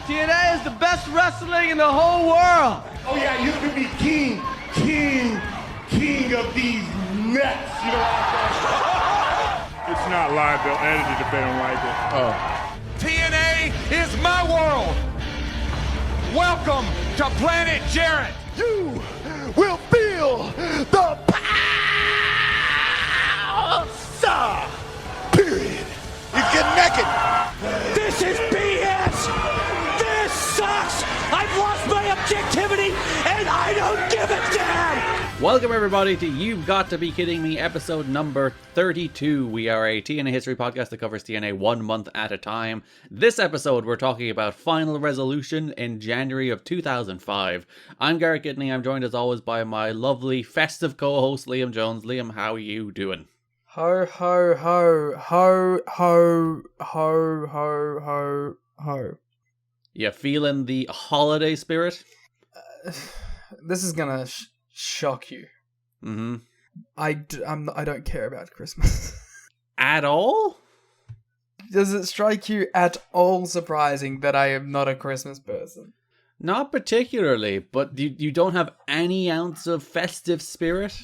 TNA is the best wrestling in the whole world. Oh yeah, you could be king of these nuts. You know what I'm saying? It's not live, they'll edit it if they don't like it. Oh. TNA is my world. Welcome to Planet Jarrett. You will feel the power. Period. You get naked. This is BS. This sucks. I've lost my objectivity and I don't give a damn. Welcome everybody to You've Got to Be Kidding Me, episode number 32. We are a TNA history podcast that covers TNA 1 month at a time. This episode we're talking about Final Resolution in January of 2005. I'm Garrett and Liam. I'm joined as always by my lovely festive co-host Liam Jones. Liam, how are you doing? Ho, ho, ho, ho, ho, ho, ho, ho, ho. You feeling the holiday spirit? This is gonna shock you. Mm-hmm. I don't care about Christmas. At all? Does it strike you at all surprising that I am not a Christmas person? Not particularly, but you don't have any ounce of festive spirit?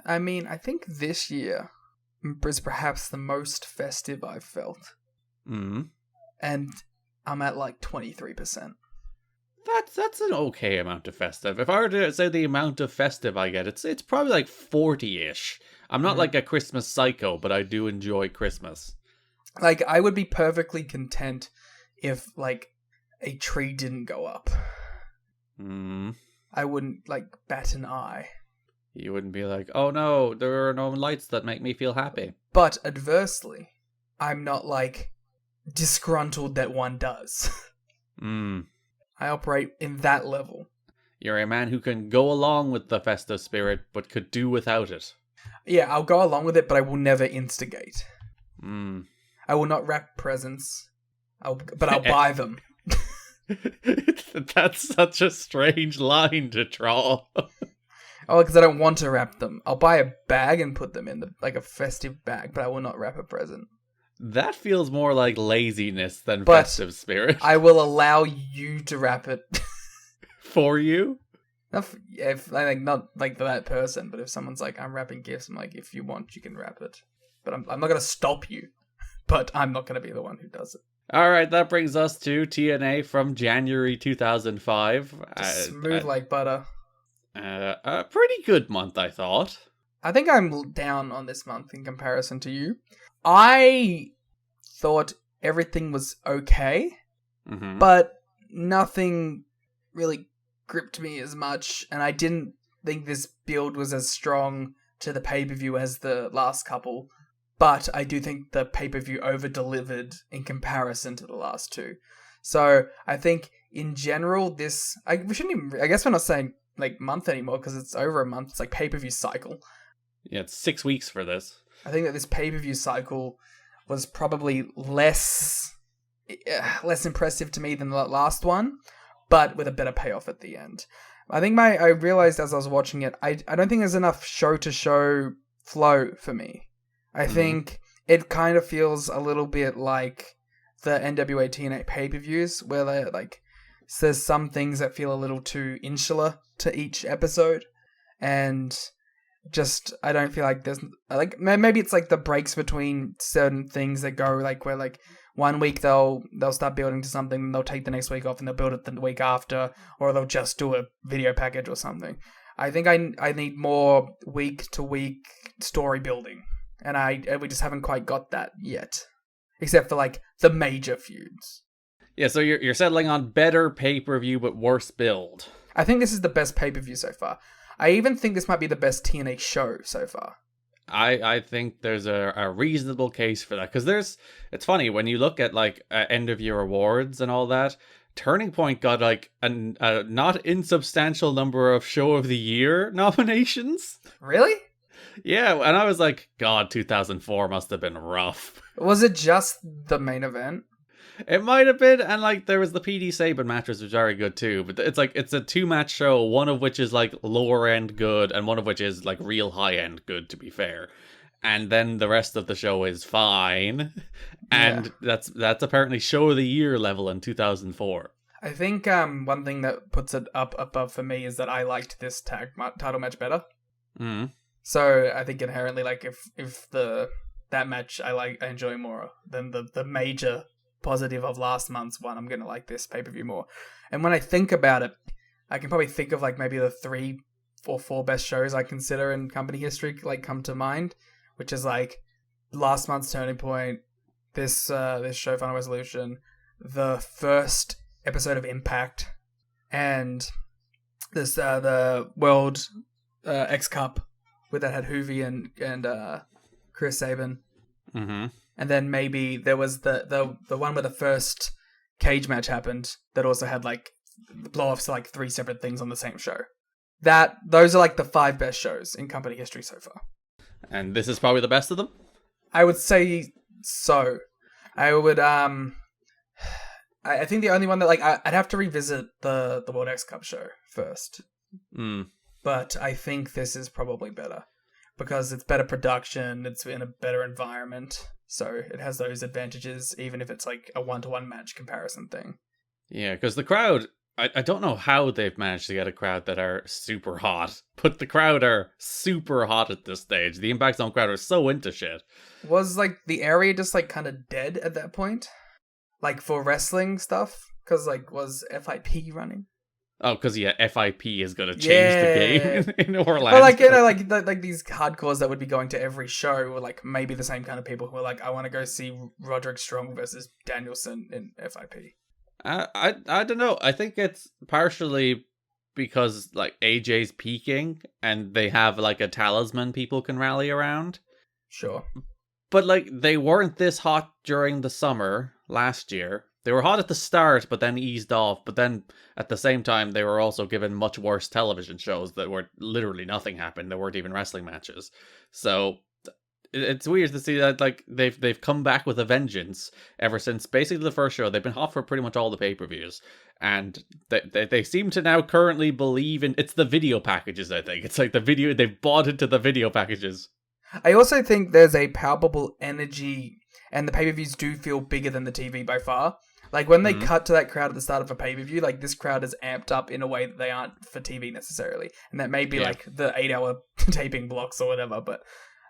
I mean, I think this year is perhaps the most festive I've felt. Mm-hmm. And I'm at like 23%. That's an okay amount of festive. If I were to say the amount of festive I get, it's probably like 40-ish. I'm not like a Christmas psycho, but I do enjoy Christmas. Like, I would be perfectly content if, like, a tree didn't go up. I wouldn't, like, bat an eye. You wouldn't be like, oh no, there are no lights that make me feel happy. But adversely, I'm not, like, disgruntled that one does. I operate in that level. You're a man who can go along with the festive spirit, but could do without it. Yeah, I'll go along with it, but I will never instigate. I will not wrap presents, but I'll buy them. That's such a strange line to draw. Oh, because I don't want to wrap them. I'll buy a bag and put them in like a festive bag, but I will not wrap a present. That feels more like laziness than festive spirit. I will allow you to wrap it. For you? If not like that person, but if someone's like, I'm wrapping gifts, I'm like, if you want, you can wrap it. But I'm not going to stop you. But I'm not going to be the one who does it. Alright, that brings us to TNA from January 2005. Smooth like butter. A pretty good month, I thought. I think I'm down on this month in comparison to you. I thought everything was okay, but nothing really gripped me as much, and I didn't think this build was as strong to the pay-per-view as the last couple, but I do think the pay-per-view over-delivered in comparison to the last two. So I think in general, I guess we're not saying like month anymore because it's over a month. It's like pay-per-view cycle. Yeah, it's 6 weeks for this. I think that this pay-per-view cycle was probably less impressive to me than the last one, but with a better payoff at the end. I think I realized as I was watching it, I don't think there's enough show-to-show flow for me. I think it kind of feels a little bit like the NWA-TNA pay-per-views, where there's some things that feel a little too insular to each episode, and just I don't feel like there's like maybe it's like the breaks between certain things that go like where like 1 week they'll start building to something, and they'll take the next week off and they'll build it the week after, or they'll just do a video package or something. I think I need more week to week story building, and we just haven't quite got that yet, except for like the major feuds. Yeah, so you're settling on better pay-per-view but worse build. I think this is the best pay-per-view so far. I even think this might be the best TNA show so far. I think there's a reasonable case for that. Because it's funny, when you look at like end-of-year awards and all that, Turning Point got like a not insubstantial number of Show of the Year nominations. Really? Yeah, and I was like, God, 2004 must have been rough. Was it just the main event? It might have been, and like there was the PD Saban matches, which are very good too. But it's like it's a 2-match show, one of which is like lower end good, and one of which is like real high end good. To be fair, and then the rest of the show is fine. And that's apparently show of the year level in 2004. I think one thing that puts it up above for me is that I liked this title match better. Mm. So I think inherently, like, if that match I enjoy more than the major positive of last month's one, I'm gonna like this pay-per-view more. And when I think about it, I can probably think of like maybe the 3 or 4 best shows I consider in company history like come to mind, which is like last month's Turning Point, this show Final Resolution, the first episode of Impact, and this the World X Cup where that had Hoovy and Chris Sabin. Mm-hmm. And then maybe there was the one where the first cage match happened that also had like blow-offs to like 3 separate things on the same show. Those are like the 5 best shows in company history so far. And this is probably the best of them? I would say so. I would I think the only one that like I'd have to revisit the World X Cup show first. Mm. But I think this is probably better because it's better production, it's in a better environment, so it has those advantages even if it's like a 1-to-1 match comparison thing. Yeah, because the crowd, I don't know how they've managed to get a crowd that are super hot, but the crowd are super hot at this stage. The Impact Zone crowd are so into shit. Was like the area just like kind of dead at that point? Like for wrestling stuff? Because like was FIP running? Oh, because yeah, FIP is going to change the game in Orlando. But like, you know, like these hardcores that would be going to every show were like maybe the same kind of people who are like, I want to go see Roderick Strong versus Danielson in FIP. I don't know. I think it's partially because like AJ's peaking and they have like a talisman people can rally around. Sure. But like they weren't this hot during the summer last year. They were hot at the start, but then eased off. But then at the same time, they were also given much worse television shows that were literally nothing happened. There weren't even wrestling matches. So it's weird to see that like they've come back with a vengeance ever since basically the first show. They've been hot for pretty much all the pay-per-views, and they seem to now currently believe in it's the video packages. I think it's like the video they've bought into the video packages. I also think there's a palpable energy, and the pay-per-views do feel bigger than the TV by far. Like when they cut to that crowd at the start of a pay-per-view, like this crowd is amped up in a way that they aren't for TV necessarily, and that may be like the 8-hour taping blocks or whatever, but.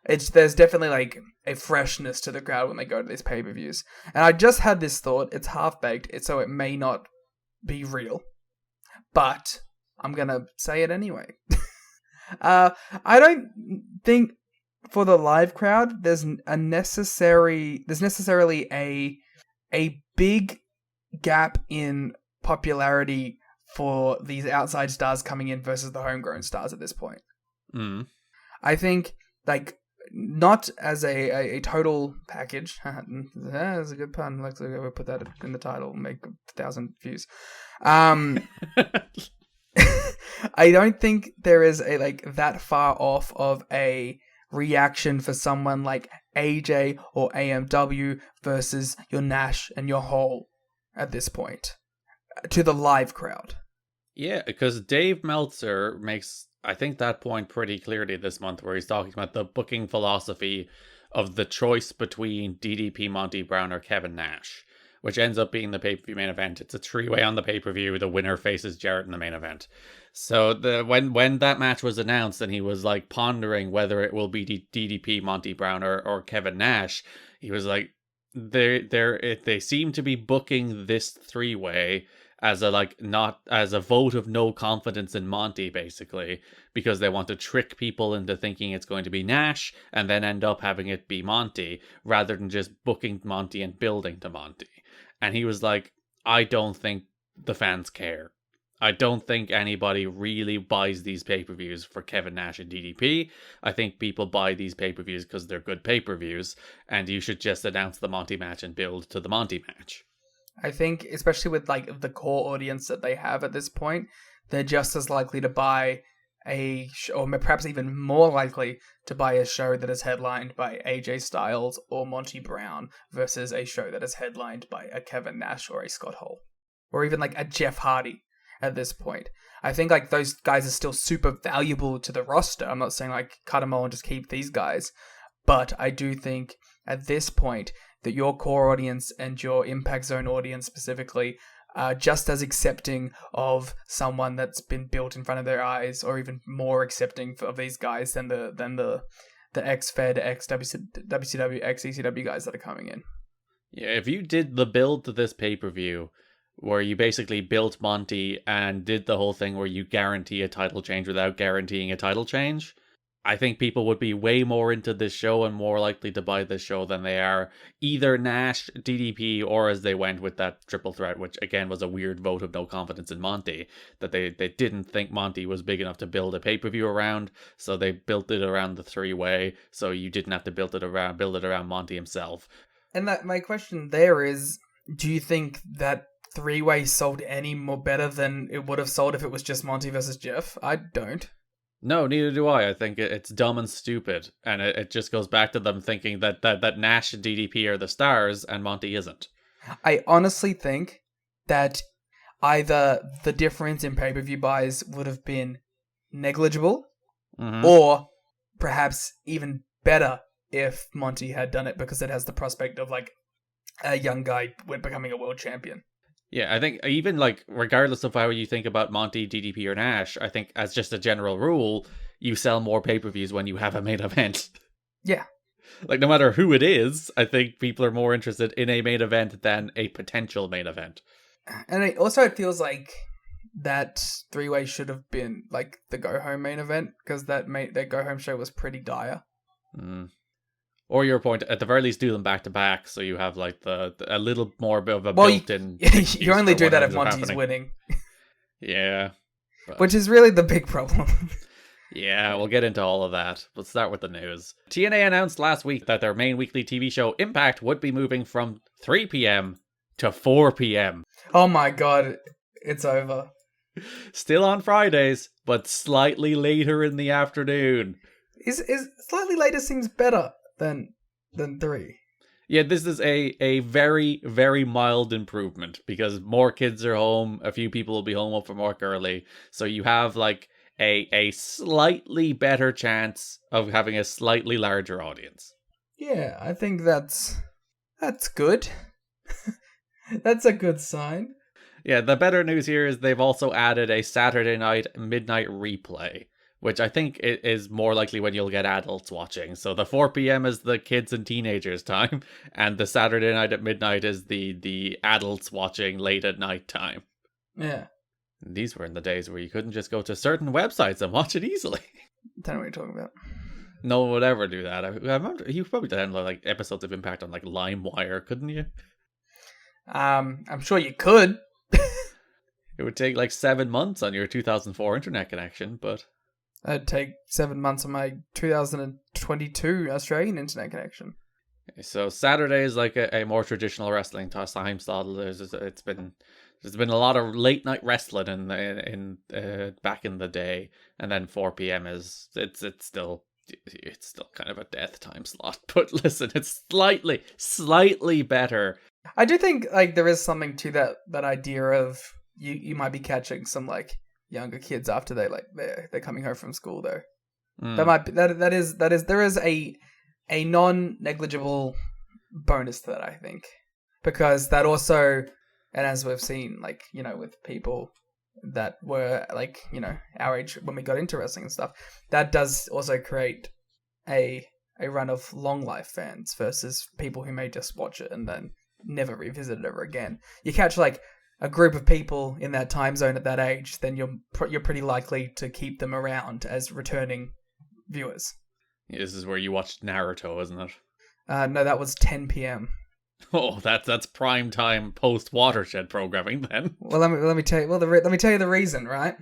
There's definitely like a freshness to the crowd when they go to these pay-per-views. And I just had this thought, it's half-baked, so it may not be real. But I'm going to say it anyway. I don't think for the live crowd there's necessarily a big gap in popularity for these outside stars coming in versus the homegrown stars at this point. Mm. I think like not as a total package. That's a good pun. Let's put that in the title and make 1,000 views. I don't think there is a like that far off of a reaction for someone like AJ or AMW versus your Nash and your Hall at this point to the live crowd. Yeah, because Dave Meltzer makes, I think, that point pretty clearly this month, where he's talking about the booking philosophy of the choice between DDP, Monty Brown, or Kevin Nash, which ends up being the pay-per-view main event. It's a 3-way on the pay-per-view. The winner faces Jarrett in the main event. So when that match was announced and he was like pondering whether it will be DDP, Monty Brown, or Kevin Nash, he was like, they seem to be booking this 3-way as a vote of no confidence in Monty, basically, because they want to trick people into thinking it's going to be Nash and then end up having it be Monty, rather than just booking Monty and building to Monty. And he was like, I don't think the fans care. I don't think anybody really buys these pay-per-views for Kevin Nash and DDP. I think people buy these pay-per-views because they're good pay-per-views, and you should just announce the Monty match and build to the Monty match. I think, especially with like the core audience that they have at this point, they're just as likely to buy or perhaps even more likely to buy a show that is headlined by AJ Styles or Monty Brown versus a show that is headlined by a Kevin Nash or a Scott Hall, or even like a Jeff Hardy at this point. I think like those guys are still super valuable to the roster. I'm not saying like cut them all and just keep these guys, But I do think at this point that your core audience and your Impact Zone audience specifically are just as accepting of someone that's been built in front of their eyes, or even more accepting of these guys than the ex-Fed, ex-WCW, ex-ECW guys that are coming in. Yeah, if you did the build to this pay-per-view, where you basically built Monty and did the whole thing where you guarantee a title change without guaranteeing a title change, I think people would be way more into this show and more likely to buy this show than they are either Nash, DDP, or as they went with that triple threat, which again was a weird vote of no confidence in Monty, that they didn't think Monty was big enough to build a pay-per-view around, so they built it around the three-way, so you didn't have to build it around Monty himself. And that my question there is, do you think that three-way sold any more better than it would have sold if it was just Monty versus Jeff? I don't. No, neither do I. I think it's dumb and stupid, and it just goes back to them thinking that Nash and DDP are the stars and Monty isn't. I honestly think that either the difference in pay-per-view buys would have been negligible, or perhaps even better if Monty had done it, because it has the prospect of like a young guy becoming a world champion. Yeah, I think even like regardless of how you think about Monty, DDP, or Nash, I think as just a general rule, you sell more pay-per-views when you have a main event. Yeah. Like no matter who it is, I think people are more interested in a main event than a potential main event. And it feels like that three-way should have been like the go-home main event, because that go-home show was pretty dire. Or your point, at the very least, do them back to back, so you have like a little more of a well, built-in. You only do that if Monty's winning. Yeah, but... which is really the big problem. Yeah, we'll get into all of that. Let's start with the news. TNA announced last week that their main weekly TV show, Impact, would be moving from 3 p.m. to 4 p.m. Oh my god, it's over. Still on Fridays, but slightly later in the afternoon. Is slightly later seems better than 3. Yeah, this is a very, very mild improvement because more kids are home. A few people will be home from work early. So you have like a slightly better chance of having a slightly larger audience. Yeah, I think that's good. That's a good sign. Yeah, the better news here is they've also added a Saturday night midnight replay, which I think is more likely when you'll get adults watching. So the 4 p.m. is the kids and teenagers time, and the Saturday night at midnight is the adults watching late at night time. Yeah. And these were in the days where you couldn't just go to certain websites and watch it easily. I don't know what you're talking about. No one would ever do that. I remember you probably download like episodes of Impact on like LimeWire, couldn't you? I'm sure you could. It would take like 7 months on your 2004 internet connection, but... It'd take 7 months on my 2022 Australian internet connection. So Saturday is like a more traditional wrestling time slot. There's been a lot of late night wrestling in back in the day, and then 4 p.m. is it's still kind of a death time slot. But listen, it's slightly better. I do think like there is something to that idea of you might be catching some like younger kids after they're coming home from school though. That might be there is a non-negligible bonus to that, I think, because that also, and as we've seen, like, you know, with people that were like, you know, our age when we got into wrestling and stuff, that does also create a run of long life fans versus people who may just watch it and then never revisit it ever again. You catch like a group of people in that time zone at that age, then you're pretty likely to keep them around as returning viewers. Yeah, this is where you watched Naruto, isn't it? No, that was 10 p.m. Oh, that's prime time post Watershed programming then. Well, let me tell you. Well, let me tell you the reason, right?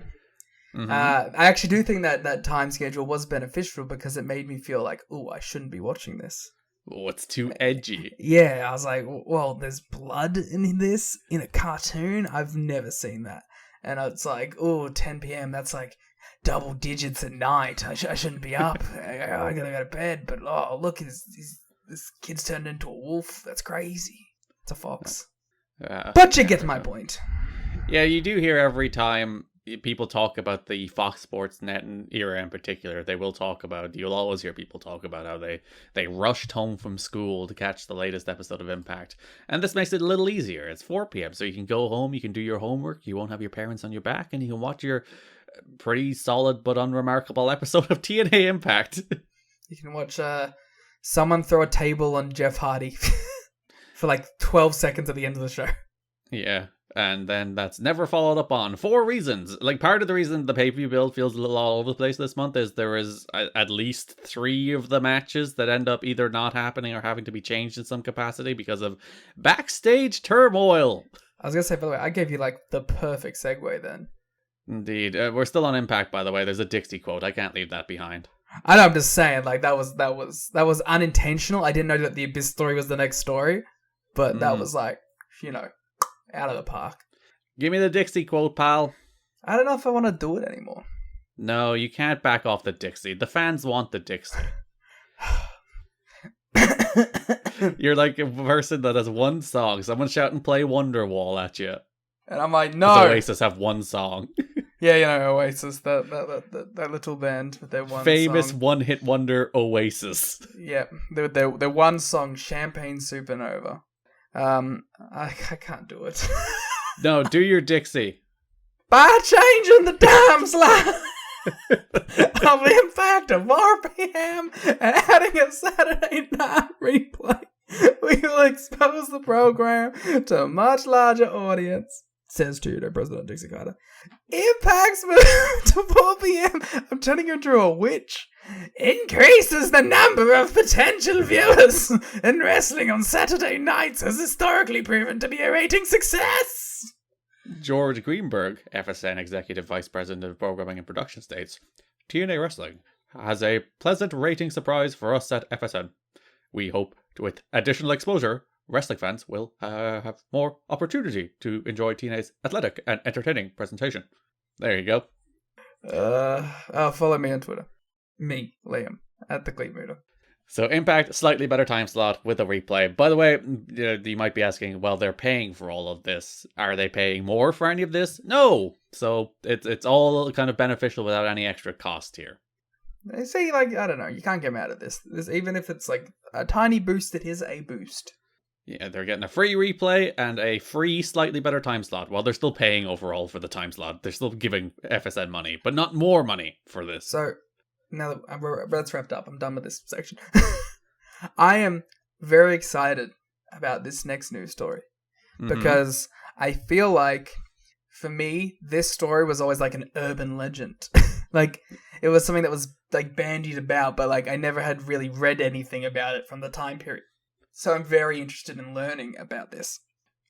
Mm-hmm. I actually do think that time schedule was beneficial because it made me feel like, oh, I shouldn't be watching this. Oh, it's too edgy. Yeah, I was like, well, there's blood in this in a cartoon. I've never seen that, and it's like, oh, 10 p.m. That's like double digits at night. I shouldn't be up. I gotta go to bed. But oh, look, this kid's turned into a wolf. That's crazy. It's a fox. But you get my point. Yeah, you do hear every time people talk about the Fox Sports Net era in particular. They will talk about, you'll always hear people talk about how they rushed home from school to catch the latest episode of Impact. And this makes it a little easier. It's 4 p.m. so you can go home, you can do your homework, you won't have your parents on your back, and you can watch your pretty solid but unremarkable episode of TNA Impact. You can watch someone throw a table on Jeff Hardy for like 12 seconds at the end of the show. Yeah. And then that's never followed up on for reasons. Like, part of the reason the pay-per-view build feels a little all over the place this month is there is at least 3 of the matches that end up either not happening or having to be changed in some capacity because of backstage turmoil. I was going to say, by the way, I gave you like the perfect segue then. Indeed. We're still on Impact, by the way. There's a Dixie quote. I can't leave that behind. I know, I'm just saying, like, that was unintentional. I didn't know that the Abyss story was the next story, but that was like, you know, out of the park. Give me the Dixie quote, pal. I don't know if I want to do it anymore. No, you can't back off the Dixie. The fans want the Dixie. You're like a person that has one song. Someone shout and play Wonderwall at you. And I'm like, no. Oasis have one song. Yeah, you know, Oasis, that little band with their one famous song. one-hit wonder Oasis. Yeah, their one song, Champagne Supernova. I can't do it. No, do your Dixie. By changing the time slot of Impact to 4 p.m. and adding a Saturday night replay, we will expose the program to a much larger audience. Says to President Dixie Carter. Impact's move to 4 p.m. I'm turning you into a witch. Increases the number of potential viewers, and wrestling on Saturday nights has historically proven to be a rating success. George Greenberg, FSN Executive Vice President of Programming and Production, states, TNA Wrestling has a pleasant rating surprise for us at FSN. We hope, with additional exposure, wrestling fans will have more opportunity to enjoy TNA's athletic and entertaining presentation. There you go. Follow me on Twitter. Me, Liam, at the Clean Mooder. So Impact, slightly better time slot with a replay. By the way, you might be asking, well, they're paying for all of this. Are they paying more for any of this? No. So it's all kind of beneficial without any extra cost here. They say, like, I don't know, you can't get mad at this. Even if it's like a tiny boost, it is a boost. Yeah, they're getting a free replay and a free, slightly better time slot. While they're still paying overall for the time slot, they're still giving FSN money, but not more money for this. So, now that that's wrapped up, I'm done with this section. I am very excited about this next news story. Because I feel like, for me, this story was always like an urban legend. Like, it was something that was like bandied about, but like I never had really read anything about it from the time period. So I'm very interested in learning about this.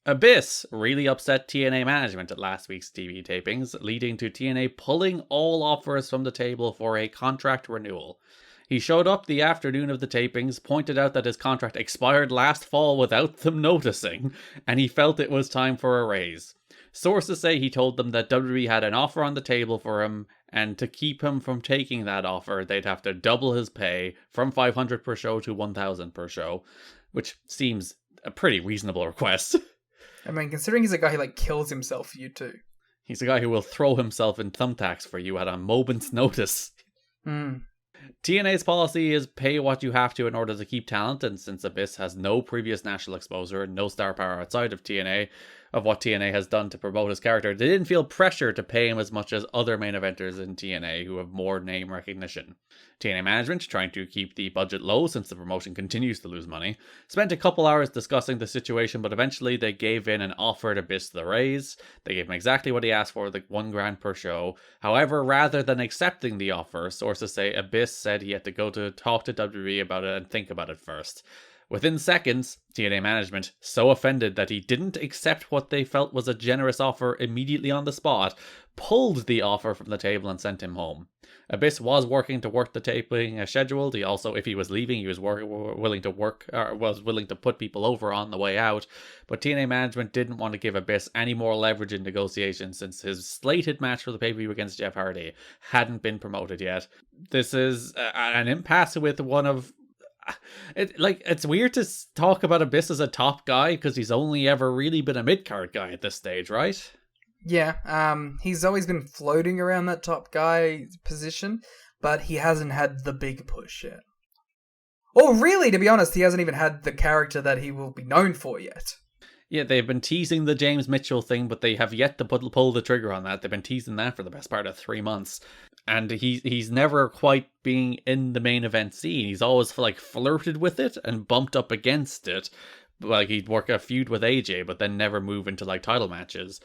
Abyss really upset TNA management at last week's TV tapings, leading to TNA pulling all offers from the table for a contract renewal. He showed up the afternoon of the tapings, pointed out that his contract expired last fall without them noticing, and he felt it was time for a raise. Sources say he told them that WWE had an offer on the table for him, and to keep him from taking that offer, they'd have to double his pay from $500 per show to $1,000 per show, which seems a pretty reasonable request. I mean, considering he's a guy who like kills himself for you too. He's a guy who will throw himself in thumbtacks for you at a moment's notice. TNA's policy is pay what you have to in order to keep talent, and since Abyss has no previous national exposure and no star power outside of TNA, of what TNA has done to promote his character, they didn't feel pressure to pay him as much as other main eventers in TNA who have more name recognition. TNA management, trying to keep the budget low since the promotion continues to lose money, spent a couple hours discussing the situation, but eventually they gave in and offered Abyss the raise. They gave him exactly what he asked for, like $1,000 per show. However, rather than accepting the offer, sources say Abyss said he had to go to talk to WWE about it and think about it first. Within seconds, TNA management, so offended that he didn't accept what they felt was a generous offer immediately on the spot, pulled the offer from the table and sent him home. Abyss was working to work the taping as scheduled. He also, if he was leaving, he was willing to put people over on the way out. But TNA management didn't want to give Abyss any more leverage in negotiations since his slated match for the pay-per-view against Jeff Hardy hadn't been promoted yet. This is an impasse with one of... It's weird to talk about Abyss as a top guy because he's only ever really been a mid-card guy at this stage, right? Yeah, he's always been floating around that top guy position, but he hasn't had the big push yet. Or really, to be honest, he hasn't even had the character that he will be known for yet. Yeah, they've been teasing the James Mitchell thing, but they have yet to pull the trigger on that. They've been teasing that for the best part of 3 months. And he's never quite being in the main event scene. He's always like flirted with it and bumped up against it. Like he'd work a feud with AJ, but then never move into like title matches.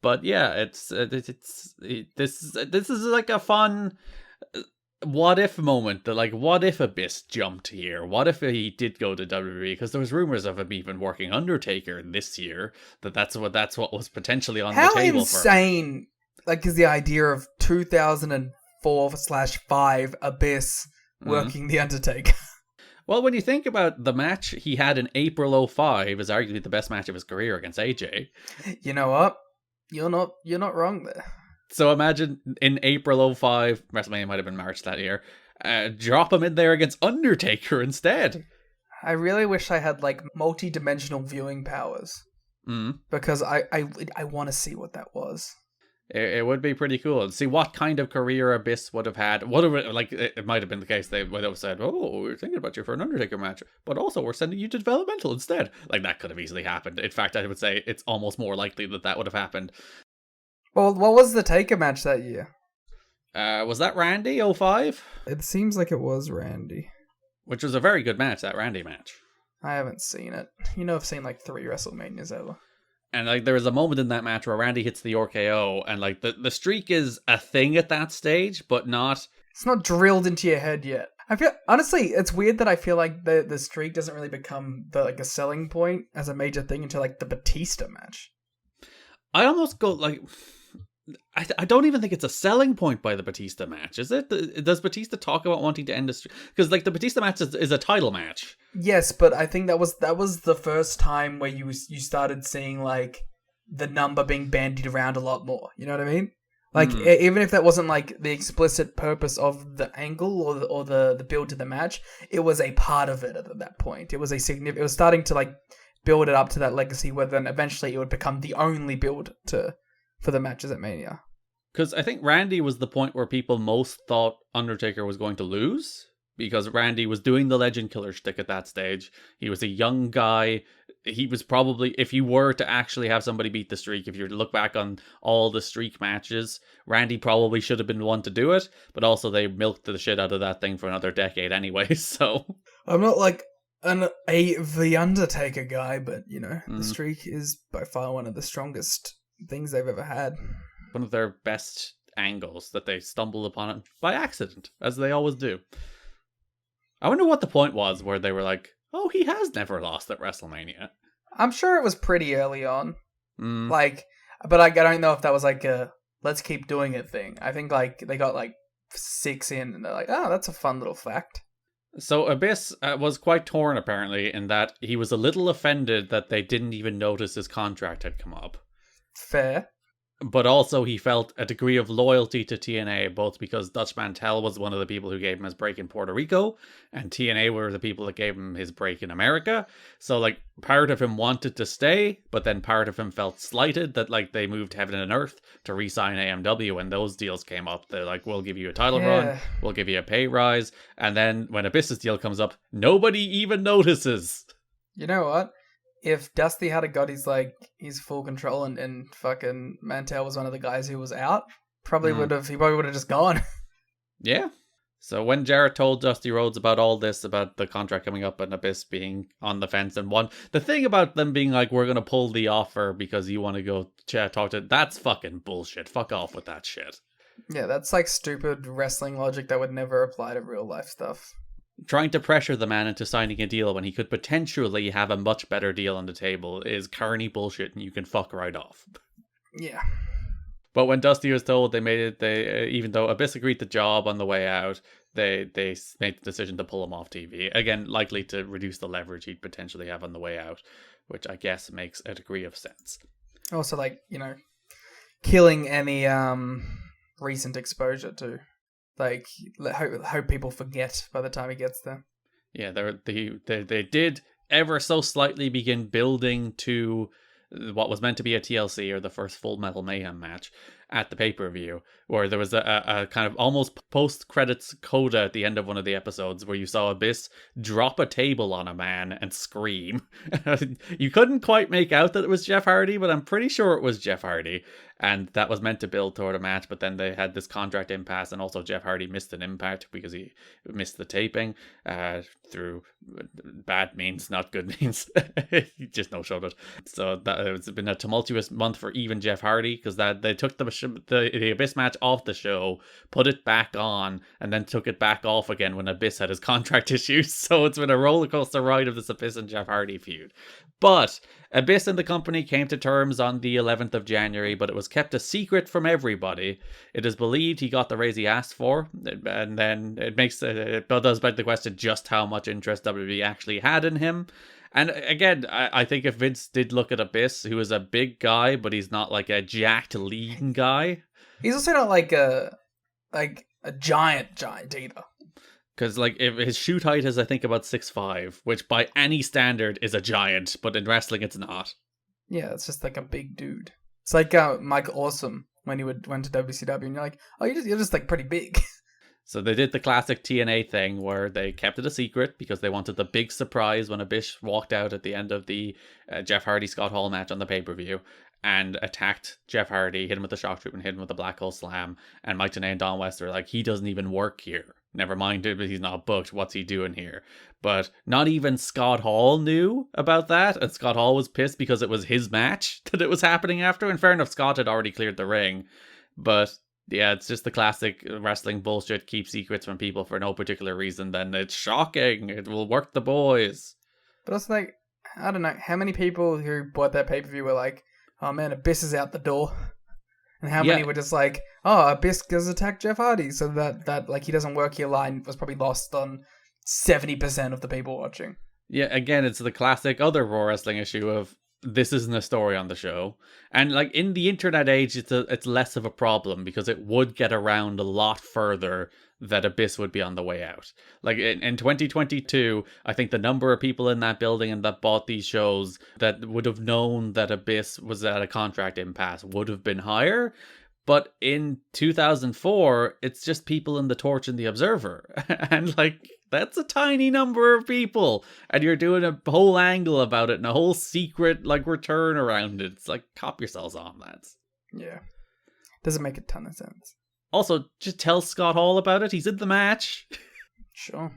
But yeah, this is like a fun what if moment. That like, what if Abyss jumped here? What if he did go to WWE? Because there was rumors of him even working Undertaker this year. That's what was potentially on the table. How insane! Like, is the idea of 2004/5 Abyss working the Undertaker? Well, when you think about the match he had in April 05 is arguably the best match of his career against AJ. You know what? You're not wrong there. So imagine in April 05, WrestleMania might have been March that year, drop him in there against Undertaker instead. I really wish I had like multi-dimensional viewing powers. Because I want to see what that was. It would be pretty cool. And see what kind of career Abyss would have had. It might have been the case they would have said, "Oh, we're thinking about you for an Undertaker match, but also we're sending you to developmental instead." Like that could have easily happened. In fact, I would say it's almost more likely that would have happened. Well, what was the Taker match that year? Was that Randy 05? It seems like it was Randy. Which was a very good match, that Randy match. I haven't seen it. You know, I've seen like 3 WrestleManias ever. And like there was a moment in that match where Randy hits the RKO, and like the streak is a thing at that stage, but not. It's not drilled into your head yet. I feel honestly, it's weird that I feel like the streak doesn't really become a selling point as a major thing until like the Batista match. I almost go like. I don't even think it's a selling point by the Batista match, is it? Does Batista talk about wanting to end the streak? Because like the Batista match is a title match. Yes, but I think that was the first time where you started seeing like the number being bandied around a lot more. You know what I mean? Like even if that wasn't like the explicit purpose of the angle or the build to the match, it was a part of it at that point. It was it was starting to like build it up to that legacy where then eventually it would become the only build for the matches at Mania. Because I think Randy was the point where people most thought Undertaker was going to lose. Because Randy was doing the legend killer shtick at that stage. He was a young guy. He was probably, if you were to actually have somebody beat the streak, if you were to look back on all the streak matches, Randy probably should have been the one to do it. But also they milked the shit out of that thing for another decade anyway, so... I'm not like the Undertaker guy, but you know, the streak is by far one of the strongest things they've ever had. One of their best angles that they stumbled upon it by accident, as they always do. I wonder what the point was where they were like, oh, he has never lost at WrestleMania. I'm sure it was pretty early on. Like, but I don't know if that was like a let's keep doing it thing. I think like they got like 6 in and they're like, oh, that's a fun little fact. So Abyss was quite torn apparently in that he was a little offended that they didn't even notice his contract had come up. Fair. But also he felt a degree of loyalty to TNA, both because Dutch Mantel was one of the people who gave him his break in Puerto Rico, and TNA were the people that gave him his break in America. So, like, part of him wanted to stay, but then part of him felt slighted that, like, they moved heaven and earth to re-sign AMW when those deals came up. They're like, we'll give you a title run, we'll give you a pay rise, and then when Abyss's deal comes up, nobody even notices. You know what? If Dusty had got his full control and fucking Mantel was one of the guys who was out, he probably would have just gone. Yeah. So when Jarrett told Dusty Rhodes about all this, about the contract coming up and Abyss being on the fence and the thing about them being like, we're going to pull the offer because you want to go talk to, that's fucking bullshit. Fuck off with that shit. Yeah, that's like stupid wrestling logic that would never apply to real life stuff. Trying to pressure the man into signing a deal when he could potentially have a much better deal on the table is carny bullshit and you can fuck right off. Yeah. But when Dusty was told they made it, even though Abyss agreed the job on the way out, they made the decision to pull him off TV. Again, likely to reduce the leverage he'd potentially have on the way out, which I guess makes a degree of sense. Also, like, you know, killing any recent exposure to. Like, hope people forget by the time he gets there. Yeah, they did ever so slightly begin building to what was meant to be a TLC or the first Full Metal Mayhem match at the pay-per-view, where there was a kind of almost post-credits coda at the end of one of the episodes where you saw Abyss drop a table on a man and scream. You couldn't quite make out that it was Jeff Hardy, but I'm pretty sure it was Jeff Hardy. And that was meant to build toward a match, but then they had this contract impasse, and also Jeff Hardy missed an Impact because he missed the taping through bad means, not good means. He just no-showed it. So it's been a tumultuous month for even Jeff Hardy, because they took the Abyss match off the show, put it back on, and then took it back off again when Abyss had his contract issues. So it's been a roller coaster ride of this Abyss and Jeff Hardy feud. But Abyss and the company came to terms on the 11th of January, but it was kept a secret from everybody. It is believed he got the raise he asked for, and then it does beg the question just how much interest WWE actually had in him. And again, I think if Vince did look at Abyss, who is a big guy, but he's not like a jacked lean guy. He's also not like a giant either. Because like if his shoot height is I think about 6'5", which by any standard is a giant, but in wrestling it's not. Yeah, it's just like a big dude. It's like Mike Awesome when he went to WCW, and you're like, oh, you're just like pretty big. So they did the classic TNA thing where they kept it a secret because they wanted the big surprise when Abyss walked out at the end of the Jeff Hardy Scott Hall match on the pay-per-view and attacked Jeff Hardy, hit him with the shock troop and hit him with the Black Hole Slam. And Mike Tenay and Don West are like, he doesn't even work here. Never mind it, but he's not booked. What's he doing here? But not even Scott Hall knew about that. And Scott Hall was pissed because it was his match that it was happening after. And fair enough, Scott had already cleared the ring. But yeah, it's just the classic wrestling bullshit. Keep secrets from people for no particular reason. Then it's shocking. It will work the boys. But also, like, I don't know. How many people who bought that pay-per-view were like, oh man, Abyss is out the door? And how many were just like, oh, Abyss does attack Jeff Hardy, so that like he doesn't work here line was probably lost on 70% of the people watching. Yeah, again, it's the classic other Raw wrestling issue of this isn't a story on the show. And like in the internet age, it's less of a problem because it would get around a lot further that Abyss would be on the way out. Like in 2022, I think the number of people in that building and that bought these shows that would have known that Abyss was at a contract impasse would have been higher. But in 2004, it's just people in the Torch and the Observer. And like, that's a tiny number of people. And you're doing a whole angle about it and a whole secret like return around it. It's like, cop yourselves on that. Yeah. Doesn't make a ton of sense. Also, just tell Scott Hall about it. He's in the match. Sure.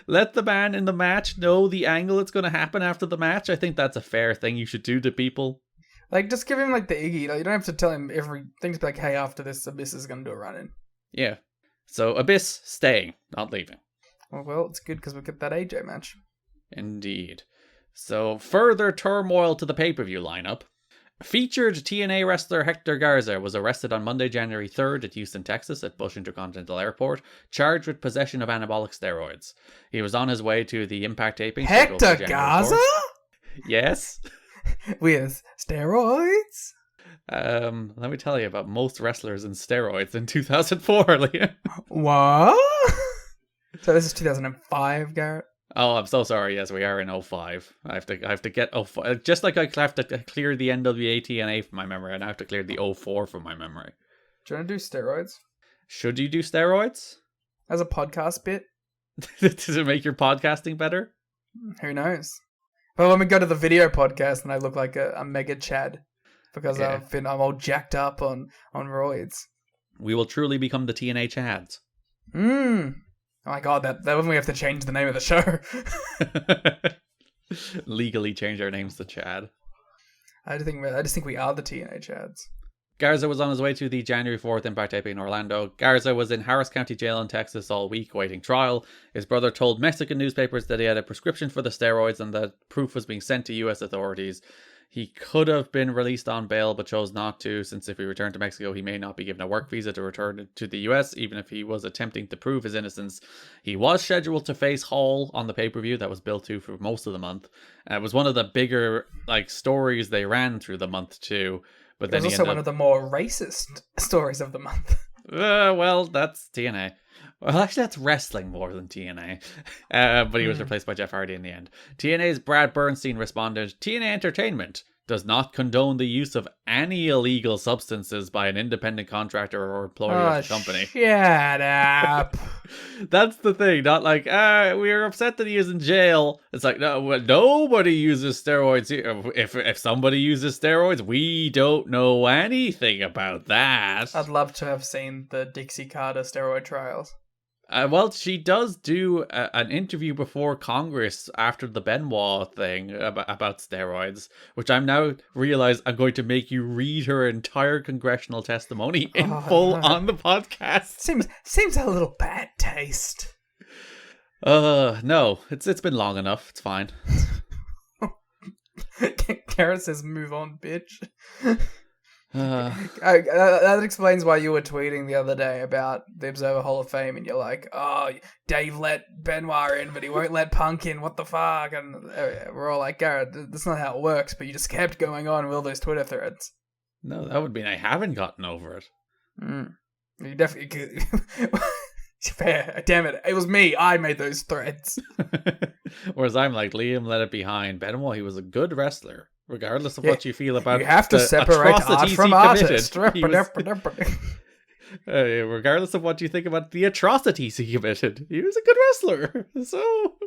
Let the man in the match know the angle that's going to happen after the match. I think that's a fair thing you should do to people. Like, just give him, like, the Iggy. Like, you don't have to tell him everything. Just be like, hey, after this, Abyss is going to do a run-in. Yeah. So, Abyss staying, not leaving. Well, it's good because we get that AJ match. Indeed. So, further turmoil to the pay-per-view lineup. Featured TNA wrestler Hector Garza was arrested on Monday, January 3rd at Houston, Texas at Bush Intercontinental Airport, charged with possession of anabolic steroids. He was on his way to the Impact taping. Hector Garza? Yes. With steroids? Let me tell you about most wrestlers and steroids in 2004, Liam. What? So this is 2005, Garrett? Oh, I'm so sorry. Yes, we are in 05. I have to get 05. Just like I have to clear the NWA-TNA from my memory, and I have to clear the 04 from my memory. Do you want to do steroids? Should you do steroids? As a podcast bit? Does it make your podcasting better? Who knows? But when we go to the video podcast and I look like a mega Chad because I'm all jacked up on roids. We will truly become the TNA Chads. Oh my god, that when we have to change the name of the show. Legally change our names to Chad. I just think we are the TNA Chads. Garza was on his way to the January 4th Impact taping in Orlando. Garza was in Harris County Jail in Texas all week waiting trial. His brother told Mexican newspapers that he had a prescription for the steroids and that proof was being sent to U.S. authorities. He could have been released on bail but chose not to, since if he returned to Mexico he may not be given a work visa to return to the US, even if he was attempting to prove his innocence. He was scheduled to face Hall on the pay-per-view that was built to for most of the month. It was one of the bigger stories they ran through the month too. But then it was also one of the more racist stories of the month. Well, that's TNA. Well, actually, that's wrestling more than TNA. But he was replaced by Jeff Hardy in the end. TNA's Brad Bernstein responded, TNA Entertainment. does not condone the use of any illegal substances by an independent contractor or employee of the company. Shut up. That's the thing, not like, we're upset that he is in jail. It's like, no, well, nobody uses steroids here. If somebody uses steroids, we don't know anything about that. I'd love to have seen the Dixie Carter steroid trials. Well, she does do an interview before Congress after the Benoit thing about steroids, which I'm now realize I'm going to make you read her entire congressional testimony in full on the podcast. Seems a little bad taste. No, it's been long enough. It's fine. Garrett says, "Move on, bitch." That explains why you were tweeting the other day about the Observer Hall of Fame, and you're like, "Oh, Dave let Benoit in, but he won't let Punk in. What the fuck?" And we're all like, "Garrett, that's not how it works." But you just kept going on with all those Twitter threads. No, that would mean I haven't gotten over it. You definitely could. Fair. Damn it. It was me. I made those threads. Whereas I'm like, Liam let it behind. Benoit, he was a good wrestler. Regardless of what you feel about you have to separate art from artist. Regardless of what you think about the atrocities he committed, he was a good wrestler. So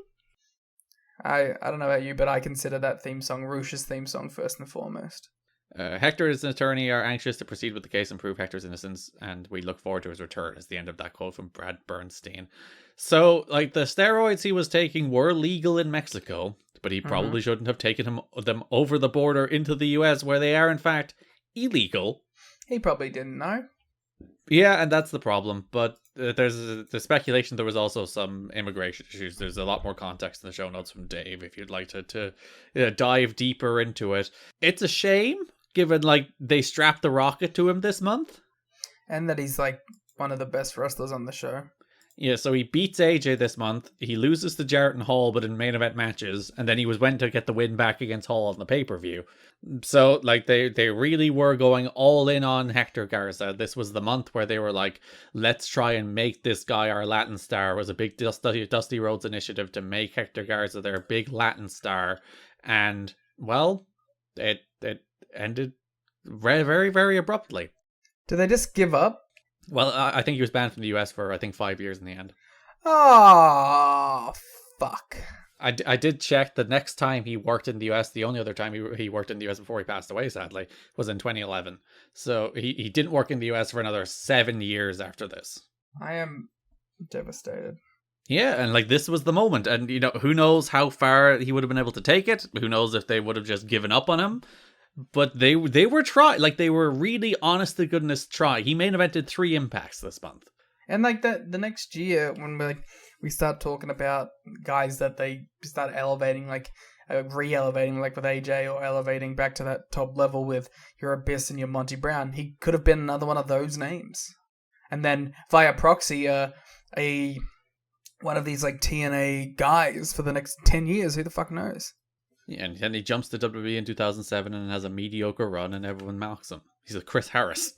I don't know about you, but I consider that theme song Rush's theme song first and foremost. Hector and his attorney are anxious to proceed with the case and prove Hector's innocence, and we look forward to his return, is the end of that quote from Brad Bernstein. So, like, the steroids he was taking were legal in Mexico, but he probably shouldn't have taken them over the border into the US, where they are, in fact, illegal. He probably didn't know. Yeah, and that's the problem. But there's the speculation there was also some immigration issues. There's a lot more context in the show notes from Dave if you'd like to dive deeper into it. It's a shame, given, like, they strapped the rocket to him this month. And that he's, like, one of the best wrestlers on the show. Yeah, so he beats AJ this month. He loses to Jarrett and Hall, but in main event matches, and then he went to get the win back against Hall on the pay-per-view. So, like, they really were going all in on Hector Garza. This was the month where they were like, let's try and make this guy our Latin star. It was a big Dusty Rhodes initiative to make Hector Garza their big Latin star. And, well, it ended very, very, very abruptly. Did they just give up? Well, I think he was banned from the US for, 5 years in the end. Oh, fuck. I did check the next time he worked in the US, the only other time he worked in the US before he passed away, sadly, was in 2011. So he didn't work in the US for another 7 years after this. I am devastated. Yeah, and like this was the moment. And, you know, who knows how far he would have been able to take it? Who knows if they would have just given up on him? But they were trying, like they were really honest to goodness try. He main evented 3 Impacts this month. And like the next year when we start talking about guys that they start elevating, like re-elevating, like with AJ, or elevating back to that top level with your Abyss and your Monty Brown, he could have been another one of those names. And then via proxy, one of these like TNA guys for the next 10 years. Who the fuck knows? Yeah, and then he jumps to WWE in 2007 and has a mediocre run, and everyone mocks him. He's a Chris Harris.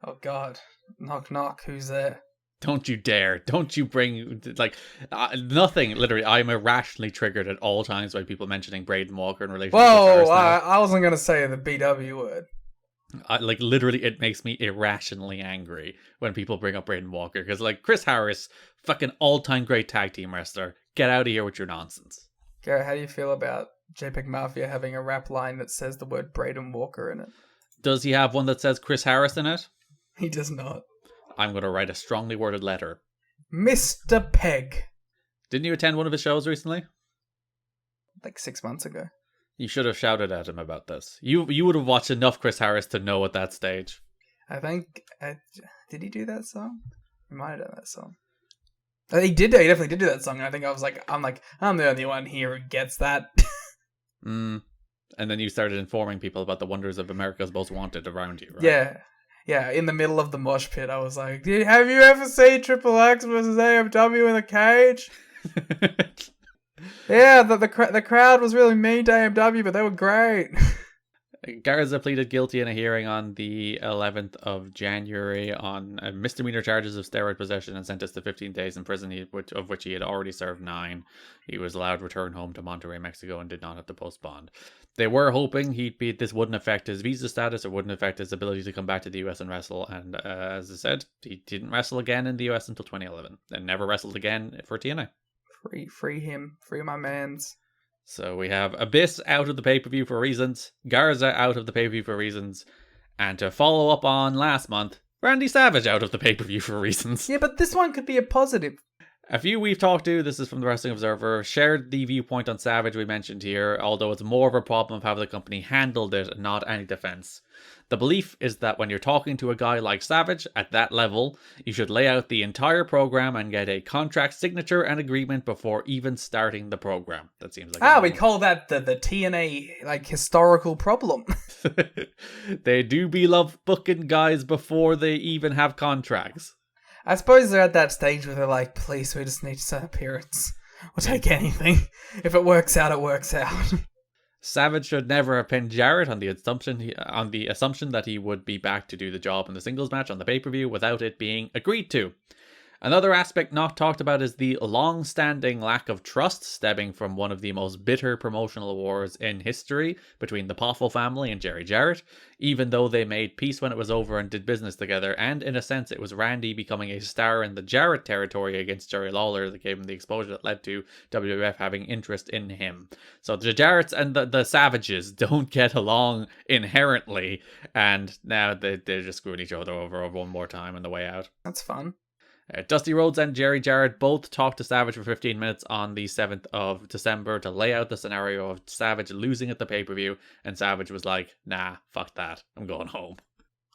Oh God, knock knock, who's there? Don't you dare! Don't you bring nothing. Literally, I'm irrationally triggered at all times by people mentioning Braden Walker in relation to Chris Harris. Whoa, I wasn't gonna say the BW word. Literally, it makes me irrationally angry when people bring up Braden Walker, because like Chris Harris, fucking all-time great tag team wrestler. Get out of here with your nonsense. Garrett, how do you feel about JPEG Mafia having a rap line that says the word Braden Walker in it? Does he have one that says Chris Harris in it? He does not. I'm going to write a strongly worded letter. Mr. Peg. Didn't you attend one of his shows recently? Like 6 months ago. You should have shouted at him about this. You would have watched enough Chris Harris to know at that stage. I think... did he do that song? He might have done that song. He definitely did do that song. And I think I'm the only one here who gets that. And then you started informing people about the wonders of America's Most Wanted around you, right? Yeah. In the middle of the mosh pit, I was like, have you ever seen Triple X versus AMW in a cage? Yeah, the crowd was really mean to AMW, but they were great. Garza pleaded guilty in a hearing on the 11th of January on misdemeanor charges of steroid possession and sentenced to 15 days in prison, of which he had already served 9. He was allowed to return home to Monterrey, Mexico, and did not have to post bond. They were hoping this wouldn't affect his visa status or wouldn't affect his ability to come back to the US and wrestle. And as I said, he didn't wrestle again in the US until 2011 and never wrestled again for TNA. Free him. Free my mans. So we have Abyss out of the pay-per-view for reasons, Garza out of the pay-per-view for reasons, and to follow up on last month, Randy Savage out of the pay-per-view for reasons. Yeah, but this one could be a positive. A few we've talked to, this is from the Wrestling Observer, shared the viewpoint on Savage we mentioned here, although it's more of a problem of how the company handled it and not any defense. The belief is that when you're talking to a guy like Savage at that level, you should lay out the entire program and get a contract signature and agreement before even starting the program. That seems like we call that the TNA like historical problem. They do be love booking guys before they even have contracts. I suppose they're at that stage where they're like, please, we just need an appearance. We'll take anything. If it works out, it works out. Savage should never have pinned Jarrett on the assumption that he would be back to do the job in the singles match on the pay-per-view without it being agreed to. Another aspect not talked about is the long-standing lack of trust stemming from one of the most bitter promotional wars in history between the Poffel family and Jerry Jarrett, even though they made peace when it was over and did business together, and in a sense it was Randy becoming a star in the Jarrett territory against Jerry Lawler that gave him the exposure that led to WWF having interest in him. So the Jarretts and the Savages don't get along inherently, and now they're just screwing each other over one more time on the way out. That's fun. Dusty Rhodes and Jerry Jarrett both talked to Savage for 15 minutes on the 7th of December to lay out the scenario of Savage losing at the pay-per-view, and Savage was like, nah, fuck that, I'm going home.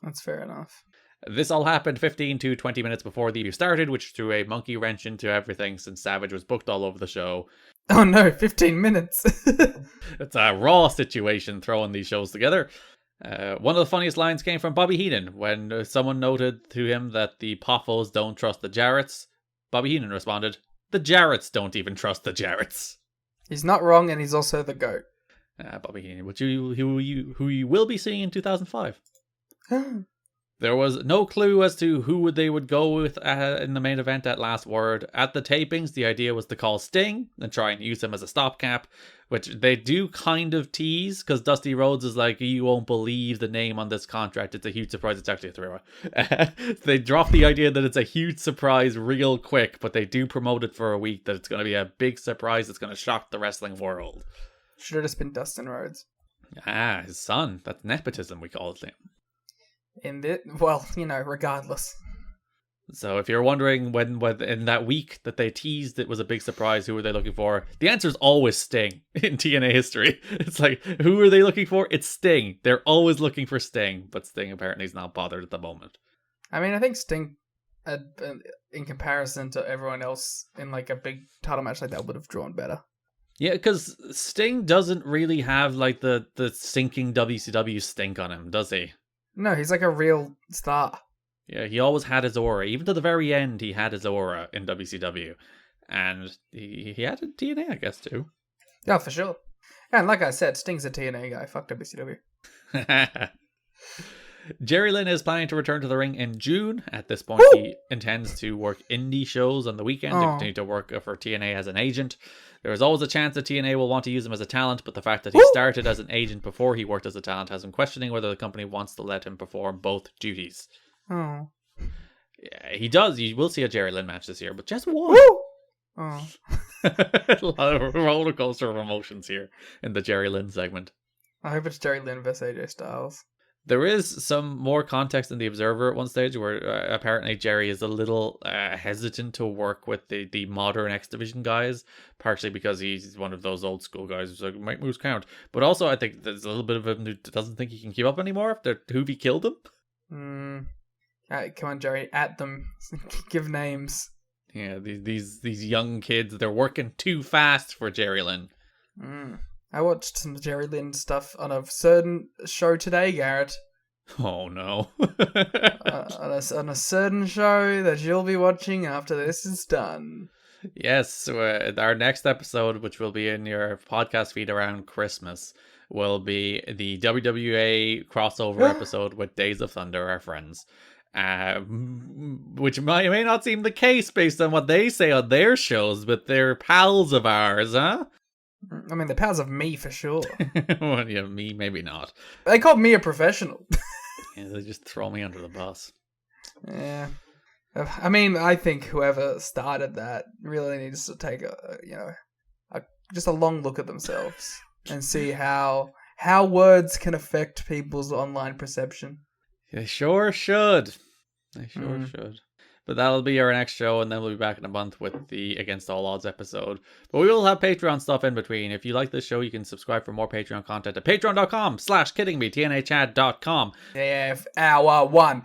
That's fair enough. This all happened 15 to 20 minutes before the review started, which threw a monkey wrench into everything since Savage was booked all over the show. Oh no, 15 minutes. It's a raw situation throwing these shows together. One of the funniest lines came from Bobby Heenan when someone noted to him that the Poffos don't trust the Jarretts. Bobby Heenan responded, the Jarretts don't even trust the Jarretts. He's not wrong, and he's also the GOAT. Bobby Heenan, who you will be seeing in 2005. There was no clue as to who they would go with in the main event at Last Word. At the tapings, the idea was to call Sting and try and use him as a stopgap, which they do kind of tease, because Dusty Rhodes is like, you won't believe the name on this contract. It's a huge surprise. It's actually a three-way. They drop the idea that it's a huge surprise real quick, but they do promote it for a week, that it's going to be a big surprise that's going to shock the wrestling world. Should have just been Dustin Rhodes. His son. That's nepotism, we call it. Regardless. So if you're wondering when in that week that they teased it was a big surprise, who were they looking for? The answer is always Sting in TNA history. It's like, who are they looking for? It's Sting. They're always looking for Sting, but Sting apparently is not bothered at the moment. I mean, I think Sting, in comparison to everyone else in like a big title match like that, would have drawn better. Yeah, because Sting doesn't really have like the sinking WCW stink on him, does he? No, he's like a real star. Yeah, he always had his aura. Even to the very end, he had his aura in WCW. And he had it in TNA, I guess, too. Yeah, for sure. And like I said, Sting's a TNA guy. Fuck WCW. Jerry Lynn is planning to return to the ring in June. At this point, he intends to work indie shows on the weekend and continue to work for TNA as an agent. There is always a chance that TNA will want to use him as a talent, but the fact that he started as an agent before he worked as a talent has him questioning whether the company wants to let him perform both duties. Oh. Yeah, he does. You will see a Jerry Lynn match this year, but just one. Woo! Oh. A lot of roller coaster of emotions here in the Jerry Lynn segment. I hope it's Jerry Lynn vs AJ Styles. There is some more context in the Observer at one stage where apparently Jerry is a little hesitant to work with the modern X Division guys, partially because he's one of those old school guys who's like, make moves count. But also I think there's a little bit of him who doesn't think he can keep up anymore after Hoovy killed him. Come on, Jerry, at them. Give names. Yeah, these young kids, they're working too fast for Jerry Lynn. I watched some Jerry Lynn stuff on a certain show today, Garrett. Oh no. on a certain show that you'll be watching after this is done. Yes, our next episode, which will be in your podcast feed around Christmas, will be the WWA crossover episode with Days of Thunder, our friends. Which may not seem the case based on what they say on their shows, but they're pals of ours, huh? I mean, they're pals of me for sure. Well, yeah, me, maybe not. They called me a professional. Yeah, they just throw me under the bus. Yeah. I mean, I think whoever started that really needs to take just a long look at themselves and see how words can affect people's online perception. They sure should. They sure should. But that'll be our next show, and then we'll be back in a month with the Against All Odds episode. But we will have Patreon stuff in between. If you like this show, you can subscribe for more Patreon content at patreon.com/kiddingme, tnachad.com. Yeah, hour one.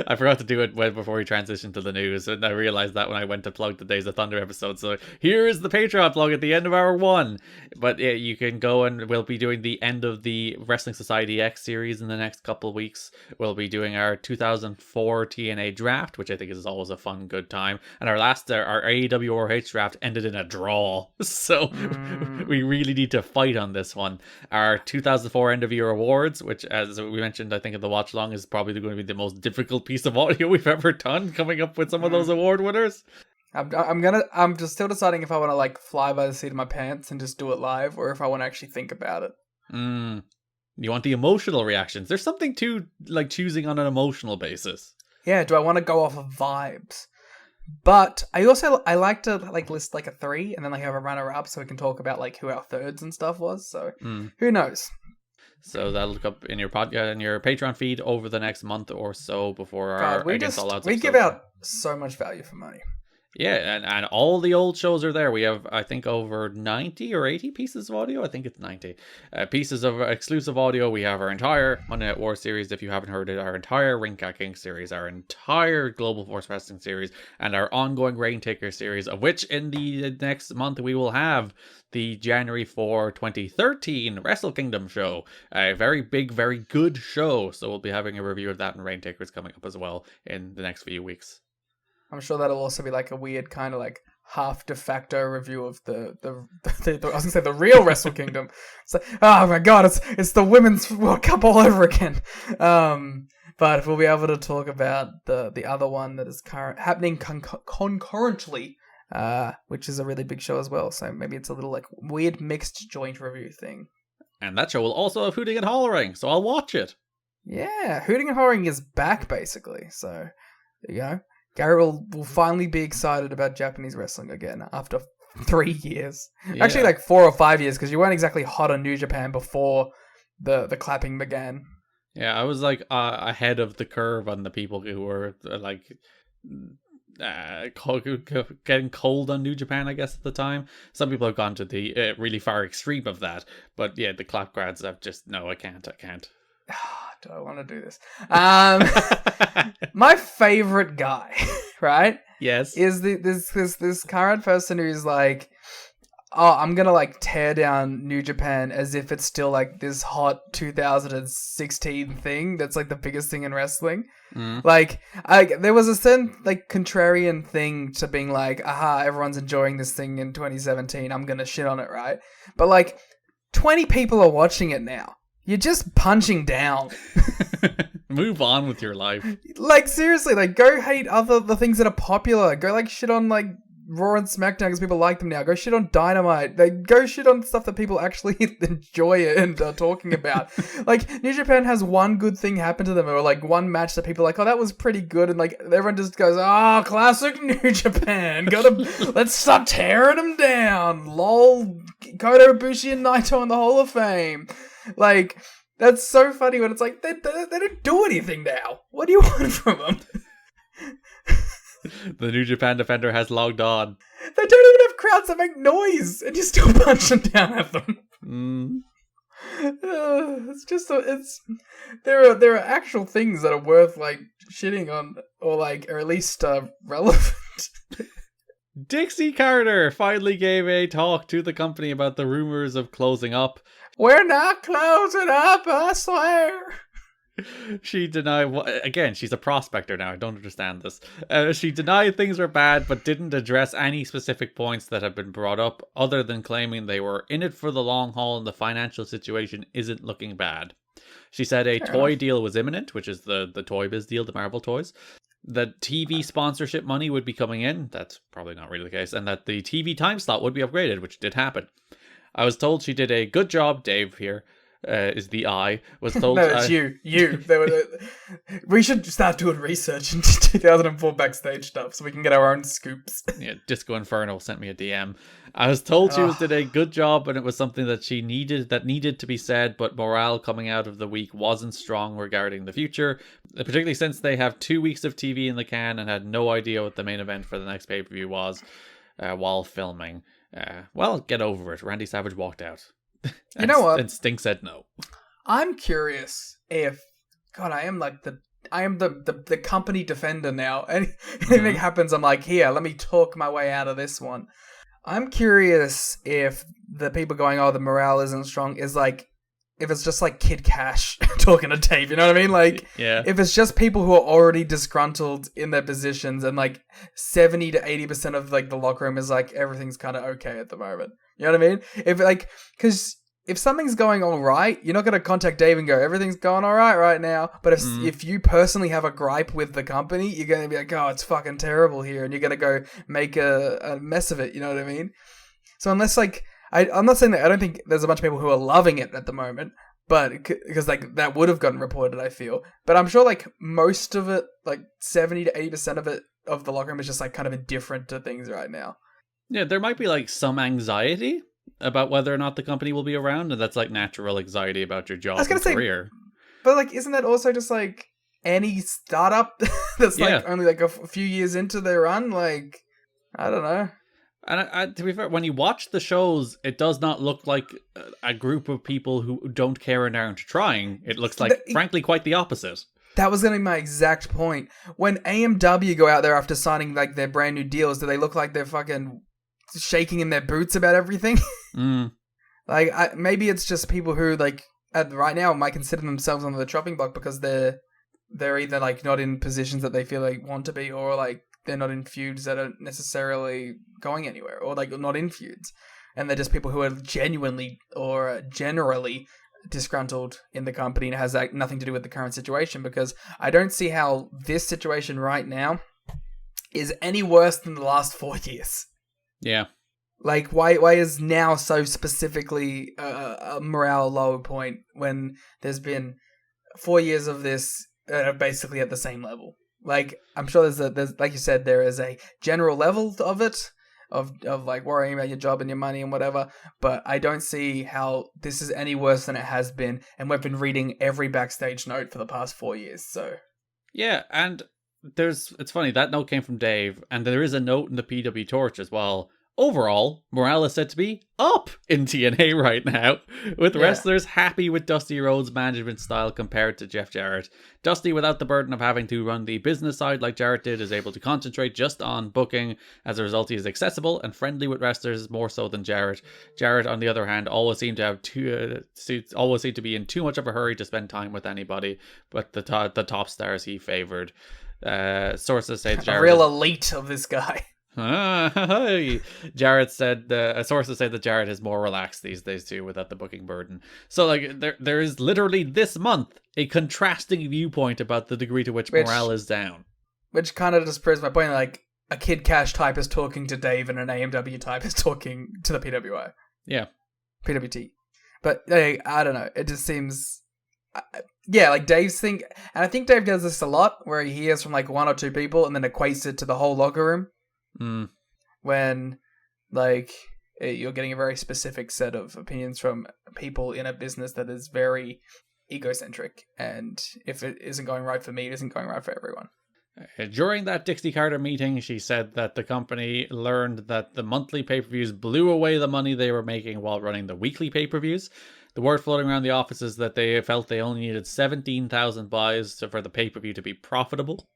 I forgot to do it before we transitioned to the news, and I realized that when I went to plug the Days of Thunder episode. So here is the Patreon plug at the end of hour one. But yeah, you can go, and we'll be doing the end of the Wrestling Society X series in the next couple of weeks. We'll be doing our 2004 TNA draft, which I think is always a fun, good time. And our AEW ROH draft ended in a draw. So we really need to fight on this one. Our 2004 end of year awards, which, as we mentioned, I think in the watch long, is probably going to be the most difficult piece of audio we've ever done, coming up with some of those award winners. I'm just still deciding if I want to like fly by the seat of my pants and just do it live, or if I want to actually think about it. You want the emotional reactions. There's something to like choosing on an emotional basis. Yeah, do I want to go off of vibes? But I like to like list like a 3 and then like have a runner up so we can talk about like who our thirds and stuff was. So who knows? So that'll look up in your podcast and your Patreon feed over the next month or so before our Against All Odds we episode. give out so much value for money. Yeah, and all the old shows are there. We have, I think, over 90 or 80 pieces of audio. I think it's 90 pieces of exclusive audio. We have our entire Monday Night War series, if you haven't heard it, our entire Ring Cat King series, our entire Global Force Wrestling series, and our ongoing Reign Taker series, of which in the next month we will have the January 4, 2013 Wrestle Kingdom show. A very big, very good show. So we'll be having a review of that, and Reign Takers coming up as well in the next few weeks. I'm sure that'll also be like a weird kind of like half de facto review of the I was gonna say the real Wrestle Kingdom. It's like, oh my god, it's the Women's World Cup all over again. But we'll be able to talk about the other one that is happening concurrently, which is a really big show as well. So maybe it's a little like weird mixed joint review thing. And that show will also have Hooting and Hollering, so I'll watch it. Yeah, Hooting and Hollering is back basically. So there you go. Garrett will finally be excited about Japanese wrestling again after 3 years. Yeah. Actually, like 4 or 5 years, because you weren't exactly hot on New Japan before the clapping began. Yeah, I was like ahead of the curve on the people who were like getting cold on New Japan, I guess, at the time. Some people have gone to the really far extreme of that. But yeah, the clap grads have just, no, I can't. Do I want to do this? My favorite guy, right? Yes. Is this current person who's like, oh, I'm gonna like tear down New Japan as if it's still like this hot 2016 thing that's like the biggest thing in wrestling. Like, there was a certain like contrarian thing to being like, aha, everyone's enjoying this thing in 2017. I'm gonna shit on it, right? But like, 20 people are watching it now. You're just punching down. Move on with your life. Like, seriously, like, go hate the things that are popular. Go, like, shit on, like, Raw and SmackDown because people like them now. Go shit on Dynamite. Like, go shit on stuff that people actually enjoy and are talking about. Like, New Japan has one good thing happen to them, or, like, one match that people are like, oh, that was pretty good. And, like, everyone just goes, oh, classic New Japan. Let's stop tearing them down. Lol. Kota Ibushi and Naito in the Hall of Fame. Like, that's so funny when it's like, they don't do anything now. What do you want from them? The New Japan Defender has logged on. They don't even have crowds that make noise, and you still punch them down at them. There are actual things that are worth, like, shitting on, or, like, or at least relevant. Dixie Carter finally gave a talk to the company about the rumors of closing up. We're not closing up, I swear. She denied, again, she's a prospector now, I don't understand this. She denied things were bad, but didn't address any specific points that have been brought up, other than claiming they were in it for the long haul and the financial situation isn't looking bad. She said a toy deal was imminent, which is the Toy Biz deal, the Marvel toys. That TV sponsorship money would be coming in, that's probably not really the case, and that the TV time slot would be upgraded, which did happen. I was told she did a good job, Dave here, is the I, was told... No, it's you. We should start doing research into 2004 backstage stuff so we can get our own scoops. Yeah, Disco Inferno sent me a DM. I was told she did a good job and it was something that needed to be said, but morale coming out of the week wasn't strong regarding the future, particularly since they have 2 weeks of TV in the can and had no idea what the main event for the next pay-per-view was while filming. Well, get over it. Randy Savage walked out. You know what? And Sting said no. I'm curious if... God, I am the company defender now. Anything happens, I'm like, here, let me talk my way out of this one. I'm curious if the people going, oh, the morale isn't strong, is like, if it's just like Kid Cash talking to Dave, you know what I mean? Like, yeah. If it's just people who are already disgruntled in their positions and like 70 to 80% of like the locker room is like, everything's kind of okay at the moment. You know what I mean? If like, because if something's going all right, you're not going to contact Dave and go, everything's going all right now. But if you personally have a gripe with the company, you're going to be like, oh, it's fucking terrible here. And you're going to go make a mess of it. You know what I mean? So unless like, I'm not saying that I don't think there's a bunch of people who are loving it at the moment, but because like that would have gotten reported, I feel. But I'm sure like most of it, like 70 to 80% of it, of the locker room is just like kind of indifferent to things right now. Yeah, there might be like some anxiety about whether or not the company will be around, and that's like natural anxiety about your job and career. But like, isn't that also just like any startup that's like only like a few years into their run? Like, I don't know. And to be fair, when you watch the shows, it does not look like a group of people who don't care and aren't trying. It looks like, frankly, quite the opposite. That was going to be my exact point. When AMW go out there after signing like their brand new deals, do they look like they're fucking shaking in their boots about everything? Like, maybe it's just people who like right now might consider themselves on the chopping block because they're either like not in positions that they feel like want to be, or like they're not in feuds that are necessarily going anywhere, or like not in feuds, and they're just people who are genuinely or generally disgruntled in the company, and it has like nothing to do with the current situation, because I don't see how this situation right now is any worse than the last 4 years. Yeah. Like, why is now so specifically a morale low point when there's been 4 years of this basically at the same level? Like, I'm sure there's like you said, there is a general level of it, of like worrying about your job and your money and whatever, but I don't see how this is any worse than it has been, and we've been reading every backstage note for the past 4 years, so... Yeah, and it's funny, that note came from Dave, and there is a note in the PW Torch as well. Overall, morale is said to be up in TNA right now, with wrestlers happy with Dusty Rhodes' management style compared to Jeff Jarrett. Dusty, without the burden of having to run the business side like Jarrett did, is able to concentrate just on booking. As a result, he is accessible and friendly with wrestlers more so than Jarrett. Jarrett, on the other hand, always seemed to be in too much of a hurry to spend time with anybody, but the top stars he favored. Sources say Jarrett, a real elite of this guy. Jarrett said, sources say that Jarrett is more relaxed these days too, without the booking burden. So like there is literally this month a contrasting viewpoint about the degree to which morale is down. Which kind of just proves my point, like a Kid Cash type is talking to Dave and an AMW type is talking to the PWI. Yeah. PWT. But like, I don't know, it just seems... Yeah, like Dave's thing, and I think Dave does this a lot, where he hears from like one or two people and then equates it to the whole locker room. When like you're getting a very specific set of opinions from people in a business that is very egocentric, and if it isn't going right for me, it isn't going right for everyone. During that Dixie Carter meeting, she said that the company learned that the monthly pay-per-views blew away the money they were making while running the weekly pay-per-views. The word floating around the office is that they felt they only needed 17,000 buys for the pay-per-view to be profitable.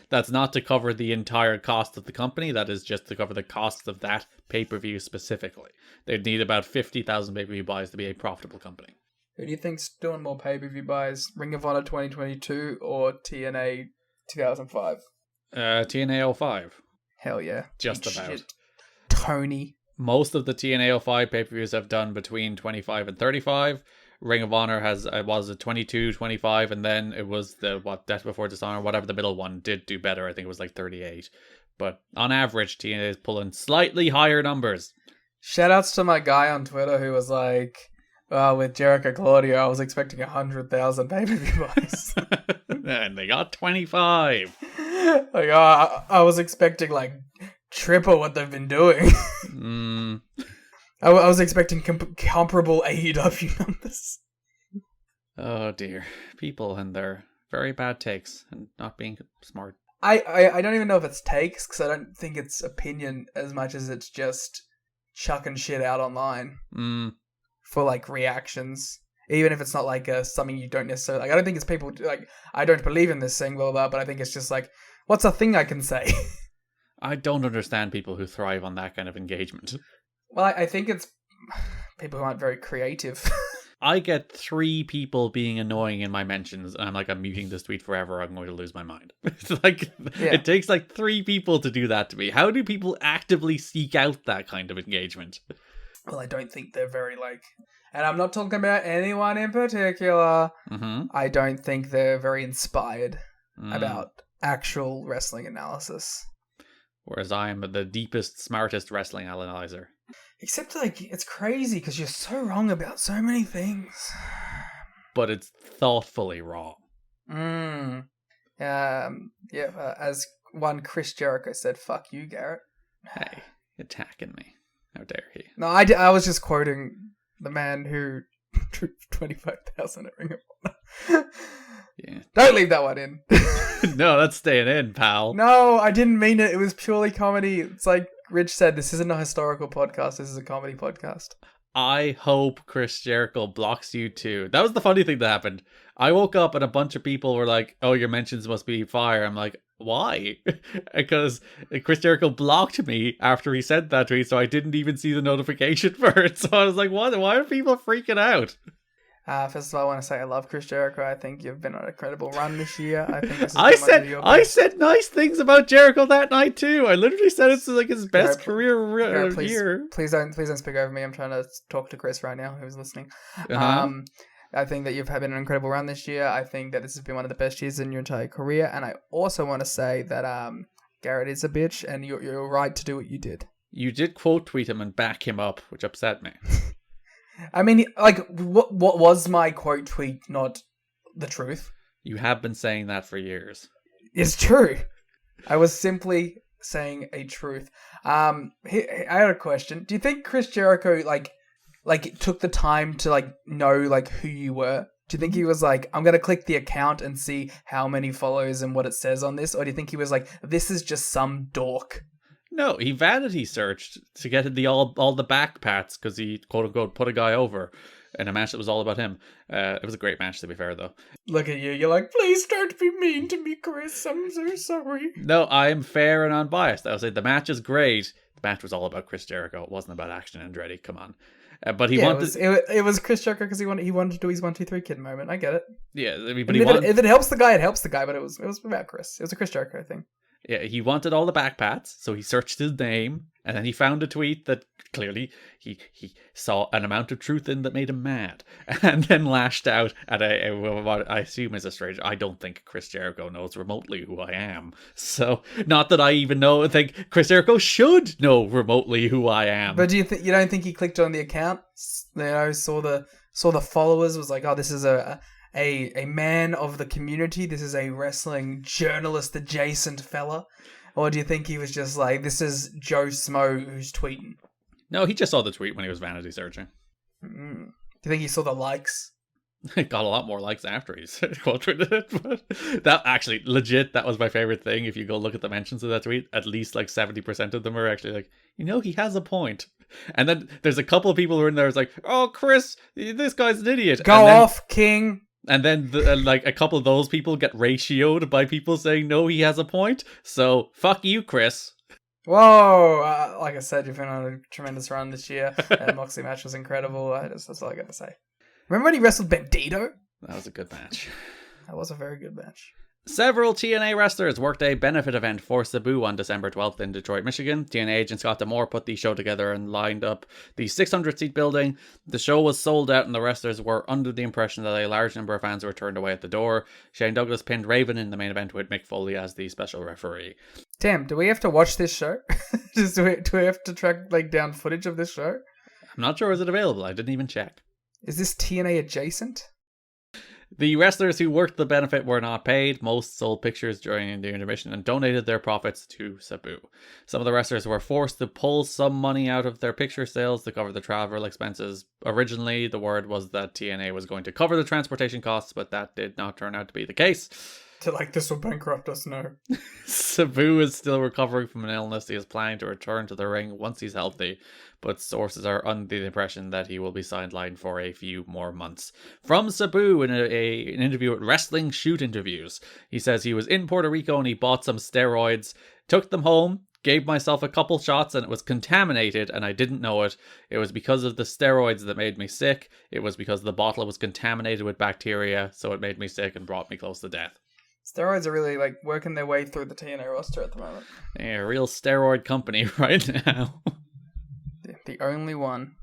That's not to cover the entire cost of the company. That is just to cover the cost of that pay-per-view specifically. They'd need about 50,000 pay-per-view buys to be a profitable company. Who do you think's doing more pay-per-view buys? Ring of Honor 2022 or TNA 2005? TNA 05. Hell yeah. Just Eat about. shit. Tony. Most of the TNA 05 pay-per-views have done between 25 and 35. Ring of Honor was a 22, 25, and then it was Death Before Dishonor, whatever the middle one did do better. I think it was like 38. But on average, TNA is pulling slightly higher numbers. Shoutouts to my guy on Twitter who was like, with Jericho Claudio, I was expecting 100,000 pay-per-view buys. And they got 25. Like, I was expecting like triple what they've been doing. I was expecting comparable AEW numbers. Oh dear. People and their very bad takes and not being smart. I don't even know if it's takes, because I don't think it's opinion as much as it's just chucking shit out online for like reactions. Even if it's not like something you don't necessarily like. I don't think it's people like, I don't believe in this thing, blah, blah, but I think it's just like, what's a thing I can say? I don't understand people who thrive on that kind of engagement. Well, I think it's people who aren't very creative. I get 3 people being annoying in my mentions, and I'm like, I'm muting this tweet forever, I'm going to lose my mind. It's like, It takes like 3 people to do that to me. How do people actively seek out that kind of engagement? Well, I don't think they're very like, and I'm not talking about anyone in particular. I don't think they're very inspired about actual wrestling analysis. Whereas I am the deepest, smartest wrestling analyzer. Except, like, it's crazy because you're so wrong about so many things. But it's thoughtfully wrong. As one Chris Jericho said, fuck you, Garrett. Hey, attacking me. How dare he? No, I was just quoting the man who drew 25,000 at Ring of Honor. Yeah. Don't leave that one in. No, that's staying in, pal. No, I didn't mean it. It was purely comedy. It's like Rich said, this isn't a historical podcast. This is a comedy podcast. I hope Chris Jericho blocks you too. That was the funny thing that happened. I woke up and a bunch of people were like, oh, your mentions must be fire. I'm like, why? Because Chris Jericho blocked me after he said that tweet, so I didn't even see the notification for it. So I was like, what? Why are people freaking out? First of all, I want to say I love Chris Jericho. I think you've been on a incredible run this year. I think this I said nice things about Jericho that night too. I literally said it's like his best career year. Please don't speak over me. I'm trying to talk to Chris right now, who's listening. I think that you've had an incredible run this year. I think that this has been one of the best years in your entire career. And I also want to say that Garrett is a bitch, and you're right to do what you did. You did quote tweet him and back him up, which upset me. I mean, like, what was my quote tweet not the truth? You have been saying that for years. It's true. I was simply saying a truth. I had a question. Do you think Chris Jericho, like took the time to, like, know, like, who you were? Do you think he was like, I'm going to click the account and see how many follows and what it says on this? Or do you think he was like, this is just some dork? No, he vanity searched to get all the back pats because he, quote unquote, put a guy over in a match that was all about him. It was a great match, to be fair, though. Look at you. You're like, please don't be mean to me, Chris. I'm so sorry. No, I am fair and unbiased. I would say the match is great. The match was all about Chris Jericho. It wasn't about Action Andretti. Come on. But he wanted... It was Chris Jericho because he wanted to do his 1, 2, 3 kid moment. I get it. Yeah, I mean, but if it helps the guy, it helps the guy. But it was about Chris. It was a Chris Jericho thing. Yeah, he wanted all the back pats, so he searched his name, and then he found a tweet that clearly he saw an amount of truth in that made him mad, and then lashed out at what I assume is a stranger. I don't think Chris Jericho knows remotely who I am, so not that I even think Chris Jericho should know remotely who I am. But you don't think he clicked on the account? You know, saw the followers, was like, oh, this is a man of the community. This is a wrestling journalist adjacent fella. Or do you think he was just like, this is Joe Smo who's tweeting? No, he just saw the tweet when he was vanity searching. Do you think he saw the likes? It got a lot more likes after he's quote tweeted it. But that actually, legit, that was my favorite thing. If you go look at the mentions of that tweet, at least like 70% of them are actually like, he has a point. And then there's a couple of people who are in there who's like, oh, Chris, this guy's an idiot. Go off, King. And then like a couple of those people get ratioed by people saying, no, he has a point. So fuck you, Chris. Whoa. Like I said, you've been on a tremendous run this year. The Moxley match was incredible. That's all I got to say. Remember when he wrestled Bandito? That was a good match. That was a very good match. Several TNA wrestlers worked a benefit event for Sabu on December 12th in Detroit, Michigan. TNA agent Scott D'Amore put the show together and lined up the 600-seat building. The show was sold out and the wrestlers were under the impression that a large number of fans were turned away at the door. Shane Douglas pinned Raven in the main event with Mick Foley as the special referee. Damn, do we have to watch this show? do we have to track down footage of this show? I'm not sure, is it available? I didn't even check. Is this TNA adjacent? The wrestlers who worked the benefit were not paid. Most sold pictures during the intermission and donated their profits to Sabu. Some of the wrestlers were forced to pull some money out of their picture sales to cover the travel expenses. Originally, the word was that TNA was going to cover the transportation costs, but that did not turn out to be the case. This will bankrupt us, no. Sabu is still recovering from an illness. He is planning to return to the ring once he's healthy, but sources are under the impression that he will be sidelined for a few more months. From Sabu in an interview at Wrestling Shoot Interviews, he says he was in Puerto Rico and he bought some steroids, took them home, gave myself a couple shots and it was contaminated and I didn't know it. It was because of the steroids that made me sick. It was because the bottle was contaminated with bacteria, so it made me sick and brought me close to death. Steroids are really working their way through the TNA roster at the moment. Yeah, a real steroid company right now. The only one.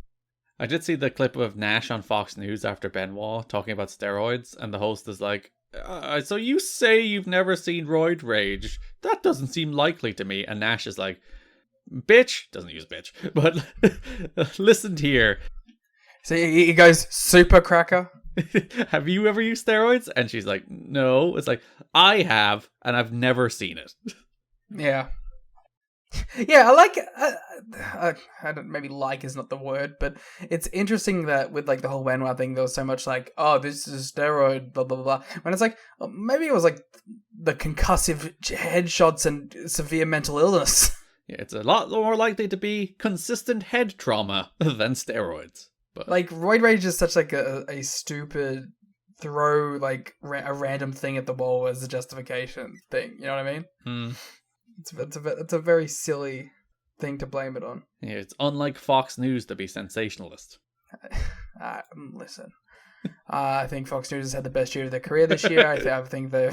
I did see the clip of Nash on Fox News after Benoit talking about steroids, and the host is like, so you say you've never seen roid rage? That doesn't seem likely to me. And Nash is like, bitch, doesn't use bitch, but listen here. So he goes, super cracker. Have you ever used steroids? And she's like, no. It's like, I have, and I've never seen it. Yeah. Yeah, I like, I don't, maybe like is not the word, but it's interesting that with the whole Benoit thing, there was so much oh, this is steroid, blah, blah, blah. When it's maybe it was the concussive headshots and severe mental illness. Yeah, it's a lot more likely to be consistent head trauma than steroids. But roid rage is such a stupid throw a random thing at the wall as a justification thing. You know what I mean? It's a very silly thing to blame it on. Yeah, it's unlike Fox News to be sensationalist. Listen, I think Fox News has had the best year of their career this year. I think they.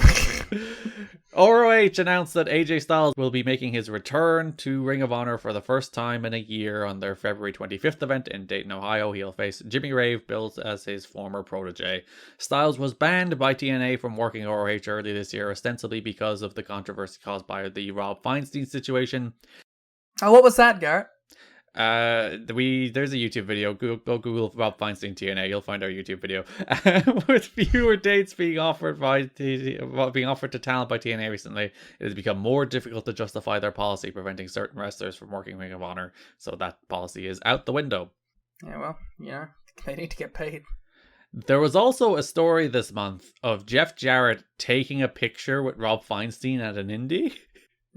ROH announced that AJ Styles will be making his return to Ring of Honor for the first time in a year on their February 25th event in Dayton, Ohio. He'll face Jimmy Rave, billed as his former protege. Styles was banned by TNA from working ROH early this year, ostensibly because of the controversy caused by the Rob Feinstein situation. Oh, what was that, Garrett? There's a YouTube video. Go Google Rob Feinstein TNA. You'll find our YouTube video with fewer dates being offered to talent by TNA recently. It has become more difficult to justify their policy preventing certain wrestlers from working Ring of Honor. So that policy is out the window. Yeah, well, they need to get paid. There was also a story this month of Jeff Jarrett taking a picture with Rob Feinstein at an indie.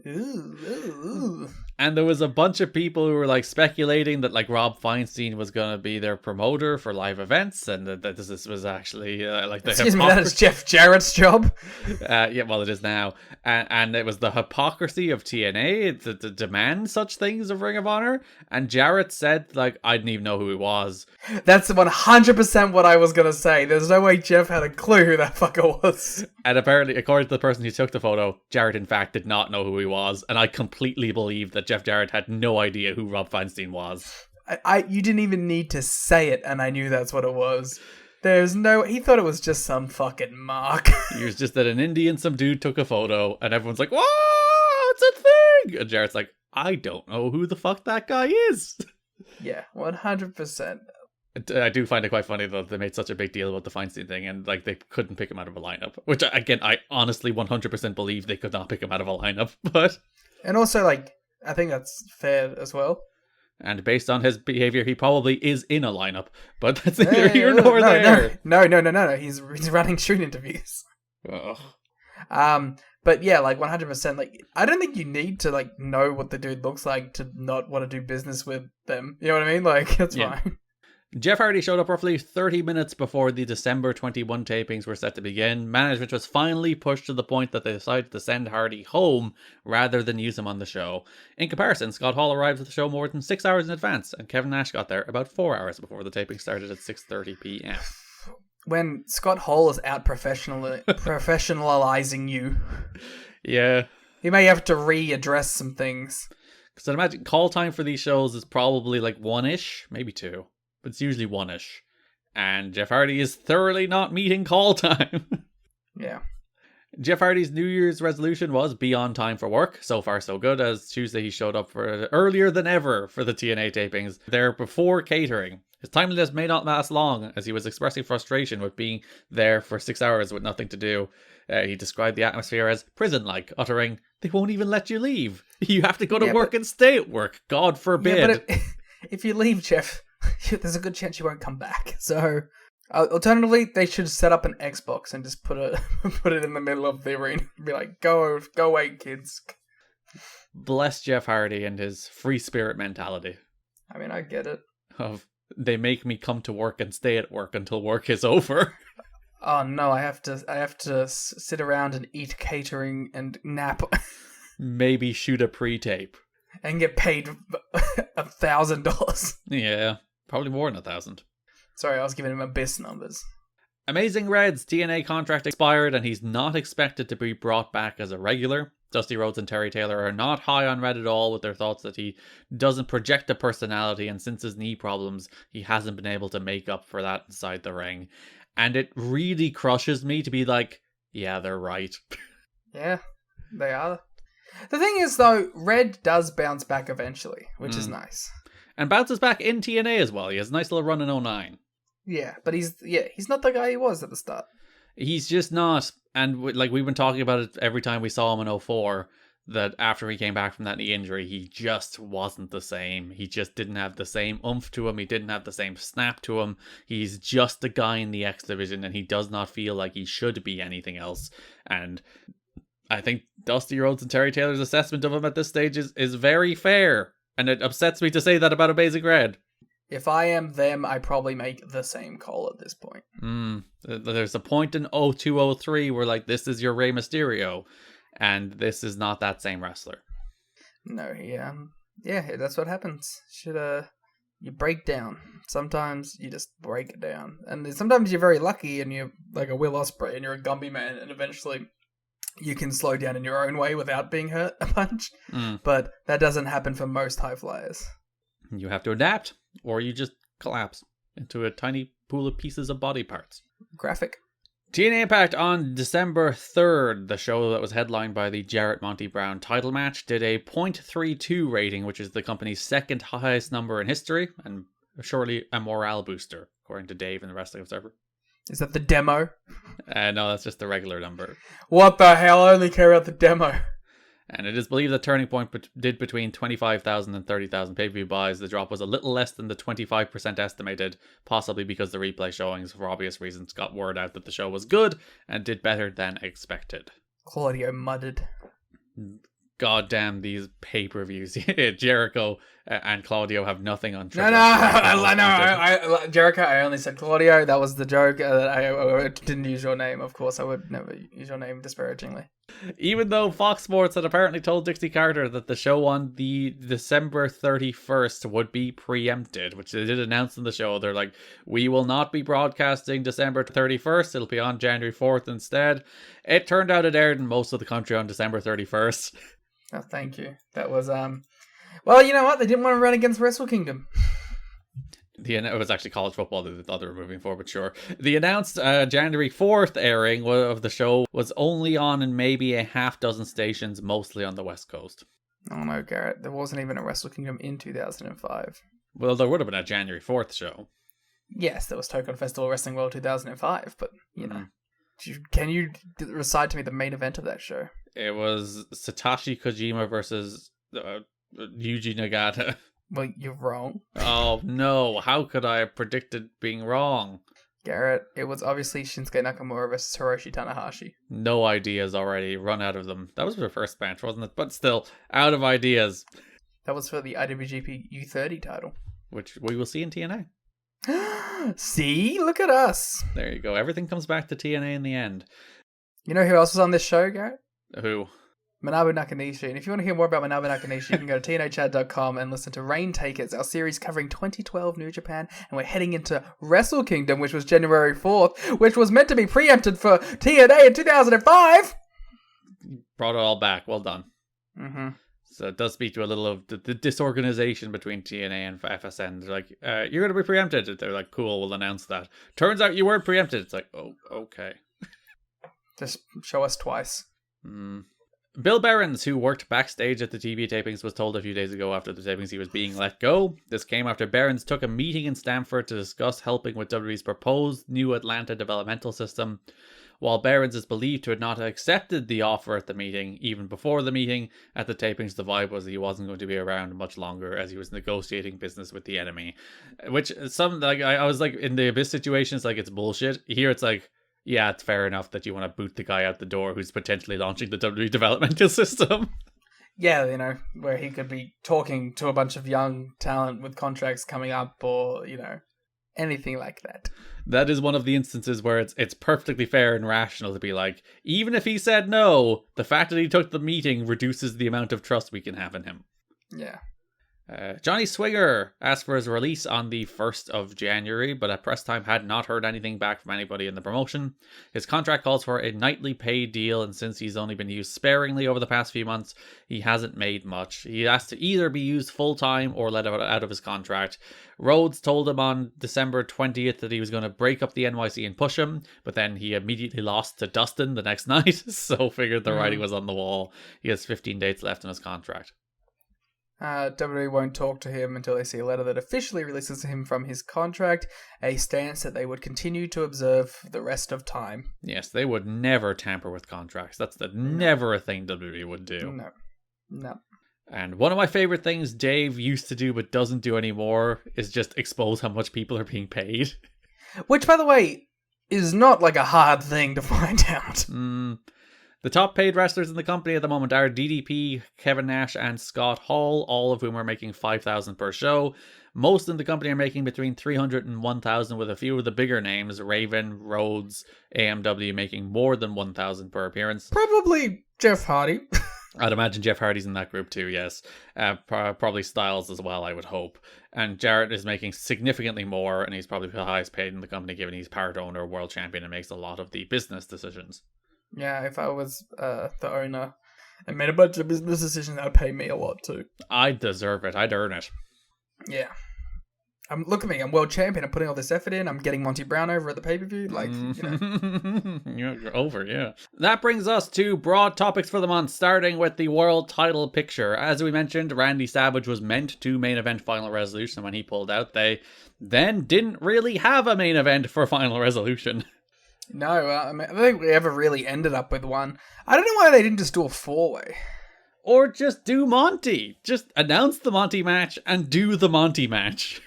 Ooh. And there was a bunch of people who were speculating that Rob Feinstein was going to be their promoter for live events, and that this was actually the Excuse me, that is Jeff Jarrett's job. Yeah, well, it is now, and it was the hypocrisy of TNA to demand such things of Ring of Honor. And Jarrett said I didn't even know who he was. That's 100% what I was gonna say. There's no way Jeff had a clue who that fucker was. And apparently, according to the person who took the photo, Jarrett in fact did not know who he was, and I completely believe that Jeff Jarrett had no idea who Rob Feinstein was. You didn't even need to say it, and I knew that's what it was. He thought it was just some fucking mark. He was just at an indie and some dude took a photo, and everyone's like, whoa, it's a thing! And Jarrett's like, I don't know who the fuck that guy is. Yeah, 100%. I do find it quite funny though they made such a big deal about the Feinstein thing and they couldn't pick him out of a lineup, which again I honestly 100% believe they could not pick him out of a lineup. But and also I think that's fair as well. And based on his behavior, he probably is in a lineup, but that's neither here nor there. No. He's running shoot interviews. Ugh. But yeah, 100%. I don't think you need to know what the dude looks like to not want to do business with them. You know what I mean? That's fine. Jeff Hardy showed up roughly 30 minutes before the December 21 tapings were set to begin. Management was finally pushed to the point that they decided to send Hardy home rather than use him on the show. In comparison, Scott Hall arrived at the show more than 6 hours in advance, and Kevin Nash got there about 4 hours before the taping started at 6:30 p.m. when Scott Hall is out professionalizing you, Yeah. he may have to readdress some things. Because I'd imagine call time for these shows is probably like 1-ish, maybe 2. But it's usually 1-ish. And Jeff Hardy is thoroughly not meeting call time. Yeah. Jeff Hardy's New Year's resolution was be on time for work. So far, so good. As Tuesday, he showed up for earlier than ever for the TNA tapings. There before catering. His timeliness may not last long, as he was expressing frustration with being there for 6 hours with nothing to do. He described the atmosphere as prison-like, uttering, "They won't even let you leave. You have to go to work and stay at work. God forbid." Yeah, but if you leave, Jeff, there's a good chance you won't come back. So, alternatively, they should set up an Xbox and just put it in the middle of the arena. Be like, go away, kids. Bless Jeff Hardy and his free spirit mentality. I mean, I get it. Of, they make me come to work and stay at work until work is over. Oh no, I have to sit around and eat catering and nap. Maybe shoot a pre-tape. And get paid $1,000. Yeah, probably more than 1,000. Sorry, I was giving him abyss numbers. Amazing Red's TNA contract expired and he's not expected to be brought back as a regular. Dusty Rhodes and Terry Taylor are not high on Red at all with their thoughts that he doesn't project a personality, and since his knee problems, he hasn't been able to make up for that inside the ring. And it really crushes me to be like, yeah, they're right. Yeah, they are. The thing is, though, Red does bounce back eventually, which is nice. And bounces back in TNA as well. He has a nice little run in 09. Yeah, but he's not the guy he was at the start. He's just not. And we've been talking about it every time we saw him in 04, that after he came back from that knee injury, he just wasn't the same. He just didn't have the same oomph to him. He didn't have the same snap to him. He's just a guy in the X Division, and he does not feel like he should be anything else. And I think Dusty Rhodes and Terry Taylor's assessment of him at this stage is very fair. And it upsets me to say that about Amazing Red. If I am them, I probably make the same call at this point. There's a point in 0203 where this is your Rey Mysterio. And this is not that same wrestler. No, yeah, that's what happens. You break down. Sometimes you just break it down. And then sometimes you're very lucky and you're like a Will Ospreay and you're a Gumby man and eventually you can slow down in your own way without being hurt a bunch. But that doesn't happen for most high flyers. You have to adapt, or you just collapse into a tiny pool of pieces of body parts. Graphic. TNA Impact on December 3rd, the show that was headlined by the Jarrett Monty Brown title match, did a .32 rating, which is the company's second highest number in history, and surely a morale booster, according to Dave and the Wrestling Observer. Is that the demo? No, that's just the regular number. What the hell? I only care about the demo. And it is believed that Turning Point did between 25,000 and 30,000 pay-per-view buys. The drop was a little less than the 25% estimated, possibly because the replay showings, for obvious reasons, got word out that the show was good and did better than expected. Claudio muttered. God damn these pay-per-views. Jericho and Claudio have nothing on Triple No, Jericho, I only said Claudio. That was the joke. I didn't use your name, of course. I would never use your name disparagingly. Even though Fox Sports had apparently told Dixie Carter that the show on the December 31st would be preempted, which they did announce in the show. They're like, we will not be broadcasting December 31st. It'll be on January 4th instead. It turned out it aired in most of the country on December 31st. Oh, thank you. That was, well, you know what? They didn't want to run against Wrestle Kingdom. It was actually college football that they thought they were moving for, but sure. The announced January 4th airing of the show was only on in maybe a half dozen stations, mostly on the West Coast. Oh no, Garrett. There wasn't even a Wrestle Kingdom in 2005. Well, there would have been a January 4th show. Yes, there was Tokyo Festival Wrestling World 2005, but, you know. Can you recite to me the main event of that show? It was Satoshi Kojima versus Yuji Nagata. Well, you're wrong. Oh, no. How could I have predicted being wrong? Garrett, it was obviously Shinsuke Nakamura versus Hiroshi Tanahashi. No ideas already. Run out of them. That was the first match, wasn't it? But still, out of ideas. That was for the IWGP U30 title. Which we will see in TNA. See? Look at us. There you go. Everything comes back to TNA in the end. You know who else was on this show, Garrett? Who? Manabu Nakanishi. And if you want to hear more about Manabu Nakanishi, you can go to tnachat.com and listen to Rain Takers, our series covering 2012 New Japan. And we're heading into Wrestle Kingdom, which was January 4th, which was meant to be preempted for TNA in 2005. Brought it all back. Well done. Mm-hmm. So it does speak to a little of the disorganization between TNA and FSN. They're like, you're going to be preempted. They're like, cool, we'll announce that. Turns out you weren't preempted. It's like, oh, okay. Just show us twice. Bill Behrens, who worked backstage at the TV tapings, was told a few days ago after the tapings he was being let go. This came after Behrens took a meeting in Stamford to discuss helping with WWE's proposed new Atlanta developmental system. While Behrens is believed to have not accepted the offer at the meeting, even before the meeting, at the tapings the vibe was that he wasn't going to be around much longer as he was negotiating business with the enemy. Which, I was like, in the Abyss situation, it's like, it's bullshit. Here it's like, yeah, it's fair enough that you want to boot the guy out the door who's potentially launching the WWE developmental system. Yeah, you know, where he could be talking to a bunch of young talent with contracts coming up or, you know, anything like that. That is one of the instances where it's perfectly fair and rational to be like, even if he said no, the fact that he took the meeting reduces the amount of trust we can have in him. Yeah. Johnny Swinger asked for his release on the 1st of January, but at press time had not heard anything back from anybody in the promotion. His contract calls for a nightly paid deal, and since he's only been used sparingly over the past few months, he hasn't made much. He has to either be used full-time or let out of his contract. Rhodes told him on December 20th that he was going to break up the NYC and push him, but then he immediately lost to Dustin the next night, so figured the writing was on the wall. He has 15 dates left in his contract. WWE won't talk to him until they see a letter that officially releases him from his contract, a stance that they would continue to observe for the rest of time. Yes, they would never tamper with contracts. That's never a thing WWE would do. No. And one of my favorite things Dave used to do but doesn't do anymore is just expose how much people are being paid. Which, by the way, is not like a hard thing to find out. The top paid wrestlers in the company at the moment are DDP, Kevin Nash, and Scott Hall, all of whom are making $5,000 per show. Most in the company are making between $300 and $1,000, with a few of the bigger names, Raven, Rhodes, AMW, making more than $1,000 per appearance. Probably Jeff Hardy. I'd imagine Jeff Hardy's in that group too, yes. Probably Styles as well, I would hope. And Jarrett is making significantly more, and he's probably the highest paid in the company, given he's part owner, world champion, and makes a lot of the business decisions. Yeah, if I was the owner and made a bunch of business decisions, that would pay me a lot too. I'd deserve it. I'd earn it. Yeah. Look at me, I'm world champion. I'm putting all this effort in. I'm getting Monty Brown over at the pay-per-view. Like, you know. You're over, yeah. That brings us to broad topics for the month, starting with the world title picture. As we mentioned, Randy Savage was meant to main event Final Resolution. When he pulled out, they then didn't really have a main event for Final Resolution. No, I don't think we ever really ended up with one. I don't know why they didn't just do a 4-way. Or just do Monty. Just announce the Monty match and do the Monty match.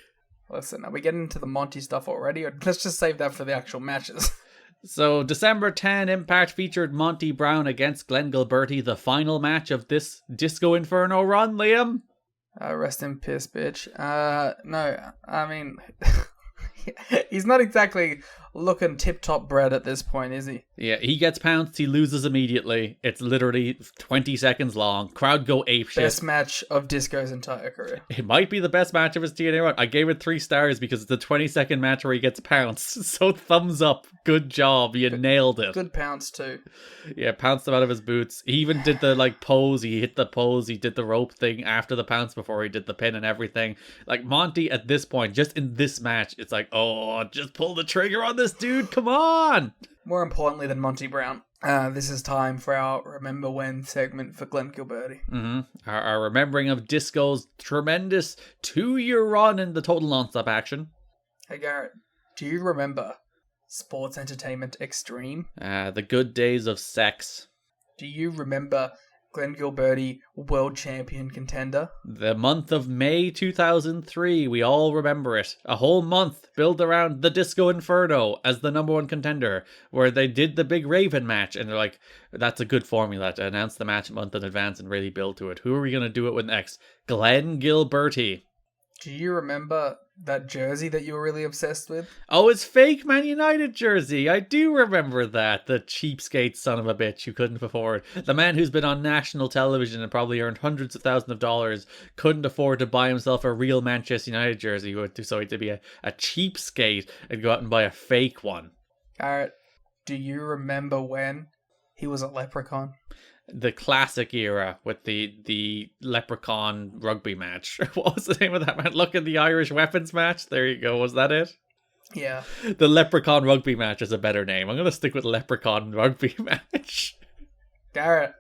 Listen, are we getting into the Monty stuff already? Or let's just save that for the actual matches. So, December 10, Impact featured Monty Brown against Glenn Gilberti, the final match of this Disco Inferno run, Liam. Rest in piss, bitch. No, I mean... He's not exactly looking tip-top bread at this point, is he? Yeah, he gets pounced, he loses immediately. It's literally 20 seconds long. Crowd go apeshit. Best match of Disco's entire career. It might be the best match of his TNA run. I gave it 3 stars because it's a 20-second match where he gets pounced. So thumbs up. Good job. You nailed it. Good pounce, too. Yeah, pounced him out of his boots. He even did the, pose. He hit the pose. He did the rope thing after the pounce before he did the pin and everything. Like, Monty, at this point, just in this match, it's like, oh, just pull the trigger on this dude. Come on. More importantly than Monty Brown, this is time for our Remember When segment for Glenn Gilberti. Our remembering of Disco's tremendous 2-year run in the total nonstop action. Hey, Garrett, do you remember Sports Entertainment Extreme? The good days of sex. Do you remember Glenn Gilberti, world champion contender? The month of May 2003, we all remember it. A whole month built around the Disco Inferno as the number 1 contender, where they did the big Raven match, and they're like, that's a good formula to announce the match a month in advance and really build to it. Who are we going to do it with next? Glenn Gilberti. Do you remember that jersey that you were really obsessed with? Oh, it's fake Man United jersey. I do remember that. The cheapskate son of a bitch who couldn't afford. The man who's been on national television and probably earned hundreds of thousands of dollars couldn't afford to buy himself a real Manchester United jersey, so he had to be a cheapskate and go out and buy a fake one. Garrett, do you remember when he was a leprechaun? The classic era with the leprechaun rugby match. What was the name of that match? Look at the Irish weapons match. There you go. Was that it? Yeah. The leprechaun rugby match is a better name. I'm going to stick with leprechaun rugby match. Garrett,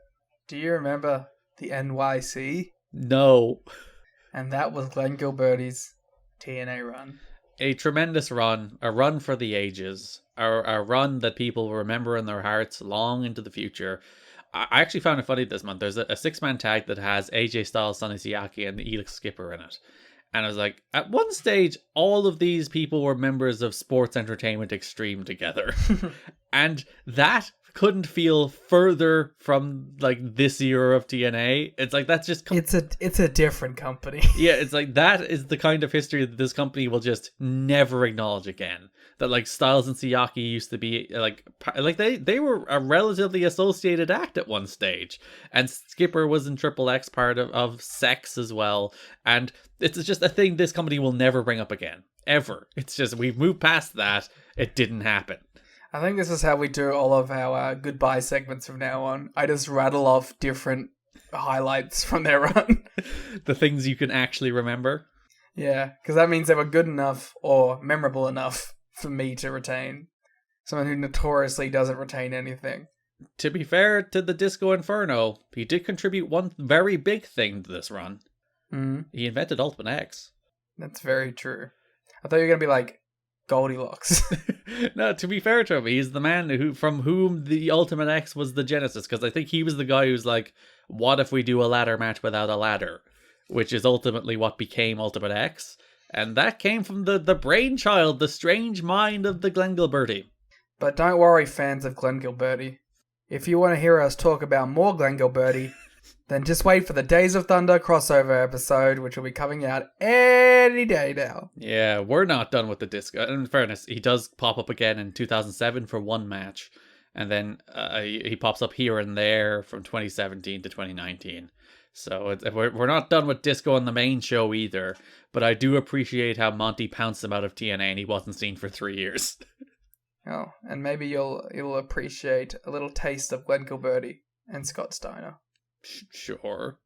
do you remember the NYC? No. And that was Glenn Gilbert's TNA run. A tremendous run. A run for the ages. A run that people will remember in their hearts long into the future. I actually found it funny this month. There's a 6-man tag that has AJ Styles, Sonny Siaki, and Elix Skipper in it. And I was like, at one stage, all of these people were members of Sports Entertainment Extreme together. And that couldn't feel further from like this era of TNA. It's like that's just it's a different company. Yeah, it's like that is the kind of history that this company will just never acknowledge again. That like Styles and Siaki used to be like they were a relatively associated act at one stage, and Skipper was in Triple X part of Sex as well, and it's just a thing this company will never bring up again ever. It's just we've moved past that. It didn't happen. I think this is how we do all of our goodbye segments from now on. I just rattle off different highlights from their run. The things you can actually remember. Yeah, because that means they were good enough or memorable enough for me to retain. Someone who notoriously doesn't retain anything. To be fair to the Disco Inferno, he did contribute one very big thing to this run. Mm. He invented Ultimate X. That's very true. I thought you were going to be like Goldilocks. No, to be fair to him, he's the man from whom the Ultimate X was the genesis, because I think he was the guy who's like, what if we do a ladder match without a ladder? Which is ultimately what became Ultimate X. And that came from the brainchild, the strange mind of the Glenn Gilberti. But don't worry, fans of Glenn Gilberti. If you want to hear us talk about more Glenn Gilberti, then just wait for the Days of Thunder crossover episode, which will be coming out any day now. Yeah, we're not done with the Disco. In fairness, he does pop up again in 2007 for one match. And then he pops up here and there from 2017 to 2019. So we're not done with Disco on the main show either, but I do appreciate how Monty pounced him out of TNA and he wasn't seen for 3 years. Oh, and maybe you'll appreciate a little taste of Glenn Gilberti and Scott Steiner. Sure.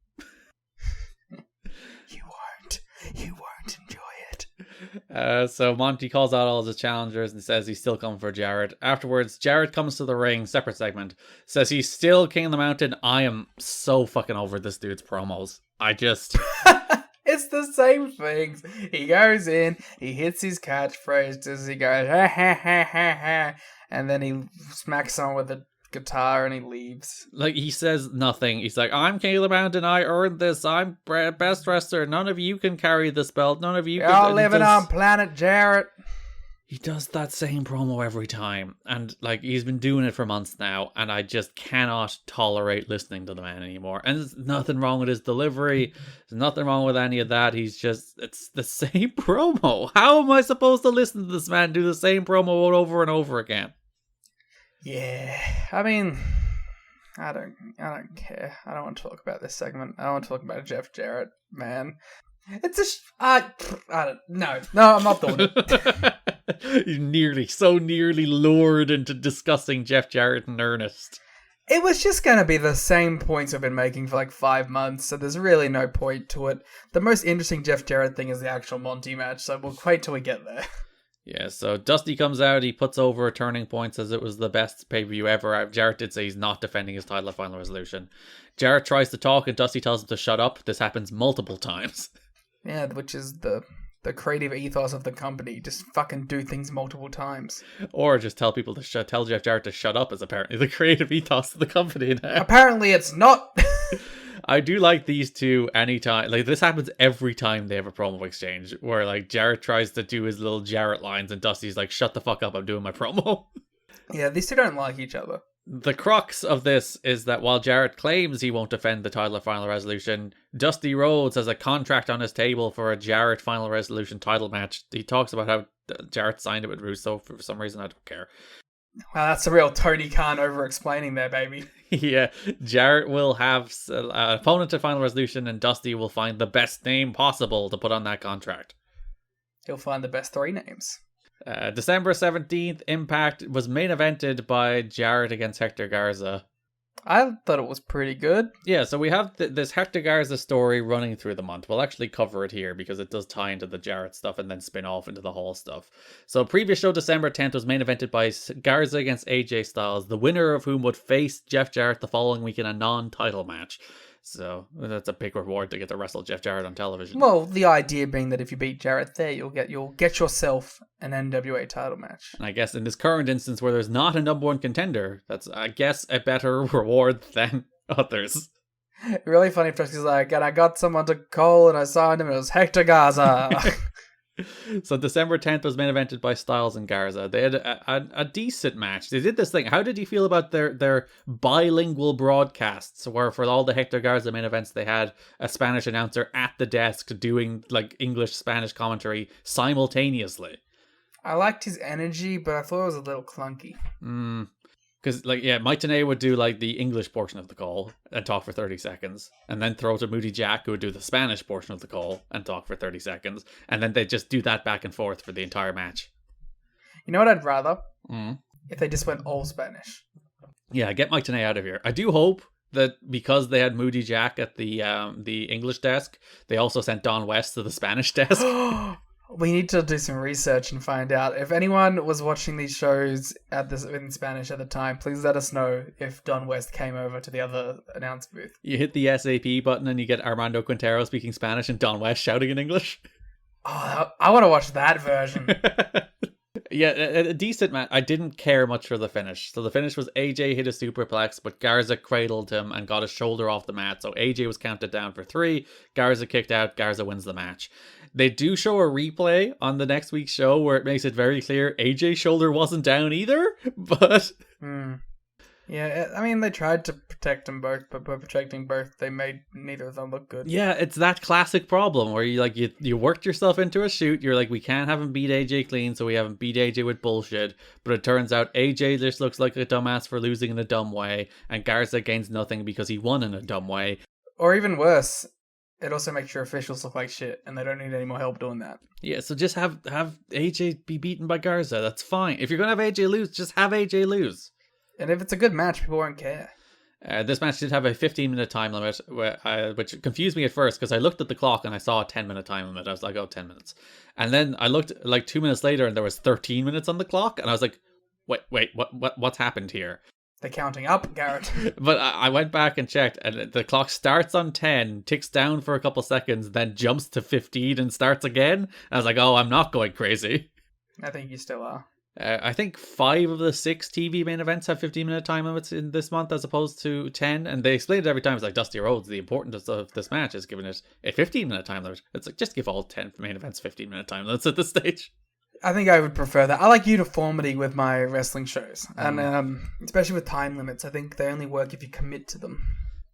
You won't enjoy it. So Monty calls out all of his challengers and says he's still coming for Jarrett. Afterwards, Jarrett comes to the ring, separate segment, says he's still king of the mountain. I am so fucking over this dude's promos. It's the same things. He goes in, he hits his catchphrases, he goes, ha ha ha ha ha, and then he smacks someone with a guitar and he leaves. Like, he says nothing. He's like, I'm king of the mountain, I earned this, I'm best wrestler, none of you can carry this belt, none of you You're can... all living on planet Jarrett. He does that same promo every time, and like he's been doing it for months now, and I just cannot tolerate listening to the man anymore. And there's nothing wrong with his delivery, there's nothing wrong with any of that. It's the same promo. How am I supposed to listen to this man do the same promo over and over again? Yeah, I mean, I don't care. I don't want to talk about this segment. I don't want to talk about Jeff Jarrett, man. It's I don't no, I'm not doing it. You so nearly lured into discussing Jeff Jarrett in earnest. It was just going to be the same points I've been making for like 5 months, so there's really no point to it. The most interesting Jeff Jarrett thing is the actual Monty match, so we'll wait till we get there. Yeah, so Dusty comes out, he puts over a Turning Point, says it was the best pay-per-view ever. Jarrett did say he's not defending his title at Final Resolution. Jarrett tries to talk and Dusty tells him to shut up. This happens multiple times. Yeah, which is the creative ethos of the company. Just fucking do things multiple times. Or just tell people to tell Jeff Jarrett to shut up is apparently the creative ethos of the company now. Apparently it's not. I do like these two anytime. Like, this happens every time they have a promo exchange where like Jarrett tries to do his little Jarrett lines and Dusty's like, shut the fuck up, I'm doing my promo. Yeah, these two don't like each other. The crux of this is that while Jarrett claims he won't defend the title of Final Resolution, Dusty Rhodes has a contract on his table for a Jarrett Final Resolution title match. He talks about how Jarrett signed it with Russo for some reason. I don't care. Wow, that's a real Tony Khan over-explaining there, baby. Yeah, Jarrett will have an opponent to Final Resolution, and Dusty will find the best name possible to put on that contract. He'll find the best 3 names. December 17th, Impact was main evented by Jarrett against Hector Garza. I thought it was pretty good. Yeah, so we have this Hector Garza story running through the month. We'll actually cover it here because it does tie into the Jarrett stuff and then spin off into the Hall stuff. So previous show, December 10th, was main evented by Garza against AJ Styles, the winner of whom would face Jeff Jarrett the following week in a non-title match. So that's a big reward to get to wrestle Jeff Jarrett on television. Well, the idea being that if you beat Jarrett there, you'll get yourself an NWA title match. And I guess in this current instance where there's not a number one contender, that's, I guess, a better reward than others. Really funny because he's like, and I got someone to call and I signed him and it was Hector Garza. So December 10th was main evented by Styles and Garza. They had a decent match. They did this thing. How did you feel about their bilingual broadcasts where for all the Hector Garza main events they had a Spanish announcer at the desk doing like English-Spanish commentary simultaneously? I liked his energy, but I thought it was a little clunky. Because, Mike Tenay would do, the English portion of the call and talk for 30 seconds. And then throw to Moody Jack, who would do the Spanish portion of the call and talk for 30 seconds. And then they'd just do that back and forth for the entire match. You know what I'd rather? If they just went all Spanish. Yeah, get Mike Tenay out of here. I do hope that because they had Moody Jack at the English desk, they also sent Don West to the Spanish desk. We need to do some research and find out. If anyone was watching these shows in Spanish at the time, please let us know if Don West came over to the other announce booth. You hit the SAP button and you get Armando Quintero speaking Spanish and Don West shouting in English. Oh, I want to watch that version. Yeah, a decent match. I didn't care much for the finish. So the finish was AJ hit a superplex, but Garza cradled him and got his shoulder off the mat. So AJ was counted down for 3. Garza kicked out. Garza wins the match. They do show a replay on the next week's show where it makes it very clear AJ's shoulder wasn't down either, but... Yeah, I mean, they tried to protect them both, but by protecting both, they made neither of them look good. Yeah, it's that classic problem where you worked yourself into a shoot, you're like, we can't have him beat AJ clean, so we haven't beat AJ with bullshit, but it turns out AJ just looks like a dumbass for losing in a dumb way, and Garza gains nothing because he won in a dumb way. Or even worse, it also makes your officials look like shit, and they don't need any more help doing that. Yeah, so just have AJ be beaten by Garza, that's fine. If you're going to have AJ lose, just have AJ lose. And if it's a good match, people won't care. This match did have a 15-minute time limit, which confused me at first because I looked at the clock and I saw a 10-minute time limit. I was like, 10 minutes. And then I looked 2 minutes later and there was 13 minutes on the clock. And I was like, wait, what's happened here? They're counting up, Garrett. But I went back and checked and the clock starts on 10, ticks down for a couple seconds, then jumps to 15 and starts again. And I was like, I'm not going crazy. I think you still are. I think 5 of the 6 TV main events have 15-minute time limits in this month as opposed to 10. And they explain it every time. It's like Dusty Rhodes, the importance of this match is giving it a 15-minute time limit. It's like, just give all 10 main events 15-minute time limits at this stage. I think I would prefer that. I like uniformity with my wrestling shows. And especially with time limits, I think they only work if you commit to them.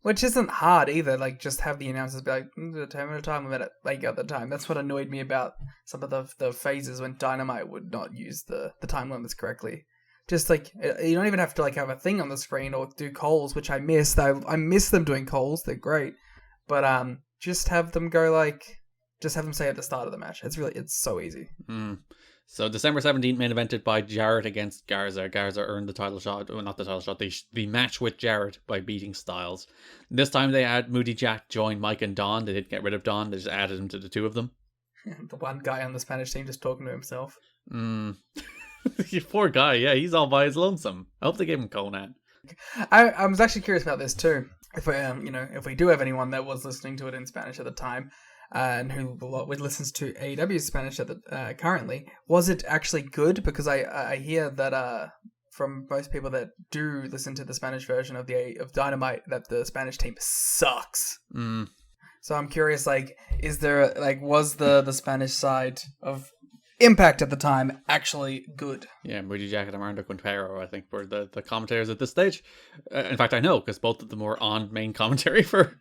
Which isn't hard either. Just have the announcers be like, the 10-minute time limit at the time. That's what annoyed me about some of the phases when Dynamite would not use the time limits correctly. Just you don't even have to have a thing on the screen or do calls, which I missed. I miss them doing calls. They're great. But just have them go just have them say at the start of the match. It's so easy. So December 17th, main evented by Jarrett against Garza. Garza earned the title shot, well, not the title shot, the match with Jarrett by beating Styles. This time they had Moody Jack join Mike and Don. They didn't get rid of Don, they just added him to the 2 of them. The one guy on the Spanish team just talking to himself. Poor guy, yeah, he's all by his lonesome. I hope they gave him Conan. I was actually curious about this too. If we do have anyone that was listening to it in Spanish at the time, and who listens to AEW Spanish currently, was it actually good? Because I hear that from most people that do listen to the Spanish version of Dynamite that the Spanish team sucks. So I'm curious, is there was the Spanish side of Impact at the time, actually good. Yeah, Moody Jack and Armando Quintero, I think, were the commentators at this stage. In fact, I know, because both of them were on main commentary for...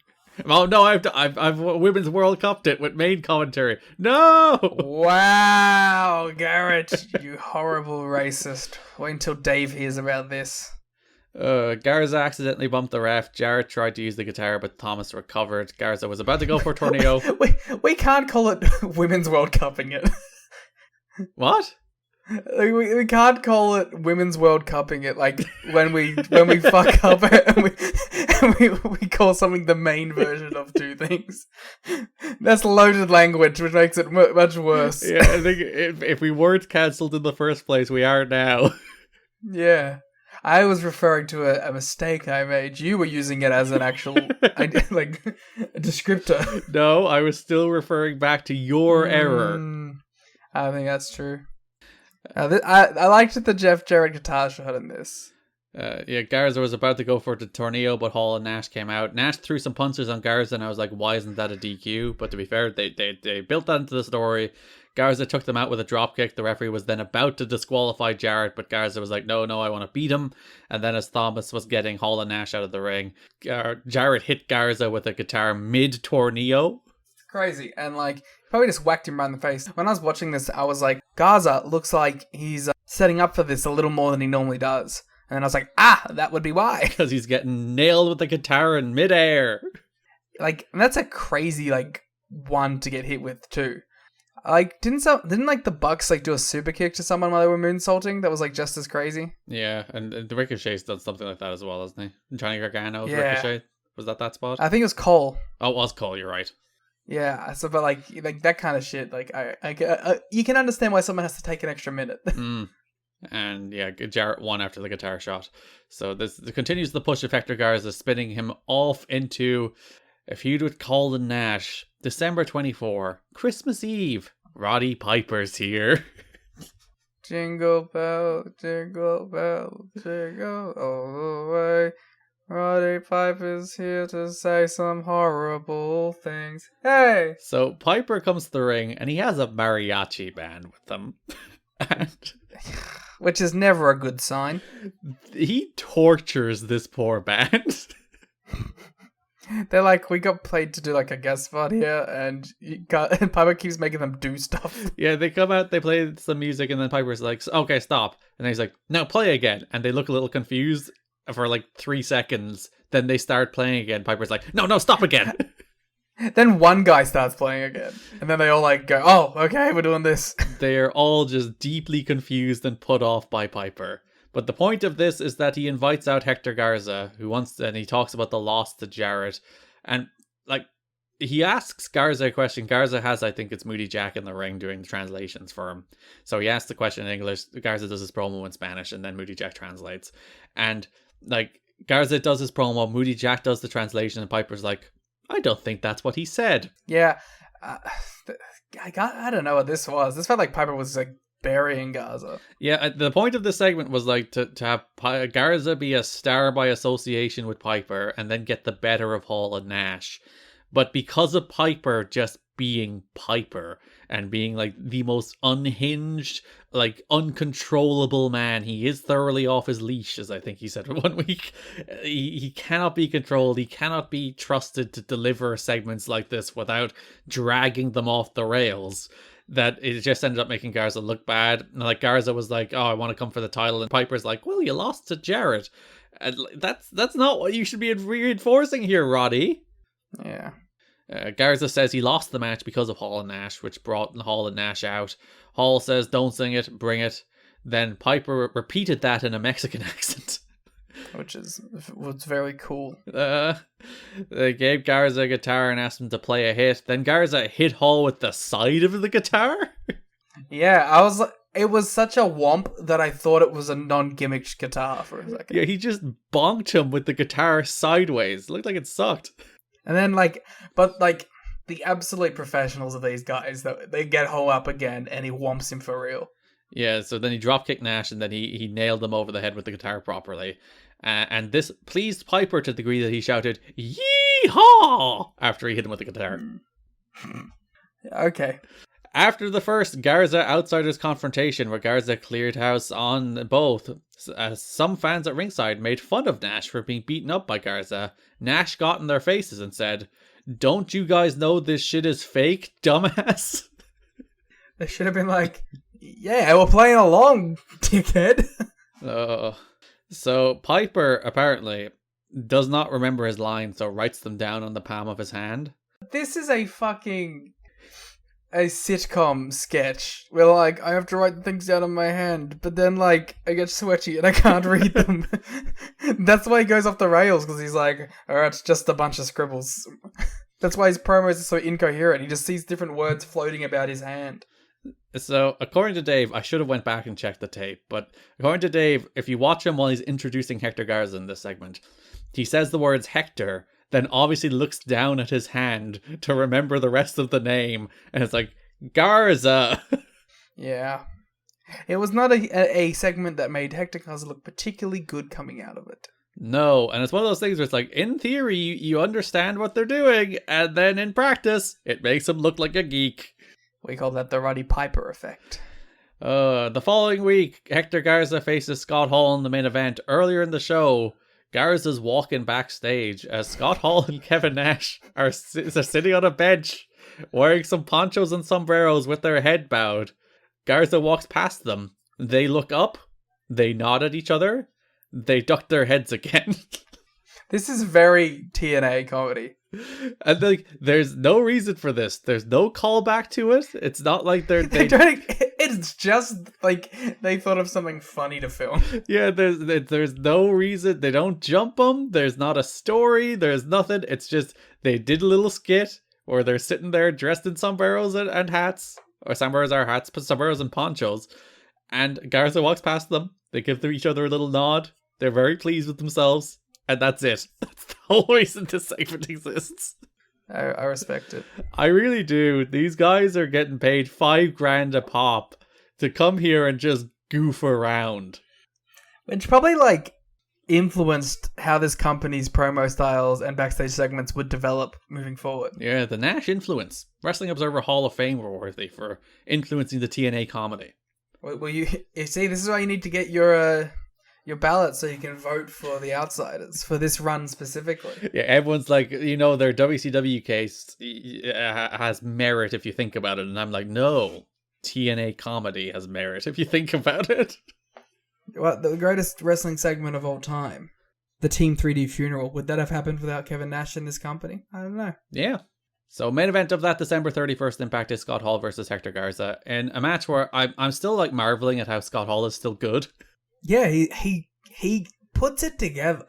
Oh, no, I've Women's World Cupped it with main commentary. No! Wow, Garrett, you horrible racist. Wait until Dave hears about this. Garza accidentally bumped the ref. Jarrett tried to use the guitar, but Thomas recovered. Garza was about to go for a tornado. we can't call it Women's World Cupping it. What? We can't call it Women's World Cupping it, like when we fuck up and we call something the main version of two things. That's loaded language, which makes it much worse. Yeah, I think if we weren't cancelled in the first place, we are now. Yeah. I was referring to a mistake I made. You were using it as an actual, like, a descriptor. No, I was still referring back to your error. I think that's true. I liked the Jeff Jarrett guitar shot in this. Yeah, Garza was about to go for the tornado, but Hall and Nash came out. Nash threw some punches on Garza, and I was like, why isn't that a DQ? But to be fair, they built that into the story. Garza took them out with a dropkick. The referee was then about to disqualify Jarrett, but Garza was like, no, I want to beat him. And then as Thomas was getting Hall and Nash out of the ring, Jarrett hit Garza with a guitar mid-torneo. Crazy. And like, probably just whacked him right in the face. When I was watching this, I was like, Garza looks like he's setting up for this a little more than he normally does. And then I was like, that would be why. Because he's getting nailed with the guitar in midair. Like, and that's a crazy, like, one to get hit with, too. Like, didn't like the Bucks like do a super kick to someone while they were moonsaulting? That was like just as crazy. Yeah, and the Ricochet's done something like that as well, hasn't he? Johnny Gargano's Yeah. Ricochet, was that spot? I think it was Cole. Oh, it was Cole. You're right. Yeah, so but like that kind of shit, like I you can understand why someone has to take an extra minute. And yeah, Jarrett won after the guitar shot. So this continues the push of Hector Garza, spinning him off into a feud with Cole and Nash. December 24, Christmas Eve. Roddy Piper's here. Jingle bell, jingle bell, jingle all the way. Roddy Piper's here to say some horrible things. Hey! So Piper comes to the ring and he has a mariachi band with him. And which is never a good sign. He tortures this poor band. They're like, we got paid to do like a guest spot here, and Piper keeps making them do stuff. Yeah, they come out, they play some music, and then Piper's like, okay, stop. And then he's like, no, play again. And they look a little confused for like 3 seconds. Then they start playing again. Piper's like, no, stop again. Then one guy starts playing again. And then they all like go, oh, okay, we're doing this. They're all just deeply confused and put off by Piper. But the point of this is that he invites out Hector Garza, and he talks about the loss to Jarrett. And, like, he asks Garza a question. Garza has, I think it's Moody Jack in the ring doing the translations for him. So he asks the question in English, Garza does his promo in Spanish, and then Moody Jack translates. And, like, Garza does his promo, Moody Jack does the translation, and Piper's like, I don't think that's what he said. Yeah. I don't know what this was. This felt like Piper was, like, burying Garza. Yeah, the point of the segment was like to have Garza be a star by association with Piper and then get the better of Hall and Nash. But because of Piper just being Piper and being like the most unhinged, like uncontrollable man, he is thoroughly off his leash, as I think he said 1 week. He cannot be controlled. He cannot be trusted to deliver segments like this without dragging them off the rails. That it just ended up making Garza look bad. And like Garza was like, oh, I want to come for the title. And Piper's like, well, you lost to Jarrett. And that's not what you should be reinforcing here, Roddy. Yeah. Garza says he lost the match because of Hall and Nash, which brought Hall and Nash out. Hall says, don't sing it, bring it. Then Piper repeated that in a Mexican accent. Which was very cool. They gave Garza a guitar and asked him to play a hit. Then Garza hit Hall with the side of the guitar. Yeah, it was such a whomp that I thought it was a non-gimmicked guitar for a second. Yeah, he just bonked him with the guitar sideways. It looked like it sucked. And then the absolute professionals of these guys, they get Hall up again and he whomps him for real. Yeah, so then he dropkicked Nash and then he nailed him over the head with the guitar properly. And this pleased Piper to the degree that he shouted, "Yee-haw!" after he hit him with the guitar. Okay. After the first Garza Outsiders confrontation, where Garza cleared house on both, some fans at ringside made fun of Nash for being beaten up by Garza. Nash got in their faces and said, "Don't you guys know this shit is fake, dumbass?" They should have been like, yeah, we're playing along, dickhead. So Piper apparently does not remember his lines, so writes them down on the palm of his hand. This is a sitcom sketch where, like, I have to write things down on my hand, but then, like, I get sweaty and I can't read them. That's why he goes off the rails, because he's like, alright, it's just a bunch of scribbles. That's why his promos are so incoherent. He just sees different words floating about his hand. So, according to Dave, I should have went back and checked the tape, but according to Dave, if you watch him while he's introducing Hector Garza in this segment, he says the words Hector, then obviously looks down at his hand to remember the rest of the name, and it's like, Garza! Yeah. It was not a segment that made Hector Garza look particularly good coming out of it. No, and it's one of those things where it's like, in theory, you understand what they're doing, and then in practice, it makes him look like a geek. We call that the Roddy Piper effect. The following week, Hector Garza faces Scott Hall in the main event. Earlier in the show, Garza's walking backstage as Scott Hall and Kevin Nash are sitting on a bench, wearing some ponchos and sombreros with their head bowed. Garza walks past them. They look up, they nod at each other, they duck their heads again. This is very TNA comedy. And like, there's no reason for this. There's no callback to it. It's not like it's just like they thought of something funny to film. Yeah, there's no reason. They don't jump them. There's not a story. There's nothing. It's just they did a little skit where they're sitting there dressed in sombreros and hats, or sombreros are hats, but sombreros and ponchos. And Garza walks past them. They give each other a little nod. They're very pleased with themselves. And that's it. That's the whole reason this segment exists. I respect it. I really do. These guys are getting paid $5,000 a pop to come here and just goof around. Which probably, like, influenced how this company's promo styles and backstage segments would develop moving forward. Yeah, the Nash influence. Wrestling Observer Hall of Fame worthy for influencing the TNA comedy. Well, you see, this is why you need to get your ballot so you can vote for the Outsiders for this run specifically. Yeah, everyone's like, their WCW case has merit if you think about it. And I'm like, no, TNA comedy has merit if you think about it. Well, the greatest wrestling segment of all time, the Team 3D funeral, would that have happened without Kevin Nash in this company? I don't know. Yeah. So main event of that December 31st Impact is Scott Hall versus Hector Garza in a match where I'm still like marveling at how Scott Hall is still good. Yeah, he puts it together.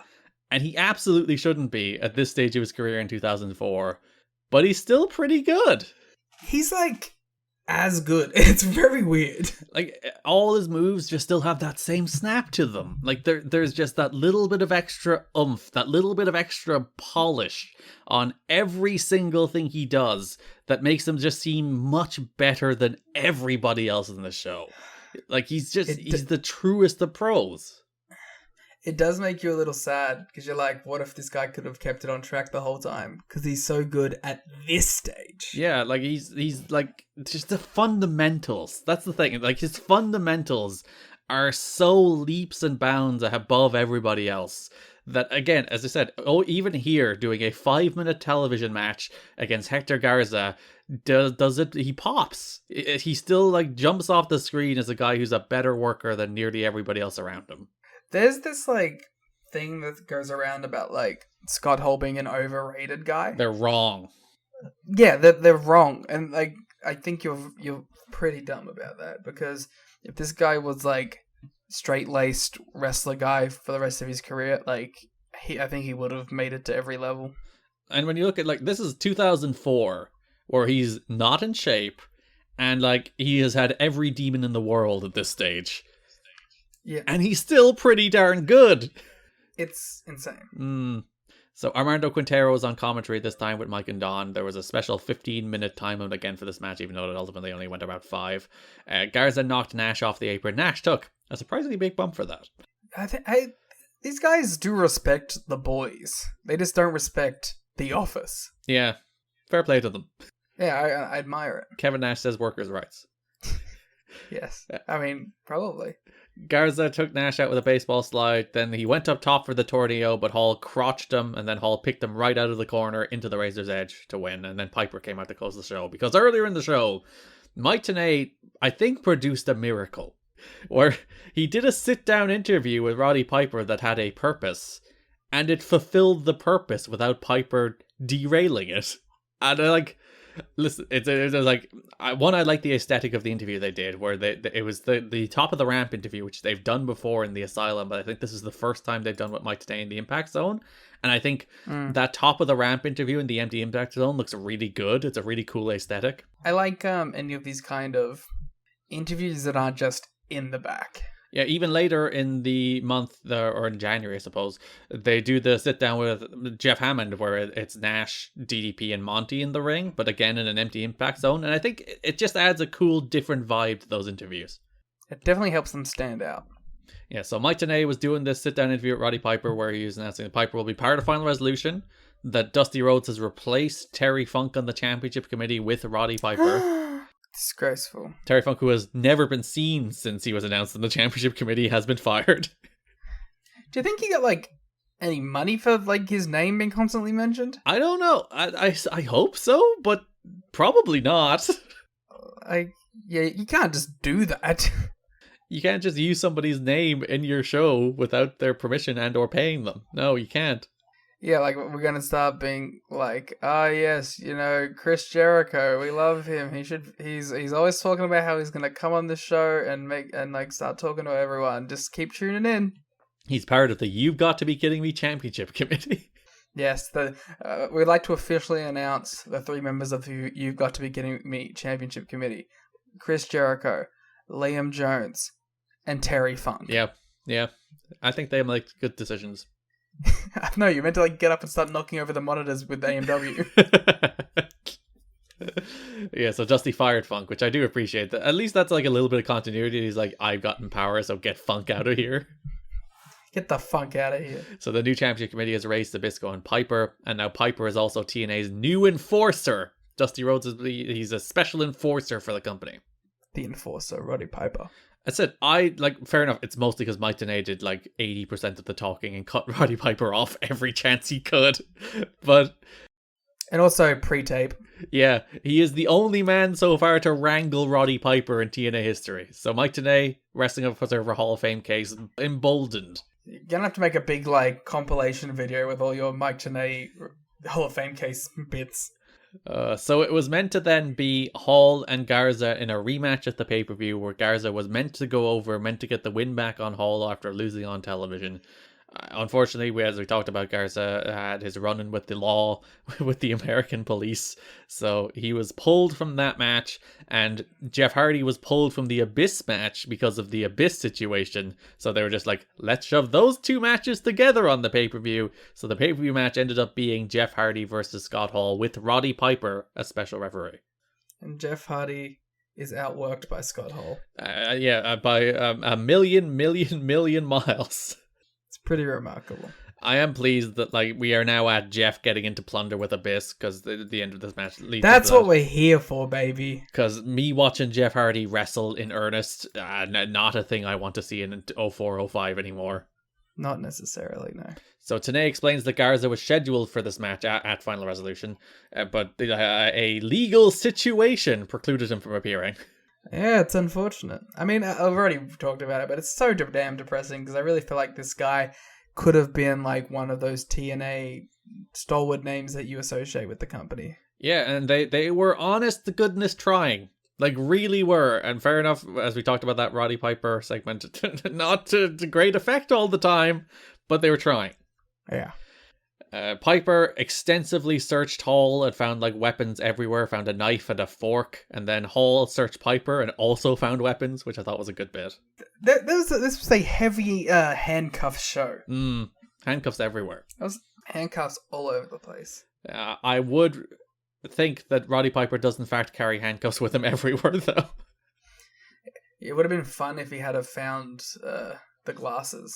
And he absolutely shouldn't be at this stage of his career in 2004. But he's still pretty good. He's like as good. It's very weird. Like, all his moves just still have that same snap to them. Like, there's just that little bit of extra oomph, that little bit of extra polish on every single thing he does that makes him just seem much better than everybody else in the show. Like, he's the truest of pros. It does make you a little sad, because you're like, what if this guy could have kept it on track the whole time? Because he's so good at this stage. Yeah, like, he's like, just the fundamentals. That's the thing. Like, his fundamentals are so leaps and bounds above everybody else that, again, as I said, even here, doing a 5-minute television match against Hector Garza, does it, he pops. He still, like, jumps off the screen as a guy who's a better worker than nearly everybody else around him. There's this, like, thing that goes around about, like, Scott Hall being an overrated guy. They're wrong. Yeah, they're wrong. And, like, I think you're pretty dumb about that, because if this guy was, like, straight-laced wrestler guy for the rest of his career, like, I think he would have made it to every level. And when you look at, like, this is 2004, where he's not in shape, and, like, he has had every demon in the world at this stage. Yeah. And he's still pretty darn good. It's insane. So Armando Quintero was on commentary this time with Mike and Don. There was a special 15-minute time limit again for this match, even though it ultimately only went about 5. Garza knocked Nash off the apron. Nash took a surprisingly big bump for that. These guys do respect the boys. They just don't respect the office. Yeah, fair play to them. Yeah, I admire it. Kevin Nash says workers' rights. Yes. I mean, probably. Garza took Nash out with a baseball slide, then he went up top for the tornado, but Hall crotched him, and then Hall picked him right out of the corner into the Razor's Edge to win, and then Piper came out to close the show. Because earlier in the show, Mike Tenay, I think, produced a miracle, where he did a sit-down interview with Roddy Piper that had a purpose, and it fulfilled the purpose without Piper derailing it. And listen, it's like, I like the aesthetic of the interview they did, where it was the top of the ramp interview, which they've done before in the Asylum, but I think this is the first time they've done with Mike Tenay in the Impact Zone. And I think that top of the ramp interview in the empty Impact Zone looks really good. It's a really cool aesthetic. I like any of these kind of interviews that aren't just in the back. Yeah, even later in the month, or in January, I suppose, they do the sit down with Jeff Hammond, where it's Nash, DDP, and Monty in the ring, but again in an empty Impact Zone. And I think it just adds a cool, different vibe to those interviews. It definitely helps them stand out. Yeah, so Mike Tenay was doing this sit down interview with Roddy Piper, where he was announcing that Piper will be part of Final Resolution, that Dusty Rhodes has replaced Terry Funk on the championship committee with Roddy Piper. Disgraceful. Terry Funk, who has never been seen since he was announced in the championship committee, has been fired. Do you think he got any money for his name being constantly mentioned? I don't know. I hope so, but probably not. Yeah, you can't just do that. You can't just use somebody's name in your show without their permission and or paying them. No, you can't. Yeah, we're gonna start being yes, Chris Jericho, we love him. He's always talking about how he's gonna come on the show and start talking to everyone. Just keep tuning in. He's part of the You've Got to Be Kidding Me Championship Committee. Yes, we'd like to officially announce the 3 members of the You've Got to Be Kidding Me Championship Committee: Chris Jericho, Liam Jones, and Terry Funk. Yeah. I think they make good decisions. No, you meant to get up and start knocking over the monitors with AMW. Yeah, so Dusty fired Funk, which I do appreciate. At least that's a little bit of continuity. He's like, I've gotten power, so get Funk out of here. Get the funk out of here. So the new championship committee has raised Zbyszko and Piper, and now Piper is also TNA's new enforcer. Dusty Rhodes he's a special enforcer for the company. The enforcer, Roddy Piper. That's it. Fair enough. It's mostly because Mike Tenay did 80% of the talking and cut Roddy Piper off every chance he could. And also pre-tape. Yeah, he is the only man so far to wrangle Roddy Piper in TNA history. So Mike Tenay, Wrestling Observer Hall of Fame case, emboldened. You're gonna have to make a big compilation video with all your Mike Tenay Hall of Fame case bits. So it was meant to then be Hall and Garza in a rematch at the pay-per-view, where Garza was meant to get the win back on Hall after losing on television. Unfortunately, as we talked about, Garza had his run-in with the law, with the American police, so he was pulled from that match, and Jeff Hardy was pulled from the Abyss match because of the Abyss situation, so they were just like, let's shove those 2 matches together on the pay-per-view. So the pay-per-view match ended up being Jeff Hardy versus Scott Hall, with Roddy Piper as special referee. And Jeff Hardy is outworked by Scott Hall. By a million miles. It's pretty remarkable. I am pleased that we are now at Jeff getting into plunder with Abyss, because the end of this match leads. That's what we're here for, baby. Because me watching Jeff Hardy wrestle in earnest, not a thing I want to see in 04-05 anymore. Not necessarily, no. So Tenay explains that Garza was scheduled for this match at Final Resolution, but a legal situation precluded him from appearing. Yeah, it's unfortunate. I mean, I've already talked about it, but it's so damn depressing, because I really feel like this guy could have been one of those TNA stalwart names that you associate with the company. Yeah, and they were honest to goodness trying. Really were. And fair enough, as we talked about that Roddy Piper segment, not to great effect all the time, but they were trying. Yeah. Piper extensively searched Hall and found weapons everywhere, found a knife and a fork, and then Hall searched Piper and also found weapons, which I thought was a good bit. This was a heavy handcuff show. Handcuffs everywhere. There was handcuffs all over the place. I would think that Roddy Piper does in fact carry handcuffs with him everywhere, though. It would have been fun if he had have found the glasses.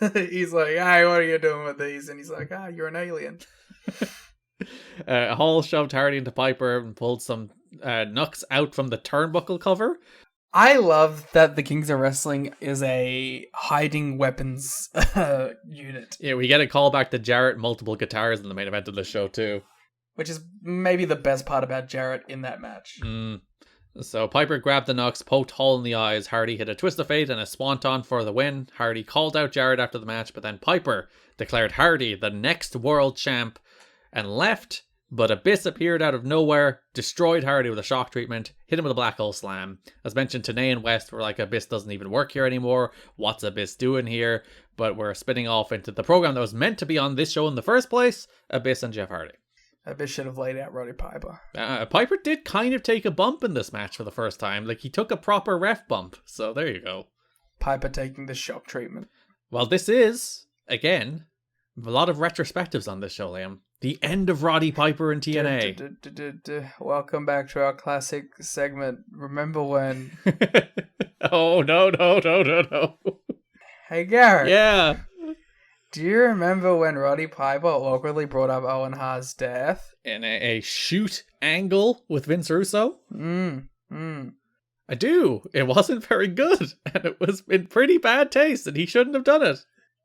He's like, hey, what are you doing with these? And he's like, you're an alien. Hall shoved Hardy into Piper and pulled some knucks out from the turnbuckle cover. I love that the Kings of Wrestling is a hiding weapons unit. Yeah, we get a call back to Jarrett, multiple guitars in the main event of the show too. Which is maybe the best part about Jarrett in that match. So Piper grabbed the knucks, poked Hall in the eyes. Hardy hit a twist of fate and a swanton for the win. Hardy called out Jarrett after the match, but then Piper declared Hardy the next world champ and left. But Abyss appeared out of nowhere, destroyed Hardy with a shock treatment, hit him with a black hole slam. As mentioned, Tenay and West were like, Abyss doesn't even work here anymore. What's Abyss doing here? But we're spinning off into the program that was meant to be on this show in the first place, Abyss and Jeff Hardy. Abyss should have laid out Roddy Piper. Piper did kind of take a bump in this match for the first time. Like, he took a proper ref bump. So there you go. Piper taking the shock treatment. Well, this is, again, a lot of retrospectives on this show, Liam. The end of Roddy Piper in TNA. Welcome back to our classic segment. Remember when... Oh, no. Hey, Garrett. Yeah. Do you remember when Roddy Piper awkwardly brought up Owen Hart's death? In a shoot angle with Vince Russo? I do. It wasn't very good. And it was in pretty bad taste, and he shouldn't have done it.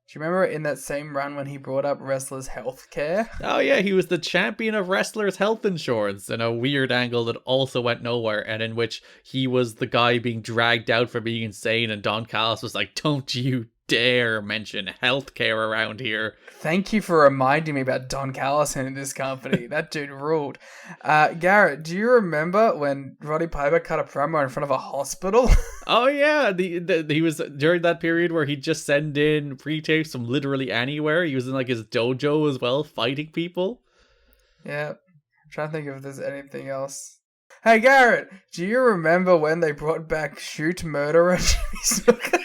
Do you remember in that same run when he brought up wrestlers' health care? Oh yeah, he was the champion of wrestlers' health insurance in a weird angle that also went nowhere, and in which he was the guy being dragged out for being insane, and Don Callis was like, don't you dare mention healthcare around here. Thank you for reminding me about Don Callis in this company. That dude ruled. Garrett, do you remember when Roddy Piper cut a promo in front of a hospital? Oh yeah, he was during that period where he'd just send in pre-tapes from literally anywhere. He was in like his dojo as well, fighting people. Yeah, I'm trying to think if there's anything else. Hey Garrett, do you remember when they brought back Shoot Murderer Jimmy Snuka?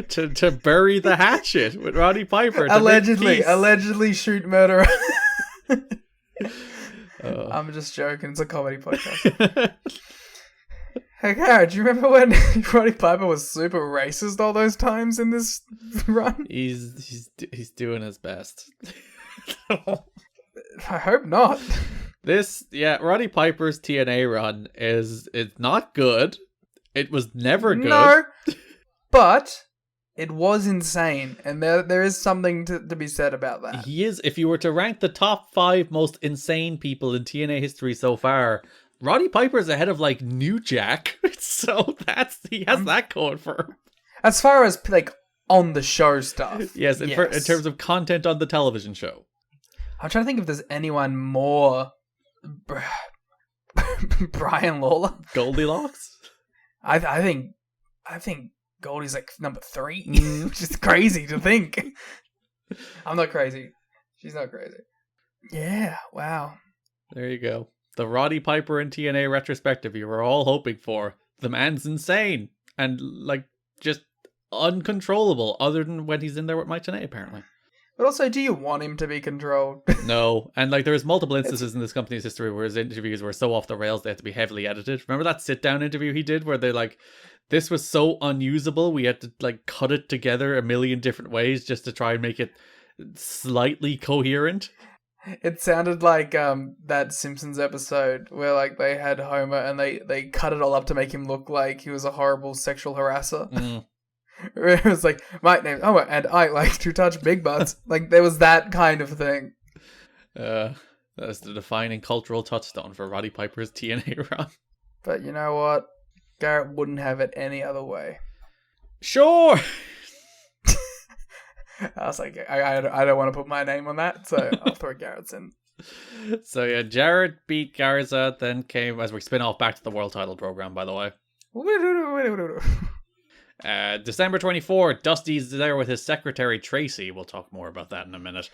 to bury the hatchet with Roddy Piper. Allegedly shoot murderer. I'm just joking. It's a comedy podcast. Hey, Garrett, do you remember when Roddy Piper was super racist all those times in this run? He's doing his best. I hope not. Roddy Piper's TNA run it's not good. It was never good. No. But it was insane, and there is something to be said about that. He is. If you were to rank the top 5 most insane people in TNA history so far, Roddy Piper's ahead of like New Jack. So he has that going for him. As far as like on the show stuff, yes. In terms of content on the television show, I'm trying to think if there's anyone more. Brian Lawler, Goldilocks. I think. Goldie's like number 3, which is crazy to think. I'm not crazy. She's not crazy. Yeah, wow. There you go. The Roddy Piper and TNA retrospective you were all hoping for. The man's insane and like just uncontrollable, other than when he's in there with Mike Tenay, apparently. But also, do you want him to be controlled? No. And like there's multiple instances in this company's history where his interviews were so off the rails they had to be heavily edited. Remember that sit-down interview he did where they like, this was so unusable we had to like cut it together a million different ways just to try and make it slightly coherent? It sounded like that Simpsons episode where like they had Homer and they cut it all up to make him look like he was a horrible sexual harasser. It was like, my name's Homer and I like to touch big butts. Like there was that kind of thing. That's the defining cultural touchstone for Roddy Piper's TNA run. But you know what? Garrett wouldn't have it any other way. Sure. I was like, I don't want to put my name on that, so I'll throw Garrett's in. So yeah, Jarrett beat Garza, then came, as we spin off back to the world title program, by the way. December 24, Dusty's there with his secretary Tracy. We'll talk more about that in a minute.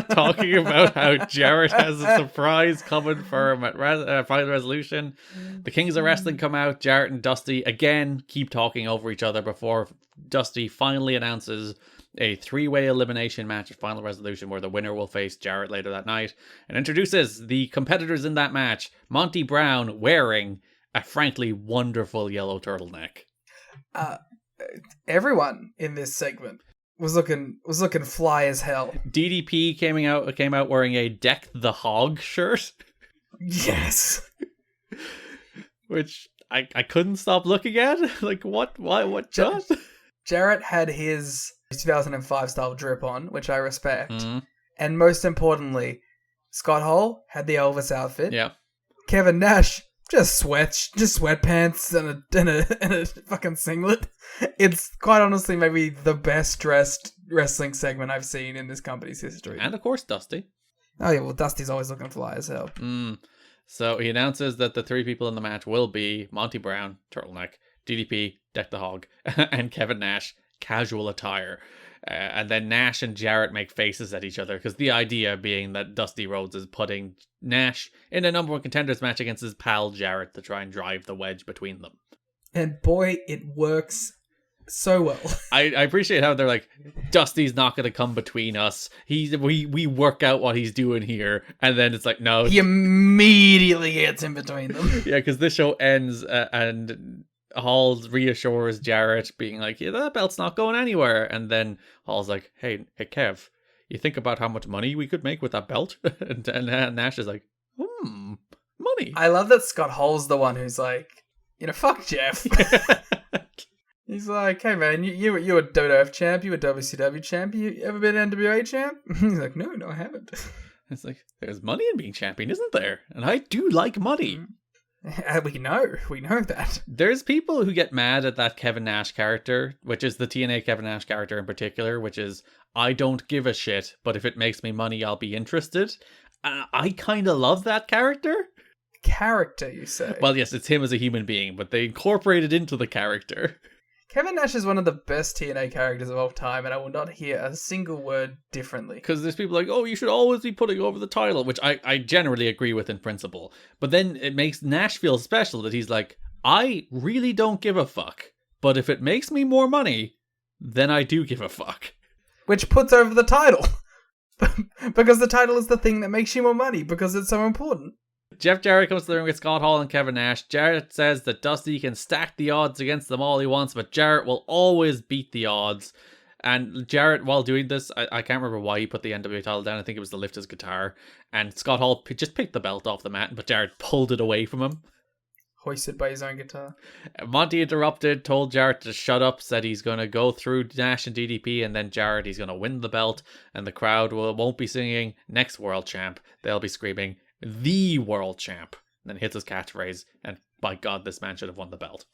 Talking about how Jarrett has a surprise coming for him at Final Resolution. The Kings of Wrestling come out. Jarrett and Dusty again keep talking over each other before Dusty finally announces a 3-way elimination match at Final Resolution where the winner will face Jarrett later that night, and introduces the competitors in that match. Monty Brown wearing a frankly wonderful yellow turtleneck. Everyone in this segment was looking fly as hell. DDP came out wearing a Deck the Hog shirt. Yes. Which I couldn't stop looking at. Like, what? Why? What? Jarrett had his 2005 style drip on, which I respect. Mm-hmm. And most importantly, Scott Hall had the Elvis outfit. Yeah. Kevin Nash just sweatpants and a fucking singlet. It's quite honestly maybe the best dressed wrestling segment I've seen in this company's history. And of course, Dusty. Oh yeah, well Dusty's always looking fly as hell. So he announces that the 3 people in the match will be Monty Brown, turtleneck, DDP, Deck the Hog, and Kevin Nash, casual attire. And then Nash and Jarrett make faces at each other, because the idea being that Dusty Rhodes is putting Nash in a number 1 contenders match against his pal Jarrett to try and drive the wedge between them. And boy, it works so well. I appreciate how they're like, Dusty's not going to come between us. We work out what he's doing here, and then it's like, no. He immediately gets in between them. Yeah, because this show ends and Hall reassures Jarrett, being like, yeah, that belt's not going anywhere. And then Hall's like, hey Kev, you think about how much money we could make with that belt? and Nash is like, money. I love that Scott Hall's the one who's like, fuck Jeff. He's like, hey man, you a WWF champ, you a WCW champ, you ever been an NWA champ? He's like, no, I haven't. It's like, there's money in being champion, isn't there? And I do like money. We know that. There's people who get mad at that Kevin Nash character, which is the TNA Kevin Nash character in particular, which is, I don't give a shit, but if it makes me money, I'll be interested. I kind of love that character. Character, you say? Well, yes, it's him as a human being, but they incorporate it into the character. Kevin Nash is one of the best TNA characters of all time, and I will not hear a single word differently. Because there's people like, oh, you should always be putting over the title, which I generally agree with in principle. But then it makes Nash feel special that he's like, I really don't give a fuck. But if it makes me more money, then I do give a fuck. Which puts over the title. Because the title is the thing that makes you more money, because it's so important. Jeff Jarrett comes to the ring with Scott Hall and Kevin Nash. Jarrett says that Dusty can stack the odds against them all he wants, but Jarrett will always beat the odds. And Jarrett, while doing this, I can't remember why he put the NWA title down. I think it was to lift his guitar. And Scott Hall just picked the belt off the mat, but Jarrett pulled it away from him. Hoisted by his own guitar. Monty interrupted, told Jarrett to shut up, said he's going to go through Nash and DDP, and then Jarrett, he's going to win the belt, and the crowd won't be singing next world champ. They'll be screaming, the world champ. And then hits his catchphrase, and by God, this man should have won the belt.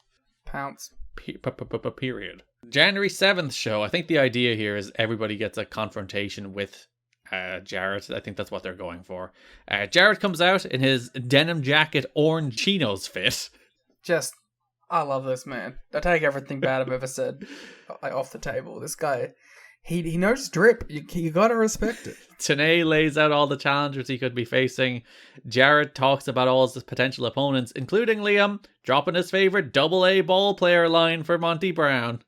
Pounce. Period. January 7th show. I think the idea here is everybody gets a confrontation with Jarrett. I think that's what they're going for. Jarrett comes out in his denim jacket, orange chinos fit. I love this man. I take everything bad I've ever said off the table. This guy, he knows drip. You gotta respect it. TNA lays out all the challengers he could be facing. Jarrett talks about all his potential opponents, including Liam, dropping his favorite AA ball player line for Monty Brown.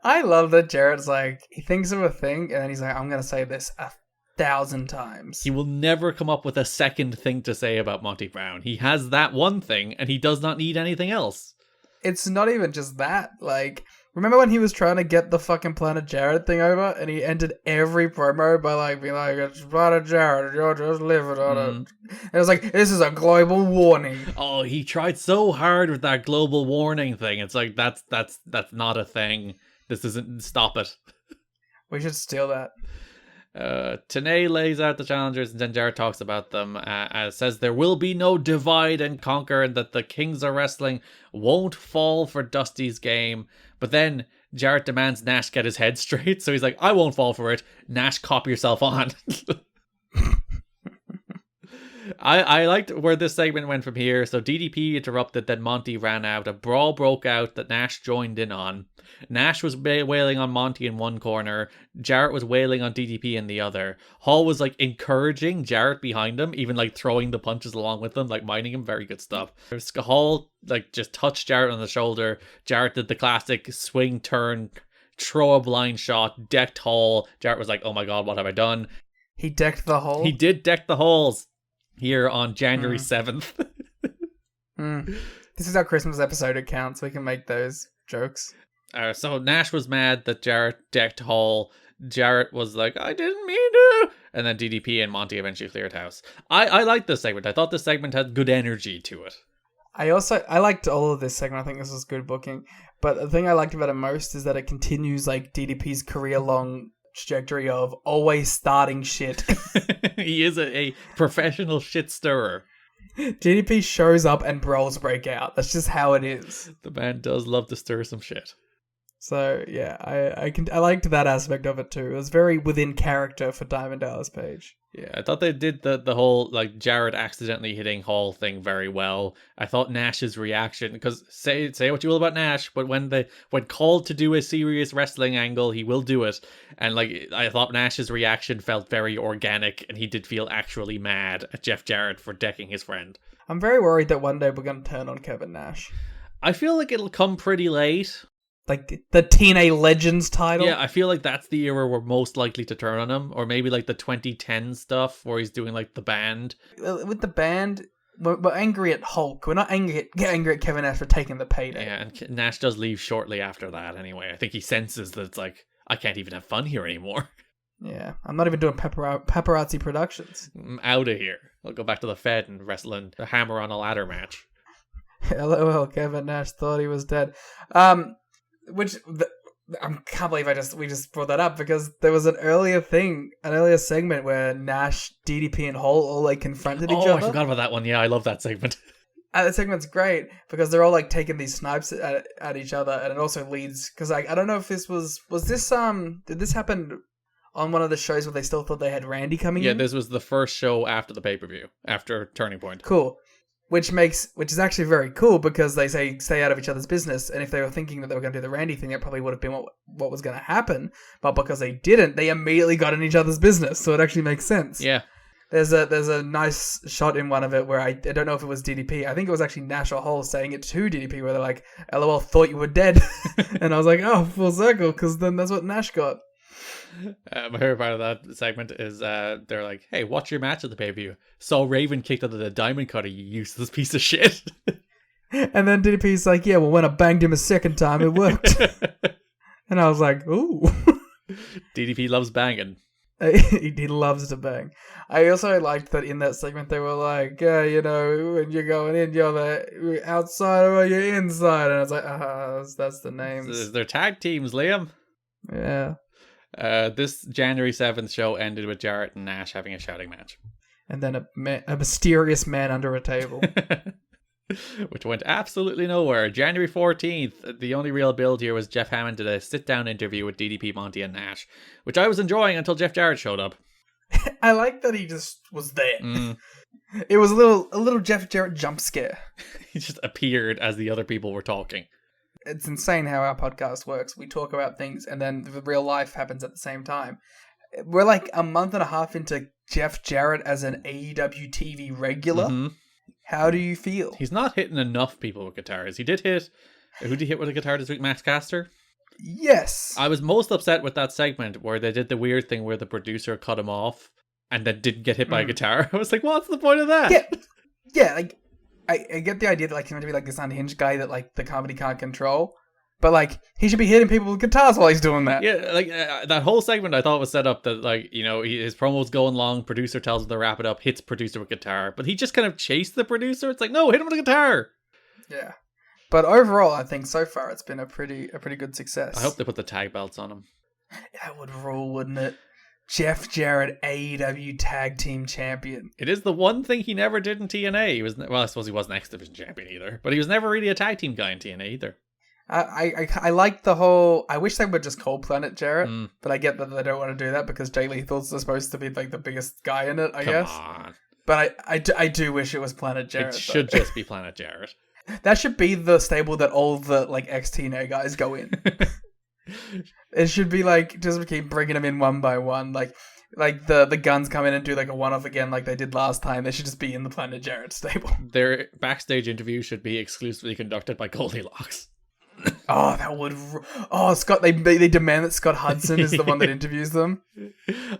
I love that Jarrett's like, he thinks of a thing, and then he's like, I'm gonna say this 1,000 times. He will never come up with a second thing to say about Monty Brown. He has that one thing, and he does not need anything else. It's not even just that. Like, remember when he was trying to get the fucking Planet Jarrett thing over, and he ended every promo by like being like, it's Planet Jarrett, you're just living on it. And it was like, this is a global warning. Oh, he tried so hard with that global warning thing. It's like, that's not a thing. This isn't, stop it. We should steal that. TNA lays out the challengers, and then Jarrett talks about them. Says there will be no divide and conquer, and that the Kings of Wrestling won't fall for Dusty's game. But then Jarrett demands Nash get his head straight, so he's like, I won't fall for it. Nash, cop yourself on. I liked where this segment went from here. So DDP interrupted, then Monty ran out. A brawl broke out that Nash joined in on. Nash was wailing on Monty in one corner. Jarrett was wailing on DDP in the other. Hall was like encouraging Jarrett behind him, even like throwing the punches along with him, like minding him. Very good stuff. Hall like just touched Jarrett on the shoulder. Jarrett did the classic swing turn, throw a blind shot, decked Hall. Jarrett was like, oh my God, what have I done? He decked the hole? He did deck the holes. Here on January 7th. This is our Christmas episode. It counts. We can make those jokes. So Nash was mad that Jarrett decked Hall. Jarrett was like, I didn't mean to. And then DDP and Monty eventually cleared house. I liked this segment. I thought this segment had good energy to it. I liked all of this segment. I think this was good booking. But the thing I liked about it most is that it continues like DDP's career-long trajectory of always starting shit. He is a professional shit stirrer. DDP shows up and brawls break out. That's just how it is. The man does love to stir some shit. So yeah, I liked that aspect of it too. It was very within character for Diamond Dallas Page. Yeah, I thought they did the whole like Jarrett accidentally hitting Hall thing very well. I thought Nash's reaction, because say what you will about Nash, but when called to do a serious wrestling angle, he will do it. And like I thought Nash's reaction felt very organic, and he did feel actually mad at Jeff Jarrett for decking his friend. I'm very worried that one day we're going to turn on Kevin Nash. I feel like it'll come pretty late. Like the TNA Legends title? Yeah, I feel like that's the era we're most likely to turn on him. Or maybe like the 2010 stuff where he's doing like the band. With the band, we're angry at Hulk. We're not angry at Kevin Nash for taking the payday. Yeah, and Nash does leave shortly after that anyway. I think he senses that it's like, I can't even have fun here anymore. Yeah, I'm not even doing paparazzi productions. I'm out of here. I'll go back to the Fed and wrestle in a hammer on a ladder match. LOL, Kevin Nash thought he was dead. Which I can't believe we just brought that up, because there was an earlier segment where Nash, DDP, and Hall all like confronted each other. Oh, I forgot about that one. Yeah, I love that segment. And the segment's great because they're all like taking these snipes at each other, and it also leads because like I don't know if this was this did this happen on one of the shows where they still thought they had Randy coming in? Yeah, this was the first show after the pay-per-view, after Turning Point. Cool. Which is actually very cool because they say stay out of each other's business, and if they were thinking that they were going to do the Randy thing, that probably would have been what was going to happen. But because they didn't, they immediately got in each other's business, so it actually makes sense. Yeah. There's a nice shot in one of it where I don't know if it was DDP. I think it was actually Nash or Hall saying it to DDP, where they're like, "LOL, thought you were dead," and I was like, "Oh, full circle," because then that's what Nash got. My favorite part of that segment is they're like, hey, watch your match at the pay-per-view. Saw Raven kicked out of the Diamond Cutter, you useless piece of shit. And then DDP's like, yeah, well, when I banged him a second time, it worked. And I was like, ooh. DDP loves banging. He loves to bang. I also liked that in that segment they were like, when you're going in, you're the outside or you're inside. And I was like, that's the names. They're tag teams, Liam. Yeah. This January 7th show ended with Jarrett and Nash having a shouting match. And then a mysterious man under a table. Which went absolutely nowhere. January 14th, the only real build here was Jeff Hammond did a sit-down interview with DDP, Monty, and Nash, which I was enjoying until Jeff Jarrett showed up. I like that he just was there. It was a little Jeff Jarrett jump scare. He just appeared as the other people were talking. It's insane how our podcast works. We talk about things and then the real life happens at the same time. We're like a month and a half into Jeff Jarrett as an AEW TV regular. Mm-hmm. How do you feel? He's not hitting enough people with guitars. Who did he hit with a guitar this week? Max Caster? Yes. I was most upset with that segment where they did the weird thing where the producer cut him off and then didn't get hit by a guitar. I was like, what's the point of that? Yeah, like, I get the idea that like he's meant to be like this unhinged guy that like the company can't control, but like he should be hitting people with guitars while he's doing that. Yeah, like that whole segment I thought was set up that like his promo's going long, producer tells him to wrap it up, hits producer with guitar, but he just kind of chased the producer. It's like, no, hit him with a guitar. Yeah, but overall, I think so far it's been a pretty good success. I hope they put the tag belts on him. That would rule, wouldn't it? Jeff Jarrett, AEW Tag Team Champion. It is the one thing he never did in TNA. He was, well, I suppose he wasn't X Division Champion either, but he was never really a tag team guy in TNA either. I like the whole. I wish they would just call Planet Jarrett, but I get that they don't want to do that because Jay Lethal's supposed to be like the biggest guy in it. I guess. Come on. But I do wish it was Planet Jarrett. It should just be Planet Jarrett. That should be the stable that all the like ex-TNA guys go in. It should be like just keep bringing them in one by one, like the Guns come in and do like a one-off again, like they did last time. They should just be in the Planet Jarrett stable. Their backstage interview should be exclusively conducted by Goldilocks. Oh, that would. Oh, Scott. They demand that Scott Hudson is the one that interviews them.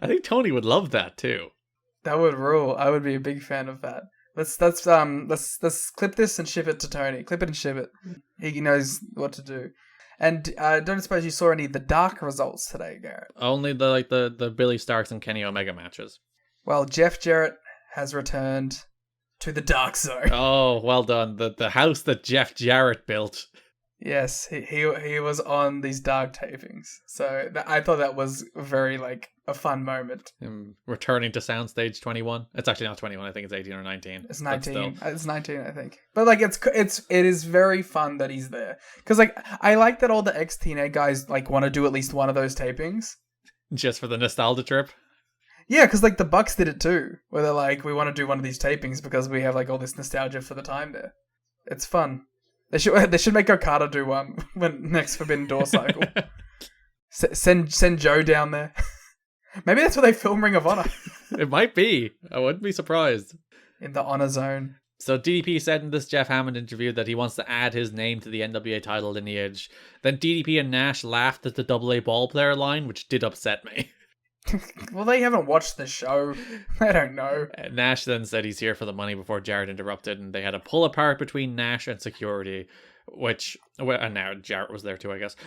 I think Tony would love that too. That would rule. I would be a big fan of that. Let's clip this and ship it to Tony. Clip it and ship it. He knows what to do. And don't suppose you saw any of the dark results today, Garrett? Only the Billy Starks and Kenny Omega matches. Well, Jeff Jarrett has returned to the dark zone. Oh, well done. The house that Jeff Jarrett built. Yes, he was on these dark tapings. So I thought that was very, like, a fun moment. Him returning to Soundstage 21. It's actually not 21. I think it's 18 or 19. It's 19. It's 19, I think. But, like, it is very fun that he's there. Because, like, I like that all the ex-TNA guys, like, want to do at least one of those tapings. Just for the nostalgia trip. Yeah, because, like, the Bucks did it too. Where they're like, we want to do one of these tapings because we have, like, all this nostalgia for the time there. It's fun. They should make Okada do one when next Forbidden Door cycle. Send Joe down there. Maybe that's where they film Ring of Honor. It might be. I wouldn't be surprised. In the Honor Zone. So DDP said in this Jeff Hammond interview that he wants to add his name to the NWA title lineage. Then DDP and Nash laughed at the AA ball player line, which did upset me. Well, they haven't watched the show. They don't know. Nash then said he's here for the money before Jarrett interrupted, and they had a pull apart between Nash and security, and now Jarrett was there too, I guess.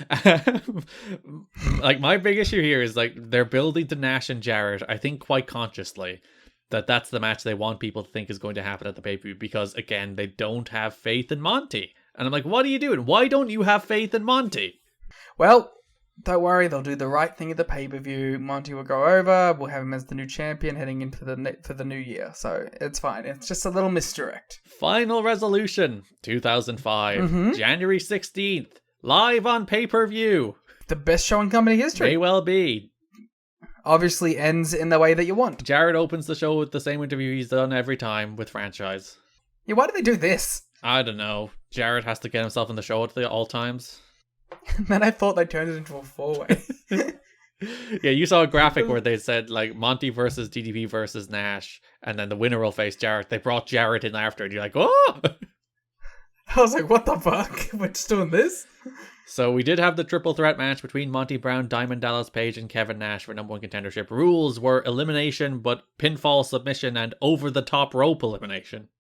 Like, my big issue here is, like, they're building to Nash and Jarrett, I think quite consciously, that's the match they want people to think is going to happen at the pay-per-view, because, again, they don't have faith in Monty. And I'm like, what are you doing? Why don't you have faith in Monty? Well, don't worry, they'll do the right thing at the pay-per-view. Monty will go over. We'll have him as the new champion heading into for the new year. So it's fine. It's just a little misdirect. Final Resolution 2005, January 16th, live on pay-per-view. The best show in company history. May well be. Obviously ends in the way that you want. Jarrett opens the show with the same interview he's done every time with Franchise. Yeah, why do they do this? I don't know. Jarrett has to get himself in the show at all times. And then I thought they turned it into a 4-way. Yeah, you saw a graphic where they said, like, Monty versus DDP versus Nash, and then the winner will face Jarrett. They brought Jarrett in after, and you're like, oh! I was like, what the fuck? We're just doing this? So we did have the triple threat match between Monty Brown, Diamond Dallas Page, and Kevin Nash for number one contendership. Rules were elimination, but pinfall, submission, and over-the-top rope elimination.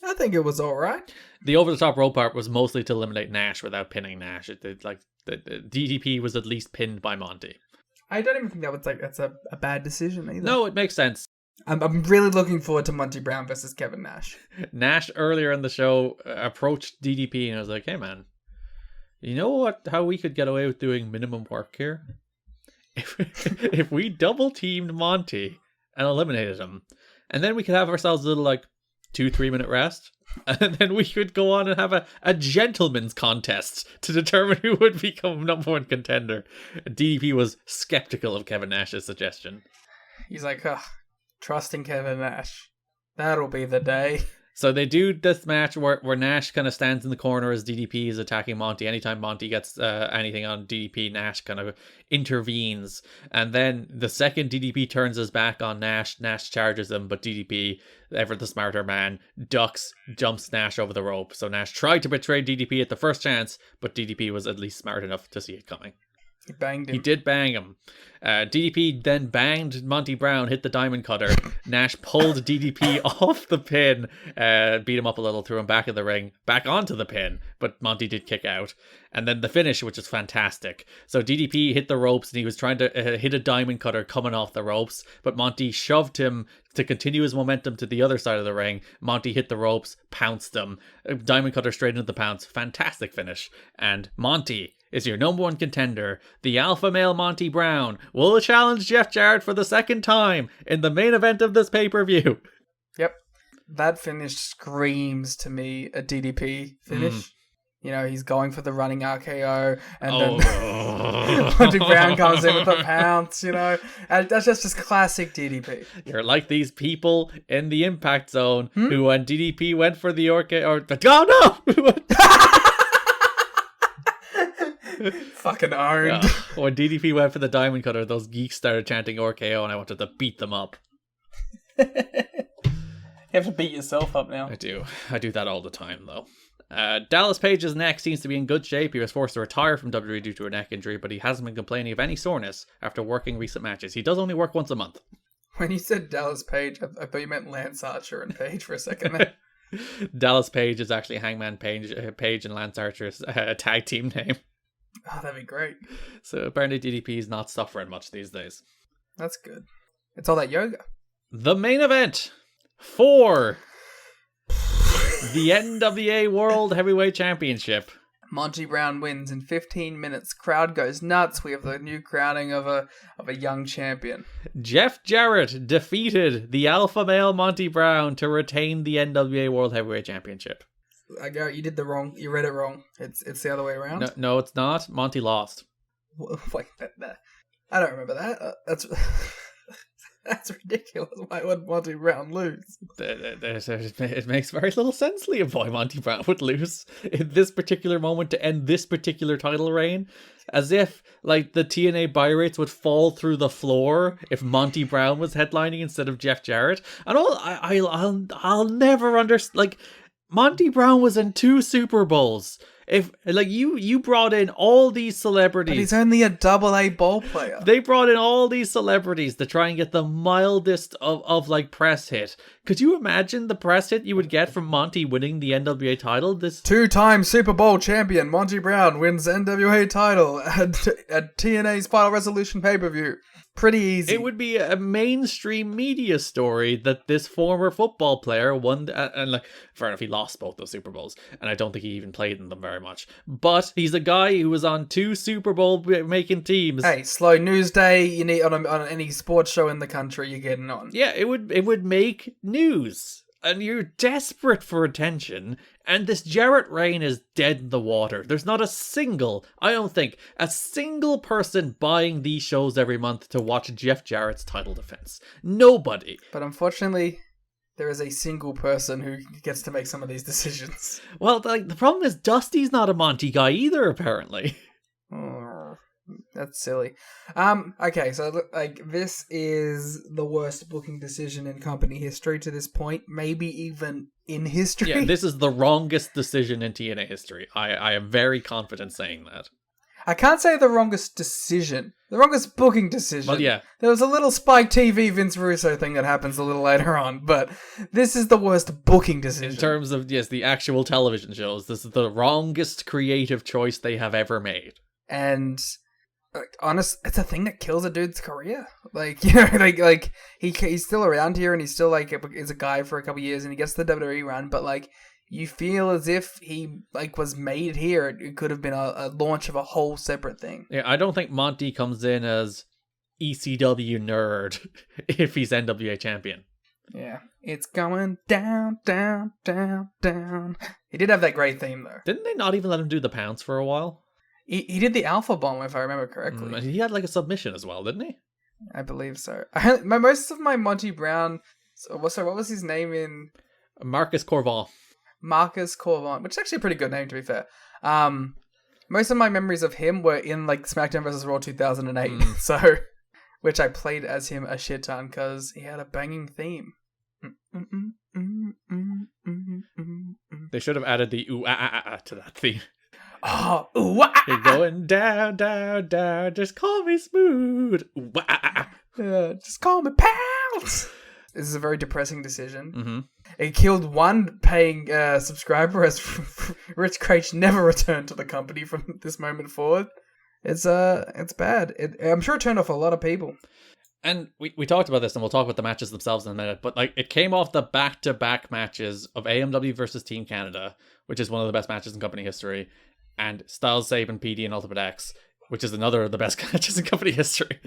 I think it was alright. The over-the-top rope part was mostly to eliminate Nash without pinning Nash. The DDP was at least pinned by Monty. I don't even think that's a bad decision either. No, it makes sense. I'm really looking forward to Monty Brown versus Kevin Nash. Nash earlier in the show approached DDP and was like, hey man, you know how we could get away with doing minimum work here? If we double teamed Monty and eliminated him, and then we could have ourselves a little, like, 2-3 minute rest, and then we could go on and have a gentleman's contest to determine who would become number one contender. DDP was skeptical of Kevin Nash's suggestion. He's like, trusting Kevin Nash. That'll be the day. So they do this match where Nash kind of stands in the corner as DDP is attacking Monty. Anytime Monty gets anything on DDP, Nash kind of intervenes. And then the second DDP turns his back on Nash, Nash charges him, but DDP, ever the smarter man, ducks, jumps Nash over the rope. So Nash tried to betray DDP at the first chance, but DDP was at least smart enough to see it coming. He banged him. He did bang him. DDP then banged Monty Brown, hit the diamond cutter. Nash pulled DDP off the pin, beat him up a little, threw him back in the ring, back onto the pin, but Monty did kick out. And then the finish, which is fantastic. So DDP hit the ropes and he was trying to hit a diamond cutter coming off the ropes, but Monty shoved him to continue his momentum to the other side of the ring. Monty hit the ropes, pounced him. Diamond cutter straight into the pounce. Fantastic finish. And Monty is your number one contender. The alpha male Monty Brown will challenge Jeff Jarrett for the second time in the main event of this pay-per-view. Yep. That finish screams to me a DDP finish. You know, he's going for the running RKO, and then Monty Brown comes in with a pounce, you know. And that's just classic DDP. You're like these people in the Impact Zone who, when DDP went for the oh no! Fucking owned. Yeah. When DDP went for the diamond cutter, those geeks started chanting RKO and I wanted to beat them up. You have to beat yourself up now. I do that all the time though. Dallas Page's neck seems to be in good shape. He was forced to retire from WWE due to a neck injury, but he hasn't been complaining of any soreness after working recent matches. He does only work once a month. When you said Dallas Page, I thought you meant Lance Archer and Page for a second there. Dallas Page is actually Hangman Page and Lance Archer's tag team name. Oh, that'd be great. So apparently DDP is not suffering much these days. That's good. It's all that yoga. The main event for the NWA World Heavyweight Championship. Monty Brown wins in 15 minutes. Crowd goes nuts. We have the new crowning of a young champion. Jeff Jarrett defeated the alpha male Monty Brown to retain the NWA World Heavyweight Championship. Garrett, you did you read it wrong. It's the other way around. No, it's not. Monty lost. Wait, I don't remember that. That's ridiculous. Why would Monty Brown lose? It makes very little sense, Liam, why Monty Brown would lose in this particular moment to end this particular title reign. As if, like, the TNA buy rates would fall through the floor if Monty Brown was headlining instead of Jeff Jarrett. And I'll never understand. Like, Monty Brown was in 2 Super Bowls. If like you brought in all these celebrities, but he's only a AA ball player. They brought in all these celebrities to try and get the mildest of like press hit. Could you imagine the press hit you would get from Monty winning the NWA title? This 2-time Super Bowl champion Monty Brown wins NWA title at TNA's Final Resolution pay-per-view. Pretty easy. It would be a mainstream media story that this former football player won, and like, fair enough, he lost both those Super Bowls, and I don't think he even played in them very much. But he's a guy who was on 2 Super Bowl making teams. Hey, slow news day. You need on any sports show in the country, you're getting on. Yeah, it would make news. And you're desperate for attention, and this Jarrett reign is dead in the water. There's not a single person buying these shows every month to watch Jeff Jarrett's title defense. Nobody. But unfortunately, there is a single person who gets to make some of these decisions. Well, like, the problem is Dusty's not a Monty guy either, apparently. Oh, that's silly. Okay, so like this is the worst booking decision in company history to this point, maybe even in history. Yeah, this is the wrongest decision in TNA history. I am very confident saying that. I can't say the wrongest decision. The wrongest booking decision. Well, yeah. There was a little Spike TV Vince Russo thing that happens a little later on, but this is the worst booking decision. In terms of, yes, the actual television shows, this is the wrongest creative choice they have ever made. And honest, it's a thing that kills a dude's career. Like, you know, like he's still around here and he's still like is a guy for a couple of years and he gets the WWE run, but like you feel as if he like was made here. It could have been a launch of a whole separate thing. Yeah, I don't think Monty comes in as ECW nerd if he's NWA champion. Yeah, it's going down, down, down, down. He did have that great theme though. Didn't they not even let him do the pounce for a while? He did the Alpha Bomb, if I remember correctly. He had like a submission as well, didn't he? I believe so. Most of my Monty Brown... Sorry, what was his name in... Marcus Corvon. Marcus Corvon, which is actually a pretty good name, to be fair. Most of my memories of him were in like SmackDown vs. Raw 2008, so... Which I played as him a shit ton, because he had a banging theme. They should have added the ooh-ah-ah-ah to that theme. Oh, ooh-ah-ah-ah. You're going down, down, down, just call me smooth. Ooh-ah-ah-ah. Just call me Pounds. This is a very depressing decision. Mm-hmm. It killed one paying subscriber as Rich Craich never returned to the company from this moment forward. It's bad. I'm sure it turned off a lot of people. And we talked about this, and we'll talk about the matches themselves in a minute, but like it came off the back-to-back matches of AMW versus Team Canada, which is one of the best matches in company history, and Styles, Sabin, PD, and Ultimate X, which is another of the best matches in company history.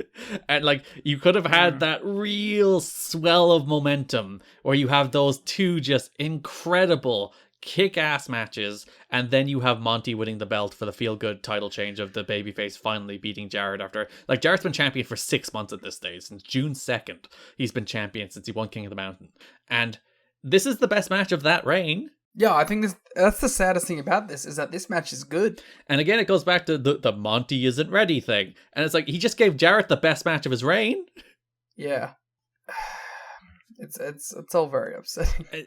And like you could have had that real swell of momentum where you have those two just incredible kick-ass matches, and then you have Monty winning the belt for the feel-good title change of the babyface finally beating Jarrett after... Like, Jarrett's been champion for 6 months at this stage. Since June 2nd, he's been champion since he won King of the Mountain. And this is the best match of that reign. Yeah, I think that's the saddest thing about this, is that this match is good. And again, it goes back to the Monty isn't ready thing. And it's like, he just gave Jarrett the best match of his reign. Yeah. It's all very upsetting.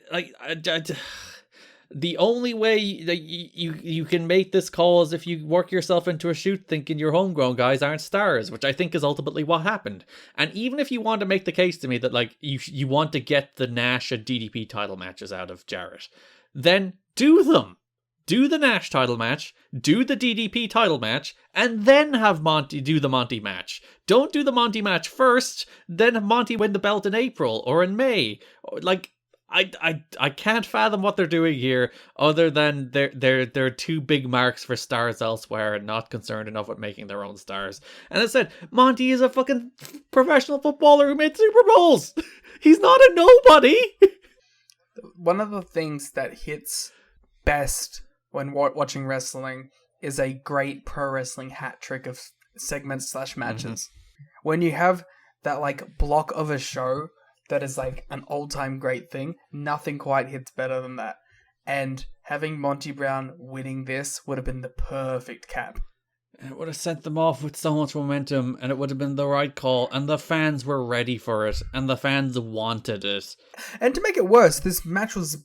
The only way that you can make this call is if you work yourself into a shoot thinking your homegrown guys aren't stars, which I think is ultimately what happened. And even if you want to make the case to me that like you want to get the Nash and DDP title matches out of Jarrett, then do them. do the Nash title match, do the DDP title match, and then have Monty do the Monty match. Don't do the Monty match first, then have Monty win the belt in April or in May. Like, I can't fathom what they're doing here, other than they're too big marks for stars elsewhere and not concerned enough with making their own stars. And I said, Monty is a fucking professional footballer who made Super Bowls. He's not a nobody. One of the things that hits best when watching wrestling is a great pro wrestling hat trick of segments / matches. When you have that like block of a show that is like an all-time great thing, nothing quite hits better than that. And having Monty Brown winning this would have been the perfect cap. It would have sent them off with so much momentum, and it would have been the right call, and the fans were ready for it, and the fans wanted it. And to make it worse, this match was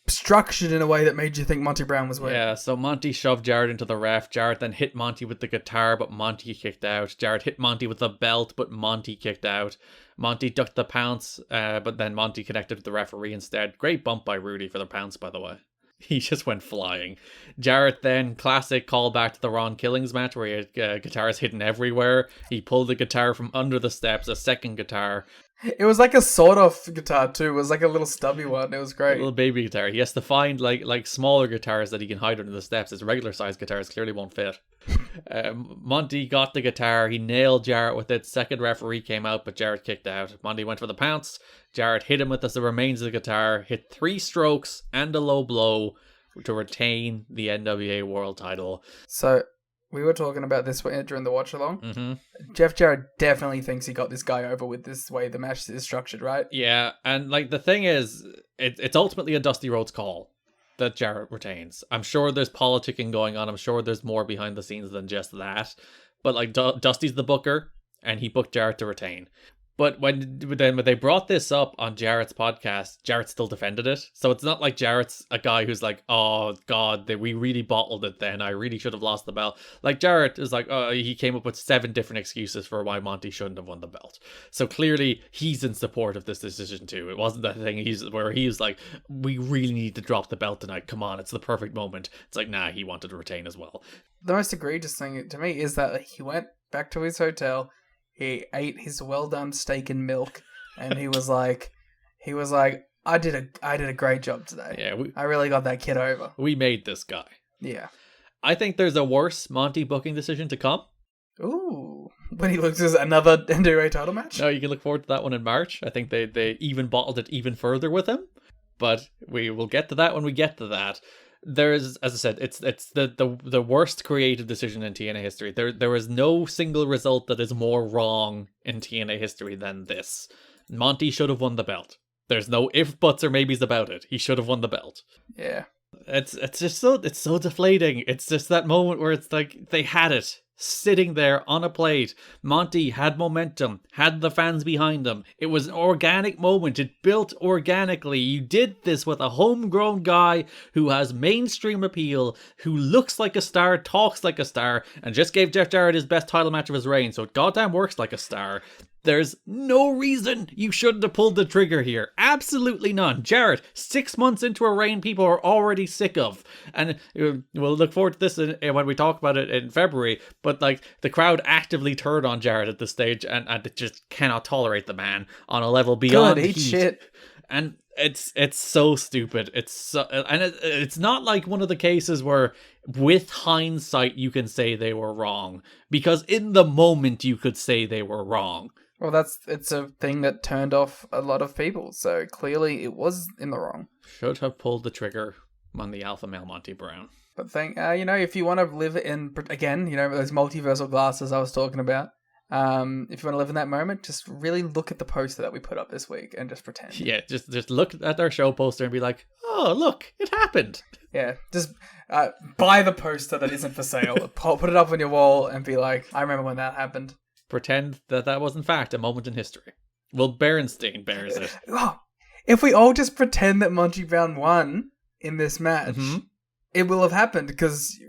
structured in a way that made you think Monty Brown was winning. Yeah, so Monty shoved Jarrett into the ref. Jarrett then hit Monty with the guitar, but Monty kicked out. Jarrett hit Monty with the belt, but Monty kicked out. Monty ducked the pounce, but then Monty connected with the referee instead. Great bump by Rudy for the pounce, by the way. He just went flying. Jarrett then, classic callback to the Ron Killings match where he had guitars hidden everywhere. He pulled the guitar from under the steps, a second guitar. It was like a sawed-off guitar too. It was like a little stubby one. It was great. A little baby guitar. He has to find like smaller guitars that he can hide under the steps. His regular size guitars clearly won't fit. Monty got the guitar. He nailed Jarrett with it. Second referee came out, but Jarrett kicked out. Monty went for the pounce. Jarrett hit him with the remains of the guitar. Hit 3 strokes and a low blow to retain the NWA World Title. So we were talking about this during the watch along. Jeff Jarrett definitely thinks he got this guy over with this way the match is structured, right? Yeah, and like the thing is, it's ultimately a Dusty Rhodes call that Jarrett retains. I'm sure there's politicking going on. I'm sure there's more behind the scenes than just that. But like Dusty's the booker, and he booked Jarrett to retain. But when they brought this up on Jarrett's podcast, Jarrett still defended it. So it's not like Jarrett's a guy who's like, oh God, we really bottled it then. I really should have lost the belt. Like Jarrett is like, he came up with 7 different excuses for why Monty shouldn't have won the belt. So clearly he's in support of this decision too. It wasn't that thing where he was like, we really need to drop the belt tonight. Come on, it's the perfect moment. It's like, nah, he wanted to retain as well. The most egregious thing to me is that he went back to his hotel. He ate his well-done steak and milk, and he was like, I did a great job today. Yeah, I really got that kid over. We made this guy. Yeah. I think there's a worse Monty booking decision to come. Ooh. When he loses another NWA title match? No, you can look forward to that one in March. I think they even bottled it even further with him. But we will get to that when we get to that. There's, as I said, it's the worst creative decision in TNA history. There is no single result that is more wrong in TNA history than this. Monty should have won the belt. There's no ifs, buts, or maybes about it. He should have won the belt. Yeah. It's just so deflating. It's just that moment where it's like they had it sitting there on a plate. Monty had momentum, had the fans behind him. It was an organic moment. It built organically. You did this with a homegrown guy who has mainstream appeal, who looks like a star, talks like a star, and just gave Jeff Jarrett his best title match of his reign, so it goddamn works like a star. There's no reason you shouldn't have pulled the trigger here. Absolutely none. Jarrett, 6 months into a reign people are already sick of. And we'll look forward to this when we talk about it in February. But like the crowd actively turned on Jarrett at this stage and it just cannot tolerate the man on a level beyond Good, eat shit. And it's so stupid. It's not like one of the cases where with hindsight you can say they were wrong. Because in the moment you could say they were wrong. Well, it's a thing that turned off a lot of people, so clearly it was in the wrong. Should have pulled the trigger on the alpha male Monty Brown. But if you want to live in, again, those multiversal glasses I was talking about, if you want to live in that moment, just really look at the poster that we put up this week and just pretend. Yeah, just look at our show poster and be like, oh, look, it happened. Yeah, just buy the poster that isn't for sale, put it up on your wall and be like, I remember when that happened. Pretend that was in fact a moment in history. Well, Berenstein bears it. Oh, if we all just pretend that Monty Brown won in this match, it will have happened because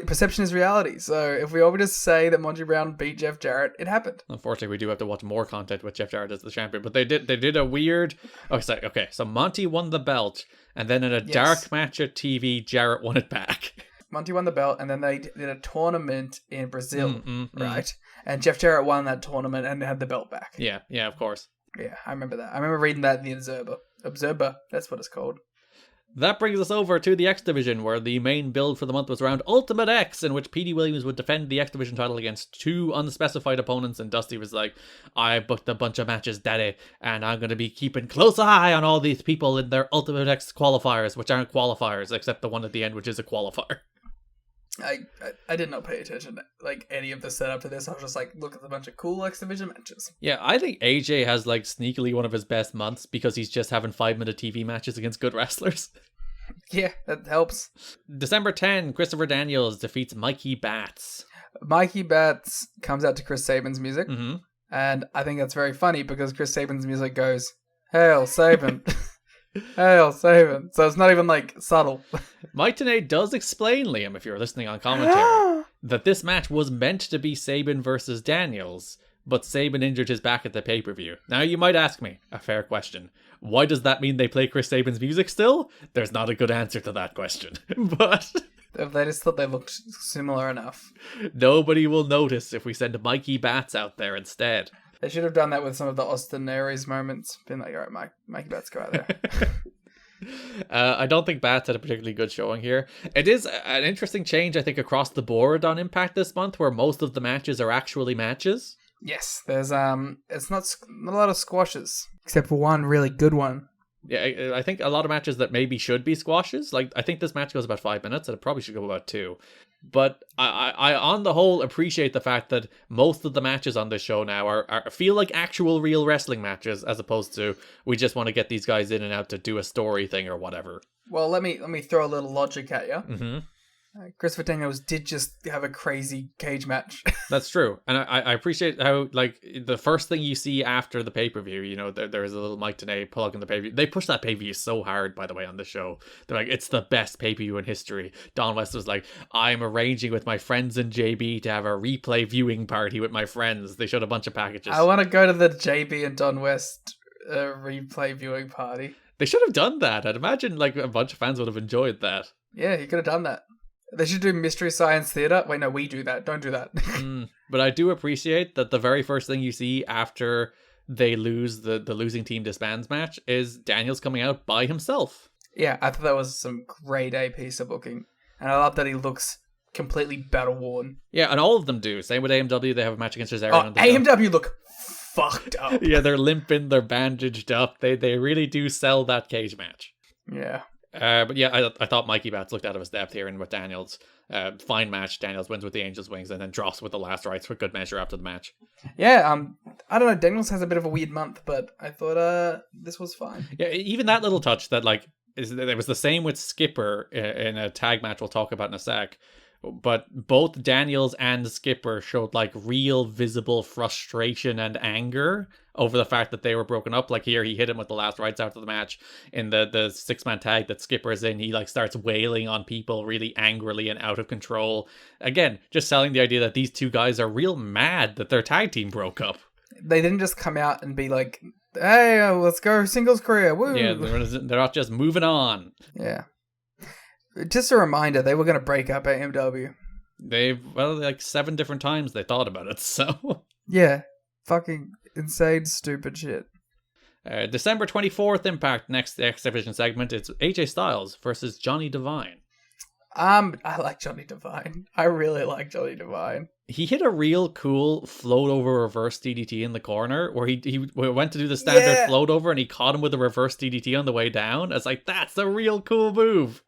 perception is reality. So if we all just say that Monty Brown beat Jeff Jarrett, it happened. Unfortunately, we do have to watch more content with Jeff Jarrett as the champion. But they did a weird. So Monty won the belt, and then in a dark match at TV, Jarrett won it back. Monty won the belt, and then they did a tournament in Brazil, right? And Jeff Jarrett won that tournament and had the belt back. Yeah, of course. Yeah, I remember that. I remember reading that in the Observer. Observer, that's what it's called. That brings us over to the X Division, where the main build for the month was around Ultimate X, in which Petey Williams would defend the X Division title against 2 unspecified opponents, and Dusty was like, I booked a bunch of matches, daddy, and I'm going to be keeping close eye on all these people in their Ultimate X qualifiers, which aren't qualifiers, except the one at the end, which is a qualifier. I did not pay attention to like any of the setup to this. I was just like, look at the bunch of cool X Division matches. Yeah, I think AJ has like sneakily one of his best months because he's just having 5-minute TV matches against good wrestlers. Yeah, that helps. December 10, Christopher Daniels defeats Mikey Batts. Mikey Batts comes out to Chris Sabin's music, and I think that's very funny because Chris Sabin's music goes, Hail Sabin. Hail Sabin. So it's not even like subtle. Mike Tenay does explain, Liam, if you're listening on commentary, that this match was meant to be Sabin versus Daniels, but Sabin injured his back at the pay-per-view. Now you might ask me, a fair question, why does that mean they play Chris Sabin's music still? There's not a good answer to that question. But they just thought they looked similar enough. Nobody will notice if we send Mikey Batts out there instead. They should have done that with some of the Austin Aries moments. Been like, all right, Mikey Batts, go out there. I don't think Batts had a particularly good showing here. It is an interesting change, I think, across the board on Impact this month, where most of the matches are actually matches. Yes, there's it's not a lot of squashes, except for one really good one. Yeah, I think a lot of matches that maybe should be squashes. Like, I think this match goes about 5 minutes, and it probably should go about 2. But I on the whole, appreciate the fact that most of the matches on this show now feel like actual real wrestling matches, as opposed to we just want to get these guys in and out to do a story thing or whatever. Well, let me throw a little logic at you. Mm-hmm. Christopher Daniels did just have a crazy cage match. That's true. And I appreciate how, like, the first thing you see after the pay-per-view, you know, there's a little Mike Tenay plug in the pay-per-view. They push that pay-per-view so hard, by the way, on the show. They're like, it's the best pay-per-view in history. Don West was like, I'm arranging with my friends and JB to have a replay viewing party with my friends. They showed a bunch of packages. I want to go to the JB and Don West replay viewing party. They should have done that. I'd imagine, like, a bunch of fans would have enjoyed that. Yeah, you could have done that. They should do Mystery Science Theater. Wait, no, we do that. Don't do that. But I do appreciate that the very first thing you see after they lose the losing team disbands match is Daniels coming out by himself. Yeah, I thought that was some grade A piece of booking. And I love that he looks completely battle-worn. Yeah, and all of them do. Same with AMW. They have a match against Cesaro. AMW look fucked up. Yeah, they're limping. They're bandaged up. They really do sell that cage match. Yeah. But yeah, I thought Mikey Batts looked out of his depth here and with Daniels. Fine match. Daniels wins with the Angel's Wings and then drops with the last rites for good measure after the match. Yeah, I don't know. Daniels has a bit of a weird month, but I thought this was fine. Yeah, even that little touch that, like, it was the same with Skipper in a tag match we'll talk about in a sec. But both Daniels and Skipper showed, like, real visible frustration and anger over the fact that they were broken up. Like, here, he hit him with the last rites after the match. In the 6-man tag that Skipper's in, he, like, starts wailing on people really angrily and out of control. Again, just selling the idea that these two guys are real mad that their tag team broke up. They didn't just come out and be like, hey, let's go singles career, woo! Yeah, they're not just moving on. Yeah. Just a reminder, they were going to break up at AMW. Like 7 different times they thought about it, so... Yeah. Fucking insane, stupid shit. December 24th, Impact, next X Division segment, it's AJ Styles versus Johnny Devine. I like Johnny Devine. I really like Johnny Devine. He hit a real cool float over reverse DDT in the corner where he went to do the standard float over and he caught him with a reverse DDT on the way down. I was like, that's a real cool move.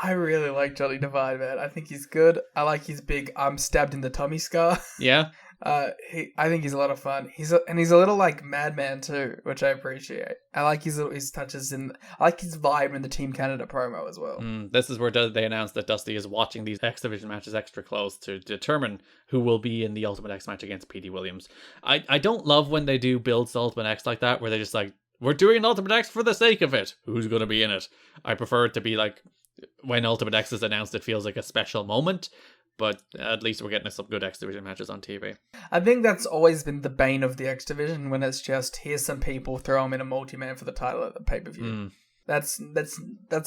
I really like Johnny Devine, man. I think he's good. I like his big I'm stabbed in the tummy scar. Yeah. I think he's a lot of fun. He's a little like Madman too, which I appreciate. I like his touches I like his vibe in the Team Canada promo as well. This is where they announced that Dusty is watching these X Division matches extra close to determine who will be in the Ultimate X match against Petey Williams. I don't love when they do builds to Ultimate X like that, where they just like, we're doing an Ultimate X for the sake of it. Who's going to be in it? I prefer it to be like, when Ultimate X is announced, it feels like a special moment. But at least we're getting some good X Division matches on TV. I think that's always been the bane of the X Division, when it's just, here's some people, throw them in a multi-man for the title at the pay-per-view. That's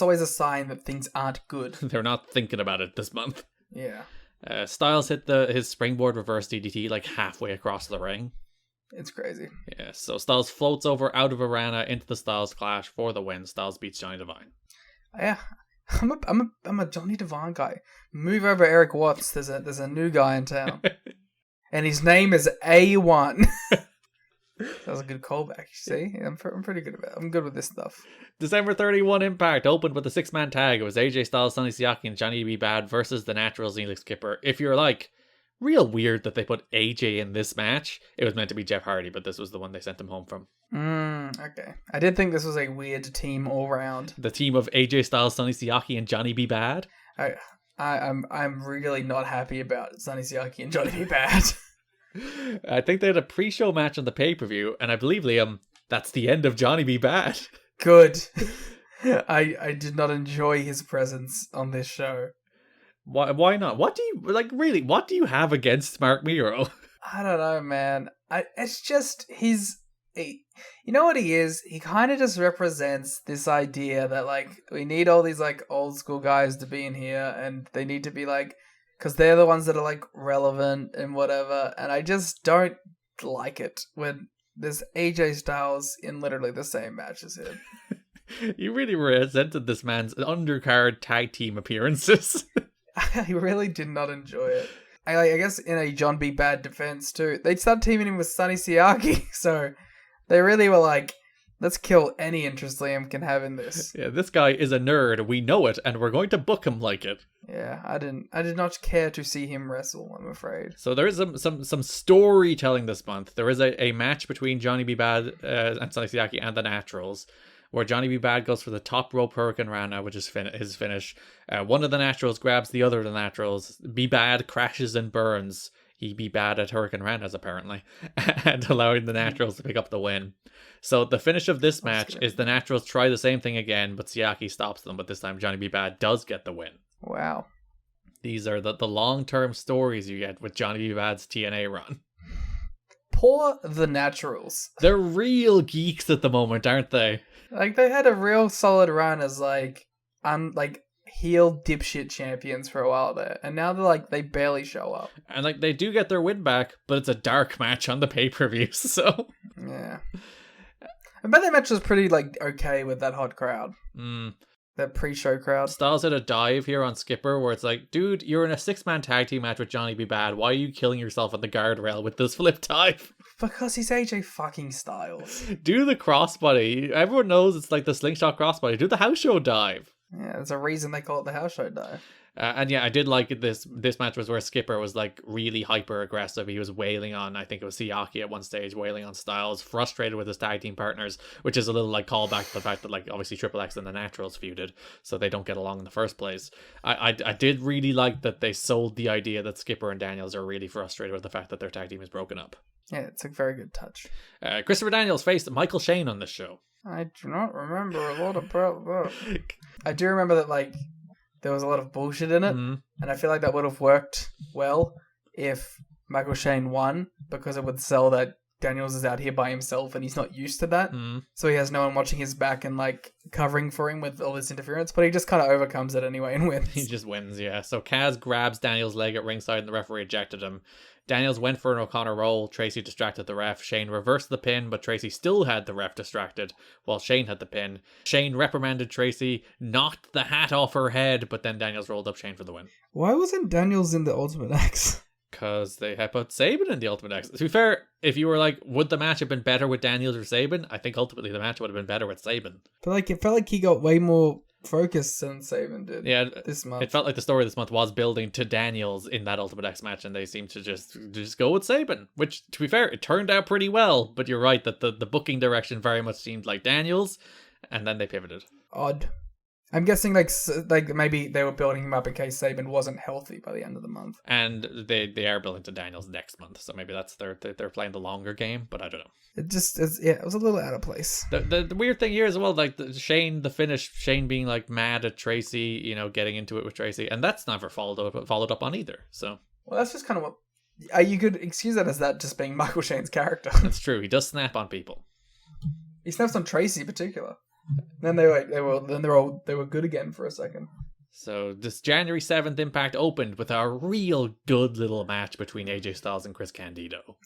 always a sign that things aren't good. They're not thinking about it this month. Yeah. Styles hit his springboard reverse DDT like halfway across the ring. It's crazy. Yeah, so Styles floats over out of Arana into the Styles Clash for the win. Styles beats Johnny Devine. Yeah. I'm a Johnny Devine guy. Move over Eric Watts. There's a new guy in town. And his name is A1. That was a good callback, you see? I'm pretty good about it. I'm good with this stuff. December 31 Impact opened with a 6-man tag. It was AJ Styles, Sonny Siaki, and Johnny B. Bad versus the Naturals, Neelix Skipper. If you're like, real weird that they put AJ in this match, it was meant to be Jeff Hardy, but this was the one they sent him home from. Okay. I did think this was a weird team all round. The team of AJ Styles, Sonny Siaki, and Johnny B. Bad? I'm really not happy about Sonny Siaki and Johnny B. Bad. I think they had a pre-show match on the pay-per-view, and I believe, Liam, that's the end of Johnny B. Bad. Good. I did not enjoy his presence on this show. Why not? What do you have against Mark Miro? I don't know, man. It's just you know what he is? He kind of just represents this idea that, like, we need all these, like, old school guys to be in here, and they need to be, like, because they're the ones that are, like, relevant and whatever, and I just don't like it when there's AJ Styles in literally the same match as him. You really resented this man's undercard tag team appearances. I really did not enjoy it. I guess in a John B. Bad defense, too, they started teaming him with Sonny Siaki, so they really were like, let's kill any interest Liam can have in this. Yeah, this guy is a nerd. We know it, and we're going to book him like it. Yeah, I did not care to see him wrestle, I'm afraid. So there is some storytelling this month. There is a match between Johnny B. Bad and Sonny Siaki and the Naturals, where Johnny B. Bad goes for the top rope Hurricane Rana, which is his finish. One of the Naturals grabs the other of the Naturals. B. Bad crashes and burns. He be bad at Hurricane Ranas, apparently, and allowing the Naturals to pick up the win. So the finish of this match is the Naturals try the same thing again, but Siaki stops them, but this time Johnny B. Bad does get the win. Wow. These are the long-term stories you get with Johnny B. Bad's TNA run. Poor the Naturals. They're real geeks at the moment, aren't they? Like, they had a real solid run as, like, heel dipshit champions for a while there, and now they're like, they barely show up. And like, they do get their win back, but it's a dark match on the pay-per-view, so... Yeah. I bet that match was pretty, like, okay with that hot crowd. That pre-show crowd. Styles had a dive here on Skipper where it's like, dude, you're in a 6-man tag team match with Johnny B. Bad. Why are you killing yourself on the guardrail with this flip dive? Because he's AJ fucking Styles. Do the crossbody. Everyone knows it's like the slingshot crossbody. Do the house show dive. Yeah, there's a reason they call it the house show dive. And yeah, I did like this match was where Skipper was like really hyper aggressive. He was wailing on, I think it was Siaki at one stage, wailing on Styles, frustrated with his tag team partners, which is a little like callback to the fact that like obviously Triple X and the Naturals feuded, so they don't get along in the first place. I did really like that they sold the idea that Skipper and Daniels are really frustrated with the fact that their tag team is broken up. Yeah, it's a very good touch. Christopher Daniels faced Michael Shane on this show. I do not remember a lot about that. I do remember that, like, there was a lot of bullshit in it, and I feel like that would have worked well if Michael Shane won, because it would sell that Daniels is out here by himself and he's not used to that. So he has no one watching his back and, like, covering for him with all this interference, but he just kind of overcomes it anyway and wins. He just wins, yeah. So Kaz grabs Daniels' leg at ringside and the referee ejected him. Daniels went for an O'Connor roll. Tracy distracted the ref. Shane reversed the pin, but Tracy still had the ref distracted while Shane had the pin. Shane reprimanded Tracy, knocked the hat off her head, but then Daniels rolled up Shane for the win. Why wasn't Daniels in the Ultimate X? Because they had put Sabin in the Ultimate X. To be fair, if you were like, would the match have been better with Daniels or Sabin? I think ultimately the match would have been better with Sabin. But like, it felt like he got way more focus than Sabin did. Yeah, this month. It felt like the story this month was building to Daniels in that Ultimate X match, and they seemed to just go with Sabin, which, to be fair, it turned out pretty well. But you're right that the booking direction very much seemed like Daniels, and then they pivoted. Odd. I'm guessing like maybe they were building him up in case Sabin wasn't healthy by the end of the month. And they are building to Daniels next month, so maybe that's they're playing the longer game, but I don't know. It was a little out of place. The weird thing here as well, like Shane being like mad at Tracy, you know, getting into it with Tracy, and that's never followed up on either. So well, that's just kind of what you could excuse that as that just being Michael Shane's character. That's true. He does snap on people. He snaps on Tracy in particular. Then they were good again for a second. So this January 7th Impact opened with a real good little match between AJ Styles and Chris Candido.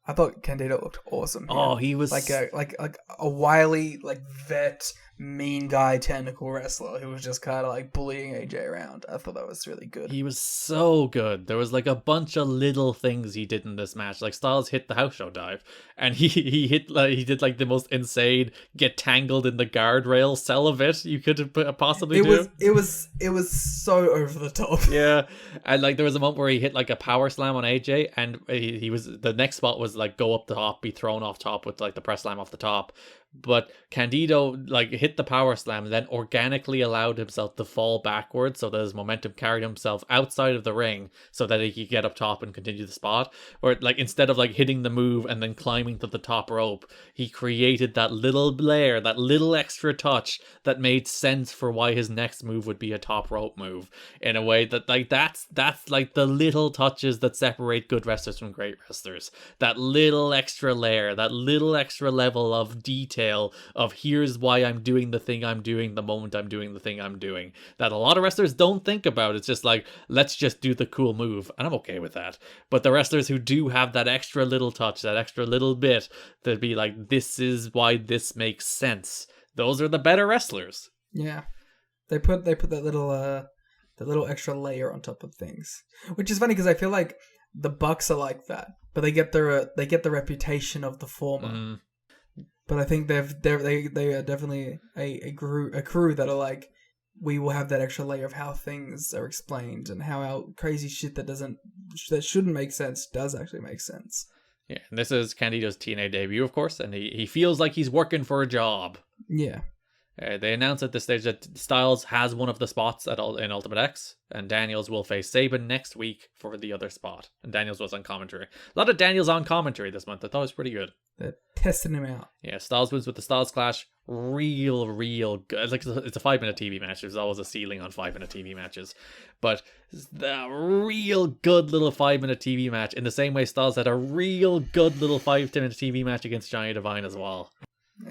I thought Candido looked awesome. Oh, he was like a wily, like vet, mean guy, technical wrestler who was just kind of like bullying AJ around. I thought that was really good. He was so good. There was like a bunch of little things he did in this match. Like Styles hit the house show dive, and he did like the most insane get tangled in the guardrail sell of it you could possibly do. It was so over the top. Yeah, and like there was a moment where he hit like a power slam on AJ, and he was the next spot was like go up the top, be thrown off top with like the press slam off the top. But Candido like hit the power slam and then organically allowed himself to fall backwards so that his momentum carried himself outside of the ring so that he could get up top and continue the spot. Or like instead of like hitting the move and then climbing to the top rope, he created that little layer, that little extra touch that made sense for why his next move would be a top rope move in a way that like that's like the little touches that separate good wrestlers from great wrestlers. That little extra layer, that little extra level of detail of here's why I'm doing the thing I'm doing the moment I'm doing the thing I'm doing, that a lot of wrestlers don't think about. It's just like, let's just do the cool move, and I'm okay with that. But the wrestlers who do have that extra little touch, that extra little bit to be like, this is why this makes sense, those are the better wrestlers. Yeah, they put that little extra layer on top of things, which is funny because I feel like the Bucks are like that, but they get the reputation of the former. But I think they are definitely a crew that are like, we will have that extra layer of how things are explained and how our crazy shit that shouldn't make sense does actually make sense. Yeah, and this is Candido's TNA debut, of course, and he feels like he's working for a job. Yeah. They announced at this stage that Styles has one of the spots in Ultimate X, and Daniels will face Sabin next week for the other spot. And Daniels was on commentary. A lot of Daniels on commentary this month. I thought it was pretty good. They're testing him out. Yeah, Styles wins with the Styles Clash. Real good. Like it's a 5-minute TV match. There's always a ceiling on 5-minute TV matches. But the real good little 5-minute TV match, in the same way Styles had a real good little 5-minute TV match against Johnny Devine as well.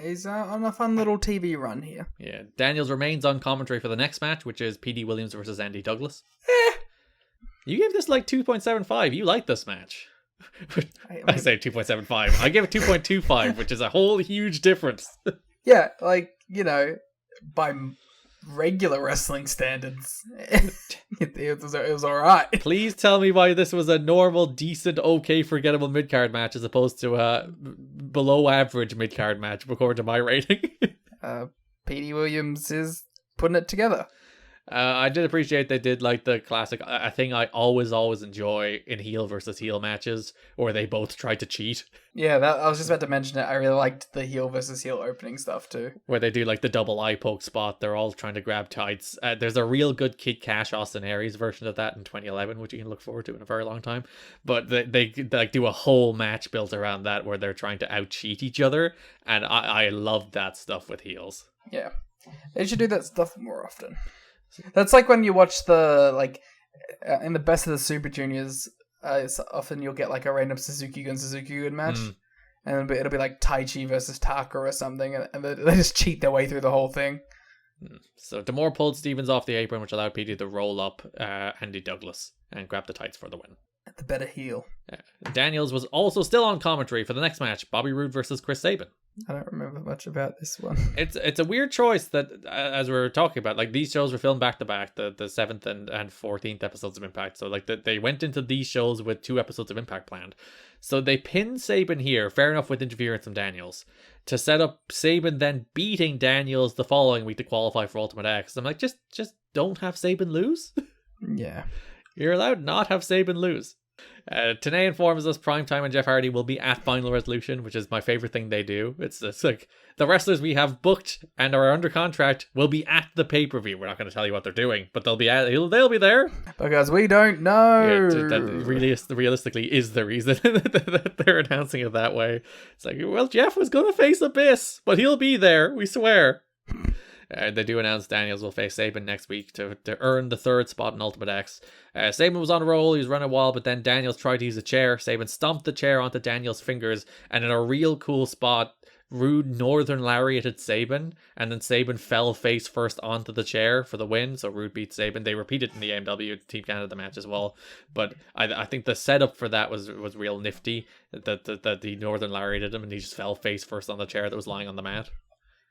He's on a fun little TV run here. Yeah, Daniels remains on commentary for the next match, which is P.D. Williams versus Andy Douglas. You gave this like 2.75. You like this match. I say 2.75. I gave it 2.25, which is a whole huge difference. Yeah, like, you know, by regular wrestling standards, it was alright. Please tell me why this was a normal, decent, okay, forgettable mid-card match as opposed to a below average mid-card match according to my rating. P.D. Williams is putting it together. I did appreciate they did like the classic, a thing I always enjoy in heel versus heel matches, where they both try to cheat. Yeah, I was just about to mention it. I really liked the heel versus heel opening stuff too. Where they do like the double eye poke spot. They're all trying to grab tights. There's a real good Kid Cash Austin Aries version of that in 2011, which you can look forward to in a very long time. But they like do a whole match built around that where they're trying to out cheat each other. And I loved that stuff with heels. Yeah, they should do that stuff more often. That's like when you watch in the Best of the Super Juniors, often you'll get like a random Suzuki-gun match, and it'll be like Taichi versus Taka or something, and they just cheat their way through the whole thing. So D'Amore pulled Stevens off the apron, which allowed PD to roll up Andy Douglas and grab the tights for the win. The better heel. Daniels was also still on commentary for the next match, Bobby Roode versus Chris Sabin. I don't remember much about this one. It's a weird choice that, as we were talking about, like these shows were filmed back to back, the 7th and 14th episodes of Impact. So like they went into these shows with 2 episodes of Impact planned. So they pinned Sabin here, fair enough with interference from Daniels, to set up Sabin then beating Daniels the following week to qualify for Ultimate X. I'm like, just don't have Sabin lose. Yeah. You're allowed not have Sabin lose. TNA informs us Primetime and Jeff Hardy will be at Final Resolution, which is my favorite thing they do. It's like the wrestlers we have booked and are under contract will be at the pay-per-view. We're not going to tell you what they're doing, but they'll be there. Because we don't know. Yeah, that realistically is the reason that they're announcing it that way. It's like, well, Jeff was going to face Abyss, but he'll be there, we swear. They do announce Daniels will face Sabin next week to earn the third spot in Ultimate X. Sabin was on a roll, he was running a wall, but then Daniels tried to use a chair. Sabin stomped the chair onto Daniels' fingers, and in a real cool spot, Rude Northern Lariated Sabin, and then Sabin fell face first onto the chair for the win, so Rude beat Sabin. They repeated in the AMW Team Canada match as well, but I think the setup for that was real nifty, that the Northern Lariated him, and he just fell face first on the chair that was lying on the mat.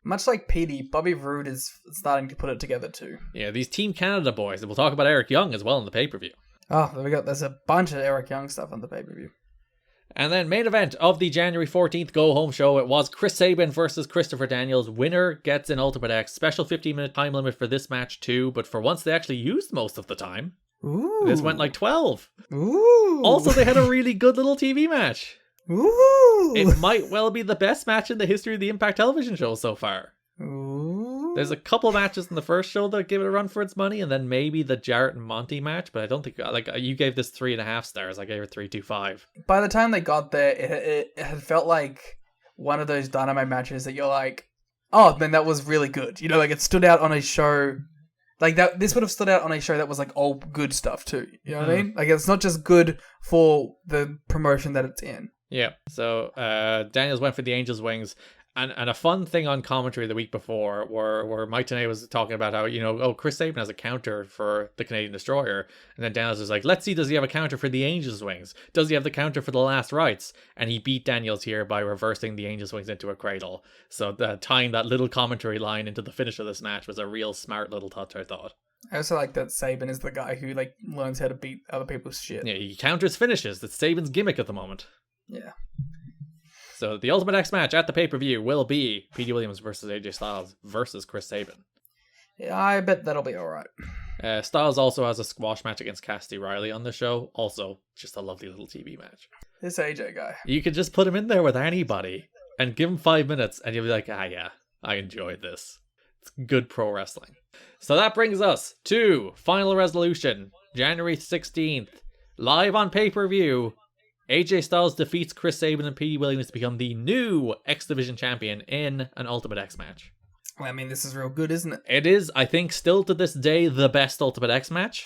Much like PD, Bobby Roode is starting to put it together too. Yeah, these Team Canada boys, and we'll talk about Eric Young as well in the pay-per-view. Oh, there we go. There's a bunch of Eric Young stuff on the pay-per-view. And then main event of the January 14th go-home show, it was Chris Sabin versus Christopher Daniels. Winner gets an Ultimate X. Special 15-minute time limit for this match too, but for once they actually used most of the time. Ooh. This went like 12. Ooh. Also, they had a really good little TV match. Ooh. It might well be the best match in the history of the Impact television show so far. Ooh. There's a couple matches in the first show that give it a run for its money, and then maybe the Jarrett and Monty match, but I don't think, like, you gave this 3.5 stars, I gave it 3.25. By the time they got there, it had felt like one of those Dynamite matches that you're like, oh, man, that was really good. You know, like, it stood out on a show, like, that. This would have stood out on a show that was, like, all good stuff, too. You know what I mean? Like, it's not just good for the promotion that it's in. Yeah, so Daniels went for the Angel's Wings. And a fun thing on commentary the week before where Mike Tenay was talking about how, Chris Sabin has a counter for the Canadian Destroyer. And then Daniels was like, let's see, does he have a counter for the Angel's Wings? Does he have the counter for the Last Rites? And he beat Daniels here by reversing the Angel's Wings into a cradle. So tying that little commentary line into the finish of this match was a real smart little touch, I thought. I also like that Sabin is the guy who, like, learns how to beat other people's shit. Yeah, he counters finishes. That's Sabin's gimmick at the moment. Yeah. So the Ultimate X match at the pay-per-view will be P.D. Williams versus AJ Styles versus Chris Sabin. Yeah, I bet that'll be alright. Styles also has a squash match against Cassidy Riley on the show. Also, just a lovely little TV match. This AJ guy. You could just put him in there with anybody and give him 5 minutes and you'll be like, yeah, I enjoyed this. It's good pro wrestling. So that brings us to Final Resolution, January 16th. Live on pay-per-view. AJ Styles defeats Chris Sabin and P.D. Williams to become the new X Division champion in an Ultimate X match. Well, I mean, this is real good, isn't it? It is, I think, still to this day, the best Ultimate X match.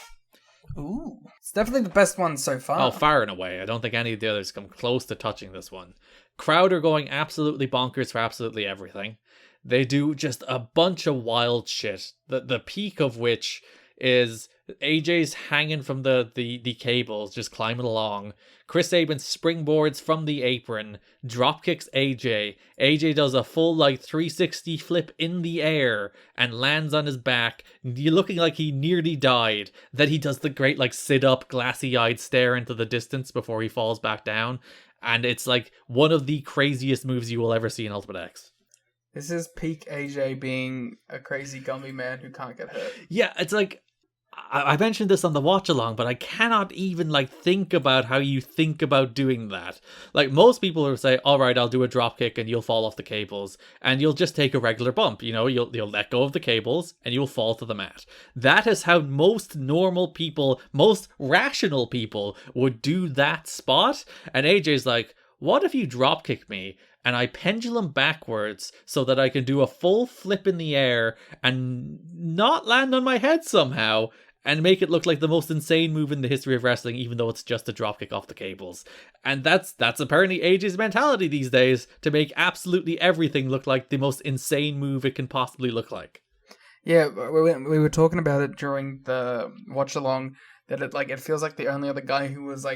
Ooh. It's definitely the best one so far. Oh, far and away. I don't think any of the others come close to touching this one. Crowd are going absolutely bonkers for absolutely everything. They do just a bunch of wild shit. The peak of which is AJ's hanging from the cables, just climbing along. Chris Sabin springboards from the apron, drop kicks AJ. AJ does a full 360 flip in the air and lands on his back, looking like he nearly died. Then he does the great sit up, glassy-eyed stare into the distance before he falls back down. And it's one of the craziest moves you will ever see in Ultimate X. This is peak AJ being a crazy Gumby man who can't get hurt. Yeah, it's I mentioned this on the watch along, but I cannot even think about how you think about doing that. Most people will say, all right, I'll do a drop kick and you'll fall off the cables and you'll just take a regular bump. You'll let go of the cables and you'll fall to the mat. That is how most normal people, most rational people would do that spot. And AJ's like, what if you drop kick me and I pendulum backwards so that I can do a full flip in the air and not land on my head somehow and make it look like the most insane move in the history of wrestling, even though it's just a dropkick off the cables. And that's apparently AJ's mentality these days, to make absolutely everything look like the most insane move it can possibly look like. Yeah, we were talking about it during the watch along, that it feels like the only other guy who was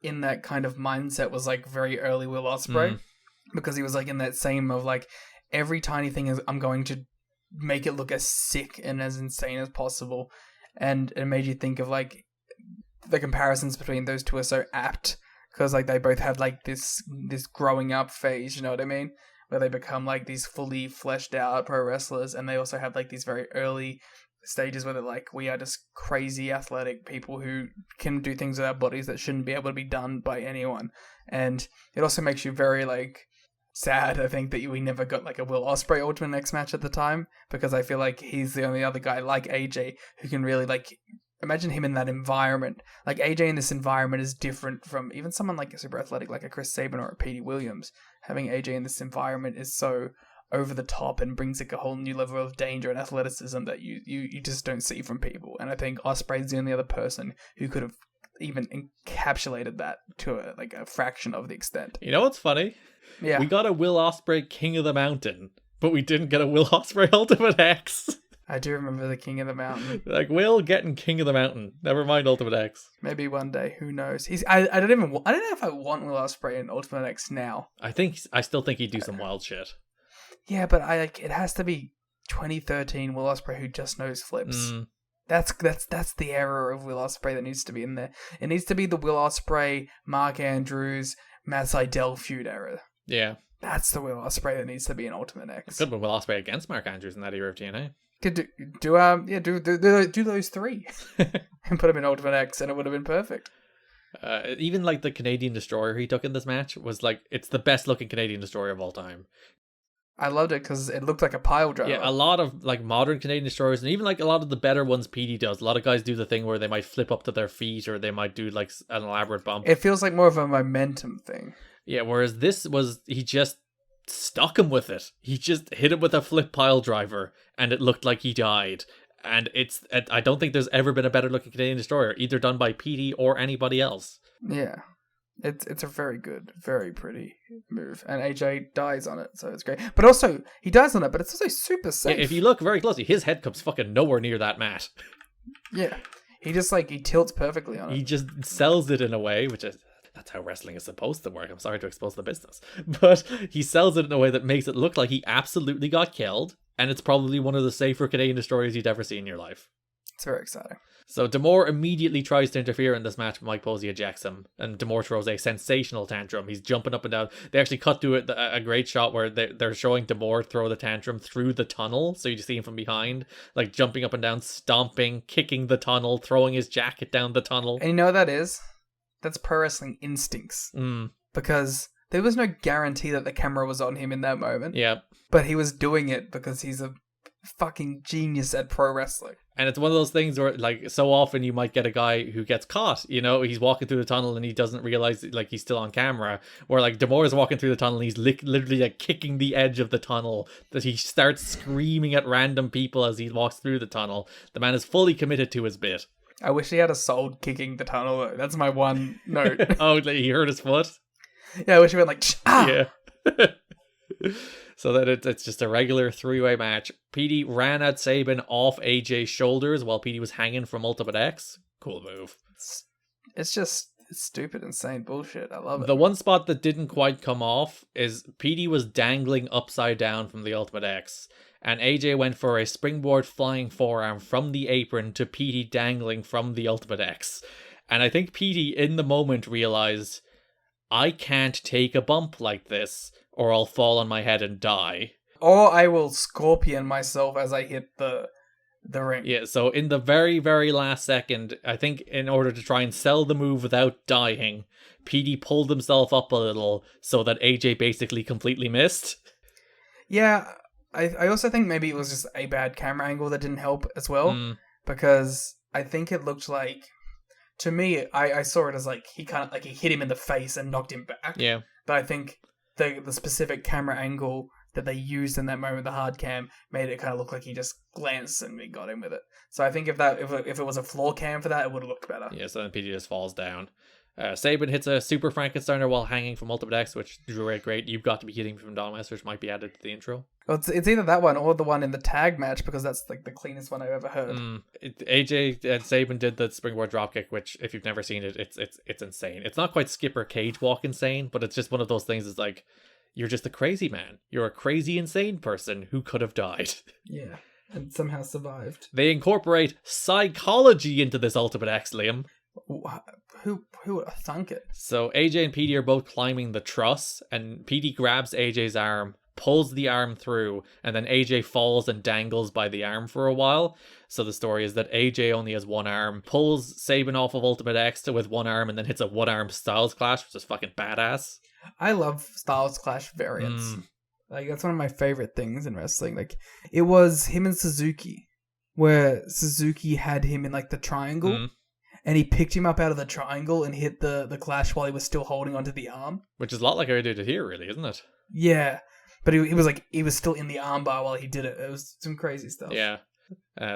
in that kind of mindset was very early Will Ospreay, because he was in that same of every tiny thing is I'm going to make it look as sick and as insane as possible. And it made you think of the comparisons between those two are so apt, because they both have this growing up phase, you know what I mean, where they become these fully fleshed out pro wrestlers, and they also have these very early stages where they're like, we are just crazy athletic people who can do things with our bodies that shouldn't be able to be done by anyone. And it also makes you very like sad, I think, that we never got like a Will Ospreay Ultimate X match at the time, because I feel like he's the only other guy like AJ who can really like imagine him in that environment. Like AJ in this environment is different from even someone like a super athletic like a Chris Sabin or a Petey Williams. Having AJ in this environment is so over the top and brings like a whole new level of danger and athleticism that you just don't see from people. And I think Ospreay's the only other person who could have even encapsulated that to a fraction of the extent. You know what's funny? Yeah. We got a Will Ospreay King of the Mountain, but we didn't get a Will Ospreay Ultimate X. I do remember the King of the Mountain. Like, Will getting King of the Mountain. Never mind Ultimate X. Maybe one day. Who knows? I don't know if I want Will Ospreay in Ultimate X now. I still think he'd do some wild shit. Yeah, but it has to be 2013 Will Ospreay who just knows flips. That's the era of Will Ospreay that needs to be in there. It needs to be the Will Ospreay, Mark Andrews, Matt Sydal feud era. Yeah. That's the Will Ospreay that needs to be in Ultimate X. Good one, Will Ospreay against Mark Andrews in that era of TNA. Could do those three and put him in Ultimate X, and it would have been perfect. Even like the Canadian Destroyer he took in this match was like, it's the best looking Canadian Destroyer of all time. I loved it because it looked like a pile driver. Yeah, a lot of like modern Canadian Destroyers, and even like a lot of the better ones PD does. A lot of guys do the thing where they might flip up to their feet, or they might do like an elaborate bump. It feels like more of a momentum thing. Yeah, whereas this was, he just stuck him with it. He just hit him with a flip pile driver, and it looked like he died. And I don't think there's ever been a better looking Canadian Destroyer, either done by PD or anybody else. Yeah. It's a very good, very pretty move. And AJ dies on it, so it's great. But also, he dies on it, but it's also super safe. Yeah, if you look very closely, his head comes fucking nowhere near that mat. Yeah. He just he tilts perfectly on it. He just sells it in a way, which is, that's how wrestling is supposed to work. I'm sorry to expose the business. But he sells it in a way that makes it look like he absolutely got killed, and it's probably one of the safer Canadian Destroyers you'd ever see in your life. It's very exciting. So D'Amore immediately tries to interfere in this match, but Mike Posey ejects him, and D'Amore throws a sensational tantrum. He's jumping up and down. They actually cut to it, a great shot where they're showing D'Amore throw the tantrum through the tunnel, so you just see him from behind, like jumping up and down, stomping, kicking the tunnel, throwing his jacket down the tunnel. And you know what that is? That's pro wrestling instincts. Because there was no guarantee that the camera was on him in that moment. Yeah. But he was doing it because he's a fucking genius at pro wrestling. And it's one of those things where, like, so often you might get a guy who gets caught, you know, he's walking through the tunnel and he doesn't realize, like, he's still on camera, where, like, D'Amore is walking through the tunnel and he's literally, like, kicking the edge of the tunnel, that he starts screaming at random people as he walks through the tunnel. The man is fully committed to his bit. I wish he had a soul kicking the tunnel, though. That's my one note. Oh, like, he hurt his foot? Yeah, I wish he went like, ah! Yeah. So that it's just a regular three-way match. PD ran at Sabin off AJ's shoulders while PD was hanging from Ultimate X. Cool move. It's stupid, insane bullshit. I love it. The one spot that didn't quite come off is PD was dangling upside down from the Ultimate X, and AJ went for a springboard flying forearm from the apron to PD dangling from the Ultimate X. And I think PD in the moment realized, I can't take a bump like this, or I'll fall on my head and die. Or I will scorpion myself as I hit the ring. Yeah, so in the very, very last second, I think in order to try and sell the move without dying, PD pulled himself up a little so that AJ basically completely missed. Yeah, I also think maybe it was just a bad camera angle that didn't help as well, because I think it looked like, to me, I saw it as like he kind of like he hit him in the face and knocked him back. Yeah. But I think the specific camera angle that they used in that moment, the hard cam, made it kind of look like he just glanced and we got him with it. So I think if it was a floor cam for that, it would have looked better. Yeah, so then PD just falls down. Sabin hits a Super Frankensteiner while hanging from Ultimate X, which is great. You've got to be kidding me from Don West, which might be added to the intro. Well, it's either that one or the one in the tag match, because that's like the cleanest one I've ever heard. AJ and Sabin did the springboard dropkick, which if you've never seen it, it's insane. It's not quite Skipper Cage Walk insane, but it's just one of those things. It's like, you're just a crazy man. You're a crazy, insane person who could have died. Yeah, and somehow survived. They incorporate psychology into this Ultimate X, Liam. Who would have thunk it? So AJ and PD are both climbing the truss, and PD grabs AJ's arm pulls the arm through, and then AJ falls and dangles by the arm for a while. So the story is that AJ only has one arm, pulls Sabin off of Ultimate X with one arm, and then hits a one-arm Styles Clash, which is fucking badass. I love Styles Clash variants. Like, that's one of my favorite things in wrestling. Like, it was him and Suzuki, where Suzuki had him in, like, the triangle, and he picked him up out of the triangle and hit the Clash while he was still holding onto the arm. Which is a lot like how he did it here, really, isn't it? Yeah. But he was still in the armbar while he did it. It was some crazy stuff. Yeah.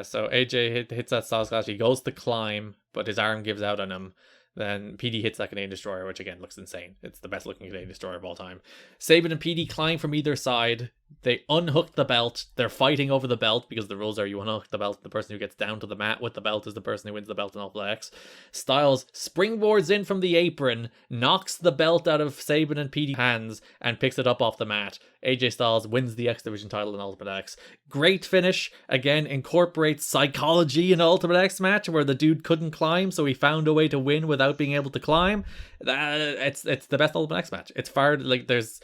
So AJ hits that Styles Clash. He goes to climb, but his arm gives out on him. Then PD hits that Canadian Destroyer, which again looks insane. It's the best looking Canadian Destroyer of all time. Sabin and PD climb from either side. They unhook the belt. They're fighting over the belt because the rules are you unhook the belt. The person who gets down to the mat with the belt is the person who wins the belt in Ultimate X. Styles springboards in from the apron, knocks the belt out of Sabin and PD's hands, and picks it up off the mat. AJ Styles wins the X Division title in Ultimate X. Great finish. Again, incorporates psychology in Ultimate X match where the dude couldn't climb, so he found a way to win without being able to climb. It's the best Ultimate X match. It's far, like, there's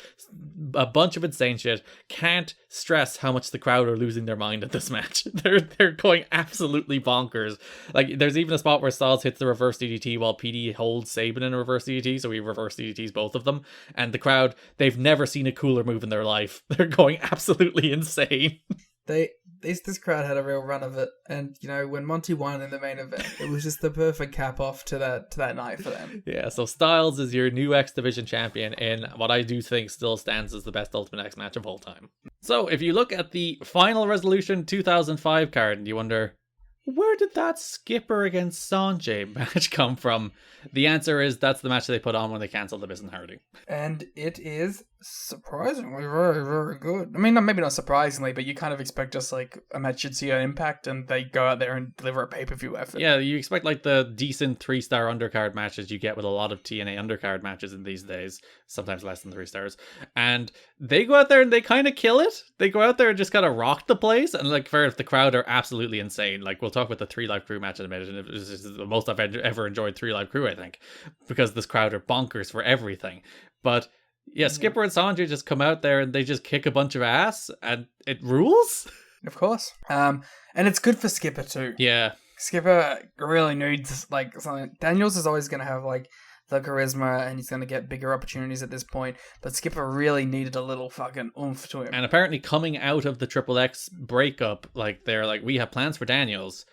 a bunch of insane shit. Can't stress how much the crowd are losing their mind at this match. They're going absolutely bonkers. Like, there's even a spot where Styles hits the reverse DDT while PD holds Sabin in a reverse DDT, so he reverse DDTs both of them. And the crowd, they've never seen a cooler move in their life. They're going absolutely insane. This crowd had a real run of it, and you know, when Monty won in the main event, it was just the perfect cap off to that night for them. Yeah, so Styles is your new X Division champion in what I do think still stands as the best Ultimate X match of all time. So if you look at the Final Resolution 2005 card and you wonder, where did that Skipper against Sanjay match come from? The answer is that's the match they put on when they cancelled the Miz and Hardy. And it is surprisingly very, very good. I mean, maybe not surprisingly, but you kind of expect just like a match you'd see on Impact and they go out there and deliver a pay-per-view effort. Yeah, you expect like the decent 3-star undercard matches you get with a lot of TNA undercard matches in these days, sometimes less than 3 stars. And they go out there and they kind of kill it. They go out there and just kind of rock the place. And like, fair enough, the crowd are absolutely insane. Like, we'll talk about the 3 Live Crew match in a minute, and this is the most I've ever enjoyed 3 Live Crew, I think, because this crowd are bonkers for everything. But yeah, Skipper and Sanjay just come out there and they just kick a bunch of ass, and it rules. Of course. And it's good for Skipper too. Yeah. Skipper really needs like something. Daniels is always going to have like the charisma and he's going to get bigger opportunities at this point, but Skipper really needed a little fucking oomph to him. And apparently coming out of the Triple X breakup, like they're like, we have plans for Daniels.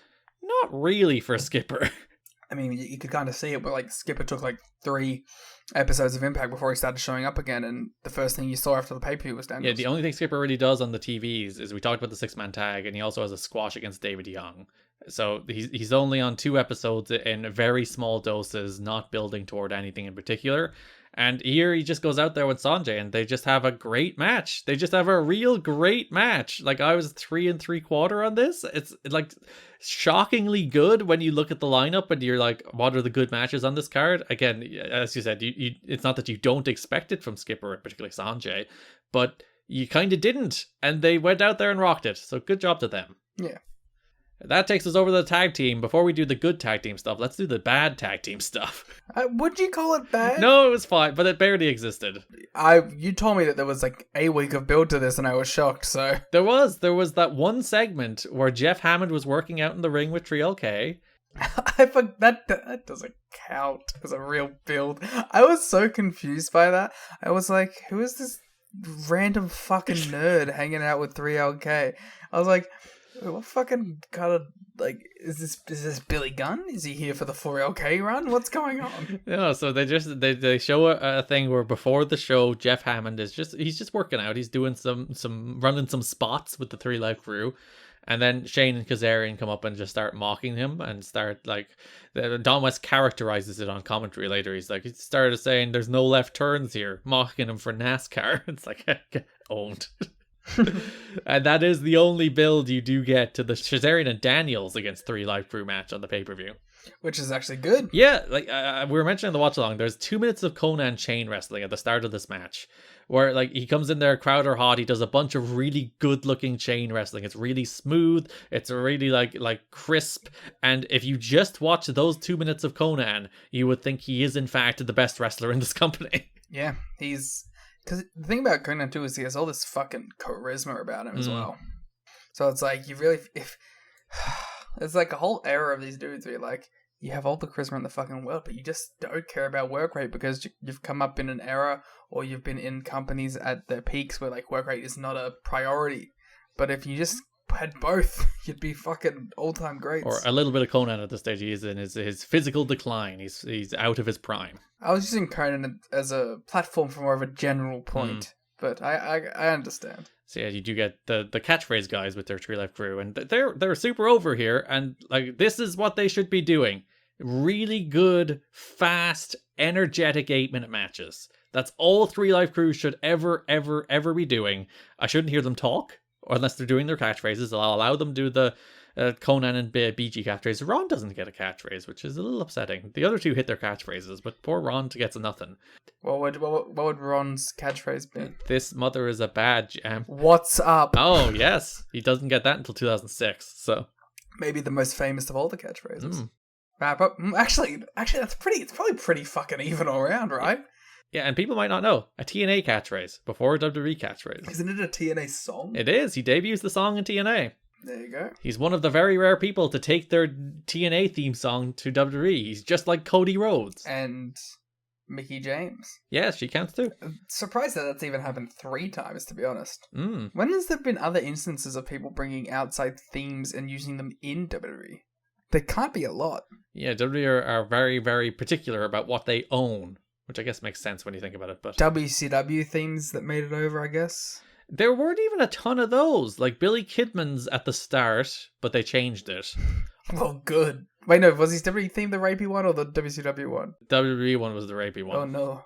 Not really for Skipper. I mean, you could kind of see it, but like Skipper took like 3 episodes of Impact before he started showing up again, and the first thing you saw after the pay-per-view was Daniels. Yeah, the only thing Skipper really does on the TVs is we talked about the 6-man tag, and he also has a squash against David Young. So he's only on 2 episodes in very small doses, not building toward anything in particular. And here he just goes out there with Sanjay and they just have a great match. They just have a real great match. Like, I was 3 3/4 on this. It's like shockingly good when you look at the lineup and you're like, what are the good matches on this card? Again, as you said, you it's not that you don't expect it from Skipper, particularly Sanjay, but you kind of didn't. And they went out there and rocked it. So good job to them. Yeah. That takes us over to the tag team. Before we do the good tag team stuff, let's do the bad tag team stuff. Would you call it bad? No, it was fine, but it barely existed. You told me that there was like a week of build to this and I was shocked, so... There was that one segment where Jeff Hammond was working out in the ring with 3LK. That doesn't count as a real build. I was so confused by that. I was like, who is this random fucking nerd hanging out with 3LK? I was like... What fucking kind of, like, is this Billy Gunn? Is he here for the 4LK run? What's going on? Yeah, so they show a thing where before the show, Jeff Hammond he's just working out. He's doing some running some spots with the 3 Live Crew. And then Shane and Kazarian come up and just start mocking him and start like, Don West characterizes it on commentary later. He's like, he started saying there's no left turns here, mocking him for NASCAR. It's like, owned. And that is the only build you do get to the Kazarian and Daniels against 3 Live Crew match on the pay-per-view. Which is actually good. Yeah, like we were mentioning the watch along, there's 2 minutes of Conan chain wrestling at the start of this match where like he comes in there, crowd are hot, he does a bunch of really good looking chain wrestling. It's really smooth, it's really like crisp, and if you just watch those 2 minutes of Conan, you would think he is in fact the best wrestler in this company. Yeah, he's Because the thing about Conan too is he has all this fucking charisma about him as well. So it's like, you really, it's like a whole era of these dudes where you're like, you have all the charisma in the fucking world, but you just don't care about work rate because you've come up in an era or you've been in companies at their peaks where like work rate is not a priority. But if you just had both, you'd be fucking all-time greats. Or a little bit of Conan at this stage. He is in his physical decline. He's out of his prime. I was using Conan as a platform for more of a general point, but I understand. So yeah, you do get the catchphrase guys with their Tree Life crew, and they're super over here, and like this is what they should be doing. Really good, fast, energetic 8-minute matches. That's all Tree Life crews should ever be doing. I shouldn't hear them talk, or unless they're doing their catchphrases. I'll allow them to do the Conan and BG catchphrase. Ron doesn't get a catchphrase, which is a little upsetting. The other two hit their catchphrases, but poor Ron gets nothing. What would Ron's catchphrase be? This mother is a bad jam. What's up? Oh yes, he doesn't get that until 2006. So maybe the most famous of all the catchphrases. Actually, that's pretty. It's probably pretty fucking even all around, right? Yeah, and people might not know a TNA catchphrase before a WWE catchphrase. Isn't it a TNA song? It is. He debuts the song in TNA. There you go. He's one of the very rare people to take their TNA theme song to WWE. He's just like Cody Rhodes. And Mickie James. Yes, she counts too. I'm surprised that that's even happened 3 times, to be honest. Mm. When has there been other instances of people bringing outside themes and using them in WWE? There can't be a lot. Yeah, WWE are very, very particular about what they own, which I guess makes sense when you think about it. But WCW themes that made it over, I guess. There weren't even a ton of those. Like Billy Kidman's at the start, but they changed it. Well, good. Wait, no, was his WWE theme the rapey one or the WCW one? WWE one was the rapey one. Oh, no.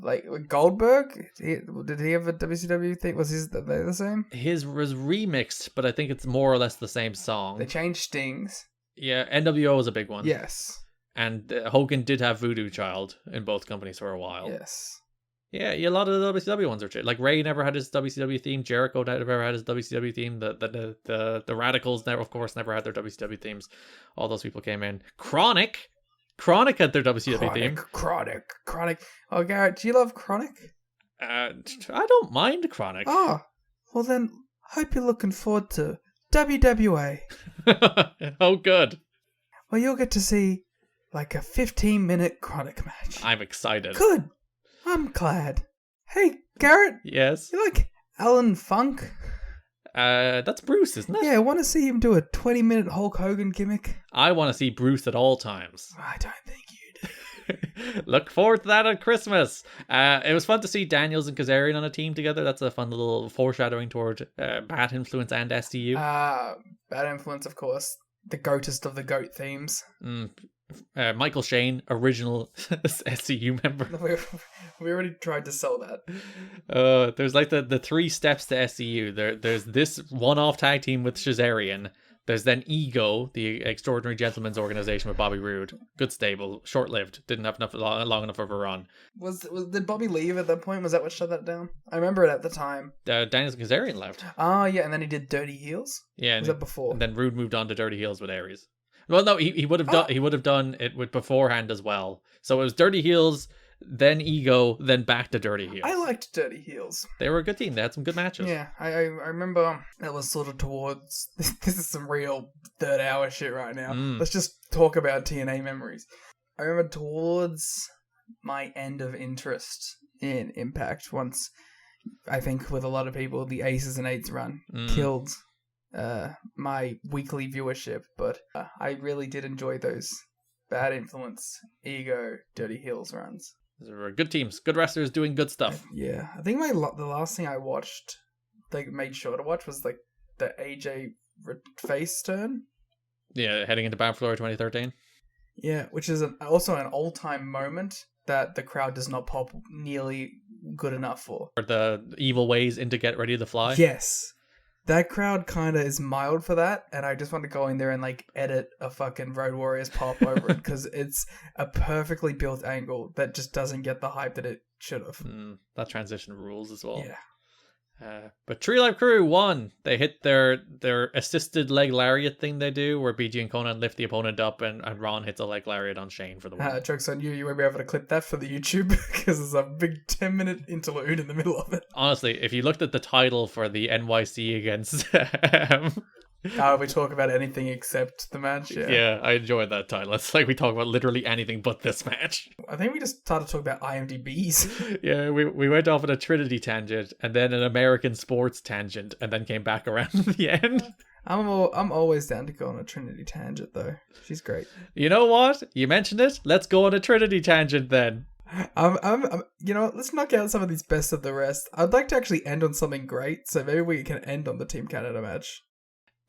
Like, Goldberg? Did he have a WCW theme? Was his the same? His was remixed, but I think it's more or less the same song. They changed Stings. Yeah, NWO was a big one. Yes. And Hogan did have Voodoo Child in both companies for a while. Yes. Yeah, a lot of the WCW ones are true. Like Ray never had his WCW theme. Jericho never had his WCW theme. The Radicals never had their WCW themes. All those people came in. Chronic had their WCW theme. Chronic. Oh, Garrett, do you love Chronic? I don't mind Chronic. Oh, well then, hope you're looking forward to WWA. Oh, good. Well, you'll get to see like a 15-minute Chronic match. I'm excited. Good. I'm glad. Hey, Garrett. Yes. You like Alan Funk? That's Bruce, isn't it? Yeah, I want to see him do a 20-minute Hulk Hogan gimmick. I want to see Bruce at all times. I don't think you do. Look forward to that at Christmas. It was fun to see Daniels and Kazarian on a team together. That's a fun little foreshadowing toward Bad Influence and SCU. Bad Influence, of course. The goatest of the goat themes. Michael Shane, original SCU member. We already tried to sell that. There's like the 3 steps to SCU. There's this one-off tag team with Shazarian. There's then Ego, the Extraordinary Gentlemen's Organization with Bobby Roode. Good stable, short-lived. Didn't have long enough of a run. Did Bobby leave at that point? Was that what shut that down? I remember it at the time. Daniels and Kazarian left. Oh, yeah, and then he did Dirty Heels? Yeah. Was that before? And then Roode moved on to Dirty Heels with Aries. Well, no, he would have done it with beforehand as well. So it was Dirty Heels, then Ego, then back to Dirty Heels. I liked Dirty Heels. They were a good team. They had some good matches. Yeah, I remember that was sort of towards... This is some real third-hour shit right now. Let's just talk about TNA memories. I remember towards my end of interest in Impact, once, I think with a lot of people, the Aces and Eights run killed my weekly viewership, but I really did enjoy those Bad Influence, Ego, Dirty Heels runs. Those were good teams, good wrestlers doing good stuff. Yeah, I think the last thing I watched, like made sure to watch, was like the AJ face turn. Yeah, heading into Bad Floor 2013. Yeah, which is also an all-time moment that the crowd does not pop nearly good enough for. Or the evil ways into Get Ready to Fly. Yes. That crowd kind of is mild for that, and I just want to go in there and like edit a fucking Road Warriors pop over it, because it's a perfectly built angle that just doesn't get the hype that it should have. That transition rules as well. But Tree Life Crew won. They hit their assisted leg lariat thing they do, where BG and Conan lift the opponent up, and Ron hits a leg lariat on Shane for the win. Joke's on you. You won't be able to clip that for the YouTube because there's a big 10-minute interlude in the middle of it. Honestly, if you looked at the title for the NYC against... We talk about anything except the match. Yeah, I enjoyed that title. It's like we talk about literally anything but this match. I think we just started talking about IMDb's. Yeah, we went off on a Trinity tangent, and then an American sports tangent, and then came back around at the end. I'm always down to go on a Trinity tangent, though. She's great. You know what? You mentioned it. Let's go on a Trinity tangent then. You know what? Let's knock out some of these best of the rest. I'd like to actually end on something great, so maybe we can end on the Team Canada match.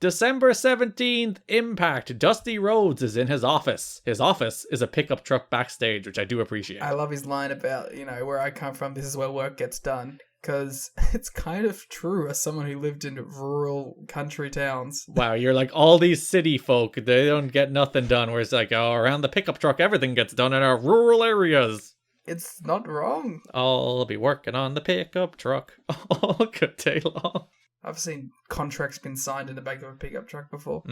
December 17th, Impact. Dusty Rhodes is in his office. His office is a pickup truck backstage, which I do appreciate. I love his line about, where I come from, this is where work gets done. Because it's kind of true as someone who lived in rural country towns. Wow, you're like all these city folk, they don't get nothing done. Whereas like, around the pickup truck, everything gets done in our rural areas. It's not wrong. I'll be working on the pickup truck all good day long. I've seen contracts been signed in the back of a pickup truck before.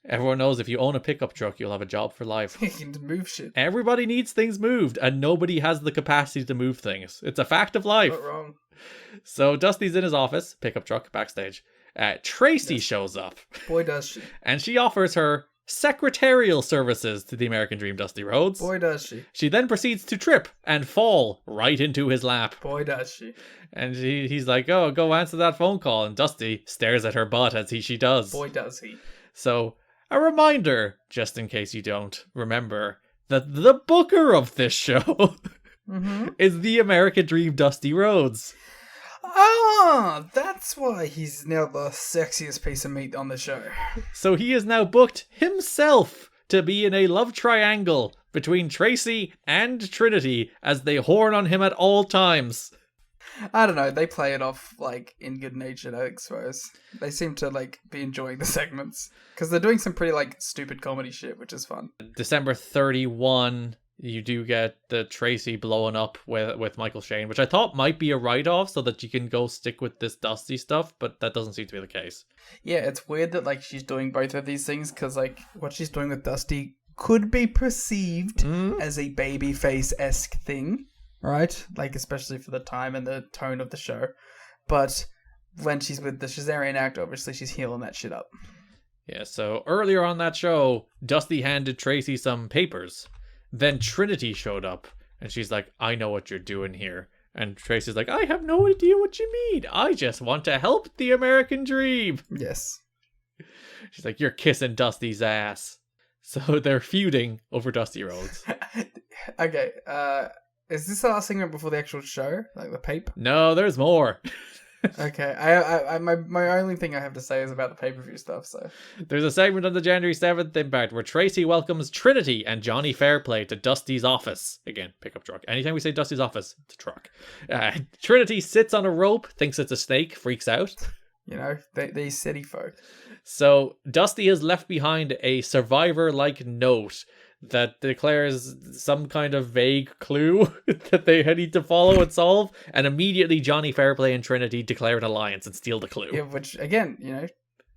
Everyone knows if you own a pickup truck, you'll have a job for life. You can move shit. Everybody needs things moved, and nobody has the capacity to move things. It's a fact of life. Not wrong. So Dusty's in his office, pickup truck, backstage. Tracy shows up. Boy, does she. And she offers her secretarial services to the American Dream, Dusty Rhodes. Boy, does she. She then proceeds to trip and fall right into his lap. Boy, does she. And he's like, oh, go answer that phone call. And Dusty stares at her butt as she does. Boy, does he. So, a reminder, just in case you don't remember, that the booker of this show is the American Dream, Dusty Rhodes. Ah, that's why he's now the sexiest piece of meat on the show. So he is now booked himself to be in a love triangle between Tracy and Trinity as they horn on him at all times. I don't know, they play it off, in good natured, I suppose. They seem to, be enjoying the segments. Because they're doing some pretty, stupid comedy shit, which is fun. December 31, you do get the Tracy blowing up with Michael Shane, which I thought might be a write-off so that you can go stick with this Dusty stuff, but that doesn't seem to be the case. Yeah, it's weird that, she's doing both of these things, because, what she's doing with Dusty could be perceived as a babyface-esque thing. Right? Especially for the time and the tone of the show. But when she's with the Shazarian act, obviously she's healing that shit up. Yeah, so earlier on that show, Dusty handed Tracy some papers. Then Trinity showed up, and she's like, I know what you're doing here. And Tracy's like, I have no idea what you mean. I just want to help the American Dream. Yes. She's like, you're kissing Dusty's ass. So they're feuding over Dusty Rhodes. Okay, is this the last segment before the actual show? The pape? No, there's more. Okay, I my only thing I have to say is about the pay-per-view stuff, so... There's a segment on the January 7th Impact where Tracy welcomes Trinity and Johnny Fairplay to Dusty's office. Again, pickup truck. Anytime we say Dusty's office, it's a truck. Trinity sits on a rope, thinks it's a snake, freaks out. These city folk. So, Dusty has left behind a survivor-like note that declares some kind of vague clue that they need to follow and solve, and immediately Johnny Fairplay and Trinity declare an alliance and steal the clue. Yeah, which, again,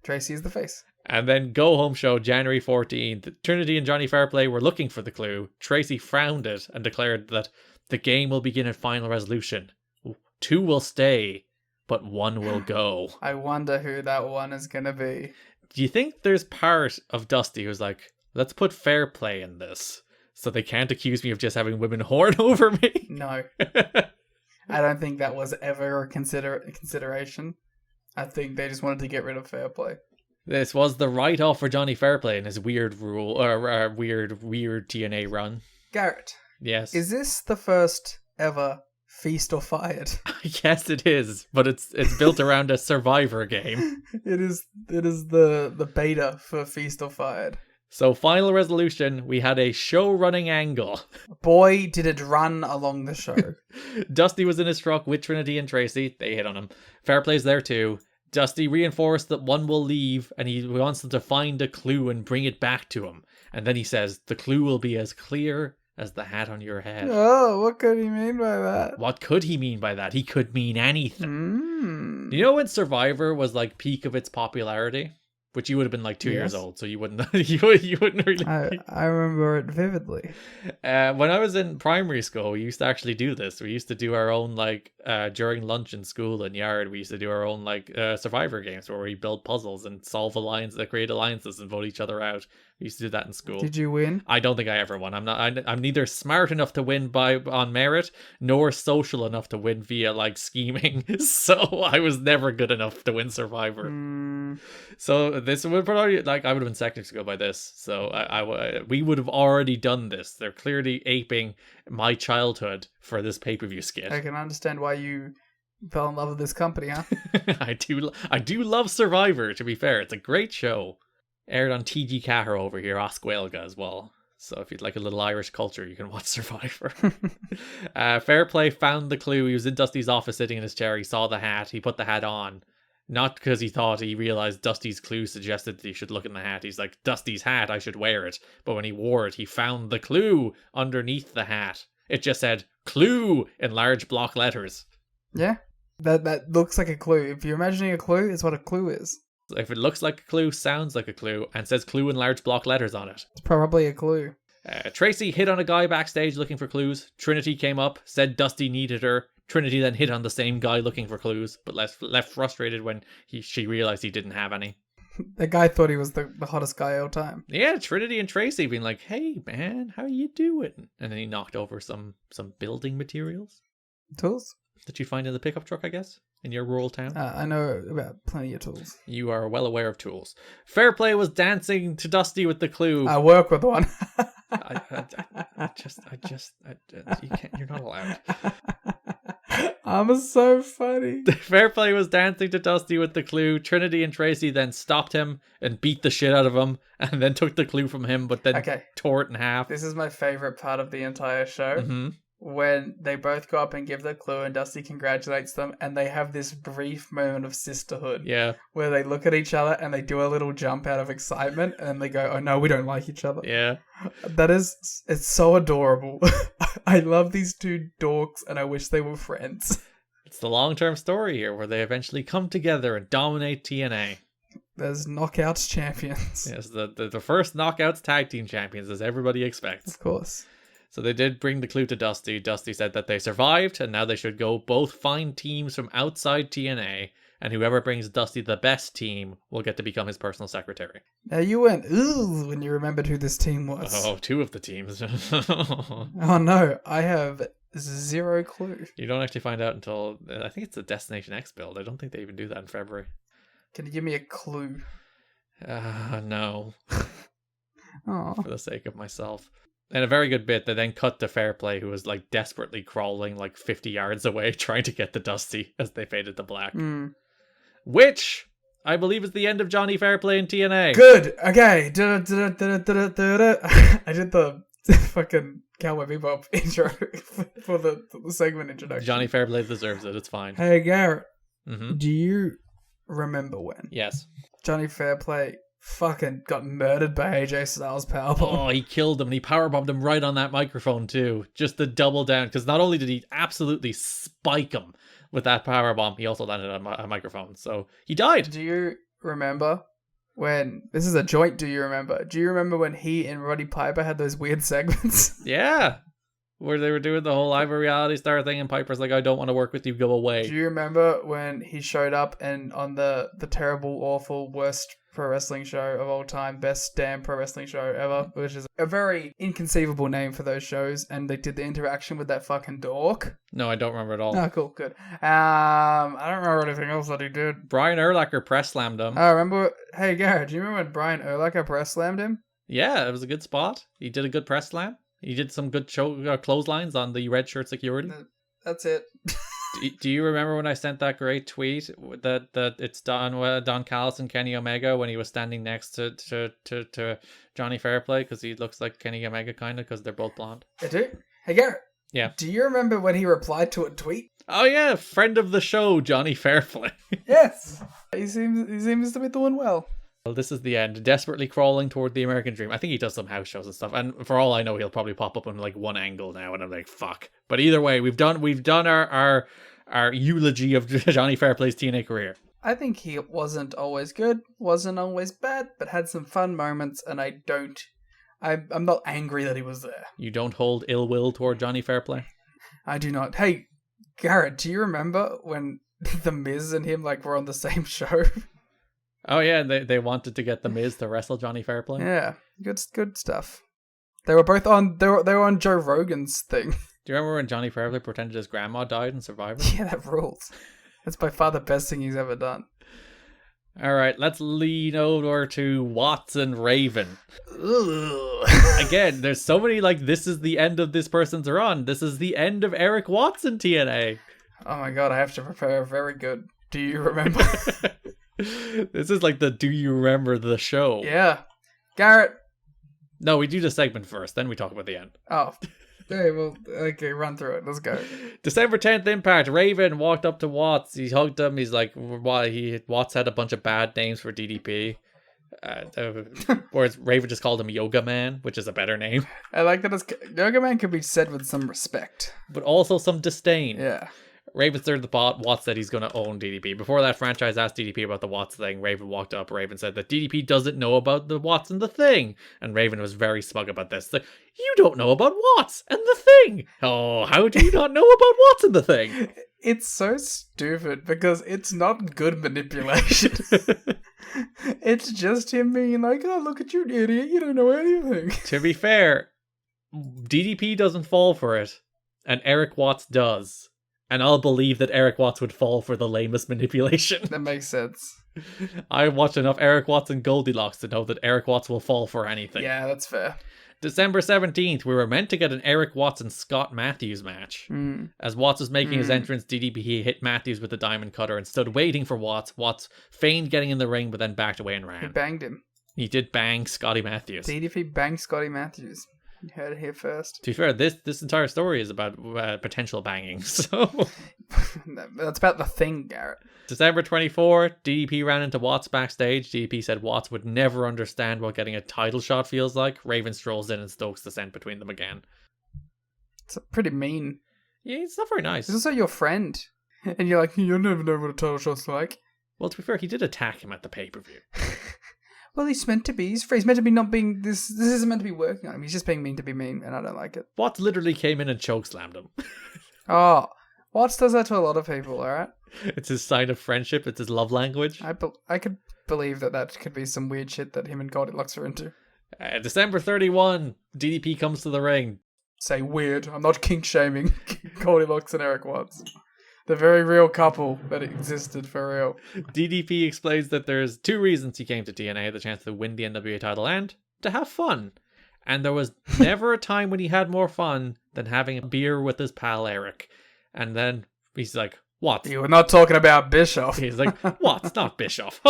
Tracy is the face. And then Go Home Show, January 14th, Trinity and Johnny Fairplay were looking for the clue. Tracy found it and declared that the game will begin at Final Resolution. 2 will stay, but 1 will go. I wonder who that one is gonna be. Do you think there's part of Dusty who's like, let's put Fairplay in this, so they can't accuse me of just having women horn over me? No. I don't think that was ever a consideration. I think they just wanted to get rid of Fairplay. This was the write-off for Johnny Fairplay in his weird weird TNA run. Garrett. Yes. Is this the first ever Feast or Fired? Yes, it is, but it's built around a Survivor game. It is the beta for Feast or Fired. So, Final Resolution, we had a show-running angle. Boy, did it run along the show. Dusty was in his truck with Trinity and Tracy. They hit on him. Fairplay's there too. Dusty reinforced that 1 will leave, and he wants them to find a clue and bring it back to him. And then he says, the clue will be as clear as the hat on your head. Oh, what could he mean by that? What could he mean by that? He could mean anything. Mm. You know when Survivor was like peak of its popularity? Which you would have been like 2 years Yes. old, so you wouldn't you wouldn't really. I remember it vividly. When I was in primary school, we used to actually do this. We used to do our own like during lunch in school and yard. We used to do our own like Survivor games where we build puzzles and solve create alliances and vote each other out. We used to do that in school. Did you win? I don't think I ever won. I'm neither smart enough to win on merit nor social enough to win via like scheming. So I was never good enough to win Survivor. So this would probably like I would have been secondary school by this. So we would have already done this. They're clearly aping my childhood for this pay-per-view skit. I can understand why you fell in love with this company, huh? I do love Survivor. To be fair, it's a great show. Aired on TG Cahir over here, Oscuelga as well. So if you'd like a little Irish culture, you can watch Survivor. Fairplay found the clue. He was in Dusty's office sitting in his chair. He saw the hat. He put the hat on. Not because he realized Dusty's clue suggested that he should look in the hat. He's like, Dusty's hat, I should wear it. But when he wore it, he found the clue underneath the hat. It just said, clue, in large block letters. Yeah. That looks like a clue. If you're imagining a clue, it's what a clue is. If it looks like a clue, sounds like a clue, and says clue in large block letters on it. It's probably a clue. Tracy hit on a guy backstage looking for clues. Trinity came up, said Dusty needed her. Trinity then hit on the same guy looking for clues, but left frustrated when she realized he didn't have any. The guy thought he was the hottest guy all time. Yeah, Trinity and Tracy being like, "Hey man, how you doing?" And then he knocked over some building materials Tools? that you find in the pickup truck, I guess, in your rural town. I know about plenty of tools. You are well aware of tools. Fairplay was dancing to Dusty with the clue. I work with one. You can't. You're not allowed. I'm so funny. Fairplay was dancing to Dusty with the clue. Trinity and Tracy then stopped him and beat the shit out of him, and then took the clue from him, but then tore it in half. This is my favorite part of the entire show. Mm-hmm. When they both go up and give the clue and Dusty congratulates them, and they have this brief moment of sisterhood. Yeah. Where they look at each other and they do a little jump out of excitement, and then they go, oh no, we don't like each other. Yeah. It's so adorable. I love these two dorks and I wish they were friends. It's the long-term story here where they eventually come together and dominate TNA. There's Knockouts champions. Yes, the first Knockouts tag team champions, as everybody expects. Of course. So they did bring the clue to Dusty. Dusty said that they survived, and now they should go both find teams from outside TNA, and whoever brings Dusty the best team will get to become his personal secretary. Now you went, ooh, when you remembered who this team was. Oh, two of the teams. Oh no, I have zero clue. You don't actually find out until, I think it's the Destination X build. I don't think they even do that in February. Can you give me a clue? No. Oh. For the sake of myself. In a very good bit, they then cut to Fairplay, who was like desperately crawling like 50 yards away, trying to get to Dusty as they faded to black. Which I believe is the end of Johnny Fairplay in TNA. Good. Okay. I did the fucking Cowboy Bebop intro for the segment introduction. Johnny Fairplay deserves it. It's fine. Hey Garrett, Mm-hmm. do you remember when Yes. Johnny Fairplay fucking got murdered by AJ Styles powerbomb? Oh, he killed him and he powerbombed him right on that microphone too. Just to double down, because not only did he absolutely spike him with that powerbomb, he also landed on a microphone. So he died. Do you remember when... This is a joint do you remember. Do you remember when he and Roddy Piper had those weird segments? Yeah. Where they were doing the whole I'm a reality star thing and Piper's like, I don't want to work with you, go away. Do you remember when he showed up and on the terrible, awful, worst pro wrestling show of all time, best damn pro wrestling show ever, which is a very inconceivable name for those shows, and they did the interaction with that fucking dork? No, I don't remember at all. Oh, cool, good. I don't remember anything else that he did. Brian Urlacher press slammed him. I remember... Hey, Garrett, do you remember when Brian Urlacher press slammed him? Yeah, it was a good spot. He did a good press slam. He did some good clotheslines on the red shirt security. That's it. Do you remember when I sent that great tweet that it's Don Callis and Kenny Omega when he was standing next to Johnny Fairplay because he looks like Kenny Omega kind of because they're both blonde. I do. Hey Garrett. Yeah. Do you remember when he replied to a tweet? Oh yeah, friend of the show, Johnny Fairplay. Yes. He seems to be doing well. Well, this is the end. Desperately crawling toward the American dream. I think he does some house shows and stuff. And for all I know, he'll probably pop up on like one angle now. And I'm like, fuck. But either way, we've done our eulogy of Johnny Fairplay's TNA career. I think he wasn't always good, wasn't always bad, but had some fun moments. And I'm not angry that he was there. You don't hold ill will toward Johnny Fairplay? I do not. Hey, Garrett, do you remember when The Miz and him were on the same show? Oh yeah, they wanted to get The Miz to wrestle Johnny Fairplay. Yeah, good stuff. They were both on. They were on Joe Rogan's thing. Do you remember when Johnny Fairplay pretended his grandma died in Survivor? Yeah, that rules. That's by far the best thing he's ever done. All right, let's lean over to Watts and Raven. Again, there's so many this is the end of this person's run. This is the end of Eric Watts in TNA. Oh my god, I have to prepare very good. Do you remember? This is like the do you remember the show? Yeah. Garrett. No, we do the segment first, then we talk about the end. Oh. Okay, run through it. Let's go. December 10th Impact. Raven walked up to Watts. He hugged him. He's like, Watts had a bunch of bad names for DDP. Whereas Raven just called him Yoga Man, which is a better name. I like that Yoga Man could be said with some respect. But also some disdain. Yeah. Raven stirred the pot. Watts said he's going to own DDP. Before that, franchise asked DDP about the Watts thing. Raven walked up. Raven said that DDP doesn't know about the Watts and the thing. And Raven was very smug about this. Like, you don't know about Watts and the thing. Oh, how do you not know about Watts and the thing? It's so stupid because it's not good manipulation. It's just him being like, oh, look at you, idiot. You don't know anything. To be fair, DDP doesn't fall for it. And Eric Watts does. And I'll believe that Eric Watts would fall for the lamest manipulation. That makes sense. I watched enough Eric Watts and Goldilocks to know that Eric Watts will fall for anything. Yeah, that's fair. December 17th, we were meant to get an Eric Watts and Scott Matthews match. As Watts was making his entrance, DDP hit Matthews with the diamond cutter and stood waiting for Watts. Watts feigned getting in the ring, but then backed away and ran. He banged him. He did bang Scotty Matthews. DDP banged Scotty Matthews. You heard it here first. To be fair, this entire story is about potential banging, so... That's about the thing, Garrett. December 24th, DDP ran into Watts backstage. DDP said Watts would never understand what getting a title shot feels like. Raven strolls in and stokes the scent between them again. It's pretty mean. Yeah, it's not very nice. He's also your friend. And you're like, you'll never know what a title shot's like. Well, to be fair, he did attack him at the pay-per-view. Well, he's meant to be. He's meant to be not being... This isn't meant to be working on him. He's just being mean to be mean, and I don't like it. Watts literally came in and chokeslammed him. Oh, Watts does that to a lot of people, alright? It's his sign of friendship. It's his love language. I could believe that could be some weird shit that him and Goldilocks are into. December 31, DDP comes to the ring. Say weird. I'm not kink-shaming Goldilocks and Eric Watts. The very real couple that existed for real. DDP explains that there's two reasons he came to TNA: the chance to win the NWA title and to have fun. And there was never a time when he had more fun than having a beer with his pal Eric. And then he's like, Watts. You were not talking about Bischoff. He's like, Watts, not Bischoff.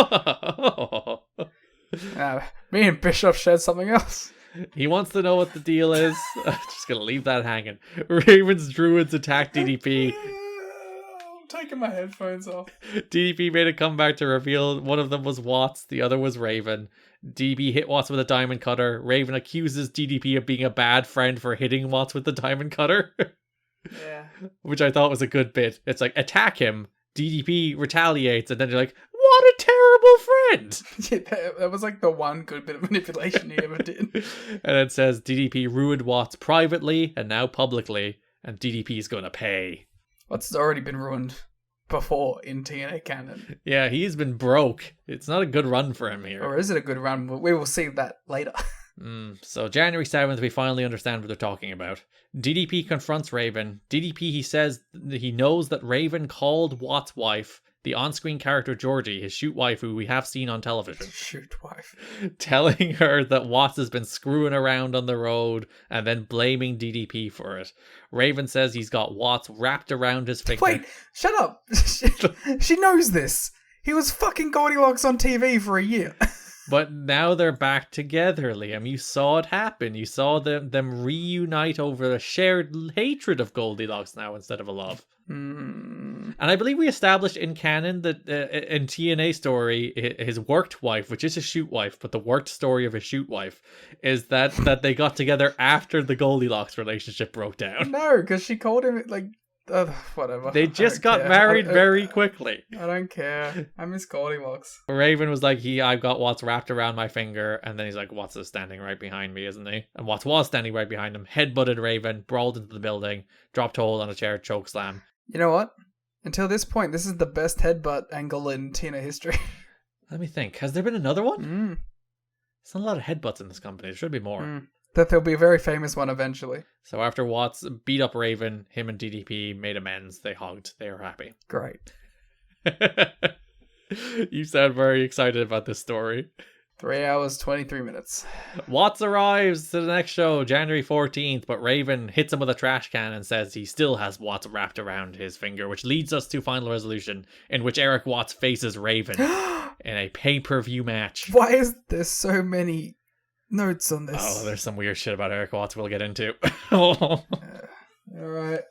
Me and Bischoff shared something else. He wants to know what the deal is. Just gonna leave that hanging. Raven's Druids attack DDP. Taking my headphones off. DDP made a comeback to reveal one of them was Watts, the other was Raven. DDP hit Watts with a diamond cutter. Raven accuses DDP of being a bad friend for hitting Watts with the diamond cutter. Yeah. Which I thought was a good bit. It's like, attack him. DDP retaliates, and then you're like, what a terrible friend! Yeah, that was like the one good bit of manipulation he ever did. And it says DDP ruined Watts privately and now publicly, and DDP is gonna pay. Watts has already been ruined before in TNA canon. Yeah, he's been broke. It's not a good run for him here. Or is it a good run? We will see that later. So January 7th, we finally understand what they're talking about. DDP confronts Raven. DDP, he says he knows that Raven called Watts' wife, the on-screen character Georgie, his shoot wife who we have seen on television. Shoot wife. Telling her that Watts has been screwing around on the road and then blaming DDP for it. Raven says he's got Watts wrapped around his finger. Wait, shut up. She knows this. He was fucking Goldilocks on TV for a year. But now they're back together, Liam. You saw it happen. You saw them reunite over a shared hatred of Goldilocks now instead of a love. And I believe we established in canon that in TNA story, his worked wife, which is a shoot wife, but the worked story of his shoot wife is that they got together after the Goldilocks relationship broke down. No, because she called him like whatever. They just got married very quickly. I don't care. I miss Goldilocks. Raven was like, I've got Watts wrapped around my finger, and then he's like, Watts is standing right behind me, isn't he? And Watts was standing right behind him, headbutted Raven, brawled into the building, dropped hold on a chair, chokeslam. You know what? Until this point, this is the best headbutt angle in TNA history. Let me think. Has there been another one? There's not a lot of headbutts in this company. There should be more. That there'll be a very famous one eventually. So after Watts beat up Raven, him and DDP made amends. They hugged. They were happy. Great. You sound very excited about this story. 3 hours, 23 minutes. Watts arrives to the next show, January 14th, but Raven hits him with a trash can and says he still has Watts wrapped around his finger, which leads us to Final Resolution, in which Eric Watts faces Raven in a pay-per-view match. Why is there so many notes on this? Oh, there's some weird shit about Eric Watts we'll get into. Alright.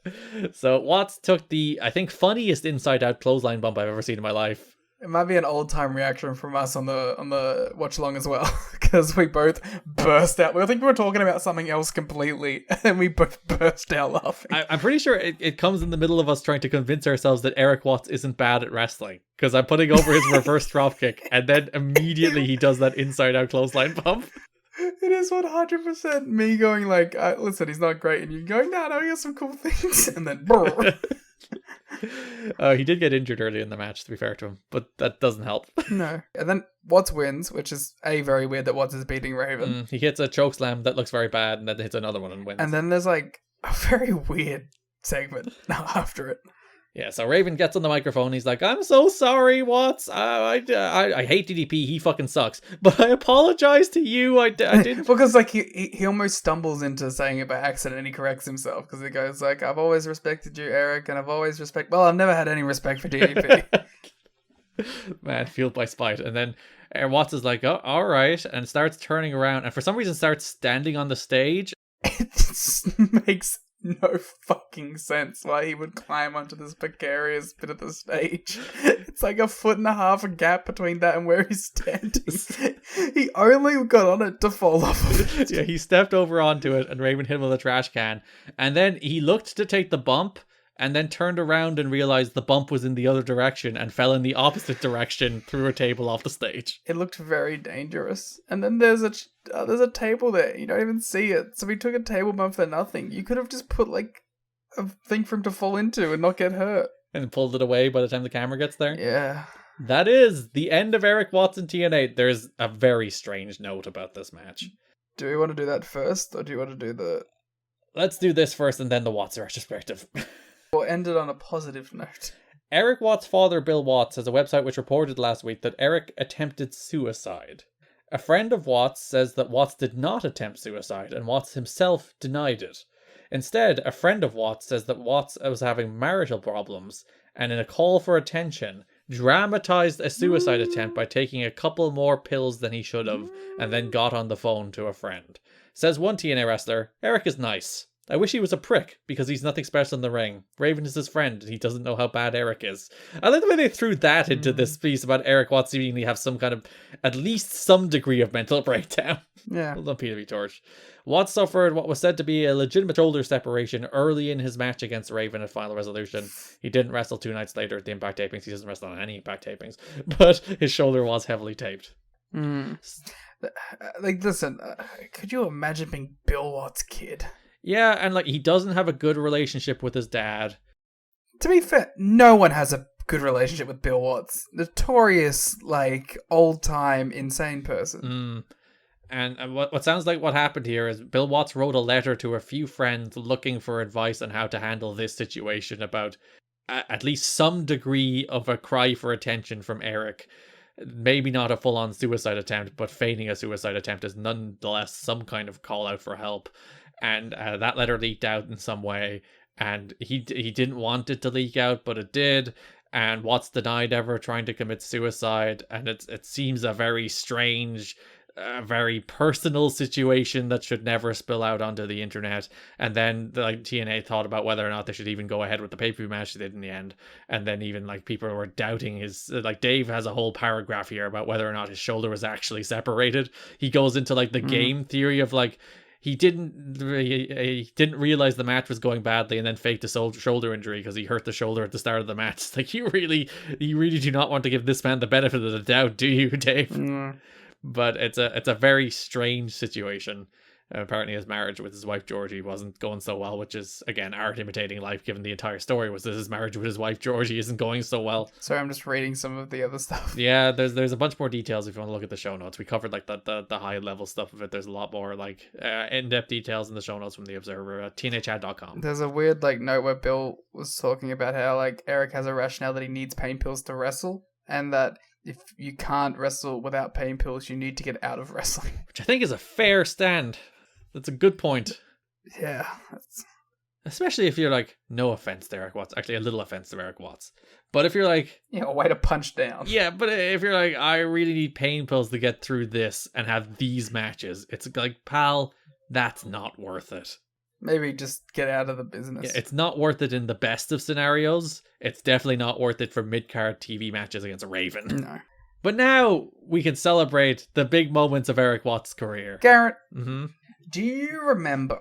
So Watts took the, I think, funniest inside-out clothesline bump I've ever seen in my life. It might be an old time reaction from us on the watch along as well, because we both burst out. I think we were talking about something else completely, and then we both burst out laughing. I'm pretty sure it comes in the middle of us trying to convince ourselves that Eric Watts isn't bad at wrestling, because I'm putting over his reverse dropkick, and then immediately he does that inside out clothesline bump. It is 100% me going like, listen, he's not great, and you going, no, he has some cool things, and then He did get injured early in the match, to be fair to him, but that doesn't help. No. And then Watts wins, which is very weird that Watts is beating Raven. He hits a chokeslam that looks very bad, and then hits another one and wins. And then there's like a very weird segment now after it. Yeah, so Raven gets on the microphone. He's like, I'm so sorry, Watts. I hate DDP. He fucking sucks. But I apologize to you. I didn't. Because like he almost stumbles into saying it by accident, and he corrects himself because he goes like, I've always respected you, Eric, and I've never had any respect for DDP. Man, fueled by spite. And then Watts is like, oh, all right, and starts turning around, and for some reason starts standing on the stage. It just makes no fucking sense why he would climb onto this precarious bit of the stage. It's like 1.5 foot gap between that and where he's standing. He only got on it to fall off of it. Yeah, he stepped over onto it and Raven hit him with a trash can. And then he looked to take the bump and then turned around and realized the bump was in the other direction and fell in the opposite direction through a table off the stage. It looked very dangerous. And then there's a table there. You don't even see it. So he took a table bump for nothing. You could have just put like a thing for him to fall into and not get hurt. And pulled it away by the time the camera gets there. Yeah. That is the end of Eric Watts in TNA. There's a very strange note about this match. Do we want to do that first, or do you want to do the... Let's do this first and then the Watts retrospective. We'll end it on a positive note. Eric Watts' father, Bill Watts, has a website which reported last week that Eric attempted suicide. A friend of Watts says that Watts did not attempt suicide, and Watts himself denied it. Instead, a friend of Watts says that Watts was having marital problems, and in a call for attention, dramatized a suicide attempt by taking a couple more pills than he should have, and then got on the phone to a friend. Says one TNA wrestler, Eric is nice. I wish he was a prick, because he's nothing special in the ring. Raven is his friend, and he doesn't know how bad Eric is. I like the way they threw that into this piece about Eric Watts seemingly have some kind of, at least some degree of mental breakdown. Yeah. Well done, PW Torch. Watts suffered what was said to be a legitimate shoulder separation early in his match against Raven at Final Resolution. He didn't wrestle 2 nights later at the Impact tapings. He doesn't wrestle on any Impact tapings. But his shoulder was heavily taped. Like, listen, could you imagine being Bill Watts' kid? Yeah, and like he doesn't have a good relationship with his dad. To be fair, no one has a good relationship with Bill Watts. Notorious, like, old-time insane person. And what sounds like what happened here is Bill Watts wrote a letter to a few friends looking for advice on how to handle this situation about at least some degree of a cry for attention from Eric. Maybe not a full-on suicide attempt, but feigning a suicide attempt is nonetheless some kind of call out for help. And that letter leaked out in some way, and he didn't want it to leak out, but it did. and Watts denied ever trying to commit suicide, and it seems a very strange, very personal situation that should never spill out onto the internet. And then like TNA thought about whether or not they should even go ahead with the pay-per-view match they did in the end. And then even like people were doubting his, like Dave has a whole paragraph here about whether or not his shoulder was actually separated. He goes into like the game theory of like he didn't realize the match was going badly and then faked a shoulder injury because he hurt the shoulder at the start of the match. It's like, you really do not want to give this man the benefit of the doubt, do you, Dave? But it's a very strange situation. Apparently his marriage with his wife Georgie wasn't going so well, which is, again, art imitating life, given the entire story was that his marriage with his wife Georgie isn't going so well. Sorry, I'm just reading some of the other stuff. Yeah, there's a bunch more details if you want to look at the show notes. We covered like the high level stuff of it. There's a lot more like in-depth details in the show notes from the Observer at tnachat.com. There's a weird like note where Bill was talking about how like Eric has a rationale that he needs pain pills to wrestle, and that if you can't wrestle without pain pills, you need to get out of wrestling. Which I think is a fair stand. That's a good point. Yeah. Especially if you're like, no offense to Eric Watts. Actually, a little offense to Eric Watts. But if you're like... Yeah, a way to punch down. Yeah, but if you're like, I really need pain pills to get through this and have these matches, it's like, pal, that's not worth it. Maybe just get out of the business. Yeah, it's not worth it in the best of scenarios. It's definitely not worth it for mid-card TV matches against Raven. No. But now we can celebrate the big moments of Eric Watts' career. Garrett, Mm-hmm. do you remember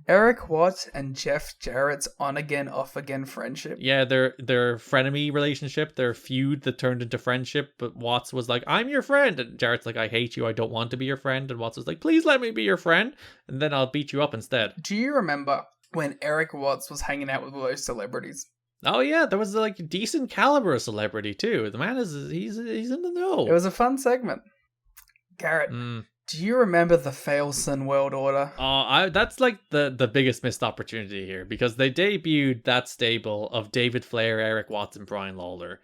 Eric Watts and Jeff Jarrett's on-again, off-again friendship? Yeah, their frenemy relationship, their feud that turned into friendship, but Watts was like, I'm your friend, and Jarrett's like, I hate you, I don't want to be your friend, and Watts was like, please let me be your friend, and then I'll beat you up instead. Do you remember when Eric Watts was hanging out with all those celebrities? Oh yeah, there was like decent caliber of celebrity too. The man he's in the know. It was a fun segment. Garrett, do you remember the Failson World Order? That's like the biggest missed opportunity here, because they debuted that stable of David Flair, Eric Watts, and Brian Lawler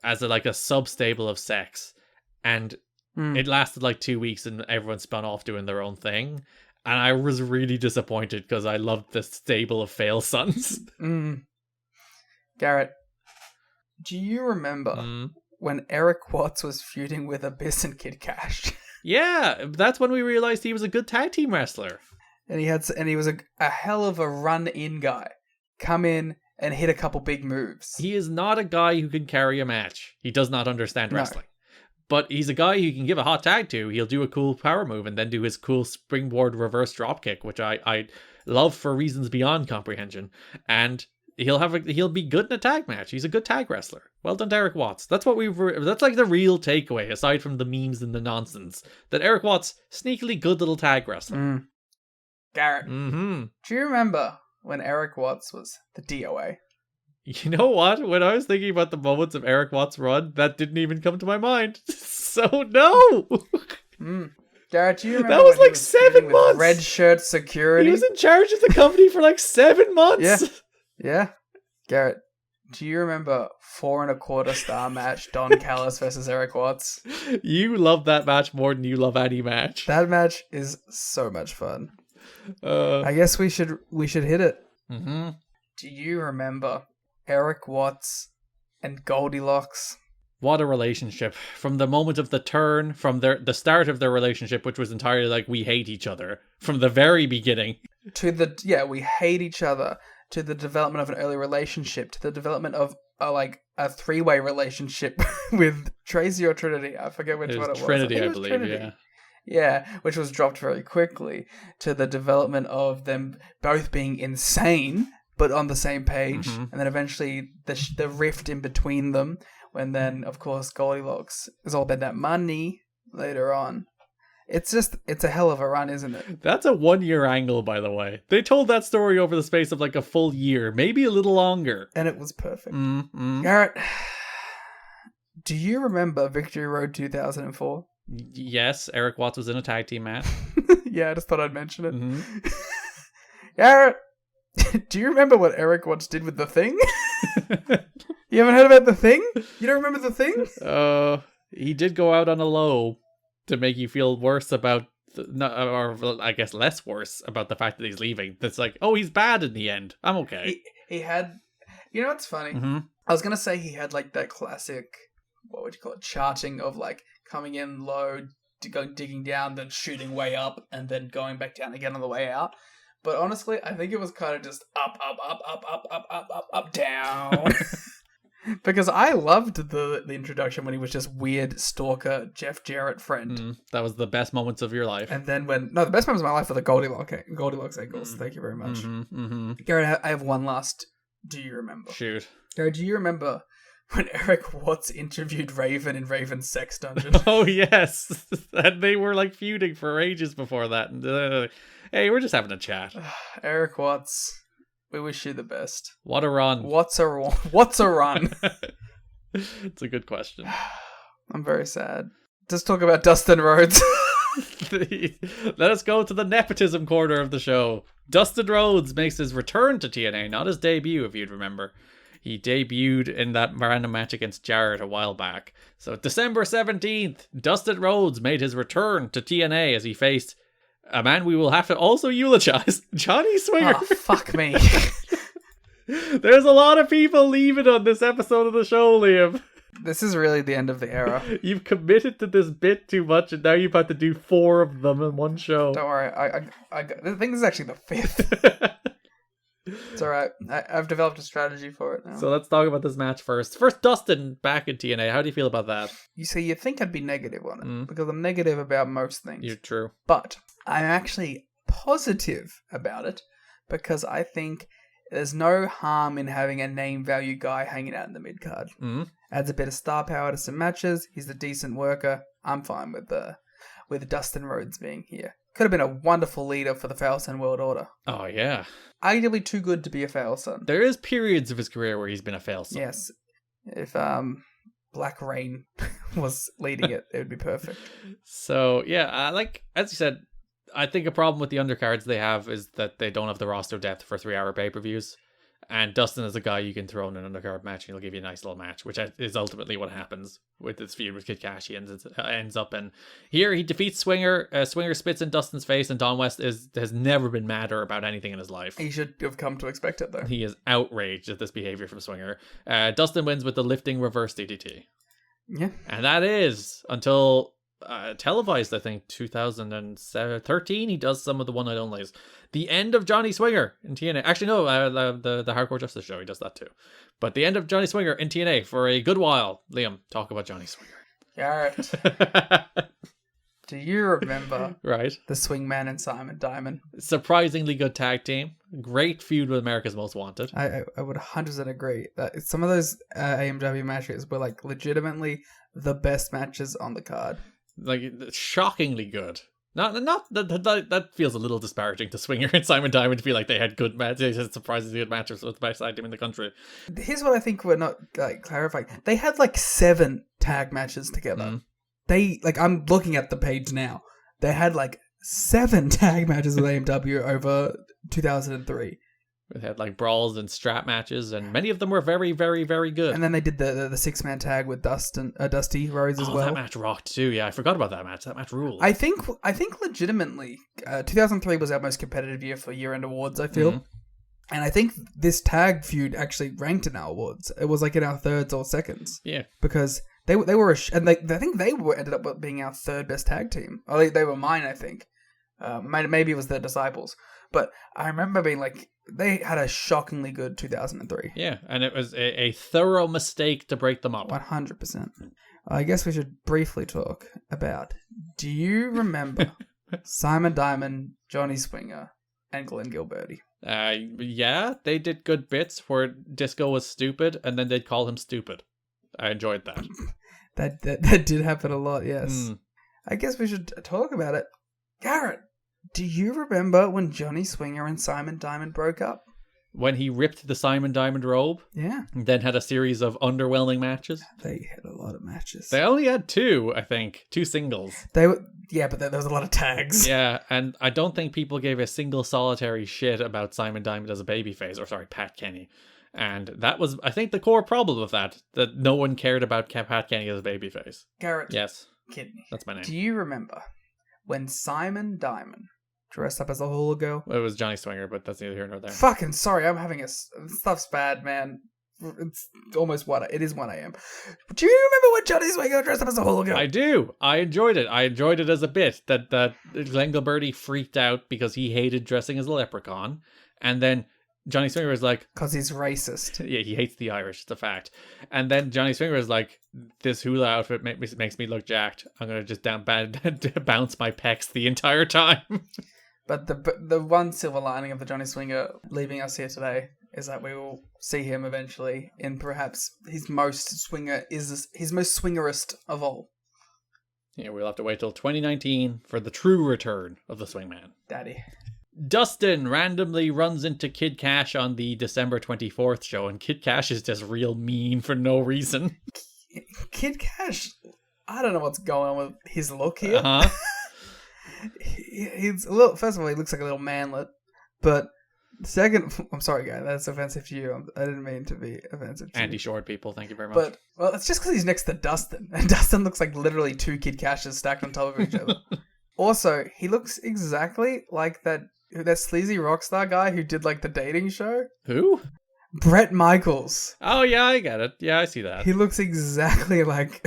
as a sub-stable of Sex, and it lasted like 2 weeks and everyone spun off doing their own thing, and I was really disappointed because I loved the stable of Fail Sons. Garrett, do you remember when Eric Watts was feuding with Abyss and Kid Cash? Yeah, that's when we realized he was a good tag team wrestler. And he was a hell of a run-in guy. Come in and hit a couple big moves. He is not a guy who can carry a match. He does not understand wrestling. But he's a guy you can give a hot tag to. He'll do a cool power move and then do his cool springboard reverse dropkick, which I love for reasons beyond comprehension. And he'll be good in a tag match. He's a good tag wrestler. Well done to Eric Watts. That's like the real takeaway, aside from the memes and the nonsense, that Eric Watts, sneakily good little tag wrestler. Garrett, do you remember when Eric Watts was the DOA? You know what? When I was thinking about the moments of Eric Watts' run, that didn't even come to my mind. So no! Garrett, do you remember that was when like 7 months? Red shirt security? He was in charge of the company for like 7 months. Yeah. Garrett, do you remember 4 1/4 star match Don Callis versus Eric Watts? You love that match more than you love any match. That match is so much fun. I guess we should hit it. Do you remember Eric Watts and Goldilocks? What a relationship. From the moment of the turn, from the start of their relationship, which was entirely like, we hate each other, from the very beginning. We hate each other, to the development of an early relationship, to the development of a 3-way relationship with Tracy or Trinity. I forget which one it was. Trinity, I believe, Trinity. Yeah. Yeah, which was dropped very quickly, to the development of them both being insane, but on the same page, and then eventually the rift in between them, when then, of course, Goldilocks is all about that money later on. It's a hell of a run, isn't it? That's a 1-year angle, by the way. They told that story over the space of like a full year, maybe a little longer. And it was perfect. Garrett, do you remember Victory Road 2004? Yes, Eric Watts was in a tag team match. Yeah, I just thought I'd mention it. Garrett, do you remember what Eric Watts did with The Thing? You haven't heard about The Thing? You don't remember The Thing? He did go out on a low to make you feel worse about, or I guess less worse about the fact that he's leaving. That's like, oh, he's bad in the end. I'm okay. He had You know what's funny? Mm-hmm. I was gonna say he had like that classic, what would you call it, charting of like coming in low, digging down, then shooting way up, and then going back down again on the way out. But honestly, I think it was kind of just up, down. Because I loved the introduction when he was just weird stalker Jeff Jarrett friend. That was the best moments of your life. And then the best moments of my life were the Goldilocks ankles. Thank you very much. Garrett, I have one last. Do you remember? Shoot. Garrett, do you remember when Eric Watts interviewed Raven in Raven's sex dungeon? Oh, yes. And they were like feuding for ages before that. And, hey, we're just having a chat. Eric Watts, we wish you the best. What a run. What's a run? It's a good question. I'm very sad. Let's talk about Dustin Rhodes. Let us go to the nepotism corner of the show. Dustin Rhodes makes his return to TNA, not his debut, if you'd remember. He debuted in that random match against Jarrett a while back. So December 17th, Dustin Rhodes made his return to TNA as he faced a man we will have to also eulogize, Johnny Swinger. Oh, fuck me. There's a lot of people leaving on this episode of the show, Liam. This is really the end of the era. You've committed to this bit too much, and now you've had to do 4 of them in one show. Don't worry, I think this is actually the 5th. It's alright. I've developed a strategy for it now. So let's talk about this match first. First, Dustin back in TNA. How do you feel about that? You see, you think I'd be negative on it, because I'm negative about most things. You're true. But I'm actually positive about it, because I think there's no harm in having a name value guy hanging out in the mid card. Adds a bit of star power to some matches. He's a decent worker. I'm fine with Dustin Rhodes being here. Could have been a wonderful leader for the Failson World Order. Oh, yeah. Arguably too good to be a Failson. There is periods of his career where he's been a Failson. Yes. If Black Rain was leading it, it would be perfect. So, yeah, like, as you said, I think a problem with the undercards they have is that they don't have the roster depth for 3-hour pay-per-views. And Dustin is a guy you can throw in an undercard match and he'll give you a nice little match, which is ultimately what happens with this feud with Kakashi and it ends up in. Here he defeats Swinger. Swinger spits in Dustin's face, and Don West has never been madder about anything in his life. He should have come to expect it, though. He is outraged at this behavior from Swinger. Dustin wins with the lifting reverse DDT. Yeah. And that is until televised, I think, 2013. He does some of the one-night onlys. The end of Johnny Swinger in TNA. Actually, no, the Hardcore Justice show, he does that too. But the end of Johnny Swinger in TNA for a good while. Liam, talk about Johnny Swinger. Garrett, do you remember right? the Swingman and Simon Diamond? Surprisingly good tag team. Great feud with America's Most Wanted. I would 100% agree. That some of those AMW matches were like legitimately the best matches on the card. Like, shockingly good. Not that feels a little disparaging to Swinger and Simon Diamond to feel like they had good matches, they had surprisingly good matches with the best tag team in the country. Here's what I think we're not clarifying. They had like 7 tag matches together. I'm looking at the page now. They had like 7 tag matches with AMW over 2003. They had like brawls and strap matches, and many of them were very, very, very good. And then they did the 6-man tag with Dusty Rhodes as well. That match rocked too. Yeah, I forgot about that match. That match ruled. I think legitimately, 2003 was our most competitive year for year-end awards, I feel. And I think this tag feud actually ranked in our awards. It was like in our thirds or seconds. Yeah. Because they were, I think they ended up being our 3rd best tag team. Or they were mine, I think. Maybe it was the Disciples. But I remember being like, they had a shockingly good 2003. Yeah, and it was a thorough mistake to break them up. 100%. I guess we should briefly talk about, do you remember Simon Diamond, Johnny Swinger, and Glenn Gilberti? Yeah, they did good bits where Disco was stupid, and then they'd call him stupid. I enjoyed that. that did happen a lot, yes. I guess we should talk about it. Garrett, do you remember when Johnny Swinger and Simon Diamond broke up? When he ripped the Simon Diamond robe? Yeah. And then had a series of underwhelming matches? They had a lot of matches. They only had 2, I think. 2 singles. Yeah, but there was a lot of tags. Yeah, and I don't think people gave a single solitary shit about Simon Diamond as a babyface. Or sorry, Pat Kenny. And that was, I think, the core problem of that no one cared about Pat Kenny as a babyface. Garrett. Yes. Kid me. That's my name. Do you remember when Simon Diamond dressed up as a hula girl? Well, it was Johnny Swinger, but that's neither here nor there. Fucking sorry, I'm having stuff's bad, man. It's almost it is 1 a.m. Do you remember when Johnny Swinger dressed up as a Hulk? I do. I enjoyed it. I enjoyed it as a bit that Glenn Gilberti freaked out because he hated dressing as a leprechaun, and then Johnny Swinger was like, because he's racist. Yeah, he hates the Irish. It's a fact. And then Johnny Swinger was like, this hula outfit makes me look jacked. I'm gonna just bounce my pecs the entire time. But the one silver lining of the Johnny Swinger leaving us here today is that we will see him eventually in perhaps his most swingerist of all. Yeah, we'll have to wait till 2019 for the true return of the Swingman. Daddy. Dustin randomly runs into Kid Cash on the December 24th show, and Kid Cash is just real mean for no reason. Kid Cash, I don't know what's going on with his look here. Uh-huh. He's a little. First of all, he looks like a little manlet, but second, I'm sorry, guy, that's offensive to you. I didn't mean to be offensive to Andy you. Short people, thank you very much. But well, it's just because he's next to Dustin, and Dustin looks like literally 2 Kid Cashes stacked on top of each other. Also, he looks exactly like that sleazy rock star guy who did like the dating show. Who? Bret Michaels. Oh yeah, I get it. Yeah, I see that. He looks exactly like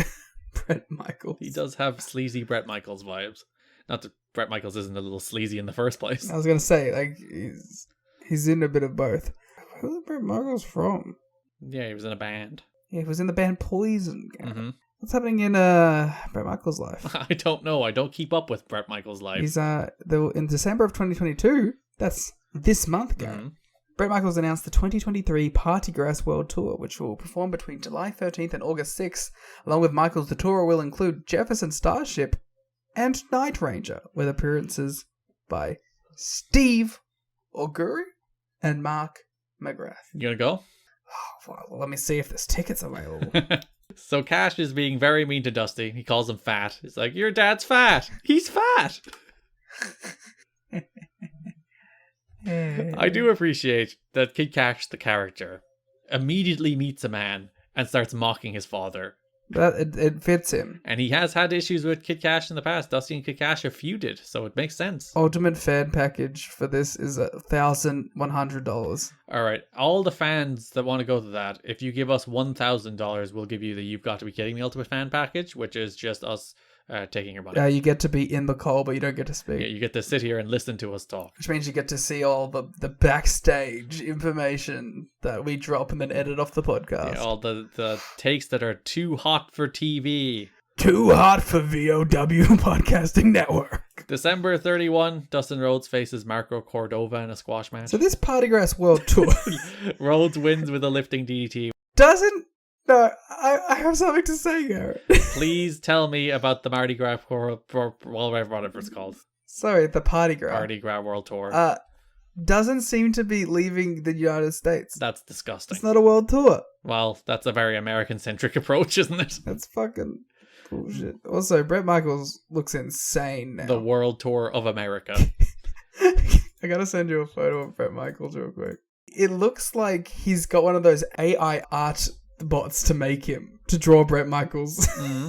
Bret Michaels. He does have sleazy Bret Michaels vibes. Not that Bret Michaels isn't a little sleazy in the first place. I was gonna say, like, he's in a bit of both. Who's Bret Michaels from? Yeah, he was in a band. Yeah, he was in the band Poison. Mm-hmm. What's happening in Bret Michaels' life? I don't know. I don't keep up with Bret Michaels' life. He's in December of 2022. That's this month, Garrett. Mm-hmm. Bret Michaels announced the 2023 Party Grass World Tour, which will perform between July 13th and August 6th. Along with Michaels, the tour will include Jefferson Starship and Night Ranger, with appearances by Steve Auguri and Mark McGrath. You gonna go? Oh, well, let me see if there's tickets available. So Cash is being very mean to Dusty. He calls him fat. He's like, your dad's fat. He's fat. I do appreciate that Kid Cash, the character, immediately meets a man and starts mocking his father. But it fits him. And he has had issues with Kid Cash in the past. Dusty and Kid Cash have feuded, so it makes sense. Ultimate fan package for this is $1,100. All right, all the fans that want to go to that, if you give us $1,000, we'll give you the You've Got to Be Kidding Me Ultimate Fan package, which is just us taking your money. You get to be in the call, but you don't get to speak. Yeah, you get to sit here and listen to us talk. Which means you get to see all the backstage information that we drop and then edit off the podcast. Yeah, all the takes that are too hot for TV. Too hot for VOW Podcasting Network. December 31, Dustin Rhodes faces Marco Cordova in a squash match. So this Party Grass World Tour... Rhodes wins with a lifting DDT. No, I have something to say, Garrett. Please tell me about the Mardi Gras whatever it's called. Sorry, the Party Gras. Mardi Gras World Tour. Doesn't seem to be leaving the United States. That's disgusting. It's not a world tour. Well, that's a very American-centric approach, isn't it? That's fucking bullshit. Also, Bret Michaels looks insane now. The World Tour of America. I gotta send you a photo of Bret Michaels real quick. It looks like he's got one of those AI art bots to draw Bret Michaels. Mm-hmm.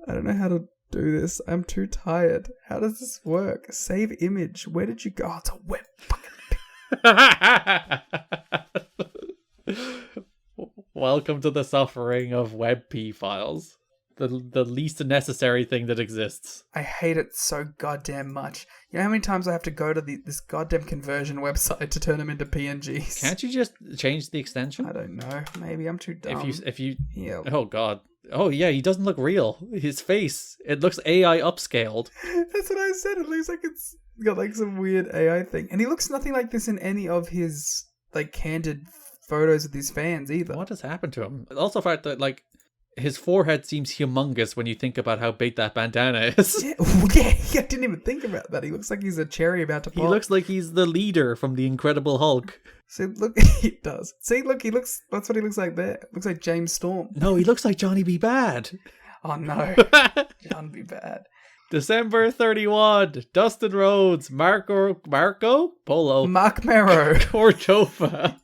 I don't know how to do this. I'm too tired. How does this work? Save image. Where did you go? Oh, it's a web fucking... Welcome to the suffering of WebP files. The least necessary thing that exists. I hate it so goddamn much. You know how many times I have to go to this goddamn conversion website to turn them into PNGs? Can't you just change the extension? I don't know. Maybe I'm too dumb. If you Yeah. Oh god. Oh yeah, he doesn't look real. His face, it looks AI upscaled. That's what I said. It looks like it's got like some weird AI thing. And he looks nothing like this in any of his like candid photos with his fans either. What has happened to him? Also, the fact that like his forehead seems humongous when you think about how big that bandana is. Yeah, I didn't even think about that. He looks like he's a cherry about to pop. He looks like he's the leader from the Incredible Hulk. See, look, he does. See, look, that's what he looks like there. Looks like James Storm. No, he looks like Johnny B. Bad. Oh no. Johnny B. Bad. December 31, Dustin Rhodes, Marco Polo, Mark Merrow, Cordova.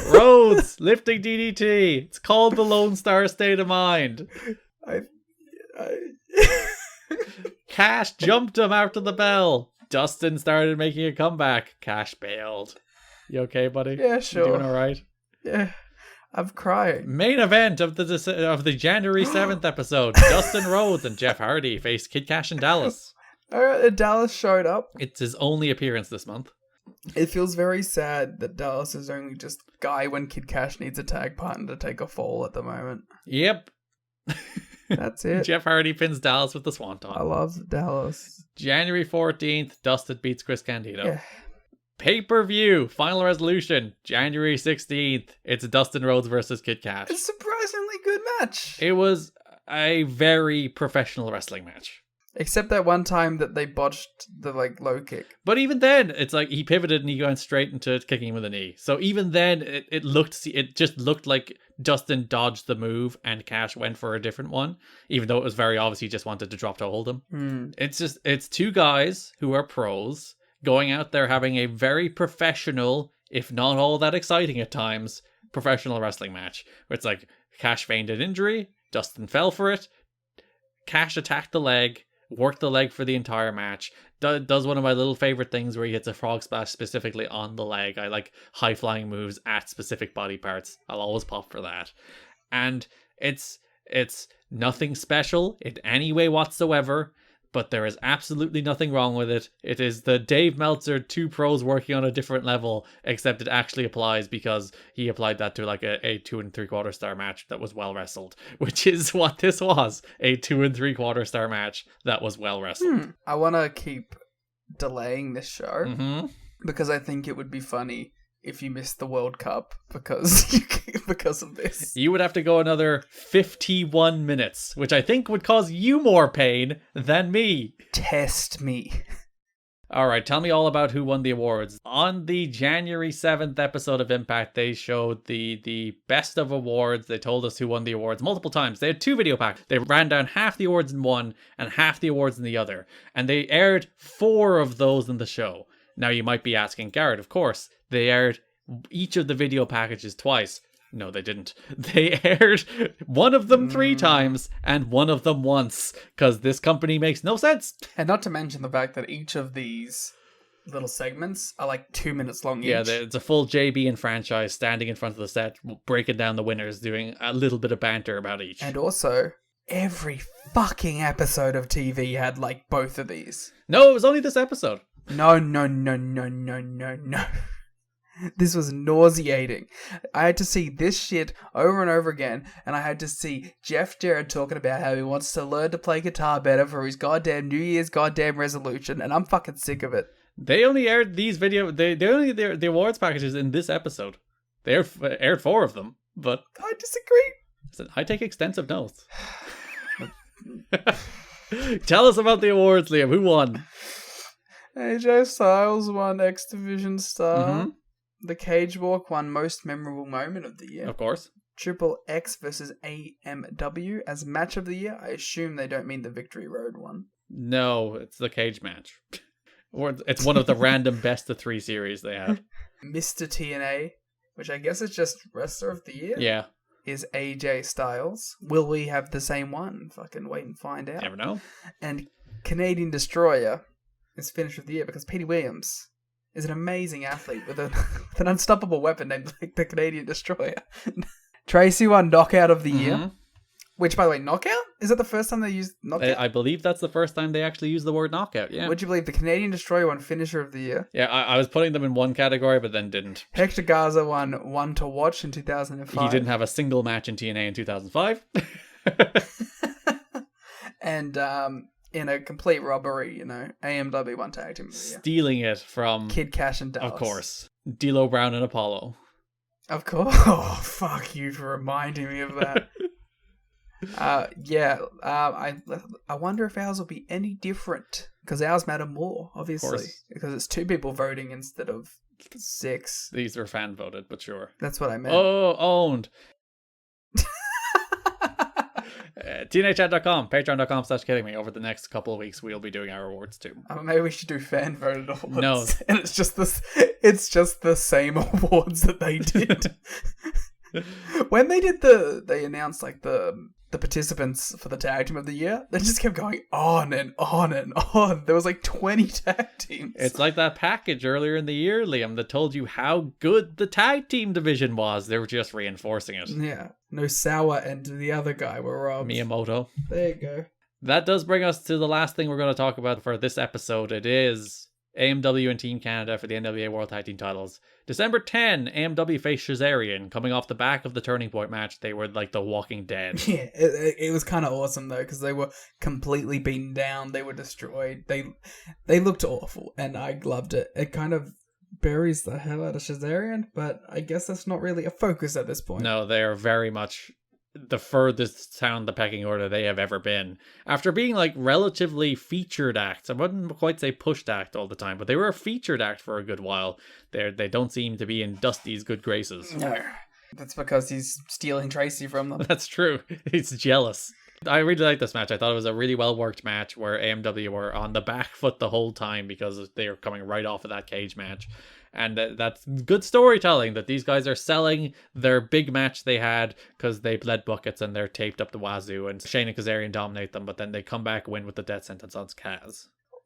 Rhodes lifting DDT. It's called the Lone Star State of Mind. Cash jumped him after the bell. Dustin started making a comeback. Cash bailed. You okay, buddy? Yeah, sure. You doing all right? Yeah. I'm crying. Main event of the January 7th episode. Dustin Rhodes and Jeff Hardy faced Kid Cash in Dallas. Dallas showed up. It's his only appearance this month. It feels very sad that Dallas is only just guy when Kid Cash needs a tag partner to take a fall at the moment. Yep. That's it. Jeff Hardy pins Dallas with the Swanton. I love Dallas. January 14th, Dustin beats Chris Candido. Yeah. Pay-per-view, Final Resolution, January 16th. It's Dustin Rhodes versus Kid Cash. It's a surprisingly good match. It was a very professional wrestling match. Except that one time that they botched the low kick. But even then, it's like he pivoted and he went straight into kicking him with a knee. So even then, it just looked like Dustin dodged the move and Cash went for a different one, even though it was very obvious he just wanted to drop to hold him. It's two guys who are pros going out there having a very professional, if not all that exciting at times, professional wrestling match. Where it's like Cash feigned an injury, Dustin fell for it, Cash attacked the leg, worked the leg for the entire match, does one of my little favorite things where he hits a frog splash specifically on the leg. I like high flying moves at specific body parts. I'll always pop for that. And it's nothing special in any way whatsoever, but there is absolutely nothing wrong with it. It is the Dave Meltzer two pros working on a different level, except it actually applies because he applied that to like a 2 3/4 star match that was well wrestled, which is what this was, a 2 3/4 star match that was well wrestled. I want to keep delaying this show because I think it would be funny if you missed the World Cup because of this. You would have to go another 51 minutes, which I think would cause you more pain than me. Test me. All right, tell me all about who won the awards. On the January 7th episode of Impact, they showed the best of awards. They told us who won the awards multiple times. They had 2 video packs. They ran down half the awards in one and half the awards in the other. And they aired 4 of those in the show. Now you might be asking, Garrett, of course, they aired each of the video packages twice. No, they didn't. They aired one of them 3 times and one of them once, because this company makes no sense. And not to mention the fact that each of these little segments are like 2 minutes long each. Yeah, it's a full JB and franchise standing in front of the set, breaking down the winners, doing a little bit of banter about each. And also, every fucking episode of TV had like both of these. No, it was only this episode. No. This was nauseating. I had to see this shit over and over again, and I had to see Jeff Jarrett talking about how he wants to learn to play guitar better for his goddamn New Year's goddamn resolution, and I'm fucking sick of it. They only aired these they only aired the awards packages in this episode. They aired 4 of them, but I disagree. Listen, I take extensive notes. Tell us about the awards, Liam. Who won? AJ Styles won X Division Star. The Cage Walk won Most Memorable Moment of the Year. Of course. Triple X versus AMW as Match of the Year. I assume they don't mean the Victory Road one. No, it's the cage match. Or it's one of the random best of 3 series they have. Mr. TNA, which I guess is just Wrestler of the Year. Yeah. Is AJ Styles. Will we have the same one? Fucking wait and find out. Never know. And Canadian Destroyer is Finisher of the Year because Petey Williams is an amazing athlete with an unstoppable weapon named like the Canadian Destroyer. Tracy won Knockout of the Year. Which, by the way, knockout? Is that the first time they used knockout? I believe that's the first time they actually used the word knockout, yeah. Would you believe the Canadian Destroyer won Finisher of the Year? Yeah, I was putting them in one category, but then didn't. Hector Garza won One to Watch in 2005. He didn't have a single match in TNA in 2005. And in a complete robbery, AMW won Tag Team of the Year. Stealing it from Kid Cash and Dallas. Of course. D'Lo Brown and Apollo. Of course. Oh, fuck you for reminding me of that. I wonder if ours will be any different because ours matter more, obviously, because it's 2 people voting instead of 6. These were fan voted, but sure. That's what I meant. Oh, owned. TNAchat.com, patreon.com/kiddingme. Over the next couple of weeks, we'll be doing our awards too. Maybe we should do fan voted awards. No, and it's just the same awards that they did. When they did they announced like the the participants for the tag team of the year, they just kept going on and on and on. There was like 20 tag teams. It's like that package earlier in the year, Liam, that told you how good the tag team division was. They were just reinforcing it. Yeah. Nosawa and the other guy were robbed. Miyamoto. There you go. That does bring us to the last thing we're going to talk about for this episode. It is AMW and Team Canada for the NWA World Tag Team titles. December 10, AMW faced Shazarian. Coming off the back of the Turning Point match, they were like the Walking Dead. Yeah, it was kind of awesome though, because they were completely beaten down. They were destroyed. They looked awful, and I loved it. It kind of buries the hell out of Shazarian, but I guess that's not really a focus at this point. No, they are very much the furthest down the pecking order they have ever been. After being like relatively featured acts, I wouldn't quite say pushed act all the time, but they were a featured act for a good while. They don't seem to be in Dusty's good graces. No, that's because he's stealing Tracy from them. That's true. He's jealous. I really liked this match. I thought it was a really well worked match where AMW were on the back foot the whole time because they were coming right off of that cage match. And that's good storytelling, that these guys are selling their big match they had because they bled buckets and they're taped up the wazoo, and Shane and Kazarian dominate them, but then they come back, win with the death sentence on Kaz.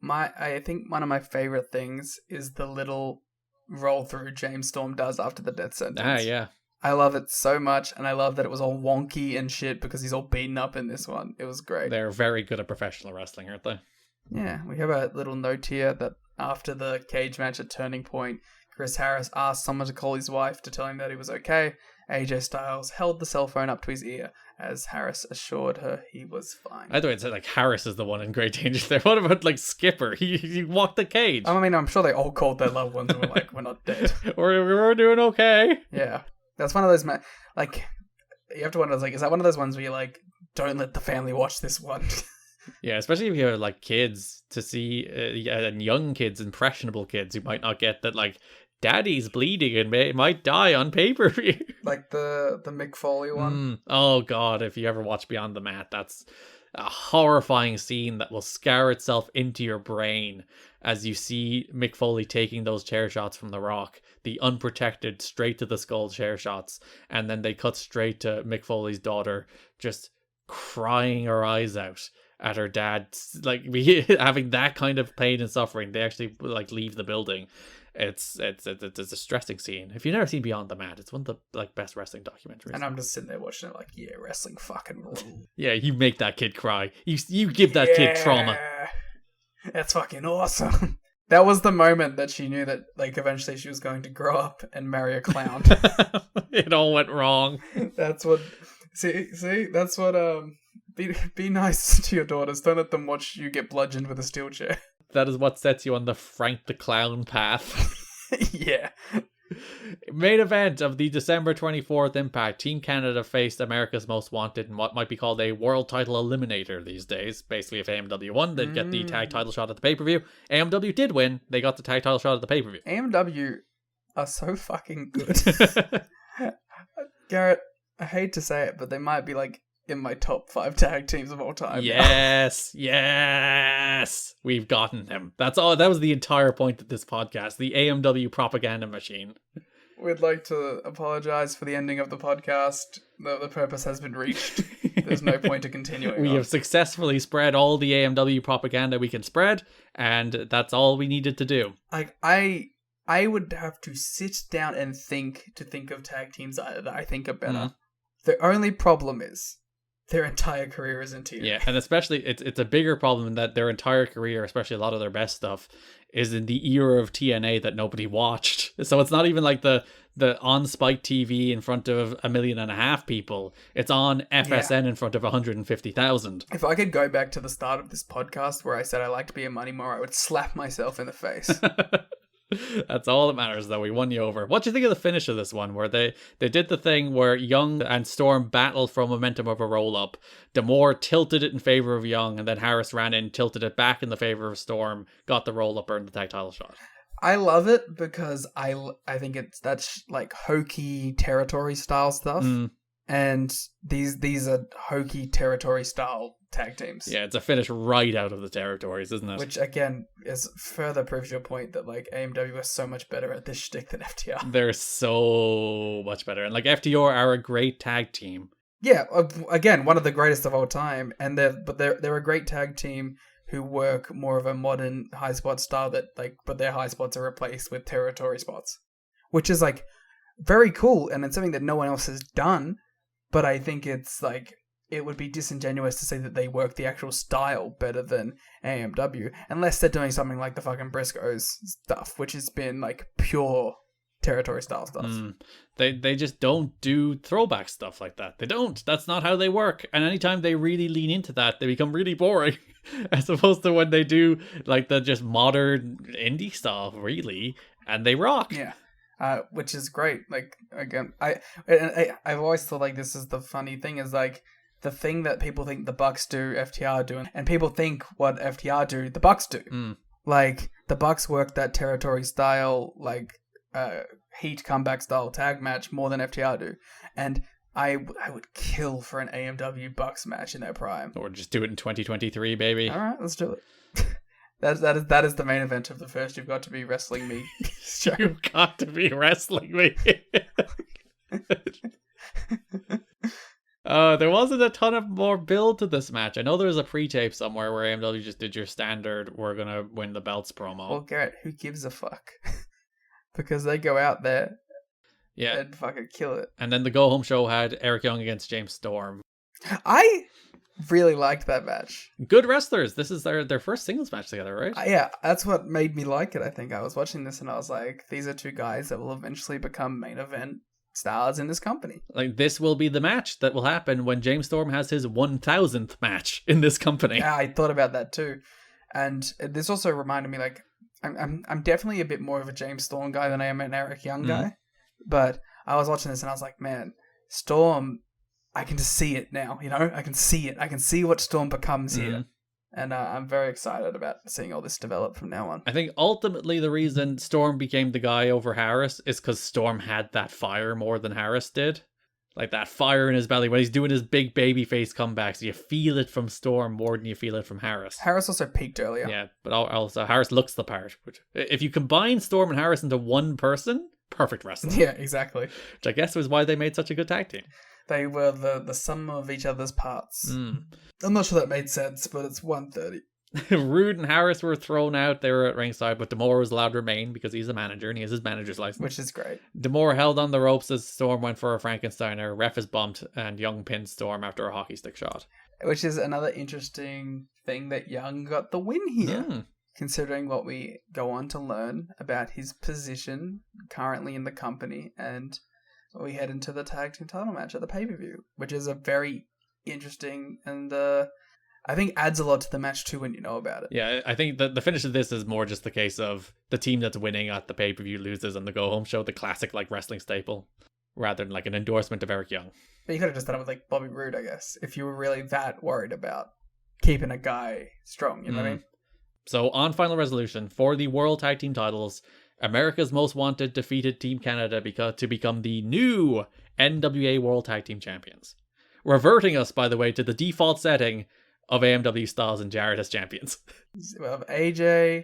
I think one of my favorite things is the little roll through James Storm does after the death sentence. Ah, yeah. I love it so much, and I love that it was all wonky and shit because he's all beaten up in this one. It was great. They're very good at professional wrestling, aren't they? Yeah, we have a little note here that after the cage match at Turning Point, Chris Harris asked someone to call his wife to tell him that he was okay. AJ Styles held the cell phone up to his ear as Harris assured her he was fine. I thought it said like Harris is the one in great danger there. What about like Skipper? He walked the cage. I mean, I'm sure they all called their loved ones and were like, we're not dead. we're doing okay. Yeah. That's one of those, like, you have to wonder, like, is that one of those ones where you're like, don't let the family watch this one? Yeah, especially if you have like kids to see, and young kids, impressionable kids who might not get that, like, daddy's bleeding and might die on pay-per-view. Like the Mick Foley one. Oh god, if you ever watch Beyond the Mat, that's a horrifying scene that will scar itself into your brain as you see Mick Foley taking those chair shots from The Rock, the unprotected straight to the skull chair shots, and then they cut straight to Mick Foley's daughter just crying her eyes out at her dad, like having that kind of pain and suffering. They actually like leave the building. It's a distressing scene. If you've never seen Beyond the Mat, it's one of the like best wrestling documentaries. And I'm just sitting there watching it like, yeah, wrestling fucking rule. Yeah, you make that kid cry. You give that kid trauma. That's fucking awesome. That was the moment that she knew that like eventually she was going to grow up and marry a clown. It all went wrong. That's what see that's what be nice to your daughters. Don't let them watch you get bludgeoned with a steel chair. That is what sets you on the Frank the Clown path. Yeah. Main event of the December 24th Impact. Team Canada faced America's Most Wanted in what might be called a world title eliminator these days. Basically, if AMW won, they'd get the tag title shot at the pay-per-view. AMW did win. They got the tag title shot at the pay-per-view. AMW are so fucking good. Garrett, I hate to say it, but they might be like in my top 5 tag teams of all time. Yes. We've gotten him. That's all. That was the entire point of this podcast. The AMW propaganda machine. We'd like to apologize for the ending of the podcast. The purpose has been reached. There's no point to continuing. We have successfully spread all the AMW propaganda we can spread, and that's all we needed to do. Like I would have to sit down and think of tag teams that I think are better. The only problem is their entire career is in TNA. Yeah, and especially it's a bigger problem in that their entire career, especially a lot of their best stuff, is in the era of TNA that nobody watched. So it's not even like the on Spike TV in front of 1.5 million people. It's on FSN in front of 150,000. If I could go back to the start of this podcast where I said I liked being Money More, I would slap myself in the face. That's all that matters, though. We won you over. What do you think of the finish of this one, where they did the thing where Young and Storm battled for momentum of a roll-up? D'Amore tilted it in favor of Young, and then Harris ran in, tilted it back in the favor of Storm, got the roll-up, earned the tag title shot. I love it because I think that's like hokey territory style stuff, and these are hokey territory style tag teams. Yeah, it's a finish right out of the territories, isn't it? Which again is further proves your point that like AMW is so much better at this shtick than FTR. They're so much better, and like FTR are a great tag team, Yeah, again, one of the greatest of all time, and they're a great tag team who work more of a modern high spot style but their high spots are replaced with territory spots, which is like very cool, and it's something that no one else has done. But I think it's like it would be disingenuous to say that they work the actual style better than AMW, unless they're doing something like the fucking Briscoes stuff, which has been like pure territory style stuff. They just don't do throwback stuff like that. They don't. That's not how they work. And anytime they really lean into that, they become really boring. As opposed to when they do like the just modern indie stuff, really, and they rock. Yeah. Which is great. Like, again, I've always thought like this is the funny thing is like the thing that people think the Bucks do, FTR do, and people think what FTR do, the Bucks do. Like the Bucks work that territory style, like heat comeback style tag match more than FTR do, and I would kill for an AMW Bucks match in their prime. Or just do it in 2023, baby. All right, let's do it. That is the main event of the first You've Got to Be Wrestling Me show. You've got to be wrestling me. There wasn't a ton of more build to this match. I know there was a pre-tape somewhere where AMW just did your standard "we're gonna win the belts" promo. Well, Garrett, who gives a fuck? Because they go out there, and fucking kill it. And then the go home show had Eric Young against James Storm. I really liked that match. Good wrestlers. This is their first singles match together, right? Yeah, that's what made me like it. I think I was watching this and I was like, these are two guys that will eventually become main event stars in this company. Like, this will be the match that will happen when James Storm has his 1000th match in this company. Yeah, I thought about that too. And this also reminded me, like, I'm definitely a bit more of a James Storm guy than I am an Eric Young guy. But I was watching this and I was like, man, Storm, I can just see it now, you know? I can see it. I can see what Storm becomes here. And I'm very excited about seeing all this develop from now on. I think ultimately the reason Storm became the guy over Harris is because Storm had that fire more than Harris did. Like that fire in his belly when he's doing his big babyface comebacks. You feel it from Storm more than you feel it from Harris. Harris also peaked earlier. Yeah, but also Harris looks the part. Which, if you combine Storm and Harris into one person, perfect wrestling. Yeah, exactly. Which I guess was why they made such a good tag team. They were the sum of each other's parts. I'm not sure that made sense, but it's 1:30. Rude and Harris were thrown out. They were at ringside, but D'Amore was allowed to remain because he's a manager and he has his manager's license. Which is great. D'Amore held on the ropes as Storm went for a Frankensteiner. Ref is bumped and Young pinned Storm after a hockey stick shot. Which is another interesting thing that Young got the win here. Considering what we go on to learn about his position currently in the company, and we head into the tag team title match at the pay-per-view, which is a very interesting and I think adds a lot to the match too when you know about it. Yeah, I think the finish of this is more just the case of the team that's winning at the pay-per-view loses on the go-home show, the classic like wrestling staple, rather than like an endorsement of Eric Young. But you could have just done it with like Bobby Roode, I guess, if you were really that worried about keeping a guy strong, you know what I mean? So on Final Resolution, for the World Tag Team titles, America's Most Wanted defeated Team Canada to become the new NWA World Tag Team Champions. Reverting us, by the way, to the default setting of AMW, Styles, and Jarrett as champions. We have AJ,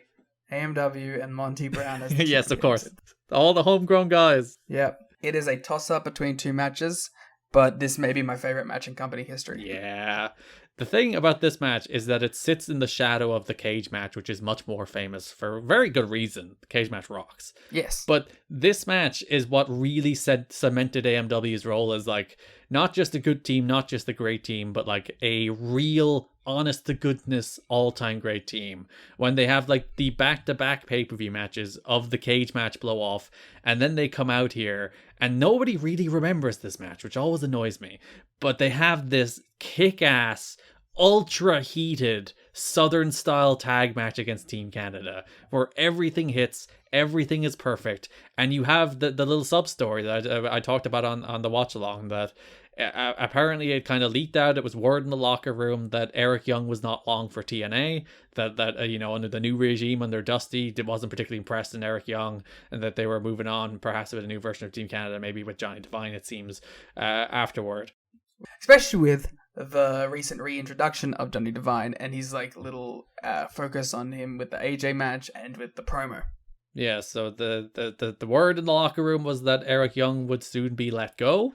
AMW, and Monty Brown as the yes, of course. All the homegrown guys. Yep. It is a toss-up between two matches, but this may be my favorite match in company history. Yeah. The thing about this match is that it sits in the shadow of the cage match, which is much more famous for very good reason. The cage match rocks. Yes. But this match is what really cemented AMW's role as like not just a good team, not just a great team, but like a real honest to goodness all-time great team. When they have like the back-to-back pay-per-view matches of the cage match blow off, and then they come out here and nobody really remembers this match, which always annoys me. But they have this kick-ass, ultra-heated Southern-style tag match against Team Canada, where everything hits, everything is perfect, and you have the little sub-story that I talked about on the watch-along, that apparently it kind of leaked out. It was word in the locker room that Eric Young was not long for TNA, that you know, under the new regime, under Dusty, wasn't particularly impressed in Eric Young, and that they were moving on, perhaps with a new version of Team Canada, maybe with Johnny Devine, it seems, afterward. Especially with the recent reintroduction of Johnny Devine and his like little focus on him with the AJ match and with the promo. Yeah, so the word in the locker room was that Eric Young would soon be let go.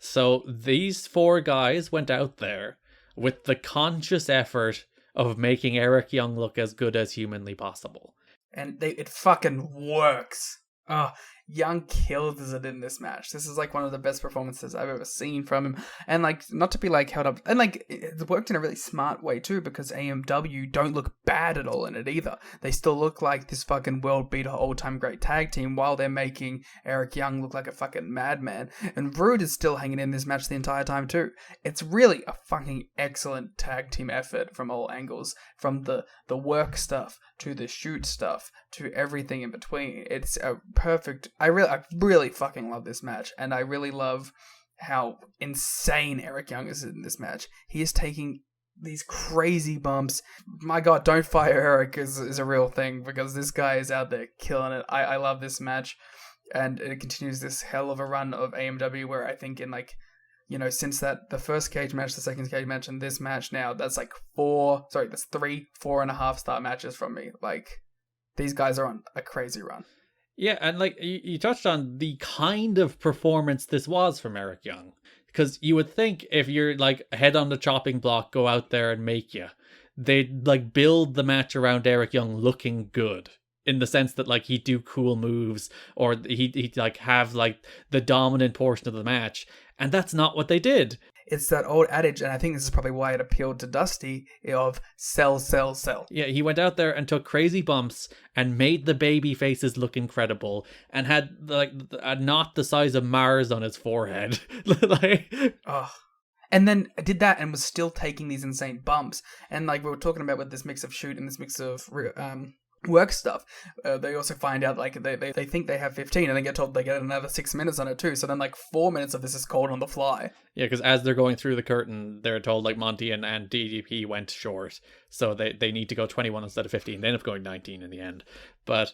So these 4 guys went out there with the conscious effort of making Eric Young look as good as humanly possible. And it fucking works. Oh, Young kills it in this match. This is like one of the best performances I've ever seen from him. And like, not to be like held up, and like, it worked in a really smart way too, because AMW don't look bad at all in it either. They still look like this fucking world beater, all-time great tag team, while they're making Eric Young look like a fucking madman. And Rude is still hanging in this match the entire time too. It's really a fucking excellent tag team effort from all angles, from the work stuff to the shoot stuff to everything in between. It's a perfect. I really fucking love this match, and I really love how insane Eric Young is in this match. He is taking these crazy bumps. My God, don't fire Eric is a real thing, because this guy is out there killing it. I love this match, and it continues this hell of a run of AMW where I think in like, you know, since the first cage match, the second cage match, and this match now, that's 3 4.5 star matches from me. Like, these guys are on a crazy run. Yeah, and like you touched on the kind of performance this was from Eric Young. Because you would think if you're like head on the chopping block, go out there and make you, they'd like build the match around Eric Young looking good. In the sense that like he'd do cool moves, or he'd like have like the dominant portion of the match. And that's not what they did. It's that old adage, and I think this is probably why it appealed to Dusty, of sell, sell, sell. Yeah, he went out there and took crazy bumps and made the baby faces look incredible, and had like a knot the size of Mars on his forehead. And then did that and was still taking these insane bumps. And like we were talking about with this mix of shoot and this mix of work stuff, they also find out like they think they have 15 and they get told they get another 6 minutes on it too, so then like 4 minutes of this is called on the fly. Yeah, because as they're going through the curtain, they're told like Monty and DDP went short, so they need to go 21 instead of 15. They end up going 19 in the end. But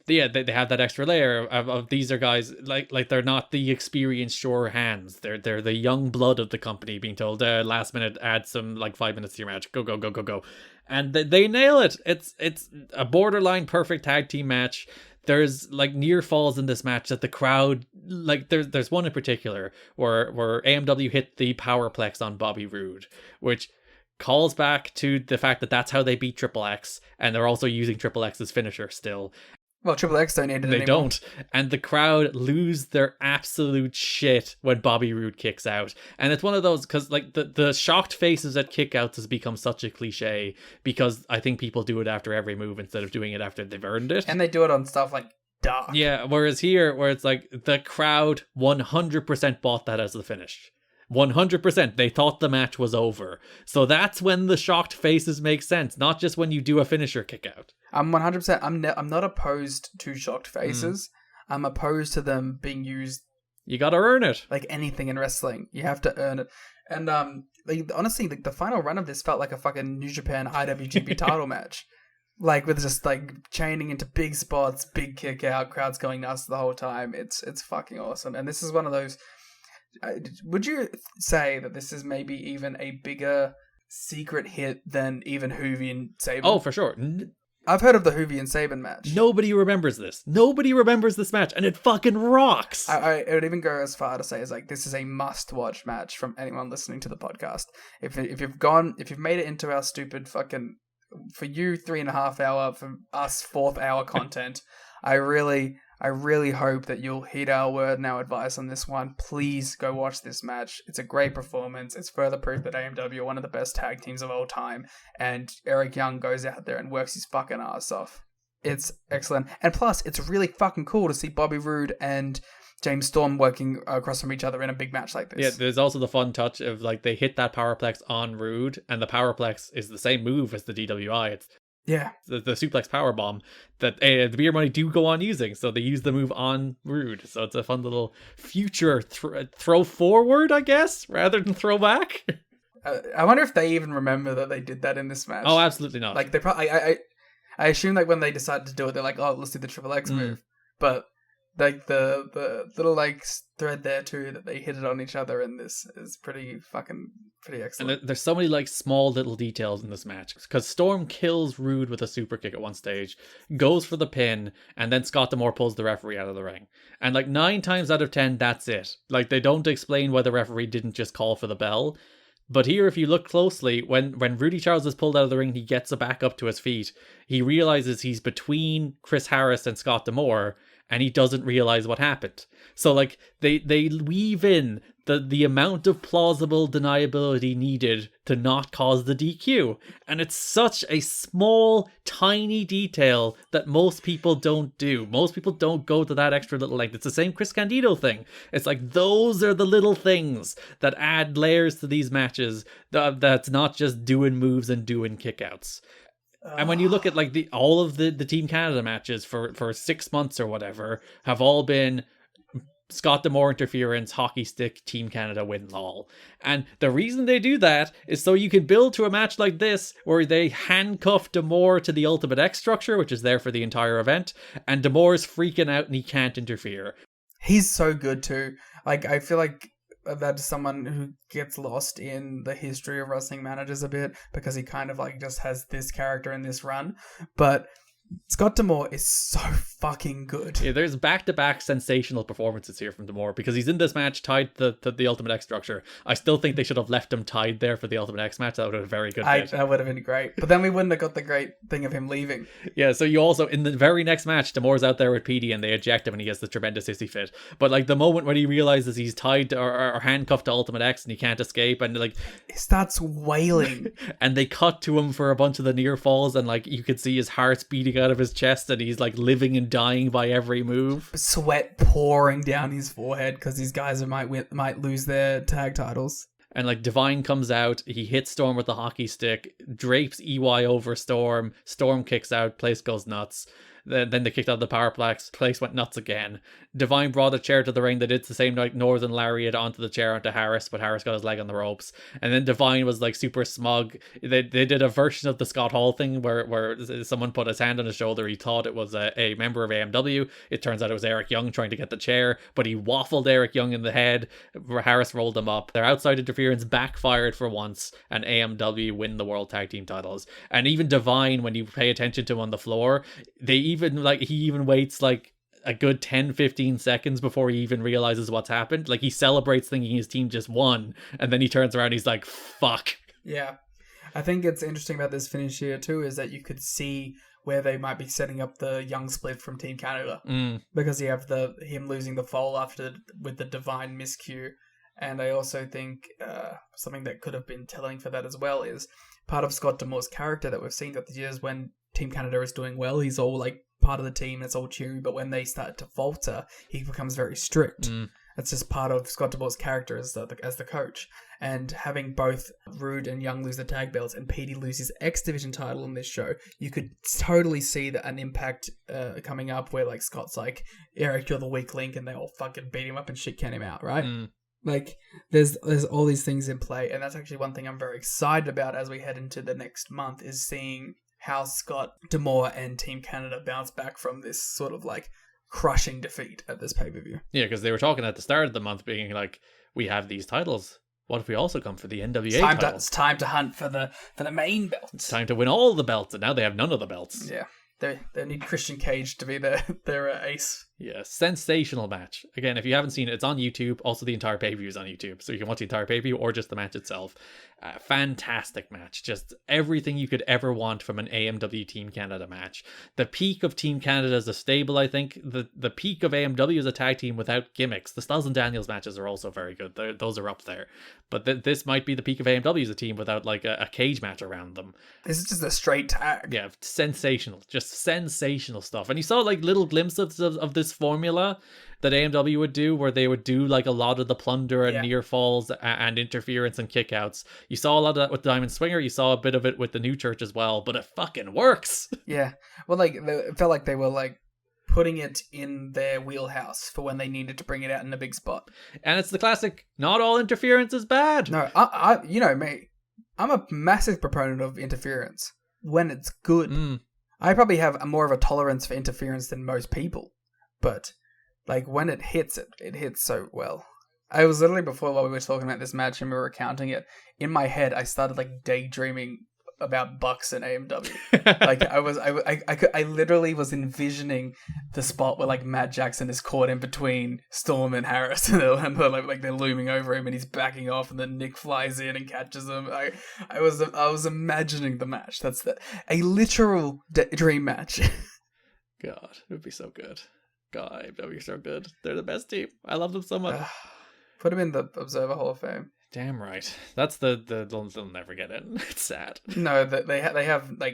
yeah, they have that extra layer of these are guys like they're not the experienced sure hands, they're the young blood of the company being told last minute add some like 5 minutes to your match, go. And they nail it. It's a borderline perfect tag team match. There's like near falls in this match that the crowd, like there's one in particular where AMW hit the powerplex on Bobby Roode, which calls back to the fact that that's how they beat Triple X, and they're also using Triple X's finisher still. Well, Triple X don't need it anymore. They don't. And the crowd lose their absolute shit when Bobby Roode kicks out. And it's one of those, because like the shocked faces at kickouts has become such a cliche, because I think people do it after every move instead of doing it after they've earned it. And they do it on stuff like Dark. Yeah, whereas here, where it's like the crowd 100% bought that as the finish. 100%. They thought the match was over. So that's when the shocked faces make sense, not just when you do a finisher kick out. I'm 100%. I'm not opposed to shocked faces. I'm opposed to them being used. You gotta earn it. Like anything in wrestling, you have to earn it. And honestly, the final run of this felt like a fucking New Japan IWGP title match. Like with just like chaining into big spots, big kick out, crowds going nuts the whole time. It's fucking awesome. And this is one of those. Would you say that this is maybe even a bigger secret hit than even Hoovy and Sabin? Oh, for sure. I've heard of the Hoovy and Sabin match. Nobody remembers this. Nobody remembers this match, and it fucking rocks. I would even go as far to say like this is a must-watch match from anyone listening to the podcast. If you've made it into our stupid fucking, for you 3.5 hour, for us 4th hour content, I really hope that you'll heed our word and our advice on this one. Please go watch this match. It's a great performance. It's further proof that AMW are one of the best tag teams of all time. And Eric Young goes out there and works his fucking ass off. It's excellent. And plus, it's really fucking cool to see Bobby Roode and James Storm working across from each other in a big match like this. Yeah, there's also the fun touch of like they hit that powerplex on Roode, and the powerplex is the same move as the DWI. It's the suplex power bomb that the Beer Money do go on using, so they use the move on Roode. So it's a fun little future throw forward, I guess, rather than throw back. I wonder if they even remember that they did that in this match. Oh, absolutely not. Like they probably, I assume like when they decided to do it, they're like, oh, let's do the Triple X move. But Like the little like thread there too that they hit it on each other in this is pretty excellent. And there's so many like small little details in this match, because Storm kills Rude with a super kick at one stage, goes for the pin, and then Scott D'Amore pulls the referee out of the ring. And like 9 times out of 10, that's it. Like they don't explain why the referee didn't just call for the bell. But here, if you look closely, when Rudy Charles is pulled out of the ring, he gets back up to his feet. He realizes he's between Chris Harris and Scott D'Amore, and he doesn't realize what happened. So like they weave in the amount of plausible deniability needed to not cause the DQ. And it's such a small, tiny detail that most people don't do. Most people don't go to that extra little length. It's the same Chris Candido thing. It's like those are the little things that add layers to these matches that's not just doing moves and doing kickouts. And when you look at like all of the Team Canada matches for 6 months or whatever have all been Scott D'Amore interference, hockey stick, Team Canada win, lol. And the reason they do that is so you can build to a match like this where they handcuff D'Amore to the Ultimate X structure, which is there for the entire event, and D'Amore's freaking out and he can't interfere. He's so good too. Like I feel like that's someone who gets lost in the history of wrestling managers a bit because he kind of like just has this character in this run. But Scott D'Amore is so fucking good. Yeah, there's back-to-back sensational performances here from D'Amore because he's in this match tied to the Ultimate X structure. I still think they should have left him tied there for the Ultimate X match. That would have been a very good bit. That would have been great. But then we wouldn't have got the great thing of him leaving. Yeah, so you also, in the very next match, D'Amore's out there with PD and they eject him and he has the tremendous hissy fit. But like the moment when he realizes he's tied to, or handcuffed to Ultimate X and he can't escape, and like he starts wailing. And they cut to him for a bunch of the near falls and like you could see his heart's beating out of his chest and he's like living and dying by every move. Sweat pouring down his forehead because these guys might lose their tag titles. And like Divine comes out, he hits Storm with the hockey stick, drapes EY over Storm, Storm kicks out, place goes nuts. Then they kicked out the Powerplex, place went nuts again. Divine brought a chair to the ring. They did the same like Northern Lariat onto the chair onto Harris, but Harris got his leg on the ropes. And then Divine was like super smug. They did a version of the Scott Hall thing where someone put his hand on his shoulder. He thought it was a member of AMW. It turns out it was Eric Young trying to get the chair, but he waffled Eric Young in the head. Harris rolled him up. Their outside interference backfired for once, and AMW win the World Tag Team titles. And even Divine, when you pay attention to him on the floor, he even waits like a good 10-15 seconds before he even realizes what's happened. Like he celebrates thinking his team just won, and then he turns around and he's like, fuck. Yeah. I think it's interesting about this finish here too is that you could see where they might be setting up the Young split from Team Canada. Because you have him losing the fall after with the Divine miscue. And I also think something that could have been telling for that as well is part of Scott D'Amore's character that we've seen throughout the years. When Team Canada is doing well, he's all like part of the team, it's all cheery, but when they start to falter, he becomes very strict. That's just part of Scott D'Amore's character as the coach. And having both Rude and Young lose the tag belts and Petey lose his X Division title in this show, you could totally see an impact coming up where like Scott's like, Eric, you're the weak link, and they all fucking beat him up and shit can him out, right? Like, there's all these things in play, and that's actually one thing I'm very excited about as we head into the next month, is seeing how Scott D'Amore and Team Canada bounce back from this sort of like crushing defeat at this pay-per-view. Yeah, because they were talking at the start of the month being like, we have these titles. What if we also come for the NWA titles? It's time to hunt for the main belts. It's time to win all the belts, and now they have none of the belts. Yeah, they need Christian Cage to be their ace. Yeah, sensational match. Again, if you haven't seen it, it's on YouTube. Also, the entire pay-per-view is on YouTube, so you can watch the entire pay-per-view or just the match itself. Fantastic match. Just everything you could ever want from an AMW Team Canada match. The peak of Team Canada as a stable, I think. The peak of AMW as a tag team without gimmicks. The Styles and Daniels matches are also very good. Those are up there. But this might be the peak of AMW as a team without like a cage match around them. This is just a straight tag. Yeah, sensational. Just sensational stuff. And you saw like little glimpses of this formula that AMW would do, where they would do like a lot of the plunder and near falls and interference and kickouts. You saw a lot of that with Diamond Swinger. You saw a bit of it with the New Church as well, but it fucking works. Yeah. Well, like it felt like they were like putting it in their wheelhouse for when they needed to bring it out in a big spot. And it's the classic, not all interference is bad. No, I you know me, I'm a massive proponent of interference when it's good. I probably have more of a tolerance for interference than most people, but like when it hits so well. I was literally, before while we were talking about this match and we were recounting it, in my head I started like daydreaming about Bucks and AMW. Like I literally was envisioning the spot where like Matt Jackson is caught in between Storm and Harris, and they're looming over him, and he's backing off, and then Nick flies in and catches him. I was imagining the match. That's a literal dream match. God, it would be so good. God, AMW are so good. They're the best team. I love them so much. Put him in the Observer Hall of Fame. Damn right. That's they'll never get in. It's sad. No, they have an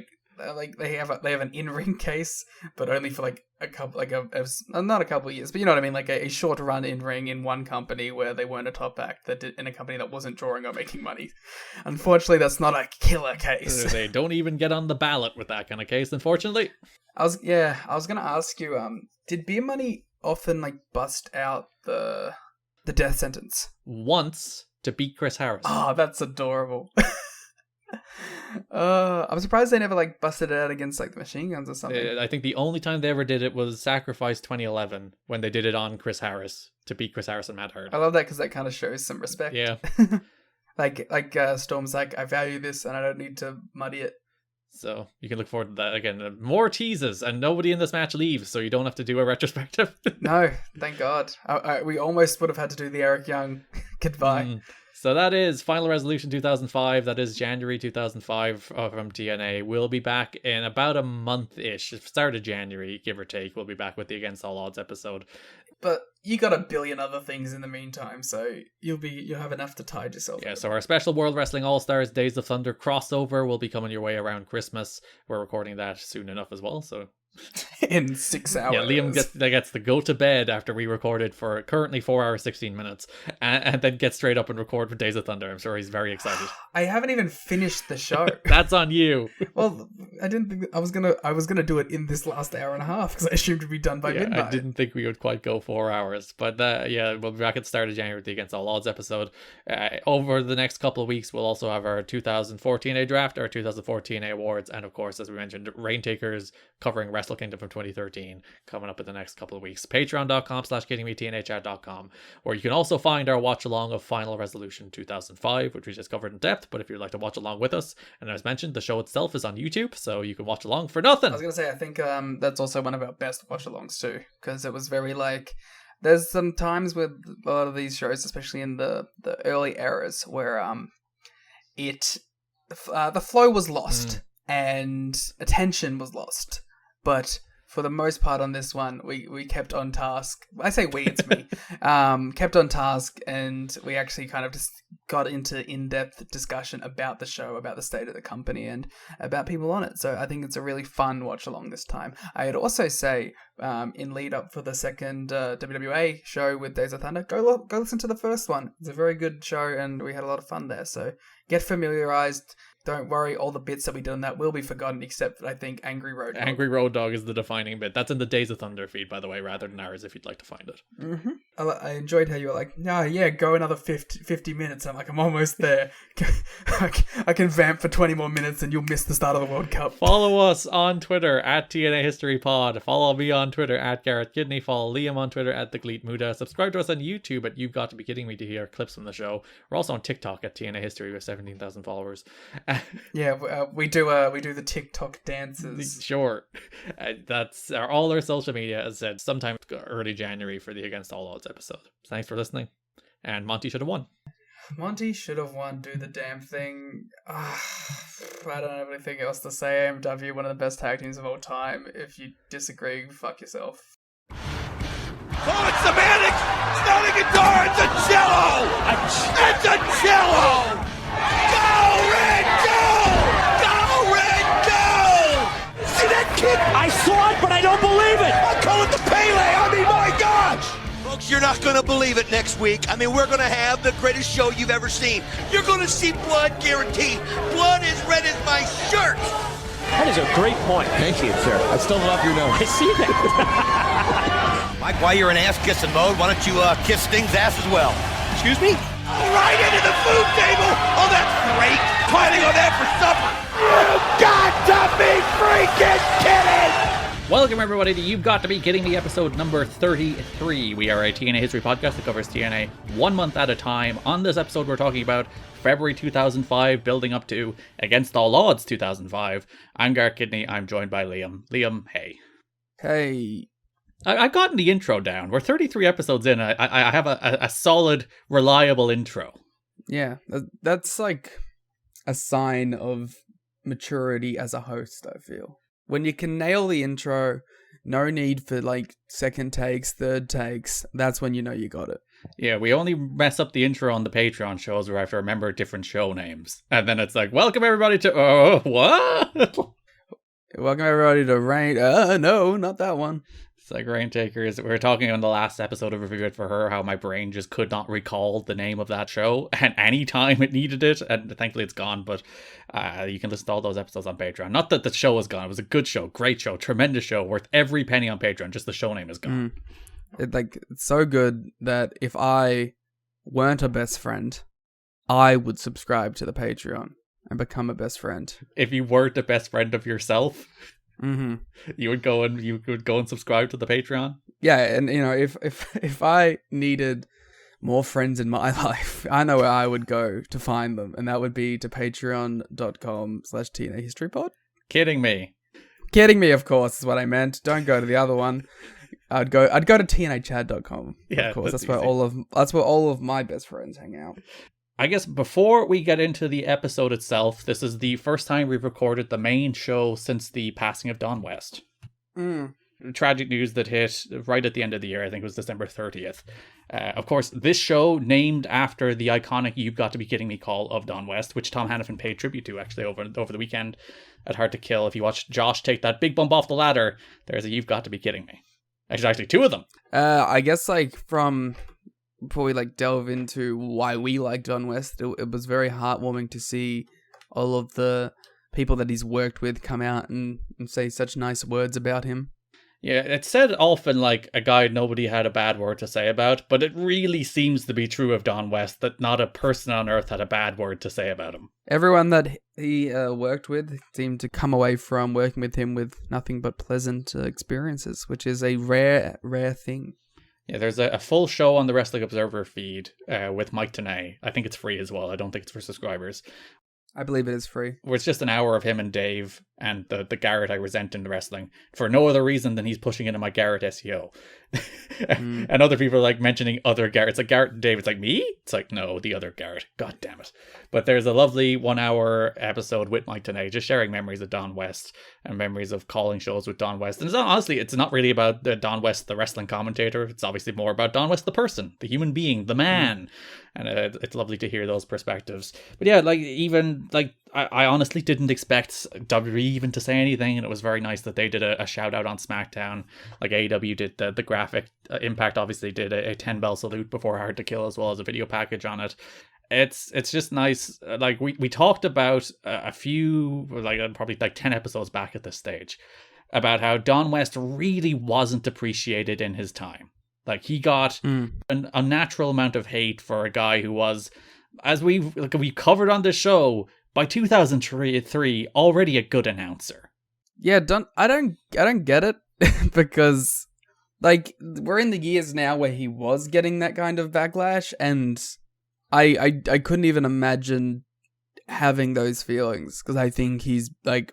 in-ring case, but only for like a couple, not a couple of years, but you know what I mean, like a short run in-ring in one company where they weren't a top act in a company that wasn't drawing or making money. Unfortunately, that's not a killer case. They don't even get on the ballot with that kind of case, unfortunately. I was gonna ask you, did Beer Money often like bust out the death sentence? Once, to beat Chris Harris. Oh, that's adorable. I'm surprised they never like busted it out against like the Machine Guns or something. I think the only time they ever did it was Sacrifice 2011, when they did it on Chris Harris to beat Chris Harris and Matt Hurd. I love that because that kind of shows some respect. Yeah. like Storm's like, I value this and I don't need to muddy it. So you can look forward to that again. More teases, and nobody in this match leaves, so you don't have to do a retrospective. No, thank God. We almost would have had to do the Eric Young goodbye. So that is Final Resolution 2005. That is January 2005 from TNA. We'll be back in about a month-ish. Start of January, give or take. We'll be back with the Against All Odds episode. But you got a billion other things in the meantime, so you'll have enough to tide yourself. Yeah, so our special World Wrestling All-Stars Days of Thunder crossover will be coming your way around Christmas. We're recording that soon enough as well, so... in 6 hours. Yeah, Liam gets to go to bed after we recorded for currently 4 hours 16 minutes, and then get straight up and record for Days of Thunder. I'm sure he's very excited. I haven't even finished the show. That's on you. Well, I didn't think I was gonna do it in this last hour and a half because I assumed it'd be done by midnight. I didn't think we would quite go 4 hours, but we'll be back at the start of January with the Against All Odds episode. Over the next couple of weeks, we'll also have our 2014 A draft, our 2014 A awards, and of course, as we mentioned, Rain Takers covering Wrestle Kingdom from 2013 coming up in the next couple of weeks. Patreon.com/kiddingmetnachat.com, where you can also find our watch along of Final Resolution 2005, which we just covered in depth. But if you'd like to watch along with us, and as mentioned, the show itself is on YouTube, so you can watch along for nothing. I was gonna say, I think that's also one of our best watch alongs too, because it was very like. There's some times with a lot of these shows, especially in the early eras, where the flow was lost and attention was lost. But for the most part on this one, we kept on task. I say we, it's me. Kept on task, and we actually kind of just got into in-depth discussion about the show, about the state of the company, and about people on it. So I think it's a really fun watch-along this time. I'd also say, in lead-up for the second WWA show with Days of Thunder, go listen to the first one. It's a very good show, and we had a lot of fun there. So get familiarized. Don't worry, all the bits that we did on that will be forgotten, except I think Angry Road Dog. Angry Road Dog is the defining bit. That's in the Days of Thunder feed, by the way, rather than ours, if you'd like to find it. Mm-hmm. I enjoyed how you were like, go another 50 minutes. I'm like, I'm almost there. I can vamp for 20 more minutes and you'll miss the start of the World Cup. Follow us on Twitter at TNA History Pod. Follow me on Twitter at Garrett Kidney. Follow Liam on Twitter at The Gleet Muda. Subscribe to us on YouTube at You've Got to Be Kidding Me to hear clips from the show. We're also on TikTok at TNA History with 17,000 followers. We do the TikTok dances. Sure. That's all our social media, as I said, sometime early January for the Against All Odds episode. Thanks for listening. And Monty should have won. Monty should have won. Do the damn thing. I don't have anything else to say. AMW, one of the best tag teams of all time. If you disagree, fuck yourself. Oh, it's semantics! It's not a guitar, it's a cello! It's a cello! Go, Red, go! Go, Red, go! See that kid? I saw it, but I don't believe it! I'll call it the Pele! I mean, my gosh! Folks, you're not going to believe it next week. I mean, we're going to have the greatest show you've ever seen. You're going to see blood, guaranteed. Blood as red as my shirt! That is a great point. Thank you, sir. I still love your nose. I see that. Mike, while you're in ass-kissing mode, why don't you kiss Sting's ass as well? Excuse me? Right into the food table! Oh, that's great! Planning on that for supper! You got to be freaking kidding! Welcome everybody to You've Got to Be Kidding Me episode number 33. We are a TNA history podcast that covers TNA 1 month at a time. On this episode we're talking about February 2005 building up to Against All Odds 2005. I'm Garrett Kidney, I'm joined by Liam. Liam, hey. Hey. I've gotten the intro down. We're 33 episodes in. I have a solid, reliable intro. Yeah, that's like a sign of maturity as a host, I feel. When you can nail the intro, no need for like second takes, third takes, that's when you know you got it. Yeah, we only mess up the intro on the Patreon shows where I have to remember different show names. And then it's like, welcome everybody to... what? Welcome everybody to Rain... no, not that one. It's like Raintakers. We were talking on the last episode of Review It For Her how my brain just could not recall the name of that show at any time it needed it, and thankfully it's gone, but you can listen to all those episodes on Patreon. Not that the show is gone. It was a good show, great show, tremendous show, worth every penny on Patreon, just the show name is gone. It's so good that if I weren't a best friend, I would subscribe to the Patreon and become a best friend. If you weren't a best friend of yourself... Mm-hmm. You would go and subscribe to the Patreon? Yeah, and you know, if I needed more friends in my life, I know where I would go to find them, and that would be to patreon.com/TNA HistoryPod. Kidding me. Kidding me, of course, is what I meant. Don't go to the other one. I'd go to tnachad.com. Yeah, of course. that's where all of my best friends hang out. I guess before we get into the episode itself, this is the first time we've recorded the main show since the passing of Don West. Tragic news that hit right at the end of the year. I think it was December 30th. Of course, this show named after the iconic You've Got to Be Kidding Me call of Don West, which Tom Hannafin paid tribute to actually over the weekend at Hard to Kill. If you watch Josh take that big bump off the ladder, there's a You've Got to Be Kidding Me. Actually, two of them. I guess before we delve into why we like Don West, it was very heartwarming to see all of the people that he's worked with come out and say such nice words about him. Yeah, it's said often like a guy nobody had a bad word to say about, but it really seems to be true of Don West that not a person on earth had a bad word to say about him. Everyone that he worked with seemed to come away from working with him with nothing but pleasant experiences, which is a rare thing. Yeah, there's a full show on the Wrestling Observer feed with Mike Tenay. I think it's free as well. I don't think it's for subscribers. I believe it is free. Where it's just an hour of him and Dave and the Garrett I resent in the wrestling for no other reason than he's pushing into my Garrett SEO. And other people are mentioning other Garrett. It's like Garrett and Dave. It's like, me? It's like, no, the other Garrett. God damn it. But there's a lovely 1 hour episode with Mike Tenay, just sharing memories of Don West and memories of calling shows with Don West. And it's not really about Don West, the wrestling commentator. It's obviously more about Don West, the person, the human being, the man. And it's lovely to hear those perspectives. But yeah, I honestly didn't expect WWE even to say anything, and it was very nice that they did a shout out on SmackDown. Like AEW did the graphic. Impact obviously did a 10-bell salute before Hard to Kill, as well as a video package on it. It's just nice. We talked about a few, probably 10 episodes back at this stage, about how Don West really wasn't appreciated in his time. He got an unnatural amount of hate for a guy who was, as we covered on this show, by 2003 already a good announcer. Yeah, I don't get it because we're in the years now where he was getting that kind of backlash, and I couldn't even imagine having those feelings because I think he's I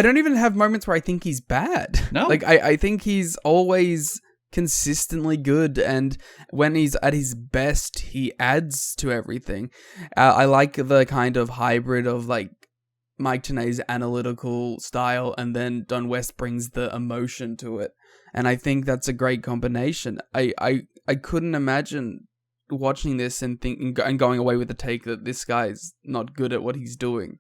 don't even have moments where I think he's bad. No, I think he's always consistently good, and when he's at his best he adds to everything. I like the kind of hybrid of Mike Tenay's analytical style, and then Don West brings the emotion to it, and I think that's a great combination. I couldn't imagine watching this and going away with the take that this guy's not good at what he's doing.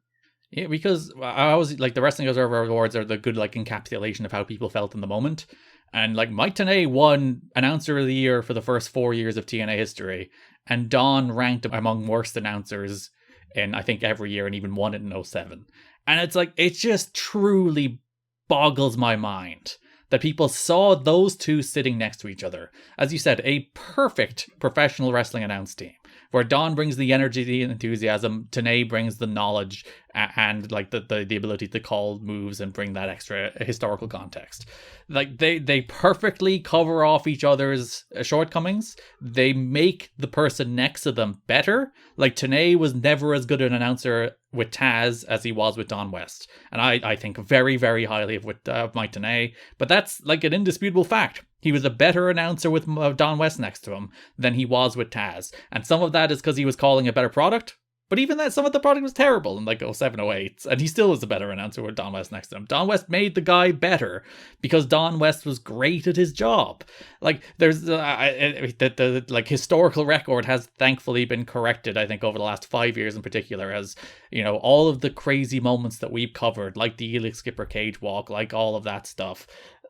Yeah, because I always the Wrestling Observer Awards are the good encapsulation of how people felt in the moment. And Mike Tenay won Announcer of the Year for the first 4 years of TNA history, and Don ranked among worst announcers in I think every year, and even won it in 2007. And it just truly boggles my mind that people saw those two sitting next to each other. As you said, a perfect professional wrestling announce team where Don brings the energy, the enthusiasm, Tenay brings the knowledge and like the ability to call moves and bring that extra historical context. Like they perfectly cover off each other's shortcomings. They make the person next to them better. Like Tenay was never as good an announcer with Taz as he was with Don West, and I think very, very highly of Mike Tenay, but that's like an indisputable fact. He was a better announcer with Don West next to him than he was with Taz, and some of that is because he was calling a better product. But even that, some of the product was terrible in like 07, 08, and he still was a better announcer with Don West next to him. Don West made the guy better because Don West was great at his job. Like there's the like historical record has thankfully been corrected, I think, over the last 5 years in particular, as you know, all of the crazy moments that we've covered, like the Elix Skipper cage walk, like all of that stuff.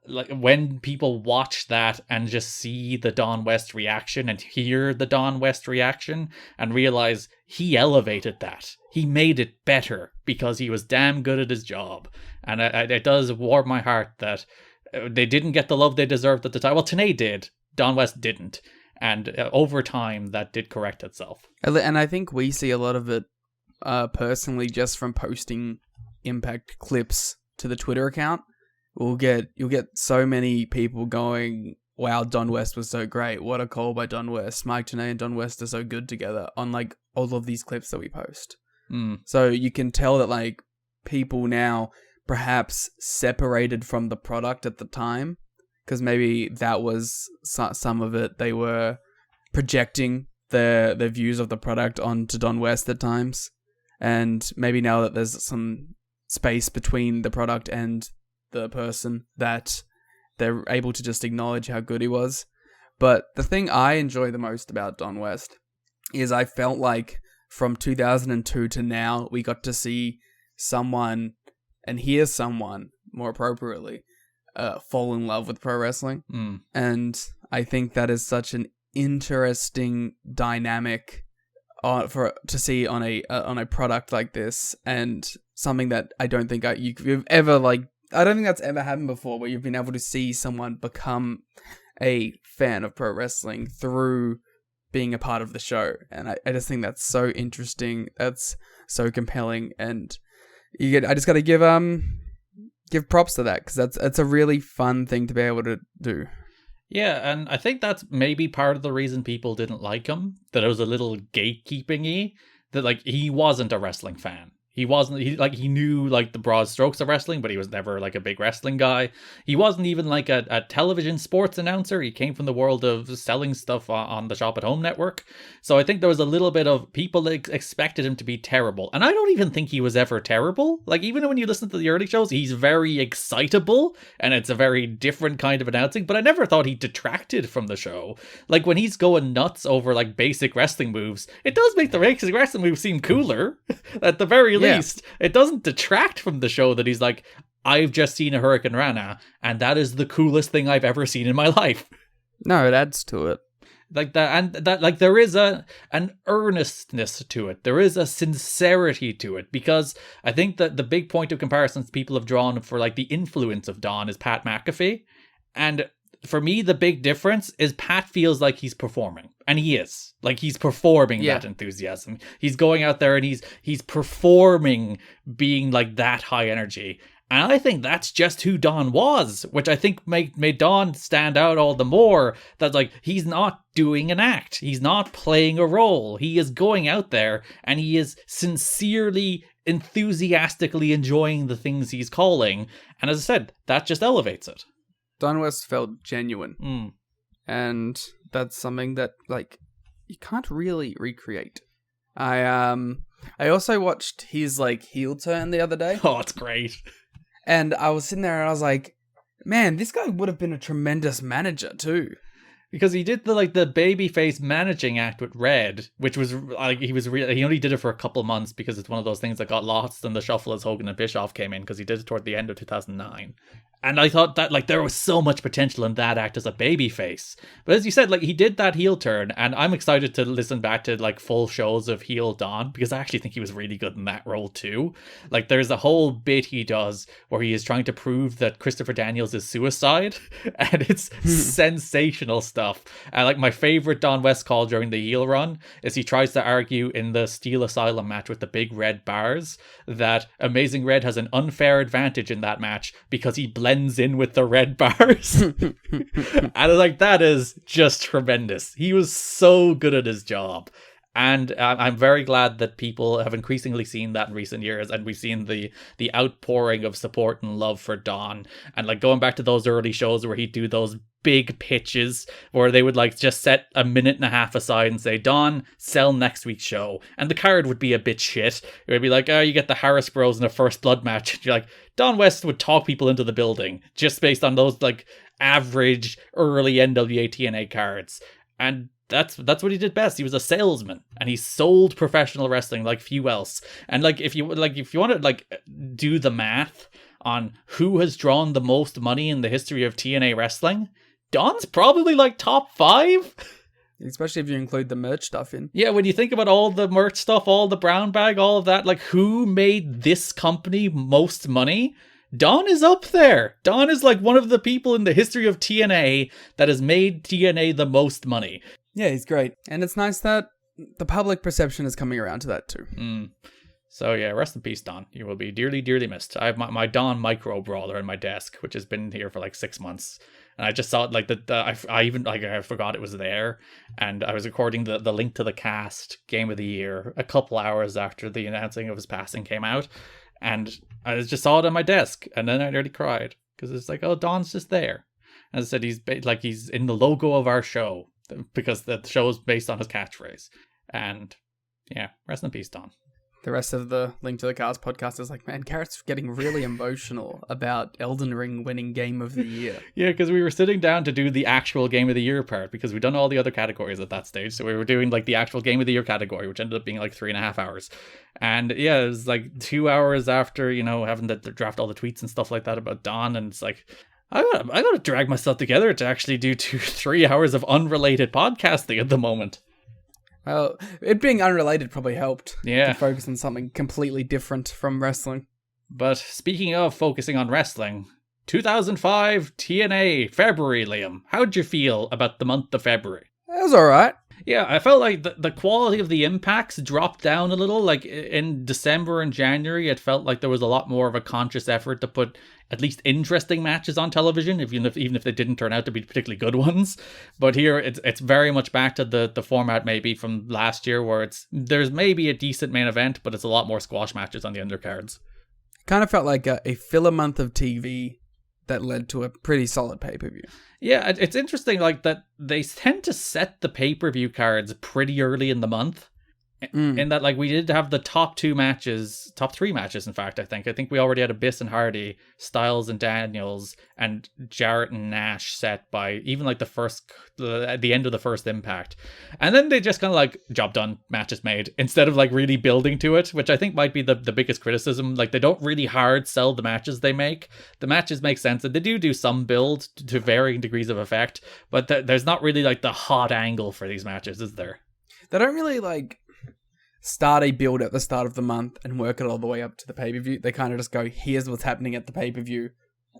Like when people watch that and just see the Don West reaction and hear the Don West reaction and realize he elevated that, he made it better because he was damn good at his job. And it does warm my heart that they didn't get the love they deserved at the time. Well, Tenay did, Don West didn't, and over time that did correct itself. And I think we see a lot of it personally just from posting Impact clips to the Twitter account. You'll get so many people going, wow, Don West was so great. What a call by Don West. Mike Tenay and Don West are so good together on like all of these clips that we post. So you can tell that like people now perhaps separated from the product at the time, because maybe that was some of it. They were projecting their views of the product onto Don West at times. And maybe now that there's some space between the product and the person, that they're able to just acknowledge how good he was. But the thing I enjoy the most about Don West is I felt like from 2002 to now, we got to see someone and hear someone, more appropriately, fall in love with pro wrestling. And I think that is such an interesting dynamic to see on a product like this, and something that I don't think you've ever like. I don't think that's ever happened before, where you've been able to see someone become a fan of pro wrestling through being a part of the show. And I just think that's so interesting. That's so compelling. And I just got to give props to that, because that's a really fun thing to be able to do. Yeah, and I think that's maybe part of the reason people didn't like him, that it was a little gatekeeping-y, that like he wasn't a wrestling fan. He knew like the broad strokes of wrestling, but he was never like a big wrestling guy. He wasn't even like a television sports announcer. He came from the world of selling stuff on the Shop at Home network. So I think there was a little bit of people expected him to be terrible. And I don't even think he was ever terrible. Like even when you listen to the early shows, he's very excitable and it's a very different kind of announcing, but I never thought he detracted from the show. Like when he's going nuts over like basic wrestling moves, it does make the basic wrestling moves seem cooler at the very least. It doesn't detract from the show that he's like, I've just seen a Hurricane Rana, and that is the coolest thing I've ever seen in my life. No, it adds to it. Like that, and that, like there is an earnestness to it. There is a sincerity to it, because I think that the big point of comparisons people have drawn for like the influence of Don is Pat McAfee, and for me, the big difference is Pat feels like he's performing, and he is. Like he's performing that enthusiasm. He's going out there and he's performing being like that high energy. And I think that's just who Don was, which I think made Don stand out all the more. That like he's not doing an act. He's not playing a role. He is going out there and he is sincerely, enthusiastically enjoying the things he's calling. And as I said, that just elevates it. Don West felt genuine. And that's something that like you can't really recreate. I also watched his like heel turn the other day. Oh, it's great. And I was sitting there and I was like, man, this guy would have been a tremendous manager too. Because he did the babyface managing act with Red, which was like he only did it for a couple of months because it's one of those things that got lost in the shuffle as Hogan and Bischoff came in, because he did it toward the end of 2009. And I thought that, like, there was so much potential in that act as a babyface. But as you said, like, he did that heel turn, and I'm excited to listen back to, like, full shows of heel Don, because I actually think he was really good in that role, too. Like, there's a whole bit he does where he is trying to prove that Christopher Daniels is suicide, and it's sensational stuff. And, like, my favorite Don West call during the heel run is he tries to argue in the Steel Asylum match with the big red bars that Amazing Red has an unfair advantage in that match because he blends in with the red bars. And like, that is just tremendous. He was so good at his job. And I'm very glad that people have increasingly seen that in recent years, and we've seen the outpouring of support and love for Don. And like, going back to those early shows where he'd do those big pitches where they would like just set a minute and a half aside and say, Don, sell next week's show. And the card would be a bit shit. It would be like, oh, you get the Harris Bros in a First Blood match. And you're like, Don West would talk people into the building just based on those like average early NWA-TNA cards. And that's what he did best. He was a salesman, and he sold professional wrestling like few else. And like, if you want to like do the math on who has drawn the most money in the history of TNA wrestling, Don's probably like top 5. Especially if you include the merch stuff in. Yeah, when you think about all the merch stuff, all the brown bag, all of that, like, who made this company most money? Don is up there. Don is like one of the people in the history of TNA that has made TNA the most money. Yeah, he's great. And it's nice that the public perception is coming around to that too. So yeah, rest in peace, Don. You will be dearly, dearly missed. I have my Don micro brawler in my desk, which has been here for like 6 months. And I just saw it, like, I forgot it was there. And I was recording the link to the cast Game of the Year a couple hours after the announcing of his passing came out. And I just saw it on my desk. And then I nearly cried. Because it's like, oh, Don's just there. And I said, he's in the logo of our show. Because the show is based on his catchphrase. And yeah, rest in peace, Don. The rest of the Link to the Cast podcast is like, man, Garrett's getting really emotional about Elden Ring winning Game of the Year. Yeah, because we were sitting down to do the actual Game of the Year part, because we'd done all the other categories at that stage. So we were doing like the actual Game of the Year category, which ended up being like 3.5 hours. And yeah, it was like 2 hours after, you know, having to draft all the tweets and stuff like that about Don. And it's like, I gotta drag myself together to actually do 2-3 hours of unrelated podcasting at the moment. Well, it being unrelated probably helped. Yeah. To focus on something completely different from wrestling. But speaking of focusing on wrestling, 2005 TNA February, Liam. How'd you feel about the month of February? It was alright. Yeah, I felt like the quality of the impacts dropped down a little. Like in December and January, it felt like there was a lot more of a conscious effort to put at least interesting matches on television, even if they didn't turn out to be particularly good ones. But here, it's very much back to the format maybe from last year, where there's maybe a decent main event, but it's a lot more squash matches on the undercards. Kind of felt like a filler month of TV that led to a pretty solid pay-per-view. Yeah, it's interesting, like, that they tend to set the pay-per-view cards pretty early in the month. In that, like, we did have the top 3 matches, in fact, I think we already had Abyss and Hardy, Styles and Daniels, and Jarrett and Nash set by even, like, the end of the first Impact. And then they just kind of, like, job done, matches made, instead of, like, really building to it, which I think might be the biggest criticism. Like, they don't really hard sell the matches they make. The matches make sense, and they do some build to varying degrees of effect, but there's not really, like, the hot angle for these matches, is there? They don't really, like, start a build at the start of the month and work it all the way up to the pay-per-view. They kind of just go, here's what's happening at the pay-per-view,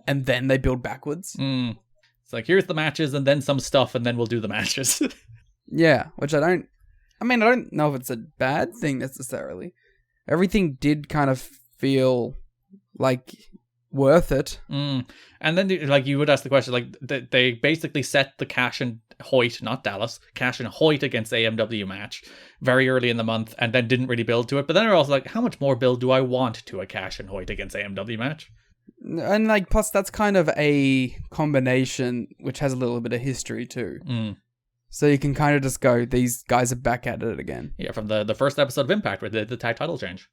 and then they build backwards. It's like, here's the matches and then some stuff, and then we'll do the matches. Yeah, which I don't know if it's a bad thing necessarily. Everything did kind of feel like worth it. And then, like, you would ask the question, like, they basically set the Cash and Hoyt, not Dallas, Cash and Hoyt against AMW match very early in the month, and then didn't really build to it. But then they're also like, how much more build do I want to a Cash and Hoyt against AMW match? And, like, plus that's kind of a combination which has a little bit of history too. So you can kind of just go, these guys are back at it again. Yeah, from the first episode of Impact where they did the tag title change.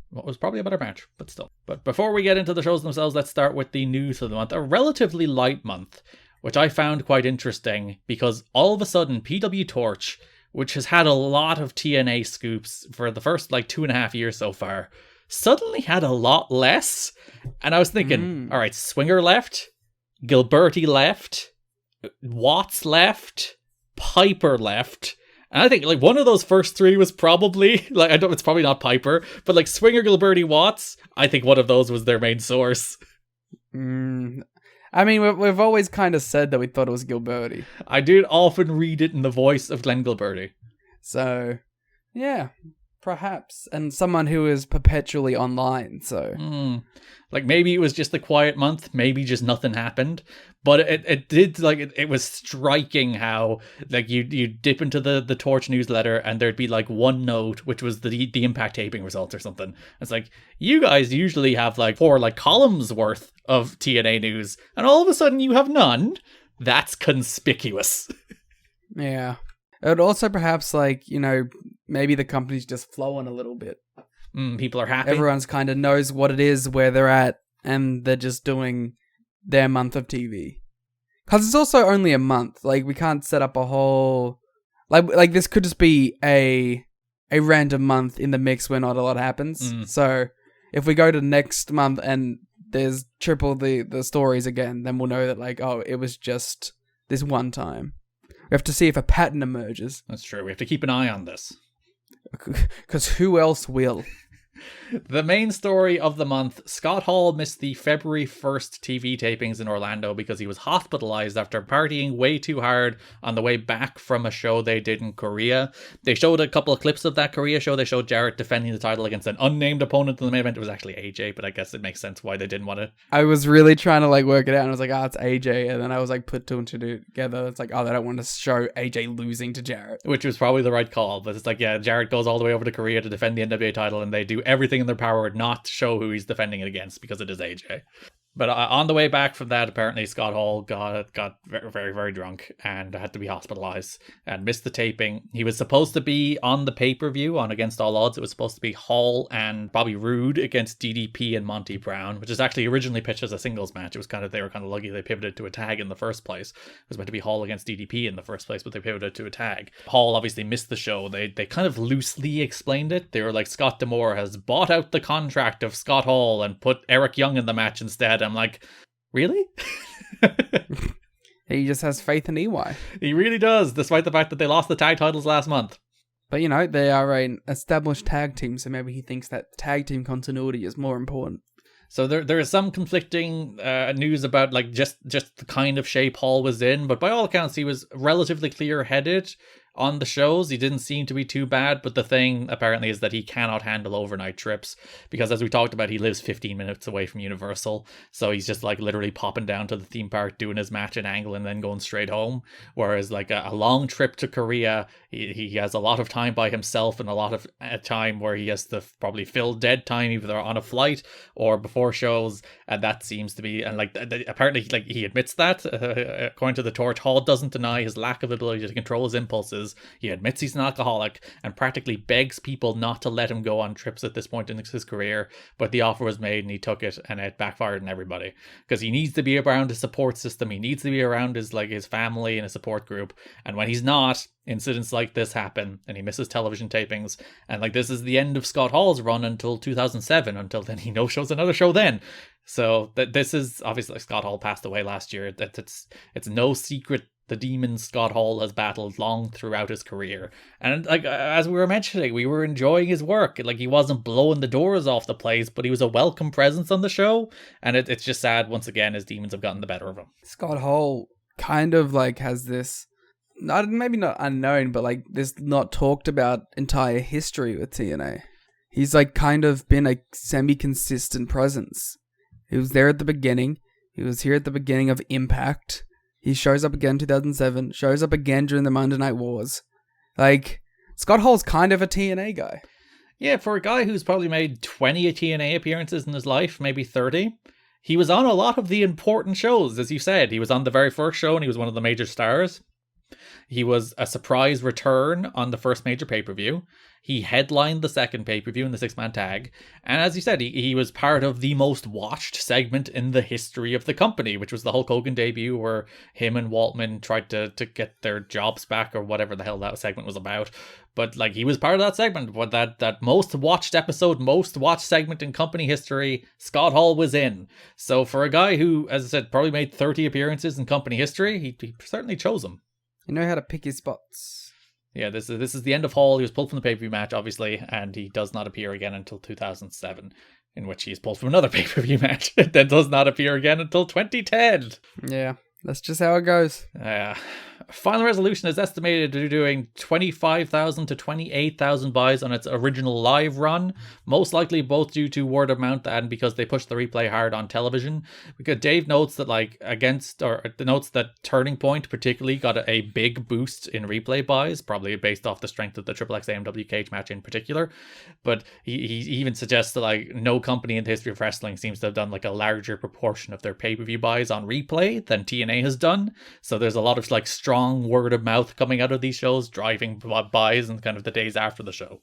What was probably a better match, but still. But before we get into the shows themselves, let's start with the news of the month. A relatively light month, which I found quite interesting, because all of a sudden PW Torch, which has had a lot of TNA scoops for the first like 2.5 years so far, suddenly had a lot less. And I was thinking, all right, Swinger left, Gilberti left, Watts left, Piper left. And I think like one of those first three was probably like, it's probably not Piper, but like Swinger, Gilberti, Watts, I think one of those was their main source. I mean, we've always kind of said that we thought it was Gilberti. I did often read it in the voice of Glenn Gilberti. So, yeah, perhaps. And someone who is perpetually online, so... Like, maybe it was just a quiet month, maybe just nothing happened. But it did, like, it was striking how, like, you dip into the Torch newsletter and there'd be, like, one note, which was the Impact taping results or something. It's like, you guys usually have, like, 4, like, columns worth of TNA news, and all of a sudden you have none. That's conspicuous. Yeah. It would also perhaps, like, you know, maybe the company's just flowing a little bit. People are happy. Everyone's kind of knows what it is, where they're at, and they're just doing their month of TV. Because it's also only a month. Like, we can't set up a whole... Like this could just be a random month in the mix where not a lot happens. So, if we go to next month and there's triple the stories again, then we'll know that, like, oh, it was just this one time. We have to see if a pattern emerges. That's true. We have to keep an eye on this. Because who else will? The main story of the month, Scott Hall missed the February 1st TV tapings in Orlando because he was hospitalized after partying way too hard on the way back from a show they did in Korea. They showed a couple of clips of that Korea show. They showed Jarrett defending the title against an unnamed opponent in the main event. It was actually AJ, but I guess it makes sense why they didn't want to. I was really trying to like work it out, and I was like, it's AJ, and then I was like, put two and two together. It's like, they don't want to show AJ losing to Jarrett. Which was probably the right call, but it's like, yeah, Jarrett goes all the way over to Korea to defend the NWA title, and they do everything in their power not to show who he's defending it against because it is AJ. But on the way back from that, apparently Scott Hall got very, very, very drunk and had to be hospitalized and missed the taping. He was supposed to be on the pay-per-view on Against All Odds. It was supposed to be Hall and Bobby Roode against DDP and Monty Brown, which is actually originally pitched as a singles match. It was they were kind of lucky they pivoted to a tag in the first place. It was meant to be Hall against DDP in the first place, but they pivoted to a tag. Hall obviously missed the show. They kind of loosely explained it. They were like, Scott D'Amore has bought out the contract of Scott Hall and put Eric Young in the match instead. I'm like, really? He just has faith in EY. He really does, despite the fact that they lost the tag titles last month. But, you know, they are an established tag team, so maybe he thinks that tag team continuity is more important. So there is some conflicting news about like just the kind of shape Hall was in, but by all accounts he was relatively clear-headed on the shows. He didn't seem to be too bad, but the thing apparently is that he cannot handle overnight trips because, as we talked about, he lives 15 minutes away from Universal, so he's just like literally popping down to the theme park, doing his match in Angle, and then going straight home. Whereas like a long trip to Korea, he has a lot of time by himself and a lot of time where he has to probably fill dead time either on a flight or before shows, and that seems to be, and like apparently like he admits that according to the Torch. Hall doesn't deny his lack of ability to control his impulses. He admits he's an alcoholic and practically begs people not to let him go on trips at this point in his career, but the offer was made and he took it, and it backfired on everybody because he needs to be around his support system. He needs to be around his family and his support group, and when he's not, incidents like this happen and he misses television tapings, and like this is the end of Scott Hall's run until 2007. Until then he no-shows another show then. So that this is obviously, Scott Hall passed away last year. That it's no secret the demon Scott Hall has battled long throughout his career. And like as we were mentioning, we were enjoying his work. Like he wasn't blowing the doors off the place, but he was a welcome presence on the show. And it's just sad once again his demons have gotten the better of him. Scott Hall kind of like has this, maybe not unknown, but like this not talked about entire history with TNA. He's like kind of been a semi-consistent presence. He was there at the beginning. He was here at the beginning of Impact. He shows up again in 2007, shows up again during the Monday Night Wars. Like, Scott Hall's kind of a TNA guy. Yeah, for a guy who's probably made 20 TNA appearances in his life, maybe 30, he was on a lot of the important shows, as you said. He was on the very first show and he was one of the major stars. He was a surprise return on the first major pay-per-view. He headlined the second pay-per-view in the six-man tag. And as you said, he was part of the most watched segment in the history of the company, which was the Hulk Hogan debut where him and Waltman tried to get their jobs back or whatever the hell that segment was about. But like he was part of that segment, but that most watched episode, most watched segment in company history, Scott Hall was in. So for a guy who, as I said, probably made 30 appearances in company history, he certainly chose him. You know how to pick his spots. Yeah, this is the end of Hall. He was pulled from the pay-per-view match, obviously, and he does not appear again until 2007, in which he is pulled from another pay-per-view match, and then does not appear again until 2010. Yeah, that's just how it goes. Final Resolution is estimated to be doing 25,000 to 28,000 buys on its original live run, most likely both due to word of mouth and because they pushed the replay hard on television. Because Dave notes that notes that Turning Point particularly got a big boost in replay buys, probably based off the strength of the XXX AMW cage match in particular. But he even suggests that no company in the history of wrestling seems to have done a larger proportion of their pay-per-view buys on replay than TNA has done. So there's a lot of strong word of mouth coming out of these shows, driving buys and kind of the days after the show.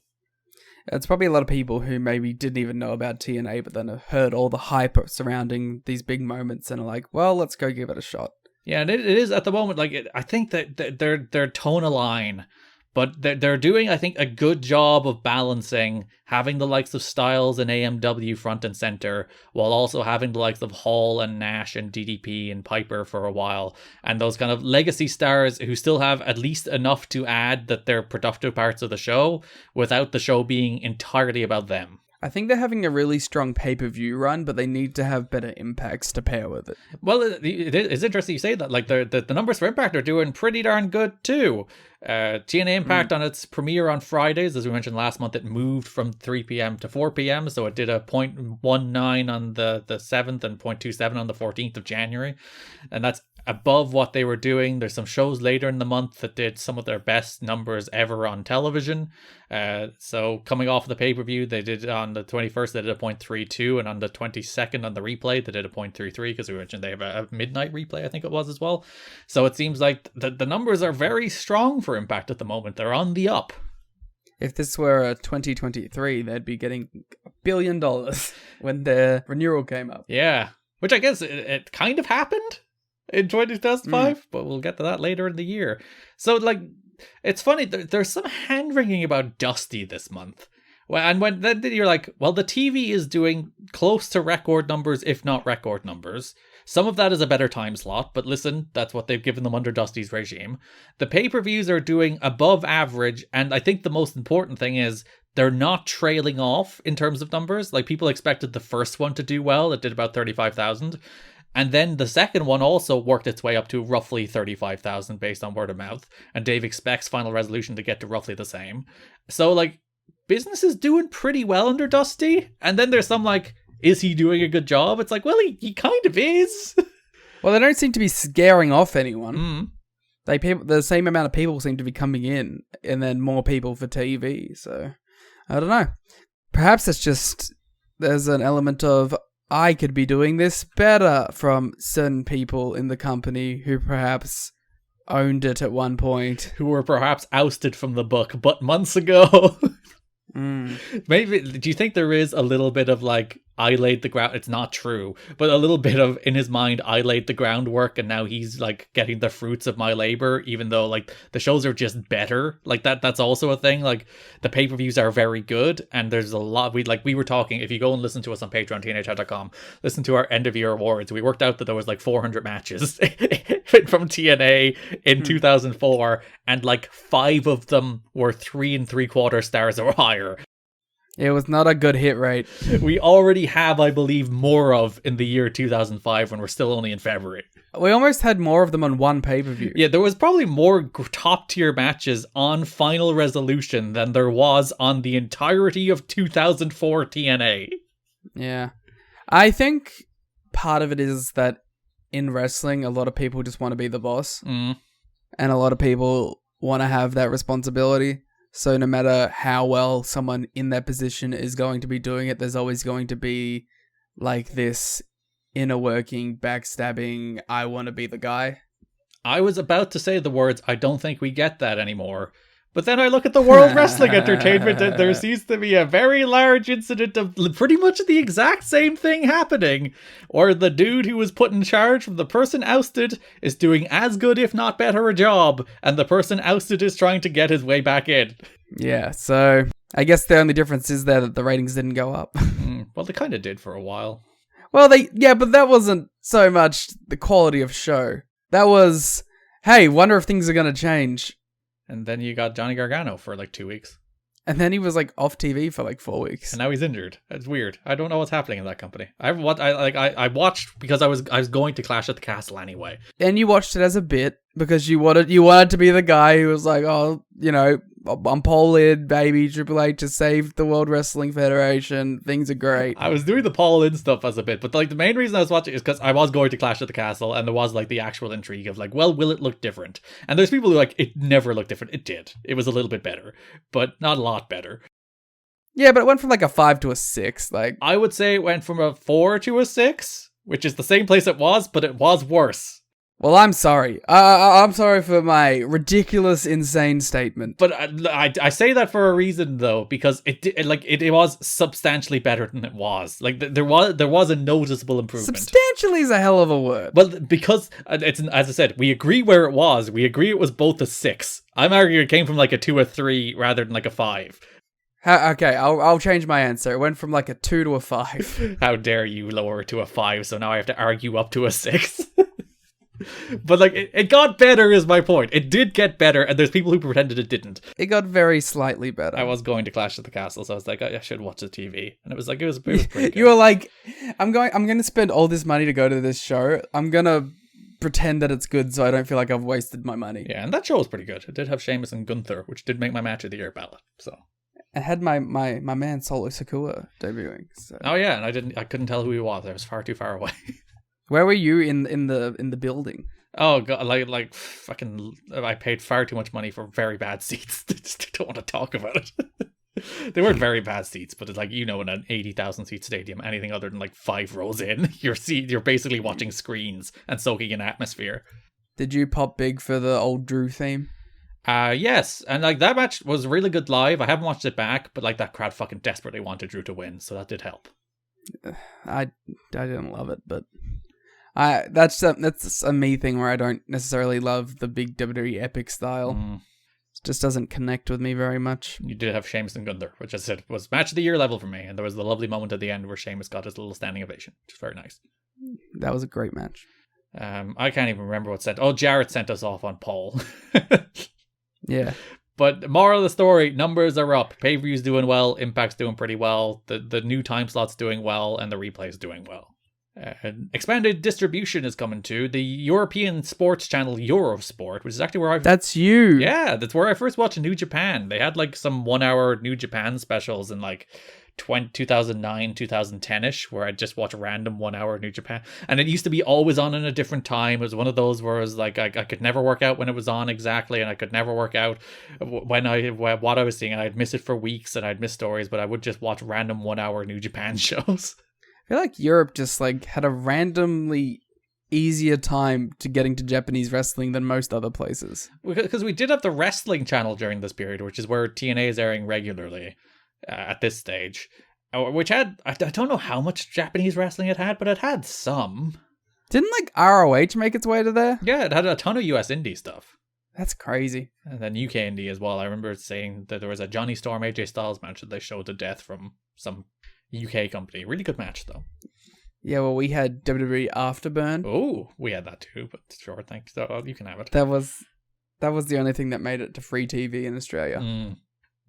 It's probably a lot of people who maybe didn't even know about TNA, but then have heard all the hype surrounding these big moments and are like, well, let's go give it a shot. Yeah, and it is at the moment, I think that they're tone align, but they're doing, I think, a good job of balancing having the likes of Styles and AMW front and center, while also having the likes of Hall and Nash and DDP and Piper for a while, and those kind of legacy stars who still have at least enough to add that they're productive parts of the show, without the show being entirely about them. I think they're having a really strong pay-per-view run, but they need to have better impacts to pair with it. Well, it's interesting you say that. The numbers for Impact are doing pretty darn good too. TNA Impact on its premiere on Fridays, as we mentioned last month, it moved from 3 p.m. to 4 p.m. So it did a 0.19 on the 7th and 0.27 on the 14th of January. And that's above what they were doing. There's some shows later in the month that did some of their best numbers ever on television. So coming off the pay-per-view, they did on the 21st, they did a 0.32, and on the 22nd on the replay, they did a 0.33, because we mentioned they have a midnight replay, I think it was as well. So it seems like the numbers are very strong for Impact at the moment. They're on the up. If this were a 2023, they'd be getting $1 billion when their renewal came up. Yeah, which I guess it kind of happened in 2005, but we'll get to that later in the year. So it's funny, there's some hand-wringing about Dusty this month. And when then you're like, well, the TV is doing close to record numbers, if not record numbers. Some of that is a better time slot, but listen, that's what they've given them under Dusty's regime. The pay-per-views are doing above average, and I think the most important thing is they're not trailing off in terms of numbers. People expected the first one to do well. It did about 35,000. And then the second one also worked its way up to roughly 35,000 based on word of mouth. And Dave expects Final Resolution to get to roughly the same. So, business is doing pretty well under Dusty. And then there's some, is he doing a good job? It's well, he kind of is. Well, they don't seem to be scaring off anyone. The same amount of people seem to be coming in, and then more people for TV. So, I don't know. Perhaps it's just, there's an element of, I could be doing this better from certain people in the company who perhaps owned it at one point. Who were perhaps ousted from the book, but months ago. Maybe, do you think there is a little bit of I laid the ground? It's not true, but a little bit of, in his mind, I laid the groundwork and now he's getting the fruits of my labor, even though the shows are just better. That's also a thing. The pay-per-views are very good, and there's a lot. We were talking, if you go and listen to us on Patreon, tnachat.com, listen to our end of year awards, we worked out that there was 400 matches from TNA in 2004, and 5 of them were 3 3/4 stars or higher. It was not a good hit rate. We already have, I believe, more of in the year 2005 when we're still only in February. We almost had more of them on one pay-per-view. Yeah, there was probably more top-tier matches on Final Resolution than there was on the entirety of 2004 TNA. Yeah. I think part of it is that in wrestling, a lot of people just want to be the boss. And a lot of people want to have that responsibility. So no matter how well someone in that position is going to be doing it, there's always going to be this inner working, backstabbing, I want to be the guy. I was about to say the words, I don't think we get that anymore. But then I look at the World Wrestling Entertainment and there seems to be a very large incident of pretty much the exact same thing happening. Or the dude who was put in charge from the person ousted is doing as good if not better a job. And the person ousted is trying to get his way back in. Yeah, so I guess the only difference is there that the ratings didn't go up. Well, they kind of did for a while. Well, but that wasn't so much the quality of show. That was, hey, wonder if things are going to change. And then you got Johnny Gargano for like 2 weeks. And then he was like off TV for like 4 weeks. And now he's injured. It's weird. I don't know what's happening in that company. I watched because I was going to Clash at the Castle anyway. And you watched it as a bit because you wanted to be the guy who was like, oh, you know, I'm Paul Lid, baby. Triple H has saved the World Wrestling Federation. Things are great. I was doing the Paul Lid stuff as a bit, but like the main reason I was watching is because I was going to Clash at the Castle, and there was like the actual intrigue of like, well, will it look different? And there's people who like it never looked different. It did. It was a little bit better, but not a lot better. Yeah, but it went from like a 5 to a 6. Like I would say it went from a 4 to a 6, which is the same place it was, but it was worse. Well, I'm sorry. I'm sorry for my ridiculous, insane statement. But I say that for a reason though, because it was substantially better than it was. Like there was a noticeable improvement. Substantially is a hell of a word. Well, because it's, as I said, we agree where it was. We agree it was both a 6. I'm arguing it came from like a 2 or 3 rather than like a 5. Okay, I'll change my answer. It went from like a 2 to a 5. How dare you lower it to a 5? So now I have to argue up to a 6. But like it got better is my point. It did get better, and there's people who pretended it didn't. It got very slightly better. I was going to Clash at the Castle, so I was like, I should watch the TV, and it was pretty good. You were like, I'm going to spend all this money to go to this show. I'm gonna pretend that it's good, so I don't feel like I've wasted my money. Yeah, and that show was pretty good. It did have Sheamus and Gunther, which did make my match of the year ballot. So it had my man Solo Sikoa debuting. So. Oh yeah, and I couldn't tell who he was. I was far too far away. Where were you in the building? Oh god, like fucking! I paid far too much money for very bad seats. Just don't want to talk about it. They weren't very bad seats, but it's like, you know, in an 80,000 seat stadium, anything other than like 5 rows in, you're basically watching screens and soaking in atmosphere. Did you pop big for the old Drew theme? Yes, and like that match was really good live. I haven't watched it back, but like that crowd fucking desperately wanted Drew to win, so that did help. I didn't love it, but that's a me thing where I don't necessarily love the big WWE epic style. It just doesn't connect with me very much. You did have Sheamus and Gunther, which I said was match of the year level for me, and there was the lovely moment at the end where Sheamus got his little standing ovation, which is very nice. That was a great match. I can't even remember what sent. Oh, Jarrett sent us off on Paul. Yeah. But moral of the story, numbers are up. Pay-per-view's doing well, Impact's doing pretty well, the new time slot's doing well, and the replay's doing well. Expanded distribution is coming to the European sports channel Eurosport, which is actually where That's you! Yeah, that's where I first watched New Japan. They had like some 1 hour New Japan specials in like 2009, 2010-ish, where I'd just watch random 1 hour New Japan. And it used to be always on in a different time. It was one of those where it was like, I could never work out when it was on exactly, and I could never work out what I was seeing, and I'd miss it for weeks, and I'd miss stories, but I would just watch random 1 hour New Japan shows. I feel like Europe just like had a randomly easier time to getting to Japanese wrestling than most other places. Because we did have the wrestling channel during this period, which is where TNA is airing regularly at this stage, which had, I don't know how much Japanese wrestling it had, but it had some. Didn't like ROH make its way to there? Yeah, it had a ton of US indie stuff. That's crazy. And then UK indie as well. I remember saying that there was a Johnny Storm AJ Styles match that they showed to death from some UK company. Really good match though. Yeah, well, we had WWE Afterburn. Oh, we had that too, but sure, thanks. So you can have it. That was the only thing that made it to free TV in Australia.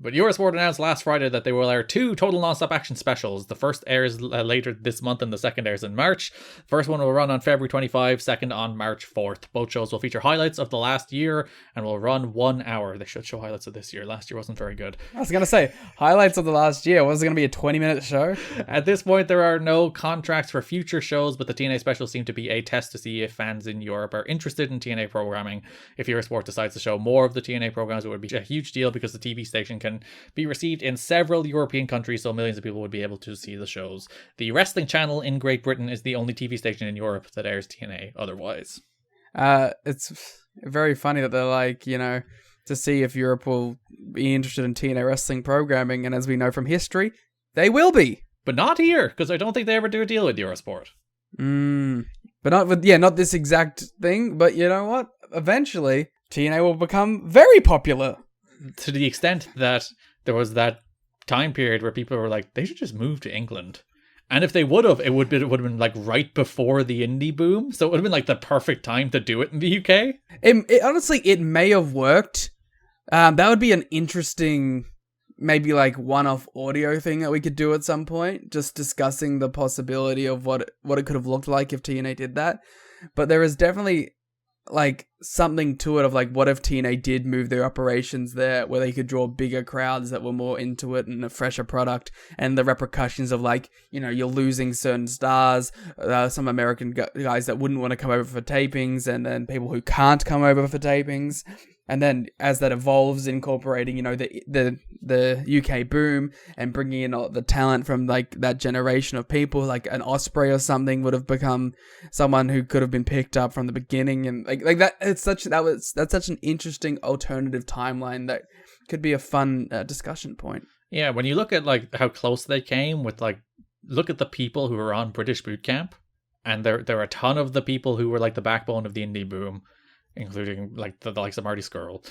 But Eurosport announced last Friday that they will air 2 total non-stop action specials. The first airs later this month and the second airs in March. The first one will run on February 25, second on March 4th. Both shows will feature highlights of the last year and will run 1 hour. They should show highlights of this year. Last year wasn't very good. I was going to say, highlights of the last year. Was it going to be a 20-minute show? At this point, there are no contracts for future shows, but the TNA specials seem to be a test to see if fans in Europe are interested in TNA programming. If Eurosport decides to show more of the TNA programs, it would be a huge deal because the TV station can be received in several European countries, so millions of people would be able to see the shows. The wrestling channel in Great Britain is the only TV station in Europe that airs TNA otherwise. It's Very funny that they're like, to see if Europe will be interested in TNA wrestling programming, and as we know from history, they will be. But not here, because I don't think they ever do a deal with Eurosport. But not this exact thing, but you know what? Eventually, TNA will become very popular. To the extent that there was that time period where people were like, they should just move to England. And if they would have, it would have been like right before the indie boom. So it would have been like the perfect time to do it in the UK. Honestly, it may have worked. That would be an interesting, maybe like one-off audio thing that we could do at some point. Just discussing the possibility of what it could have looked like if TNA did that. But there is definitely like something to it of like, what if TNA did move their operations there where they could draw bigger crowds that were more into it and a fresher product, and the repercussions of like, you're losing certain stars, some American guys that wouldn't want to come over for tapings, and then people who can't come over for tapings. And then as that evolves, incorporating, the UK boom and bringing in all the talent from like that generation of people, like an Osprey or something would have become someone who could have been picked up from the beginning, and like that. That's such an interesting alternative timeline that could be a fun discussion point. Yeah, when you look at like how close they came with like, look at the people who were on British Boot Camp, and there are a ton of the people who were like the backbone of the indie boom, including like the likes of Marty Scurll.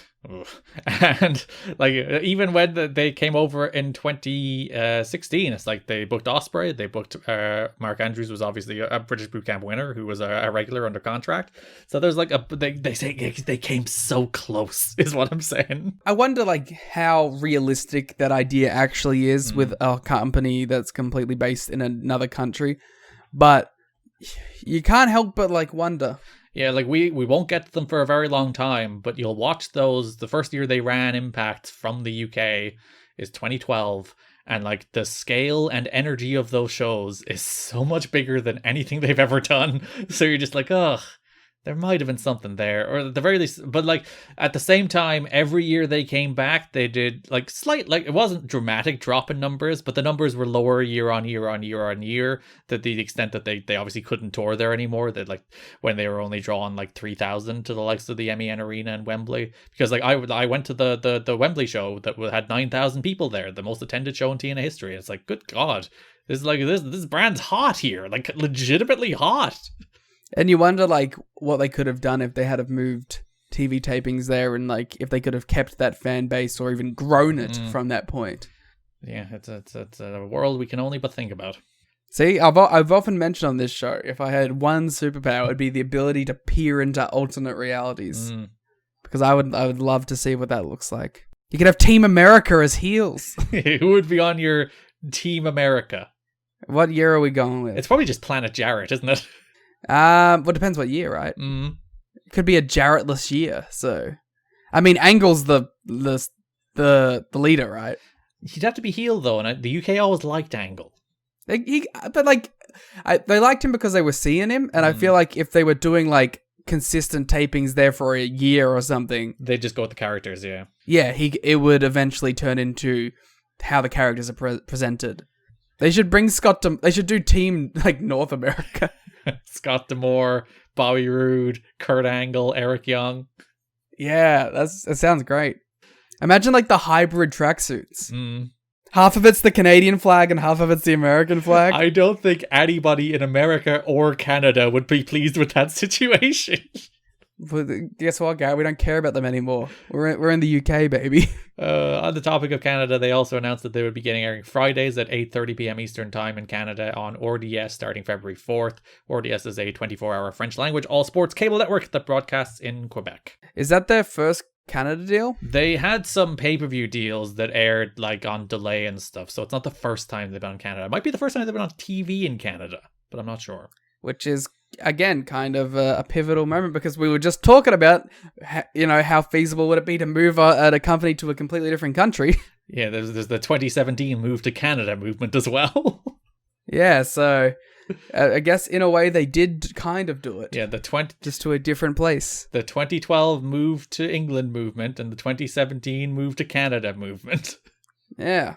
And like even when they came over in 2016, it's like they booked Osprey, they booked Mark Andrews, was obviously a British Boot Camp winner who was a regular under contract. So there's like they say they came so close is what I'm saying. I wonder like how realistic that idea actually is with a company that's completely based in another country, but you can't help but like wonder. Yeah, like we won't get to them for a very long time, but you'll watch those. The first year they ran Impact from the UK is 2012, and like the scale and energy of those shows is so much bigger than anything they've ever done. So you're just like, ugh, there might have been something there, or at the very least. But like at the same time, every year they came back, they did like it wasn't dramatic drop in numbers, but the numbers were lower year on year on year on year, to the extent that they obviously couldn't tour there anymore. That like when they were only drawing like 3,000 to the likes of the MEN Arena and Wembley, because like I went to the Wembley show that had 9,000 people there, the most attended show in TNA history. It's like, good God, this brand's hot here, like legitimately hot. And you wonder, like, what they could have done if they had have moved TV tapings there, and like if they could have kept that fan base or even grown it from that point. Yeah, it's a world we can only but think about. See, I've often mentioned on this show, if I had one superpower, it'd be the ability to peer into alternate realities, because I would love to see what that looks like. You could have Team America as heels. Who would be on your Team America? What year are we going with? It's probably just Planet Jarrett, isn't it? Well, it depends what year, right? It could be a Jarrettless year. So, I mean, Angle's the leader, right? He'd have to be heel though, and the UK always liked Angle. They liked him because they were seeing him, and I feel like if they were doing like consistent tapings there for a year or something, they'd just go with the characters. Yeah, it would eventually turn into how the characters are presented. They should bring Scott. They should do Team like North America. Scott D'Amore, Bobby Roode, Kurt Angle, Eric Young. Yeah, that sounds great. Imagine like the hybrid tracksuits. Half of it's the Canadian flag and half of it's the American flag. I don't think anybody in America or Canada would be pleased with that situation. But guess what, Garrett? We don't care about them anymore. We're in the UK, baby. On the topic of Canada, they also announced that they would be airing Fridays at 8:30 p.m. Eastern Time in Canada on RDS starting February 4th. RDS is a 24-hour French language all sports cable network that broadcasts in Quebec. Is that their first Canada deal? They had some pay-per-view deals that aired like on delay and stuff, so it's not the first time they've been on Canada. It might be the first time they've been on TV in Canada, but I'm not sure. Which is, again, kind of a pivotal moment, because we were just talking about, how feasible would it be to move a company to a completely different country. Yeah, there's the 2017 move to Canada movement as well. Yeah, so I guess in a way they did kind of do it. Yeah, just to a different place. The 2012 move to England movement and the 2017 move to Canada movement. Yeah.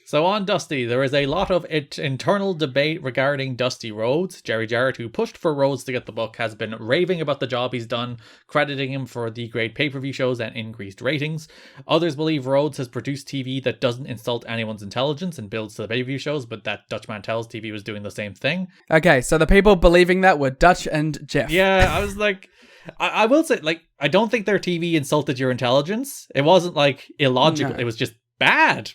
So on Dusty, there is a lot of internal debate regarding Dusty Rhodes. Jerry Jarrett, who pushed for Rhodes to get the book, has been raving about the job he's done, crediting him for the great pay-per-view shows and increased ratings. Others believe Rhodes has produced TV that doesn't insult anyone's intelligence and builds to the pay-per-view shows, but that Dutch Mantel's TV was doing the same thing. Okay, so the people believing that were Dutch and Jeff. Yeah, I was like... I will say, like, I don't think their TV insulted your intelligence. It wasn't, like, illogical. No. It was just bad.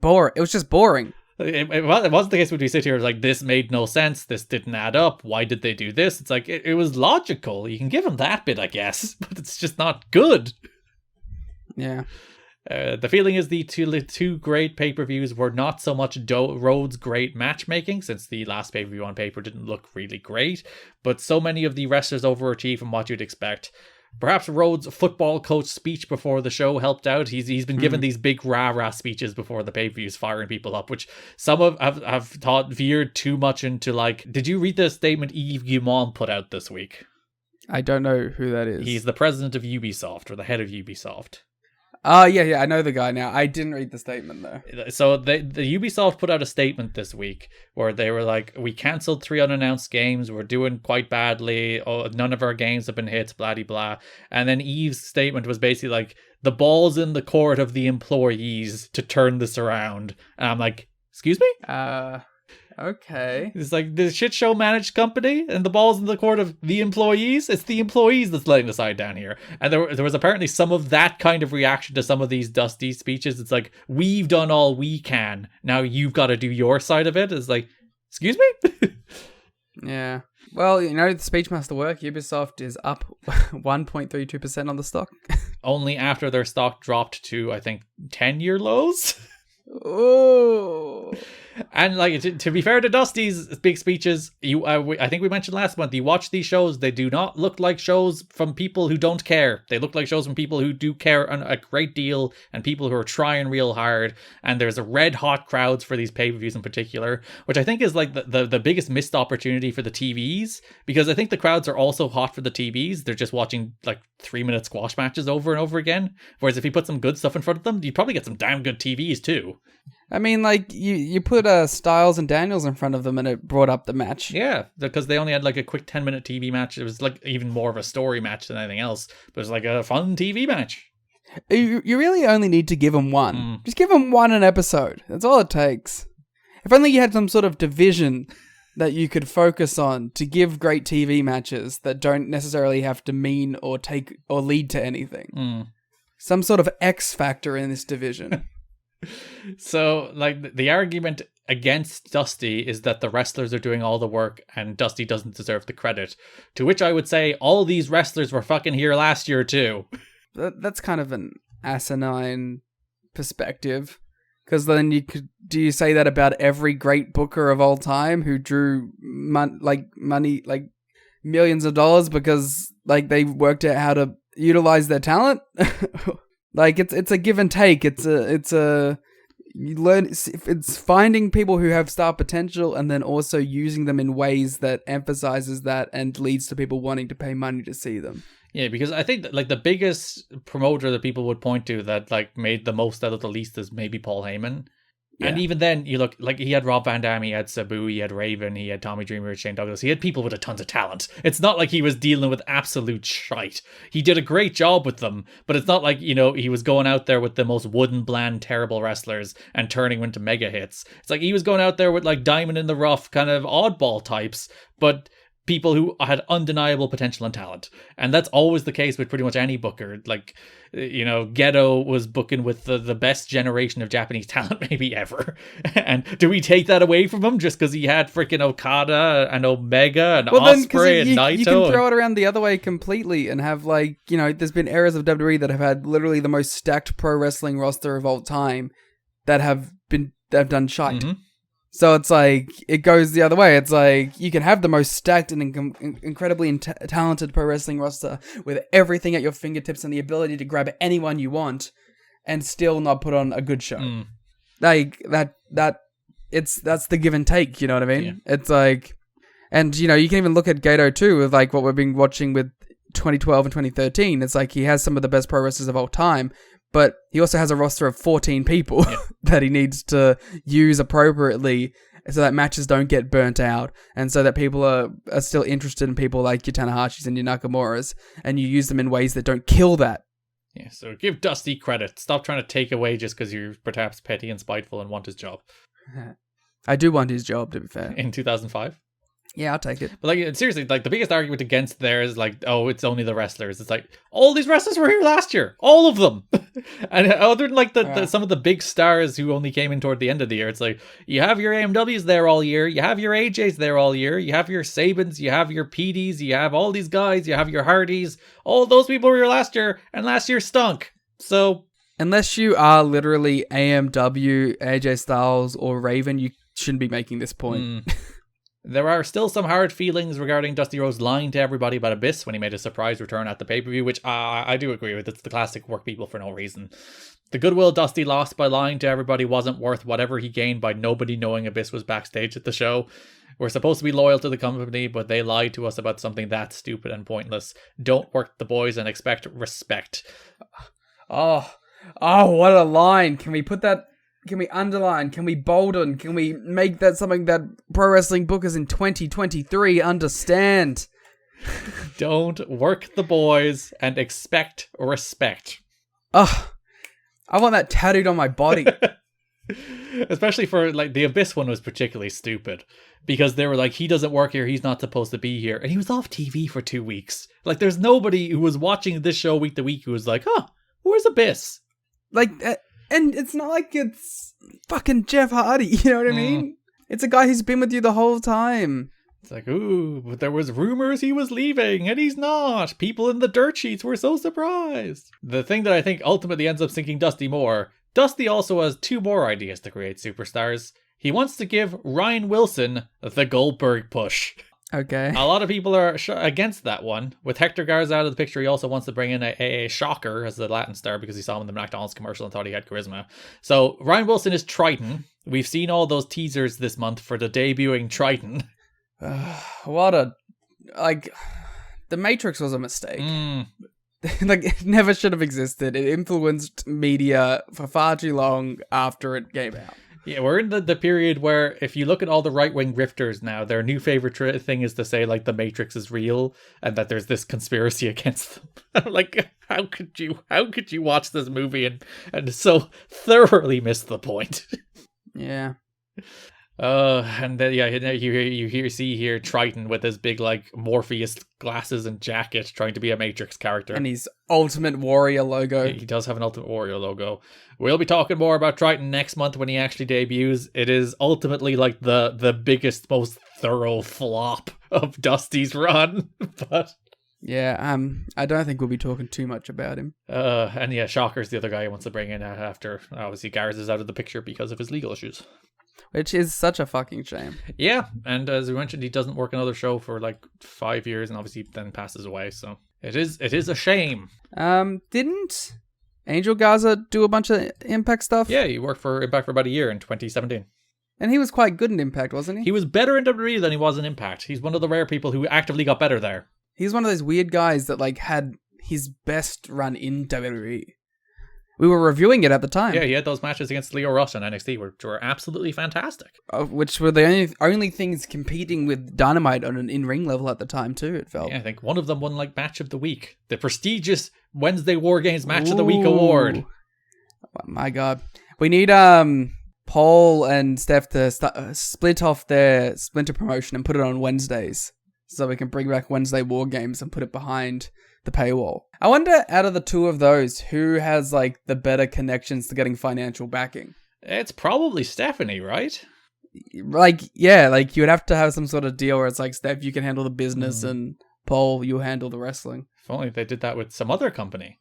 It was just boring. It wasn't the case when we sit here like, this made no sense, this didn't add up, why did they do this? It's like, it was logical. You can give them that bit, I guess, but it's just not good. Yeah. The feeling is the two great pay-per-views were not so much Rhodes' great matchmaking, since the last pay-per-view on paper didn't look really great, but so many of the wrestlers overachieve from what you'd expect. Perhaps Rhodes' football coach speech before the show helped out. He's been given these big rah-rah speeches before the pay-per-views, firing people up, which some have thought veered too much into, like... Did you read the statement Yves Guillemot put out this week? I don't know who that is. He's the president of Ubisoft, or the head of Ubisoft. Yeah, I know the guy now. I didn't read the statement, though. So the Ubisoft put out a statement this week where they were like, we cancelled 3 unannounced games, we're doing quite badly, none of our games have been hits, blah, blah, blah. And then Eve's statement was basically like, the ball's in the court of the employees to turn this around. And I'm like, excuse me? Okay. It's like the shit show managed company and the ball's in the court of the employees. It's the employees that's letting the side down here. And there was apparently some of that kind of reaction to some of these Dusty speeches. It's like, we've done all we can. Now you've got to do your side of it. It's like, excuse me? Yeah. Well, the speech must work. Ubisoft is up 1.32% on the stock. Only after their stock dropped to, I think, 10-year lows. Oh. And like to be fair to Dusty's big speeches, I think we mentioned last month, you watch these shows, they do not look like shows from people who don't care. They look like shows from people who do care a great deal and people who are trying real hard. And there's a red hot crowds for these pay-per-views in particular, which I think is like the biggest missed opportunity for the TVs, because I think the crowds are also hot for the TVs. They're just watching like 3-minute squash matches over and over again. Whereas if you put some good stuff in front of them, you'd probably get some damn good TVs too. I mean, like, you put Styles and Daniels in front of them and it brought up the match. Yeah, because they only had like a quick 10-minute TV match. It was like even more of a story match than anything else. But it was like a fun TV match. You really only need to give them one. Just give them one an episode. That's all it takes. If only you had some sort of division that you could focus on to give great TV matches that don't necessarily have to mean or take or lead to anything. Some sort of X factor in this division. So, like, the argument against Dusty is that the wrestlers are doing all the work and Dusty doesn't deserve the credit. To which I would say, all these wrestlers were fucking here last year too. That's kind of an asinine perspective. Because then do you say that about every great booker of all time who drew money, like millions of dollars because like they worked out how to utilize their talent? Like it's a give and take. It's you learn. It's finding people who have star potential and then also using them in ways that emphasizes that and leads to people wanting to pay money to see them. Yeah, because I think that, like, the biggest promoter that people would point to that like made the most out of the least is maybe Paul Heyman. Yeah. And even then, you look, like, he had Rob Van Dam, he had Sabu, he had Raven, he had Tommy Dreamer, Shane Douglas. He had people with a tons of talent. It's not like he was dealing with absolute shite. He did a great job with them, but it's not like, he was going out there with the most wooden, bland, terrible wrestlers and turning them into mega hits. It's like he was going out there with, like, diamond in the rough kind of oddball types, but people who had undeniable potential and talent. And that's always the case with pretty much any booker. Like, Ghetto was booking with the best generation of Japanese talent maybe ever. And do we take that away from him just because he had freaking Okada and Omega and Ospreay and Naito? You can throw it around the other way completely and have, like, there's been eras of WWE that have had literally the most stacked pro wrestling roster of all time that have done shite. Mm-hmm. So it's like, it goes the other way. It's like, you can have the most stacked and incredibly talented pro wrestling roster with everything at your fingertips and the ability to grab anyone you want and still not put on a good show. Like, that's the give and take, you know what I mean? Yeah. It's like, and you can even look at Gato too, with like what we've been watching with 2012 and 2013. It's like, he has some of the best pro wrestlers of all time, but he also has a roster of 14 people that he needs to use appropriately so that matches don't get burnt out, and so that people are still interested in people like your Tanahashis and your Nakamura's, and you use them in ways that don't kill that. Yeah, so give Dusty credit. Stop trying to take away just because you're perhaps petty and spiteful and want his job. I do want his job, to be fair. In 2005? Yeah, I'll take it. But like, seriously, like the biggest argument against there is like, oh, it's only the wrestlers. It's like, all these wrestlers were here last year. All of them. And other than like some of the big stars who only came in toward the end of the year, it's like, you have your AMWs there all year. You have your AJs there all year. You have your Sabins. You have your PDs. You have all these guys. You have your Hardys. All those people were here last year, and last year stunk. So... Unless you are literally AMW, AJ Styles, or Raven, you shouldn't be making this point. There are still some hard feelings regarding Dusty Rhodes lying to everybody about Abyss when he made a surprise return at the pay-per-view, which I do agree with. It's the classic work people for no reason. The goodwill Dusty lost by lying to everybody wasn't worth whatever he gained by nobody knowing Abyss was backstage at the show. We're supposed to be loyal to the company, but they lied to us about something that stupid and pointless. Don't work the boys and expect respect. Oh, what a line. Can we put that... Can we underline? Can we bolden? Can we make that something that pro wrestling bookers in 2023 understand? Don't work the boys and expect respect. Ugh. I want that tattooed on my body. Especially for, like, the Abyss one was particularly stupid. Because they were like, he doesn't work here, he's not supposed to be here. And he was off TV for 2 weeks. Like, there's nobody who was watching this show week to week who was like, huh, where's Abyss? Like... And it's not like it's fucking Jeff Hardy, you know what I mean? It's a guy who's been with you the whole time. It's like, ooh, but there was rumors he was leaving, and he's not. People in the dirt sheets were so surprised. The thing that I think ultimately ends up sinking Dusty more, Dusty also has 2 more ideas to create superstars. He wants to give Ryan Wilson the Goldberg push. Okay. A lot of people are against that one. With Hector Garza out of the picture, he also wants to bring in a shocker as the Latin star because he saw him in the McDonald's commercial and thought he had charisma. So Ryan Wilson is Trytan. We've seen all those teasers this month for the debuting Trytan. The Matrix was a mistake. Like, it never should have existed. It influenced media for far too long after it came out. Yeah, we're in the period where if you look at all the right-wing grifters now, their new favorite thing is to say, like, the Matrix is real and that there's this conspiracy against them. Like, how could you watch this movie and so thoroughly miss the point? Yeah. And then you see here Trytan with his big, like, Morpheus glasses and jacket trying to be a Matrix character. And his Ultimate Warrior logo. He does have an Ultimate Warrior logo. We'll be talking more about Trytan next month when he actually debuts. It is ultimately like the biggest, most thorough flop of Dusty's run. But yeah, I don't think we'll be talking too much about him. And yeah, Shocker's the other guy he wants to bring in after obviously Garza is out of the picture because of his legal issues. Which is such a fucking shame. Yeah, and as we mentioned, he doesn't work another show for like 5 years and obviously then passes away, so it is a shame. Didn't Angel Garza do a bunch of Impact stuff? Yeah, he worked for Impact for about a year in 2017. And he was quite good in Impact, wasn't he? He was better in WWE than he was in Impact. He's one of the rare people who actively got better there. He's one of those weird guys that like had his best run in WWE. We were reviewing it at the time. Yeah, he had those matches against Leo Rush on NXT, which were absolutely fantastic. Which were the only things competing with Dynamite on an in-ring level at the time, too, it felt. Yeah, I think one of them won, like, Match of the Week. The prestigious Wednesday War Games Match of the Week award. Oh, my God. We need Paul and Steph to split off their Splinter promotion and put it on Wednesdays. So we can bring back Wednesday War Games and put it behind the paywall. I wonder, out of the two of those, who has like the better connections to getting financial backing? It's probably Stephanie, right? Like, yeah, like you would have to have some sort of deal where it's like, Steph, you can handle the business and Paul, you handle the wrestling. If only they did that with some other company.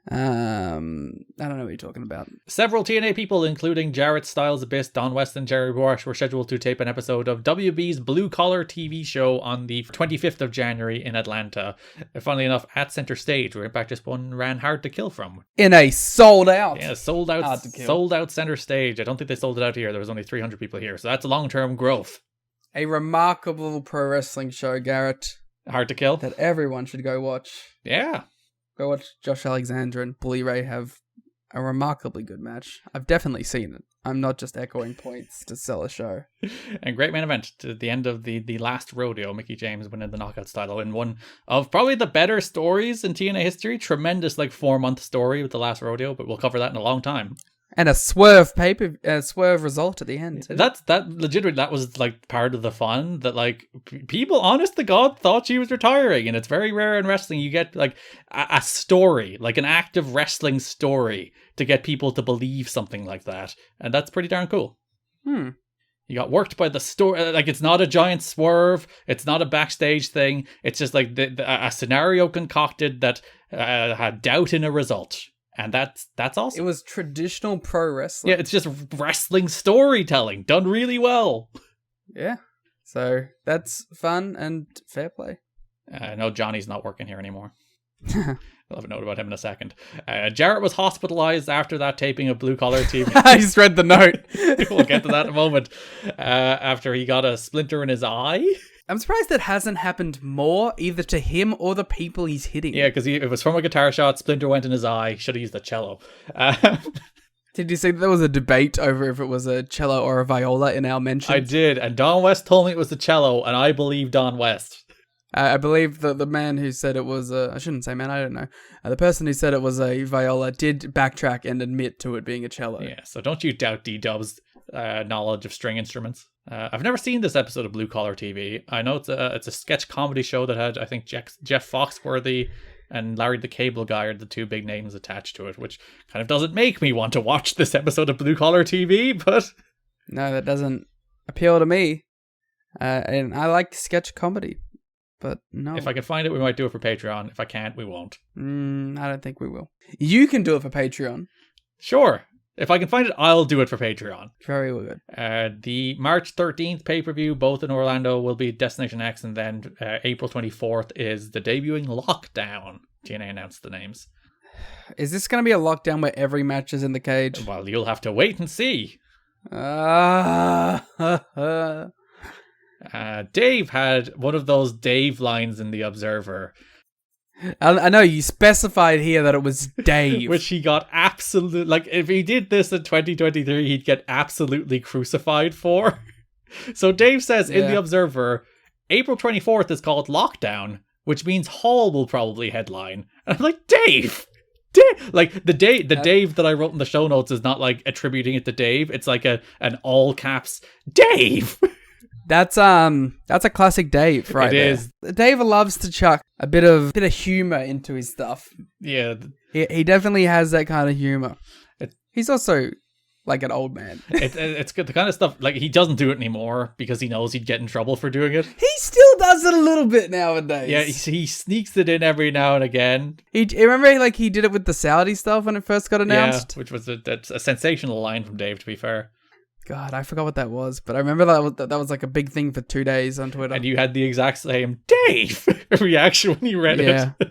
I don't know what you're talking about. Several TNA people, including Jarrett, Styles, Abyss, Don West, and Jerry Borash, were scheduled to tape an episode of WB's Blue Collar TV show on the 25th of January in Atlanta. Funnily enough, at Center Stage, where Impact just ran Hard to Kill from. In a sold out. Yeah, sold out Center Stage. I don't think they sold it out here. There was only 300 people here, so that's long-term growth. A remarkable pro wrestling show, Garrett. Hard to Kill. That everyone should go watch. Yeah. Go watch Josh Alexander and Bully Ray have a remarkably good match. I've definitely seen it. I'm not just echoing points to sell a show. And great main event to the end of the last rodeo. Mickey James winning the Knockouts title in one of probably the better stories in TNA history. Tremendous 4-month story with the last rodeo, but we'll cover that in a long time. And a swerve swerve result at the end. That legitimately, that was part of the fun, that people, honest to God, thought she was retiring, and it's very rare in wrestling you get a story, an active wrestling story, to get people to believe something like that, and that's pretty darn cool. You got worked by the story. It's not a giant swerve, it's not a backstage thing, it's just a scenario concocted that had doubt in a result. And that's awesome. It was traditional pro wrestling. Yeah, it's just wrestling storytelling done really well. Yeah. So that's fun and fair play. I know Johnny's not working here anymore. I'll have a note about him in a second. Jarrett was hospitalized after that taping of Blue Collar TV. I just read the note. We'll get to that in a moment. After he got a splinter in his eye. I'm surprised that hasn't happened more, either to him or the people he's hitting. Yeah, because it was from a guitar shot, splinter went in his eye, should have used a cello. Did you see there was a debate over if it was a cello or a viola in our mentions? I did, and Don West told me it was the cello, and I believe Don West. I believe the man who said it was I shouldn't say man, I don't know. The person who said it was a viola did backtrack and admit to it being a cello. Yeah, so don't you doubt D-Dub's knowledge of string instruments. I've never seen this episode of Blue Collar TV. I know it's a sketch comedy show that had, I think, Jeff Foxworthy and Larry the Cable Guy are the two big names attached to it, which kind of doesn't make me want to watch this episode of Blue Collar TV, but... No, that doesn't appeal to me. And I like sketch comedy, but no. If I can find it, we might do it for Patreon. If I can't, we won't. I don't think we will. You can do it for Patreon. Sure. If I can find it, I'll do it for Patreon. Very good. The March 13th pay-per-view, both in Orlando, will be Destination X, and then April 24th is the debuting Lockdown. TNA announced the names. Is this going to be a lockdown where every match is in the cage? Well, you'll have to wait and see. Dave had one of those Dave lines in The Observer. I know you specified here that it was Dave. Which he got if he did this in 2023, he'd get absolutely crucified for. So Dave says in The Observer, April 24th is called Lockdown, which means Hall will probably headline. And I'm like, Dave! Dave that I wrote in the show notes is not attributing it to Dave. It's an all caps Dave! That's a classic Dave, right? It is. Dave loves to chuck a bit of humor into his stuff. Yeah, he definitely has that kind of humor. He's also an old man. It's good, the kind of stuff he doesn't do it anymore because he knows he'd get in trouble for doing it. He still does it a little bit nowadays. Yeah, he sneaks it in every now and again. Remember he did it with the Saudi stuff when it first got announced. Yeah, which was a sensational line from Dave, to be fair. God, I forgot what that was, but I remember that was a big thing for 2 days on Twitter. And you had the exact same Dave reaction when you read it. I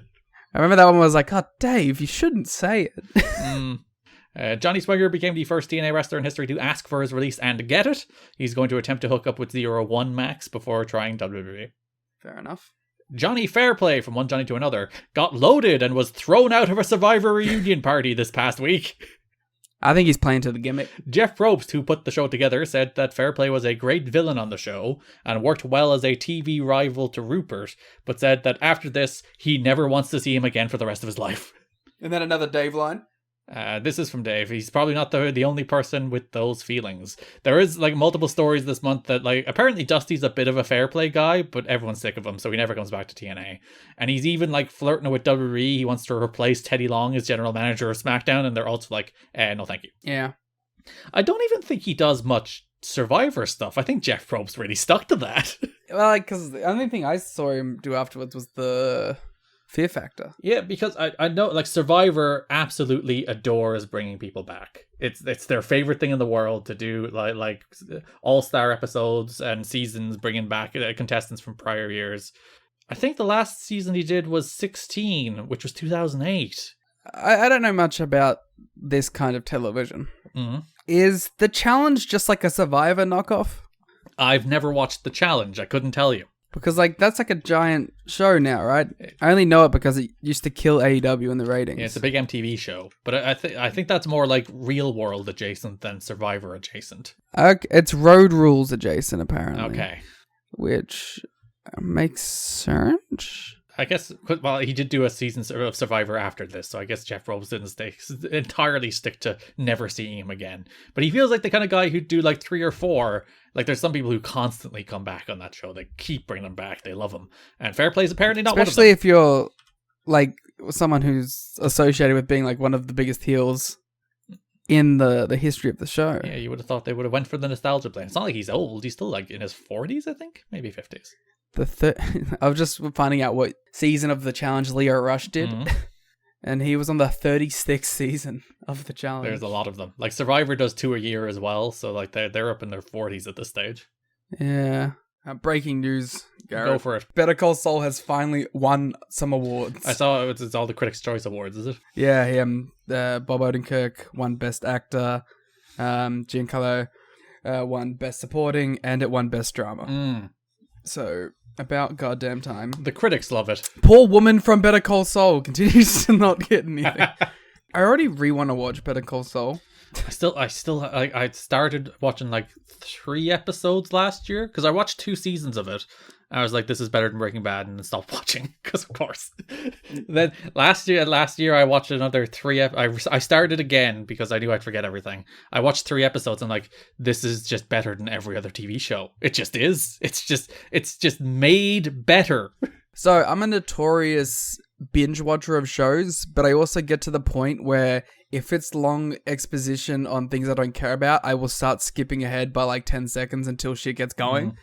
remember that one was God, Dave, you shouldn't say it. Johnny Swagger became the first TNA wrestler in history to ask for his release and get it. He's going to attempt to hook up with 01 Max before trying WWE. Fair enough. Johnny Fairplay, from one Johnny to another, got loaded and was thrown out of a Survivor reunion party this past week. I think he's playing to the gimmick. Jeff Probst, who put the show together, said that Fairplay was a great villain on the show and worked well as a TV rival to Rupert, but said that after this, he never wants to see him again for the rest of his life. And then another Dave line. This is from Dave. He's probably not the only person with those feelings. There is multiple stories this month that apparently Dusty's a bit of a fair play guy, but everyone's sick of him, so he never comes back to TNA. And he's even flirting with WWE. He wants to replace Teddy Long as general manager of SmackDown, and they're also no thank you. Yeah. I don't even think he does much Survivor stuff. I think Jeff Probst really stuck to that. Well, because the only thing I saw him do afterwards was the Fear Factor. Yeah, because I know Survivor absolutely adores bringing people back. It's their favorite thing in the world to do, like all-star episodes and seasons bringing back contestants from prior years. I think the last season he did was 16, which was 2008. I don't know much about this kind of television. Mm-hmm. Is The Challenge just like a Survivor knockoff? I've never watched The Challenge. I couldn't tell you. Because, like, that's like a giant show now, right? I only know it because it used to kill AEW in the ratings. Yeah, it's a big MTV show, but I think that's more like real world adjacent than Survivor adjacent. It's Road Rules adjacent, apparently. Okay. Which makes sense. I guess, well, he did do a season of Survivor after this, so I guess Jeff Probst didn't entirely stick to never seeing him again. But he feels like the kind of guy who'd do like 3 or 4. Like, there's some people who constantly come back on that show. They keep bringing them back. They love him. And Fair Play is apparently not Especially one of them. if you're, like, someone who's associated with being, like, one of the biggest heels in the history of the show. Yeah, you would have thought they would have went for the nostalgia plane. It's not like he's old. He's still, like, in his 40s, I think. Maybe 50s. I was just finding out what season of the challenge Leo Rush did, and he was on the 36th season of the challenge. There's a lot of them. Like, Survivor does 2 a year as well, so like they're up in their 40s at this stage. Yeah. Breaking news, Garrett. Go for it. Better Call Saul has finally won some awards. I saw it's all the Critics' Choice Awards, is it? Yeah, him. Bob Odenkirk won Best Actor. Giancarlo won Best Supporting, and it won Best Drama. So, about goddamn time. The critics love it. Poor woman from Better Call Saul continues to not get anything. I already want to watch Better Call Saul. I started watching like 3 episodes last year because I watched 2 seasons of it. I was like, this is better than Breaking Bad, and then stopped watching because, of course. Then last year I watched another 3. I started again because I knew I'd forget everything. I watched 3 episodes and like, this is just better than every other TV show. It just is. It's just made better. So I'm a notorious binge watcher of shows, but I also get to the point where if it's long exposition on things I don't care about, I will start skipping ahead by like 10 seconds until shit gets going.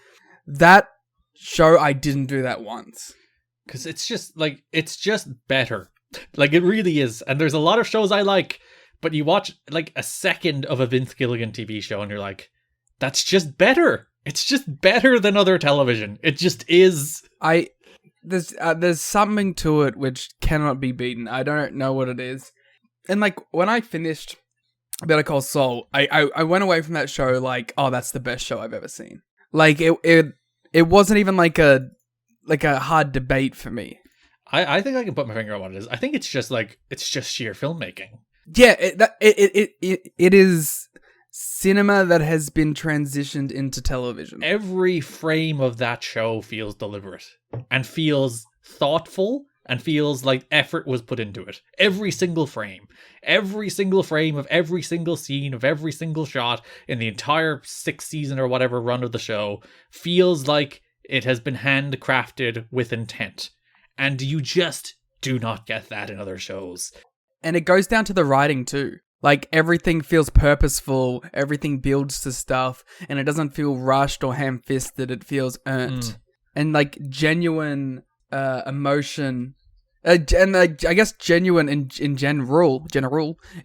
That show, I didn't do that once. Because it's just better. Like, it really is. And there's a lot of shows I like, but you watch like a second of a Vince Gilligan TV show and you're like, that's just better. It's just better than other television. It just is. There's something to it which cannot be beaten. I don't know what it is. And like, when I finished Better Call Saul, I went away from that show like, oh, that's the best show I've ever seen. Like, it wasn't even like a hard debate for me. I think I can put my finger on what it is. I think it's just sheer filmmaking. Yeah, it is cinema that has been transitioned into television. Every frame of that show feels deliberate and feels thoughtful and feels like effort was put into it. Every single frame of every single scene of every single shot in the entire 6 season or whatever run of the show feels like it has been handcrafted with intent. And you just do not get that in other shows. And it goes down to the writing too. Like, everything feels purposeful, everything builds to stuff, and it doesn't feel rushed or ham-fisted, it feels earned. And like, genuine emotion, and I guess genuine in general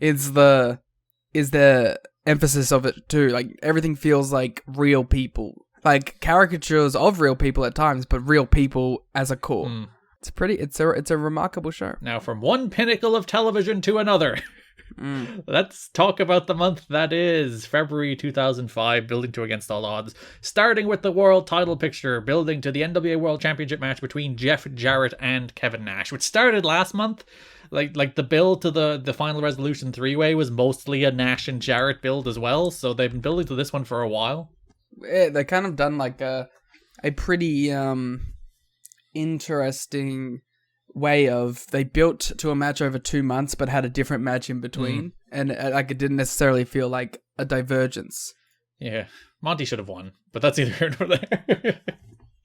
is the emphasis of it too. Like, everything feels like real people, like caricatures of real people at times, but real people as a core. It's a remarkable show. Now, from one pinnacle of television to another. Let's talk about the month that is February 2005, building to Against All Odds, starting with the world title picture, building to the NWA World Championship match between Jeff Jarrett and Kevin Nash, which started last month. Like the build to the Final Resolution 3-way was mostly a Nash and Jarrett build as well, so they've been building to this one for a while. Yeah, they kind of done like a pretty interesting way of, they built to a match over 2 months but had a different match in between, and like it didn't necessarily feel like a divergence. Yeah, Monty should have won, but that's either here nor there.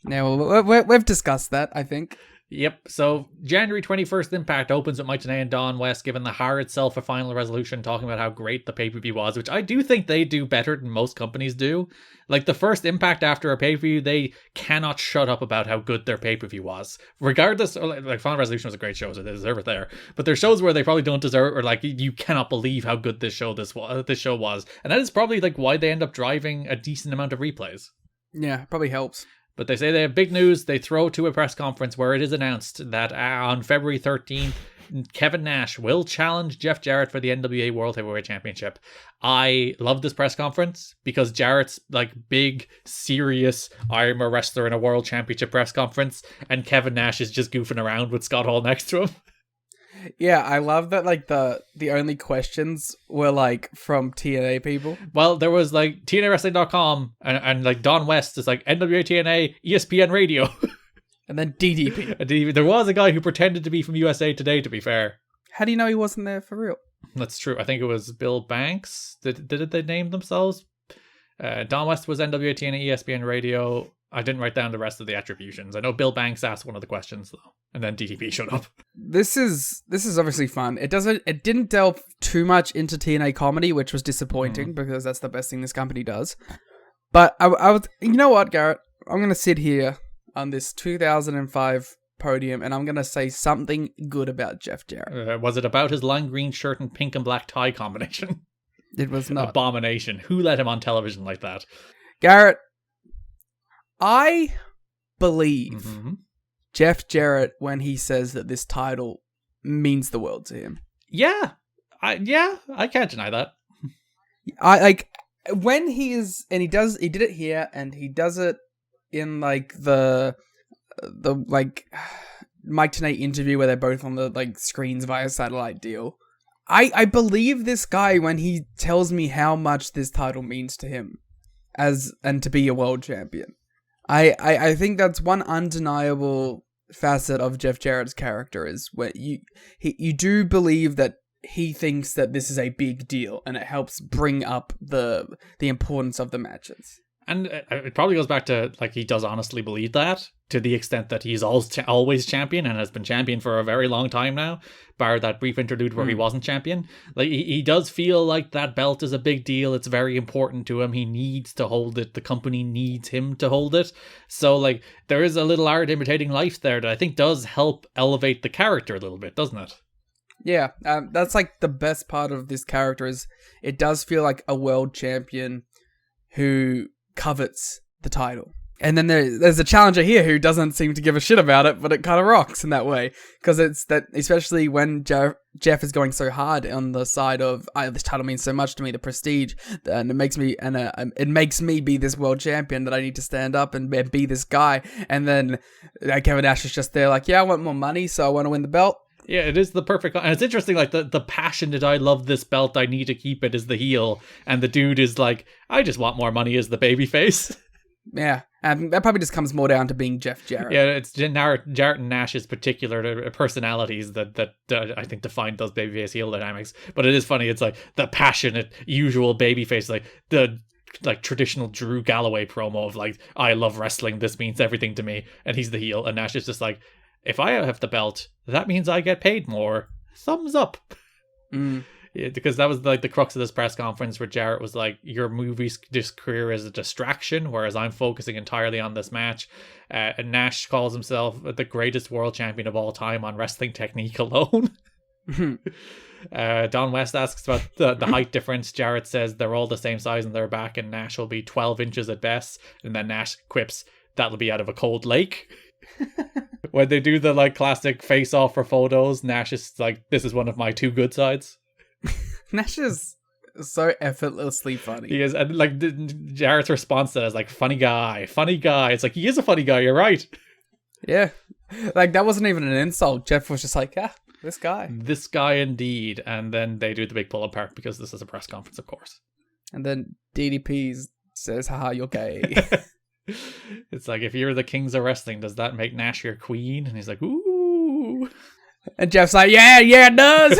Now, we've discussed that, I think. Yep, so January 21st Impact opens with Mike Tenay and Don West giving the Har itself a final resolution, talking about how great the pay-per-view was, which I do think they do better than most companies do. Like, the first Impact after a pay-per-view, they cannot shut up about how good their pay-per-view was. Regardless, like Final Resolution was a great show, so they deserve it there. But there's shows where they probably don't deserve, or like, you cannot believe how good this show was. And that is probably like why they end up driving a decent amount of replays. Yeah, probably helps. But they say they have big news. They throw to a press conference where it is announced that on February 13th, Kevin Nash will challenge Jeff Jarrett for the NWA World Heavyweight Championship. I love this press conference because Jarrett's like big, serious, I'm a wrestler in a world championship press conference, and Kevin Nash is just goofing around with Scott Hall next to him. Yeah, I love that, like, the only questions were, like, from TNA people. Well, there was, like, TNAWrestling.com, and like, Don West is like, NWA-TNA, ESPN Radio. And then DDP. There was a guy who pretended to be from USA Today, to be fair. How do you know he wasn't there for real? That's true. I think it was Bill Banks. Did they name themselves? Don West was NWA-TNA, ESPN Radio. I didn't write down the rest of the attributions. I know Bill Banks asked one of the questions, though, and then DDP showed up. This is obviously fun. It didn't delve too much into TNA comedy, which was disappointing because that's the best thing this company does. But I was, you know what, Garrett? I'm gonna sit here on this 2005 podium and I'm gonna say something good about Jeff Jarrett. Was it about his lime green shirt and pink and black tie combination? It was not. Abomination. Who let him on television like that? Garrett, I believe Jeff Jarrett when he says that this title means the world to him. Yeah, I can't deny that. I like when he did it here and he does it in like the like Mike Tenay interview where they're both on the like screens via satellite deal. I believe this guy when he tells me how much this title means to him and to be a world champion. I think that's one undeniable facet of Jeff Jarrett's character is where you do believe that he thinks that this is a big deal and it helps bring up the importance of the matches. And it probably goes back to, like, he does honestly believe that, to the extent that he's always champion and has been champion for a very long time now, bar that brief interlude where he wasn't champion. Like, he does feel like that belt is a big deal. It's very important to him. He needs to hold it. The company needs him to hold it. So, like, there is a little art imitating life there that I think does help elevate the character a little bit, doesn't it? Yeah, that's, like, the best part of this character is it does feel like a world champion who covets the title. And then there's a challenger here who doesn't seem to give a shit about it, but it kind of rocks in that way. Because it's that, especially when Jeff is going so hard on the side of, this title means so much to me, the prestige, and it makes me be this world champion that I need to stand up and be this guy. And then Kevin Nash is just there like, yeah, I want more money, so I want to win the belt. Yeah, it is the perfect... And it's interesting, like, the passion that I love this belt, I need to keep it, is the heel. And the dude is like, I just want more money as the babyface. Yeah, and that probably just comes more down to being Jeff Jarrett. Yeah, it's Jarrett and Nash's particular personalities that I think define those babyface heel dynamics. But it is funny, it's like the passionate, usual babyface, like the... like traditional Drew Galloway promo of like, I love wrestling, this means everything to me, and he's the heel, and Nash is just like, if I have the belt, that means I get paid more. Thumbs up. Yeah, because that was like the crux of this press conference where Jarrett was like, your this career is a distraction, whereas I'm focusing entirely on this match. And Nash calls himself the greatest world champion of all time on wrestling technique alone. Don West asks about the height difference. Jarrett says they're all the same size in their back, and Nash will be 12 inches at best. And then Nash quips, that'll be out of a cold lake. When they do the like classic face off for photos, Nash is like, this is one of my two good sides. Nash is so effortlessly funny. He is, and like Jarrett's response to that is like, funny guy. It's like, he is a funny guy, you're right. Yeah, like that wasn't even an insult. Jeff was just like, this guy indeed. And then they do the big pull apart because this is a press conference, of course. And then DDP says, haha, you're gay. It's like, if you're the kings of wrestling, does that make Nash your queen? And he's like, ooh. And Jeff's like, yeah, it does.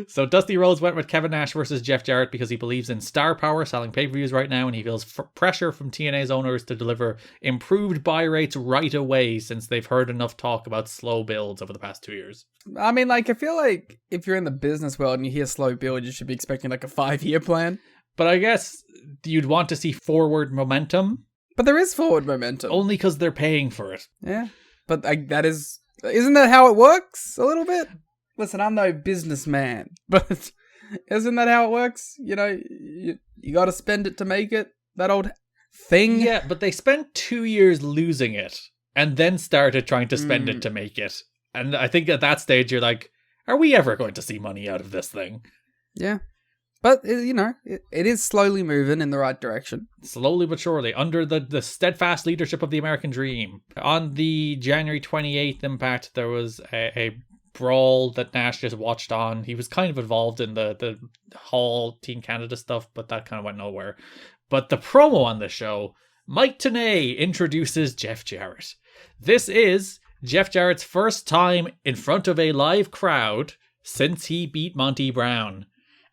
So Dusty Rhodes went with Kevin Nash versus Jeff Jarrett because he believes in star power selling pay-per-views right now, and he feels pressure from TNA's owners to deliver improved buy rates right away since they've heard enough talk about slow builds over the past 2 years. I mean, like, I feel like if you're in the business world and you hear slow build, you should be expecting like a 5-year plan. But I guess you'd want to see forward momentum. But there is forward momentum. Only because they're paying for it. Yeah. But isn't that how it works? A little bit? Listen, I'm no businessman, but isn't that how it works? You know, you got to spend it to make it. That old thing. Yeah, but they spent 2 years losing it and then started trying to spend it to make it. And I think at that stage, you're like, are we ever going to see money out of this thing? Yeah. But, it is slowly moving in the right direction. Slowly but surely, under the steadfast leadership of the American Dream. On the January 28th Impact, there was a brawl that Nash just watched on. He was kind of involved in the Hall Team Canada stuff, but that kind of went nowhere. But the promo on the show, Mike Tenay introduces Jeff Jarrett. This is Jeff Jarrett's first time in front of a live crowd since he beat Monty Brown.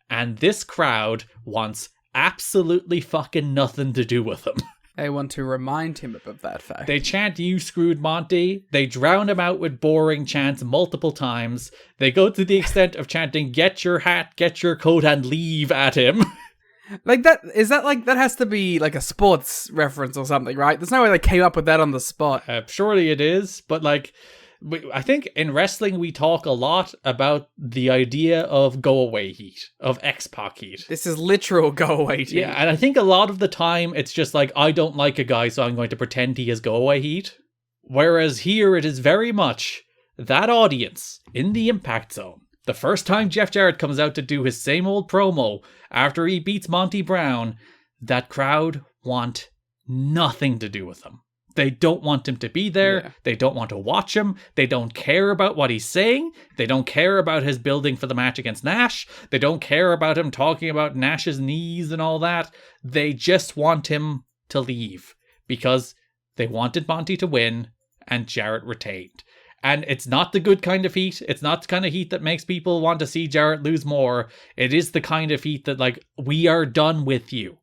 And this crowd wants absolutely fucking nothing to do with him. They want to remind him of that fact. They chant, "You screwed Monty." They drown him out with boring chants multiple times. They go to the extent of chanting, "Get your hat, get your coat, and leave" at him. Like that, that has to be like a sports reference or something, right? There's no way they came up with that on the spot. Surely it is, but like, I think in wrestling we talk a lot about the idea of go-away heat, of X-Pac heat. This is literal go-away heat. Yeah, and I think a lot of the time it's just like, I don't like a guy, so I'm going to pretend he has go-away heat. Whereas here it is very much that audience in the Impact Zone. The first time Jeff Jarrett comes out to do his same old promo after he beats Monty Brown, that crowd want nothing to do with him. They don't want him to be there. Yeah. They don't want to watch him. They don't care about what he's saying. They don't care about his building for the match against Nash. They don't care about him talking about Nash's knees and all that. They just want him to leave because they wanted Monty to win and Jarrett retained. And it's not the good kind of heat. It's not the kind of heat that makes people want to see Jarrett lose more. It is the kind of heat that, like, we are done with you.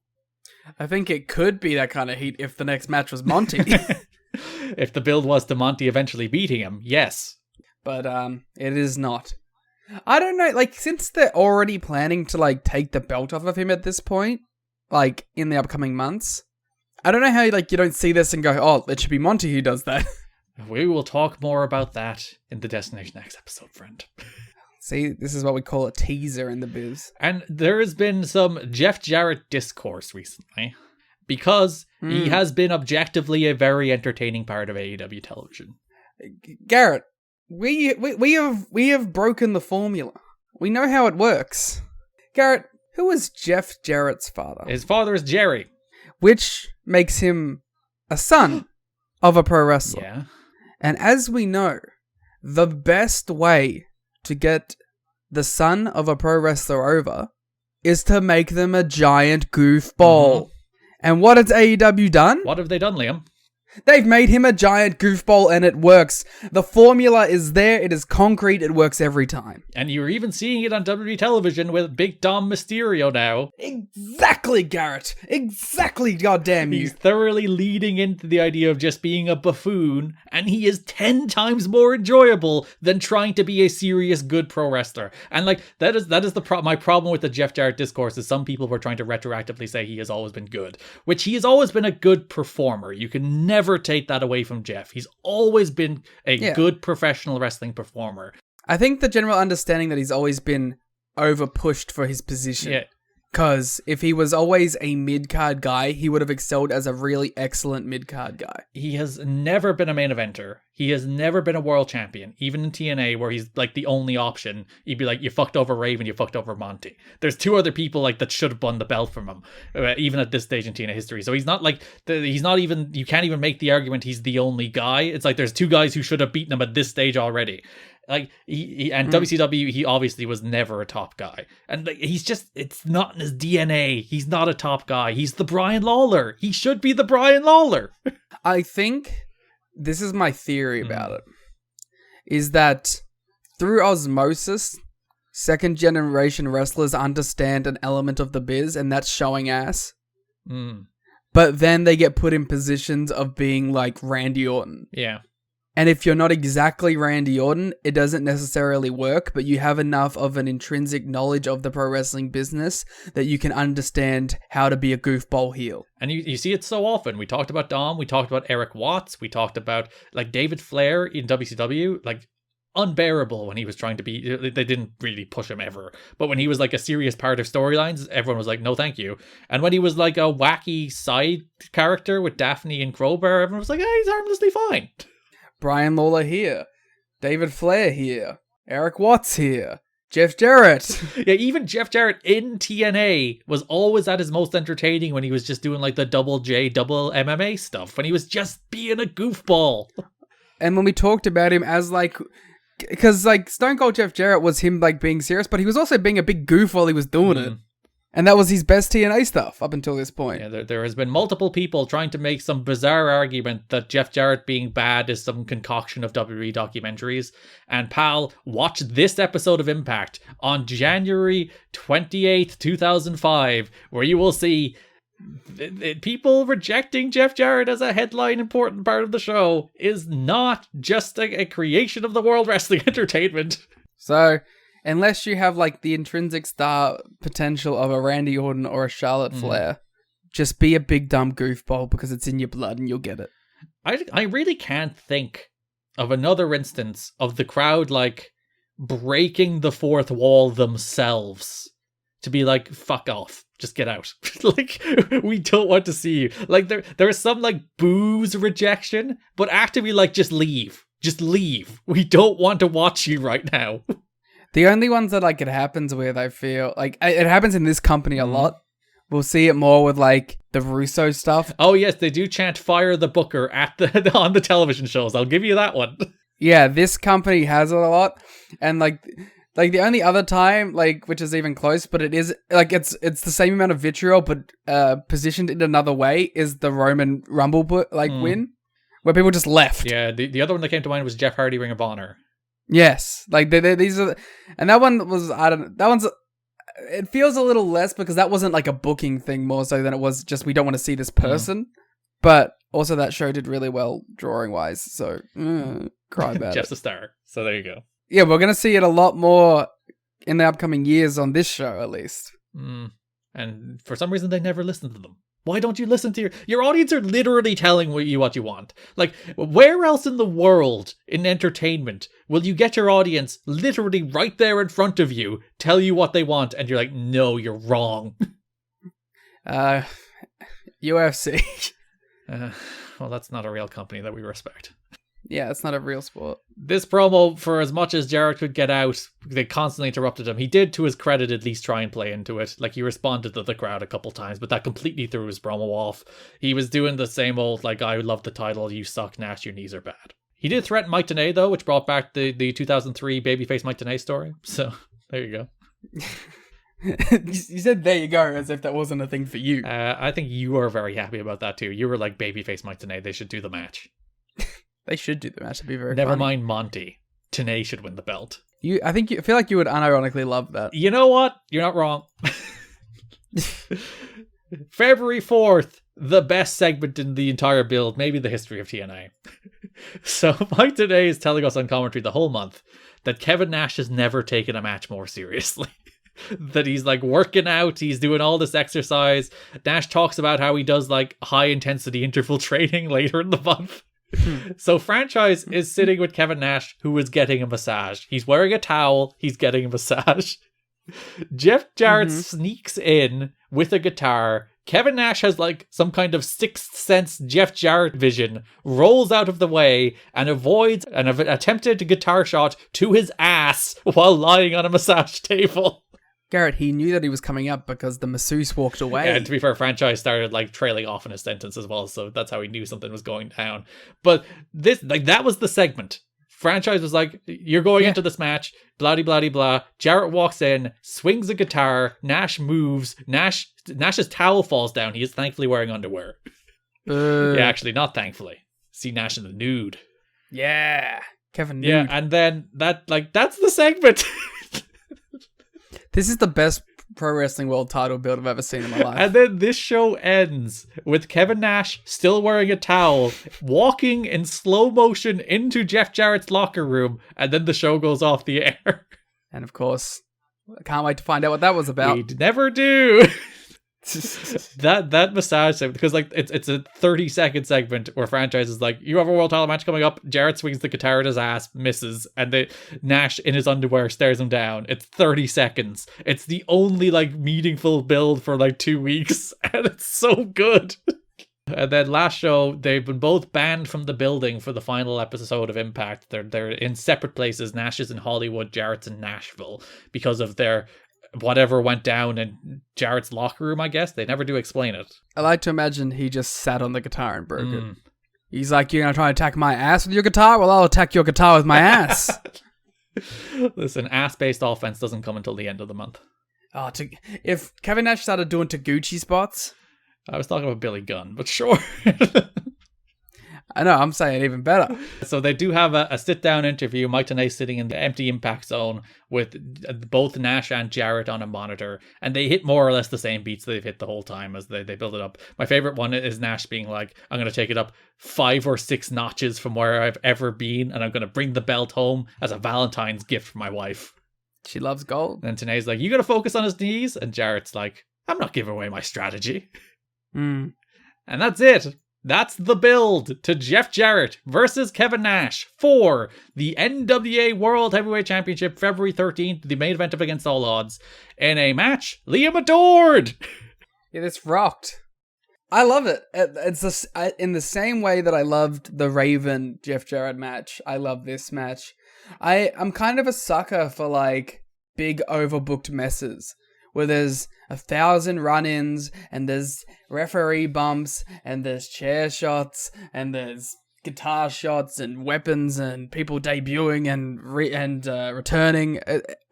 I think it could be that kind of heat if the next match was Monty. If the build was to Monty eventually beating him, yes. But it is not. I don't know, like, since they're already planning to, like, take the belt off of him at this point, like, in the upcoming months, I don't know how, like, you don't see this and go, oh, it should be Monty who does that. We will talk more about that in the Destination X episode, friend. See, this is what we call a teaser in the biz. And there has been some Jeff Jarrett discourse recently because he has been objectively a very entertaining part of AEW television. Garrett, we have broken the formula. We know how it works. Garrett, who is Jeff Jarrett's father? His father is Jerry. Which makes him a son of a pro wrestler. Yeah. And as we know, the best way to get the son of a pro wrestler over is to make them a giant goofball. And what has AEW done? What have they done, Liam? They've made him a giant goofball and it works. The formula is there. It is concrete. It works every time. And you're even seeing it on WWE television with Big Dom Mysterio now. Exactly, Garrett. Exactly, goddamn you. He's thoroughly leading into the idea of just being a buffoon, and he is 10 times more enjoyable than trying to be a serious good pro wrestler. And like that is my problem with the Jeff Jarrett discourse is some people were trying to retroactively say he has always been good, which he has always been a good performer. You can never take that away from Jeff. He's always been a good professional wrestling performer. I think the general understanding that he's always been over pushed for his position. Yeah. Because if he was always a mid-card guy, he would have excelled as a really excellent mid-card guy. He has never been a main eventer. He has never been a world champion. Even in TNA, where he's like the only option, you'd be like, you fucked over Raven, you fucked over Monty. There's two other people like that should have won the belt from him, even at this stage in TNA history. So he's not like, he's not even, you can't even make the argument he's the only guy. It's like there's two guys who should have beaten him at this stage already. Like WCW, he obviously was never a top guy, and like he's just, it's not in his DNA. He's not a top guy. He's the Brian Lawler. He should be the Brian Lawler. I think this is my theory about it, is that through osmosis, second generation wrestlers understand an element of the biz, and that's showing ass. But then they get put in positions of being like Randy Orton. Yeah. And if you're not exactly Randy Orton, it doesn't necessarily work, but you have enough of an intrinsic knowledge of the pro wrestling business that you can understand how to be a goofball heel. And you see it so often. We talked about Dom, we talked about Eric Watts, we talked about like David Flair in WCW, like unbearable when he was trying to be, they didn't really push him ever, but when he was like a serious part of storylines, everyone was like, no thank you. And when he was like a wacky side character with Daphne and Crowbar, everyone was like, he's harmlessly fine. Brian Lawler here. David Flair here. Eric Watts here. Jeff Jarrett. Yeah, even Jeff Jarrett in TNA was always at his most entertaining when he was just doing like the double J, double MMA stuff, when he was just being a goofball. And when we talked about him as like, because like Stone Cold Jeff Jarrett was him like being serious, but he was also being a big goof while he was doing it. And that was his best TNA stuff up until this point. Yeah, there has been multiple people trying to make some bizarre argument that Jeff Jarrett being bad is some concoction of WWE documentaries. And pal, watch this episode of Impact on January 28th, 2005, where you will see people rejecting Jeff Jarrett as a headline important part of the show is not just a creation of the World Wrestling Entertainment. So, unless you have like the intrinsic star potential of a Randy Orton or a Charlotte Flair, just be a big dumb goofball because it's in your blood and you'll get it. I really can't think of another instance of the crowd like breaking the fourth wall themselves to be like, fuck off, just get out. Like, we don't want to see you. Like there is some like booze rejection, but actively like, just leave. We don't want to watch you right now. The only ones that like it happens with, I feel like it happens in this company a lot. We'll see it more with like the Russo stuff. Oh yes, they do chant "fire the Booker" at on the television shows. I'll give you that one. Yeah, this company has it a lot, and like the only other time, like which is even close, but it is like it's the same amount of vitriol, but positioned in another way, is the Roman Rumble win, where people just left. Yeah, the other one that came to mind was Jeff Hardy Ring of Honor. Yes, like these are, and that one was it feels a little less because that wasn't like a booking thing more so than it was just we don't want to see this person, but also that show did really well drawing wise, so cry about Jeff's it. a star, so there you go. Yeah, we're gonna see it a lot more in the upcoming years on this show at least. And for some reason they never listen to them. Why don't you listen to your audience? Are literally telling you what you want. Like, where else in the world in entertainment will you get your audience literally right there in front of you, tell you what they want, and you're like, no, you're wrong? UFC. Well, that's not a real company that we respect. Yeah, it's not a real sport. This promo, for as much as Jarrett could get out, they constantly interrupted him. He did, to his credit, at least try and play into it. Like, he responded to the crowd a couple times, but that completely threw his promo off. He was doing the same old, like, I love the title, you suck, Nash, your knees are bad. He did threaten Mike Tenay, though, which brought back the 2003 babyface Mike Tenay story. So, there you go. You said there you go, as if that wasn't a thing for you. I think you are very happy about that, too. You were like, babyface Mike Tenay, they should do the match. They should do the match. It'd be very Never funny. mind Monty. Tenay should win the belt. I feel like you would unironically love that. You know what? You're not wrong. February 4th, the best segment in the entire build, maybe the history of TNA. So Mike Tenay is telling us on commentary the whole month that Kevin Nash has never taken a match more seriously. That he's like working out, he's doing all this exercise. Nash talks about how he does like high intensity interval training later in the month. So Franchise is sitting with Kevin Nash, who is getting a massage. He's wearing a towel, he's getting a massage. Jeff Jarrett sneaks in with a guitar. Kevin Nash has like some kind of sixth sense Jeff Jarrett vision, rolls out of the way and avoids an attempted guitar shot to his ass while lying on a massage table. Garrett, he knew that he was coming up because the masseuse walked away. And to be fair, Franchise started like trailing off in his sentence as well, so that's how he knew something was going down. But this, like, that was the segment. Franchise was like, you're going into this match, blah blah blah. Jarrett walks in, swings a guitar, Nash moves, Nash's towel falls down. He is thankfully wearing underwear. Yeah, actually, not thankfully. See Nash in the nude. Yeah, Kevin nude. Yeah, and then that's the segment. This is the best pro wrestling world title build I've ever seen in my life. And then this show ends with Kevin Nash still wearing a towel, walking in slow motion into Jeff Jarrett's locker room, and then the show goes off the air. And of course, I can't wait to find out what that was about. We never do. that massage segment, because like it's a 30-second segment where Franchise is like, you have a world title match coming up. Jarrett swings the guitar at his ass, misses, and Nash in his underwear stares him down. It's 30 seconds. It's the only like meaningful build for like 2 weeks, and it's so good. And then last show, they've been both banned from the building for the final episode of Impact. They're in separate places. Nash is in Hollywood, Jarrett's in Nashville, because of their whatever went down in Jarrett's locker room, I guess. They never do explain it. I like to imagine he just sat on the guitar and broke it. He's like, you're going to try and attack my ass with your guitar? Well, I'll attack your guitar with my ass. Listen, ass-based offense doesn't come until the end of the month. Oh, if Kevin Nash started doing Taguchi spots... I was talking about Billy Gunn, but sure. I know, I'm saying even better. So they do have a sit-down interview, Mike Tenay sitting in the empty Impact Zone with both Nash and Jarrett on a monitor, and they hit more or less the same beats they've hit the whole time as they build it up. My favorite one is Nash being like, I'm going to take it up 5 or 6 notches from where I've ever been, and I'm going to bring the belt home as a Valentine's gift for my wife. She loves gold. And Tenay's like, you got to focus on his knees? And Jarrett's like, I'm not giving away my strategy. And that's it. That's the build to Jeff Jarrett versus Kevin Nash for the NWA World Heavyweight Championship, February 13th, the main event of Against All Odds, in a match Liam adored. Yeah, this rocked. I love it. It's in the same way that I loved the Raven Jeff Jarrett match. I love this match. I'm kind of a sucker for like big overbooked messes where there's 1,000 run-ins and there's referee bumps and there's chair shots and there's guitar shots and weapons and people debuting and returning.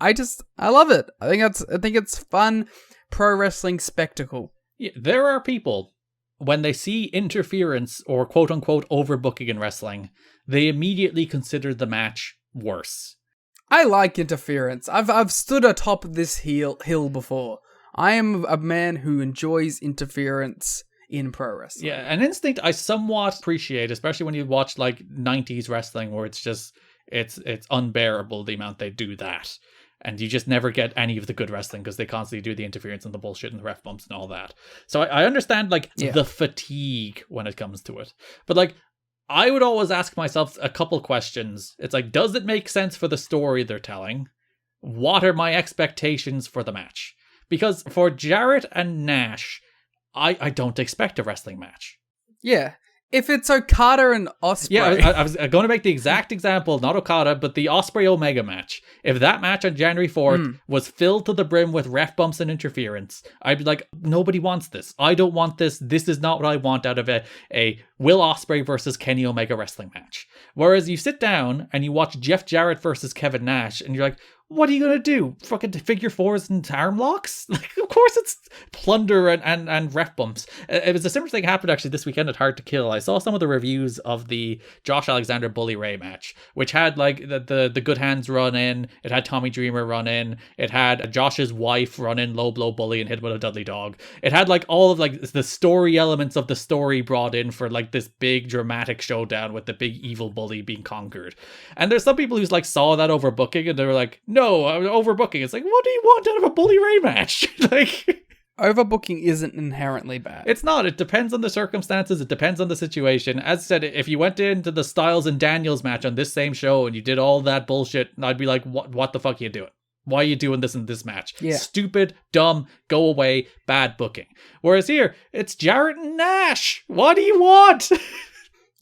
I love it. I think it's fun pro wrestling spectacle. Yeah, there are people, when they see interference or quote-unquote overbooking in wrestling, they immediately consider the match worse. I like interference. I've stood atop this hill before. I am a man who enjoys interference in pro wrestling. Yeah, an instinct I somewhat appreciate, especially when you watch like 90s wrestling where it's just it's unbearable the amount they do that. And you just never get any of the good wrestling because they constantly do the interference and the bullshit and the ref bumps and all that. So I understand like the fatigue when it comes to it. But like, I would always ask myself a couple questions. It's like, does it make sense for the story they're telling? What are my expectations for the match? Because for Jarrett and Nash, I don't expect a wrestling match. Yeah. If it's Okada and Ospreay. Yeah, I was going to make the exact example, not Okada, but the Ospreay-Omega match. If that match on January 4th was filled to the brim with ref bumps and interference, I'd be like, nobody wants this. I don't want this. This is not what I want out of a Will Ospreay versus Kenny Omega wrestling match. Whereas you sit down and you watch Jeff Jarrett versus Kevin Nash, and you're like, what are you going to do? Fucking figure fours and arm locks? Like, of course it's plunder and ref bumps. It was a similar thing happened actually this weekend at Hard to Kill. I saw some of the reviews of the Josh Alexander Bully Ray match, which had like the Good Hands run in, it had Tommy Dreamer run in, it had Josh's wife run in, low blow Bully and hit with a Dudley Dog. It had like all of like the story elements of the story brought in for like this big dramatic showdown with the big evil Bully being conquered. And there's some people who's like saw that overbooking and they were like, no, overbooking. It's like, what do you want out of a Bully Ray match? Like, overbooking isn't inherently bad. It's not. It depends on the circumstances. It depends on the situation. As I said, if you went into the Styles and Daniels match on this same show and you did all that bullshit, I'd be like, what the fuck are you doing? Why are you doing this in this match? Yeah. Stupid, dumb, go away, bad booking. Whereas here, it's Jarrett and Nash. What do you want?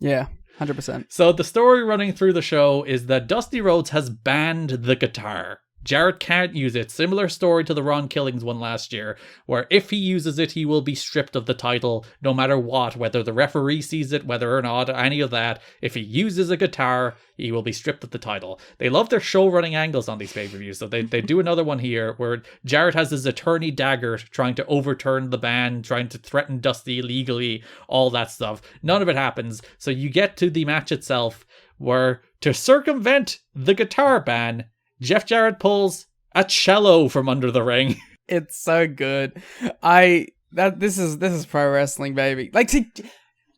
Yeah. 100%. So the story running through the show is that Dusty Rhodes has banned the guitar. Jarrett can't use it. Similar story to the Ron Killings one last year, where if he uses it, he will be stripped of the title no matter what, whether the referee sees it, whether or not, any of that. If he uses a guitar, he will be stripped of the title. They love their show running angles on these pay-per-views, so they do another one here where Jarrett has his attorney Dagger trying to overturn the ban, trying to threaten Dusty illegally, all that stuff. None of it happens, so you get to the match itself where, to circumvent the guitar ban, Jeff Jarrett pulls a cello from under the ring. It's so good. This is pro wrestling, baby. Like,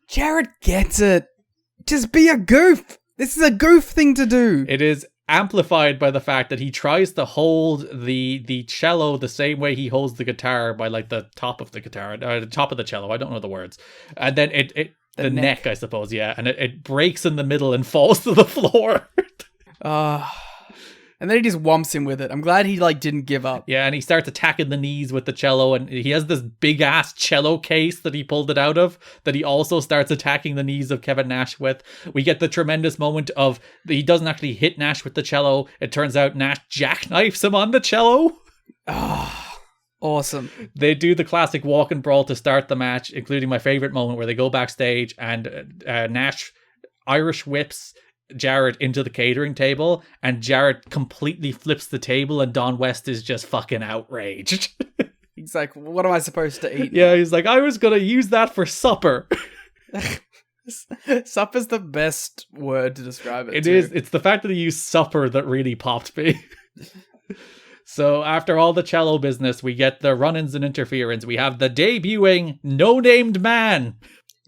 Jarrett gets it. Just be a goof. This is a goof thing to do. It is amplified by the fact that he tries to hold the cello the same way he holds the guitar by like the top of the guitar, or the top of the cello. I don't know the words. And then the neck, I suppose, yeah. And it breaks in the middle and falls to the floor. And then he just whomps him with it. I'm glad he didn't give up. Yeah, and he starts attacking the knees with the cello, and he has this big ass cello case that he pulled it out of that he also starts attacking the knees of Kevin Nash with. We get the tremendous moment of he doesn't actually hit Nash with the cello. It turns out Nash jackknifes him on the cello. Oh, awesome. They do the classic walk and brawl to start the match, including my favorite moment where they go backstage and Nash Irish whips Jarrett into the catering table, and Jarrett completely flips the table, and Don West is just fucking outraged. He's like, what am I supposed to eat? Yeah, he's like, I was gonna use that for supper. Supper's the best word to describe it. It is. It's the fact that he used supper that really popped me. So after all the cello business, we get the run-ins and interference. We have the debuting no-named man.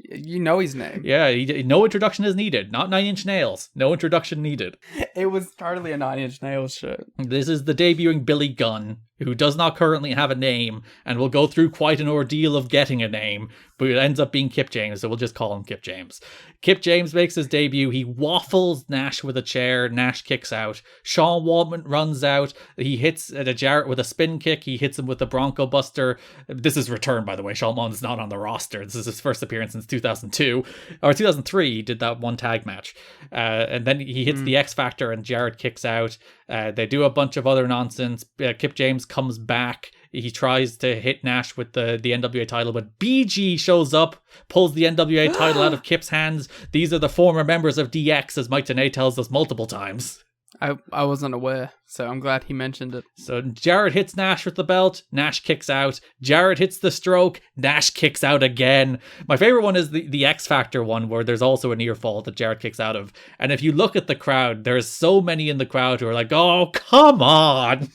You know his name. Yeah, no introduction is needed. Not 9 Inch Nails. No introduction needed. It was totally a 9 Inch Nails shirt. This is the debuting Billy Gunn, who does not currently have a name and will go through quite an ordeal of getting a name, but it ends up being Kip James, so we'll just call him Kip James. Kip James makes his debut. He waffles Nash with a chair. Nash kicks out. Sean Waltman runs out. He hits Jarrett with a spin kick. He hits him with the Bronco Buster. This is return, by the way. Sean Waltman's not on the roster. This is his first appearance since 2002. Or 2003, he did that one tag match. And then he hits the X Factor and Jarrett kicks out. They do a bunch of other nonsense. Kip James comes back. He tries to hit Nash with the NWA title, but BG shows up, pulls the NWA title out of Kip's hands. These are the former members of DX, as Mike Tenay tells us multiple times. I wasn't aware, so I'm glad he mentioned it. So Jarrett hits Nash with the belt. Nash kicks out. Jarrett hits the stroke. Nash kicks out again. My favorite one is the X Factor one, where there's also a near fall that Jarrett kicks out of. And if you look at the crowd, there's so many in the crowd who are like, oh, come on.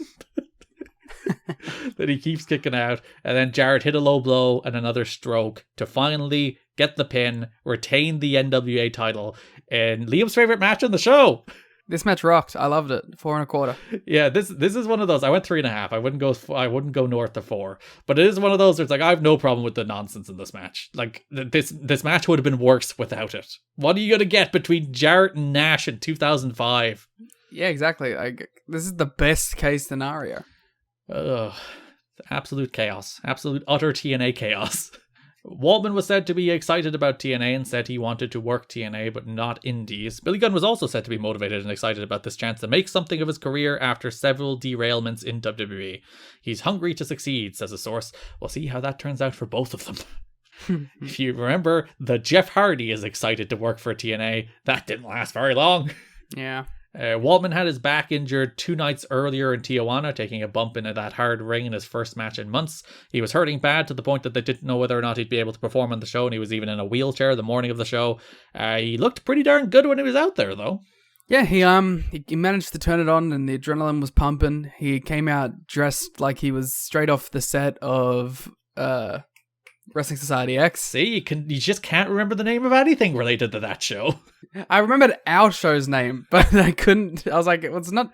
That he keeps kicking out. And then Jarrett hit a low blow and another stroke to finally get the pin, retain the NWA title, and Liam's favorite match on the show. This match rocked. I loved it. 4 1/4. Yeah, this is one of those. I went 3.5. I wououldn't go north of 4. But it is one of those where it's like, I have no problem with the nonsense in this match. Like, this match would have been worse without it. What are you gonna get between Jarrett and Nash in 2005? Yeah, exactly. This is the best case scenario. Ugh. Absolute chaos. Absolute utter TNA chaos. Waltman was said to be excited about TNA and said he wanted to work TNA but not indies. Billy Gunn was also said to be motivated and excited about this chance to make something of his career after several derailments in WWE. He's hungry to succeed, says a source. We'll see how that turns out for both of them. If you remember, the Jeff Hardy is excited to work for TNA. That didn't last very long. Yeah. Waltman had his back injured 2 nights earlier in Tijuana, taking a bump into that hard ring in his first match in months. He was hurting bad to the point that they didn't know whether or not he'd be able to perform on the show, and he was even in a wheelchair the morning of the show. He looked pretty darn good when he was out there, though. Yeah, he managed to turn it on, and the adrenaline was pumping. He came out dressed like he was straight off the set of Wrestling Society X. See, you just can't remember the name of anything related to that show. I remembered our show's name, but I couldn't. I was like, it's not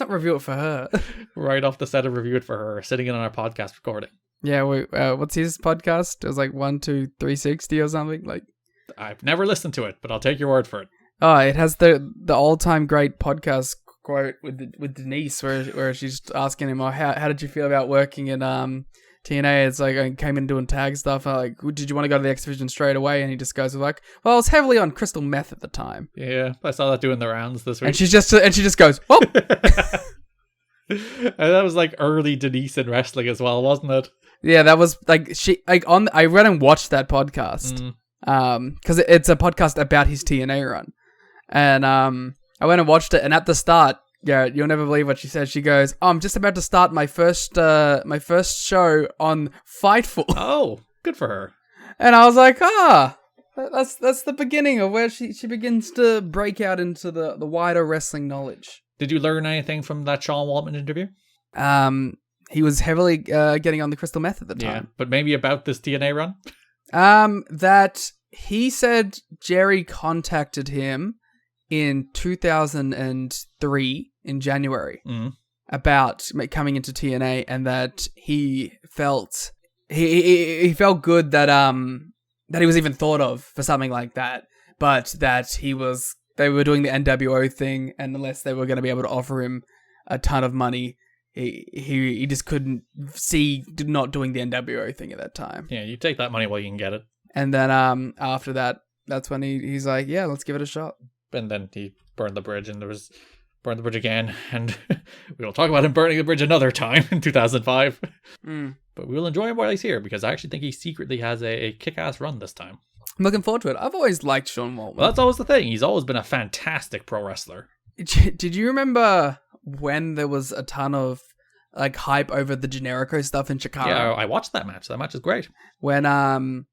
Review It For Her. Right off the set of Review It For Her, sitting in on our podcast recording. Yeah, what's his podcast? It was like 1 2 360 or something. Like, I've never listened to it, but I'll take your word for it. Oh, it has the all-time great podcast quote with Denise, where she's asking him, "Oh, how did you feel about working in TNA?" It's like, I came in doing tag stuff. I'm like, did you want to go to the X Division straight away? And he just goes like, well, I was heavily on crystal meth at the time. Yeah, I saw that doing the rounds this week. And she just goes, oh. And that was like early Denise in wrestling as well, wasn't it? Yeah, that was like I read and watched that podcast because it's a podcast about his TNA run, and I went and watched it. And at the start, Garrett, you'll never believe what she said. She goes, "Oh, I'm just about to start my first show on Fightful." Oh, good for her. And I was like, that's the beginning of where she begins to break out into the wider wrestling knowledge. Did you learn anything from that Sean Waltman interview? He was heavily getting on the crystal meth at the time. Yeah, but maybe about this TNA run? That he said Jerry contacted him in 2003 in January about coming into TNA, and that he felt he felt good that he was even thought of for something like that, but that they were doing the NWO thing, and unless they were going to be able to offer him a ton of money. He just couldn't see not doing the NWO thing at that time. Yeah, you take that money while you can get it. And then after that, that's when he's like, yeah, let's give it a shot. And then he burned the bridge, and burned the bridge again, and we will talk about him burning the bridge another time in 2005. But we will enjoy him while he's here, because I actually think he secretly has a kick-ass run this time. I'm looking forward to it. I've always liked Sean Waltman. Well, that's always the thing. He's always been a fantastic pro wrestler. Did you remember when there was a ton of like hype over the Generico stuff in Chicago? Yeah, I watched that match. That match is great. When and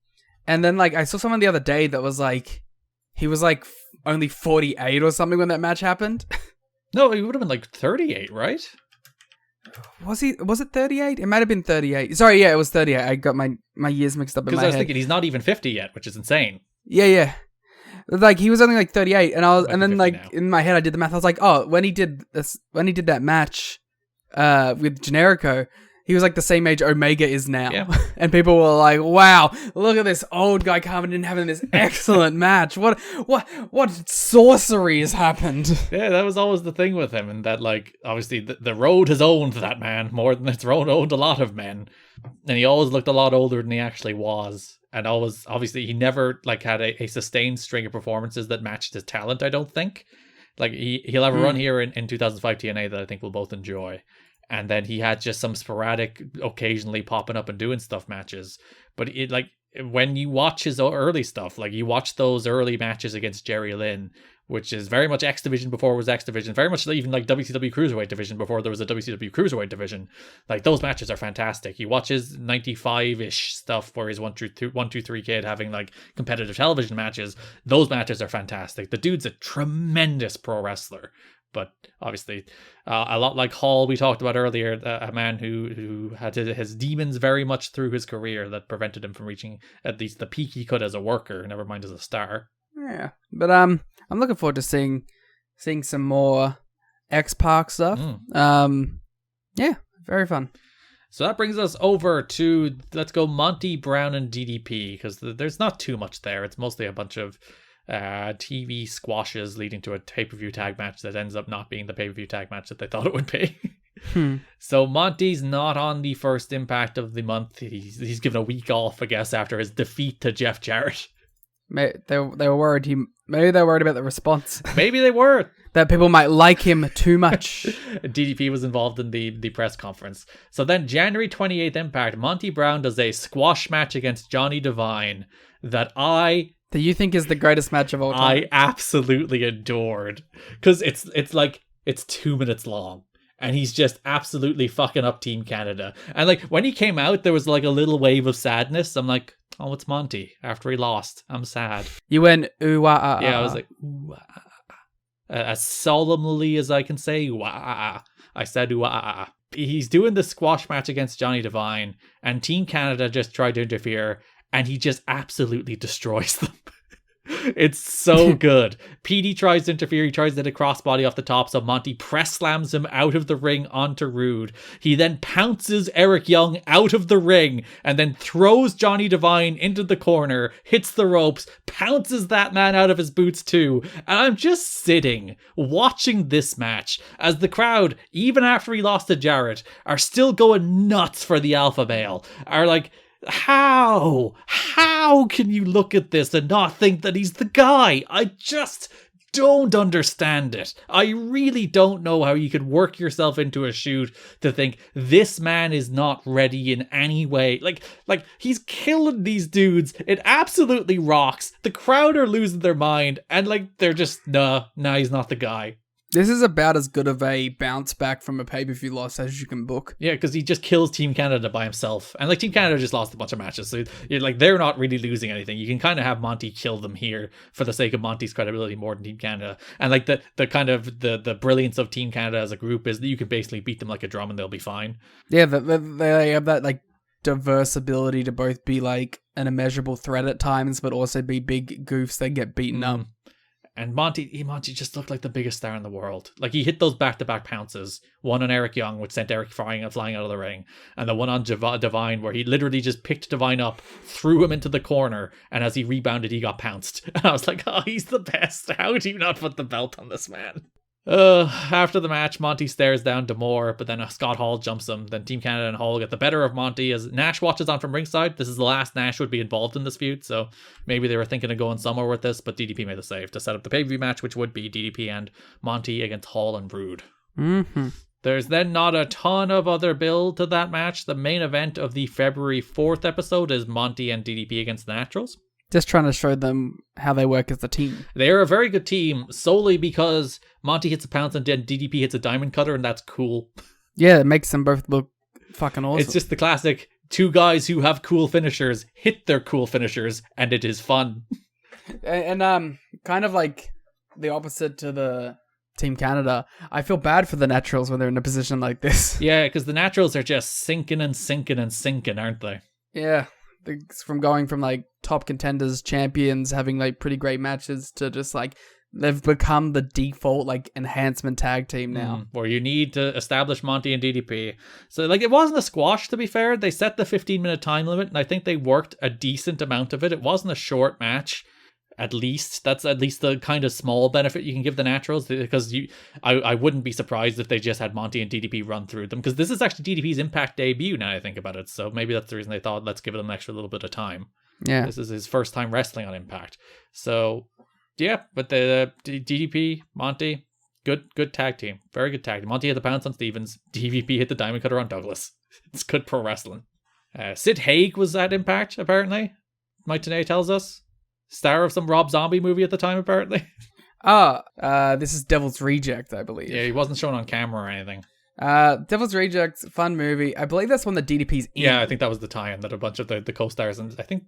then like I saw someone the other day that was like he was like only 48 or something when that match happened. No, he would have been like 38, right? Was it 38? It might have been 38. Sorry, yeah, it was 38. I got my years mixed up in my head. Because I was thinking he's not even 50 yet, which is insane. Yeah. Like he was only like 38, and then like now. in my head I did the math. I was like, oh, when he did that match with Generico, he was like the same age Omega is now. Yeah. And people were like, wow, look at this old guy coming in having this excellent match. What sorcery has happened? Yeah, that was always the thing with him, and that like obviously the road has owned that man more than it's owned a lot of men, and he always looked a lot older than he actually was. And always, obviously, he never like had a sustained string of performances that matched his talent, I don't think. Like, he'll have a run here in 2005 TNA that I think we'll both enjoy. And then he had just some sporadic, occasionally popping up and doing stuff matches. But it like, when you watch his early stuff, like you watch those early matches against Jerry Lynn, which is very much X Division before it was X Division, very much even like WCW Cruiserweight Division before there was a WCW Cruiserweight Division. Like those matches are fantastic. You watch his 95-ish stuff where he's 1-2-3 kid having like competitive television matches. Those matches are fantastic. The dude's a tremendous pro wrestler. But obviously, a lot like Hall we talked about earlier, a man who had his demons very much through his career that prevented him from reaching at least the peak he could as a worker, never mind as a star. Yeah, but I'm looking forward to seeing some more X-Pac stuff. Yeah, very fun. So that brings us over to, let's go Monty Brown and DDP, because there's not too much there. It's mostly a bunch of TV squashes leading to a pay-per-view tag match that ends up not being the pay-per-view tag match that they thought it would be. So Monty's not on the first Impact of the month. He's given a week off, I guess, after his defeat to Jeff Jarrett. They were worried maybe they were worried about the response. Maybe they were. That people might like him too much. DDP was involved in the press conference. So then January 28th Impact, Monty Brown does a squash match against Johnny Devine that you think is the greatest match of all time? I absolutely adored. Because it's like, it's 2 minutes long. And he's just absolutely fucking up Team Canada. And like, when he came out, there was like a little wave of sadness. I'm like, oh, it's Monty. After he lost, I'm sad. You went, ooh, ah, ah, yeah, I was like, ooh, ah, ah. As solemnly as I can say, ooh, ah, ah. I said, ooh, ah, ah. He's doing the squash match against Johnny Devine, and Team Canada just tried to interfere, and he just absolutely destroys them. It's so good. PD tries to interfere. He tries to hit a crossbody off the top, so Monty press slams him out of the ring onto Rude. He then pounces Eric Young out of the ring and then throws Johnny Devine into the corner, hits the ropes, pounces that man out of his boots too. And I'm just sitting watching this match as the crowd, even after he lost to Jarrett, are still going nuts for the alpha male. Are like, how can you look at this and not think that he's the guy? I just don't understand it. I really don't know how you could work yourself into a shoot to think this man is not ready in any way. Like he's killing these dudes. It absolutely rocks. The crowd are losing their mind, and like they're just nah, he's not the guy. This is about as good of a bounce back from a pay-per-view loss as you can book. Yeah, because he just kills Team Canada by himself. And like Team Canada just lost a bunch of matches. So you're like, they're not really losing anything. You can kind of have Monty kill them here for the sake of Monty's credibility more than Team Canada. And like the kind of the brilliance of Team Canada as a group is that you can basically beat them like a drum and they'll be fine. Yeah, they have that like diverse ability to both be like an immeasurable threat at times, but also be big goofs that get beaten up. And Monty just looked like the biggest star in the world. Like, he hit those back-to-back pounces. One on Eric Young, which sent Eric flying out of the ring. And the one on Devine, where he literally just picked Devine up, threw him into the corner, and as he rebounded, he got pounced. And I was like, oh, he's the best. How do you not put the belt on this man? After the match, Monty stares down D'Amore, but then Scott Hall jumps him. Then Team Canada and Hall get the better of Monty as Nash watches on from ringside. This is the last Nash would be involved in this feud, so maybe they were thinking of going somewhere with this, but DDP made the save to set up the pay-per-view match, which would be DDP and Monty against Hall and Rude. Mm-hmm. There's then not a ton of other build to that match. The main event of the February 4th episode is Monty and DDP against the Naturals. Just trying to show them how they work as a team. They're a very good team solely because Monty hits a pounce and then DDP hits a diamond cutter, and that's cool. Yeah, it makes them both look fucking awesome. It's just the classic two guys who have cool finishers hit their cool finishers, and it is fun. And kind of like the opposite to the Team Canada, I feel bad for the Naturals when they're in a position like this. Yeah, because the Naturals are just sinking and sinking and sinking, aren't they? Yeah. From going from like top contenders, champions, having like pretty great matches to just like they've become the default like enhancement tag team now. Where you need to establish Monty and DDP. So like it wasn't a squash, to be fair. They set the 15-minute time limit, and I think they worked a decent amount of it. It wasn't a short match. At least that's at least the kind of small benefit you can give the Naturals, because I wouldn't be surprised if they just had Monty and DDP run through them, because this is actually DDP's Impact debut now I think about it, so maybe that's the reason they thought let's give them an extra little bit of time. Yeah, this is his first time wrestling on Impact, so yeah. But the DDP Monty, good tag team, very good tag team. Monty hit the pounce on Stevens, DDP hit the diamond cutter on Douglas. It's good pro wrestling. Sid Haig was at Impact apparently, Mike Tenay tells us. Star of some Rob Zombie movie at the time, apparently. This is Devil's Reject, I believe. Yeah, he wasn't shown on camera or anything. Devil's Reject, fun movie. I believe that's one that DDP's in. Yeah, I think that was the tie-in that a bunch of the co-stars, and I think,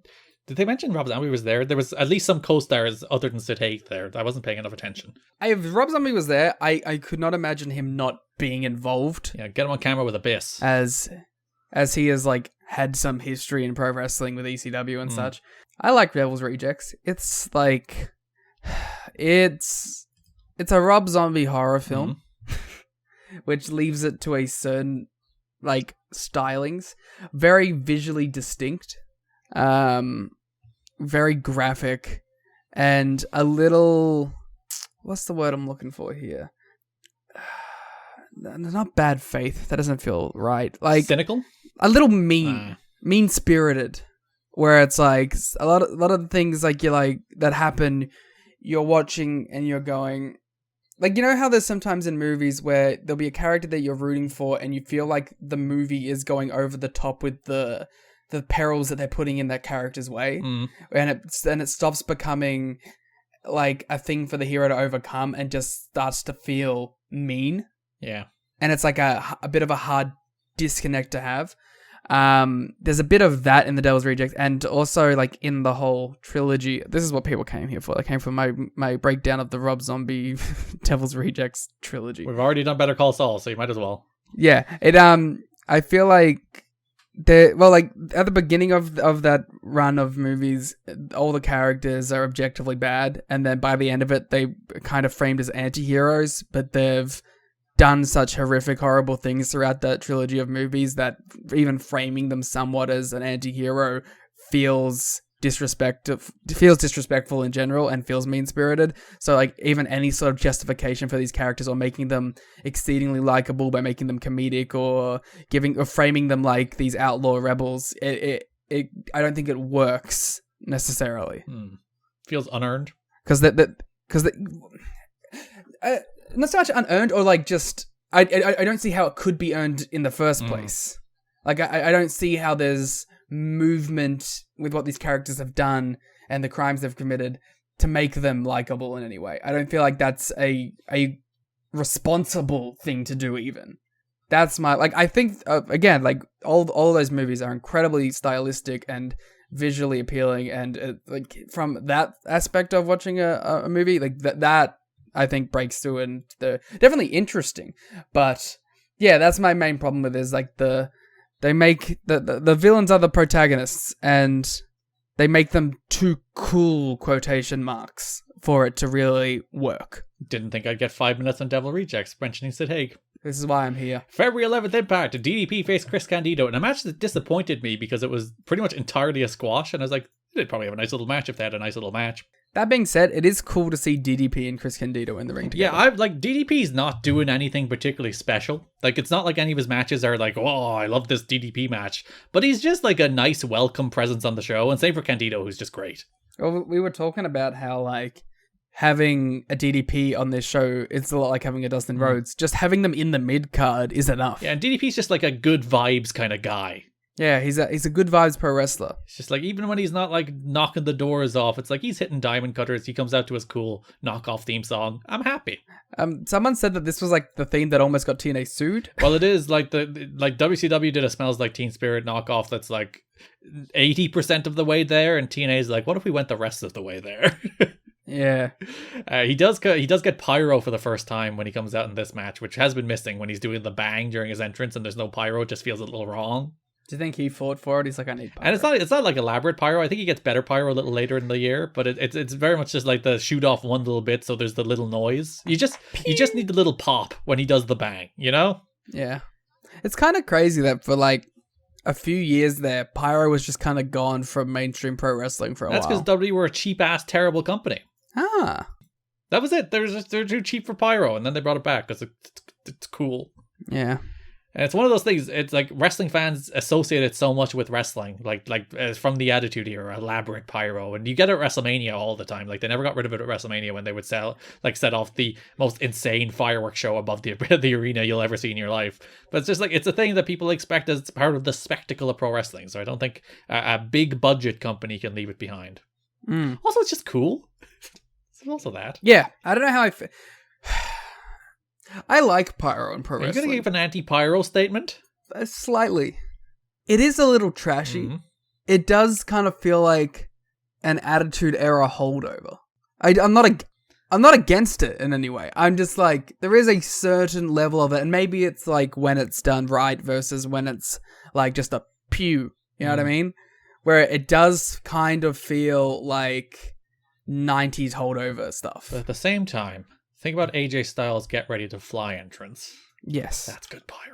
did they mention Rob Zombie was there? There was at least some co-stars other than Sid Haig there. I wasn't paying enough attention. If Rob Zombie was there, I could not imagine him not being involved. Yeah, get him on camera with Abyss. As he has like had some history in pro wrestling with ECW and such. I like Devil's Rejects. It's like it's a Rob Zombie horror film, which leaves it to a certain like stylings, very visually distinct, very graphic, and a little, what's the word I'm looking for here? Not bad faith. That doesn't feel right. Like cynical, a little mean spirited. Where it's like a lot of the things like you're like that happen, you're watching and you're going, like, you know how there's sometimes in movies where there'll be a character that you're rooting for and you feel like the movie is going over the top with the perils that they're putting in that character's way, and it stops becoming like a thing for the hero to overcome and just starts to feel mean. Yeah, and it's like a bit of a hard disconnect to have. There's a bit of that in the Devil's Rejects, and also like in the whole trilogy. This is what people came here for. They came for my breakdown of the Rob Zombie Devil's Rejects trilogy. We've already done Better Call Saul, so you might as well. Yeah, it I feel like like at the beginning of that run of movies, all the characters are objectively bad, and then by the end of it, they kind of framed as anti-heroes, but they've done such horrific, horrible things throughout that trilogy of movies that even framing them somewhat as an anti-hero feels disrespectful in general and feels mean-spirited. So like even any sort of justification for these characters or making them exceedingly likable by making them comedic or framing them like these outlaw rebels, I don't think it works necessarily. Feels unearned. Because not so much unearned, or like just I don't see how it could be earned in the first place. Like I don't see how there's movement with what these characters have done and the crimes they've committed to make them likable in any way. I don't feel like that's a responsible thing to do even. That's my I think again, like all those movies are incredibly stylistic and visually appealing, and like from that aspect of watching a movie like that I think breaks through, and they're definitely interesting. But yeah, that's my main problem with it, is like they make the villains are the protagonists, and they make them too cool quotation marks for it to really work. Didn't think I'd get 5 minutes on Devil Rejects mentioning Sid Haig. This is why I'm here. February 11th Impact, DDP faced Chris Candido in a match that disappointed me because it was pretty much entirely a squash, and I was like, they'd probably have a nice little match if they had a nice little match. That being said, it is cool to see DDP and Chris Candido in the ring together. Yeah, I like DDP's not doing anything particularly special. Like, it's not like any of his matches are like, oh, I love this DDP match. But he's just like a nice welcome presence on the show. And same for Candido, who's just great. Well, we were talking about how, like, having a DDP on this show, it's a lot like having a Dustin Rhodes. Just having them in the mid-card is enough. Yeah, and DDP's just like a good vibes kind of guy. Yeah, he's a good vibes pro wrestler. It's just like, even when he's not like knocking the doors off, it's like he's hitting diamond cutters. He comes out to his cool knockoff theme song. I'm happy. Someone said that this was like the theme that almost got TNA sued. Well, it is like like WCW did a Smells Like Teen Spirit knockoff that's like 80% of the way there, and TNA's like, what if we went the rest of the way there? Yeah. He does get pyro for the first time when he comes out in this match, which has been missing when he's doing the bang during his entrance and there's no pyro. It just feels a little wrong. Do you think he fought for it? He's like, I need pyro. And it's not like elaborate pyro. I think he gets better pyro a little later in the year, but it's very much just like the shoot off one little bit, so there's the little noise. You just need the little pop when he does the bang, you know? Yeah. It's kind of crazy that for like a few years there, pyro was just kind of gone from mainstream pro wrestling for a while. That's because WWE were a cheap ass terrible company. Ah. That was it. They're too cheap for pyro, and then they brought it back because it's cool. Yeah. And it's one of those things. It's like wrestling fans associate it so much with wrestling, like from the Attitude Era, elaborate pyro, and you get it at WrestleMania all the time. Like they never got rid of it at WrestleMania when they would set off the most insane fireworks show above the arena you'll ever see in your life. But it's just like it's a thing that people expect as part of the spectacle of pro wrestling. So I don't think a big budget company can leave it behind. Also, it's just cool. It's also that. Yeah, I don't know how I like pyro in pro wrestling. Are you going to give an anti-pyro statement? Slightly. It is a little trashy. Mm-hmm. It does kind of feel like an Attitude Era holdover. I'm not against it in any way. I'm just like, there is a certain level of it, and maybe it's like when it's done right versus when it's like just a pew. You know what I mean? Where it does kind of feel like 90s holdover stuff. But at the same time, think about AJ Styles' Get Ready to Fly entrance. Yes. That's good pyro.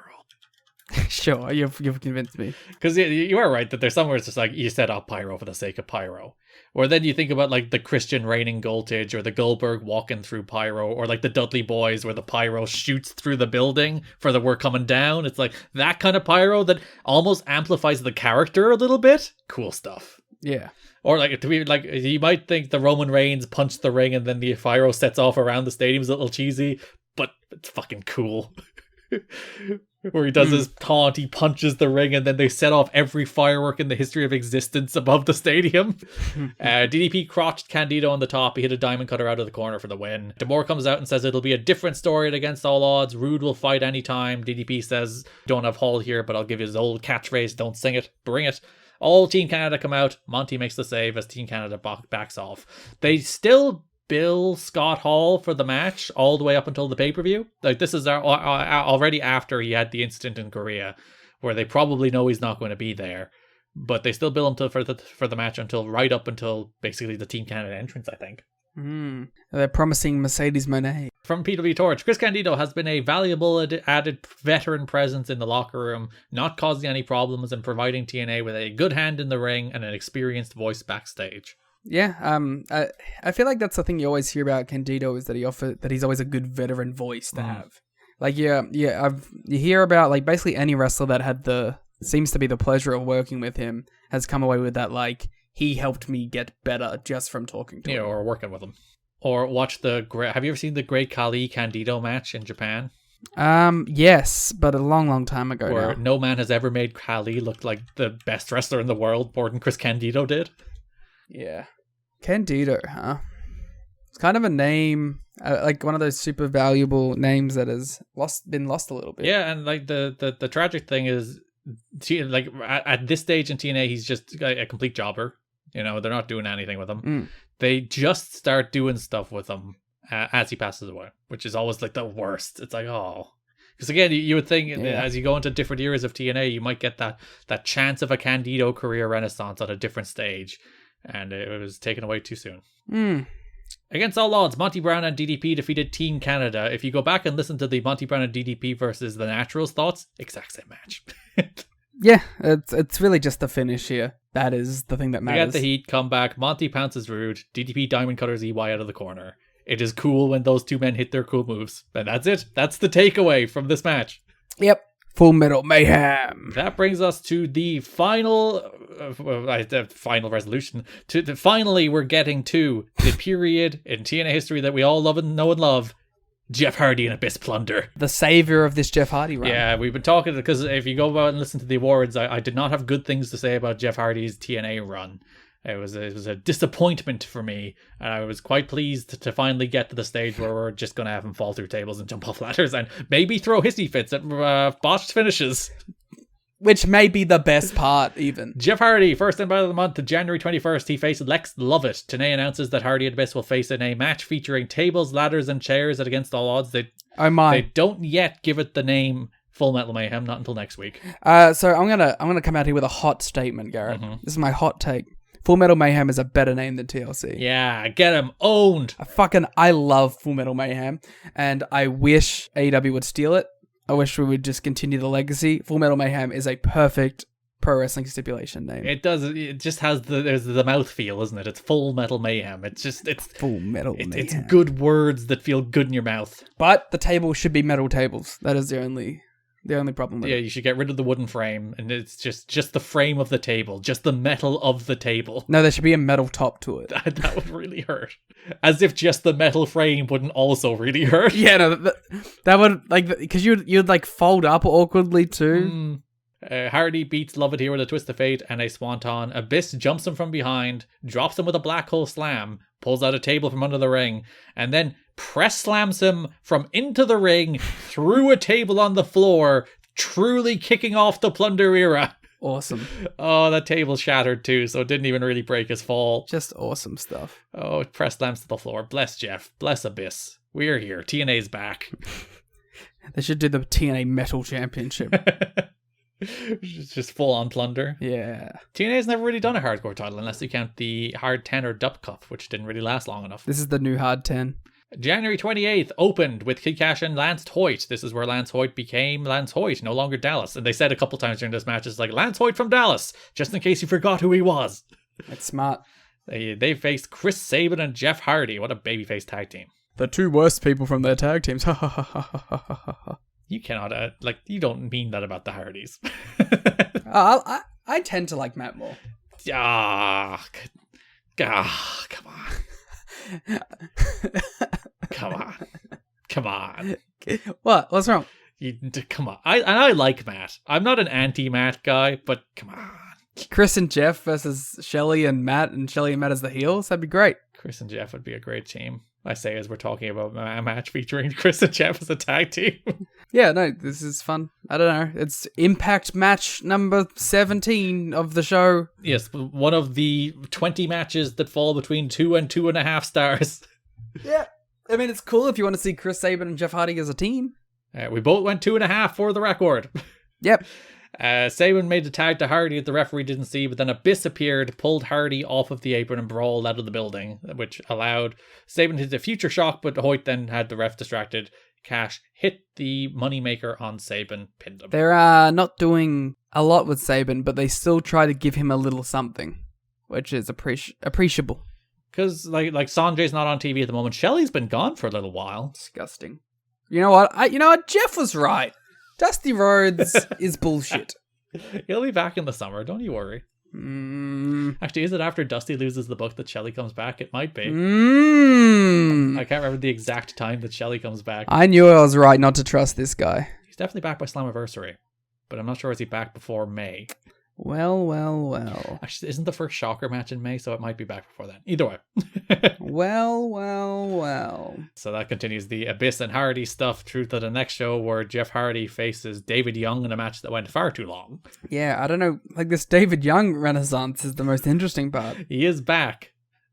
Sure, you've convinced me. Because you are right that there's somewhere it's just like you set up pyro for the sake of pyro. Or then you think about like the Christian reigning Goldtage or the Goldberg walking through pyro or like the Dudley Boys where the pyro shoots through the building for the we're coming down. It's like that kind of pyro that almost amplifies the character a little bit. Cool stuff. Yeah. Or like, to be like, you might think the Roman Reigns punched the ring and then the pyro sets off around the stadium is a little cheesy, but it's fucking cool. Where he does his taunt, he punches the ring, and then they set off every firework in the history of existence above the stadium. DDP crotched Candido on the top. He hit a diamond cutter out of the corner for the win. D'Amore comes out and says it'll be a different story at Against All Odds. Rude will fight anytime. DDP says, don't have Hall here, but I'll give you his old catchphrase, don't sing it, bring it. All Team Canada come out. Monty makes the save as Team Canada backs off. They still bill Scott Hall for the match all the way up until the pay-per-view. Like, this is already after he had the incident in Korea, where they probably know he's not going to be there, but they still bill him for the match until right up until basically the Team Canada entrance, I think. They're promising Mercedes Moné. From PW Torch, Chris Candido has been a valuable added veteran presence in the locker room, not causing any problems and providing TNA with a good hand in the ring and an experienced voice backstage. Yeah, I feel like that's the thing you always hear about Candido is that he's always a good veteran voice to have. Like, you hear about like basically any wrestler that seems to be the pleasure of working with him has come away with that, like, he helped me get better just from talking to him. Or working with him. Or watch have you ever seen the Great Khali Candido match in Japan? Yes, but a long time ago Where now. no man has ever made Khali look like the best wrestler in the world more than Chris Candido did. Yeah. Candido, huh? It's kind of a name, like one of those super valuable names that has been lost a little bit. Yeah, and like the tragic thing is, like at this stage in TNA, he's just a complete jobber. You know, they're not doing anything with him. They just start doing stuff with him as he passes away, which is always like the worst. It's like, oh. Because again, you would think as you go into different eras of TNA, you might get that chance of a Candido career renaissance on a different stage. And it was taken away too soon. Against All Odds, Monty Brown and DDP defeated Team Canada. If you go back and listen to the Monty Brown and DDP versus the Naturals thoughts, exact same match. Yeah, it's really just the finish here. That is the thing that We matters. get the heat, come back, Monty pounces Rude, DDP Diamond Cutters EY out of the corner. It is cool when those two men hit their cool moves. And that's it. That's the takeaway from this match. Yep. Full Metal Mayhem. That brings us to the final resolution. Finally, we're getting to the period in TNA history that we all love and know and love. Jeff Hardy and Abyss Plunder. The savior of this Jeff Hardy run. Yeah, we've been talking, because if you go out and listen to the awards, I did not have good things to say about Jeff Hardy's TNA run. It was a disappointment for me, and I was quite pleased to finally get to the stage where we're just going to have him fall through tables and jump off ladders and maybe throw hissy fits at botched finishes. Which may be the best part, even. Jeff Hardy, first invite of the month, January 21st, he faced Lex Lovett. TNA announces that Hardy and Abyss will face in a match featuring tables, ladders, and chairs at Against All Odds. They don't yet give it the name Full Metal Mayhem, not until next week. So I'm gonna come out here with a hot statement, Garrett. Mm-hmm. This is my hot take. Full Metal Mayhem is a better name than TLC. Yeah, get him owned. I love Full Metal Mayhem, and I wish AEW would steal it. I wish we would just continue the legacy. Full Metal Mayhem is a perfect pro wrestling stipulation name. It does. It just has there's the mouthfeel, isn't it? It's Full Metal Mayhem. It's Full Metal Mayhem. It's good words that feel good in your mouth. But the table should be metal tables. That is the only problem with it. Yeah, you should get rid of the wooden frame, and it's just the frame of the table, just the metal of the table. No, there should be a metal top to it. That would really hurt. As if just the metal frame wouldn't also really hurt. Yeah, no, that would, because you'd fold up awkwardly too. Hardy beats Lovett here with a twist of fate and a swanton. Abyss jumps him from behind, drops him with a black hole slam, pulls out a table from under the ring, and then press slams him from into the ring through a table on the floor, truly kicking off the Plunder era. Awesome. Oh, that table shattered too, so it didn't even really break his fall. Just awesome stuff. Oh, it press slams to the floor. Bless Jeff. Bless Abyss. We're here. TNA's back. They should do the TNA Metal Championship. Just full on Plunder. Yeah. TNA's never really done a hardcore title unless you count the Hard 10 or Dup Cup, which didn't really last long enough. This is the new Hard 10. January 28th opened with Kid Cash and Lance Hoyt. This is where Lance Hoyt became Lance Hoyt, no longer Dallas. And they said a couple times during this match, it's like, Lance Hoyt from Dallas, just in case you forgot who he was. That's smart. They faced Chris Sabin and Jeff Hardy. What a babyface tag team. The two worst people from their tag teams. You cannot, you don't mean that about the Hardys. I tend to like Matt more. Come on. Come on. What? What's wrong? Come on. I like Matt. I'm not an anti-Matt guy, but come on. Chris and Jeff versus Shelly and Matt as the heels? That'd be great. Chris and Jeff would be a great team. I say as we're talking about a match featuring Chris and Jeff as a tag team. Yeah, no, this is fun. I don't know. It's Impact match number 17 of the show. Yes, one of the 20 matches that fall between 2 and 2.5 stars. Yeah. I mean, it's cool if you want to see Chris Sabin and Jeff Hardy as a team. We both went 2.5 for the record. Yep. Sabin made the tag to Hardy that the referee didn't see, but then Abyss appeared, pulled Hardy off of the apron and brawled out of the building, which allowed Sabin to hit a future shock, but Hoyt then had the ref distracted. Cash hit the moneymaker on Sabin, pinned him. They're not doing a lot with Sabin, but they still try to give him a little something, which is appreciable. Because like Sanjay's not on TV at the moment. Shelley's been gone for a little while. Disgusting. You know what? Jeff was right. Dusty Rhodes is bullshit. He'll be back in the summer, don't you worry. Actually, is it after Dusty loses the book that Shelley comes back? It might be. I can't remember the exact time that Shelley comes back. I knew I was right not to trust this guy. He's definitely back by Slammiversary, but I'm not sure is he back before May. Well. Actually, isn't the first Shocker match in May, so it might be back before then. Either way. Well. So that continues the Abyss and Hardy stuff through to the next show where Jeff Hardy faces David Young in a match that went far too long. Yeah, I don't know. This David Young renaissance is the most interesting part. He is back.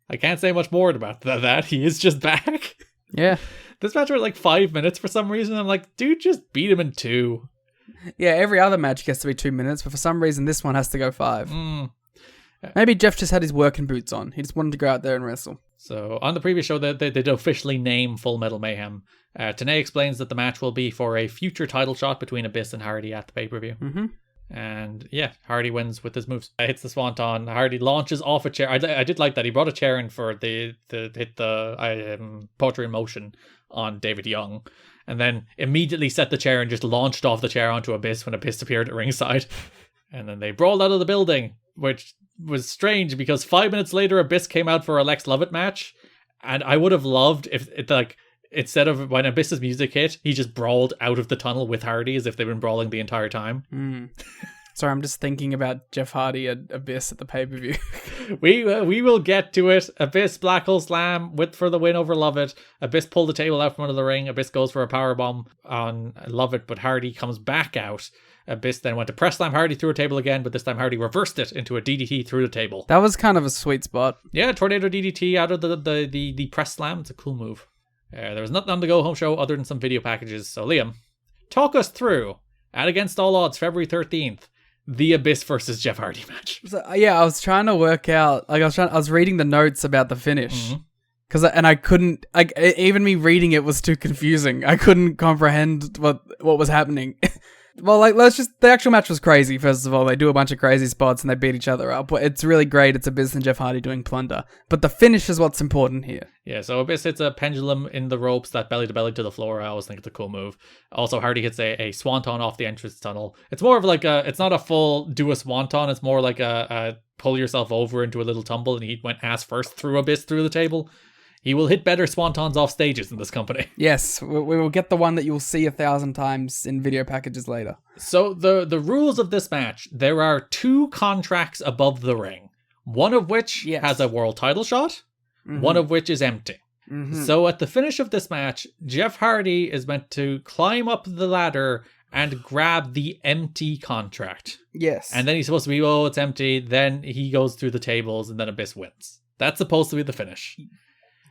I can't say much more about that. He is just back. Yeah. This match went 5 minutes for some reason. I'm like, dude, just beat him in 2. Yeah, every other match gets to be 2 minutes, but for some reason this one has to go 5. Maybe Jeff just had his working boots on. He just wanted to go out there and wrestle. So on the previous show, they did officially name Full Metal Mayhem. TNA explains that the match will be for a future title shot between Abyss and Hardy at the pay-per-view. And yeah, Hardy wins with his moves. Hits the Swanton. Hardy launches off a chair. I did like that. He brought a chair in for the hit the Poetry in Motion on David Young, and then immediately set the chair and just launched off the chair onto Abyss when Abyss appeared at ringside. And then they brawled out of the building, which was strange because 5 minutes later Abyss came out for a Lex Lovett match, and I would have loved if it instead of when Abyss's music hit, he just brawled out of the tunnel with Hardy as if they've been brawling the entire time. Sorry, I'm just thinking about Jeff Hardy and Abyss at the pay-per-view. We will get to it. Abyss Black Hole Slam for the win over Lovett. Abyss pulled the table out from under the ring. Abyss goes for a powerbomb on Lovett, but Hardy comes back out. Abyss then went to press slam Hardy through a table again, but this time Hardy reversed it into a DDT through the table. That was kind of a sweet spot. Yeah, tornado DDT out of the press slam. It's a cool move. There was nothing on the Go Home show other than some video packages. So Liam, talk us through, at Against All Odds, February 13th, the Abyss versus Jeff Hardy match. So, I was trying to work out, I was reading the notes about the finish. I couldn't, even me reading it was too confusing. I couldn't comprehend what was happening. Well, the actual match was crazy, first of all. They do a bunch of crazy spots and they beat each other up. It's really great. It's Abyss and Jeff Hardy doing plunder. But the finish is what's important here. Yeah, so Abyss hits a pendulum in the ropes, that belly to belly to the floor. I always think it's a cool move. Also, Hardy hits a swanton off the entrance tunnel. It's more of it's not a full do a swanton. It's more like a pull yourself over into a little tumble, and he went ass first through Abyss through the table. He will hit better swantons off stages in this company. Yes, we will get the one that you'll see 1,000 times in video packages later. So the rules of this match, there are 2 contracts above the ring. One of which has a world title shot, one of which is empty. So at the finish of this match, Jeff Hardy is meant to climb up the ladder and grab the empty contract. Yes. And then he's supposed to be, it's empty. Then he goes through the tables and then Abyss wins. That's supposed to be the finish.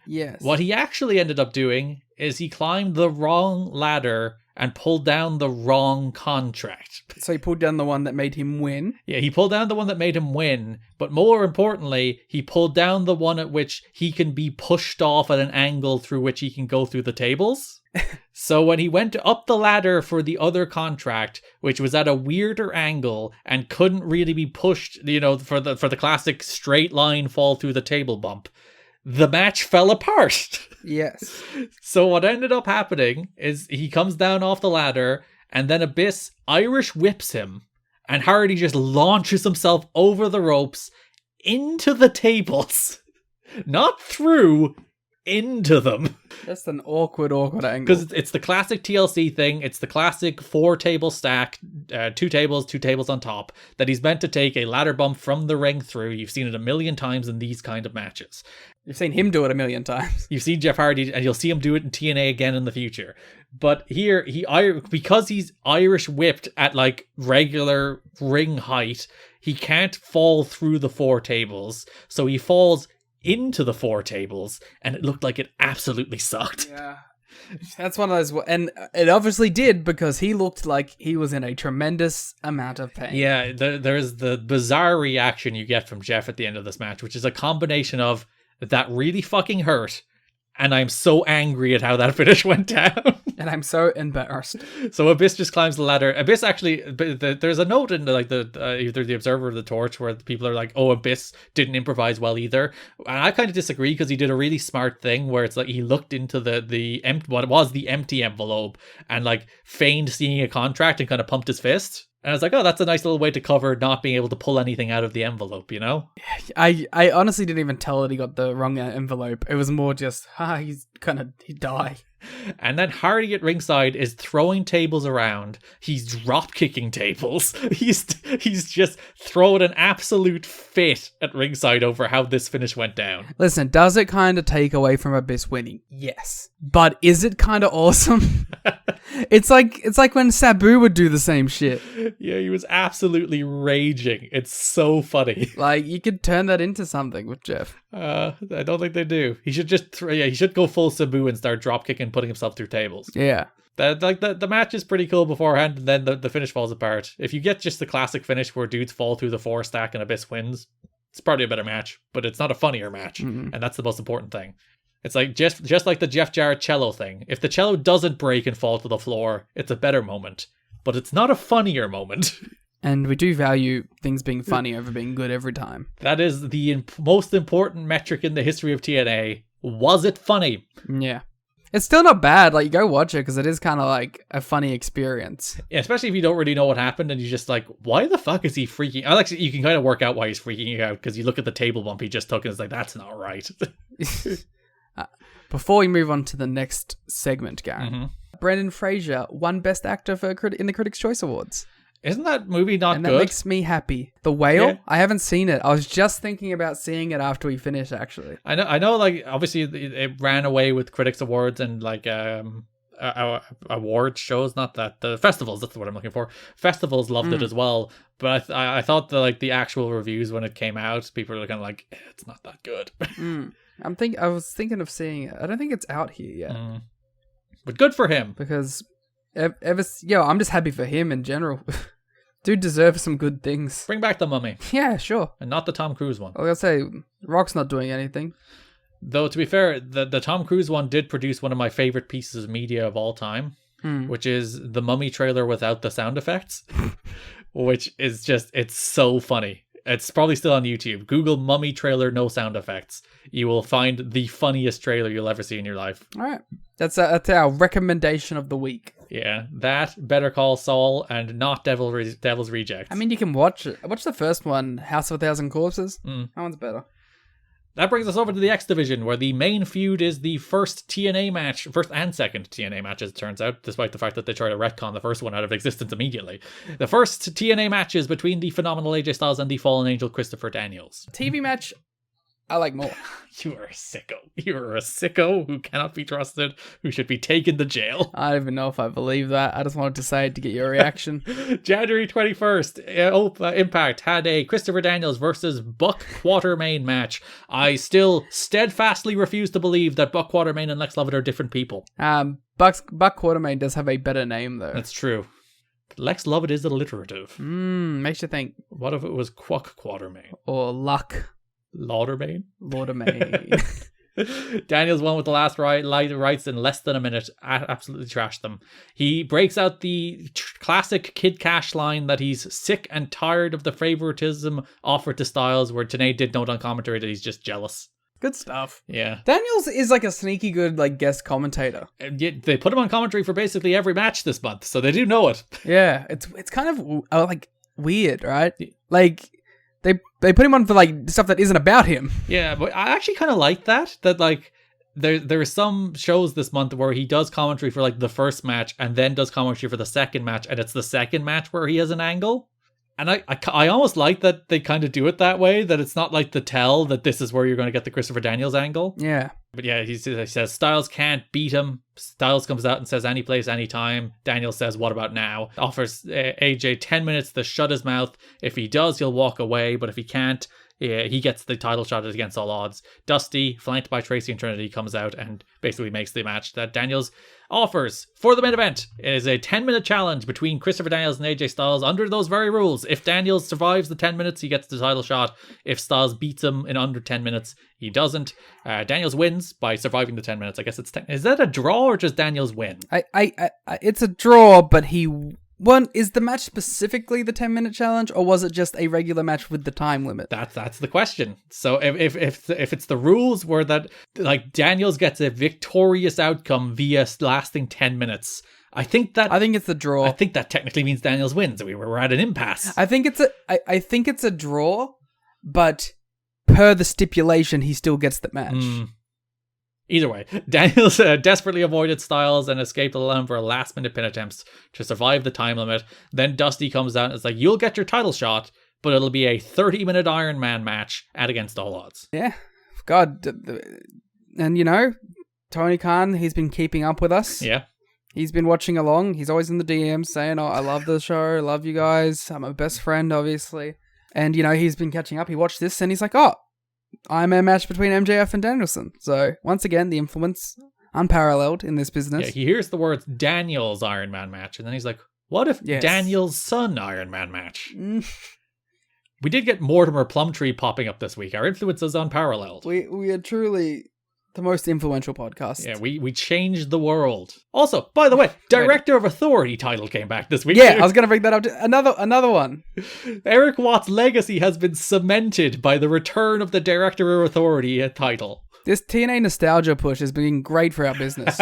Yes. What he actually ended up doing is he climbed the wrong ladder and pulled down the wrong contract. So he pulled down the one that made him win? Yeah, he pulled down the one that made him win, but more importantly, he pulled down the one at which he can be pushed off at an angle through which he can go through the tables. So when he went up the ladder for the other contract, which was at a weirder angle and couldn't really be pushed, for the classic straight line fall through the table bump, the match fell apart. Yes. So what ended up happening is he comes down off the ladder and then Abyss Irish whips him and Hardy just launches himself over the ropes into the tables. Not through, into them. That's an awkward angle. Because it's the classic TLC thing. It's the classic 4-table stack, 2 tables on top, that he's meant to take a ladder bump from the ring through. You've seen it a million times in these kind of matches. You've seen him do it a million times. You've seen Jeff Hardy, and you'll see him do it in TNA again in the future. But here, because he's Irish whipped at regular ring height, he can't fall through the 4 tables. So he falls into the 4 tables, and it looked like it absolutely sucked. Yeah. That's one of those, and it obviously did, because he looked like he was in a tremendous amount of pain. Yeah, there's the bizarre reaction you get from Jeff at the end of this match, which is a combination of that really fucking hurt, and I'm so angry at how that finish went down. And I'm so embarrassed. So Abyss just climbs the ladder. Abyss actually, there's a note in either the Observer or the Torch where people are like, oh, Abyss didn't improvise well either. And I kind of disagree, because he did a really smart thing where it's like he looked into the empty envelope and feigned seeing a contract and kind of pumped his fist. And I was like, oh, that's a nice little way to cover not being able to pull anything out of the envelope, I honestly didn't even tell that he got the wrong envelope. It was more just, he died. And then Hardy at ringside is throwing tables around. He's drop kicking tables. He's just throwing an absolute fit at ringside over how this finish went down. Listen, does it kind of take away from Abyss winning? Yes. But is it kind of awesome? It's like when Sabu would do the same shit. Yeah, he was absolutely raging. It's so funny. You could turn that into something with Jeff. I don't think they do. He should just he should go full Sabu and start drop kicking, putting himself through tables. Yeah. The match is pretty cool beforehand, and then the finish falls apart. If you get just the classic finish where dudes fall through the 4 stack and Abyss wins, it's probably a better match, but it's not a funnier match, and that's the most important thing. It's like just like the Jeff Jarrett cello thing. If the cello doesn't break and fall to the floor, it's a better moment, but it's not a funnier moment. And we do value things being funny over being good every time. That is the most important metric in the history of TNA. Was it funny? Yeah. It's still not bad. Like, you go watch it because it is kind of like a funny experience. Yeah, especially if you don't really know what happened and you just like, why the fuck is he freaking out? Like, you can kind of work out why he's freaking out because you look at the table bump he just took and it's like, that's not right. Before we move on to the next segment, Garrett, Brendan Fraser won Best Actor in the Critics' Choice Awards. Isn't that movie not and good? That makes me happy. The Whale? Yeah. I haven't seen it. I was just thinking about seeing it after we finish, actually. I know. Like, obviously, it ran away with Critics Awards and like award shows. Not that the festivals. That's what I'm looking for. Festivals loved it as well. But I thought that like the actual reviews when it came out, people were kind of like, it's not that good. I was thinking of seeing it. I don't think it's out here yet. But good for him. Because I'm just happy for him in general. Dude deserves some good things. Bring back the Mummy. Yeah, sure. And not the Tom Cruise one. I was gonna say, Rock's not doing anything. Though, to be fair, the Tom Cruise one did produce one of my favorite pieces of media of all time, which is the Mummy trailer without the sound effects, which is just, it's so funny. It's probably still on YouTube. Google Mummy trailer, no sound effects. You will find the funniest trailer you'll ever see in your life. All right. That's our recommendation of the week. Yeah, that, Better Call Saul, and not Devil's Rejects. I mean, you can watch it. Watch the first one, House of a Thousand Corpses. That one's better. That brings us over to the X Division, where the main feud is the first TNA match, first and second TNA match, as it turns out, despite the fact that they try to retcon the first one out of existence immediately. The first TNA matches between the phenomenal AJ Styles and the Fallen Angel Christopher Daniels. TV match, I like more. You are a sicko. You are a sicko who cannot be trusted, who should be taken to jail. I don't even know if I believe that. I just wanted to say it to get your reaction. January 21st, Impact had a Christopher Daniels versus Buck Quatermain match. I still steadfastly refuse to believe that Buck Quatermain and Lex Lovett are different people. Buck Quatermain does have a better name, though. That's true. But Lex Lovett is alliterative. Makes you think. What if it was Quack Quatermain? Or Luck. Laudermain? Daniels won with the last rights in less than a minute. Absolutely trashed them. He breaks out the classic Kid Cash line that he's sick and tired of the favoritism offered to Styles, where TNA did note on commentary that he's just jealous. Good stuff. Yeah. Like is like a sneaky good like guest commentator. And yet they put him on commentary for basically every match this month, so they do know it. Yeah, it's kind of like weird, right? Like they put him on for like stuff that isn't about him. Yeah, but I actually kind of like that like there are some shows this month where he does commentary for like the first match and then does commentary for the second match, and it's the second match where he has an angle. And I almost like that they kind of do it that way, that it's not like the tell that this is where you're going to get the Christopher Daniels angle. Yeah. But yeah, he says Styles can't beat him. Styles comes out and says any place, anytime. Daniels says, what about now? Offers AJ 10 minutes to shut his mouth. If he does, he'll walk away. But if he can't, he gets the title shot against all odds. Dusty, flanked by Tracy and Trinity, comes out and basically makes the match that Daniels offers for the main event. It is a 10-minute challenge between Christopher Daniels and AJ Styles under those very rules. If Daniels survives the 10 minutes, he gets the title shot. If Styles beats him in under 10 minutes, he doesn't. Daniels wins by surviving the 10 minutes. I guess is that a draw or just Daniels win? It's a draw, but he won. Is the match specifically the 10-minute challenge, or was it just a regular match with the time limit? That's the question. So if it's the rules where that like Daniels gets a victorious outcome via lasting 10 minutes, I think it's a draw. I think that technically means Daniels wins. We're at an impasse. I think it's a draw, but per the stipulation, he still gets the match. Either way, Daniels desperately avoided Styles and escaped alone for a last-minute pin attempt to survive the time limit. Then Dusty comes out and is like, you'll get your title shot, but it'll be a 30-minute Iron Man match at against all odds. Yeah. God. And, Tony Khan, he's been keeping up with us. Yeah. He's been watching along. He's always in the DMs saying, I love the show. I love you guys. I'm my best friend, obviously. And, he's been catching up. He watched this and he's like, Iron Man match between MJF and Danielson. So, once again, the influence unparalleled in this business. Yeah, he hears the words Daniels Iron Man match, and then he's like, what if Daniel's son Iron Man match? We did get Mortimer Plumtree popping up this week. Our influence is unparalleled. We are truly The most influential podcast. Yeah, we changed the world. Also, by the way, Director of Authority title came back this week. Yeah, I was going to bring that up. Another one. Eric Watt's legacy has been cemented by the return of the Director of Authority title. This TNA nostalgia push has been great for our business.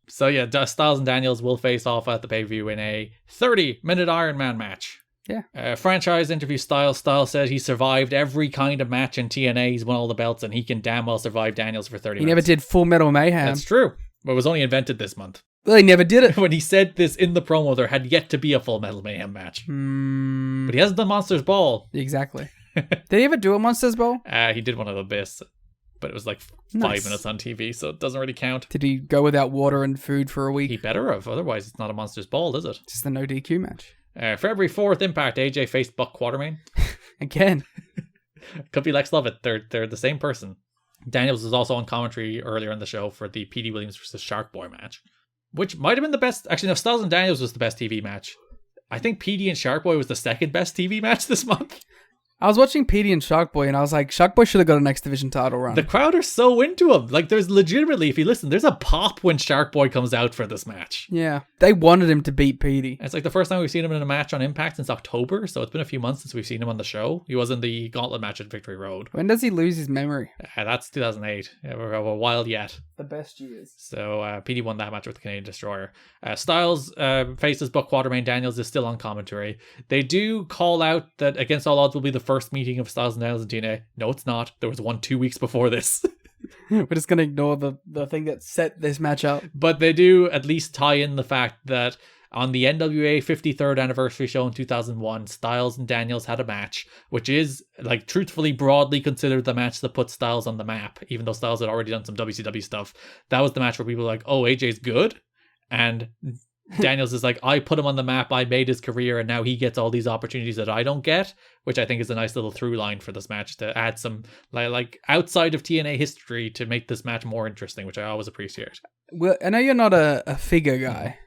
So yeah, Styles and Daniels will face off at the pay-per-view in a 30-minute Iron Man match. Yeah. Franchise interview Styles. Styles said he survived every kind of match in TNA. He's won all the belts, and he can damn well survive Daniels for 30 minutes. He never did Full Metal Mayhem. That's true. But it was only invented this month. Well, he never did it. When he said this in the promo, there had yet to be a Full Metal Mayhem match. But he hasn't done Monsters Ball. Exactly. Did he ever do a Monsters Ball? He did one of the best, but it was like 5 minutes on TV, so it doesn't really count. Did he go without water and food for a week? He better have, otherwise it's not a Monsters Ball, is it? Just a no DQ match. February 4th, Impact, AJ faced Buck Quartermain. Again. Could be Lex Lovett. They're the same person. Daniels was also on commentary earlier in the show for the P.D. Williams versus Shark Boy match, which might have been the best. Actually, no, Styles and Daniels was the best TV match. I think P.D. and Shark Boy was the second best TV match this month. I was watching PD and Shark Boy, and I was like, Shark Boy should have got an X Division title run. The crowd are so into him. Like, there's legitimately, if you listen, there's a pop when Shark Boy comes out for this match. Yeah. They wanted him to beat PD. It's like the first time we've seen him in a match on Impact since October, so it's been a few months since we've seen him on the show. He was in the Gauntlet match at Victory Road. When does he lose his memory? That's 2008. Yeah, we're a while yet. The best years. So PD won that match with the Canadian Destroyer. Styles faces Buck Quartermain. Daniels is still on commentary. They do call out that Against All Odds will be the first meeting of Styles and Daniels and TNA. No, it's not. There was one 2 weeks before this. We're just going to ignore the thing that set this match up. But they do at least tie in the fact that on the NWA 53rd anniversary show in 2001, Styles and Daniels had a match, which is, like, truthfully broadly considered the match that put Styles on the map, even though Styles had already done some WCW stuff. That was the match where people were like, oh, AJ's good? And Daniels is like, I put him on the map, I made his career, and now he gets all these opportunities that I don't get, which I think is a nice little through line for this match to add some, like outside of TNA history to make this match more interesting, which I always appreciate. Well, I know you're not a figure guy,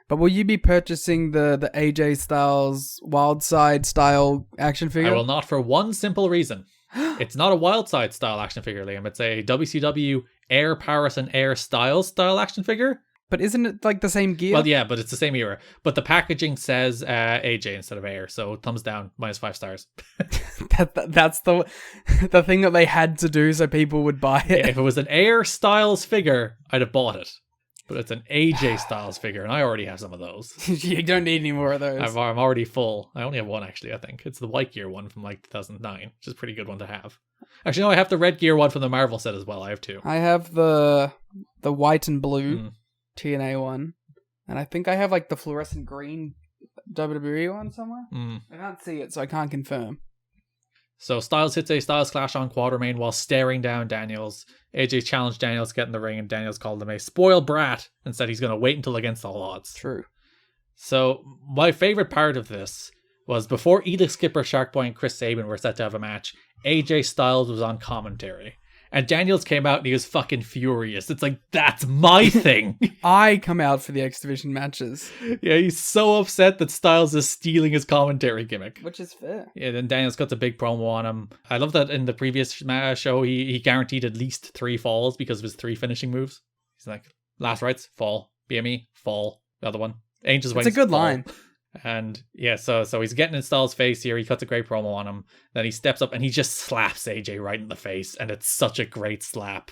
but will you be purchasing the AJ Styles Wildside style action figure? I will not, for one simple reason. It's not a Wildside style action figure, Liam. It's a WCW Air Paris and Air Styles style action figure. But isn't it like the same gear? Well, yeah, but it's the same era. But the packaging says AJ instead of Air, so thumbs down, -5 stars. That's the thing that they had to do so people would buy it. Yeah, if it was an Air Styles figure, I'd have bought it. But it's an AJ Styles figure, and I already have some of those. You don't need any more of those. I'm already full. I only have one, actually, I think. It's the white gear one from, like, 2009, which is a pretty good one to have. Actually, no, I have the red gear one from the Marvel set as well. I have two. I have the white and blue TNA one, and I think I have, like, the fluorescent green WWE one somewhere. I can't see it, so I can't confirm. So Styles hits a Styles Clash on Quartermain while staring down Daniels. AJ challenged Daniels to get in the ring, and Daniels called him a spoiled brat and said he's going to wait until Against All Odds. True. So my favorite part of this was before Edith Skipper, Shark Boy, and Chris Sabin were set to have a match, AJ Styles was on commentary. And Daniels came out and he was fucking furious. It's like, that's my thing. I come out for the X Division matches. Yeah, he's so upset that Styles is stealing his commentary gimmick. Which is fair. Yeah, then Daniels cuts a big promo on him. I love that in the previous show, he guaranteed at least 3 falls because of his 3 finishing moves. He's like, last rights, fall. BME, fall. The other one. Angels Wings, it's a good fall. line. And yeah, so he's getting in Styles' face here. He cuts a great promo on him. Then he steps up and he just slaps AJ right in the face. And it's such a great slap.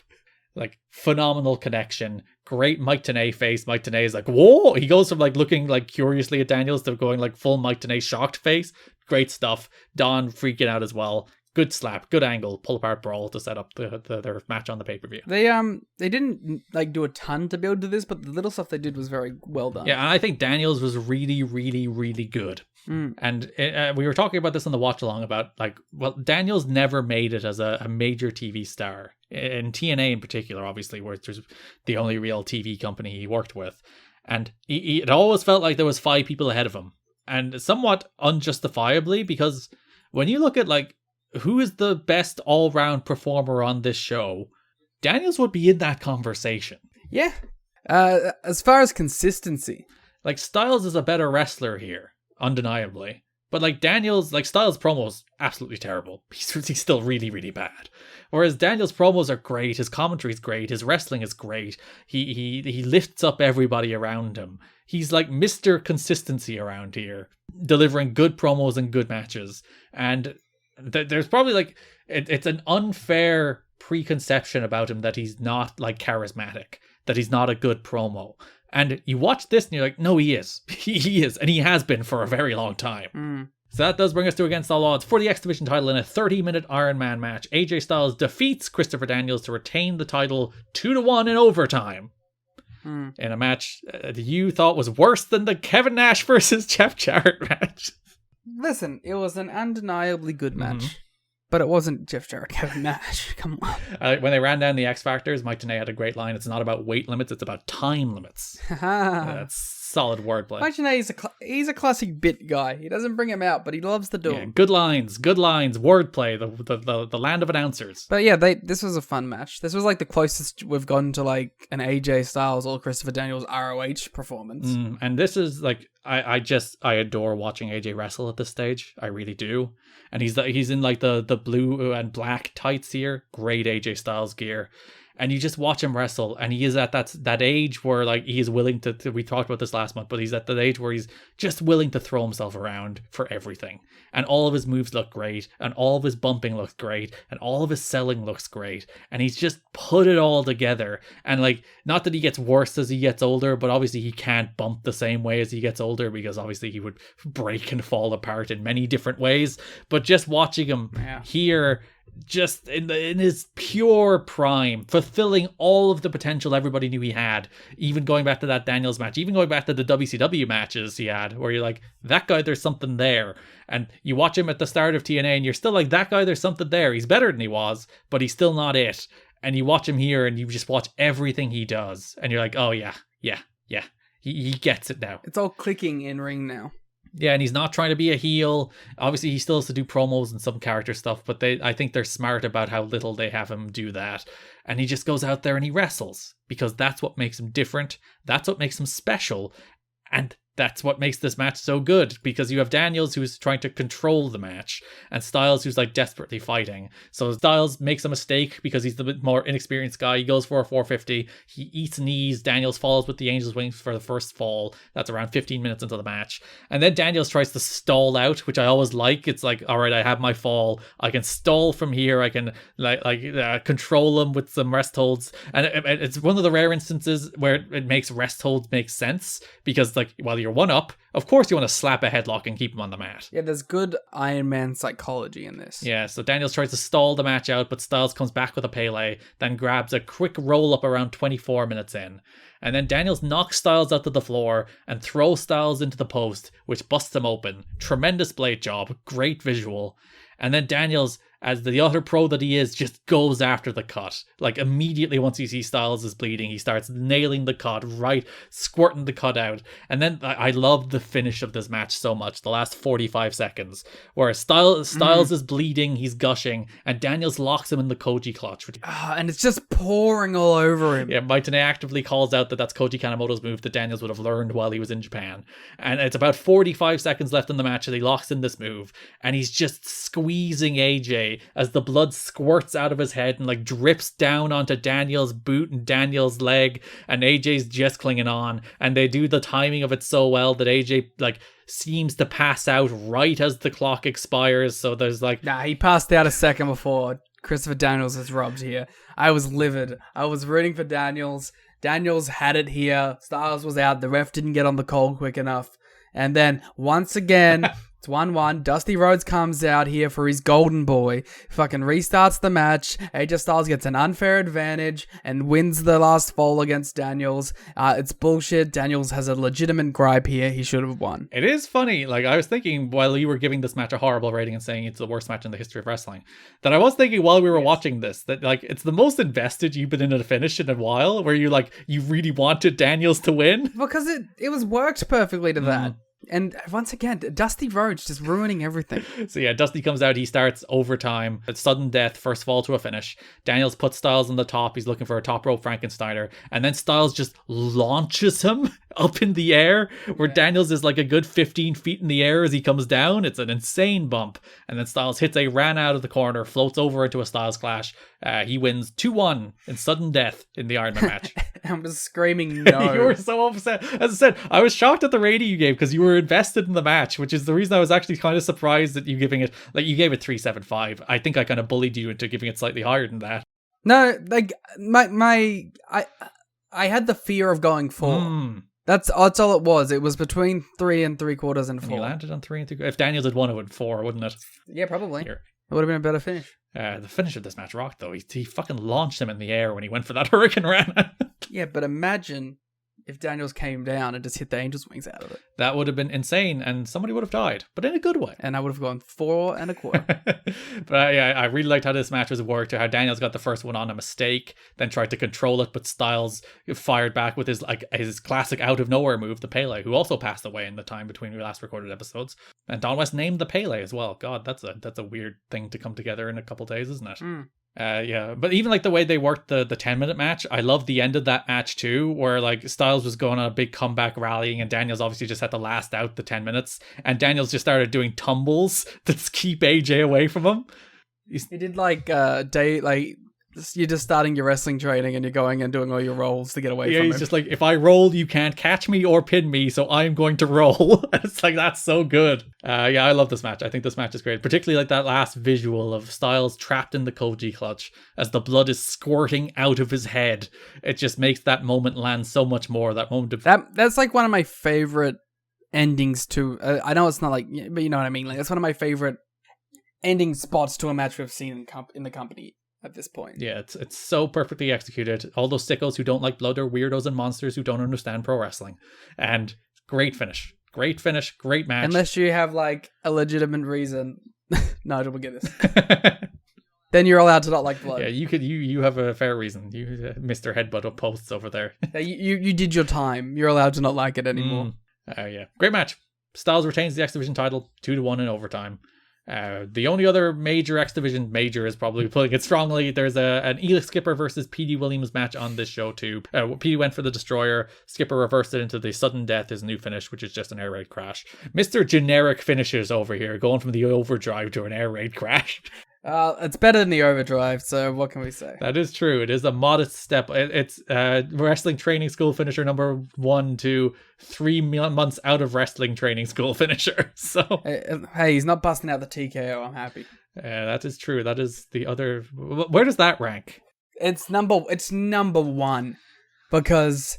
Like, phenomenal connection. Great Mike Tenay face. Mike Tenay is like, whoa! He goes from, like, looking, like, curiously at Daniels to going, like, full Mike Tenay shocked face. Great stuff. Don freaking out as well. Good slap, good angle, pull apart brawl to set up their match on the pay-per-view. They didn't, like, do a ton to build to this, but the little stuff they did was very well done. Yeah, and I think Daniels was really, really, really good. And we were talking about this on the watch along about, like, well, Daniels never made it as a major TV star in TNA in particular, obviously, where there's the only real TV company he worked with, and it always felt like there was 5 people ahead of him, and somewhat unjustifiably, because when you look at, like, who is the best all-round performer on this show, Daniels would be in that conversation. Yeah. As far as consistency, like, Styles is a better wrestler here, undeniably. But like Daniels, like Styles' promos, absolutely terrible. He's still really, really bad. Whereas Daniels' promos are great, his commentary is great, his wrestling is great. He lifts up everybody around him. He's like Mr. Consistency around here, delivering good promos and good matches. And there's probably like it's an unfair preconception about him that he's not like charismatic, that he's not a good promo. And you watch this and you're like, no, he is. He is. And he has been for a very long time. So that does bring us to Against All Odds for the X Division title in a 30-minute Iron Man match. AJ Styles defeats Christopher Daniels to retain the title 2-1 in overtime. In a match that you thought was worse than the Kevin Nash versus Jeff Jarrett match. Listen, it was an undeniably good match. But it wasn't Jeff Jarrett, Kevin Nash. Come on. When they ran down the X Factors, Mike Tenay had a great line. It's not about weight limits, it's about time limits. That's solid wordplay. Mike Tenay, he's a classic bit guy. He doesn't bring him out, but he loves to do them. Good lines, wordplay, the land of announcers. But yeah, this was a fun match. This was like the closest we've gotten to like an AJ Styles or Christopher Daniels ROH performance. And this is like, I adore watching AJ wrestle at this stage. I really do. And he's in like the blue and black tights here. Great AJ Styles gear. And you just watch him wrestle, and he is at that age where like he is willing to, we talked about this last month, but he's at that age where he's just willing to throw himself around for everything. And all of his moves look great, and all of his bumping looks great, and all of his selling looks great. And he's just put it all together. And like, not that he gets worse as he gets older, but obviously he can't bump the same way as he gets older, because obviously he would break and fall apart in many different ways. But just watching him here, just in his pure prime, fulfilling all of the potential everybody knew he had, even going back to that Daniels match, even going back to the WCW matches he had, where you're like, that guy, there's something there. And you watch him at the start of TNA and you're still like, that guy, there's something there. He's better than he was, but he's still not it. And you watch him here and you just watch everything he does, and you're like, oh yeah, he gets it now. It's all clicking in ring now. Yeah, and he's not trying to be a heel. Obviously, he still has to do promos and some character stuff, but I think they're smart about how little they have him do that. And he just goes out there and he wrestles, because that's what makes him different. That's what makes him special. And that's what makes this match so good, because you have Daniels who's trying to control the match, and Styles who's like desperately fighting. So Styles makes a mistake because he's the bit more inexperienced guy. He goes for a 450. He eats knees. Daniels falls with the Angel's Wings for the first fall. That's around 15 minutes into the match. And then Daniels tries to stall out, which I always like. It's like, all right, I have my fall. I can stall from here. I can control him with some rest holds. And it's one of the rare instances where it makes rest holds make sense, because like, while you're one up, of course you want to slap a headlock and keep him on the mat. Yeah, there's good Iron Man psychology in this. Yeah, so Daniels tries to stall the match out, but Styles comes back with a Pele, then grabs a quick roll up around 24 minutes in. And then Daniels knocks Styles out to the floor and throws Styles into the post, which busts him open. Tremendous blade job, great visual. And then Daniels, as the utter pro that he is, just goes after the cut. Like, immediately once he sees Styles is bleeding, he starts nailing the cut, right, squirting the cut out. And then I love the finish of this match so much, the last 45 seconds, where Styles is bleeding, he's gushing, and Daniels locks him in the Koji clutch. And it's just pouring all over him. Yeah, Mike Tenay actively calls out that that's Koji Kanemoto's move that Daniels would have learned while he was in Japan. And it's about 45 seconds left in the match, and he locks in this move, and he's just squeezing AJ as the blood squirts out of his head and like drips down onto Daniel's boot and Daniel's leg, and AJ's just clinging on, and they do the timing of it so well that AJ like seems to pass out right as the clock expires. So there's like, nah, he passed out a second before Christopher Daniels is rubbed here. I was livid. I was rooting for Daniels. Daniels had it here. Styles was out. The ref didn't get on the call quick enough. And then once again, it's 1-1. Dusty Rhodes comes out here for his golden boy. Fucking restarts the match. AJ Styles gets an unfair advantage and wins the last fall against Daniels. It's bullshit. Daniels has a legitimate gripe here. He should have won. It is funny. Like, I was thinking while you were giving this match a horrible rating and saying it's the worst match in the history of wrestling, that I was thinking while we were watching this, that like, it's the most invested you've been in a finish in a while, where you like, you really wanted Daniels to win. Because it was worked perfectly to that. And once again, Dusty Rhodes just ruining everything. So yeah, Dusty comes out, he starts overtime, a sudden death, first fall to a finish. Daniels puts Styles on the top, he's looking for a top rope Frankensteiner, and then Styles just launches him up in the air, where Daniels is like a good 15 feet in the air as he comes down. It's an insane bump. And then Styles hits a ran out of the corner, floats over into a Styles Clash. He wins 2-1 in sudden death in the Iron Man match. I'm just screaming no. You were so upset. As I said, I was shocked at the rating you gave because you were invested in the match, which is the reason I was actually kind of surprised that you giving it, like, you gave it 3.75. I think I kind of bullied you into giving it slightly higher than that. No, like I had the fear of going 4. That's all it was. It was between 3 3/4 and 4. And you landed on 3 3/4. If Daniels had won, it would 4, wouldn't it? Yeah, probably. Here. It would have been a better finish. The finish of this match rocked, though. He fucking launched him in the air when he went for that Hurricane Rana. Yeah, but imagine if Daniels came down and just hit the Angel's Wings out of it. That would have been insane, and somebody would have died, but in a good way. And I would have gone 4 1/4. But yeah, I really liked how this match was worked, how Daniels got the first one on a mistake, then tried to control it, but Styles fired back with his classic out of nowhere move, the Pele, who also passed away in the time between we last recorded episodes. And Don West named the Pele as well. God, that's a weird thing to come together in a couple days, isn't it? Yeah, but even like the way they worked the 10-minute match, I love the end of that match too, where like Styles was going on a big comeback rallying, and Daniels obviously just had to last out the 10 minutes, and Daniels just started doing tumbles to keep AJ away from him. He did you're just starting your wrestling training and you're going and doing all your rolls to get away from him. Yeah, he's just like, if I roll, you can't catch me or pin me, so I'm going to roll. It's like, that's so good. Yeah, I love this match. I think this match is great, particularly like that last visual of Styles trapped in the Koji clutch as the blood is squirting out of his head. It just makes that moment land so much more. That moment of that's like one of my favorite endings to. I know it's not like, but you know what I mean. Like, that's one of my favorite ending spots to a match we've seen in the company at this point. Yeah, it's so perfectly executed. All those sickos who don't like blood are weirdos and monsters who don't understand pro wrestling. And great finish, great match. Unless you have like a legitimate reason, Nigel will get this. Then you're allowed to not like blood. Yeah, you have a fair reason. You Mr. Headbutt up posts over there. you did your time. You're allowed to not like it anymore. Yeah, great match. Styles retains the X Division title 2-1 in overtime. The only other major X Division is probably putting it strongly. There's an Elix Skipper versus PD Williams match on this show too. PD went for the Destroyer. Skipper reversed it into the sudden death, his new finish, which is just an air raid crash. Mr. Generic finishes over here, going from the overdrive to an air raid crash. It's better than the overdrive, so what can we say? That is true. It is a modest step. It's wrestling training school finisher number 1 to 3 months out of wrestling training school finisher. So hey, he's not busting out the TKO. I'm happy. That is true. That is the other. Where does that rank? It's number 1 because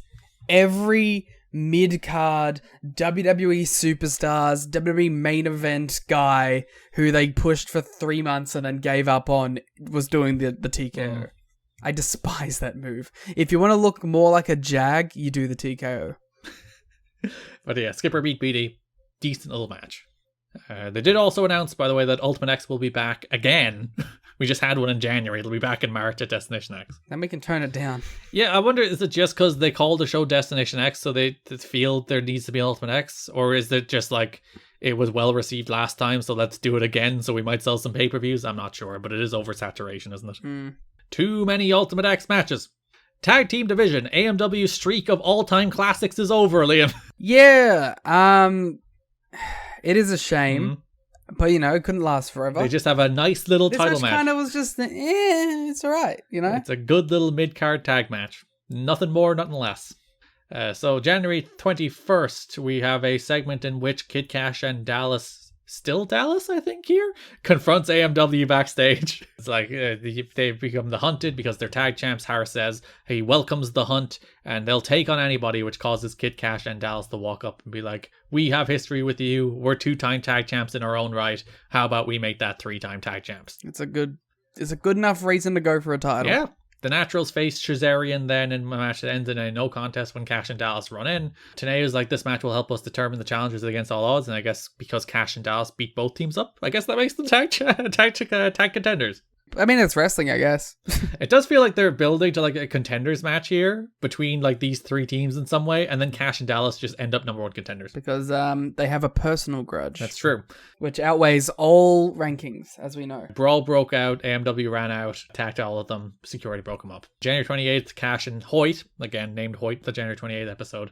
every mid-card WWE superstars, WWE main event guy who they pushed for 3 months and then gave up on was doing the TKO. I despise that move. If you want to look more like a Jag, you do the TKO. But yeah, Skipper beat BD. Decent little match. They did also announce, by the way, that Ultimate X will be back again. We just had one in January. It'll be back in March at Destination X. Then we can turn it down. Yeah, I wonder, is it just because they called the show Destination X so they feel there needs to be Ultimate X? Or is it just like, it was well received last time, so let's do it again so we might sell some pay-per-views? I'm not sure, but it is oversaturation, isn't it? Too many Ultimate X matches. Tag Team Division, AMW's streak of all-time classics is over, Liam. Yeah, it is a shame. But, you know, it couldn't last forever. They just have a nice little title match. This kind of was just, it's alright, you know? It's a good little mid-card tag match. Nothing more, nothing less. So January 21st, we have a segment in which Kid Cash and Dallas, still Dallas, I think here, confronts AMW backstage. It's like they become the hunted because they're tag champs. Harris says he welcomes the hunt and they'll take on anybody, which causes Kid Cash and Dallas to walk up and be like, we have history with you. We're 2-time tag champs in our own right. How about we make that 3-time tag champs? It's a good enough reason to go for a title. Yeah. The Naturals face Shazarian then in a match that ends in a no contest when Cash and Dallas run in. Tenay is like, this match will help us determine the challengers against all odds, and I guess because Cash and Dallas beat both teams up, I guess that makes them tag contenders. I mean, it's wrestling, I guess. It does feel like they're building to like a contenders match here between like these three teams in some way, and then Cash and Dallas just end up number one contenders. Because they have a personal grudge. That's true. Which outweighs all rankings, as we know. Brawl broke out, AMW ran out, attacked all of them, security broke them up. January 28th, Cash and Hoyt, again named Hoyt, the January 28th episode,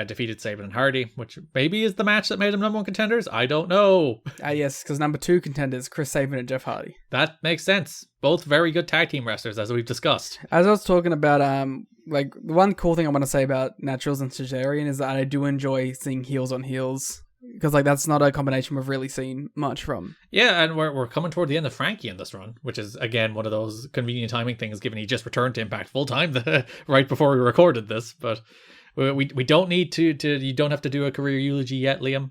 defeated Sabin and Hardy, which maybe is the match that made them number one contenders. I don't know. Yes, because number two contenders, Chris Sabin and Jeff Hardy. That makes sense. Both very good tag team wrestlers, as we've discussed. As I was talking about, like, the one cool thing I want to say about Naturals and Cesarean is that I do enjoy seeing heels on heels. Because, like, that's not a combination we've really seen much from. Yeah, and we're coming toward the end of Frankie in this run, which is, again, one of those convenient timing things, given he just returned to Impact full-time right before we recorded this. But we don't need to you don't have to do a career eulogy yet, Liam.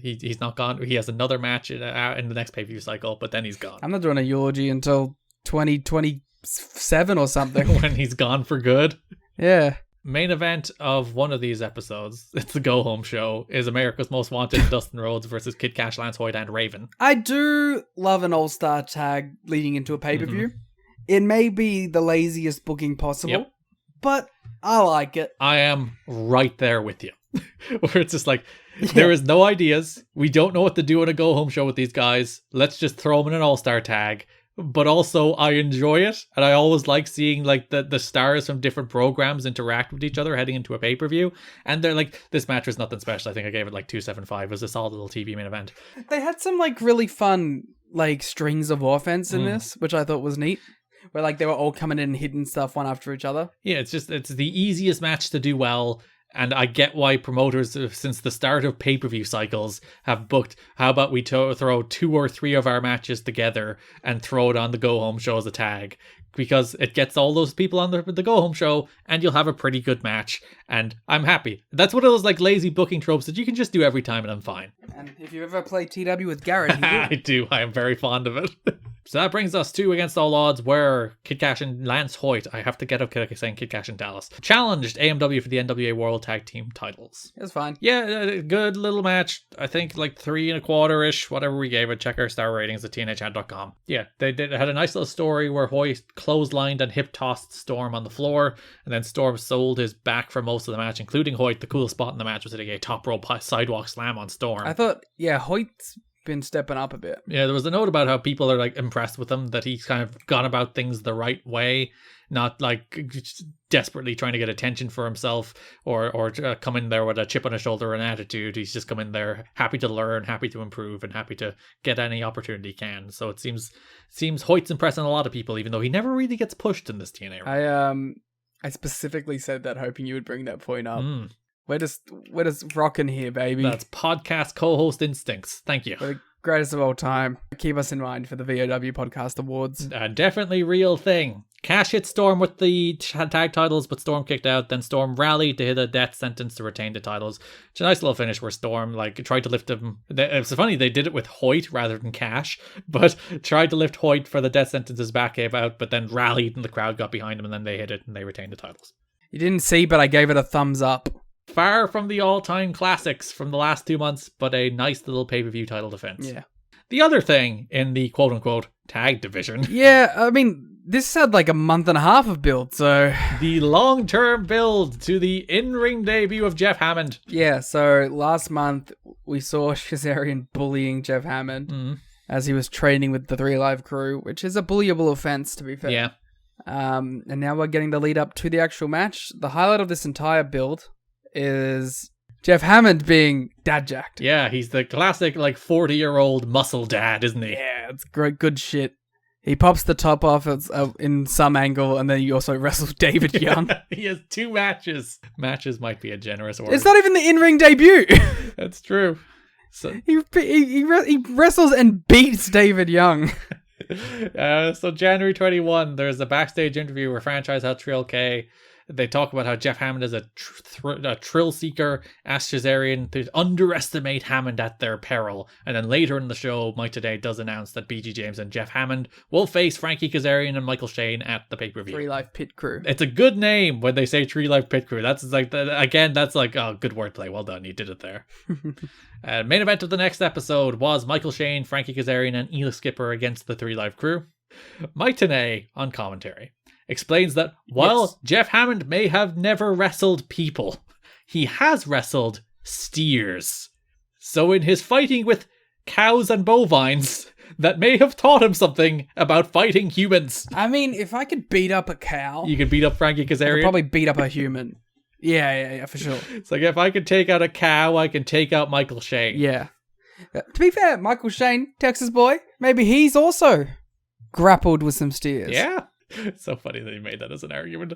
He's not gone. He has another match in the next pay-per-view cycle, but then he's gone. I'm not doing a eulogy until 2027 or something. When he's gone for good. Yeah. Main event of one of these episodes, it's the Go Home Show, is America's Most Wanted Dustin Rhodes versus Kid Cash, Lance Hoyt, and Raven. I do love an all-star tag leading into a pay-per-view. It may be the laziest booking possible, but I like it. I am right there with you. Where it's just like, there is no ideas. We don't know what to do on a Go Home Show with these guys. Let's just throw them in an all-star tag. But also, I enjoy it, and I always like seeing like the stars from different programs interact with each other heading into a pay-per-view. And they're like, this match was nothing special. I think I gave it like 2.75. It was a solid little TV main event. They had some like really fun like strings of offense in this, which I thought was neat. Where like they were all coming in and hitting stuff one after each other. Yeah, it's the easiest match to do well. And I get why promoters, since the start of pay-per-view cycles, have booked, how about we throw 2 or 3 of our matches together and throw it on the Go Home Show as a tag. Because it gets all those people on the Go Home Show, and you'll have a pretty good match. And I'm happy. That's one of those like lazy booking tropes that you can just do every time and I'm fine. And if you ever play TW with Garrett, he will. I do. I am very fond of it. So that brings us to Against All Odds, where Kid Cash and Lance Hoyt, I have to get up saying Kid Cash and Dallas, challenged AMW for the NWA World Tag Team titles. It was fine. Yeah, good little match. I think like 3.25-ish, whatever we gave it. Check our star ratings at tnhchat.com. Yeah, they had a nice little story where Hoyt clotheslined and hip tossed Storm on the floor, and then Storm sold his back for most of the match, including Hoyt. The coolest spot in the match was hitting a top rope sidewalk slam on Storm. I thought, Hoyt's been stepping up a bit. Yeah, there was a note about how people are like impressed with him, that he's kind of gone about things the right way, not like desperately trying to get attention for himself or come in there with a chip on his shoulder and attitude. He's just come in there happy to learn, happy to improve, and happy to get any opportunity he can. So it seems Hoyt's impressing a lot of people, even though he never really gets pushed in this TNA. I specifically said that hoping you would bring that point up. We're just rocking here, baby. That's podcast co-host instincts. Thank you. We're the greatest of all time. Keep us in mind for the VOW Podcast Awards. Definitely real thing. Cash hit Storm with the tag titles, but Storm kicked out. Then Storm rallied to hit a death sentence to retain the titles. It's a nice little finish where Storm like tried to lift him. It's funny, they did it with Hoyt rather than Cash, but tried to lift Hoyt for the death sentence's back gave out, but then rallied and the crowd got behind him, and then they hit it and they retained the titles. You didn't see, but I gave it a thumbs up. Far from the all-time classics from the last 2 months, but a nice little pay-per-view title defense. Yeah. The other thing in the quote-unquote tag division. Yeah, I mean, this had like a month and a half of build, so... The long-term build to the in-ring debut of Jeff Hammond. Yeah, so last month we saw Kazarian bullying Jeff Hammond as he was training with the 3 Live crew, which is a bullyable offense, to be fair. Yeah. And now we're getting the lead up to the actual match. The highlight of this entire build is Jeff Hammond being dad jacked. Yeah, he's the classic like 40-year-old muscle dad, isn't he? Yeah, it's great, good shit. He pops the top off in some angle, and then he also wrestles David Young. He has 2 matches. Matches might be a generous word. It's not even the in-ring debut. That's true. So he wrestles and beats David Young. So January 21, there's a backstage interview where Franchise Hell Trill K, they talk about how Jeff Hammond is a thrill seeker, asks Kazarian to underestimate Hammond at their peril. And then later in the show, Mike Today does announce that BG James and Jeff Hammond will face Frankie Kazarian and Michael Shane at the pay-per-view. 3 Life Pit Crew. It's a good name when they say 3 Life Pit Crew. That's like, that's like, oh, good wordplay. Well done. You did it there. Main event of the next episode was Michael Shane, Frankie Kazarian, and Ela Skipper against the 3 Live crew. Mike Tenay, on commentary, explains that while Jeff Hammond may have never wrestled people, he has wrestled steers. So in his fighting with cows and bovines, that may have taught him something about fighting humans. I mean, if I could beat up a cow, You could beat up Frankie I could Kazarian. probably beat up a human. Yeah, for sure. It's like, if I could take out a cow, I can take out Michael Shane. Yeah. To be fair, Michael Shane, Texas boy, maybe he's also grappled with some steers. Yeah. It's so funny that he made that as an argument.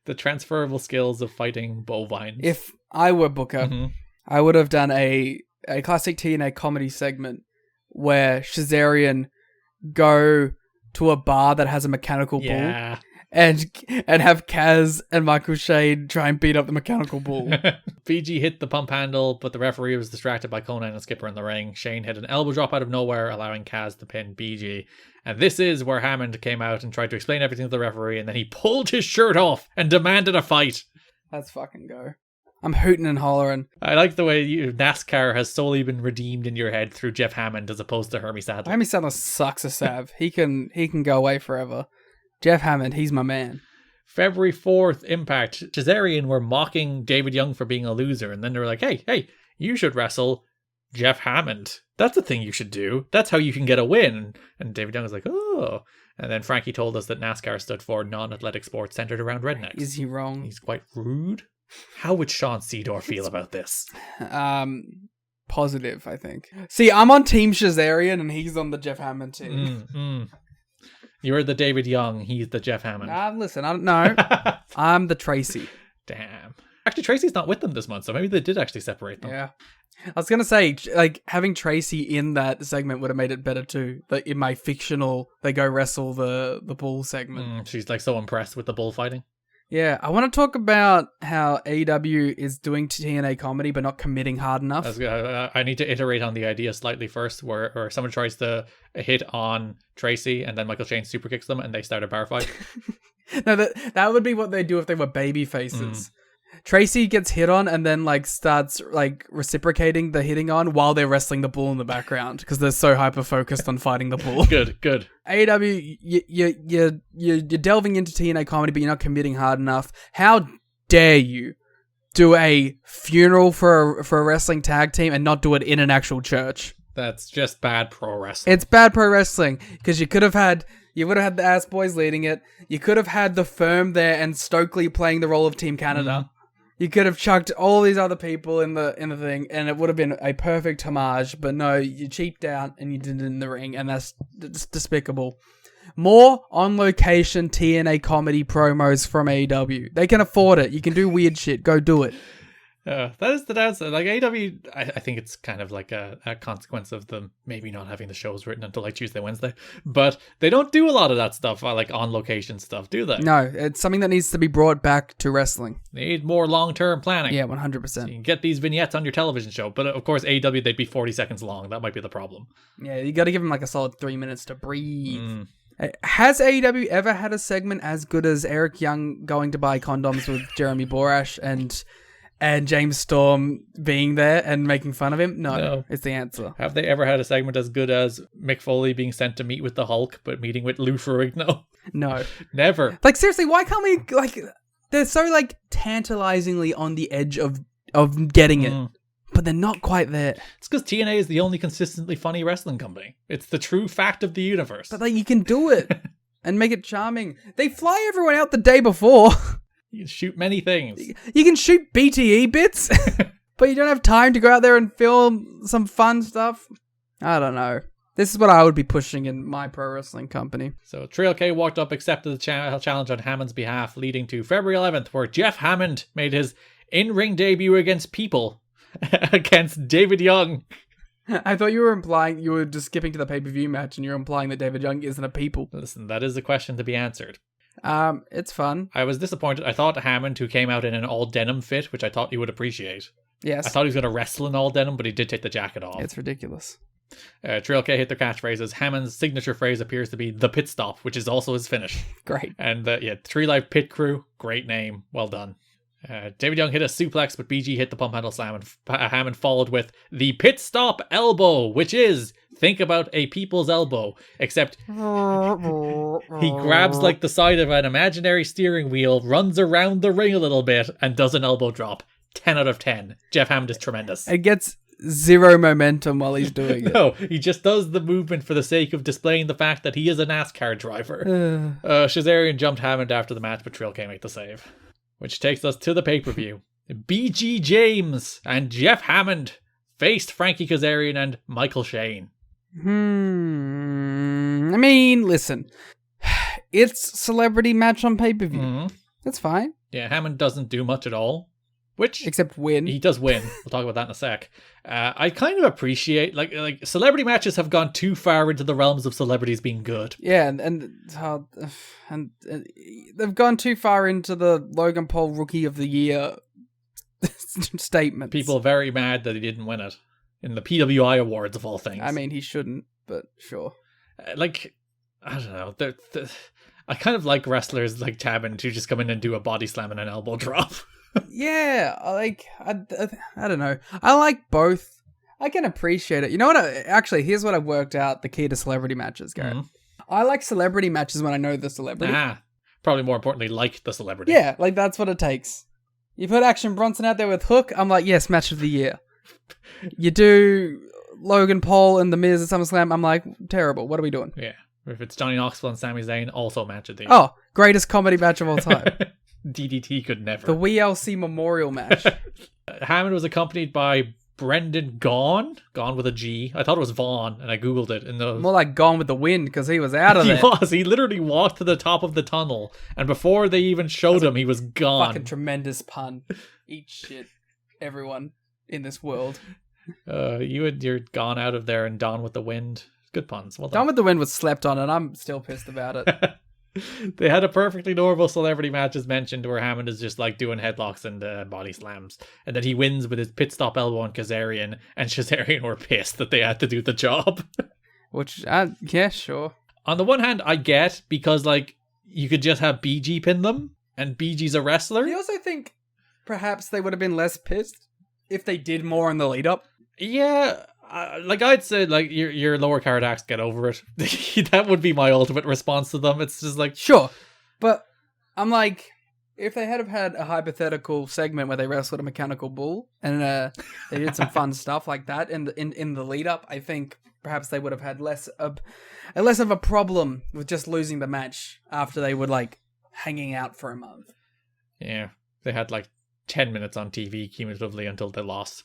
The transferable skills of fighting bovines. If I were Booker, I would have done a classic TNA comedy segment where Shazarian go to a bar that has a mechanical bull and have Kaz and Michael Shane try and beat up the mechanical bull. BG hit the pump handle, but the referee was distracted by Conan and Skipper in the ring. Shane hit an elbow drop out of nowhere, allowing Kaz to pin BG. And this is where Hammond came out and tried to explain everything to the referee, and then he pulled his shirt off and demanded a fight. Let's fucking go. I'm hooting and hollering. I like the way NASCAR has solely been redeemed in your head through Jeff Hammond as opposed to Hermie Sadler. Hermie Sadler sucks a sav. He can go away forever. Jeff Hammond, he's my man. February 4th, Impact. Shazarian were mocking David Young for being a loser, and then they were like, hey, you should wrestle Jeff Hammond. That's the thing you should do. That's how you can get a win. And David Young was like, oh. And then Frankie told us that NASCAR stood for non-athletic sports centered around rednecks. Is he wrong? He's quite rude. How would Sean Sedor feel about this? Positive, I think. See, I'm on Team Shazarian and he's on the Jeff Hammond team. You're the David Young. He's the Jeff Hammond. Listen, I don't know. I'm the Tracy. Damn. Actually, Tracy's not with them this month, so maybe they did actually separate them. Yeah. I was going to say, like, having Tracy in that segment would have made it better too. Like, in my fictional, they go wrestle the bull segment. She's like so impressed with the bullfighting. Yeah, I want to talk about how AEW is doing TNA comedy but not committing hard enough. I need to iterate on the idea slightly first, where someone tries to hit on Tracy and then Michael Shane super kicks them and they start a bar fight. No, that would be what they do if they were baby faces. Tracy gets hit on and then like starts like reciprocating the hitting on while they're wrestling the bull in the background because they're so hyper focused on fighting the bull. Good. AEW, you're delving into TNA comedy, but you're not committing hard enough. How dare you do a funeral for a wrestling tag team and not do it in an actual church? That's just bad pro wrestling. It's bad pro wrestling because you would have had the Ass Boys leading it. You could have had the Firm there and Stokely playing the role of Team Canada. You could have chucked all these other people in the thing, and it would have been a perfect homage. But no, you cheaped out and you did it in the ring, and that's despicable. More on-location TNA comedy promos from AEW. They can afford it. You can do weird shit. Go do it. That is the downside. Like AEW, I think it's kind of like a consequence of them maybe not having the shows written until like Tuesday, Wednesday. But they don't do a lot of that stuff, like on-location stuff, do they? No, it's something that needs to be brought back to wrestling. They need more long-term planning. Yeah, 100%. So you can get these vignettes on your television show. But of course, AEW, they'd be 40 seconds long. That might be the problem. Yeah, you got to give them like a solid 3 minutes to breathe. Has AEW ever had a segment as good as Eric Young going to buy condoms with Jeremy Borash and James Storm being there and making fun of him? No, it's the answer. Have they ever had a segment as good as Mick Foley being sent to meet with the Hulk, but meeting with Lou Ferrigno? No. Never. Like, seriously, why can't we, like, they're so, like, tantalizingly on the edge of getting it, but they're not quite there. It's because TNA is the only consistently funny wrestling company. It's the true fact of the universe. But, like, you can do it and make it charming. They fly everyone out the day before. You can shoot many things. You can shoot BTE bits, but you don't have time to go out there and film some fun stuff. I don't know. This is what I would be pushing in my pro wrestling company. So Trail K walked up, accepted the challenge on Hammond's behalf, leading to February 11th, where Jeff Hammond made his in-ring debut against People against David Young. I thought you were implying you were just skipping to the pay-per-view match and you're implying that David Young isn't a People. Listen, that is a question to be answered. It's fun. I was disappointed. I thought Hammond, who came out in an all denim fit, which I thought you would appreciate. Yes. I thought he was going to wrestle in all denim, but he did take the jacket off. It's ridiculous. Trail K hit their catchphrases. Hammond's signature phrase appears to be the pit stop, which is also his finish. Great. And 3 Live Pit Crew, great name. Well done. David Young hit a suplex, but BG hit the pump handle slam, and Hammond followed with the pit stop elbow, which is, think about a people's elbow, except he grabs like the side of an imaginary steering wheel, runs around the ring a little bit, and does an elbow drop. 10 out of 10. Jeff Hammond is tremendous. It gets zero momentum while he's doing it. No, he just does the movement for the sake of displaying the fact that he is a NASCAR driver. Shazarian jumped Hammond after the match, but Trill can't make the save. Which takes us to the pay-per-view. BG James and Jeff Hammond faced Frankie Kazarian and Michael Shane. I mean, listen. It's celebrity match on pay-per-view. Mm-hmm. That's fine. Yeah, Hammond doesn't do much at all. Which, except win. He does win. We'll talk about that in a sec. I kind of appreciate, like celebrity matches have gone too far into the realms of celebrities being good. Yeah, and they've gone too far into the Logan Paul Rookie of the Year statements. People are very mad that he didn't win it in the PWI awards of all things. I mean, he shouldn't, but sure. I don't know. I kind of like wrestlers like Tabin who just come in and do a body slam and an elbow drop. Yeah, I don't know. I like both. I can appreciate it. You know what? Actually, here's what I've worked out the key to celebrity matches, Garrett. Mm-hmm. I like celebrity matches when I know the celebrity. Probably more importantly, like the celebrity. Yeah, like that's what it takes. You put Action Bronson out there with Hook, I'm like, yes, match of the year. You do Logan Paul and The Miz at SummerSlam, I'm like, terrible. What are we doing? Yeah. If it's Johnny Knoxville and Sami Zayn, also match of the year. Oh, greatest comedy match of all time. DDT could never. The WLC Memorial match. Hammond was accompanied by Brendan Gaughan with a G. I thought it was Vaughn, and I googled it. More like Gone with the Wind, because he was out of there. He literally walked to the top of the tunnel, and before they even showed him, he was gone. Fucking tremendous pun. Eat shit, everyone in this world. You're gone out of there and Gone with the Wind. Good puns. Well done. Gone with the Wind was slept on, and I'm still pissed about it. They had a perfectly normal celebrity match as mentioned, where Hammond is just like doing headlocks and body slams, and then he wins with his pit stop elbow on Kazarian, and Shazarian were pissed that they had to do the job. Which, yeah, sure. On the one hand, I get, because like you could just have BG pin them, and BG's a wrestler. I also think perhaps they would have been less pissed if they did more in the lead up. Yeah. Like I'd say, like your lower card acts, get over it. That would be my ultimate response to them. It's just like, sure, but I'm like, if they had a hypothetical segment where they wrestled a mechanical bull and they did some fun stuff like that in the lead up, I think perhaps they would have had less of a problem with just losing the match after they were like hanging out for a month. Yeah, they had like 10 minutes on TV cumulatively until they lost.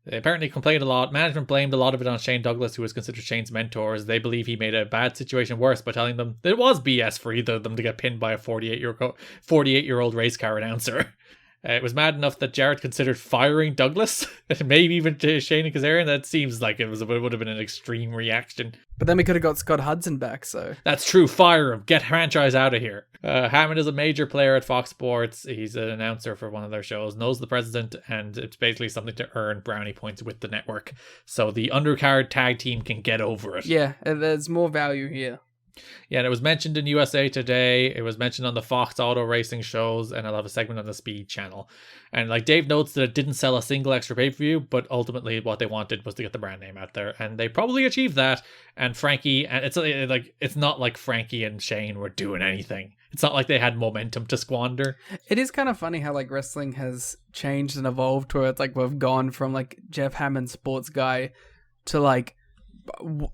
They apparently complained a lot. Management blamed a lot of it on Shane Douglas, who was considered Shane's mentor, as they believe he made a bad situation worse by telling them that it was BS for either of them to get pinned by a 48-year-old race car announcer. It was mad enough that Jarrett considered firing Douglas, and maybe even to Shane and Kazarian. That seems like it would have been an extreme reaction. But then we could have got Scott Hudson back, so... That's true, fire him. Get franchise out of here. Hammond is a major player at Fox Sports. He's an announcer for one of their shows, knows the president, and it's basically something to earn brownie points with the network. So the undercard tag team can get over it. Yeah, there's more value here. Yeah, and it was mentioned in USA Today. It was mentioned on the Fox Auto Racing shows, and I'll have a segment on the Speed channel. And like Dave notes that it didn't sell a single extra pay-per-view, but ultimately what they wanted was to get the brand name out there, and they probably achieved that. And Frankie, and it's not like Frankie and Shane were doing anything. It's not like they had momentum to squander. It is kind of funny how like wrestling has changed and evolved to it. Like we've gone from like Jeff Hammond, sports guy, to like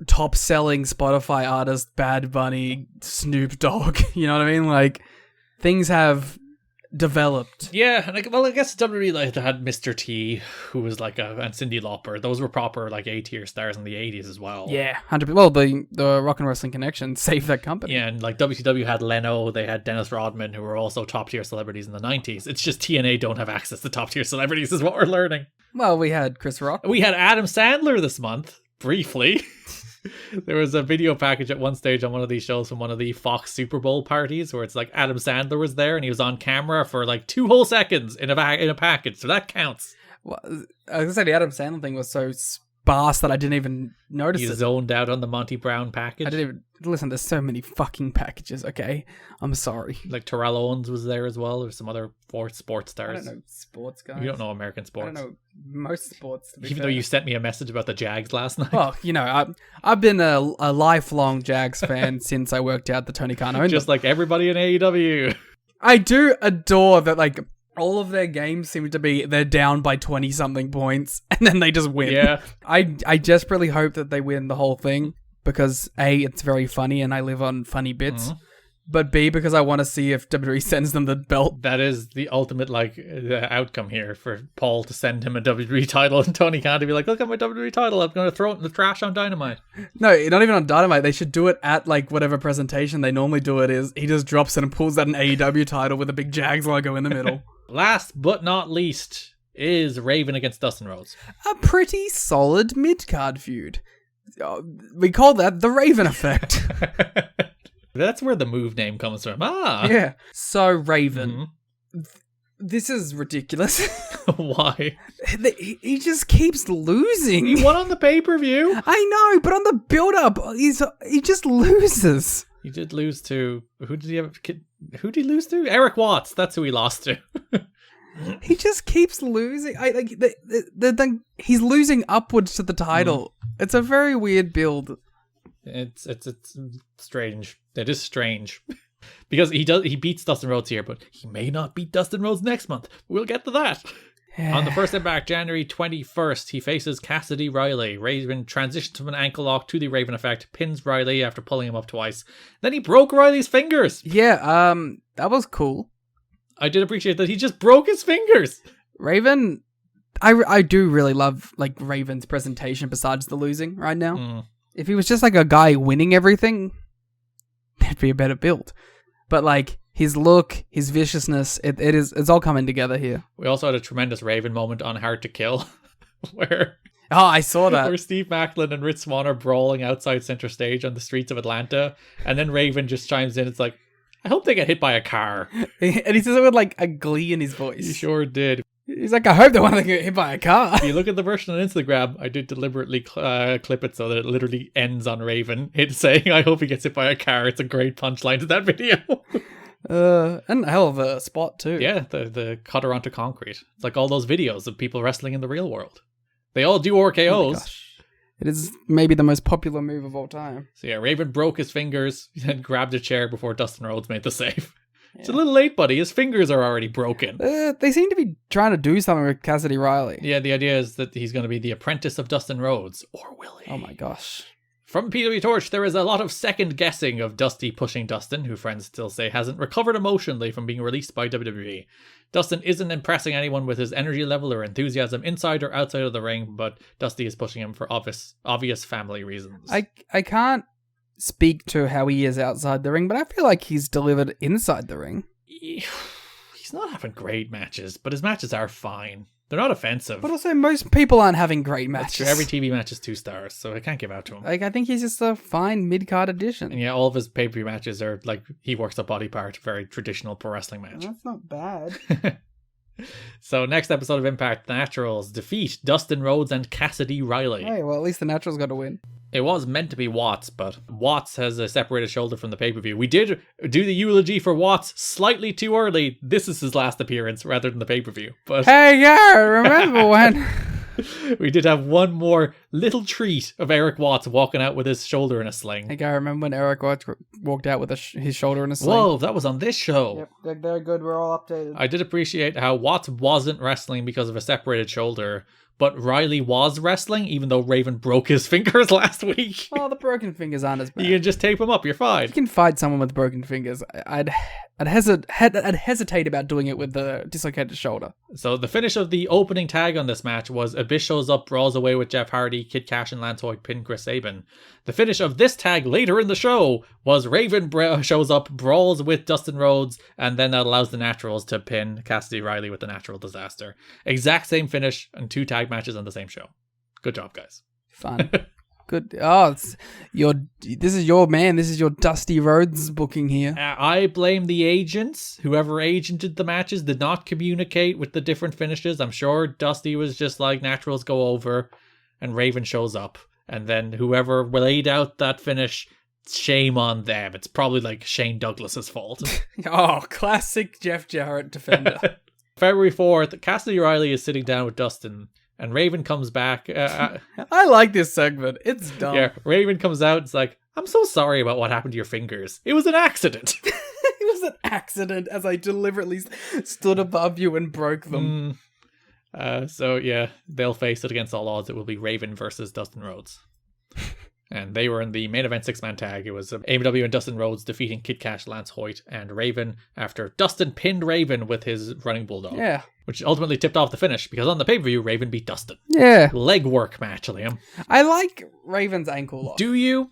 top selling Spotify artist Bad Bunny, Snoop Dogg. You know what I mean? Like things have developed. Yeah, and I guess WWE like had Mr. T, who was like and Cyndi Lauper. Those were proper like A-tier stars in the 80s as well. Yeah, 100%. Well, the Rock and Wrestling Connection saved that company. Yeah, and like WCW had Leno, they had Dennis Rodman, who were also top tier celebrities in the 90s. It's just TNA don't have access to top tier celebrities, is what we're learning. Well, we had Chris Rock. We had Adam Sandler this month, briefly. There was a video package at one stage on one of these shows from one of the Fox Super Bowl parties where it's like Adam Sandler was there and he was on camera for like 2 whole seconds in a package, so that counts. Well, I was gonna say the Adam Sandler thing was so sparse that I didn't even notice You it. zoned out on the Monty Brown package. I didn't even listen. There's so many fucking packages. Okay, I'm sorry. Like Terrell Owens was there as well, or some other sports I stars. don't know sports guys. You don't know American I sports. don't know most sports. To be Even fair. though you sent me a message about the Jags last night. Well, you know, I've been a lifelong Jags fan since I worked out the Tony Khan owned Just them. like everybody in AEW. I do adore that, like, all of their games seem to be they're down by 20-something points, and then they just win. Yeah. I desperately hope that they win the whole thing, because A, it's very funny, and I live on funny bits, but B, because I want to see if WWE sends them the belt. That is the ultimate, like, outcome here for Paul to send him a WWE title and Tony Khan to be like, look at my WWE title, I'm going to throw it in the trash on Dynamite. No, not even on Dynamite. They should do it at, like, whatever presentation they normally do it is. He just drops it and pulls out an AEW title with a big Jags logo in the middle. Last but not least is Raven against Dustin Rhodes. A pretty solid mid-card feud. We call that the Raven effect. That's where the move name comes from. Ah! Yeah. So, Raven. This is ridiculous. Why? He just keeps losing. He won on the pay-per-view. I know, but on the build-up, he just loses. He did lose to... Who did he lose to? Eric Watts. That's who he lost to. He just keeps losing. He's losing upwards to the title. It's a very weird build. It's strange. It is strange. Because he beats Dustin Rhodes here, but he may not beat Dustin Rhodes next month. We'll get to that. On the first Impact, January 21st, he faces Cassidy Riley. Raven transitions from an ankle lock to the Raven effect, pins Riley after pulling him up twice. Then he broke Riley's fingers. Yeah, that was cool. I did appreciate that he just broke his fingers. Raven, I do really love, like, Raven's presentation besides the losing right now. If he was just like a guy winning everything, that'd be a better build. But, like, his look, his viciousness, it's all coming together here. We also had a tremendous Raven moment on Hard to Kill, where I saw that. Where Steve Macklin and Rich Swann are brawling outside center stage on the streets of Atlanta, and then Raven just chimes in. It's like, I hope they get hit by a car. And he says it with, like, a glee in his voice. He sure did. He's like, I hope they want to get hit by a car. If you look at the version on Instagram, I did deliberately clip it so that it literally ends on Raven. It's saying, I hope he gets hit by a car. It's a great punchline to that video. And a hell of a spot, too. Yeah, the cutter onto concrete. It's like all those videos of people wrestling in the real world. They all do RKOs. Oh my gosh. It is maybe the most popular move of all time. So yeah, Raven broke his fingers and grabbed a chair before Dustin Rhodes made the save. Yeah. It's a little late, buddy. His fingers are already broken. They seem to be trying to do something with Cassidy Riley. Yeah, the idea is that he's going to be the apprentice of Dustin Rhodes. Or will he? Oh my gosh. From PW Torch, there is a lot of second guessing of Dusty pushing Dustin, who friends still say hasn't recovered emotionally from being released by WWE. Dustin isn't impressing anyone with his energy level or enthusiasm inside or outside of the ring, but Dusty is pushing him for obvious family reasons. I can't speak to how he is outside the ring, but I feel like he's delivered inside the ring. He's not having great matches, but his matches are fine. They're not offensive. But also, most people aren't having great matches. That's true. Every TV match is 2 stars, so I can't give out to him. Like, I think he's just a fine mid-card addition. And yeah, all of his pay-per-view matches are like, he works a body part, very traditional pro wrestling match. That's not bad. So next episode of Impact, the Naturals defeat Dustin Rhodes and Cassidy Riley. Hey, well, at least the Naturals got to win. It was meant to be Watts, but Watts has a separated shoulder from the pay-per-view. We did do the eulogy for Watts slightly too early. This is his last appearance rather than the pay-per-view. But hey, yeah, remember when... We did have one more little treat of Eric Watts walking out with his shoulder in a sling. Hey, I remember when Eric Watts walked out with his shoulder in a sling. Whoa, that was on this show. Yep, they're good. We're all updated. I did appreciate how Watts wasn't wrestling because of a separated shoulder, but Riley was wrestling even though Raven broke his fingers last week. Oh, the broken fingers aren't as bad. You can just tape them up, you're fine. You can fight someone with broken fingers. I'd hesitate about doing it with the dislocated shoulder. So the finish of the opening tag on this match was Abyss shows up, brawls away with Jeff Hardy, Kid Cash and Lance Hoyt pin Chris Sabin. The finish of this tag later in the show was Raven shows up, brawls with Dustin Rhodes, and then that allows the Naturals to pin Cassidy Riley with the Natural Disaster. Exact same finish and 2 tag matches on the same show. Good job, guys. Fun. Good. Oh, this is your man. This is your Dusty Rhodes booking here. I blame the agents. Whoever agented the matches did not communicate with the different finishes. I'm sure Dusty was just like, Naturals go over. and Raven shows up. And then whoever laid out that finish, shame on them. It's probably like Shane Douglas's fault. Oh, classic Jeff Jarrett defender. February 4th, Cassidy Riley is sitting down with Dustin, and Raven comes back. I like this segment. It's dumb. Yeah, Raven comes out. It's like, I'm so sorry about what happened to your fingers. It was an accident. It was an accident as I deliberately stood above you and broke them. So yeah, they'll face it against all odds. It will be Raven versus Dustin Rhodes. And they were in the main event 6-man tag. It was AMW and Dustin Rhodes defeating Kid Cash, Lance Hoyt, and Raven after Dustin pinned Raven with his running bulldog. Yeah. Which ultimately tipped off the finish because on the pay-per-view, Raven beat Dustin. Yeah. Leg work match, Liam. I like Raven's ankle lock. Do you?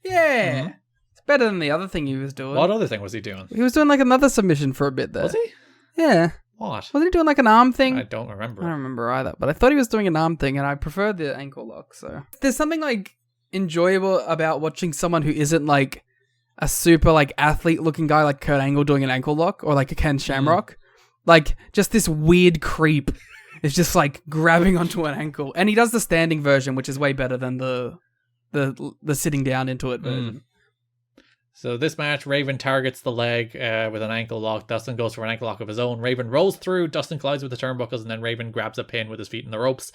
Yeah. Mm-hmm. It's better than the other thing he was doing. What other thing was he doing? He was doing like another submission for a bit there. Was he? Yeah. What? Wasn't he doing like an arm thing? I don't remember. I don't remember either, but I thought he was doing an arm thing and I preferred the ankle lock, so. There's something like enjoyable about watching someone who isn't like a super like athlete looking guy like Kurt Angle doing an ankle lock or like a Ken Shamrock. Like just this weird creep is just like grabbing onto an ankle. And he does the standing version, which is way better than the sitting down into it version. So this match, Raven targets the leg with an ankle lock. Dustin goes for an ankle lock of his own. Raven rolls through. Dustin collides with the turnbuckles, and then Raven grabs a pin with his feet in the ropes.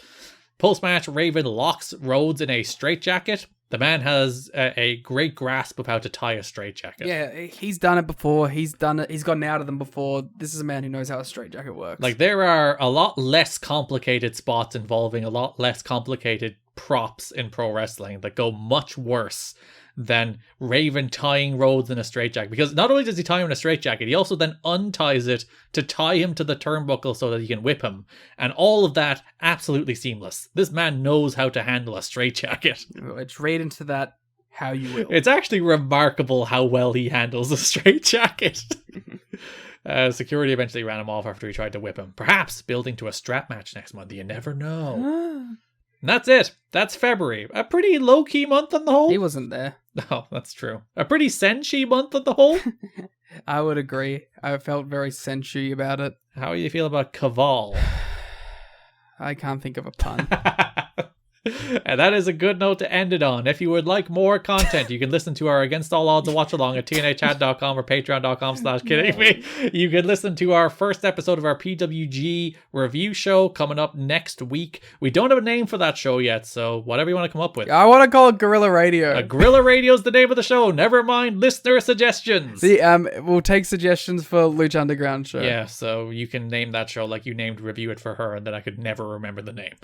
Post-match, Raven locks Rhodes in a straitjacket. The man has a great grasp of how to tie a straitjacket. Yeah, he's done it before. He's done it. He's gotten out of them before. This is a man who knows how a straitjacket works. Like, there are a lot less complicated spots involving a lot less complicated props in pro wrestling that go much worse than Raven tying Rhodes in a straitjacket. Because not only does he tie him in a straitjacket, he also then unties it to tie him to the turnbuckle so that he can whip him. And all of that absolutely seamless. This man knows how to handle a straitjacket. It's right into that how you will. It's actually remarkable how well he handles a straitjacket. Security eventually ran him off after he tried to whip him. Perhaps building to a strap match next month. You never know. And that's it. That's February. A pretty low-key month on the whole. He wasn't there. Oh, that's true. A pretty senshi month on the whole. I would agree. I felt very senshi about it. How do you feel about Caval? I can't think of a pun. And that is a good note to end it on. If you would like more content, you can listen to our Against All Odds watch along at tnachat.com or patreon.com/kiddingme. You can listen to our first episode of our PWG review show coming up next week. We don't have a name for that show yet, so whatever you want to come up with. I want to call it Guerrilla Radio. Guerrilla Radio is the name of the show. Never mind listener suggestions. We'll take suggestions for Lucha Underground show. Yeah, so you can name that show like you named Review It for her, and then I could never remember the name.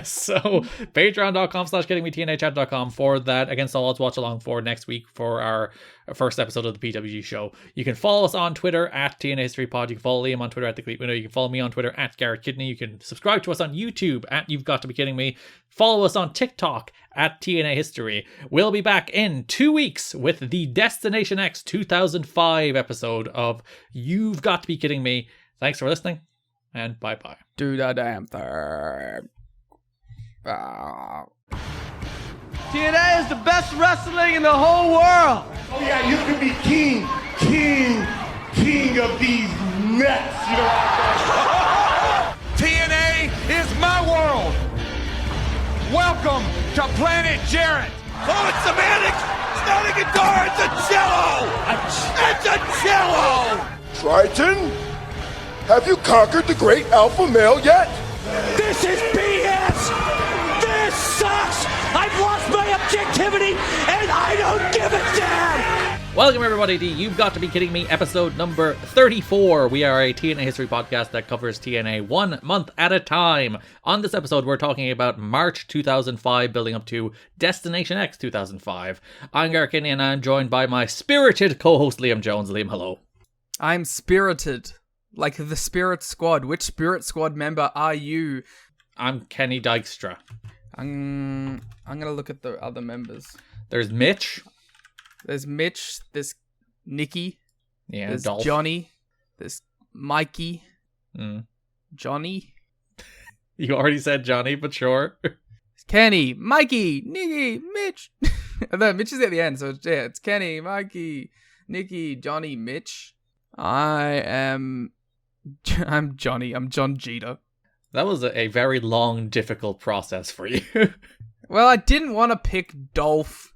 So patreon.com/kiddingme, tnachat.com for that Against All Odds watch along for next week for our first episode of the PWG show. You can follow us on Twitter at TNA History Pod. You can follow Liam on Twitter at The Cleat Window. You can follow me on Twitter at Garrett Kidney. You can subscribe to us on YouTube at You've Got to Be Kidding Me. Follow us on TikTok at TNA History. We'll be back in 2 weeks with the Destination X 2005 episode of You've Got to Be Kidding Me. Thanks for listening, and bye-bye. Do the damn thing. TNA is the best wrestling in the whole world. Oh yeah, you could be king of these nuts. You know what? TNA is my world. Welcome to Planet Jarrett. Oh, it's semantics. It's not a guitar. It's a cello. It's a cello. Trytan, have you conquered the great alpha male yet? This is BS. This sucks. I've lost my objectivity, and I don't give a damn. Welcome everybody to You've Got to Be Kidding Me, episode number 34. We are a TNA history podcast that covers TNA 1 month at a time. On this episode, we're talking about March 2005, building up to Destination X 2005. I'm Garrett Kinney, and I'm joined by my spirited co-host Liam Jones. Liam, hello. I'm spirited, like the Spirit Squad. Which Spirit Squad member are you? I'm Kenny Dykstra. I'm gonna look at the other members. There's Mitch. There's Mitch. There's Nikki. Yeah, there's Dolph. Johnny. There's Mikey. Johnny. You already said Johnny, but sure. Kenny, Mikey, Nikki, Mitch. And then Mitch is at the end, so it's Kenny, Mikey, Nikki, Johnny, Mitch. I'm Johnny. I'm John Jeter. That was a very long, difficult process for you. Well, I didn't want to pick Dolph.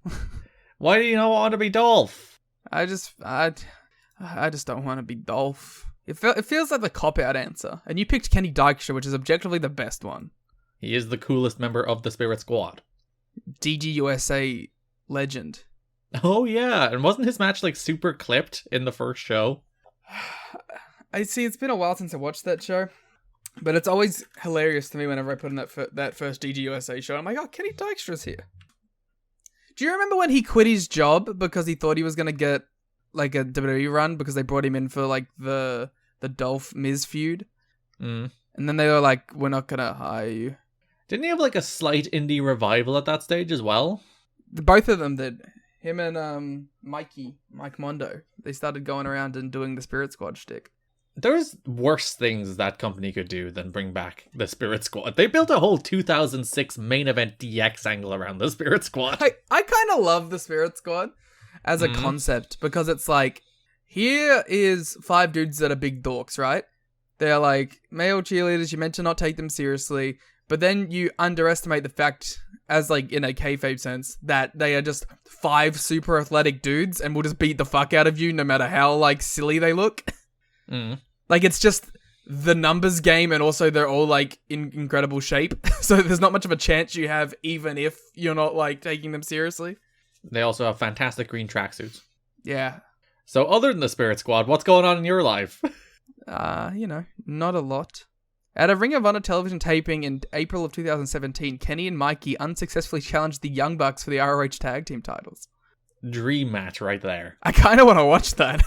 Why do you not want to be Dolph? I just don't want to be Dolph. It feels like the cop-out answer. And you picked Kenny Dykstra, which is objectively the best one. He is the coolest member of the Spirit Squad. DGUSA legend. Oh yeah, and wasn't his match like super clipped in the first show? I see, it's been a while since I watched that show. But it's always hilarious to me whenever I put in that first DGUSA show. I'm like, oh, Kenny Dykstra's here. Do you remember when he quit his job because he thought he was going to get like a WWE run because they brought him in for like the Dolph Miz feud? Mm. And then they were like, we're not going to hire you. Didn't he have like a slight indie revival at that stage as well? Both of them did. Him and Mike Mondo. They started going around and doing the Spirit Squad shtick. There's worse things that company could do than bring back the Spirit Squad. They built a whole 2006 main event DX angle around the Spirit Squad. I kind of love the Spirit Squad as a concept because it's like, here is 5 dudes that are big dorks, right? They're like male cheerleaders. You meant to not take them seriously, but then you underestimate the fact, as like in a kayfabe sense, that they are just 5 super athletic dudes and will just beat the fuck out of you no matter how like silly they look. Mm. Like, it's just the numbers game, and also they're all, like, in incredible shape. So there's not much of a chance you have, even if you're not, like, taking them seriously. They also have fantastic green tracksuits. Yeah. So other than the Spirit Squad, what's going on in your life? Not a lot. At a Ring of Honor television taping in April of 2017, Kenny and Mikey unsuccessfully challenged the Young Bucks for the ROH Tag Team titles. Dream match right there. I kind of want to watch that.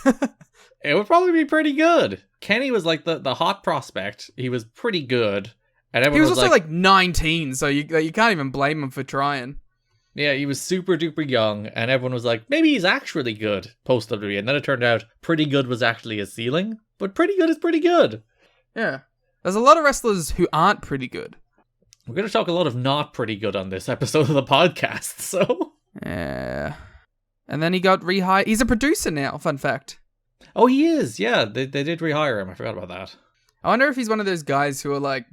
It would probably be pretty good. Kenny was like the hot prospect. He was pretty good. And He everyone was also like 19, so you can't even blame him for trying. Yeah, he was super duper young, and everyone was like, maybe he's actually good post WWE. And then it turned out pretty good was actually his ceiling, but pretty good is pretty good. Yeah. There's a lot of wrestlers who aren't pretty good. We're going to talk a lot of not pretty good on this episode of the podcast, so. Yeah. And then he got rehired. He's a producer now, fun fact. Oh, he is. Yeah, they did rehire him. I forgot about that. I wonder if he's one of those guys who are like,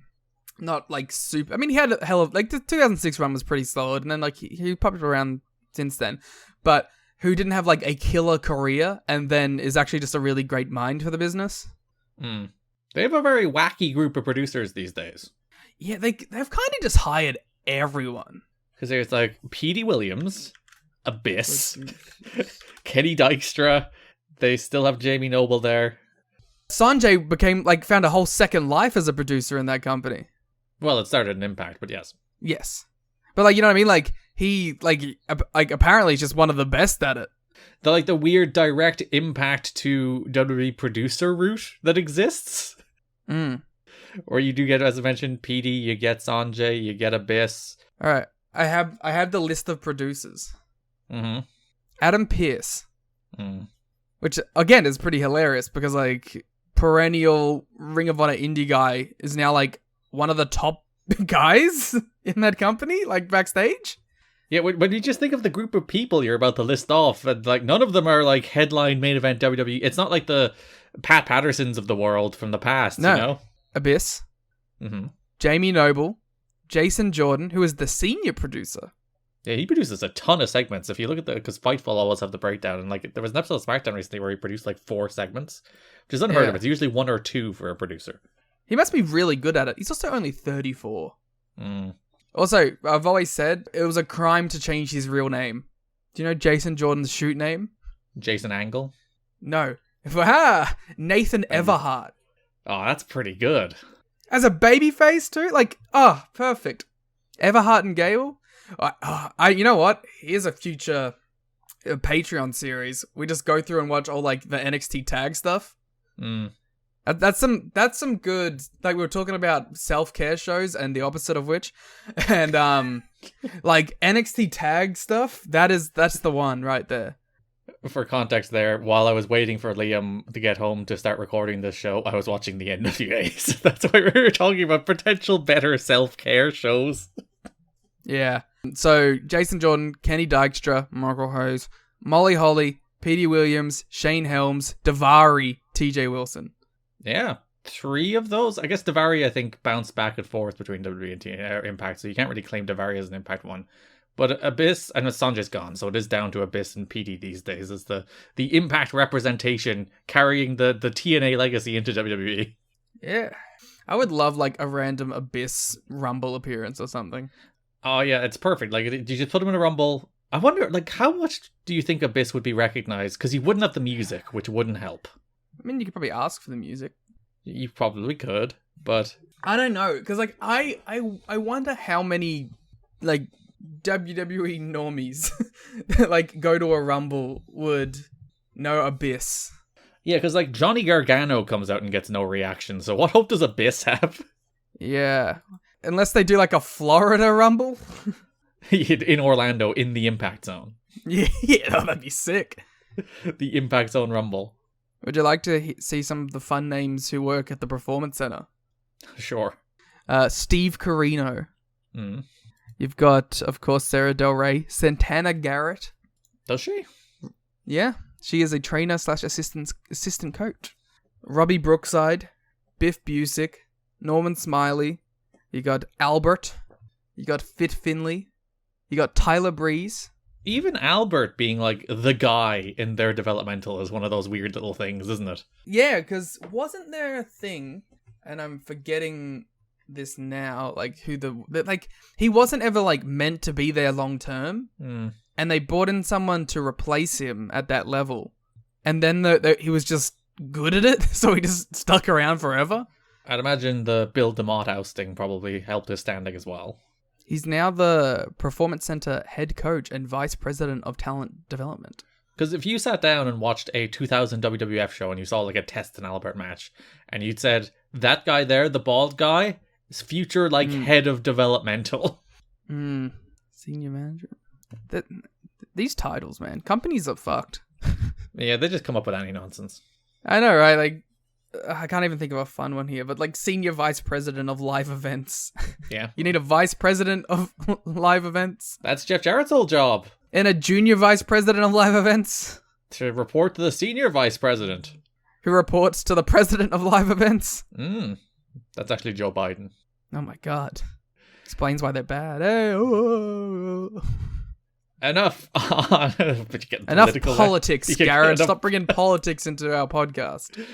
not like super. I mean, he had a hell of like the 2006 run was pretty solid, and then like he popped around since then, but who didn't have like a killer career and then is actually just a really great mind for the business. Mm. They have a very wacky group of producers these days. Yeah, they've kind of just hired everyone. Because there's like Petey Williams, Abyss, Kenny Dykstra. They still have Jamie Noble there. Sanjay found a whole second life as a producer in that company. Well, it started in Impact, but yes. Yes. But like, you know what I mean? Like, he, apparently is just one of the best at it. The weird direct Impact to WWE producer route that exists. Mm. Or you do get, as I mentioned, Petey, you get Sanjay, you get Abyss. Alright. I have the list of producers. Mm-hmm. Adam Pearce. Mm. Which, again, is pretty hilarious because, like, perennial Ring of Honor indie guy is now, like, one of the top guys in that company, like, backstage. Yeah, when you just think of the group of people you're about to list off, and, like, none of them are, like, headline main event WWE. It's not like the Pat Pattersons of the world from the past, no. You know? Abyss. Mm-hmm. Jamie Noble. Jason Jordan, who is the senior producer. Yeah, he produces a ton of segments. If you look at because Fightful always have the breakdown, and like there was an episode of SmackDown recently where he produced like 4 segments, which is unheard of. It's usually 1 or 2 for a producer. He must be really good at it. He's also only 34. Mm. Also, I've always said it was a crime to change his real name. Do you know Jason Jordan's shoot name? Jason Angle? No. Nathan Everhart. Oh, that's pretty good. As a babyface too? Like, perfect. Everhart and Gable? You know what? Here's a future Patreon series. We just go through and watch all like the NXT tag stuff. Mm. That's some good. Like we were talking about self-care shows and the opposite of which, and like NXT tag stuff. That's the one right there. For context there, while I was waiting for Liam to get home to start recording this show, I was watching the NWA. So that's why we were talking about potential better self-care shows. Yeah. So, Jason Jordan, Kenny Dykstra, Michael Hayes, Molly Holly, Petey Williams, Shane Helms, Davari, TJ Wilson. Yeah. 3 of those. I guess Daivari, I think, bounced back and forth between WWE and TNA Impact, so you can't really claim Daivari as an Impact one. But Abyss, I know Sanjay's gone, so it is down to Abyss and PD these days as the Impact representation carrying the TNA legacy into WWE. Yeah. I would love like a random Abyss Rumble appearance or something. Oh yeah, it's perfect. Like, you just put him in a Rumble. I wonder, like, how much do you think Abyss would be recognized? Because he wouldn't have the music, which wouldn't help. I mean, you could probably ask for the music. You probably could, but I don't know, because like I wonder how many like WWE normies that like go to a Rumble would know Abyss. yeah, because like Johnny Gargano comes out and gets no reaction. So what hope does Abyss have? Yeah, unless they do like a Florida Rumble. In Orlando, in the Impact Zone. Yeah, that'd be sick. The Impact Zone Rumble. Would you like to see some of the fun names who work at the Performance Center? Sure. Steve Carino. Mm. You've got, of course, Sarah Del Rey. Santana Garrett. Does she? Yeah, she is a trainer / assistant coach. Robbie Brookside. Biff Busick. Norman Smiley. You got Albert. You got Fit Finley. You got Tyler Breeze. Even Albert being like the guy in their developmental is one of those weird little things, isn't it? Yeah, because wasn't there a thing, and I'm forgetting this now, like he wasn't ever like meant to be there long term, and they brought in someone to replace him at that level, and then he was just good at it, so he just stuck around forever. I'd imagine the Bill DeMott ousting probably helped his standing as well. He's now the Performance Center head coach and vice president of talent development. Because if you sat down and watched a 2000 WWF show and you saw like a Test and Albert match, and you'd said, that guy there, the bald guy, is future like head of developmental. Senior manager. These titles, man. Companies are fucked. Yeah, they just come up with any nonsense. I know, right? Like, I can't even think of a fun one here, but like senior vice president of live events. Yeah. You need a vice president of live events. That's Jeff Jarrett's old job. And a junior vice president of live events. To report to the senior vice president. Who reports to the president of live events. That's actually Joe Biden. Oh my god. Explains why they're bad. Hey, oh. Enough. Enough politics, Garrett. Stop bringing politics into our podcast.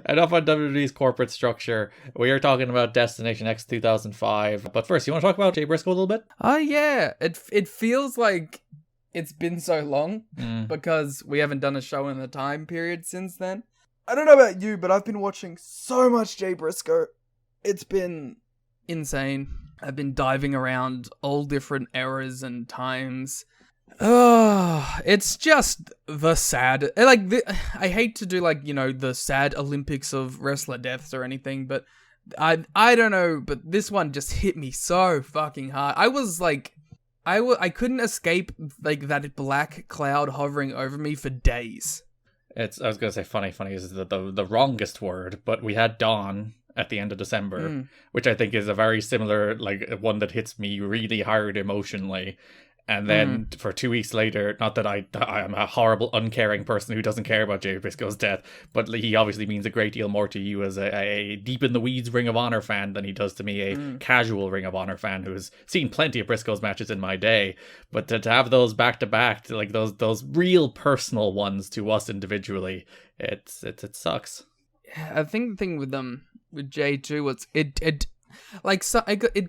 Enough on WWE's corporate structure. We are talking about Destination X 2005. But first, you want to talk about Jay Briscoe a little bit? Oh, yeah. It feels like it's been so long because we haven't done a show in the time period since then. I don't know about you, but I've been watching so much Jay Briscoe. It's been insane. I've been diving around all different eras and times. Oh, it's just the sad. I hate to do like, you know, the sad Olympics of wrestler deaths or anything, but I don't know, but this one just hit me so fucking hard. I was like, I couldn't escape like that black cloud hovering over me for days. I was gonna say funny is the wrongest word, but we had Dawn at the end of December, which I think is a very similar, like, one that hits me really hard emotionally. And then for 2 weeks later, not that I am a horrible, uncaring person who doesn't care about Jay Briscoe's death, but he obviously means a great deal more to you as a deep in the weeds Ring of Honor fan than he does to me, a casual Ring of Honor fan who's seen plenty of Briscoe's matches in my day. But to have those back to back, like those real personal ones to us individually, it sucks. I think the thing with Jay too was it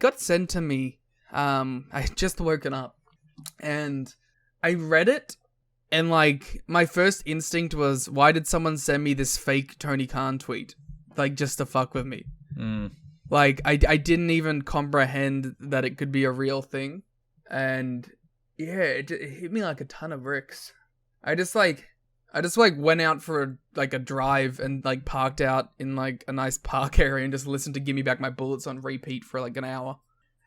got sent to me. I had just woken up. And I read it, and like my first instinct was, why did someone send me this fake Tony Khan tweet, like just to fuck with me? Like I didn't even comprehend that it could be a real thing, and yeah, it hit me like a ton of bricks. I just went out for a drive and like parked out in like a nice park area and just listened to "Give Me Back My Bullets" on repeat for like an hour.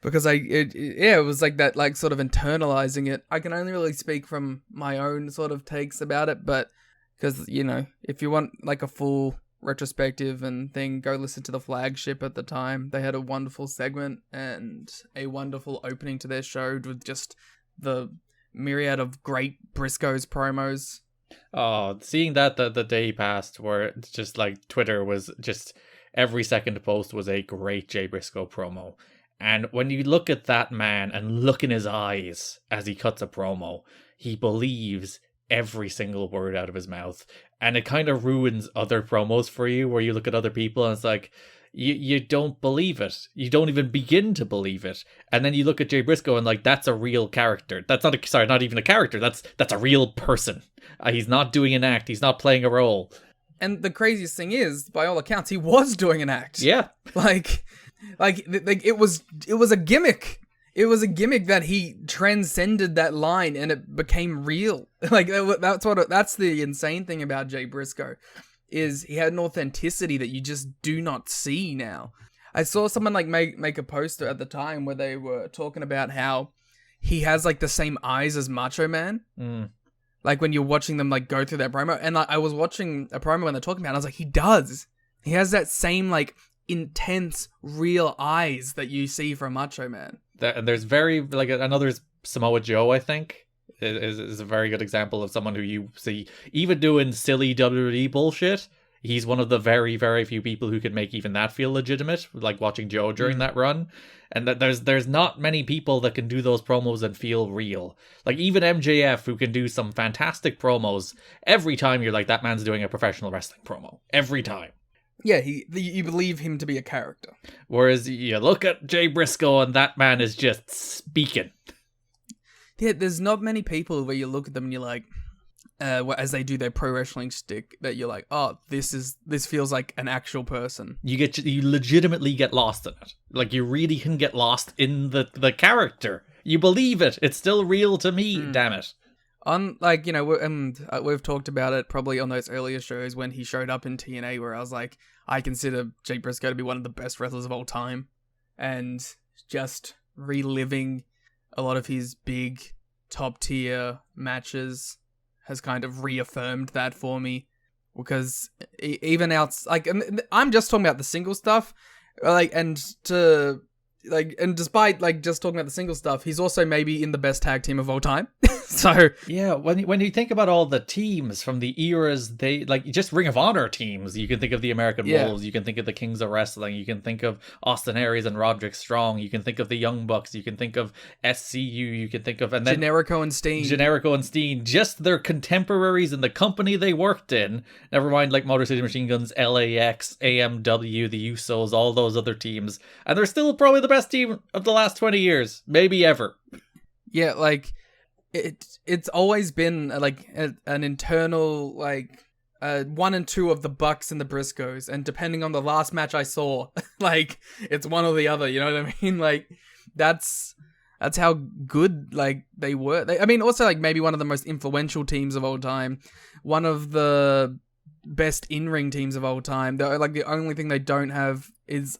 Because it was like that, like sort of internalizing it. I can only really speak from my own sort of takes about it, but because, you know, if you want like a full retrospective and thing, go listen to the Flagship at the time. They had a wonderful segment and a wonderful opening to their show with just the myriad of great Briscoe's promos. Oh, seeing that the day passed where it's just like Twitter was just... every second post was a great Jay Briscoe promo. And when you look at that man and look in his eyes as he cuts a promo, he believes every single word out of his mouth. And it kind of ruins other promos for you, where you look at other people and it's like, you don't believe it. You don't even begin to believe it. And then you look at Jay Briscoe and like, that's a real character. That's not even a character. That's a real person. He's not doing an act. He's not playing a role. And the craziest thing is, by all accounts, he was doing an act. Yeah. Like it was a gimmick. It was a gimmick that he transcended that line and it became real. Like that's the insane thing about Jay Briscoe, is he had an authenticity that you just do not see now. I saw someone like make a poster at the time where they were talking about how he has like the same eyes as Macho Man. Like when you're watching them like go through that promo, and like, I was watching a promo when they're talking about it, I was like, he does. He has that same like intense, real eyes that you see from Macho Man. There's very like another Samoa Joe, I think, is a very good example of someone who you see even doing silly WWE bullshit. He's one of the very, very few people who can make even that feel legitimate, like watching Joe during that run. And that there's not many people that can do those promos and feel real. Like even MJF, who can do some fantastic promos, every time you're like, that man's doing a professional wrestling promo. Every time. Yeah, you believe him to be a character. Whereas you look at Jay Briscoe and that man is just speaking. Yeah, there's not many people where you look at them and you're like, as they do their pro wrestling stick, that you're like, oh, this feels like an actual person. You legitimately get lost in it. Like you really can get lost in the character. You believe it. It's still real to me. Damn it. On like, you know, we've talked about it probably on those earlier shows when he showed up in TNA, where I was like, I consider Jay Briscoe to be one of the best wrestlers of all time, and just reliving a lot of his big top tier matches has kind of reaffirmed that for me, because even like, I'm just talking about the single stuff, like, and despite like just talking about the single stuff, he's also maybe in the best tag team of all time. So yeah, when you think about all the teams from the eras, they like just Ring of Honor teams. You can think of the American Wolves. You can think of the Kings of Wrestling. You can think of Austin Aries and Roderick Strong. You can think of the Young Bucks. You can think of SCU. You can think of Generico and Steen. Just their contemporaries in the company they worked in. Never mind like Motor City Machine Guns, LAX, AMW, the Usos, all those other teams, and they're still probably the best team of the last 20 years, maybe ever. Yeah, like. It's always been like an internal like 1 and 2 of the Bucks and the Briscoes, and depending on the last match I saw, like it's one or the other. You know what I mean? Like that's how good like they were. I mean, also like maybe one of the most influential teams of all time, one of the best in-ring teams of all time. Like the only thing they don't have is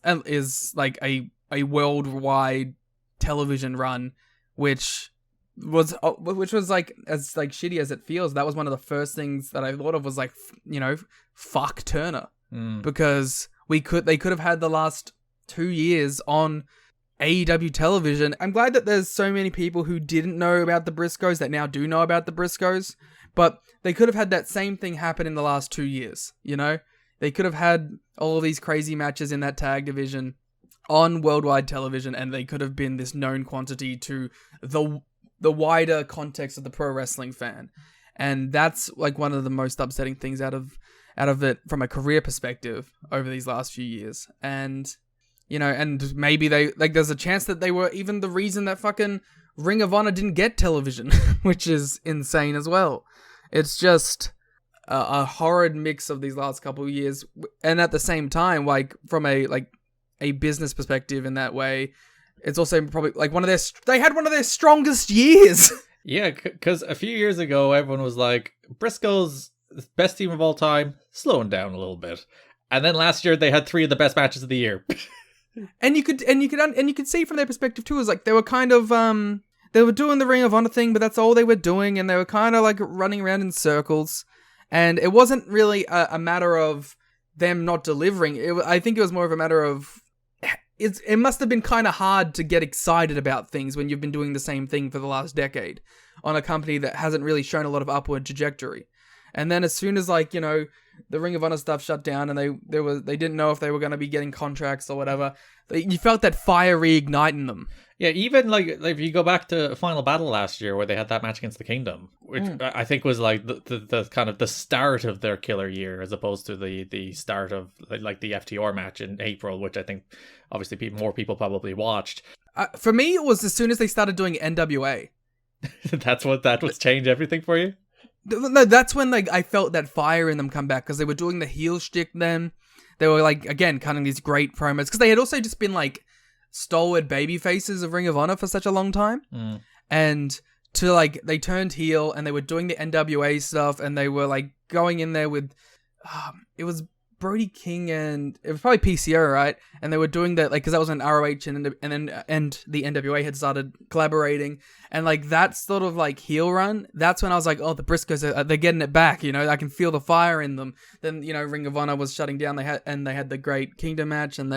like a worldwide television run, which was like, as like shitty as it feels, that was one of the first things that I thought of, was like, you know, fuck Turner, because they could have had the last 2 years on AEW television. I'm glad that there's so many people who didn't know about the Briscoes that now do know about the Briscoes, but they could have had that same thing happen in the last 2 years. You know, they could have had all of these crazy matches in that tag division on worldwide television, and they could have been this known quantity to the wider context of the pro wrestling fan. And that's like one of the most upsetting things out of it from a career perspective over these last few years. And, you know, and maybe there's a chance that they were even the reason that fucking Ring of Honor didn't get television, which is insane as well. It's just a horrid mix of these last couple of years. And at the same time, like from a business perspective in that way, it's also probably like they had one of their strongest years. Yeah, because a few years ago, everyone was like, Briscoe's best team of all time, slowing down a little bit. And then last year, they had 3 of the best matches of the year. and you could see from their perspective too, is like they were kind of they were doing the Ring of Honor thing, but that's all they were doing, and they were kind of like running around in circles. And it wasn't really a matter of them not delivering. I think it was more of a matter of it must have been kind of hard to get excited about things when you've been doing the same thing for the last decade on a company that hasn't really shown a lot of upward trajectory. And then as soon as, like, you know, the Ring of Honor stuff shut down, and they didn't know if they were going to be getting contracts or whatever. You felt that fire reigniting them. Yeah, even like if you go back to Final Battle last year where they had that match against the Kingdom, which I think was like the kind of the start of their killer year as opposed to the start of like the FTR match in April, which I think obviously more people probably watched. For me, it was as soon as they started doing NWA. That was changed everything for you? No, that's when like I felt that fire in them come back, because they were doing the heel shtick then. They were like, again, cutting these great promos, because they had also just been like stalwart baby faces of Ring of Honor for such a long time. And to like, they turned heel and they were doing the NWA stuff, and they were like going in there with, it was Brody King and it was probably PCO, right? And they were doing that like, because that was an ROH and the NWA had started collaborating, and like that sort of like heel run. That's when I was like, oh, the Briscoes they're getting it back. You know, I can feel the fire in them. Then you know, Ring of Honor was shutting down. They had the Great Kingdom match, and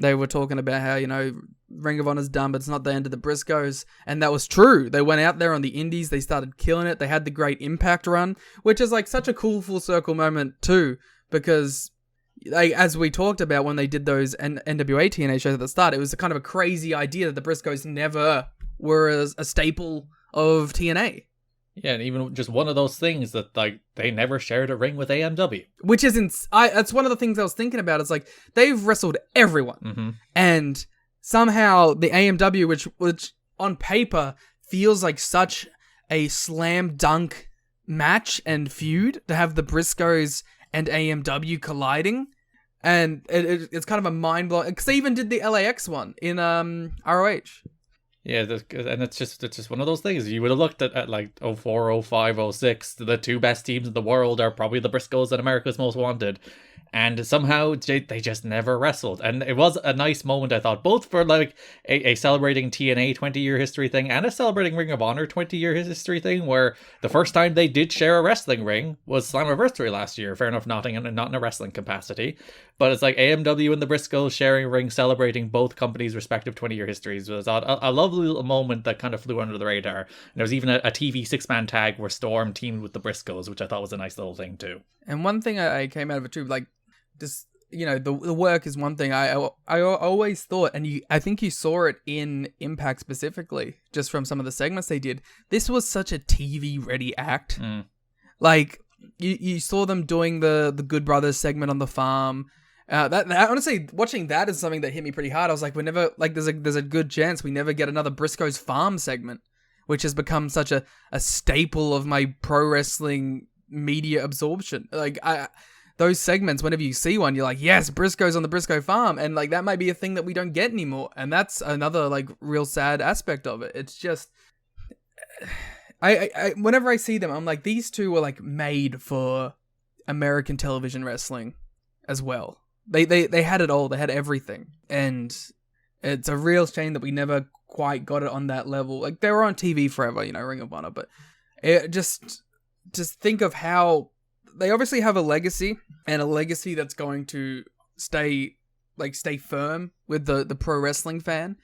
they were talking about how, you know, Ring of Honor's done, but it's not the end of the Briscoes. And that was true. They went out there on the indies. They started killing it. They had the Great Impact run, which is like such a cool full circle moment too, because like, as we talked about when they did those NWA-TNA shows at the start, it was a kind of a crazy idea that the Briscoes never were a staple of TNA. Yeah, and even just one of those things that like they never shared a ring with AMW, which is that's one of the things I was thinking about. It's like they've wrestled everyone, and somehow the AMW, which on paper feels like such a slam dunk match and feud, to have the Briscoes and AMW colliding, and it's kind of a mind blowing, because they even did the LAX one in ROH. Yeah, and it's just one of those things. You would have looked at like 04, 05, 06, the two best teams in the world are probably the Briscoes and America's Most Wanted. And somehow they just never wrestled. And it was a nice moment, I thought, both for like a celebrating TNA 20-year history thing and a celebrating Ring of Honor 20-year history thing, where the first time they did share a wrestling ring was Slammiversary last year. Fair enough, not in a wrestling capacity. But it's like AMW and the Briscoes sharing a ring, celebrating both companies' respective 20-year histories. It was a lovely little moment that kind of flew under the radar. And there was even a TV 6-man tag where Storm teamed with the Briscoes, which I thought was a nice little thing too. And one thing I came out of it too, like, just, you know, the work is one thing. I always thought, and I think you saw it in Impact specifically, just from some of the segments they did, this was such a TV ready act. Like you saw them doing the Good Brothers segment on the farm. That honestly, watching that is something that hit me pretty hard. I was like, we're never, like, there's a good chance we never get another Briscoes farm segment, which has become such a staple of my pro wrestling media absorption. Like those segments, whenever you see one, you're like, yes, Briscoe's on the Briscoe farm. And like, that might be a thing that we don't get anymore. And that's another like real sad aspect of it. It's just, I whenever I see them, I'm like, these two were like made for American television wrestling as well. They had it all. They had everything. And it's a real shame that we never quite got it on that level. Like, they were on TV forever, you know, Ring of Honor, but it just think of how they obviously have a legacy, and a legacy that's going to stay firm with the pro wrestling fan,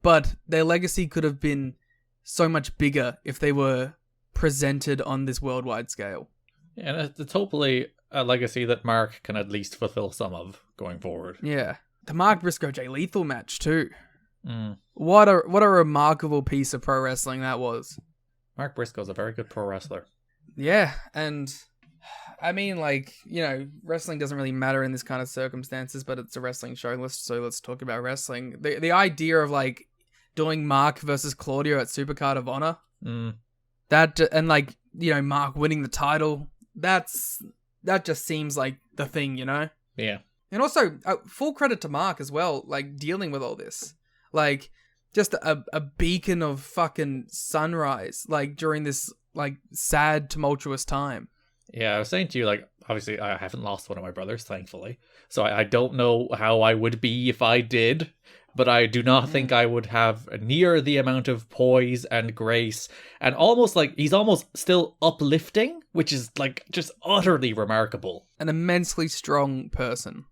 but their legacy could have been so much bigger if they were presented on this worldwide scale. Yeah, and it's hopefully a legacy that Mark can at least fulfill some of going forward. Yeah. The Mark Briscoe Jay Lethal match too. What a remarkable piece of pro wrestling that was. Mark Briscoe's a very good pro wrestler. Yeah, and I mean, like, you know, wrestling doesn't really matter in this kind of circumstances, but it's a wrestling show, so let's talk about wrestling. The idea of, like, doing Mark versus Claudio at Supercard of Honor, that, and, like, you know, Mark winning the title, that just seems like the thing, you know? Yeah. And also, full credit to Mark as well, like, dealing with all this. Like, just a beacon of fucking sunrise, like, during this, like, sad, tumultuous time. Yeah, I was saying to you, like, obviously I haven't lost one of my brothers, thankfully. So I don't know how I would be if I did, but I do not think I would have near the amount of poise and grace, and almost like he's almost still uplifting, which is like just utterly remarkable. An immensely strong person.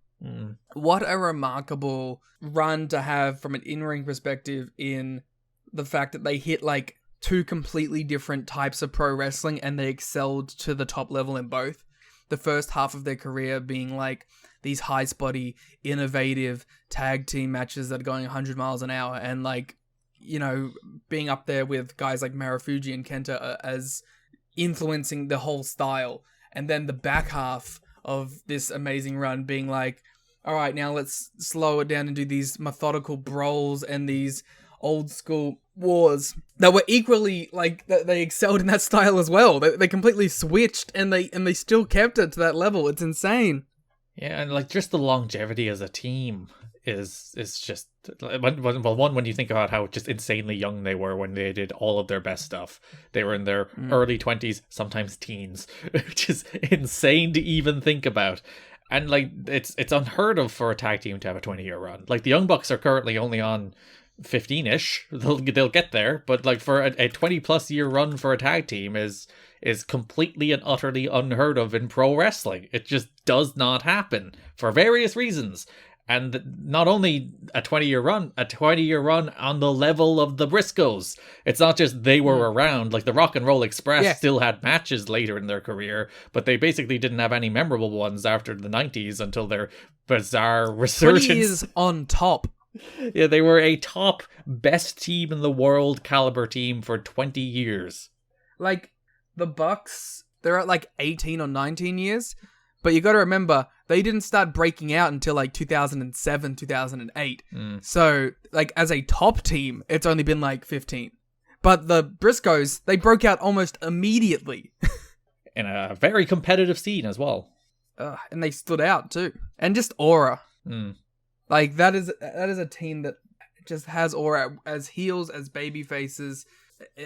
What a remarkable run to have from an in-ring perspective, in the fact that they hit like two completely different types of pro wrestling and they excelled to the top level in both. the first half of their career being like these high spotty, innovative tag team matches that are going 100 miles an hour, and like, you know, being up there with guys like Marufuji and Kenta as influencing the whole style. And then the back half of this amazing run being like, all right, now let's slow it down and do these methodical brawls and these old school wars that were equally like they excelled in that style as well. They completely switched and they still kept it to that level. It's insane. Yeah, and like just the longevity as a team is just when you think about how just insanely young they were when they did all of their best stuff. They were in their early 20s, sometimes teens, which is insane to even think about. And like it's unheard of for a tag team to have a 20-year run. Like the Young Bucks are currently only on 15-ish. They'll get there, but like for a 20+ year run for a tag team is completely and utterly unheard of in pro wrestling. It just does not happen for various reasons. And not only a 20-year run on the level of the Briscoes. It's not just they were around. Like the Rock and Roll Express still had matches later in their career, but they basically didn't have any memorable ones after the 90s until their bizarre resurgence. 20 years on top. Yeah, they were a top best team in the world caliber team for 20 years. Like the Bucks, they're at like 18 or 19 years. But you got to remember, they didn't start breaking out until like 2007, 2008. So, like, as a top team, it's only been like 15. But the Briscoes, they broke out almost immediately. In a very competitive scene as well. And they stood out too. And just aura. Like, that is a team that just has aura as heels, as baby faces.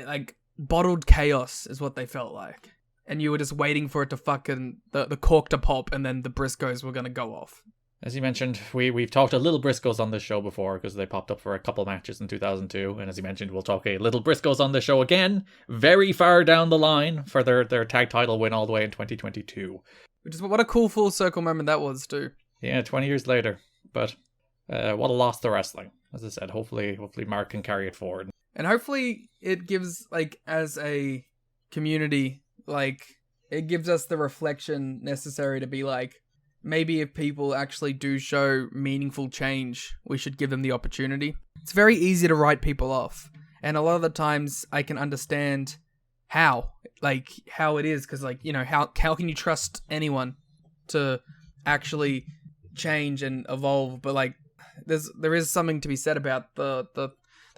Like, bottled chaos is what they felt like. And you were just waiting for it to fucking, the cork to pop, and then the Briscoes were going to go off. As you mentioned, we've talked a little Briscoes on this show before, because they popped up for a couple matches in 2002. And as you mentioned, we'll talk a little Briscoes on the show again, very far down the line, for their tag title win all the way in 2022. Which is, what a cool full circle moment that was, too. Yeah, 20 years later. But what a loss to wrestling. As I said, hopefully Mark can carry it forward. And hopefully it gives, like, as a community, like, it gives us the reflection necessary to be like, maybe if people actually do show meaningful change, we should give them the opportunity. It's very easy to write people off. And a lot of the times I can understand how it is. Because, like, you know, how can you trust anyone to actually change and evolve? But, like, there is something to be said about the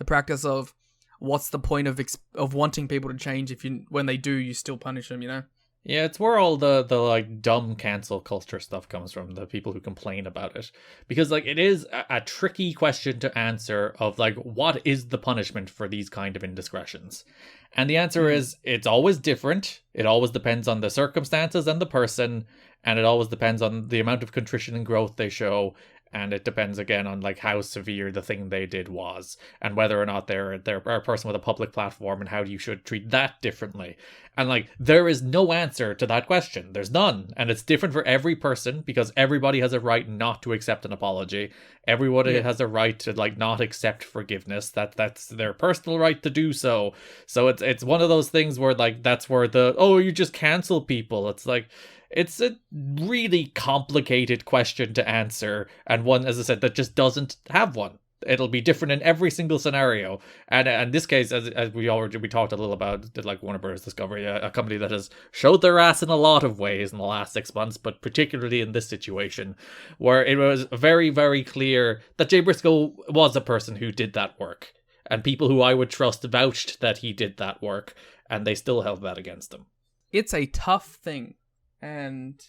practice of what's the point of wanting people to change if when they do, you still punish them, you know? Yeah, it's where all the like dumb cancel culture stuff comes from, the people who complain about it. Because like it is a tricky question to answer of like, what is the punishment for these kind of indiscretions? And the answer is, it's always different. It always depends on the circumstances and the person, and it always depends on the amount of contrition and growth they show. And it depends again on like how severe the thing they did was, and whether or not they're a person with a public platform, and how you should treat that differently. And like there is no answer to that question. There's none, and it's different for every person, because everybody has a right not to accept an apology. Everybody has a right to like not accept forgiveness. That's their personal right to do so. So it's one of those things where like that's where you just cancel people. It's like, it's a really complicated question to answer, and one, as I said, that just doesn't have one. It'll be different in every single scenario. And in this case, as we talked a little about, like Warner Bros. Discovery, a company that has showed their ass in a lot of ways in the last 6 months, but particularly in this situation, where it was very, very clear that Jay Briscoe was a person who did that work, and people who I would trust vouched that he did that work, and they still held that against him. It's a tough thing. And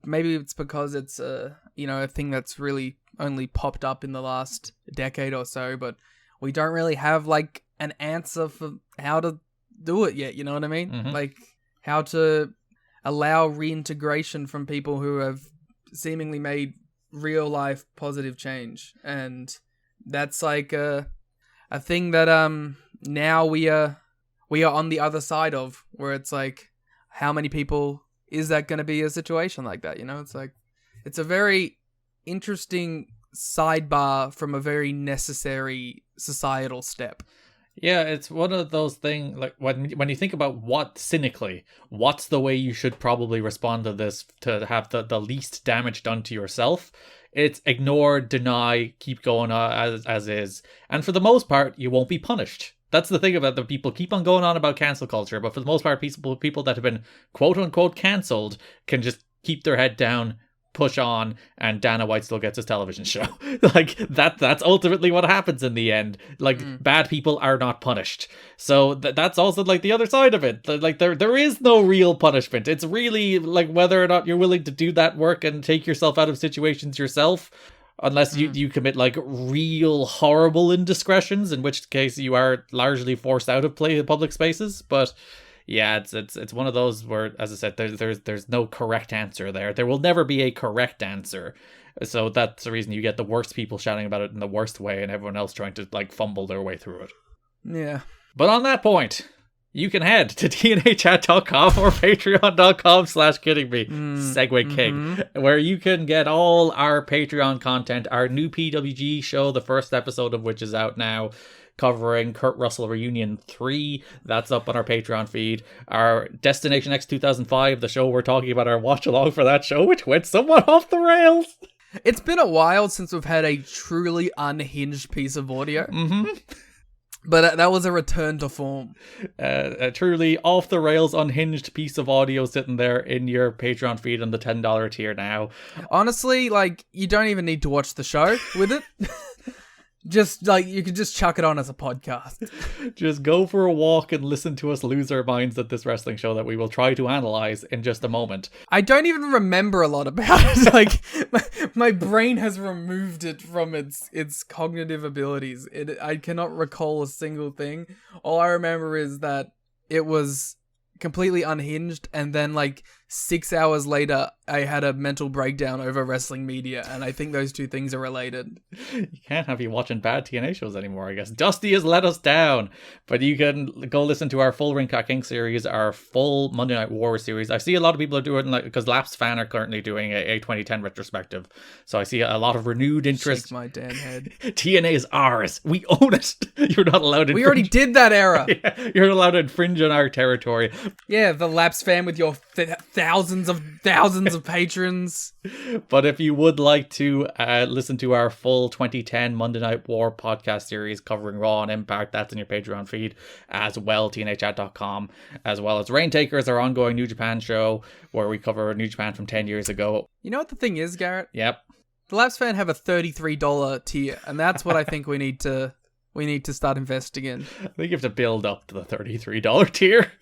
maybe it's because it's a thing that's really only popped up in the last decade or so, but we don't really have like an answer for how to do it yet, you know what I mean? Mm-hmm. Like how to allow reintegration from people who have seemingly made real life positive change. And that's like a thing that now we are on the other side of, where it's like, how many people is that going to be a situation like that? You know, it's like, it's a very interesting sidebar from a very necessary societal step. Yeah, it's one of those things, like, when you think about what's the way you should probably respond to this to have the least damage done to yourself? It's ignore, deny, keep going as is. And for the most part, you won't be punished. That's the thing about the people keep on going on about cancel culture, but for the most part, people that have been quote unquote cancelled can just keep their head down, push on, and Dana White still gets his television show. Like that's ultimately what happens in the end. Like bad people are not punished. So that's also like the other side of it. Like there is no real punishment. It's really like whether or not you're willing to do that work and take yourself out of situations yourself. Unless you commit like real horrible indiscretions, in which case you are largely forced out of public spaces. But yeah, it's one of those where, as I said, there's no correct answer there. There will never be a correct answer. So that's the reason you get the worst people shouting about it in the worst way, and everyone else trying to like fumble their way through it. Yeah. But on that point, you can head to tnachat.com or patreon.com/kiddingme, segue king, where you can get all our Patreon content, our new PWG show, the first episode of which is out now, covering Kurt Russell Reunion 3. That's up on our Patreon feed. Our Destination X 2005, the show we're talking about, our watch along for that show, which went somewhat off the rails. It's been a while since we've had a truly unhinged piece of audio. But that was a return to form. A truly off the rails, unhinged piece of audio sitting there in your Patreon feed on the $10 tier now. Honestly, like, you don't even need to watch the show with it. Just, like, you could just chuck it on as a podcast. Just go for a walk and listen to us lose our minds at this wrestling show that we will try to analyze in just a moment. I don't even remember a lot about it. Like, my brain has removed it from its cognitive abilities. I cannot recall a single thing. All I remember is that it was completely unhinged, and then, like, 6 hours later, I had a mental breakdown over wrestling media, and I think those two things are related. You can't have you watching bad TNA shows anymore, I guess. Dusty has let us down, but you can go listen to our full Ring King series, our full Monday Night War series. I see a lot of people are doing, like, because Lapsed Fan are currently doing a 2010 retrospective, so I see a lot of renewed interest. Shake my damn head. TNA is ours. We own it. You're not allowed to. We already did that era. Yeah, you're not allowed to infringe on our territory. Yeah, the Lapsed Fan with your thousands of patrons. But if you would like to listen to our full 2010 Monday Night War podcast series covering Raw and Impact, that's in your Patreon feed as well, tnachat.com, as well as Raintakers, our ongoing New Japan show where we cover New Japan from 10 years ago. You know what the thing is, Garrett? Yep. The Lapsed Fan have a $33 tier, and that's what I think we need to start investing in. I think you have to build up to the $33 tier.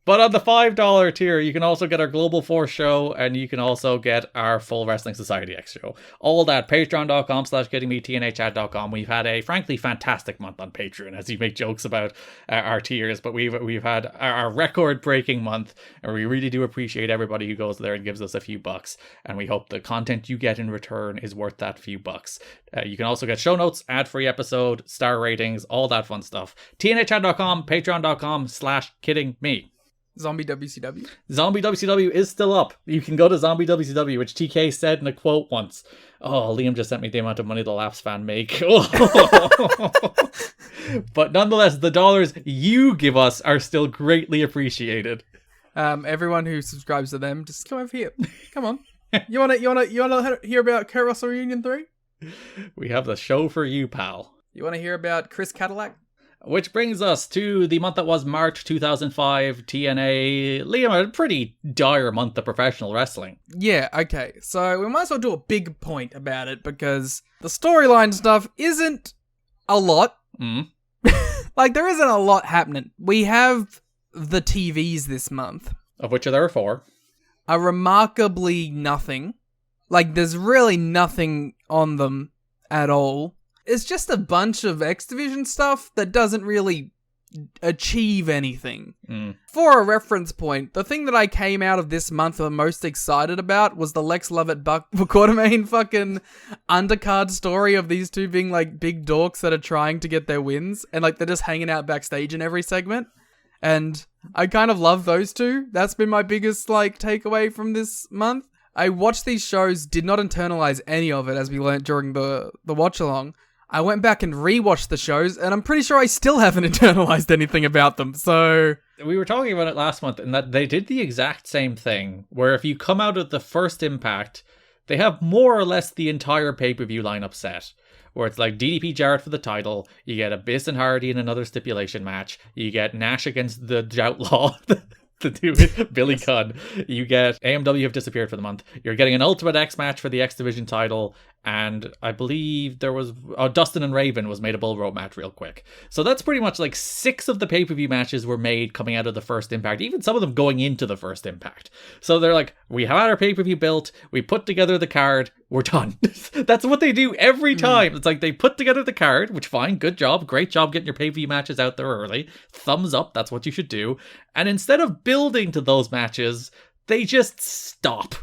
But on the $5 tier, you can also get our Global Force show, and you can also get our full Wrestling Society X show. All that, patreon.com/kiddingme, tnachat.com. We've had a, frankly, fantastic month on Patreon, as you make jokes about our tiers, but we've had our record-breaking month, and we really do appreciate everybody who goes there and gives us a few bucks, and we hope the content you get in return is worth that few bucks. You can also get show notes, ad-free episode, star ratings, all that fun stuff. tnachat.com, patreon.com/kiddingme. Zombie WCW? Zombie WCW is still up. You can go to Zombie WCW, which TK said in a quote once. Oh, Liam just sent me the amount of money the Lapsed Fan make. But nonetheless, the dollars you give us are still greatly appreciated. Everyone who subscribes to them, just come over here. Come on. You wanna hear about Kurt Russell Reunion 3? We have the show for you, pal. You wanna hear about Chris Cadillac? Which brings us to the month that was March 2005, TNA. Liam, a pretty dire month of professional wrestling. Yeah, okay. So we might as well do a big point about it, because the storyline stuff isn't a lot. Like, there isn't a lot happening. We have the TVs this month. Of which there are 4. A remarkably nothing. Like, there's really nothing on them at all. It's just a bunch of X Division stuff that doesn't really achieve anything. For a reference point, the thing that I came out of this month the most excited about was the Lex Lovett Buck Quartermain fucking undercard story of these two being like big dorks that are trying to get their wins, and like they're just hanging out backstage in every segment. And I kind of love those two. That's been my biggest like takeaway from this month. I watched these shows, did not internalize any of it, as we learned during the watch along. I went back and rewatched the shows, and I'm pretty sure I still haven't internalized anything about them. So we were talking about it last month, and that they did the exact same thing, where if you come out of the first Impact, they have more or less the entire pay-per-view lineup set. Where it's like DDP Jarrett for the title, you get Abyss and Hardy in another stipulation match, you get Nash against the Outlaw, to do with Billy Gunn, you get AMW have disappeared for the month, you're getting an Ultimate X match for the X Division title, and I believe there was Dustin and Raven was made a Bull Rope match real quick. So that's pretty much like 6 of the pay-per-view matches were made coming out of the first Impact, even some of them going into the first Impact. So they're like, we had our pay-per-view built, we put together the card, we're done. That's what they do every time. It's like they put together the card, which fine, good job, great job getting your pay-per-view matches out there early. Thumbs up, that's what you should do. And instead of building to those matches, they just stop.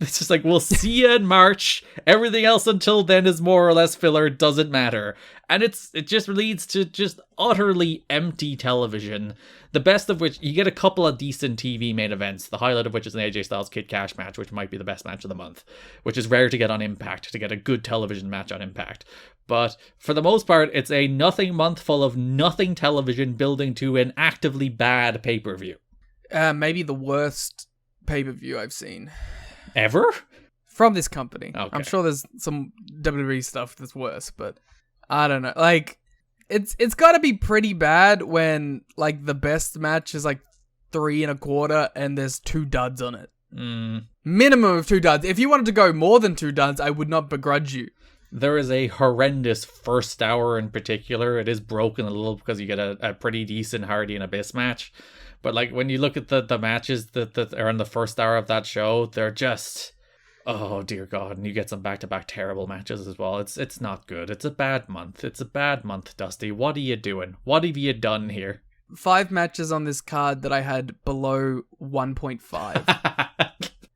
It's just like, we'll see you in March. Everything else until then is more or less filler, doesn't matter. And it just leads to just utterly empty television. The best of which, you get a couple of decent TV main events, the highlight of which is an AJ Styles Kid Cash match, which might be the best match of the month, which is rare to get on Impact, to get a good television match on Impact. But for the most part, it's a nothing month full of nothing television building to an actively bad pay-per-view. maybe the worst pay-per-view I've seen. Ever? From this company. Okay. I'm sure there's some WWE stuff that's worse, but I don't know. Like, it's got to be pretty bad when, like, the best match is, like, 3 1/4 and there's 2 duds on it. Minimum of 2 duds. If you wanted to go more than 2 duds, I would not begrudge you. There is a horrendous first hour in particular. It is broken a little because you get a pretty decent Hardy and Abyss match. But, like, when you look at the matches that are in the first hour of that show, they're just... oh, dear God. And you get some back-to-back terrible matches as well. It's not good. It's a bad month. It's a bad month, Dusty. What are you doing? What have you done here? 5 matches on this card that I had below 1.5.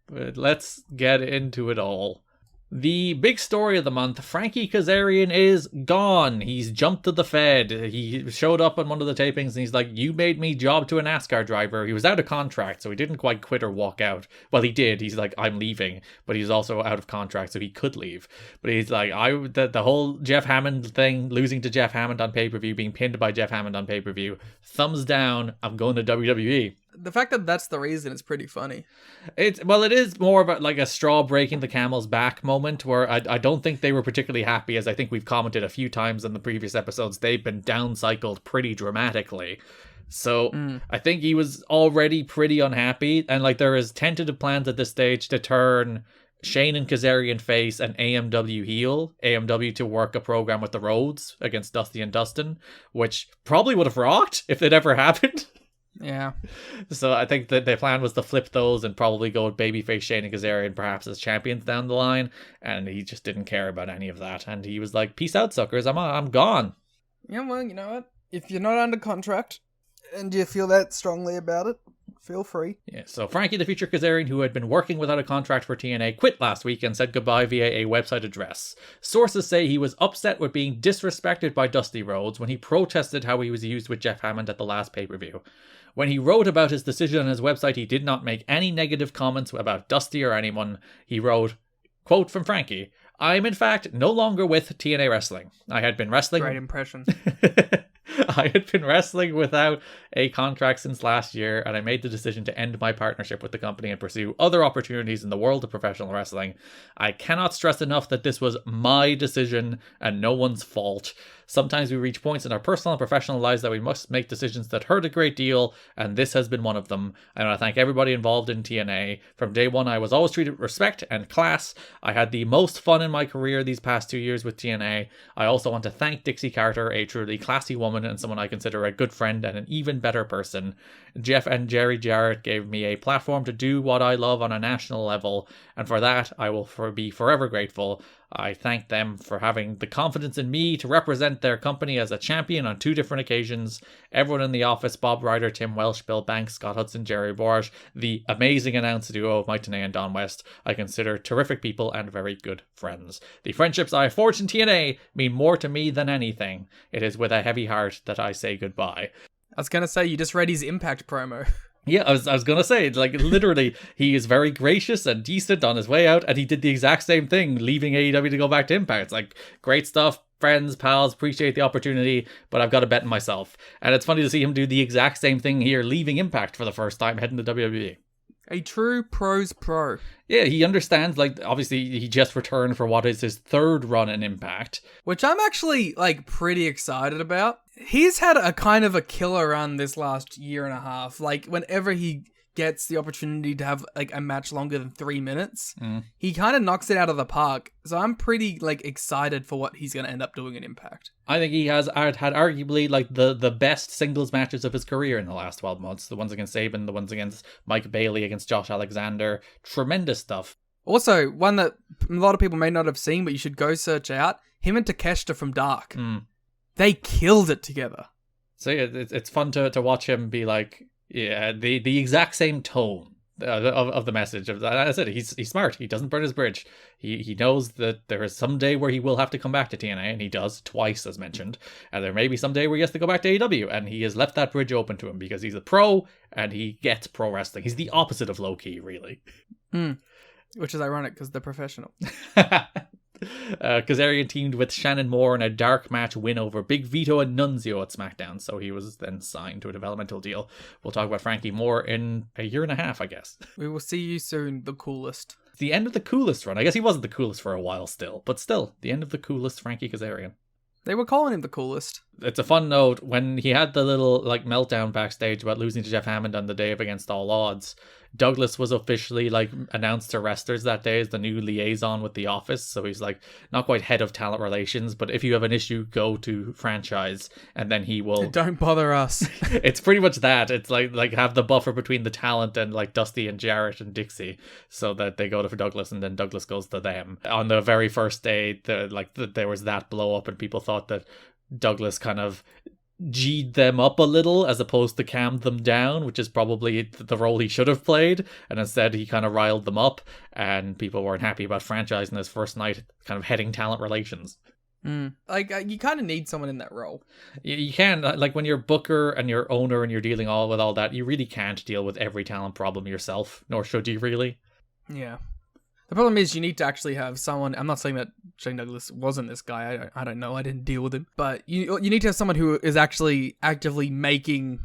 But let's get into it all. The big story of the month, Frankie Kazarian is gone. He's jumped to the Fed. He showed up on one of the tapings and he's like, you made me job to a NASCAR driver. He was out of contract, so he didn't quite quit or walk out. Well, he did. He's like, I'm leaving. But he's also out of contract, so he could leave. But he's like, the whole Jeff Hammond thing, losing to Jeff Hammond on pay-per-view, being pinned by Jeff Hammond on pay-per-view, thumbs down, I'm going to WWE. The fact that that's the reason is pretty funny. It is more about like a straw breaking the camel's back moment where I don't think they were particularly happy, as I think we've commented a few times in the previous episodes. They've been downcycled pretty dramatically. So I think he was already pretty unhappy, and like there is tentative plans at this stage to turn Shane and Kazarian face and AMW heel, AMW to work a program with the Rhodes against Dusty and Dustin, which probably would have rocked if it ever happened. Yeah. So I think that their plan was to flip those and probably go with babyface Shane and Kazarian perhaps as champions down the line, and he just didn't care about any of that, and he was like, peace out, suckers, I'm gone. Yeah, well, you know what? If you're not under contract and you feel that strongly about it, feel free. Yeah, so Frankie the Future Kazarian, who had been working without a contract for TNA, quit last week and said goodbye via a website address. Sources say he was upset with being disrespected by Dusty Rhodes when he protested how he was used with Jeff Hammond at the last pay-per-view. When he wrote about his decision on his website, he did not make any negative comments about Dusty or anyone. He wrote, quote from Frankie, I am in fact no longer with TNA Wrestling. I had been wrestling... Great impression. I had been wrestling without a contract since last year, and I made the decision to end my partnership with the company and pursue other opportunities in the world of professional wrestling. I cannot stress enough that this was my decision and no one's fault. Sometimes we reach points in our personal and professional lives that we must make decisions that hurt a great deal, and this has been one of them. I want to thank everybody involved in TNA. From day one, I was always treated with respect and class. I had the most fun in my career these past 2 years with TNA. I also want to thank Dixie Carter, a truly classy woman and someone I consider a good friend and an even better person. Jeff and Jerry Jarrett gave me a platform to do what I love on a national level, and for that, I will be forever grateful. I thank them for having the confidence in me to represent their company as a champion on 2 different occasions. Everyone in the office, Bob Ryder, Tim Welsh, Bill Banks, Scott Hudson, Jerry Borge, the amazing announce duo of Mike Tenay and Don West, I consider terrific people and very good friends. The friendships I have forged in TNA mean more to me than anything. It is with a heavy heart that I say goodbye. I was going to say, you just read his Impact promo. Yeah, I was going to say, like, literally, he is very gracious and decent on his way out, and he did the exact same thing, leaving AEW to go back to Impact. It's like, great stuff, friends, pals, appreciate the opportunity, but I've got to bet on myself. And it's funny to see him do the exact same thing here, leaving Impact for the first time, heading to WWE. A true pro's pro. Yeah, he understands, like, obviously he just returned for what is his third run in Impact. Which I'm actually, like, pretty excited about. He's had a kind of a killer run this last year and a half. Like, whenever he gets the opportunity to have, like, a match longer than 3 minutes, he kind of knocks it out of the park. So I'm pretty, like, excited for what he's going to end up doing in Impact. I think he has had arguably, like, the best singles matches of his career in the last 12 months. The ones against Sabin, the ones against Mike Bailey, against Josh Alexander. Tremendous stuff. Also, one that a lot of people may not have seen, but you should go search out, him and Takeshita from Dark. They killed it together. So yeah, it's fun to watch him be like, yeah, the exact same tone of the message. As I said, he's smart. He doesn't burn his bridge. He knows that there is some day where he will have to come back to TNA, and he does twice, as mentioned. And there may be some day where he has to go back to AEW, and he has left that bridge open to him because he's a pro and he gets pro wrestling. He's the opposite of low key, really. Which is ironic because they're professional. Kazarian teamed with Shannon Moore in a dark match win over Big Vito and Nunzio at SmackDown, so he was then signed to a developmental deal. We'll talk about Frankie Moore in a year and a half, I guess. We will see you soon, the coolest. The end of the coolest run. I guess he wasn't the coolest for a while still, but still, the end of the coolest Frankie Kazarian. They were calling him the coolest. It's a fun note, when he had the little like meltdown backstage about losing to Jeff Hammond on the day of Against All Odds, Douglas was officially like announced to wrestlers that day as the new liaison with the office. So he's like not quite head of talent relations, but if you have an issue, go to franchise, and then he will. Don't bother us. It's pretty much that. It's like have the buffer between the talent and like Dusty and Jarrett and Dixie, so that they go to Douglas and then Douglas goes to them. On the very first day, there was that blow up, and people thought that Douglas kind of G'd them up a little as opposed to calmed them down, which is probably the role he should have played, and instead he kind of riled them up, and people weren't happy about franchising his first night kind of heading talent relations. Like, you kind of need someone in that role. You can, like, when you're booker and you're owner and you're dealing with all that, you really can't deal with every talent problem yourself, nor should you really. Yeah. The problem is you need to actually have someone. I'm not saying that Shane Douglas wasn't this guy. I don't know. I didn't deal with him. But you need to have someone who is actually actively making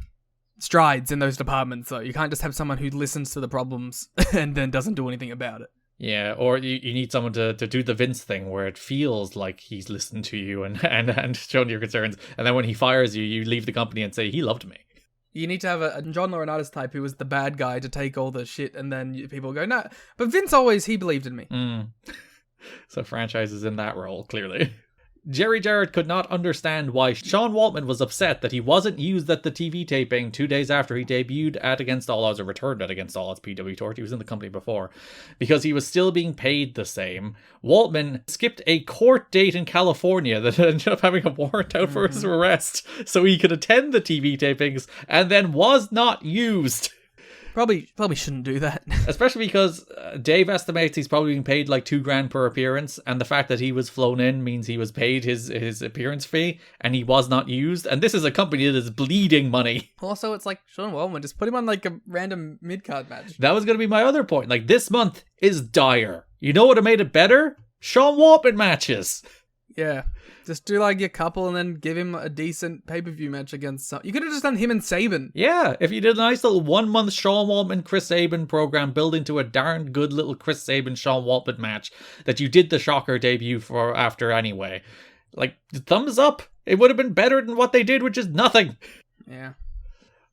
strides in those departments. So you can't just have someone who listens to the problems and then doesn't do anything about it. Yeah, or you need someone to do the Vince thing where it feels like he's listened to you and shown your concerns. And then when he fires you, you leave the company and say, he loved me. You need to have a John Laurinaitis type who was the bad guy to take all the shit, and then people go, no, but Vince he believed in me. So franchise is in that role, clearly. Jerry Jarrett could not understand why Sean Waltman was upset that he wasn't used at the TV taping 2 days after he debuted at Against All Odds, or returned at Against All Odds PW Tour. He was in the company before, because he was still being paid the same. Waltman skipped a court date in California that ended up having a warrant out for his arrest so he could attend the TV tapings, and then was not used. Probably shouldn't do that. Especially because Dave estimates he's probably being paid like $2,000 per appearance, and the fact that he was flown in means he was paid his appearance fee, and he was not used. And this is a company that is bleeding money. Also, it's like Sean Waltman, just put him on like a random mid-card match. That was going to be my other point. Like, this month is dire. You know what would have made it better? Sean Waltman matches. Yeah. Just do like your couple and then give him a decent pay-per-view match against some. You could have just done him and Sabin. Yeah, if you did a nice little 1 month Sean Waltman, Chris Sabin program building to a darn good little Chris Sabin, Sean Waltman match that you did the Shocker debut for after anyway. Like, thumbs up. It would have been better than what they did, which is nothing. Yeah.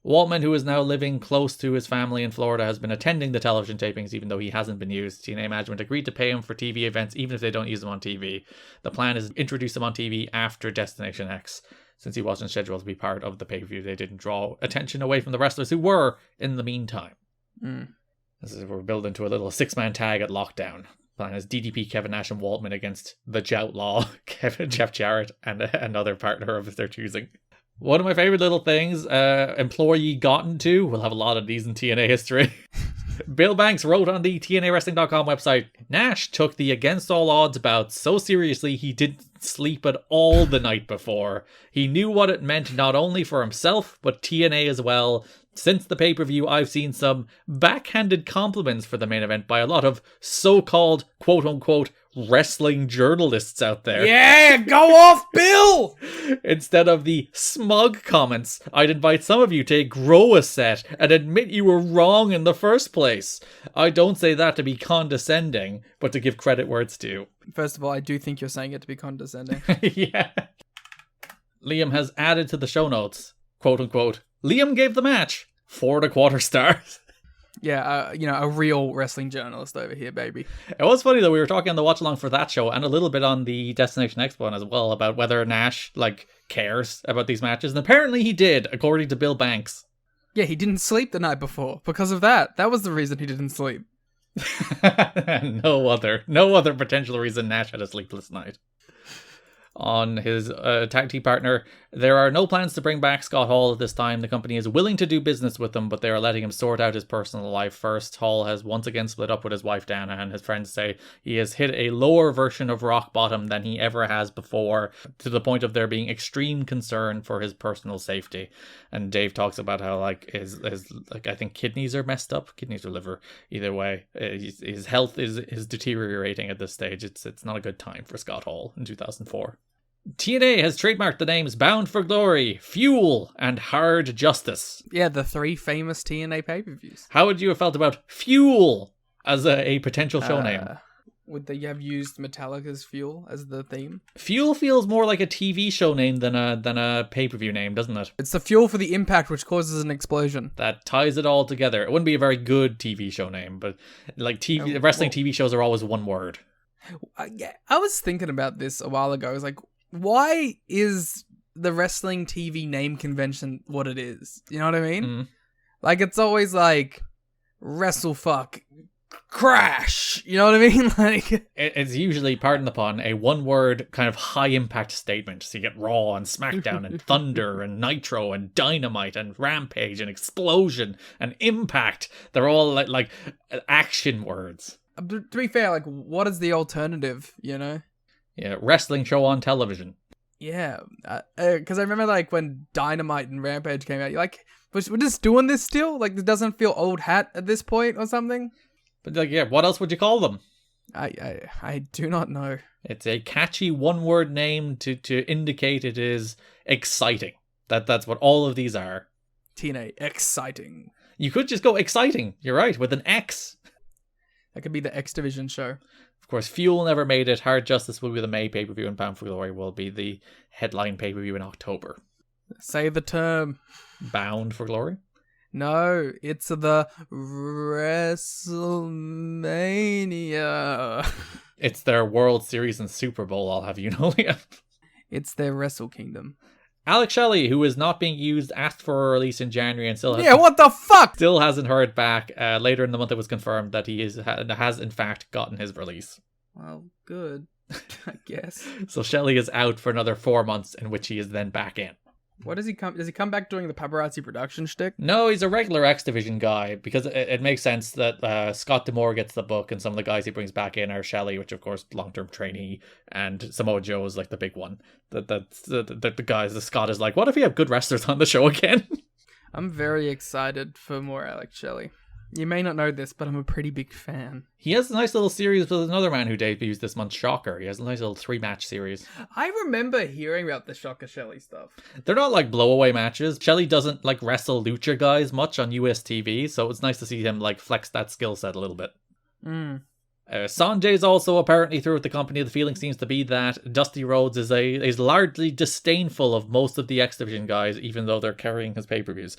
Waltman, who is now living close to his family in Florida, has been attending the television tapings even though he hasn't been used. TNA management agreed to pay him for TV events even if they don't use him on TV. The plan is to introduce him on TV after Destination X, since he wasn't scheduled to be part of the pay-per-view. They didn't draw attention away from the wrestlers who were in the meantime. We're building to a little 6-man tag at Lockdown. Plan is DDP, Kevin Nash, and Waltman against the Joutlaw, Jeff Jarrett, and another partner of their choosing. One of my favorite little things, employee gotten to. We'll have a lot of these in TNA history. Bill Banks wrote on the TNAWrestling.com website, Nash took the Against All Odds bout so seriously he didn't sleep at all the night before. He knew what it meant not only for himself, but TNA as well. Since the pay-per-view, I've seen some backhanded compliments for the main event by a lot of so-called, quote-unquote, wrestling journalists out there. Yeah, go off, Bill! Instead of the smug comments, I'd invite some of you to grow a set and admit you were wrong in the first place. I don't say that to be condescending, but to give credit where it's due. First of all, I do think you're saying it to be condescending. Yeah. Liam has added to the show notes, quote unquote, Liam gave the match 4.25 stars. Yeah, a real wrestling journalist over here, baby. It was funny though, we were talking on the watch along for that show and a little bit on the Destination X one as well about whether Nash cares about these matches, and apparently he did, according to Bill Banks. Yeah, he didn't sleep the night before because of that. That was the reason he didn't sleep. No other potential reason Nash had a sleepless night. On his tag team partner, there are no plans to bring back Scott Hall at this time. The company is willing to do business with him, but they are letting him sort out his personal life first. Hall has once again split up with his wife Dana, and his friends say he has hit a lower version of rock bottom than he ever has before, to the point of there being extreme concern for his personal safety. And Dave talks about how his I think kidneys are messed up, kidneys or liver, either way. His health is deteriorating at this stage. It's not a good time for Scott Hall in 2004. TNA has trademarked the names Bound for Glory, Fuel, and Hard Justice. Yeah, the 3 famous TNA pay-per-views. How would you have felt about Fuel as a potential show name? Would they have used Metallica's Fuel as the theme? Fuel feels more like a TV show name than a pay-per-view name, doesn't it? It's the fuel for the impact which causes an explosion. That ties it all together. It wouldn't be a very good TV show name, but wrestling TV shows are always one word. Yeah, I was thinking about this a while ago. I was like, why is the wrestling TV name convention what it is? You know what I mean? Mm. It's always WrestleFuck, Crash. You know what I mean? It's usually, pardon the pun, a one-word kind of high-impact statement. So you get Raw and SmackDown and Thunder and Nitro and Dynamite and Rampage and Explosion and Impact. They're all like action words. To be fair, what is the alternative, you know? Yeah, wrestling show on television. Yeah, because I remember when Dynamite and Rampage came out, you're like, we're just doing this still? It doesn't feel old hat at this point or something? But what else would you call them? I do not know. It's a catchy one-word name to indicate it is exciting. That's what all of these are. TNA, exciting. You could just go exciting, you're right, with an X. That could be the X Division show. Of course, Fuel never made it. Hard Justice will be the May pay-per-view, and Bound for Glory will be the headline pay-per-view in October. Say the term. Bound for Glory? No, it's the WrestleMania. It's their World Series and Super Bowl, I'll have you know, Liam. It's their Wrestle Kingdom. Alex Shelley, who is not being used, asked for a release in January and still what the fuck? Still hasn't heard back. Later in the month, it was confirmed that he has in fact gotten his release. Well, good, I guess. So Shelley is out for another 4 months, in which he is then back in. What does he come? Does he come back doing the paparazzi production shtick? No, he's a regular X Division guy, because it makes sense that Scott D'Amore gets the book, and some of the guys he brings back in are Shelley, which of course long-term trainee, and Samoa Joe is the big one. That's the guys. The Scott is what if we have good wrestlers on the show again? I'm very excited for more Alex Shelley. You may not know this, but I'm a pretty big fan. He has a nice little series with another man who debuts this month, Shocker. He has a nice little 3-match series. I remember hearing about the Shocker Shelley stuff. They're not blowaway matches. Shelley doesn't wrestle lucha guys much on US TV, so it's nice to see him flex that skill set a little bit. Sanjay's also apparently through with the company. The feeling seems to be that Dusty Rhodes is largely disdainful of most of the X Division guys, even though they're carrying his pay-per-views.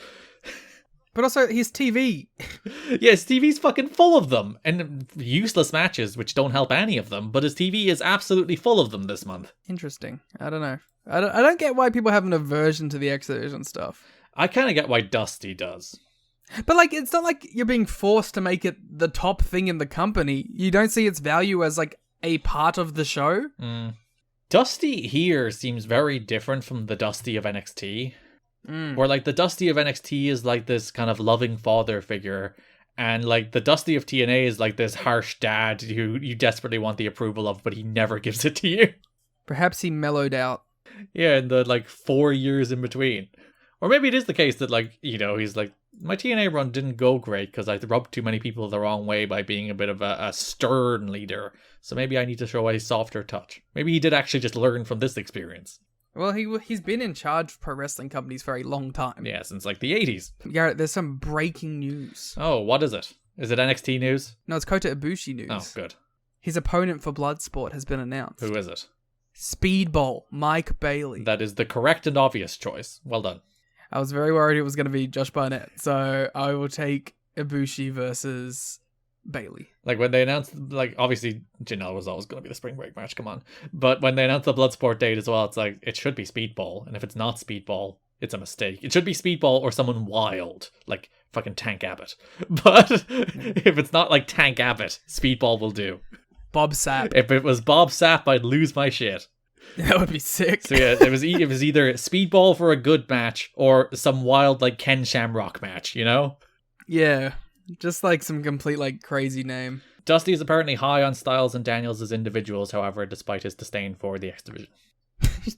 But also, his TV. Yes, TV's fucking full of them. And useless matches, which don't help any of them. But his TV is absolutely full of them this month. Interesting. I don't know. I don't get why people have an aversion to the X Division stuff. I kind of get why Dusty does. But, it's not like you're being forced to make it the top thing in the company. You don't see its value as, a part of the show. Dusty here seems very different from the Dusty of NXT. Where the Dusty of NXT is this kind of loving father figure, and the Dusty of TNA is this harsh dad who you desperately want the approval of, but he never gives it to you. Perhaps he mellowed out. Yeah, in the 4 years in between. Or maybe it is the case that, like, you know, he's like, my TNA run didn't go great because I rubbed too many people the wrong way by being a bit of a stern leader. So maybe I need to show a softer touch. Maybe he did actually just learn from this experience. Well, he's been in charge of pro wrestling companies for a long time. Yeah, since like the 80s. Garrett, there's some breaking news. Oh, what is it? Is it NXT news? No, it's Kota Ibushi news. Oh, good. His opponent for Bloodsport has been announced. Who is it? Speedball, Mike Bailey. That is the correct and obvious choice. Well done. I was very worried it was going to be Josh Barnett, so I will take Ibushi versus Bailey. Like when they announced, like obviously Janelle was always going to be the spring break match, come on. But when they announced the Bloodsport date as well, it's like, it should be Speedball. And if it's not Speedball, it's a mistake. It should be Speedball or someone wild, like fucking Tank Abbott. But if it's not like Tank Abbott, Speedball will do. Bob Sapp. If it was Bob Sapp, I'd lose my shit. That would be sick. So yeah, it was either Speedball for a good match or some wild like Ken Shamrock match, you know? Yeah, just like some complete like crazy name. Dusty is apparently high on Styles and Daniels as individuals, however, despite his disdain for the X Division.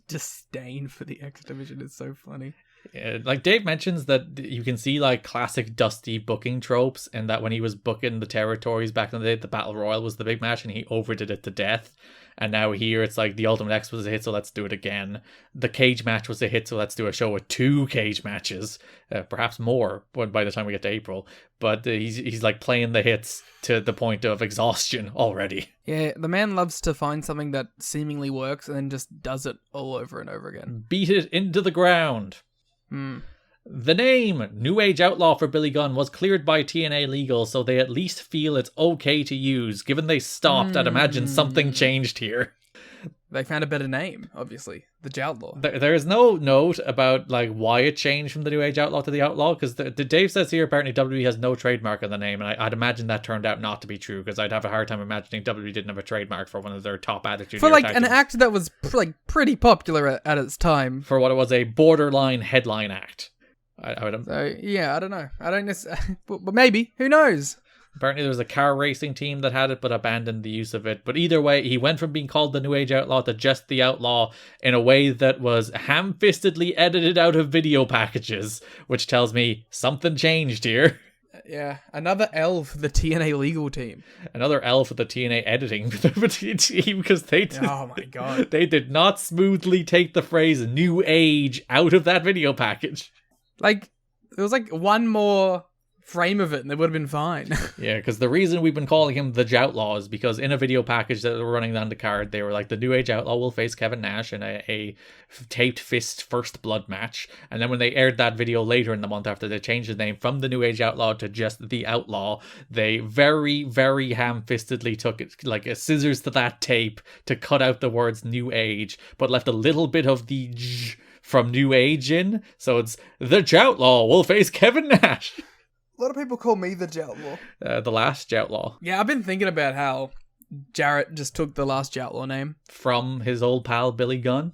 Disdain for the X Division is so funny. Yeah, like Dave mentions that you can see like classic Dusty booking tropes, and that when he was booking the territories back in the day, the Battle Royal was the big match and he overdid it to death. And now here it's like the Ultimate X was a hit, so let's do it again. The cage match was a hit, so let's do a show with 2 cage matches, perhaps more by the time we get to April. But he's like playing the hits to the point of exhaustion already. Yeah, the man loves to find something that seemingly works and then just does it all over and over again. Beat it into the ground. The name New Age Outlaw for Billy Gunn was cleared by TNA Legal, so they at least feel it's okay to use. Given they stopped, I'd imagine something changed here. They found a better name, obviously. The Joutlaw. There is no note about like why it changed from the New Age Outlaw to the Outlaw, because Dave says here apparently WWE has no trademark on the name, and I'd imagine that turned out not to be true, because I'd have a hard time imagining WWE didn't have a trademark for one of their top attitude for like an act that was like pretty popular at its time. For what it was, a borderline headline act. So yeah, I don't know. I don't necessarily, but maybe. Who knows? Apparently there was a car racing team that had it but abandoned the use of it. But either way, he went from being called the New Age Outlaw to just the Outlaw in a way that was ham-fistedly edited out of video packages, which tells me something changed here. Yeah, another L for the TNA legal team. Another L for the TNA editing team, because they did, oh my god, they did not smoothly take the phrase New Age out of that video package. Like, there was like one more frame of it and they would have been fine. Yeah, because the reason we've been calling him the Joutlaw is because in a video package that were running down the card, they were like, the New Age Outlaw will face Kevin Nash in a taped fist first blood match. And then when they aired that video later in the month after they changed the name from the New Age Outlaw to just the Outlaw, they very, very ham-fistedly took it like a scissors to that tape to cut out the words New Age, but left a little bit of the j from New Age in. So it's the Joutlaw will face Kevin Nash. A lot of people call me the Joutlaw. The last Joutlaw. Yeah, I've been thinking about how Jarrett just took the last Joutlaw name. From his old pal Billy Gunn.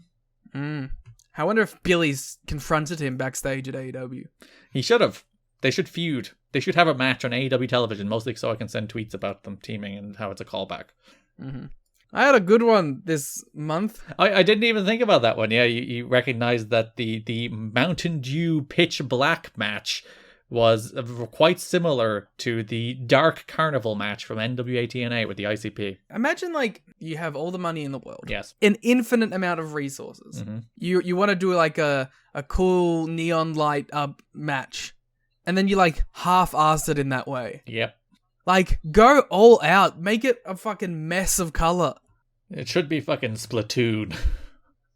I wonder if Billy's confronted him backstage at AEW. He should have. They should feud. They should have a match on AEW television, mostly so I can send tweets about them teaming and how it's a callback. I had a good one this month. I didn't even think about that one. Yeah, you recognized that the Mountain Dew Pitch Black match was quite similar to the Dark Carnival match from NWA-TNA with the ICP. Imagine like you have all the money in the world. Yes. An infinite amount of resources. You want to do like a cool neon light up match. And then you like half-assed it in that way. Yep. Like, go all out. Make it a fucking mess of color. It should be fucking Splatoon.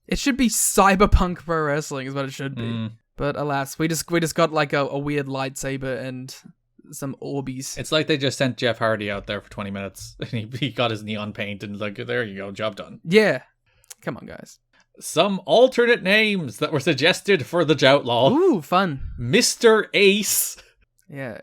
It should be Cyberpunk Pro Wrestling is what it should be. But alas, we just got like a weird lightsaber and some Orbeez. It's like they just sent Jeff Hardy out there for 20 minutes and he got his neon paint and like, there you go, job done. Yeah. Come on, guys. Some alternate names that were suggested for the Joutlaw. Ooh, fun. Mr. Ace. Yeah.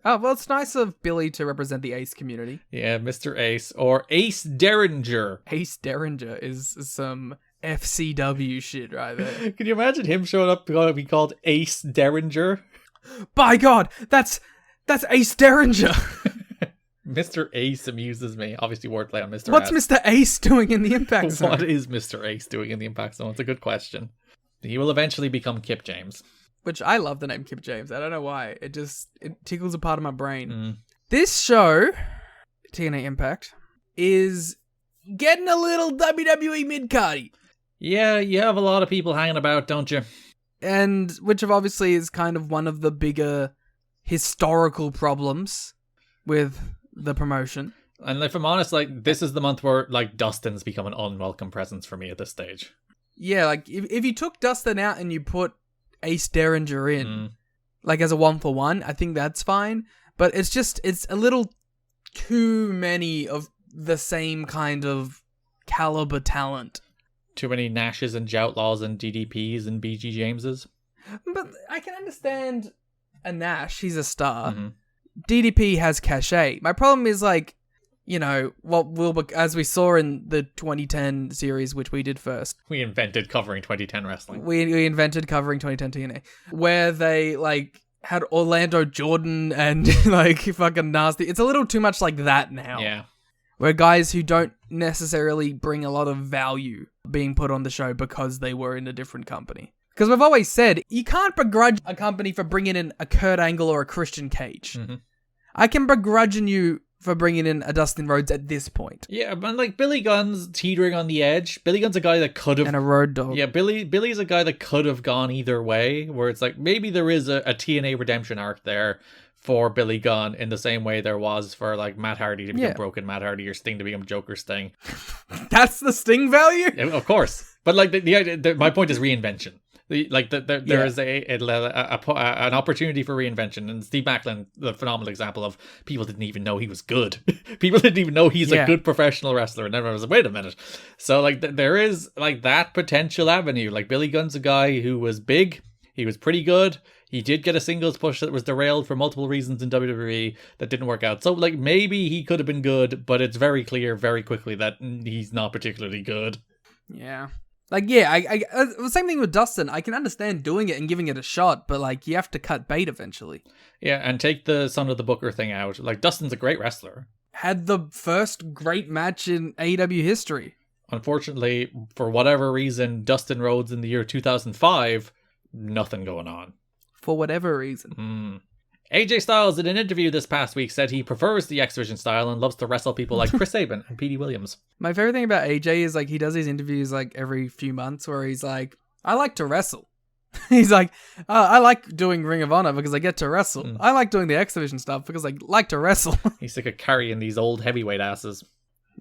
Oh, well, it's nice of Billy to represent the Ace community. Yeah, Mr. Ace. Or Ace Derringer. Ace Derringer is some FCW shit right there. Can you imagine him showing up and be called Ace Derringer? By God, that's Ace Derringer. Mr. Ace amuses me. Obviously, wordplay on Mr. What's Ace. Mr. Ace doing in the Impact Zone? What is Mr. Ace doing in the Impact Zone? It's a good question. He will eventually become Kip James. which I love the name Kip James. I don't know why. It tickles a part of my brain. This show, TNA Impact, is getting a little WWE mid-cardy. Yeah, you have a lot of people hanging about, don't you? And which obviously is kind of one of the bigger historical problems with the promotion. And if I'm honest, like, this is the month where, like, Dustin's become an unwelcome presence for me at this stage. Yeah, like, if you took Dustin out and you put Ace Derringer in, like, as a 1-for-1, I think that's fine. But it's a little too many of the same kind of caliber talent. Too many Nashes and Joutlaws and DDPs and BG Jameses. But I can understand a Nash, he's a star. DDP has cachet. My problem is, like, you know, as we saw in the 2010 series, which we did first. We invented covering 2010 wrestling. We invented covering 2010 TNA, where they, like, had Orlando Jordan and, like, fucking nasty. It's a little too much like that now. Yeah. Where guys who don't necessarily bring a lot of value being put on the show because they were in a different company. Because we've always said, you can't begrudge a company for bringing in a Kurt Angle or a Christian Cage. I can begrudge you for bringing in a Dustin Rhodes at this point. Yeah, but like Billy Gunn's teetering on the edge. Billy Gunn's a guy that could have... And a Road Dogg. Yeah, Billy's a guy that could have gone either way, where it's like, maybe there is a TNA redemption arc there for Billy Gunn in the same way there was for, like, Matt Hardy to become Broken Matt Hardy or Sting to become Joker Sting. That's the Sting value? Yeah, of course. But, like, my point is reinvention. There is an opportunity for reinvention, and Steve Macklin, the phenomenal example of people didn't even know he was good. People didn't even know he's a good professional wrestler, and everyone was like, wait a minute. So, like, there is, like, that potential avenue. Like, Billy Gunn's a guy who was big, he was pretty good, he did get a singles push that was derailed for multiple reasons in WWE that didn't work out. So, like, maybe he could have been good, but it's very clear very quickly that he's not particularly good. Yeah. Like, yeah, I the same thing with Dustin. I can understand doing it and giving it a shot, but, like, you have to cut bait eventually. Yeah, and take the Son of the Booker thing out. Like, Dustin's a great wrestler. Had the first great match in AEW history. Unfortunately, for whatever reason, Dustin Rhodes in the year 2005, nothing going on. For whatever reason. AJ Styles in an interview this past week said he prefers the X-Division style and loves to wrestle people like Chris Sabin and Petey Williams. My favorite thing about AJ is, like, he does these interviews, like, every few months where he's like, I like to wrestle. He's like, I like doing Ring of Honor because I get to wrestle. I like doing the X-Division stuff because I like to wrestle. He's sick of carrying these old heavyweight asses.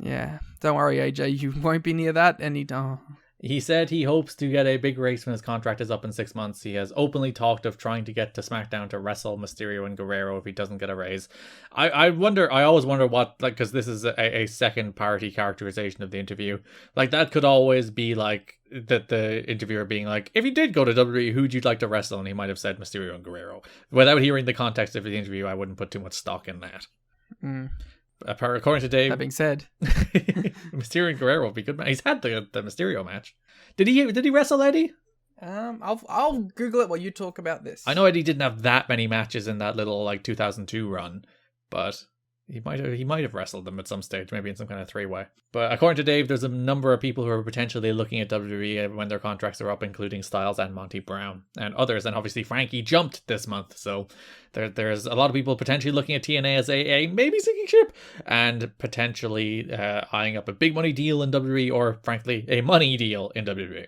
Yeah, don't worry, AJ, you won't be near that anytime. He said he hopes to get a big race when his contract is up in 6 months. He has openly talked of trying to get to SmackDown to wrestle Mysterio and Guerrero if he doesn't get a raise. I always wonder what, like, because this is a second party characterization of the interview. Like, that could always be like that the interviewer being like, if he did go to WWE, who'd you like to wrestle? And he might have said Mysterio and Guerrero. Without hearing the context of the interview, I wouldn't put too much stock in that. According to Dave, that being said, Mysterio and Guerrero would be good. He's had the Mysterio match. Did he wrestle Eddie? I'll Google it while you talk about this. I know Eddie didn't have that many matches in that little, like, 2002 run, but he might have wrestled them at some stage, maybe in some kind of 3-way. But according to Dave, there's a number of people who are potentially looking at WWE when their contracts are up, including Styles and Monty Brown and others. And obviously Frankie jumped this month, so there's a lot of people potentially looking at TNA as a maybe sinking ship and potentially eyeing up a big money deal in WWE, or frankly a money deal in WWE.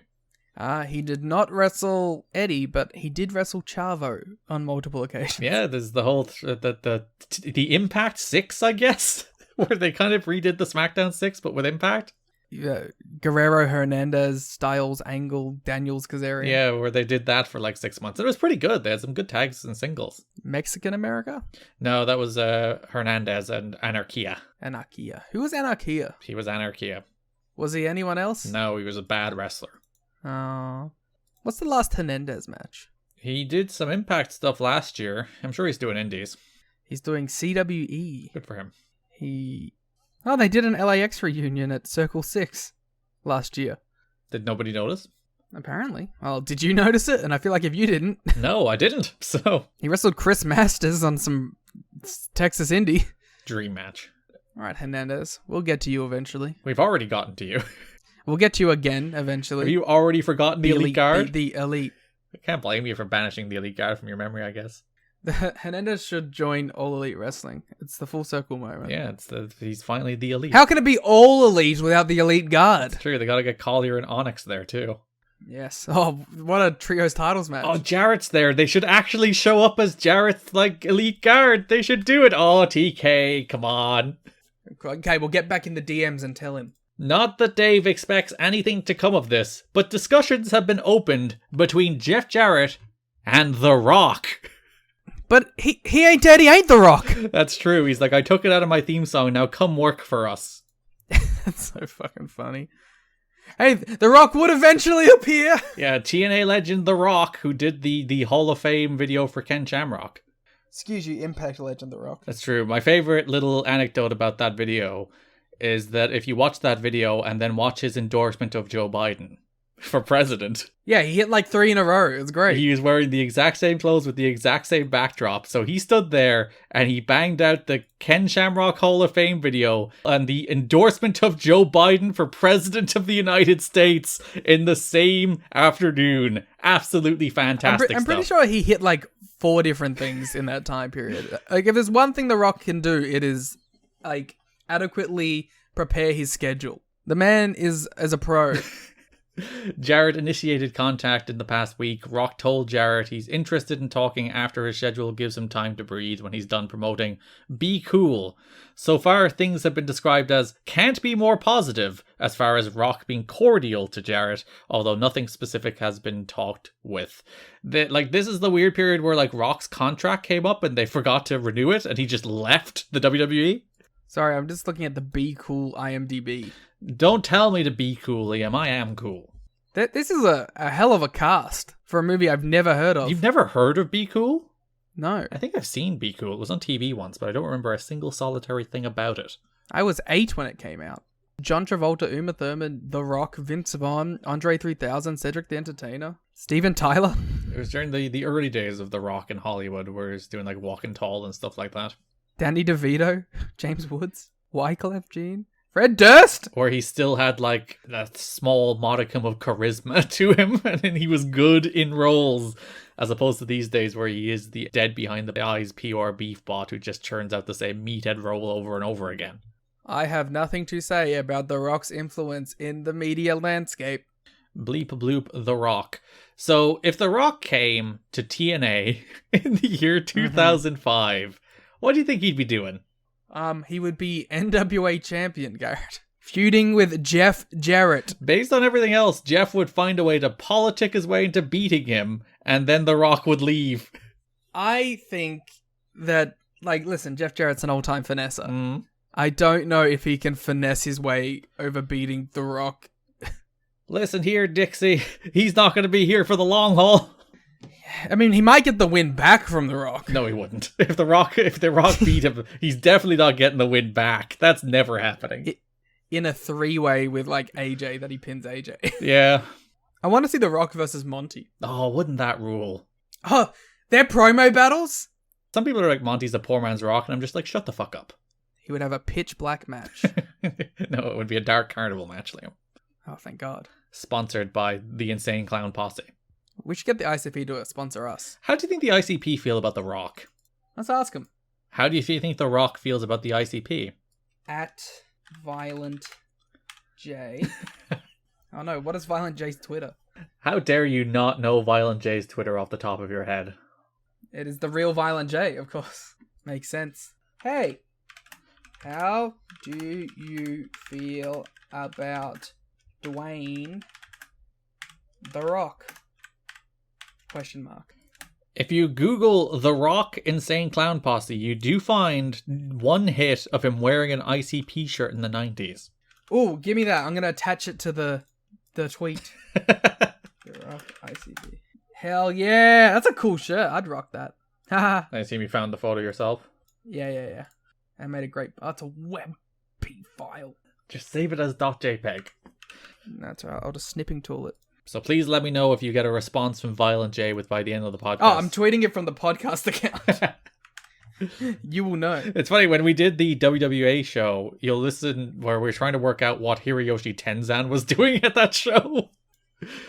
He did not wrestle Eddie, but he did wrestle Chavo on multiple occasions. Yeah, there's the whole the Impact 6, I guess, where they kind of redid the SmackDown 6, but with Impact. Yeah, Guerrero, Hernandez, Styles, Angle, Daniels, Kazarian. Yeah, where they did that for like 6 months. It was pretty good. They had some good tags and singles. Mexican America? No, that was Hernandez and Anarquia. Anarquia. Who was Anarquia? He was Anarquia. Was he anyone else? No, he was a bad wrestler. What's the last Hernandez match? He did some Impact stuff last year. I'm sure he's doing indies. He's doing CWE. Good for him. They did an LAX reunion at Circle 6 last year. Did nobody notice? Apparently. Well, did you notice it? And I feel like if you didn't... No, I didn't. So he wrestled Chris Masters on some Texas indie. Dream match. Alright, Hernandez. We'll get to you eventually. We've already gotten to you. We'll get to you again eventually. Have you already forgotten the elite guard? The elite. I can't blame you for banishing the Elite Guard from your memory, I guess. Hernandez should join All Elite Wrestling. It's the full circle moment. Yeah, he's finally the Elite. How can it be All Elite without the Elite Guard? It's true, they gotta get Collier and Onyx there too. Yes. Oh, what a trios titles match. Oh, Jarrett's there. They should actually show up as Jarrett's, like, Elite Guard. They should do it. Oh, TK, come on. Okay, we'll get back in the DMs and tell him. Not that Dave expects anything to come of this, but discussions have been opened between Jeff Jarrett and The Rock. But he ain't dead, he ain't The Rock. That's true. He's like, I took it out of my theme song, now come work for us. That's so fucking funny. Hey, The Rock would eventually appear. Yeah, TNA legend The Rock, who did the Hall of Fame video for Ken Shamrock. Excuse you, Impact legend The Rock. That's true. My favorite little anecdote about that video is that if you watch that video and then watch his endorsement of Joe Biden for president. Yeah, he hit like 3 in a row. It was great. He was wearing the exact same clothes with the exact same backdrop. So he stood there and he banged out the Ken Shamrock Hall of Fame video and the endorsement of Joe Biden for president of the United States in the same afternoon. Absolutely fantastic I'm pretty sure he hit like 4 different things in that time period. Like, if there's one thing The Rock can do, it is like adequately prepare his schedule. The man is a pro. Jarrett initiated contact in the past week. Rock told Jarrett he's interested in talking after his schedule gives him time to breathe when he's done promoting. Be cool. So far, things have been described as can't be more positive as far as Rock being cordial to Jarrett, although nothing specific has been talked with. This is the weird period where like Rock's contract came up and they forgot to renew it and he just left the WWE. Sorry, I'm just looking at the Be Cool IMDb. Don't tell me to be cool, Liam. I am cool. This is a hell of a cast for a movie I've never heard of. You've never heard of Be Cool? No. I think I've seen Be Cool. It was on TV once, but I don't remember a single solitary thing about it. I was 8 when it came out. John Travolta, Uma Thurman, The Rock, Vince Vaughn, Andre 3000, Cedric the Entertainer, Steven Tyler. It was during the early days of The Rock in Hollywood, where he was doing like Walking Tall and stuff like that. Danny DeVito, James Woods, Wyclef Jean, Fred Durst! Where he still had like that small modicum of charisma to him, and then he was good in roles, as opposed to these days where he is the dead behind the eyes PR beef bot who just churns out the same meathead role over and over again. I have nothing to say about The Rock's influence in the media landscape. Bleep bloop The Rock. So if The Rock came to TNA in the year 2005, what do you think he'd be doing? He would be NWA champion, Garrett. Feuding with Jeff Jarrett. Based on everything else, Jeff would find a way to politic his way into beating him, and then The Rock would leave. I think that, like, listen, Jeff Jarrett's an old-time finesser. Mm. I don't know if he can finesse his way over beating The Rock. Listen here, Dixie. He's not going to be here for the long haul. I mean, he might get the win back from The Rock. No, he wouldn't. If The Rock beat him, he's definitely not getting the win back. That's never happening. In a 3-way with, like, AJ, that he pins AJ. Yeah. I want to see The Rock versus Monty. Oh, wouldn't that rule? Oh, they're promo battles? Some people are like, Monty's a poor man's Rock, and I'm just like, shut the fuck up. He would have a pitch black match. No, it would be a Dark Carnival match, Liam. Oh, thank God. Sponsored by the Insane Clown Posse. We should get the ICP to sponsor us. How do you think the ICP feel about The Rock? Let's ask him. How do you think The Rock feels about the ICP? At Violent J. Oh no, what is Violent J's Twitter? How dare you not know Violent J's Twitter off the top of your head? It is the real Violent J, of course. Makes sense. Hey, how do you feel about Dwayne The Rock? Question mark. If you Google The Rock Insane Clown Posse, you do find one hit of him wearing an ICP shirt in the 90s. Ooh, give me that. I'm going to attach it to the tweet. The Rock ICP. Hell yeah. That's a cool shirt. I'd rock that. Haha. I assume you found the photo yourself. Yeah. I made a great... Oh, it's a WebP file. Just save it as .jpeg. That's all right. I'll just snipping tool it. So please let me know if you get a response from Violent J by the end of the podcast. Oh, I'm tweeting it from the podcast account. You will know. It's funny, when we did the WWA show, you'll listen where we're trying to work out what Hiroyoshi Tenzan was doing at that show.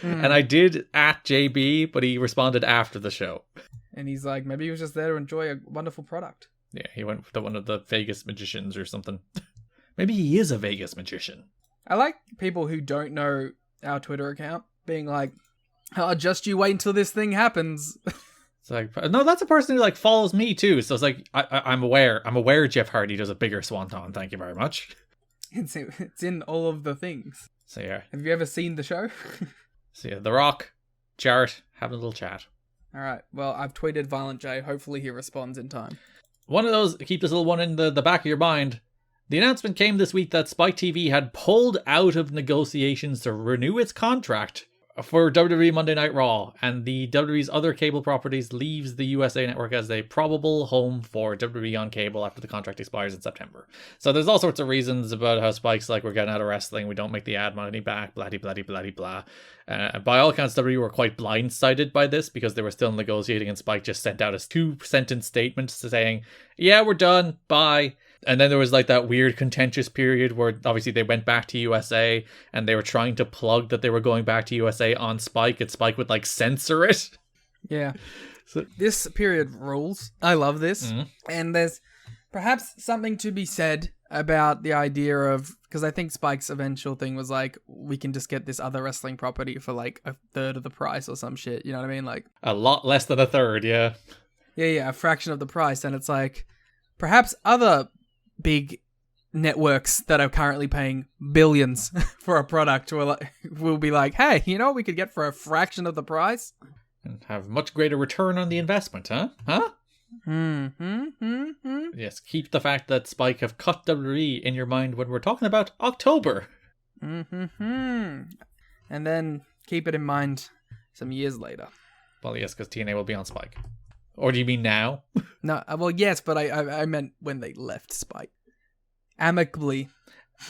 And I did at JB, but he responded after the show. And he's like, maybe he was just there to enjoy a wonderful product. Yeah, he went to one of the Vegas magicians or something. Maybe he is a Vegas magician. I like people who don't know our Twitter account being like, oh, just you wait until this thing happens. It's like, no, that's a person who like follows me too. So it's like, I'm aware Jeff Hardy does a bigger swanton. Thank you very much. It's in all of the things. So yeah. Have you ever seen the show? So yeah, The Rock, Jarrett, having a little chat. All right. Well, I've tweeted Violent J. Hopefully he responds in time. One of those, keep this little one in the back of your mind. The announcement came this week that Spike TV had pulled out of negotiations to renew its contract for WWE Monday Night Raw, and the WWE's other cable properties leaves the USA Network as a probable home for WWE on cable after the contract expires in September. So there's all sorts of reasons about how Spike's like, we're getting out of wrestling, we don't make the ad money back, blah. By all accounts, WWE were quite blindsided by this because they were still negotiating, and Spike just sent out a 2-sentence statement saying, yeah, we're done, bye. And then there was like that weird contentious period where obviously they went back to USA and they were trying to plug that they were going back to USA on Spike, and Spike would like censor it. Yeah. So this period rules. I love this. Mm-hmm. And there's perhaps something to be said about the idea of, because I think Spike's eventual thing was like, we can just get this other wrestling property for like a third of the price or some shit. You know what I mean? Like a lot less than a third. Yeah. Yeah. A fraction of the price. And it's like, perhaps other big networks that are currently paying billions for a product will be like, hey, you know what we could get for a fraction of the price? And have much greater return on the investment, huh? Yes, keep the fact that Spike have cut WWE in your mind when we're talking about October. And then keep it in mind some years later. Well, yes, because TNA will be on Spike. Or do you mean now? No, well, yes, but I meant when they left Spike. Amicably.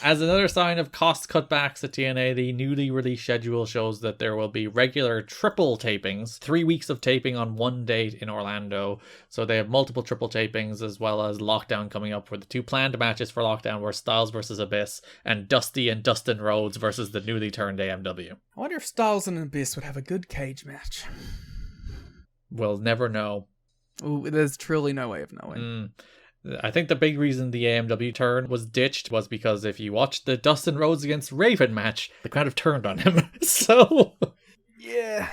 As another sign of cost cutbacks at TNA, the newly released schedule shows that there will be regular triple tapings, 3 weeks of taping on one date in Orlando. So they have multiple triple tapings, as well as Lockdown coming up, where the 2 planned matches for Lockdown were Styles versus Abyss and Dusty and Dustin Rhodes versus the newly turned AMW. I wonder if Styles and Abyss would have a good cage match. We'll never know. Ooh, there's truly no way of knowing. I think the big reason the AMW turn was ditched was because if you watch the Dustin Rhodes against Raven match, the crowd have turned on him. So, yeah.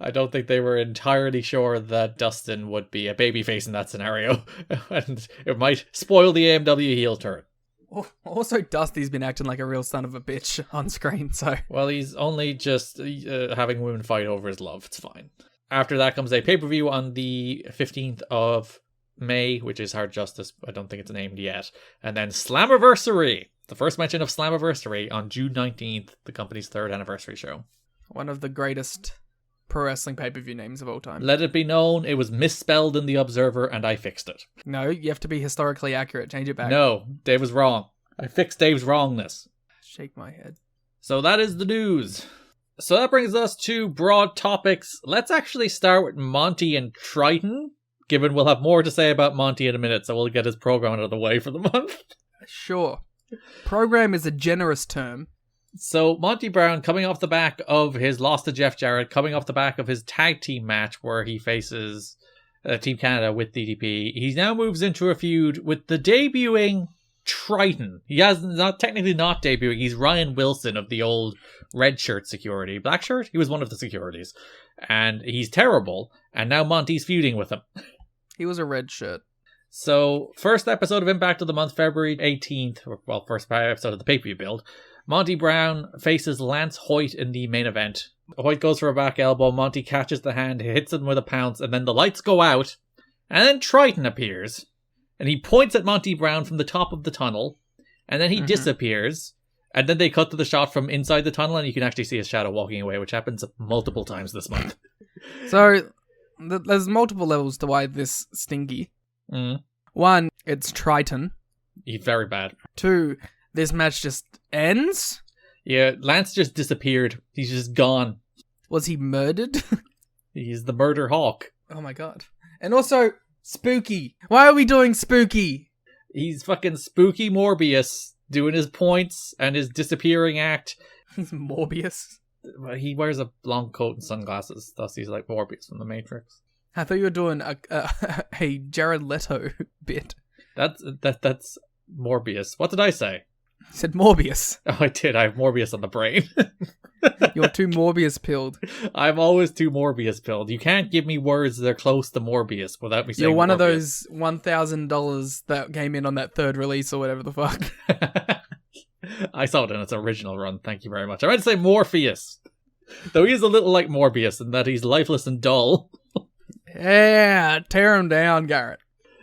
I don't think they were entirely sure that Dustin would be a babyface in that scenario. And it might spoil the AMW heel turn. Also, Dusty's been acting like a real son of a bitch on screen, so... Well, he's only just having women fight over his love. It's fine. After that comes a pay-per-view on the 15th of May, which is Hard Justice. I don't think it's named yet. And then Slammiversary, the first mention of Slammiversary on June 19th, the company's 3rd anniversary show. One of the greatest pro wrestling pay-per-view names of all time. Let it be known, it was misspelled in The Observer and I fixed it. No, you have to be historically accurate. Change it back. No, Dave was wrong. I fixed Dave's wrongness. Shake my head. So that is the news. So that brings us to broad topics. Let's actually start with Monty and Trytan, given we'll have more to say about Monty in a minute, so we'll get his program out of the way for the month. Sure. Program is a generous term. So Monty Brown, coming off the back of his loss to Jeff Jarrett, coming off the back of his tag team match where he faces Team Canada with DDP, he now moves into a feud with the debuting Trytan. He has not debuting. He's Ryan Wilson of the old red shirt security. Black shirt? He was one of the securities. And he's terrible. And now Monty's feuding with him. He was a red shirt. So, first episode of Impact of the month, February 18th. Well, first episode of the pay-per-view build. Monty Brown faces Lance Hoyt in the main event. Hoyt goes for a back elbow. Monty catches the hand, hits him with a pounce, and then the lights go out. And then Trytan appears. And he points at Monty Brown from the top of the tunnel. And then he disappears. And then they cut to the shot from inside the tunnel, and you can actually see his shadow walking away, which happens multiple times this month. So, there's multiple levels to why this stinky. One, it's Trytan. He's very bad. 2, this match just ends? Yeah, Lance just disappeared. He's just gone. Was he murdered? He's the murder hawk. Oh my god. And also, Spooky. Why are we doing Spooky? He's fucking Spooky Morbius, doing his points and his disappearing act. He's Morbius. He wears a long coat and sunglasses. Thus, he's like Morbius from The Matrix. I thought you were doing a Jared Leto bit. That's Morbius. What did I say? You said Morbius. Oh, I did. I have Morbius on the brain. You're too Morbius pilled. I'm always too Morbius pilled. You can't give me words that are close to Morbius without me saying You're one Morbius. of those $1,000 that came in on that third release or whatever the fuck. I saw it in its original run. Thank you very much. I meant to say Morpheus. Though he is a little like Morbius in that he's lifeless and dull. Yeah, tear him down, Garrett.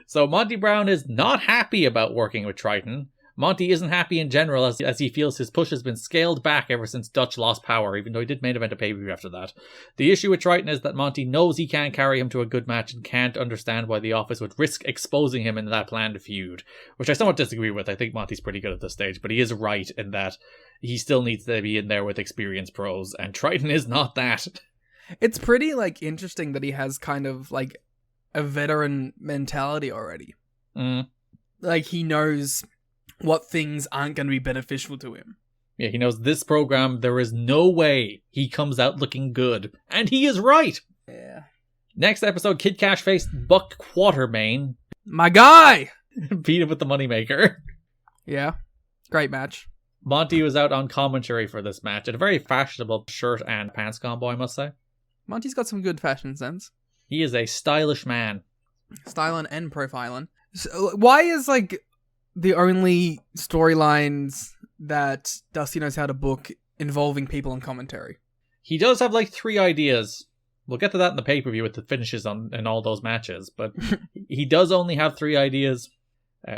So Monty Brown is not happy about working with Trytan. Monty isn't happy in general as he feels his push has been scaled back ever since Dutch lost power, even though he did main event a pay-per-view after that. The issue with Trytan is that Monty knows he can't carry him to a good match and can't understand why the office would risk exposing him in that planned feud, which I somewhat disagree with. I think Monty's pretty good at this stage, but he is right in that he still needs to be in there with experienced pros, and Trytan is not that. It's pretty, interesting that he has kind of, a veteran mentality already. He knows what things aren't going to be beneficial to him. Yeah, he knows this program, there is no way he comes out looking good. And he is right! Yeah. Next episode, Kid Cash faced Buck Quatermain. My guy! Beat him with the Moneymaker. Yeah. Great match. Monty was out on commentary for this match. In a very fashionable shirt and pants combo, I must say. Monty's got some good fashion sense. He is a stylish man. Styling and profiling. So, why is, the only storylines that Dusty knows how to book involving people on commentary? He does have 3 ideas. We'll get to that in the pay-per-view with the finishes in all those matches, but he does only have 3 ideas.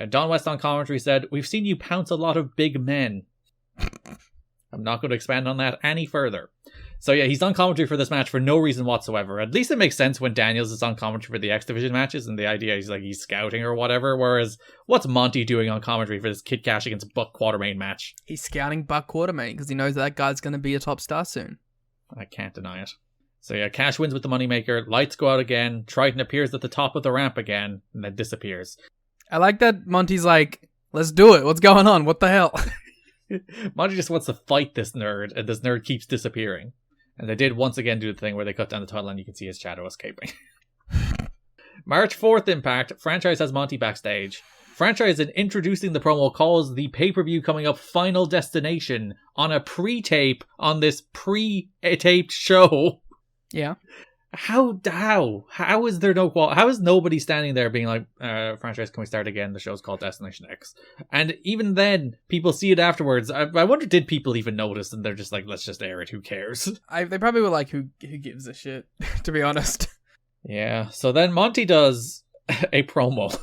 Don West on commentary said, "We've seen you pounce a lot of big men." I'm not going to expand on that any further. So yeah, he's on commentary for this match for no reason whatsoever. At least it makes sense when Daniels is on commentary for the X Division matches, and the idea is he's scouting or whatever, whereas what's Monty doing on commentary for this Kid Cash against Buck Quatermain match? He's scouting Buck Quatermain because he knows that guy's going to be a top star soon. I can't deny it. So yeah, Cash wins with the Moneymaker, lights go out again, Trytan appears at the top of the ramp again, and then disappears. I like that Monty's like, let's do it, what's going on, what the hell? Monty just wants to fight this nerd, and this nerd keeps disappearing. And they did once again do the thing where they cut down the title and you can see his shadow escaping. March 4th Impact, Franchise has Monty backstage. Franchise, in introducing the promo, calls the pay-per-view coming up Final Destination on a pre-tape on this pre-taped show. Yeah. How is there no how is nobody standing there being like, Franchise, can we start again? The show's called Destination X. And even then, people see it afterwards. I wonder, did people even notice? And they're just like, let's just air it, who cares? They probably were like, who gives a shit, to be honest. Yeah, so then Monty does a promo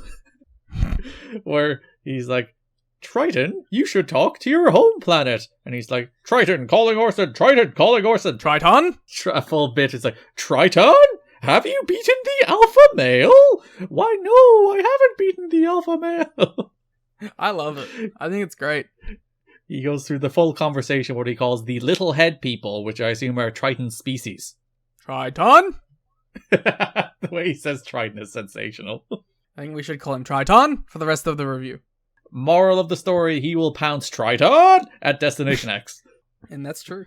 where he's like, "Trytan, you should talk to your home planet." And he's like, "Trytan, calling Orson, Trytan, calling Orson." Trytan? A full bit is like, "Trytan, have you beaten the alpha male?" "Why, no, I haven't beaten the alpha male." I love it. I think it's great. He goes through the full conversation, what he calls the little head people, which I assume are Trytan species. Trytan? The way he says Trytan is sensational. I think we should call him Trytan for the rest of the review. Moral of the story, he will pounce Trytan at Destination X. And that's true.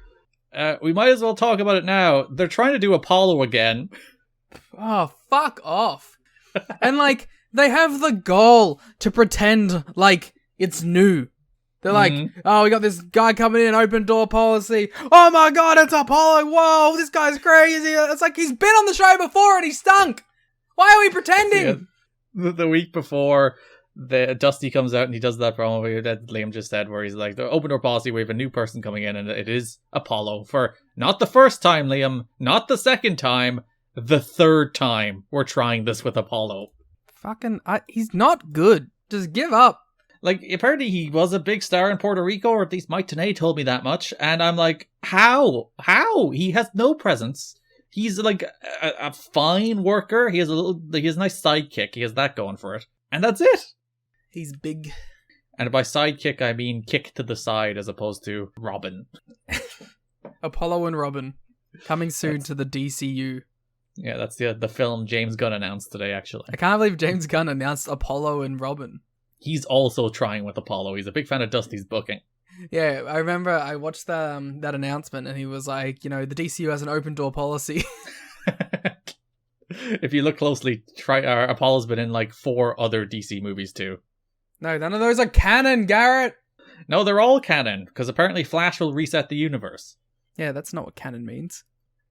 We might as well talk about it now. They're trying to do Apollo again. Oh, fuck off. And they have the goal to pretend like it's new. They're like, oh, we got this guy coming in, open door policy. Oh my god, it's Apollo. Whoa, this guy's crazy. It's like he's been on the show before and he stunk. Why are we pretending? Yeah, the week before, Dusty comes out and he does that promo that Liam just said, where he's like, the open door policy, we have a new person coming in, and it is Apollo for not the first time, Liam, not the second time, the third time we're trying this with Apollo. He's not good. Just give up. Apparently he was a big star in Puerto Rico, or at least Mike Tenay told me that much, and I'm like, how? He has no presence. He's a fine worker. He has a nice sidekick. He has that going for it. And that's it. He's big. And by sidekick, I mean kick to the side as opposed to Robin. Apollo and Robin. Coming soon to the DCU. Yeah, that's the film James Gunn announced today, actually. I can't believe James Gunn announced Apollo and Robin. He's also trying with Apollo. He's a big fan of Dusty's booking. Yeah, I remember I watched that announcement, and he was like, the DCU has an open door policy. If you look closely, Apollo's been in like 4 other DC movies too. No, none of those are canon, Garrett. No, they're all canon, because apparently Flash will reset the universe. Yeah, that's not what canon means.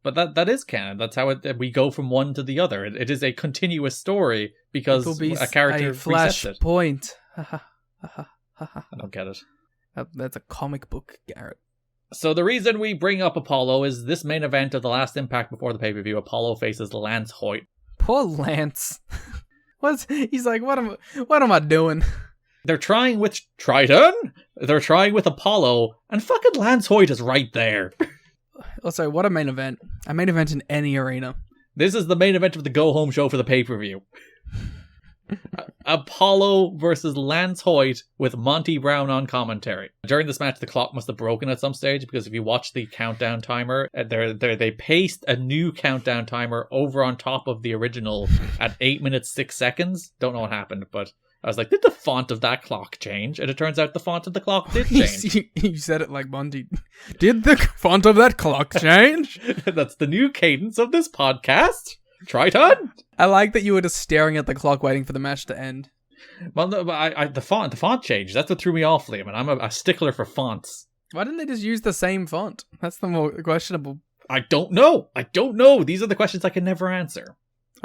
But that is canon. That's how we go from one to the other. It is a continuous story because a character a flash resets it. point. I don't get it. That's a comic book, Garrett. So the reason we bring up Apollo is this main event of the last Impact before the pay-per-view. Apollo faces Lance Hoyt. Poor Lance. He's like, what am I doing? They're trying with Trytan. They're trying with Apollo, and fucking Lance Hoyt is right there. Also, what a main event. A main event in any arena. This is the main event of the go-home show for the pay-per-view. Apollo versus Lance Hoyt with Monty Brown on commentary. During this match, the clock must have broken at some stage, because if you watch the countdown timer, they pasted a new countdown timer over on top of the original at 8 minutes 6 seconds. Don't know what happened, but I was like, did the font of that clock change? And it turns out the font of the clock did change. You said it like Monty. Did the font of that clock change? That's the new cadence of this podcast. Trytan. I like that you were just staring at the clock waiting for the match to end. Well, no, but the font changed. That's what threw me off, Liam, and I'm a stickler for fonts. Why didn't they just use the same font? That's the more questionable. I don't know. These are the questions I can never answer.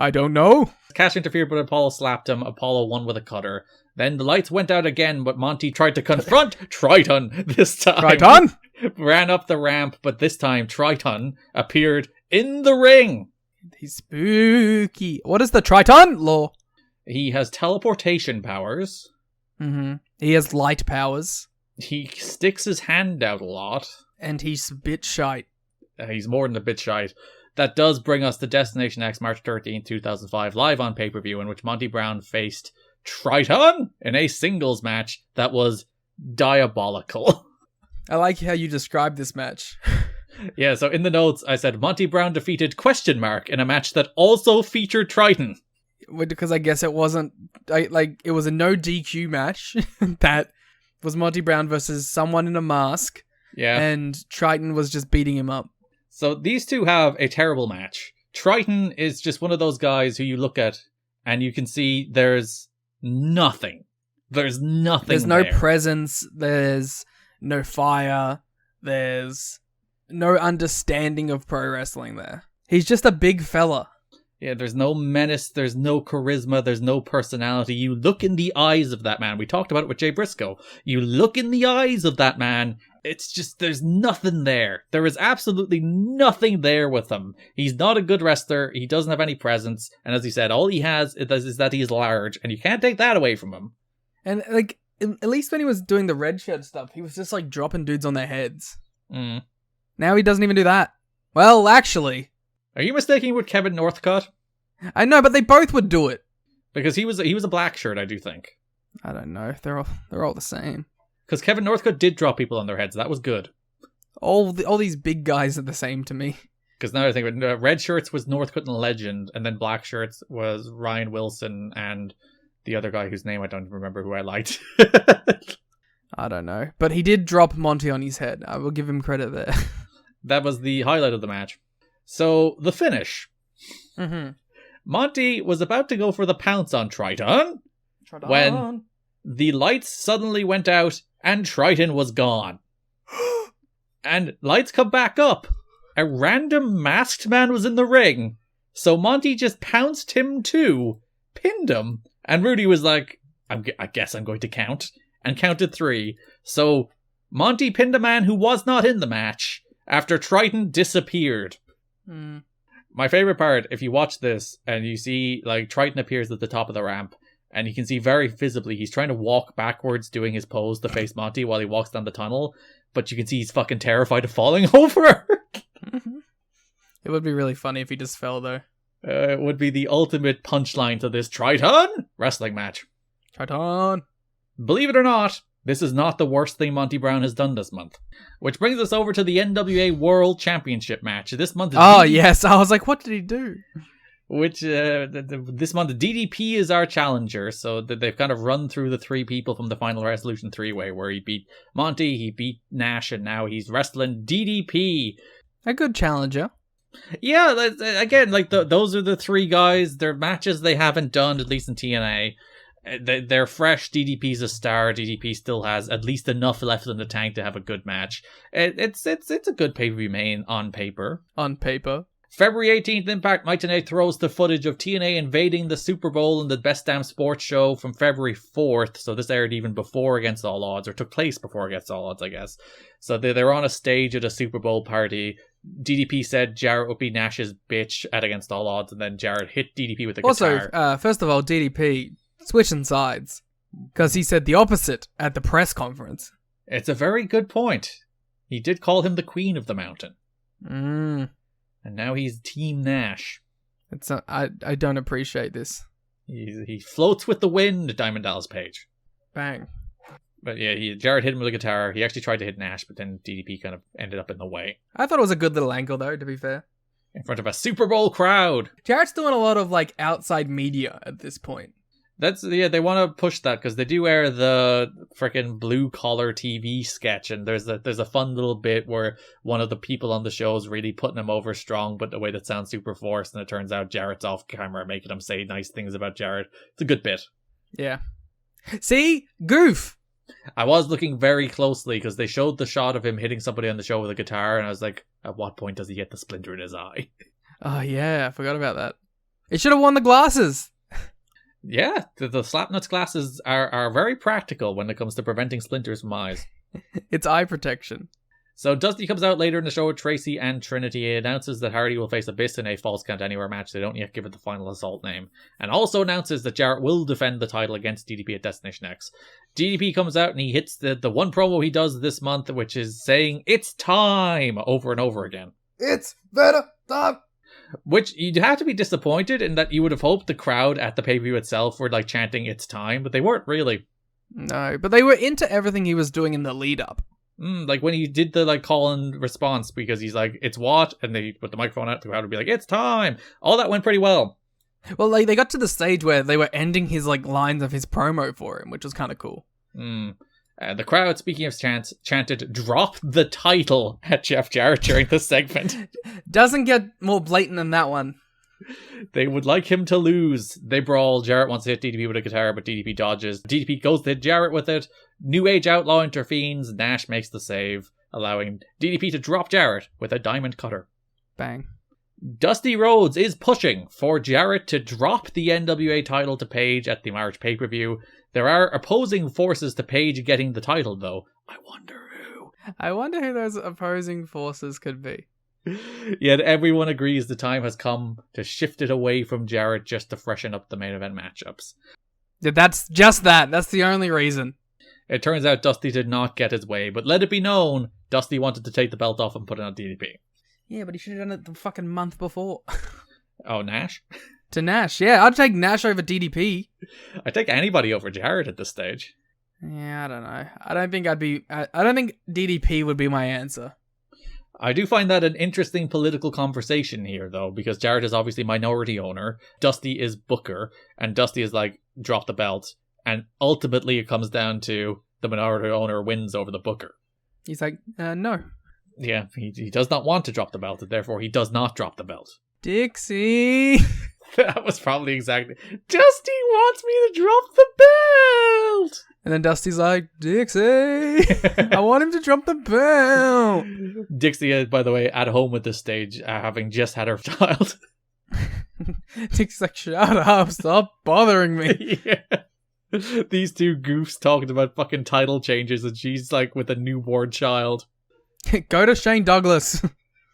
I don't know. Cash interfered, but Apollo slapped him. Apollo won with a cutter. Then the lights went out again, but Monty tried to confront Trytan this time. Trytan? Ran up the ramp, but this time Trytan appeared in the ring. He's spooky. What is the Trytan law? He has teleportation powers. Mm-hmm. He has light powers. He sticks his hand out a lot. And he's a bit shite. He's more than a bit shite. That does bring us to Destination X, March 13, 2005, live on pay-per-view, in which Monty Brown faced Trytan in a singles match that was diabolical. I like how you described this match. Yeah, so in the notes, I said Monty Brown defeated ? In a match that also featured Trytan. Because I guess it wasn't... it was a no DQ match that was Monty Brown versus someone in a mask. Yeah. And Trytan was just beating him up. So these two have a terrible match. Trytan is just one of those guys who you look at and you can see there's nothing. There's nothing There's no there. presence. There's no fire. There's no understanding of pro wrestling there. He's just a big fella. Yeah, there's no menace, there's no charisma, there's no personality. You look in the eyes of that man. We talked about it with Jay Briscoe. You look in the eyes of that man, it's just, there's nothing there. There is absolutely nothing there with him. He's not a good wrestler, he doesn't have any presence, and as he said, all he has is that he's large, and you can't take that away from him. And, at least when he was doing the red shirt stuff, he was just, dropping dudes on their heads. Mm. Now he doesn't even do that. Well, actually... Are you mistaking with Kevin Northcutt? I know, but they both would do it. Because he was a black shirt, I do think. I don't know. They're all the same. Because Kevin Northcutt did drop people on their heads. That was good. All these big guys are the same to me. Because now I think red shirts was Northcutt and Legend, and then black shirts was Ryan Wilson and the other guy whose name I don't remember who I liked. I don't know. But he did drop Monty on his head. I will give him credit there. That was the highlight of the match. So, the finish. Mm-hmm. Monty was about to go for the pounce on Trytan when the lights suddenly went out and Trytan was gone. And lights come back up. A random masked man was in the ring. So Monty just pounced him too, pinned him, and Rudy was like, I guess I'm going to count, and counted 3. So Monty pinned a man who was not in the match after Trytan disappeared. My favorite part, if you watch this and you see Trytan appears at the top of the ramp and you can see very visibly he's trying to walk backwards doing his pose to face Monty while he walks down the tunnel, but you can see he's fucking terrified of falling over. It would be really funny if he just fell though. It would be the ultimate punchline to this Trytan wrestling match. Trytan. Believe it or not, this is not the worst thing Monty Brown has done this month. Which brings us over to the NWA World Championship match. This month is yes. I was like, what did he do? Which this month DDP is our challenger, so they've kind of run through the three people from the Final Resolution 3-way, where he beat Monty, he beat Nash, and now he's wrestling DDP. A good challenger. Yeah, again, like those are the three guys. They're matches they haven't done, at least in TNA. They're fresh. DDP's a star. DDP still has at least enough left in the tank to have a good match. It's a good pay-per-view main on paper. On paper. February 18th, Impact Night TNA throws the footage of TNA invading the Super Bowl in the Best Damn Sports show from February 4th. So this aired even before Against All Odds, or took place before Against All Odds, I guess. So they're on a stage at a Super Bowl party. DDP said Jarrett would be Nash's bitch at Against All Odds, and then Jarrett hit DDP with a guitar. Also, first of all, DDP switching sides, because he said the opposite at the press conference. It's a very good point. He did call him the Queen of the Mountain. And now he's Team Nash. I don't appreciate this. He floats with the wind, Diamond Dallas Page. Bang. But yeah, Jarrett hit him with a guitar. He actually tried to hit Nash, but then DDP kind of ended up in the way. I thought it was a good little angle, though, to be fair. In front of a Super Bowl crowd. Jarrett's doing a lot of, like, outside media at this point. They want to push that because they do air the freaking blue collar TV sketch, and there's a fun little bit where one of the people on the show is really putting him over strong, but the way that sounds super forced, and it turns out Jarrett's off camera making him say nice things about Jarrett. It's a good bit. Yeah. See? Goof! I was looking very closely because they showed the shot of him hitting somebody on the show with a guitar, and I was like, at what point does he get the splinter in his eye? Oh yeah, I forgot about that. It should have won the glasses! Yeah, the Slapnuts glasses are very practical when it comes to preventing splinters from eyes. It's eye protection. So Dusty comes out later in the show with Tracy and Trinity. He announces that Hardy will face Abyss in a Falls Count Anywhere match. They don't yet give it the Final Assault name. And also announces that Jarrett will defend the title against DDP at Destination X. DDP comes out and he hits the one promo he does this month, which is saying, "It's time!" over and over again. It's better time. Which you'd have to be disappointed in that you would have hoped the crowd at the pay-per-view itself were like chanting "It's time," but they weren't really. No, but they were into everything he was doing in the lead-up. Like when he did the like call and response, because he's like, "It's what?" and they put the microphone out, the crowd would be like, "It's time!" All that went pretty well. Well, like they got to the stage where they were ending his like lines of his promo for him, which was kind of cool. The crowd, speaking of chants, chanted "Drop the title" at Jeff Jarrett during this segment. Doesn't get more blatant than that one. They would like him to lose. They brawl. Jarrett wants to hit DDP with a guitar, but DDP dodges. DDP goes to hit Jarrett with it. New Age Outlaw intervenes. Nash makes the save, allowing DDP to drop Jarrett with a diamond cutter. Bang. Dusty Rhodes is pushing for Jarrett to drop the NWA title to Page at the March pay-per-view. There are opposing forces to Page getting the title, though. I wonder who those opposing forces could be. Yet everyone agrees the time has come to shift it away from Jarrett just to freshen up the main event matchups. Yeah, that's just that. That's the only reason. It turns out Dusty did not get his way, but let it be known, Dusty wanted to take the belt off and put it on DDP. Yeah, but he should have done it the fucking month before. Oh, Nash? To Nash, yeah. I'd take Nash over DDP. I'd take anybody over Jarrett at this stage. Yeah, I don't know. I don't think DDP would be my answer. I do find that an interesting political conversation here, though, because Jarrett is obviously minority owner, Dusty is booker, and Dusty is like, drop the belt, and ultimately it comes down to the minority owner wins over the booker. He's like, no. Yeah, he does not want to drop the belt, and therefore he does not drop the belt. Dixie! That was probably exactly... Dusty wants me to drop the belt! And then Dusty's like, Dixie! I want him to drop the belt! Dixie is, by the way, at home at this stage, having just had her child. Dixie's like, shut up, stop bothering me. Yeah. These two goofs talking about fucking title changes, and she's like with a newborn child. Go to Shane Douglas.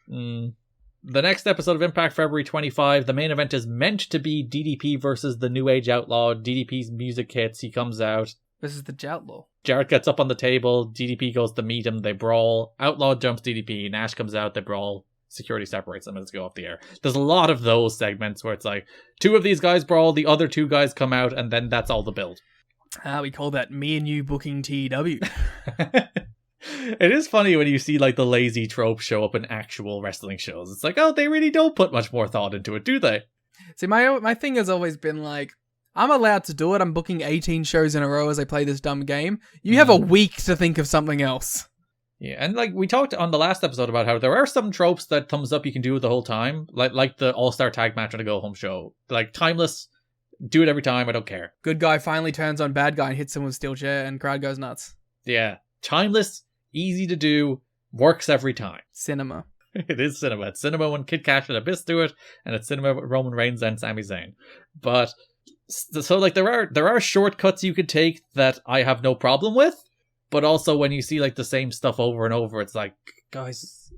The next episode of Impact, February 25, the main event is meant to be DDP versus the New Age Outlaw. DDP's music hits, he comes out. This is the Joutlaw. Jarrett gets up on the table, DDP goes to meet him, they brawl. Outlaw jumps DDP, Nash comes out, they brawl. Security separates them and let's go off the air. There's a lot of those segments where it's like, two of these guys brawl, the other two guys come out, and then that's all the build. We call that me and you booking TW. It is funny when you see like the lazy trope show up in actual wrestling shows. It's like, oh, they really don't put much more thought into it, do they? See, my thing has always been like, I'm allowed to do it. I'm booking 18 shows in a row as I play this dumb game. You have a week to think of something else. Yeah, and like we talked on the last episode about how there are some tropes that thumbs up you can do the whole time, like the All-Star tag match on a go-home show. Like, timeless, do it every time, I don't care. Good guy finally turns on bad guy and hits him with steel chair and crowd goes nuts. Yeah, timeless, easy to do, works every time. Cinema. It is cinema. It's cinema when Kid Cash and Abyss do it, and it's cinema with Roman Reigns and Sami Zayn. But, so like there are shortcuts you could take that I have no problem with, but also when you see like the same stuff over and over, it's like, guys,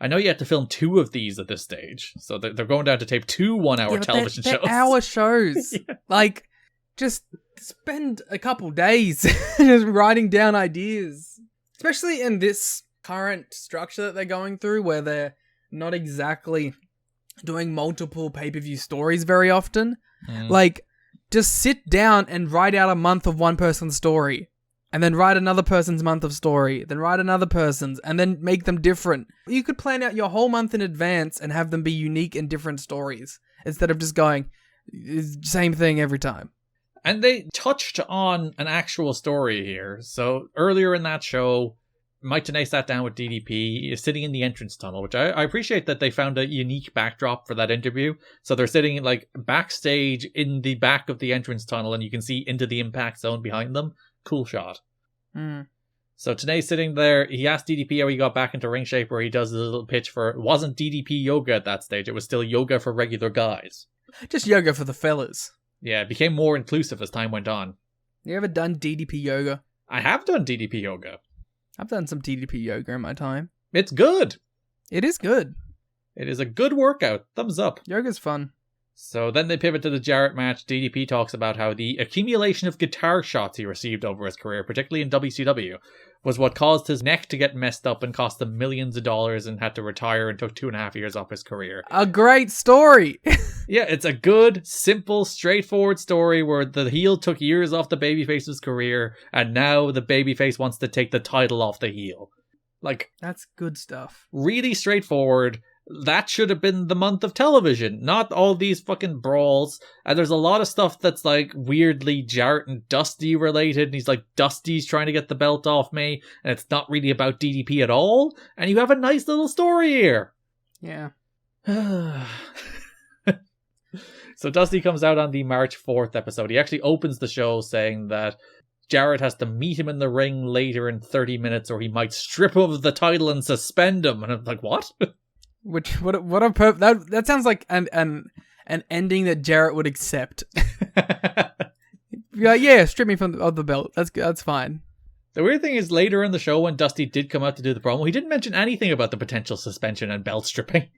I know you have to film 2 of these at this stage, so they're going down to tape 2 one-hour television shows. They're hour shows. Yeah. Like, just spend a couple days just writing down ideas. Especially in this current structure that they're going through, where they're not exactly doing multiple pay-per-view stories very often. Like, just sit down and write out a month of one person's story. And then write another person's month of story, then write another person's, and then make them different. You could plan out your whole month in advance and have them be unique and different stories, instead of just going, same thing every time. And they touched on an actual story here. So earlier in that show, Mike Tenay sat down with DDP, sitting in the entrance tunnel, which I appreciate that they found a unique backdrop for that interview. So they're sitting like backstage in the back of the entrance tunnel, and you can see into the impact zone behind them. Cool shot. So Tenay's sitting there. He asked DDP how he got back into ring shape, where he does a little pitch for, it wasn't DDP yoga at that stage, it was still yoga for regular guys. Just yoga for the fellas. Yeah, it became more inclusive as time went on. You ever done DDP yoga? I have done DDP yoga. I've done some DDP yoga in my time. It's good. It is good. It is a good workout. Thumbs up. Yoga's fun. So then they pivot to the Jarrett match. DDP talks about how the accumulation of guitar shots he received over his career, particularly in WCW, was what caused his neck to get messed up and cost him millions of dollars, and had to retire and took 2.5 years off his career. A great story! Yeah, it's a good, simple, straightforward story where the heel took years off the babyface's career, and now the babyface wants to take the title off the heel. Like, that's good stuff. Really straightforward. That should have been the month of television, not all these fucking brawls. And there's a lot of stuff that's like weirdly Jarrett and Dusty related, and he's like, Dusty's trying to get the belt off me, and it's not really about DDP at all. And you have a nice little story here. Yeah. So Dusty comes out on the March 4th episode. He actually opens the show saying that Jarrett has to meet him in the ring later in 30 minutes, or he might strip him of the title and suspend him. And I'm like, what? That sounds like an ending that Jarrett would accept. You're like, yeah, strip me of the belt. That's fine. The weird thing is, later in the show, when Dusty did come out to do the promo, he didn't mention anything about the potential suspension and belt stripping.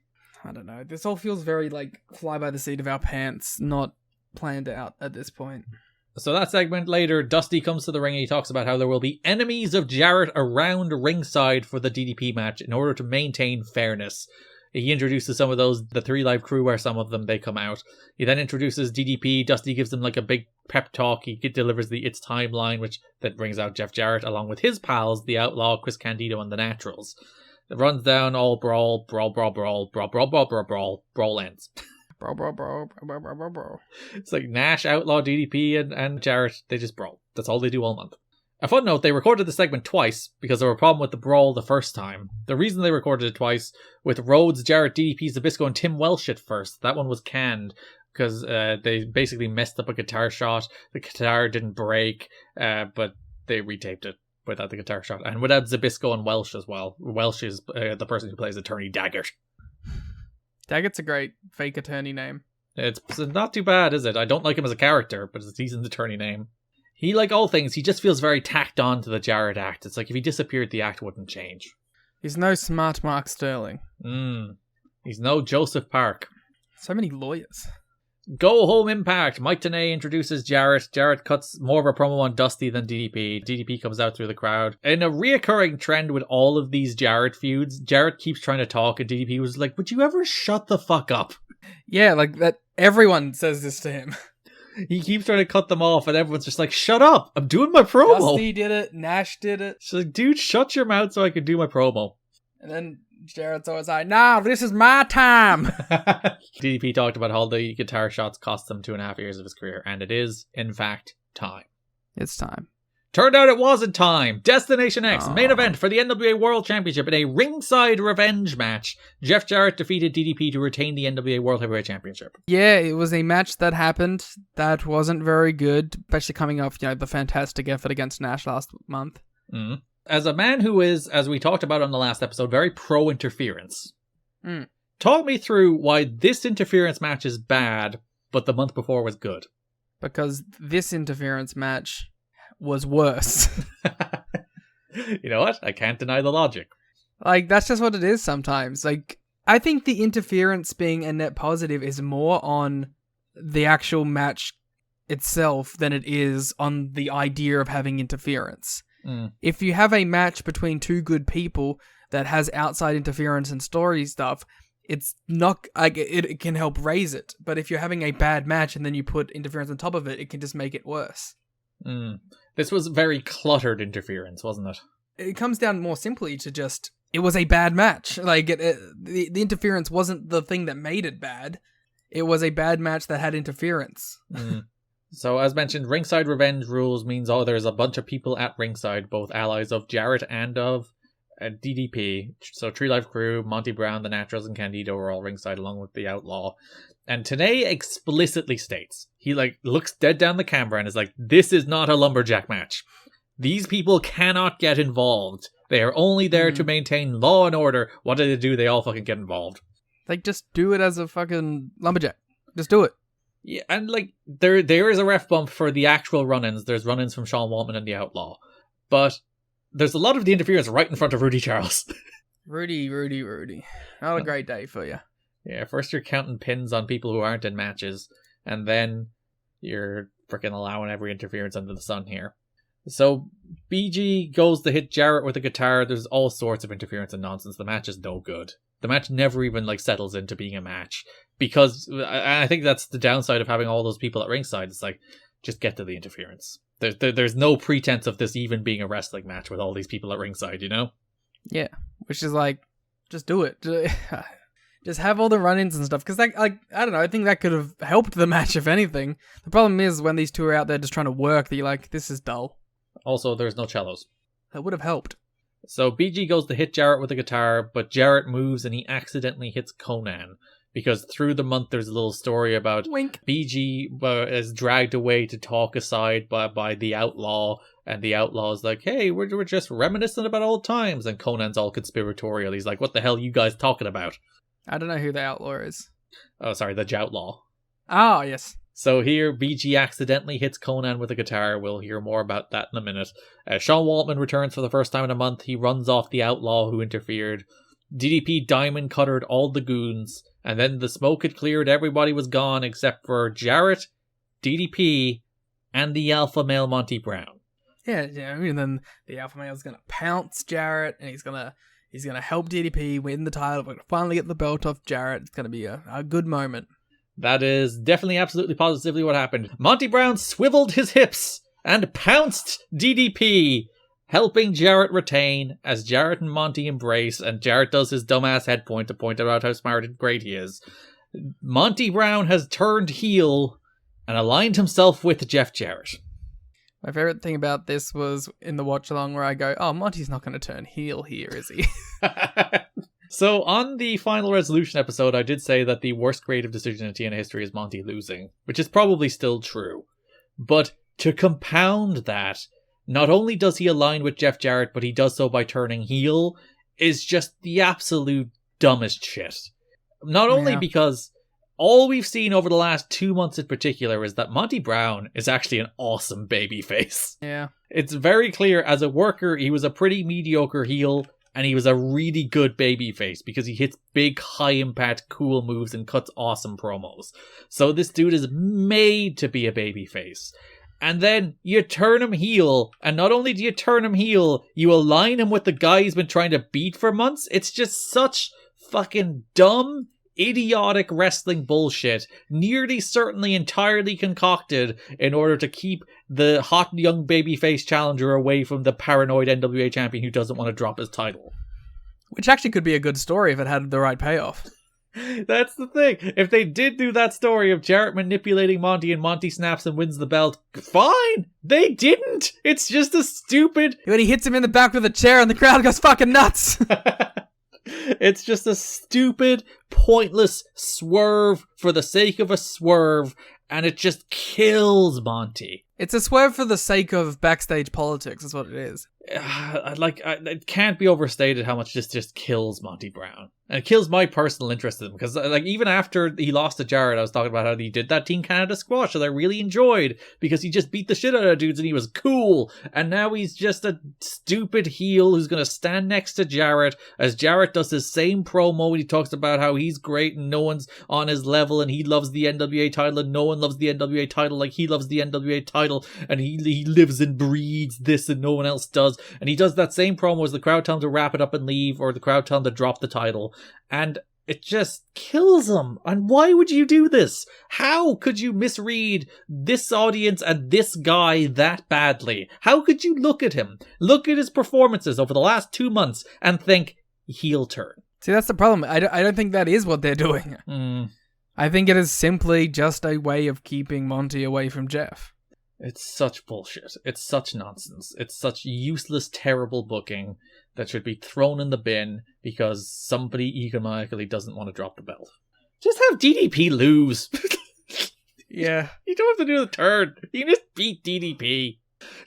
I don't know. This all feels very like fly by the seat of our pants, not planned out at this point. So that segment later, Dusty comes to the ring and he talks about how there will be enemies of Jarrett around ringside for the DDP match in order to maintain fairness. He introduces some of those, the 3 Live crew, where some of them, they come out. He then introduces DDP. Dusty gives them like a big pep talk. He delivers the It's Time line, which then brings out Jeff Jarrett along with his pals, the Outlaw, Chris Candido, and the Naturals. It runs down, all brawl ends. Bro. It's like Nash, Outlaw, DDP, and Jarrett, they just brawl. That's all they do all month. A fun note, they recorded the segment twice because there were a problem with the brawl the first time. The reason they recorded it twice, with Rhodes, Jarrett, DDP, Zbyszko, and Tim Welsh at first, that one was canned because they basically messed up a guitar shot. The guitar didn't break, but they retaped it without the guitar shot. And without Zbyszko and Welsh as well. Welsh is the person who plays Attorney Daggett. Daggett's a great fake attorney name. It's not too bad, is it? I don't like him as a character, but it's a decent attorney name. He, like all things, he just feels very tacked on to the Jarrett act. It's like if he disappeared, the act wouldn't change. He's no smart Mark Sterling. He's no Joseph Park. So many lawyers. Go home Impact. Mike Tenay introduces Jarrett. Jarrett cuts more of a promo on Dusty than DDP. DDP comes out through the crowd. In a reoccurring trend with all of these Jarrett feuds, Jarrett keeps trying to talk, and DDP was like, would you ever shut the fuck up? Yeah, like that. Everyone says this to him. He keeps trying to cut them off, and everyone's just like, shut up, I'm doing my promo. Dusty did it, Nash did it. She's like, dude, shut your mouth so I can do my promo. And then Jarrett's always like, "Nah, this is my time." DDP talked about how the guitar shots cost him 2.5 years of his career, and it is, in fact, time. It's time. Turned out it wasn't time. Destination X, main event for the NWA World Championship in a ringside revenge match. Jeff Jarrett defeated DDP to retain the NWA World Heavyweight Championship. Yeah, it was a match that happened that wasn't very good, especially coming off, the fantastic effort against Nash last month. Mm. As a man who is, as we talked about on the last episode, very pro-interference, talk me through why this interference match is bad, but the month before was good. Because this interference match was worse. You know what? I can't deny the logic. Like, that's just what it is sometimes. Like, I think the interference being a net positive is more on the actual match itself than it is on the idea of having interference. If you have a match between two good people that has outside interference and story stuff, it's not like it can help raise it. But if you're having a bad match and then you put interference on top of it, it can just make it worse. This was very cluttered interference, wasn't it? It comes down more simply to just, it was a bad match. Like, the interference wasn't the thing that made it bad. It was a bad match that had interference. So, as mentioned, ringside revenge rules means there's a bunch of people at ringside, both allies of Jarrett and of DDP. So, Tree Life Crew, Monty Brown, the Naturals, and Candido are all ringside along with the Outlaw. And TNA explicitly states, he looks dead down the camera and is like, this is not a lumberjack match. These people cannot get involved. They are only there to maintain law and order. What do they do? They all fucking get involved. Like, just do it as a fucking lumberjack. Just do it. Yeah, and there is a ref bump for the actual run-ins. There's run-ins from Sean Waltman and the Outlaw. But there's a lot of the interference right in front of Rudy Charles. Rudy. Not a great day for you. Yeah, first you're counting pins on people who aren't in matches, and then you're freaking allowing every interference under the sun here. So, BG goes to hit Jarrett with a guitar. There's all sorts of interference and nonsense. The match is no good. The match never even settles into being a match. Because I think that's the downside of having all those people at ringside. It's just get to the interference. There's no pretense of this even being a wrestling match with all these people at ringside, you know? Yeah, which is just do it. Just have all the run-ins and stuff. Because, I don't know, I think that could have helped the match, if anything. The problem is, when these two are out there just trying to work, that you're like, this is dull. Also, there's no cellos. That would have helped. So, BG goes to hit Jarrett with a guitar, but Jarrett moves and he accidentally hits Conan. Because through the month, there's a little story about Wink. BG is dragged away to talk aside by the Outlaw. And the Outlaw's like, hey, we're just reminiscing about old times. And Conan's all conspiratorial. He's like, what the hell are you guys talking about? I don't know who the Outlaw is. Oh, sorry, the Joutlaw. Oh, yes. So here, BG accidentally hits Conan with a guitar. We'll hear more about that in a minute. Sean Waltman returns for the first time in a month. He runs off the Outlaw who interfered. DDP diamond cuttered all the goons. And then the smoke had cleared. Everybody was gone except for Jarrett, DDP, and the alpha male Monty Brown. Yeah, and then the alpha male's going to pounce Jarrett, and he's going to help DDP win the title. We're going to finally get the belt off Jarrett. It's going to be a good moment. That is definitely absolutely positively what happened. Monty Brown swiveled his hips and pounced DDP, helping Jarrett retain as Jarrett and Monty embrace, and Jarrett does his dumbass head point to point out how smart and great he is. Monty Brown has turned heel and aligned himself with Jeff Jarrett. My favorite thing about this was in the watch along where I go, oh, Monty's not going to turn heel here, is he? So on the Final Resolution episode, I did say that the worst creative decision in TNA history is Monty losing, which is probably still true. But to compound that, not only does he align with Jeff Jarrett, but he does so by turning heel, is just the absolute dumbest shit. Not only because all we've seen over the last 2 months in particular is that Monty Brown is actually an awesome babyface. Yeah. It's very clear, as a worker, he was a pretty mediocre heel, and he was a really good babyface because he hits big, high-impact, cool moves and cuts awesome promos. So this dude is made to be a babyface. And then you turn him heel, and not only do you turn him heel, you align him with the guy he's been trying to beat for months. It's just such fucking dumb, idiotic wrestling bullshit, nearly certainly entirely concocted in order to keep the hot young babyface challenger away from the paranoid NWA champion who doesn't want to drop his title. Which actually could be a good story if it had the right payoff. That's the thing. If they did do that story of Jarrett manipulating Monty and Monty snaps and wins the belt, fine. They didn't. It's just a stupid... When he hits him in the back with a chair and the crowd goes fucking nuts. It's just a stupid, pointless swerve for the sake of a swerve, and it just kills Monty. It's a swerve for the sake of backstage politics, is what it is. It can't be overstated how much this just kills Monty Brown. And it kills my personal interest in him. Because even after he lost to Jarrett, I was talking about how he did that Team Canada squash that I really enjoyed. Because he just beat the shit out of dudes and he was cool. And now he's just a stupid heel who's going to stand next to Jarrett. As Jarrett does his same promo when he talks about how he's great and no one's on his level. And he loves the NWA title and no one loves the NWA title like he loves the NWA title. And he lives and breathes this and no one else does. And he does that same promo as the crowd tell him to wrap it up and leave, or the crowd tell him to drop the title. And it just kills him. And why would you do this? How could you misread this audience and this guy that badly? How could you look at him, look at his performances over the last 2 months, and think, heel turn? See, that's the problem. I don't think that is what they're doing. I think it is simply just a way of keeping Monty away from Jeff. It's such bullshit. It's such nonsense. It's such useless, terrible booking that should be thrown in the bin because somebody economically doesn't want to drop the belt. Just have DDP lose. Yeah. You don't have to do the turn. You can just beat DDP.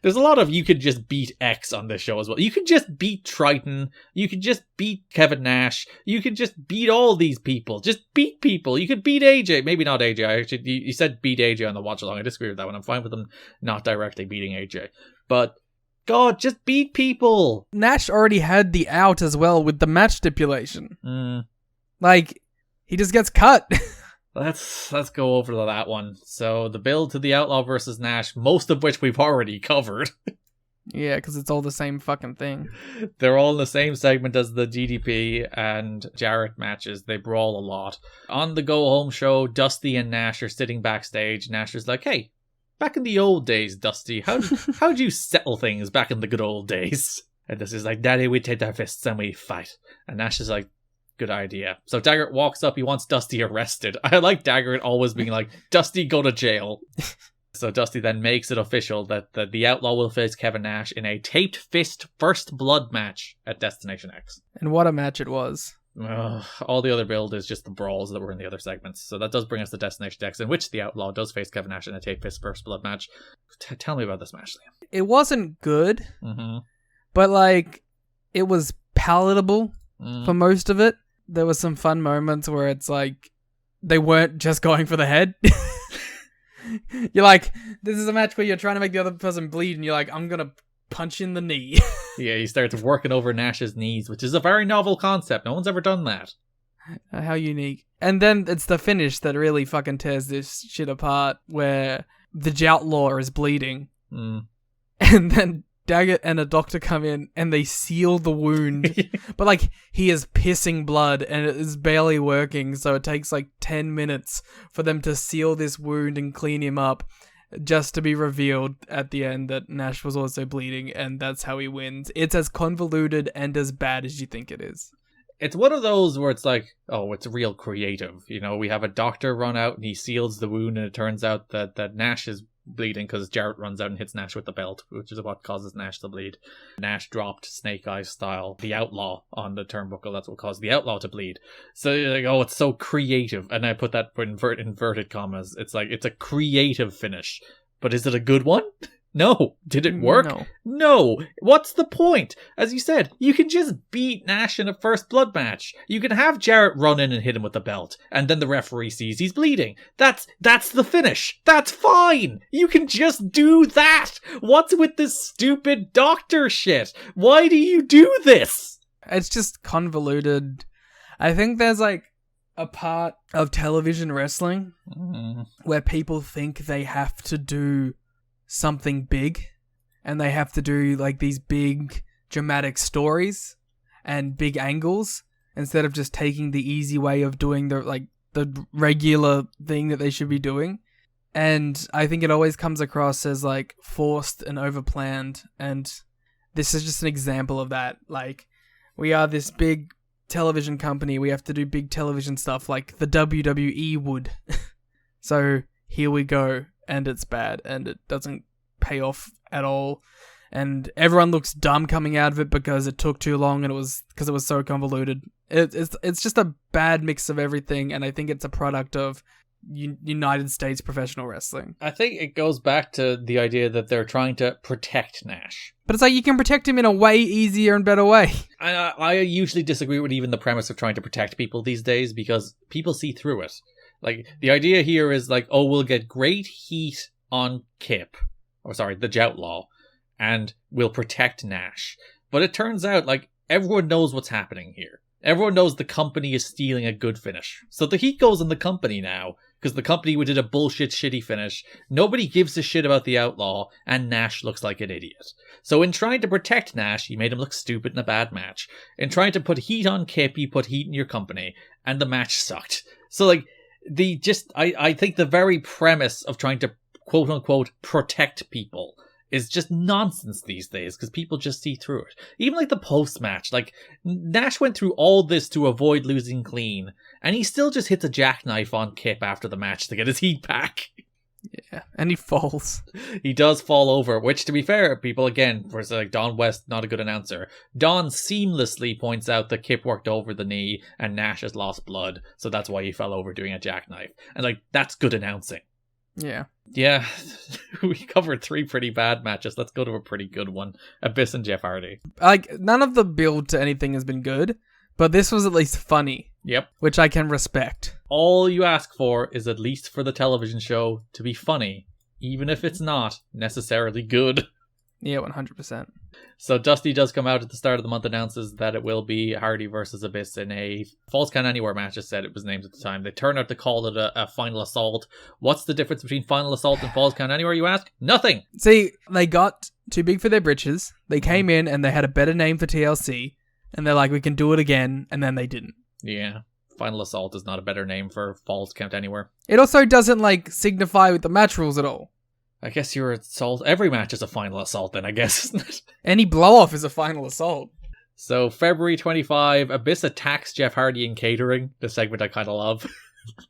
There's a lot of you could just beat X on this show as well. You could just beat Trytan. You could just beat Kevin Nash. You could just beat all these people. Just beat people. You could beat AJ. Maybe not AJ. You said beat AJ on the watch along. I disagree with that one. I'm fine with them not directly beating AJ. But, God, just beat people. Nash already had the out as well with the match stipulation. Like, he just gets cut. Let's go over to that one. So the build to the Outlaw versus Nash, most of which we've already covered. Yeah, because it's all the same fucking thing. They're all in the same segment as the DDP and Jarrett matches. They brawl a lot. On the Go Home show, Dusty and Nash are sitting backstage. Nash is like, "Hey, back in the old days, Dusty, how'd you settle things back in the good old days?" And Dusty's like, "Daddy, we take our fists and we fight." And Nash is like, "Good idea." So Daggett walks up. He wants Dusty arrested. I like Daggett always being like, "Dusty, go to jail." So Dusty then makes it official that the Outlaw will face Kevin Nash in a taped fist first blood match at Destination X. And what a match it was. All the other build is just the brawls that were in the other segments. So that does bring us to Destination X, in which the Outlaw does face Kevin Nash in a taped fist first blood match. Tell me about this match, Liam. It wasn't good, but like, it was palatable for most of it. There were some fun moments where it's like, they weren't just going for the head. You're like, this is a match where you're trying to make the other person bleed, and you're like, I'm gonna punch in the knee. Yeah, he starts working over Nash's knees, which is a very novel concept. No one's ever done that. How unique. And then it's the finish that really fucking tears this shit apart, where the Outlaw is bleeding. And then Daggett and a doctor come in and they seal the wound. But like, he is pissing blood and it is barely working, so it takes like 10 minutes for them to seal this wound and clean him up, just to be revealed at the end that Nash was also bleeding, and that's how he wins. It's as convoluted and as bad as you think it is. It's one of those where it's like, oh, it's real creative. You know, we have a doctor run out and he seals the wound, and it turns out that Nash is bleeding because Jarrett runs out and hits Nash with the belt, which is what causes Nash to bleed. Nash dropped Snake Eyes style the Outlaw on the turnbuckle. That's what caused the Outlaw to bleed. So you're like, oh, it's so creative. And I put that in inverted commas. It's like, it's a creative finish. But is it a good one? No. Did it work? No. What's the point? As you said, you can just beat Nash in a first blood match. You can have Jarrett run in and hit him with the belt, and then the referee sees he's bleeding. That's the finish. That's fine. You can just do that. What's with this stupid doctor shit? Why do you do this? It's just convoluted. I think there's like a part of television wrestling where people think they have to do something big, and they have to do like these big dramatic stories and big angles instead of just taking the easy way of doing the regular thing that they should be doing. And I think it always comes across as like forced and overplanned, and this is just an example of that. Like, we are this big television company. We have to do big television stuff like the WWE would. So here we go, and it's bad, and it doesn't pay off at all. And everyone looks dumb coming out of it because it took too long and it was so convoluted. It's just a bad mix of everything, and I think it's a product of United States professional wrestling. I think it goes back to the idea that they're trying to protect Nash. But it's like you can protect him in a way easier and better way. I usually disagree with even the premise of trying to protect people these days because people see through it. Like, the idea here is like, oh, we'll get great heat on the Joutlaw, and we'll protect Nash. But it turns out, like, everyone knows what's happening here. Everyone knows the company is stealing a good finish. So the heat goes on the company now, because the company did a bullshit shitty finish. Nobody gives a shit about the Outlaw, and Nash looks like an idiot. So in trying to protect Nash, you made him look stupid in a bad match. In trying to put heat on Kip, you put heat in your company, and the match sucked. So, like, I think the very premise of trying to quote-unquote protect people is just nonsense these days, because people just see through it. Even like the post-match, like, Nash went through all this to avoid losing clean, and he still just hits a jackknife on Kip after the match to get his heat back. Yeah, and he falls. He does fall over, which, to be fair, people, again, for like Don West, not a good announcer, Don seamlessly points out that Kip worked over the knee and Nash has lost blood, so that's why he fell over doing a jackknife. And, like, that's good announcing. Yeah. Yeah, we covered 3 pretty bad matches. Let's go to a pretty good one. Abyss and Jeff Hardy. Like, none of the build to anything has been good, but this was at least funny. Yep. Which I can respect. All you ask for is, at least for the television show, to be funny, even if it's not necessarily good. Yeah, 100%. So Dusty does come out at the start of the month, announces that it will be Hardy versus Abyss in a Falls Count Anywhere match, as said it was named at the time. They turn out to call it a Final Assault. What's the difference between Final Assault and Falls Count Anywhere, you ask? Nothing! See, they got too big for their britches. They came in and they had a better name for TLC, and they're like, we can do it again, and then they didn't. Yeah, Final Assault is not a better name for Falls Count Anywhere. It also doesn't, like, signify with the match rules at all. I guess you're assault. Every match is a Final Assault then, I guess, isn't it? Any blow-off is a Final Assault. So, February 25, Abyss attacks Jeff Hardy in catering. The segment I kind of love.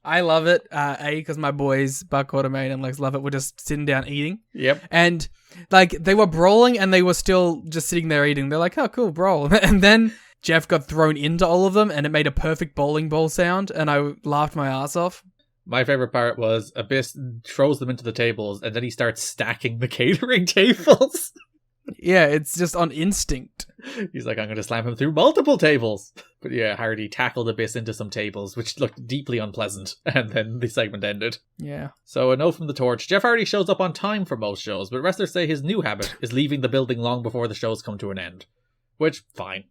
I love it. Because my boys, Buck Quartermain and Lex Lovett, were just sitting down eating. Yep. And, like, they were brawling and they were still just sitting there eating. They're like, oh, cool, brawl. And then Jeff got thrown into all of them and it made a perfect bowling ball sound. And I laughed my ass off. My favorite part was Abyss throws them into the tables and then he starts stacking the catering tables. Yeah, it's just on instinct. He's like, I'm going to slam him through multiple tables. But yeah, Hardy tackled Abyss into some tables, which looked deeply unpleasant. And then the segment ended. Yeah. So a note from the Torch. Jeff Hardy shows up on time for most shows, but wrestlers say his new habit is leaving the building long before the shows come to an end. Which, fine.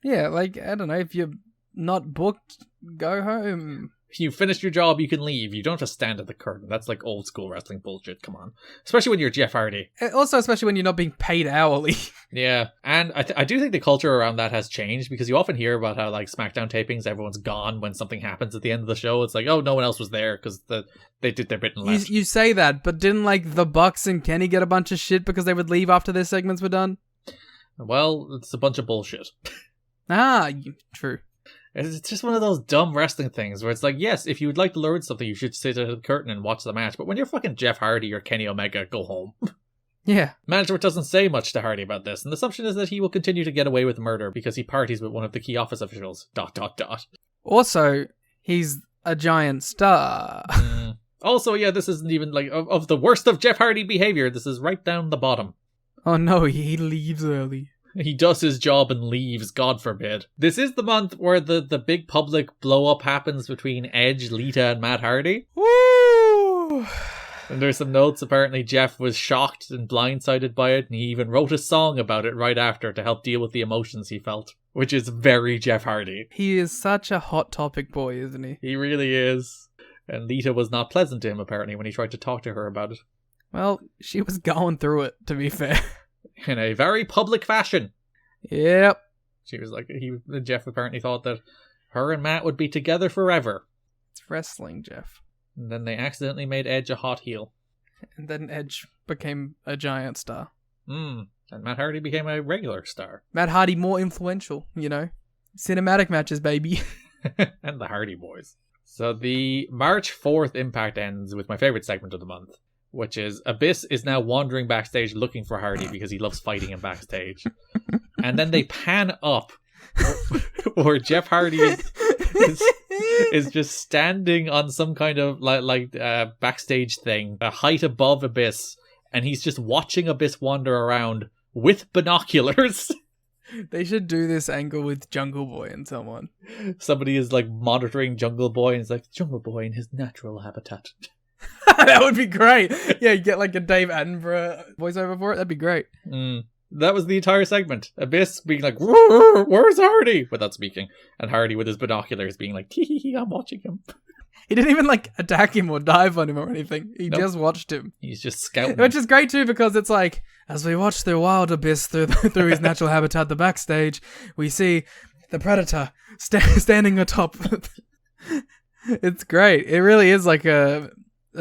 Yeah, like, I don't know, if you're not booked, go home. If you finished your job, you can leave. You don't have to stand at the curtain. That's like old school wrestling bullshit. Come on. Especially when you're Jeff Hardy. Also, especially when you're not being paid hourly. Yeah. And I do think the culture around that has changed, because you often hear about how, like, SmackDown tapings, everyone's gone when something happens at the end of the show. It's like, oh, no one else was there because they did their bit and left. You say that, but didn't, like, the Bucks and Kenny get a bunch of shit because they would leave after their segments were done? Well, it's a bunch of bullshit. True. It's just one of those dumb wrestling things where it's like, yes, if you would like to learn something, you should sit at the curtain and watch the match. But when you're fucking Jeff Hardy or Kenny Omega, go home. Yeah. Management doesn't say much to Hardy about this, and the assumption is that he will continue to get away with murder because he parties with one of the key office officials. ... Also, he's a giant star. Also, yeah, this isn't even like of the worst of Jeff Hardy behavior. This is right down the bottom. Oh no, he leaves early. He does his job and leaves, God forbid. This is the month where the big public blow-up happens between Edge, Lita, and Matt Hardy. Woo! And there's some notes. Apparently Jeff was shocked and blindsided by it, and he even wrote a song about it right after to help deal with the emotions he felt, which is very Jeff Hardy. He is such a hot topic boy, isn't he? He really is. And Lita was not pleasant to him, apparently, when he tried to talk to her about it. Well, she was going through it, to be fair. In a very public fashion. Yep. She was like, Jeff apparently thought that her and Matt would be together forever. It's wrestling, Jeff. And then they accidentally made Edge a hot heel. And then Edge became a giant star. And Matt Hardy became a regular star. Matt Hardy more influential, you know. Cinematic matches, baby. And the Hardy Boys. So the March 4th Impact ends with my favorite segment of the month, which is Abyss is now wandering backstage looking for Hardy because he loves fighting him backstage. And then they pan up where Jeff Hardy is just standing on some kind of like backstage thing, a height above Abyss, and he's just watching Abyss wander around with binoculars. They should do this angle with Jungle Boy and someone. Somebody is like monitoring Jungle Boy and it's like, Jungle Boy in his natural habitat. That would be great. Yeah, you get like a Dave Attenborough voiceover for it. That'd be great. That was the entire segment. Abyss being like, where's Hardy? Without speaking. And Hardy with his binoculars being like, tee, I'm watching him. He didn't even like attack him or dive on him or anything. He Nope. just watched him. He's just scouting. Which is great too, because it's like, as we watch the wild Abyss through his natural habitat, the backstage, we see the Predator standing atop. It's great. It really is like a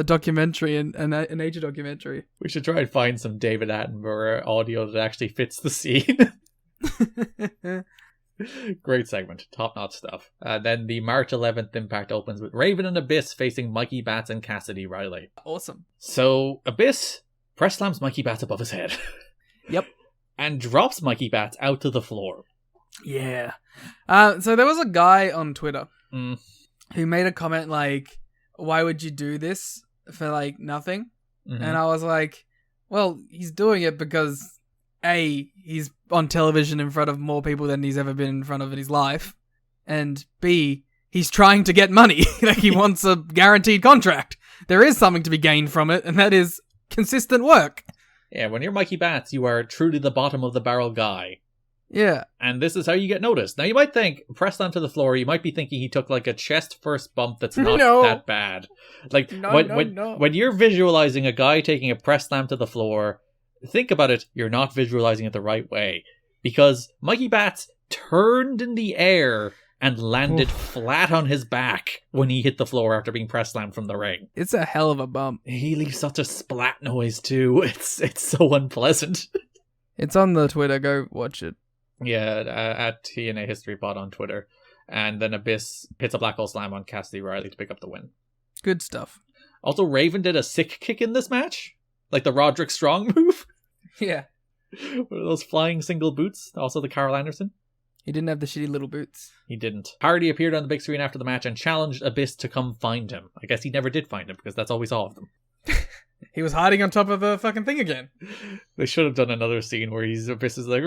documentary, and a nature documentary. We should try and find some David Attenborough audio that actually fits the scene. Great segment. Top-notch stuff. Then the March 11th Impact opens with Raven and Abyss facing Mikey Batts and Cassidy Riley. Awesome. So Abyss press slams Mikey Batts above his head. Yep. And drops Mikey Batts out to the floor. Yeah. So there was a guy on Twitter who made a comment like, why would you do this for like nothing? Mm-hmm. And I was like, well, he's doing it because A, he's on television in front of more people than he's ever been in front of in his life. And B, he's trying to get money. Like he wants a guaranteed contract. There is something to be gained from it, and that is consistent work. Yeah, when you're Mikey Batts, you are truly the bottom of the barrel guy. Yeah. And this is how you get noticed. Now, you might think, pressed onto the floor, you might be thinking he took like a chest first bump that's not that bad. Like, when you're visualizing a guy taking a press slam to the floor, think about it, you're not visualizing it the right way. Because Mikey Batts turned in the air and landed flat on his back when he hit the floor after being press slammed from the ring. It's a hell of a bump. He leaves such a splat noise too. It's so unpleasant. It's on the Twitter. Go watch it. Yeah, at TNA History Pod on Twitter. And then Abyss hits a black hole slam on Cassidy Riley to pick up the win. Good stuff. Also, Raven did a sick kick in this match. Like the Roderick Strong move. Yeah. One of those flying single boots. Also the Carl Anderson. He didn't have the shitty little boots. He didn't. Hardy appeared on the big screen after the match and challenged Abyss to come find him. I guess he never did find him because that's all we saw of them. He was hiding on top of the fucking thing again. They should have done another scene where Abyss is like...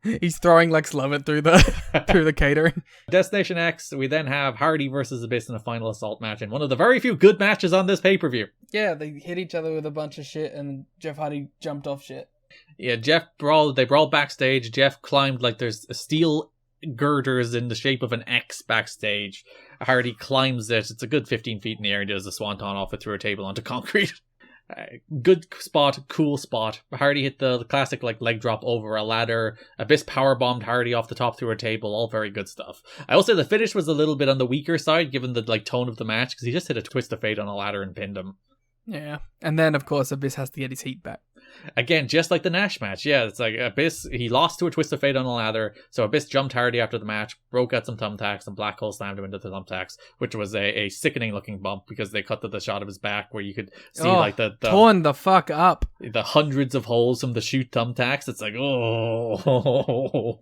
He's throwing Lex Lovett through the catering. Destination X, we then have Hardy versus Abyss in a final assault match in one of the very few good matches on this pay-per-view. Yeah, they hit each other with a bunch of shit and Jeff Hardy jumped off shit. Yeah, they brawled backstage. Jeff climbed like there's steel girders in the shape of an X backstage. Hardy climbs it. It's a good 15 feet in the air and does a swanton off it through a table onto concrete. Good spot, cool spot. Hardy hit the classic like leg drop over a ladder. Abyss powerbombed Hardy off the top through a table. All very good stuff. I will say the finish was a little bit on the weaker side given the like tone of the match because he just hit a twist of fate on a ladder and pinned him. Yeah, and then of course Abyss has to get his heat back. Again, just like the Nash match. Yeah, it's like Abyss, he lost to a twist of fate on a ladder, so Abyss jumped Hardy after the match, broke out some thumbtacks, and Black Hole slammed him into the thumbtacks, which was a sickening looking bump because they cut to the shot of his back where you could see like the torn the fuck up. The hundreds of holes from the shoot thumbtacks. It's like, oh.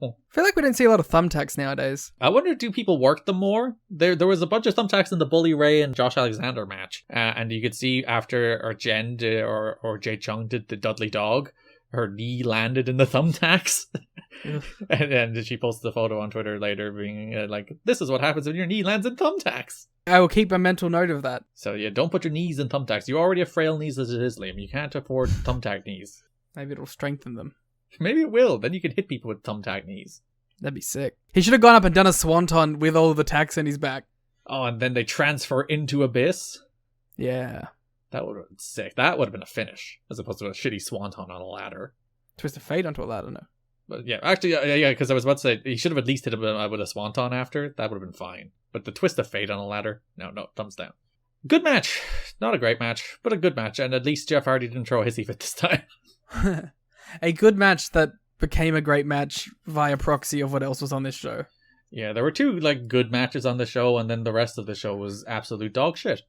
I feel like we don't see a lot of thumbtacks nowadays. I wonder, do people work them more? There was a bunch of thumbtacks in the Bully Ray and Josh Alexander match, and you could see after or Jen did, or Jay Chung did the Dudley Dog, her knee landed in the thumbtacks. and then she posted a photo on Twitter later being like, this is what happens when your knee lands in thumbtacks. I will keep a mental note of that. So yeah, don't put your knees in thumbtacks. You already have frail knees as it is, Liam. You can't afford thumbtack knees. Maybe it'll strengthen them. Maybe it will. Then you can hit people with thumbtack knees. That'd be sick. He should have gone up and done a swanton with all the tacks in his back. Oh, and then they transfer into Abyss? Yeah. That would have been sick. That would have been a finish, as opposed to a shitty swanton on a ladder. Twist of fate onto a ladder, no. But yeah, actually, yeah, because I was about to say, he should have at least hit him with a swanton after. That would have been fine. But the twist of fate on a ladder? No, thumbs down. Good match. Not a great match, but a good match. And at least Jeff Hardy didn't throw a hissy fit this time. a good match that became a great match via proxy of what else was on this show. Yeah, there were 2 like good matches on the show, and then the rest of the show was absolute dog shit.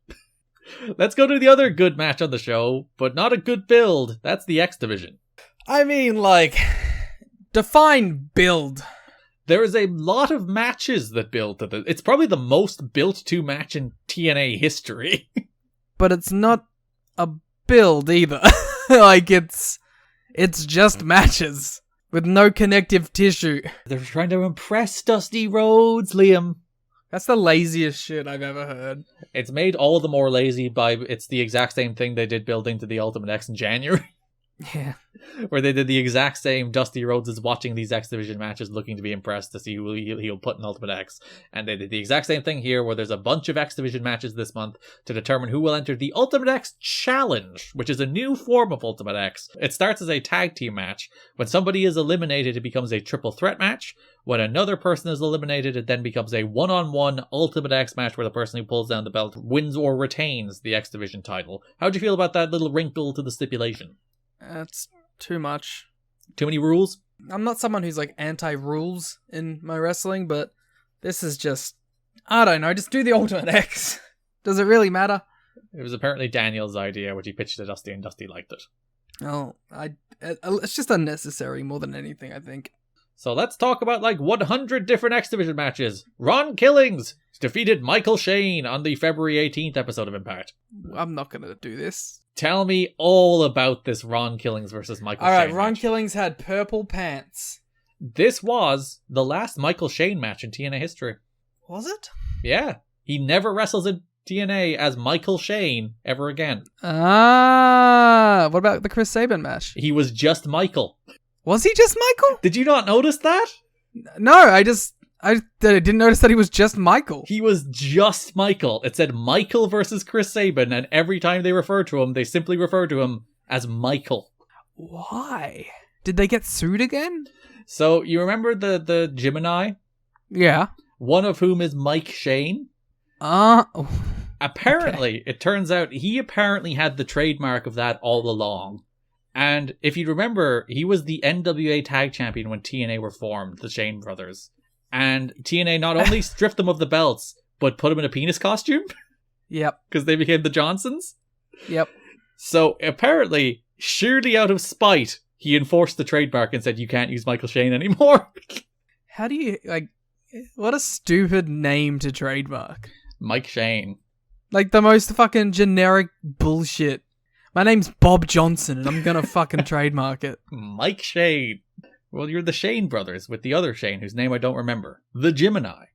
Let's go to the other good match on the show, but not a good build. That's the X Division. I mean, like, define build. There is a lot of matches that build to this. It's probably the most built to match in TNA history. But it's not a build either. Like, it's just matches with no connective tissue. They're trying to impress Dusty Rhodes, Liam. That's the laziest shit I've ever heard. It's made all the more lazy by it's the exact same thing they did building to the Ultimate X in January. Yeah. Where they did the exact same. Dusty Rhodes is watching these X Division matches looking to be impressed to see who he'll put in Ultimate X. And they did the exact same thing here where there's a bunch of X Division matches this month to determine who will enter the Ultimate X Challenge, which is a new form of Ultimate X. It starts as a tag team match. When somebody is eliminated, it becomes a triple threat match. When another person is eliminated, it then becomes a one-on-one Ultimate X match where the person who pulls down the belt wins or retains the X Division title. How'd you feel about that little wrinkle to the stipulation? That's too much. Too many rules? I'm not someone who's like anti-rules in my wrestling, but this is just, I don't know, just do the Ultimate X. Does it really matter? It was apparently Daniel's idea, which he pitched to Dusty, and Dusty liked it. Oh, it's just unnecessary more than anything, I think. So let's talk about like 100 different X Division matches. Ron Killings defeated Michael Shane on the February 18th episode of Impact. I'm not going to do this. Tell me all about this Ron Killings versus Michael Shane Alright, Ron match. Killings had purple pants. This was the last Michael Shane match in TNA history. Was it? Yeah. He never wrestles in TNA as Michael Shane ever again. Ah, what about the Chris Sabin match? He was just Michael. Was he just Michael? Did you not notice that? No, I didn't notice that he was just Michael. He was just Michael. It said Michael versus Chris Sabin, and every time they refer to him, they simply refer to him as Michael. Why? Did they get sued again? So, you remember the Gemini? Yeah. One of whom is Mike Shane? Apparently, okay. It turns out he apparently had the trademark of that all along. And if you remember, he was the NWA Tag Champion when TNA were formed, the Shane brothers. And TNA not only stripped them of the belts, but put them in a penis costume. Yep. Because they became the Johnsons. Yep. So apparently, sheerly out of spite, he enforced the trademark and said, you can't use Michael Shane anymore. How do you, like, what a stupid name to trademark. Mike Shane. Like the most fucking generic bullshit. My name's Bob Johnson and I'm gonna fucking trademark it. Mike Shane. Well, you're the Shane brothers with the other Shane, whose name I don't remember. The Gemini.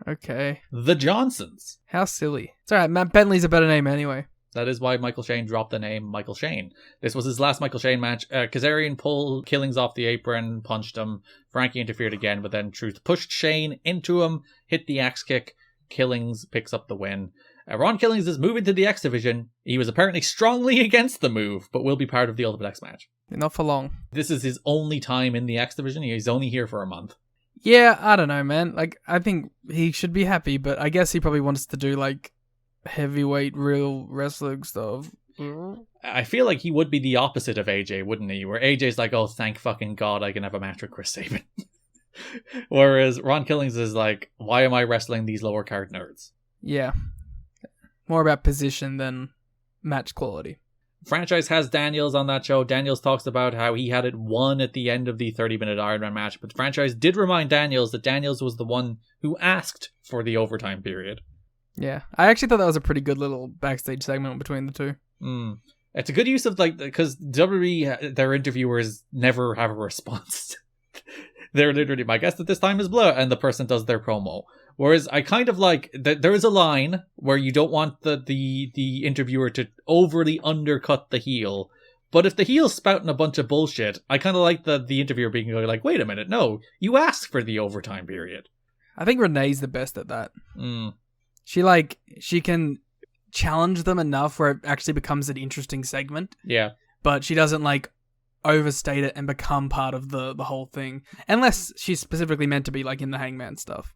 Okay. The Johnsons. How silly. It's alright, Matt Bentley's a better name anyway. That is why Michael Shane dropped the name Michael Shane. This was his last Michael Shane match. Kazarian pulled Killings off the apron, punched him. Frankie interfered again, but then Truth pushed Shane into him, hit the axe kick. Killings picks up the win. Ron Killings is moving to the X Division. He was apparently strongly against the move, but will be part of the Ultimate X match. Not for long. This is his only time in the X Division. He's only here for a month. Yeah, I don't know, man. Like, I think he should be happy, but I guess he probably wants to do, like, heavyweight real wrestling stuff. I feel like he would be the opposite of AJ, wouldn't he? Where AJ's like, oh, thank fucking God I can have a match with Chris Sabin. Whereas Ron Killings is like, why am I wrestling these lower card nerds? Yeah. More about position than match quality. Franchise has Daniels on that show. Daniels talks about how he had it won at the end of the 30-minute Iron Man match, but Franchise did remind Daniels that Daniels was the one who asked for the overtime period. Yeah. I actually thought that was a pretty good little backstage segment between the two. It's a good use of, like, because WWE, their interviewers never have a response. They're literally, my guest at this time is blah, and the person does their promo. Whereas I kind of like that there is a line where you don't want the interviewer to overly undercut the heel. But if the heel's spouting a bunch of bullshit, I kind of like the interviewer being like, wait a minute, no, you asked for the overtime period. I think Renee's the best at that. She can challenge them enough where it actually becomes an interesting segment. Yeah. But she doesn't, like, overstate it and become part of the whole thing. Unless she's specifically meant to be, like, in the Hangman stuff.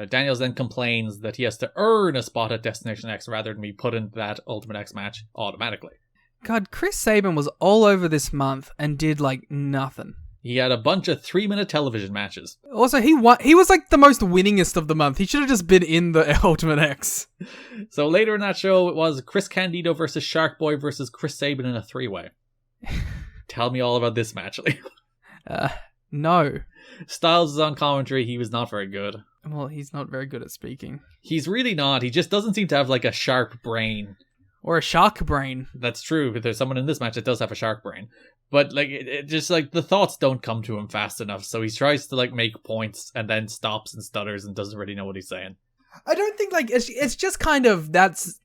Daniels then complains that he has to earn a spot at Destination X rather than be put into that Ultimate X match automatically. God, Chris Sabin was all over this month and did like nothing. He had a bunch of 3-minute television matches. Also, he was like the most winningest of the month. He should have just been in the Ultimate X. So later in that show, it was Chris Candido versus Shark Boy versus Chris Sabin in a 3-way. Tell me all about this match, Liam. No. Styles is on commentary. He was not very good. Well, he's not very good at speaking. He's really not. He just doesn't seem to have like a sharp brain. Or a shark brain. That's true, but there's someone in this match that does have a shark brain. But like, it just like the thoughts don't come to him fast enough, so he tries to like make points and then stops and stutters and doesn't really know what he's saying. I don't think like it's just kind of that's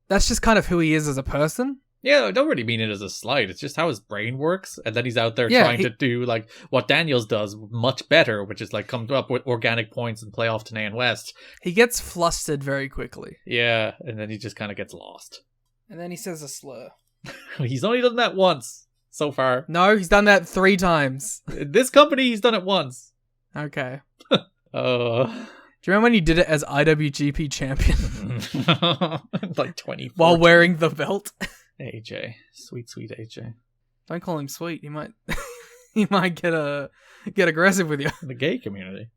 just kind of who he is as a person. Yeah, I don't really mean it as a slight. It's just how his brain works, and then he's out there Yeah, trying to do like what Daniels does much better, which is like come up with organic points and play off TNA and West. He gets flustered very quickly. Yeah, and then he just kind of gets lost. And then he says a slur. He's only done that once so far. No, he's done that 3 times. This company, he's done it once. Okay. Oh. Do you remember when he did it as IWGP champion? Like 20. While wearing the belt? AJ. Sweet AJ. Don't call him sweet. He might he might get aggressive with you. The gay community.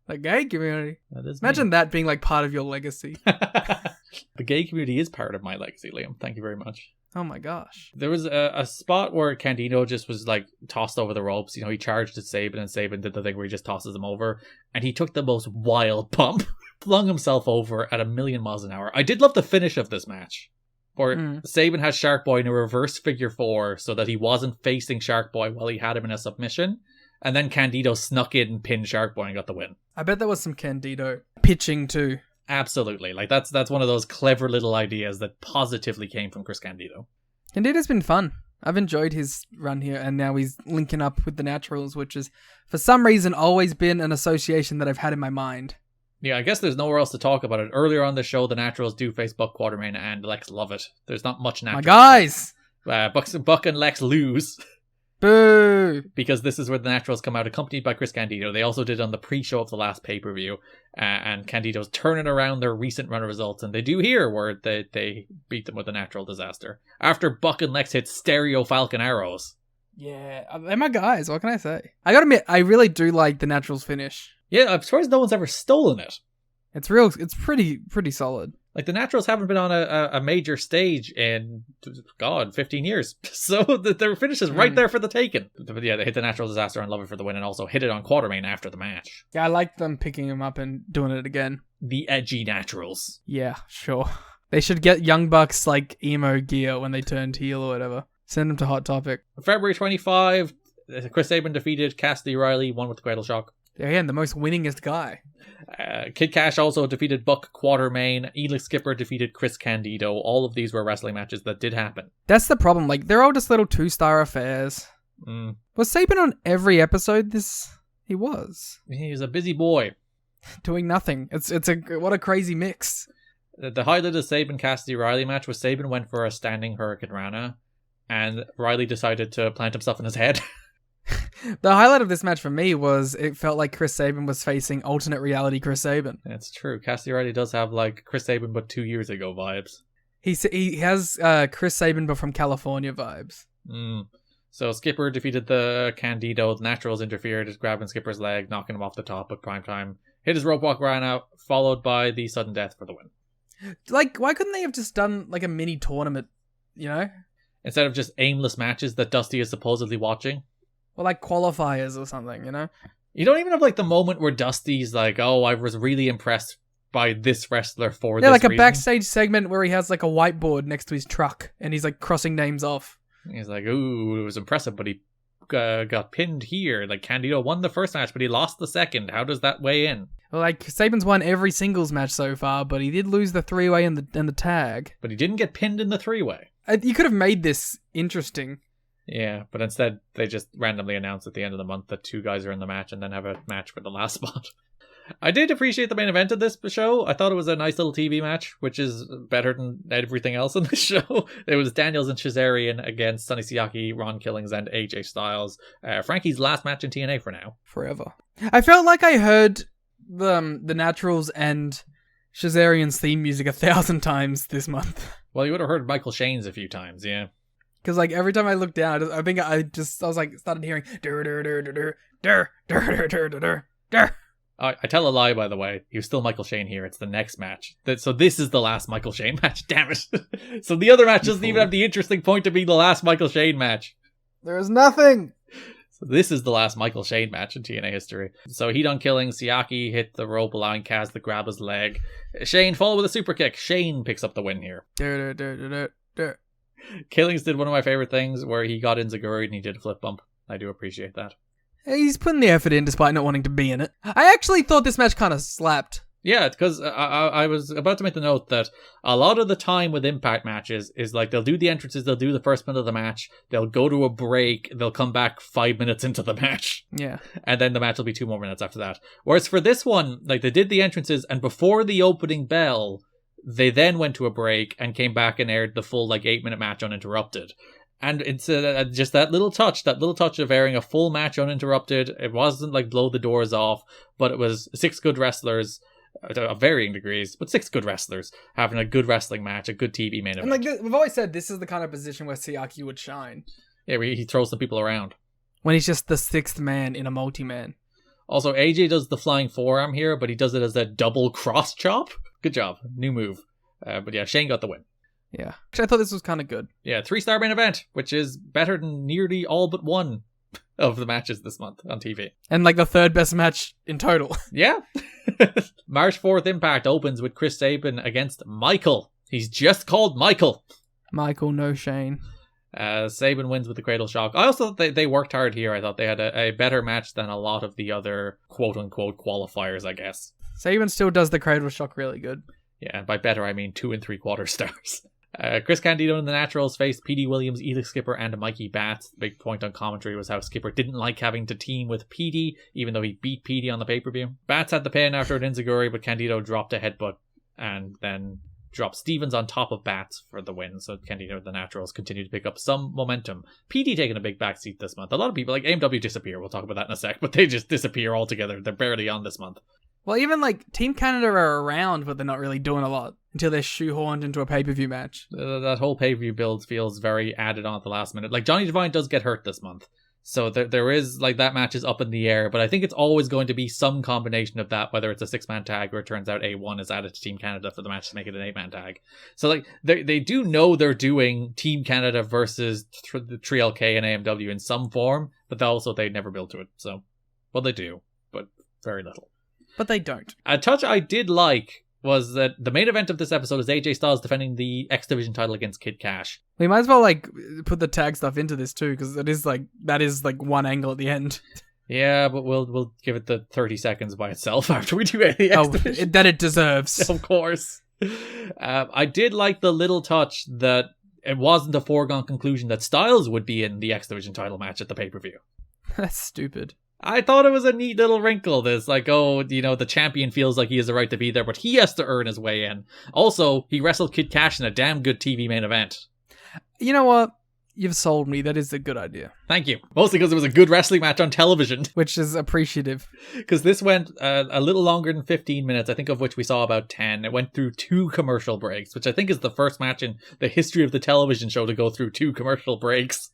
The gay community. That is Imagine me. that being like part of your legacy. The gay community is part of my legacy, Liam. Thank you very much. Oh my gosh. There was a spot where Candido just was like tossed over the ropes. You know, he charged at Sabin and Sabin did the thing where he just tosses him over. And he took the most wild pump. Flung himself over at 1,000,000 miles an hour. I did love the finish of this match. Where Sabin has Shark Boy in a reverse figure 4 so that he wasn't facing Shark Boy while he had him in a submission. And then Candido snuck in and pinned Shark Boy and got the win. I bet there was some Candido pitching too. Absolutely. Like that's one of those clever little ideas that positively came from Chris Candido. Candido's been fun. I've enjoyed his run here, and now he's linking up with the Naturals, which is, for some reason, always been an association that I've had in my mind. Yeah, I guess there's nowhere else to talk about it. Earlier on the show, the Naturals do face Buck Quartermain and Lex Lovett. There's not much Naturals. My guys! Buck and Lex lose. Boo! Because this is where the Naturals come out, accompanied by Chris Candido. They also did on the pre-show of the last pay-per-view. And Candido's turning around their recent run of results. And they do here, where they beat them with a natural disaster. After Buck and Lex hit stereo Falcon arrows. Yeah, they're my guys. What can I say? I gotta admit, I really do like the Naturals finish. Yeah, I'm surprised no one's ever stolen it. It's pretty solid. Like, the Naturals haven't been on a major stage in, 15 years. So their finish is right there for the taking. But yeah, they hit the Natural Disaster on Lover for the win and also hit it on Quartermain after the match. Yeah, I like them picking him up and doing it again. The edgy Naturals. Yeah, sure. They should get Young Bucks, like, emo gear when they turned heel or whatever. Send them to Hot Topic. February 25, Chris Sabin defeated Cassidy Riley, won with the Cradle Shock. Again, the most winningest guy. Kid Cash also defeated Buck Quartermain. Elix Skipper defeated Chris Candido. All of these were wrestling matches that did happen. That's the problem. Like, they're all just little 2-star affairs. Was Sabin on every episode? He was. He was a busy boy. Doing nothing. What a crazy mix. The highlight of the Sabin Cassidy Riley match was Sabin went for a standing Hurricane Rana, and Riley decided to plant himself in his head. The highlight of this match for me was it felt like Chris Sabin was facing alternate reality Chris Sabin. That's true. Cassidy Riley does have like Chris Sabin but 2 years ago vibes. He has Chris Sabin but from California vibes. So Skipper defeated the Candido. The Naturals interfered, grabbing Skipper's leg, knocking him off the top at prime time. Hit his rope walk Rana, followed by the sudden death for the win. Like, why couldn't they have just done like a mini tournament, you know? Instead of just aimless matches that Dusty is supposedly watching. Or like qualifiers or something, you know? You don't even have like the moment where Dusty's like, oh, I was really impressed by this wrestler for this like a reason. backstage segment where he has like a whiteboard next to his truck and he's like crossing names off. He's like, ooh, it was impressive, but he got pinned here. Like, Candido won the first match, but he lost the second. How does that weigh in? Well, like, Sabin's won every singles match so far, but he did lose the 3-way and the tag. But he didn't get pinned in the 3-way. You could have made this interesting. Yeah, but instead they just randomly announce at the end of the month that 2 guys are in the match and then have a match for the last spot. I did appreciate the main event of this show. I thought it was a nice little TV match, which is better than everything else in the show. It was Daniels and Shazarian against Sonny Siaki, Ron Killings, and AJ Styles. Frankie's last match in TNA for now. Forever. I felt like I heard the Naturals and Shazarian's theme music 1,000 times this month. Well, you would have heard Michael Shane's a few times, yeah. Because like every time I looked down, I was like started hearing dur dur dur dur dur dur dur dur dur dur. I tell a lie, by the way. He was still Michael Shane here. It's the next match. So this is the last Michael Shane match. Damn it. So the other match doesn't even have the interesting point to be the last Michael Shane match. There is nothing. So this is the last Michael Shane match in TNA history. So heat on killing. Siaki hit the rope, allowing Kaz to grab his leg. Shane followed with a super kick. Shane picks up the win here. Dur dur dur dur dur. Killings did one of my favorite things where he got Enziguri and he did a flip bump. I do appreciate that. He's putting the effort in despite not wanting to be in it. I actually thought this match kind of slapped. Yeah, because I was about to make the note that a lot of the time with Impact matches is like they'll do the entrances, they'll do the first minute of the match, they'll go to a break, they'll come back 5 minutes into the match. Yeah. And then the match will be 2 more minutes after that. Whereas for this one, like they did the entrances and before the opening bell, they then went to a break and came back and aired the full like 8-minute match uninterrupted. And it's just that little touch of airing a full match uninterrupted. It wasn't like blow the doors off, but it was 6 good wrestlers of varying degrees, but 6 good wrestlers having a good wrestling match, a good TV main event. And like we've always said, this is the kind of position where Siaki would shine. Yeah, where he throws some people around. When he's just the 6th man in a multi-man. Also, AJ does the flying forearm here, but he does it as a double cross chop. Good job. New move. But yeah, Shane got the win. Yeah. Actually, I thought this was kind of good. Yeah, 3-star main event, which is better than nearly all but one of the matches this month on TV. And like the 3rd best match in total. Yeah. March 4th Impact opens with Chris Sabin against Michael. He's just called Michael. Michael, no Shane. Sabin wins with the Cradle Shock. I also thought they worked hard here. I thought they had a better match than a lot of the other quote-unquote qualifiers, I guess. Sabin still does the Cradle Shock really good. Yeah, and by better I mean 2 3/4 stars. Chris Candido and the Naturals faced P.D. Williams, Elix Skipper, and Mikey Batts. The big point on commentary was how Skipper didn't like having to team with P.D., even though he beat P.D. on the pay-per-view. Batts had the pin after an Enziguri, but Candido dropped a headbutt and then dropped Stevens on top of Batts for the win. So Candido and the Naturals continue to pick up some momentum. P.D. taking a big backseat this month. A lot of people, like AMW, disappear. We'll talk about that in a sec, but they just disappear altogether. They're barely on this month. Well, even like Team Canada are around, but they're not really doing a lot until they're shoehorned into a pay-per-view match. That whole pay-per-view build feels very added on at the last minute. Like Johnny Devine does get hurt this month. So there is like that match is up in the air, but I think it's always going to be some combination of that, whether it's a 6-man tag or it turns out A1 is added to Team Canada for the match to make it an 8-man tag. So like they do know they're doing Team Canada versus the 3LK and AMW in some form, but also they never build to it. So, well, they do, but very little. But they don't. A touch I did like was that the main event of this episode is AJ Styles defending the X Division title against Kid Cash. We might as well like put the tag stuff into this too, because that is like one angle at the end. Yeah, but we'll give it the 30 seconds by itself after we do the X Division. That it deserves. Of course. I did like the little touch that it wasn't a foregone conclusion that Styles would be in the X Division title match at the pay-per-view. That's stupid. I thought it was a neat little wrinkle. This, like, oh, you know, the champion feels like he has the right to be there, but he has to earn his way in. Also, he wrestled Kid Cash in a damn good TV main event. You know what? You've sold me. That is a good idea. Thank you. Mostly because it was a good wrestling match on television. Which is appreciative. Because this went a little longer than 15 minutes, I think of which we saw about 10. It went through 2 commercial breaks, which I think is the first match in the history of the television show to go through 2 commercial breaks.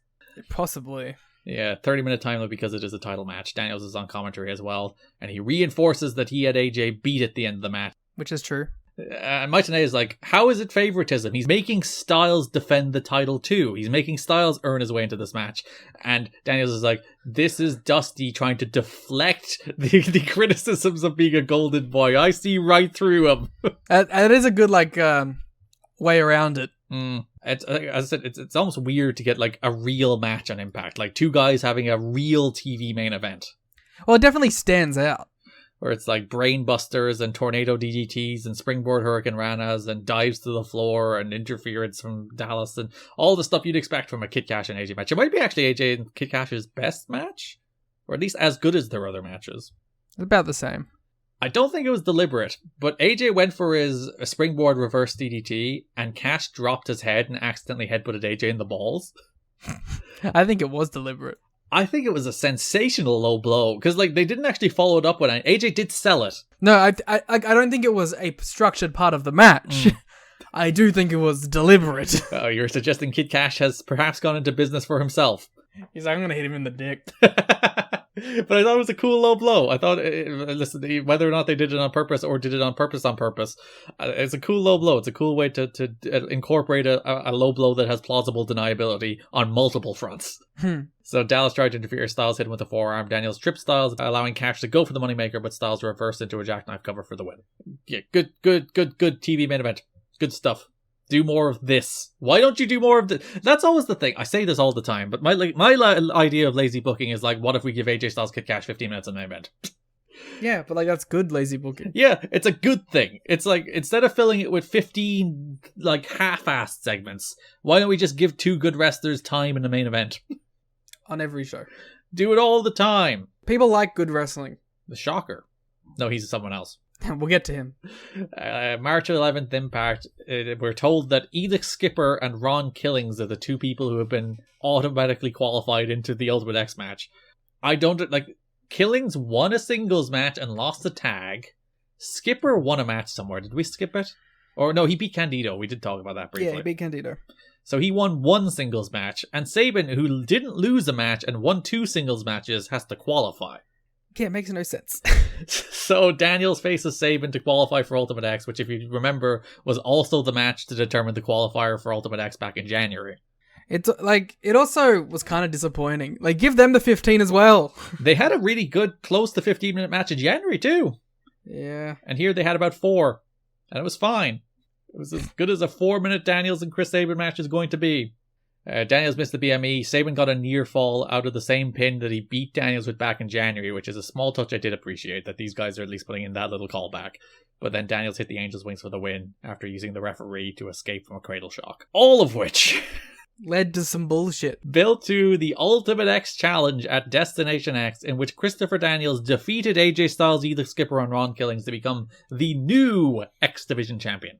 Possibly. Yeah, 30-minute time limit because it is a title match. Daniels is on commentary as well, and he reinforces that he had AJ beat at the end of the match. Which is true. And Mike Tenay is like, how is it favoritism? He's making Styles defend the title too. He's making Styles earn his way into this match. And Daniels is like, this is Dusty trying to deflect the criticisms of being a golden boy. I see right through him. It is a good way around it. It's, as I said, it's almost weird to get like a real match on Impact, like 2 guys having a real TV main event. Well, it definitely stands out. Where it's like brain busters and tornado DDTs and springboard hurricane ranas and dives to the floor and interference from Dallas and all the stuff you'd expect from a Kid Cash and AJ match. It might be actually AJ and Kid Cash's best match, or at least as good as their other matches. It's about the same. I don't think it was deliberate, but AJ went for his springboard reverse DDT and Cash dropped his head and accidentally headbutted AJ in the balls. I think it was deliberate. I think it was a sensational low blow because like they didn't actually follow it up with it. AJ did sell it. No, I don't think it was a structured part of the match. I do think it was deliberate. Oh, you're suggesting Kid Cash has perhaps gone into business for himself. He's like, I'm gonna hit him in the dick. But I thought it was a cool low blow. I thought, listen, whether or not they did it on purpose or did it on purpose, it's a cool low blow. It's a cool way to incorporate a low blow that has plausible deniability on multiple fronts. So Dallas tried to interfere. Styles hit him with a forearm. Daniels tripped Styles, allowing Cash to go for the Moneymaker, but Styles reversed into a jackknife cover for the win. Yeah, good TV main event. Good stuff. Do more of this. Why don't you do more of this? That's always the thing. I say this all the time, but my idea of lazy booking is like, what if we give AJ Styles Kid Cash 15 minutes in the main event? Yeah, but like that's good lazy booking. Yeah, it's a good thing. It's like, instead of filling it with 15 like half-assed segments, why don't we just give 2 good wrestlers time in the main event? On every show. Do it all the time. People like good wrestling. The Shocker. No, he's someone else. We'll get to him. March 11th Impact, we're told that Elix Skipper and Ron Killings are the 2 people who have been automatically qualified into the Ultimate X match. I don't, like, Killings won a singles match and lost a tag. Skipper won a match somewhere. Did we skip it? Or no, he beat Candido. We did talk about that briefly. Yeah, he beat Candido. So he won 1 singles match, and Sabin, who didn't lose a match and won 2 singles matches, has to qualify. Yeah, it makes no sense. So Daniels faces Sabin to qualify for Ultimate X, which, if you remember, was also the match to determine the qualifier for Ultimate X back in January. It's like, it also was kind of disappointing. Like, give them the 15 as well. They had a really good, close to 15-minute match in January too. Yeah. And here they had about 4, and it was fine. It was as good as a 4-minute Daniels and Chris Sabin match is going to be. Daniels missed the BME. Sabin got a near fall out of the same pin that he beat Daniels with back in January, which is a small touch I did appreciate, that these guys are at least putting in that little callback. But then Daniels hit the Angel's Wings for the win after using the referee to escape from a cradle shock. All of which led to some bullshit. Built to the Ultimate X Challenge at Destination X, in which Christopher Daniels defeated AJ Styles, Elix Skipper, and Ron Killings to become the new X Division champion.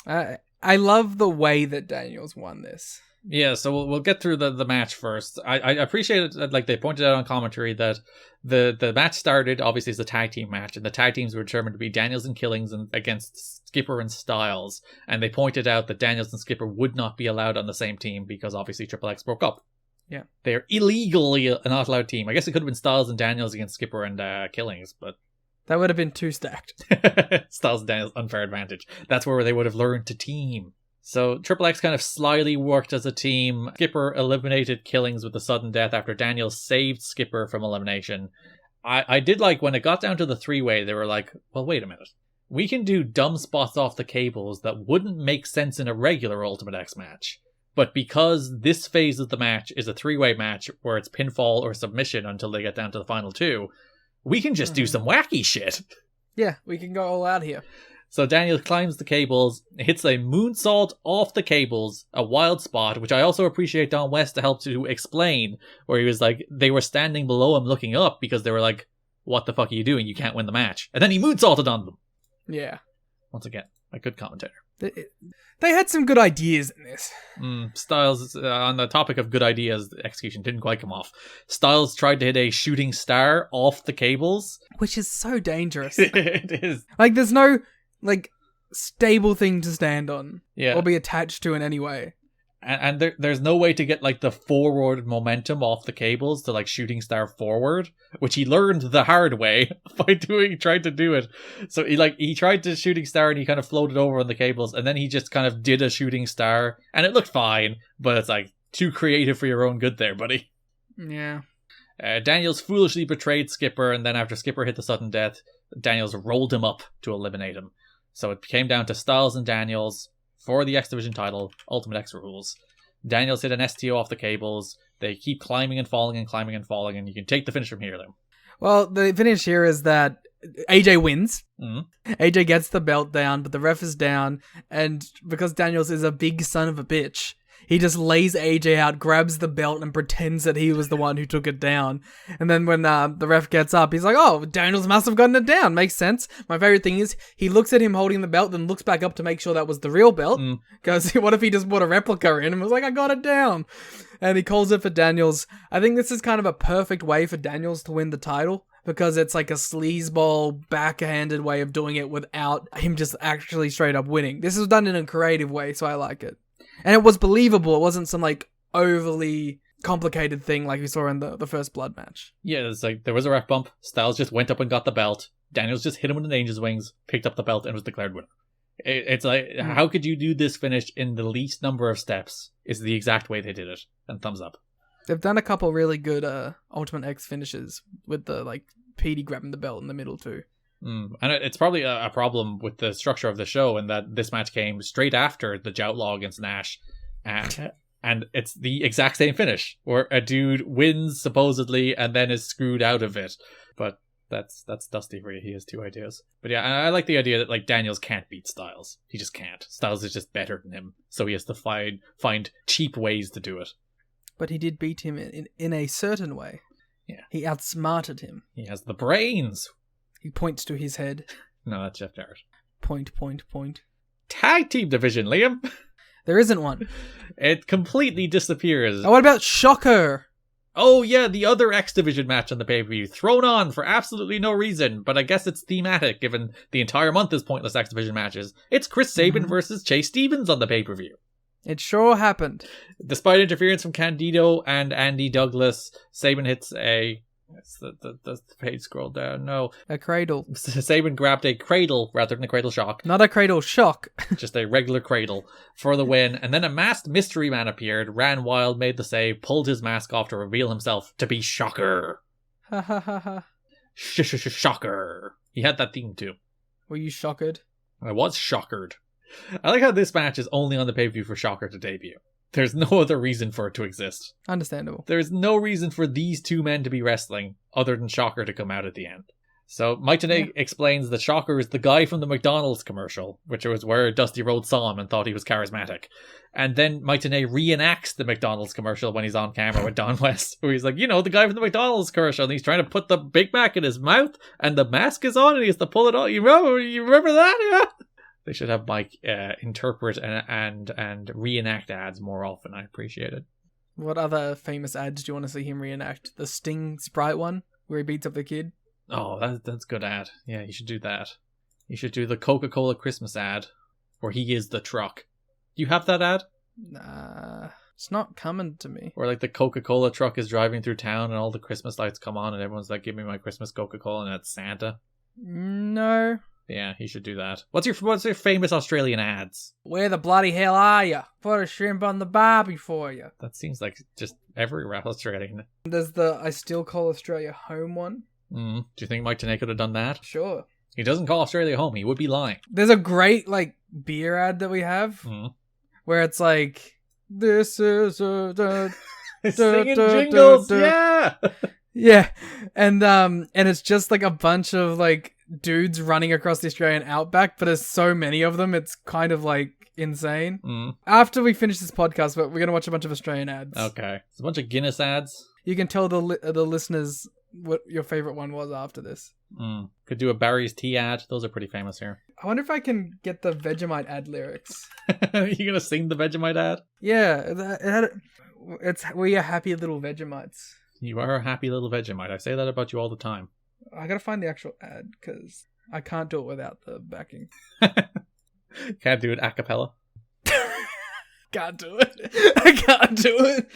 I love the way that Daniels won this. Yeah, so we'll get through the match first. I appreciate it, like they pointed out on commentary, that the match started, obviously, as a tag team match, and the tag teams were determined to be Daniels and Killings against Skipper and Styles, and they pointed out that Daniels and Skipper would not be allowed on the same team because obviously Triple X broke up. Yeah. They're illegally a not allowed team. I guess it could have been Styles and Daniels against Skipper and Killings, but that would have been too stacked. Styles and Daniels, unfair advantage. That's where they would have learned to team. So Triple X kind of slyly worked as a team. Skipper eliminated Killings with a sudden death after Daniels saved Skipper from elimination. I did like when it got down to the 3-way, they were like, well, wait a minute. We can do dumb spots off the cables that wouldn't make sense in a regular Ultimate X match. But because this phase of the match is a 3-way match where it's pinfall or submission until they get down to the final 2, we can just do some wacky shit. Yeah, we can go all out here. So Daniel climbs the cables, hits a moonsault off the cables, a wild spot, which I also appreciate Don West to help to explain, where he was like, they were standing below him looking up because they were like, what the fuck are you doing? You can't win the match. And then he moonsaulted on them. Yeah. Once again, a good commentator. They had some good ideas in this. Styles, on the topic of good ideas, the execution didn't quite come off. Styles tried to hit a shooting star off the cables. Which is so dangerous. It is. Like, there's no stable thing to stand on. Yeah. Or be attached to in any way. And there's no way to get the forward momentum off the cables to shooting star forward, which he learned the hard way by trying to do it. So he tried to shooting star and he kind of floated over on the cables, and then he just kind of did a shooting star and it looked fine, but it's too creative for your own good there, buddy. Yeah. Daniels foolishly betrayed Skipper, and then after Skipper hit the sudden death, Daniels rolled him up to eliminate him. So it came down to Styles and Daniels for the X Division title, Ultimate X rules. Daniels hit an STO off the cables. They keep climbing and falling and climbing and falling, and you can take the finish from here, though. Well, the finish here is that AJ wins. Mm-hmm. AJ gets the belt down, but the ref is down, and because Daniels is a big son of a bitch, he just lays AJ out, grabs the belt, and pretends that he was the one who took it down. And then when the ref gets up, he's like, oh, Daniels must have gotten it down. Makes sense. My favorite thing is he looks at him holding the belt, then looks back up to make sure that was the real belt. Because what if he just brought a replica in and was like, I got it down. And he calls it for Daniels. I think this is kind of a perfect way for Daniels to win the title. because it's like a sleazeball, backhanded way of doing it without him just actually straight up winning. This is done in a creative way, so I like it. And it was believable. It wasn't some like overly complicated thing like we saw in the first blood match. Yeah, it's like there was a ref bump. Styles just went up and got the belt. Daniels just hit him with an Angel's Wings, picked up the belt, and was declared winner. It's like, how could you do this finish in the least number of steps? Is the exact way they did it. And thumbs up. They've done a couple really good Ultimate X finishes with the like Petey grabbing the belt in the middle too. And it's probably a problem with the structure of the show in that this match came straight after the Joutlaw against Nash. And it's the exact same finish, where a dude wins supposedly and then is screwed out of it. But that's Dusty for you. He has two ideas. But yeah, I like the idea that like Daniels can't beat Styles. He just can't. Styles is just better than him, so he has to find cheap ways to do it. But he did beat him in a certain way. Yeah, he outsmarted him. He has the brains. He points to his head. No, that's Jeff Jarrett. Point. Tag team division, Liam. There isn't one. It completely disappears. Oh, what about Shocker? Oh yeah, the other X Division match on the pay-per-view, thrown on for absolutely no reason, but I guess it's thematic given the entire month is pointless X Division matches. It's Chris Sabin versus Chase Stevens on the pay-per-view. It sure happened. Despite interference from Candido and Andy Douglas, Sabin hits a... The page scroll down. No. A cradle. Sabin grabbed a cradle rather than a cradle shock. Not a cradle shock. Just a regular cradle for the win. And then a masked mystery man appeared, ran wild, made the save, pulled his mask off to reveal himself to be Shocker. Ha ha ha ha. Shocker. He had that theme too. Were you shocked? I was shockered. I like how this match is only on the pay-per-view for Shocker to debut. There's no other reason for it to exist. Understandable. There's no reason for these two men to be wrestling other than Shocker to come out at the end. So Mike Tenay explains that Shocker is the guy from the McDonald's commercial, which was where Dusty Rhodes saw him and thought he was charismatic. And then Mike Tenay reenacts the McDonald's commercial when he's on camera with Don West, where he's like, you know, the guy from the McDonald's commercial, and he's trying to put the Big Mac in his mouth, and the mask is on, and he has to pull it off. You remember that? Yeah. They should have Mike interpret and reenact ads more often. I appreciate it. What other famous ads do you want to see him reenact? The Sting Sprite one, where he beats up the kid? Oh, that's good ad. Yeah, you should do that. You should do the Coca-Cola Christmas ad, where he is the truck. Do you have that ad? Nah, it's not coming to me. Where like the Coca-Cola truck is driving through town and all the Christmas lights come on and everyone's like, give me my Christmas Coca-Cola, and it's Santa. No. Yeah, he should do that. What's your famous Australian ads? Where the bloody hell are you? Put a shrimp on the barbie for you. That seems like just every rap Australian. There's the I Still Call Australia Home one. Do you think Mike Tenay could have done that? Sure. He doesn't call Australia home. He would be lying. There's a great like beer ad that we have where it's like, this is a... Singing jingles, yeah! Yeah, and it's just like a bunch of like dudes running across the Australian outback, but there's so many of them, it's kind of like insane. After we finish this podcast, we're gonna watch a bunch of Australian ads. Okay, it's a bunch of Guinness ads. You can tell the listeners what your favorite one was after this. Could do a Barry's tea ad. Those are pretty famous here. I wonder if I can get the Vegemite ad lyrics. You gonna sing the Vegemite ad? Yeah, we are happy little Vegemites. You are a happy little Vegemite. I say that about you all the time. I gotta find the actual ad, because I can't do it without the backing. Can't do it a cappella. Can't do it. I can't do it.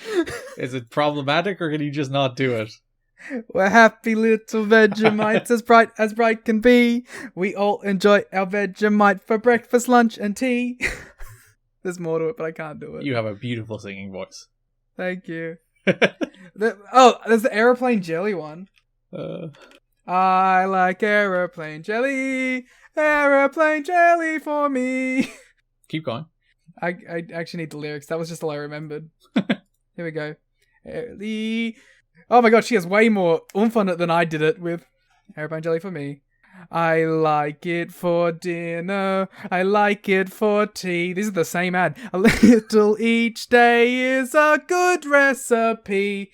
Is it problematic, or can you just not do it? We're happy little Vegemites, as bright can be. We all enjoy our Vegemite for breakfast, lunch, and tea. There's more to it, but I can't do it. You have a beautiful singing voice. Thank you. There's the aeroplane jelly one. I like aeroplane jelly for me. Keep going. I actually need the lyrics. That was just all I remembered. Here we go. Oh my god, she has way more oomph on it than I did it with aeroplane jelly for me. I like it for dinner. I like it for tea. This is the same ad. A little each day is a good recipe.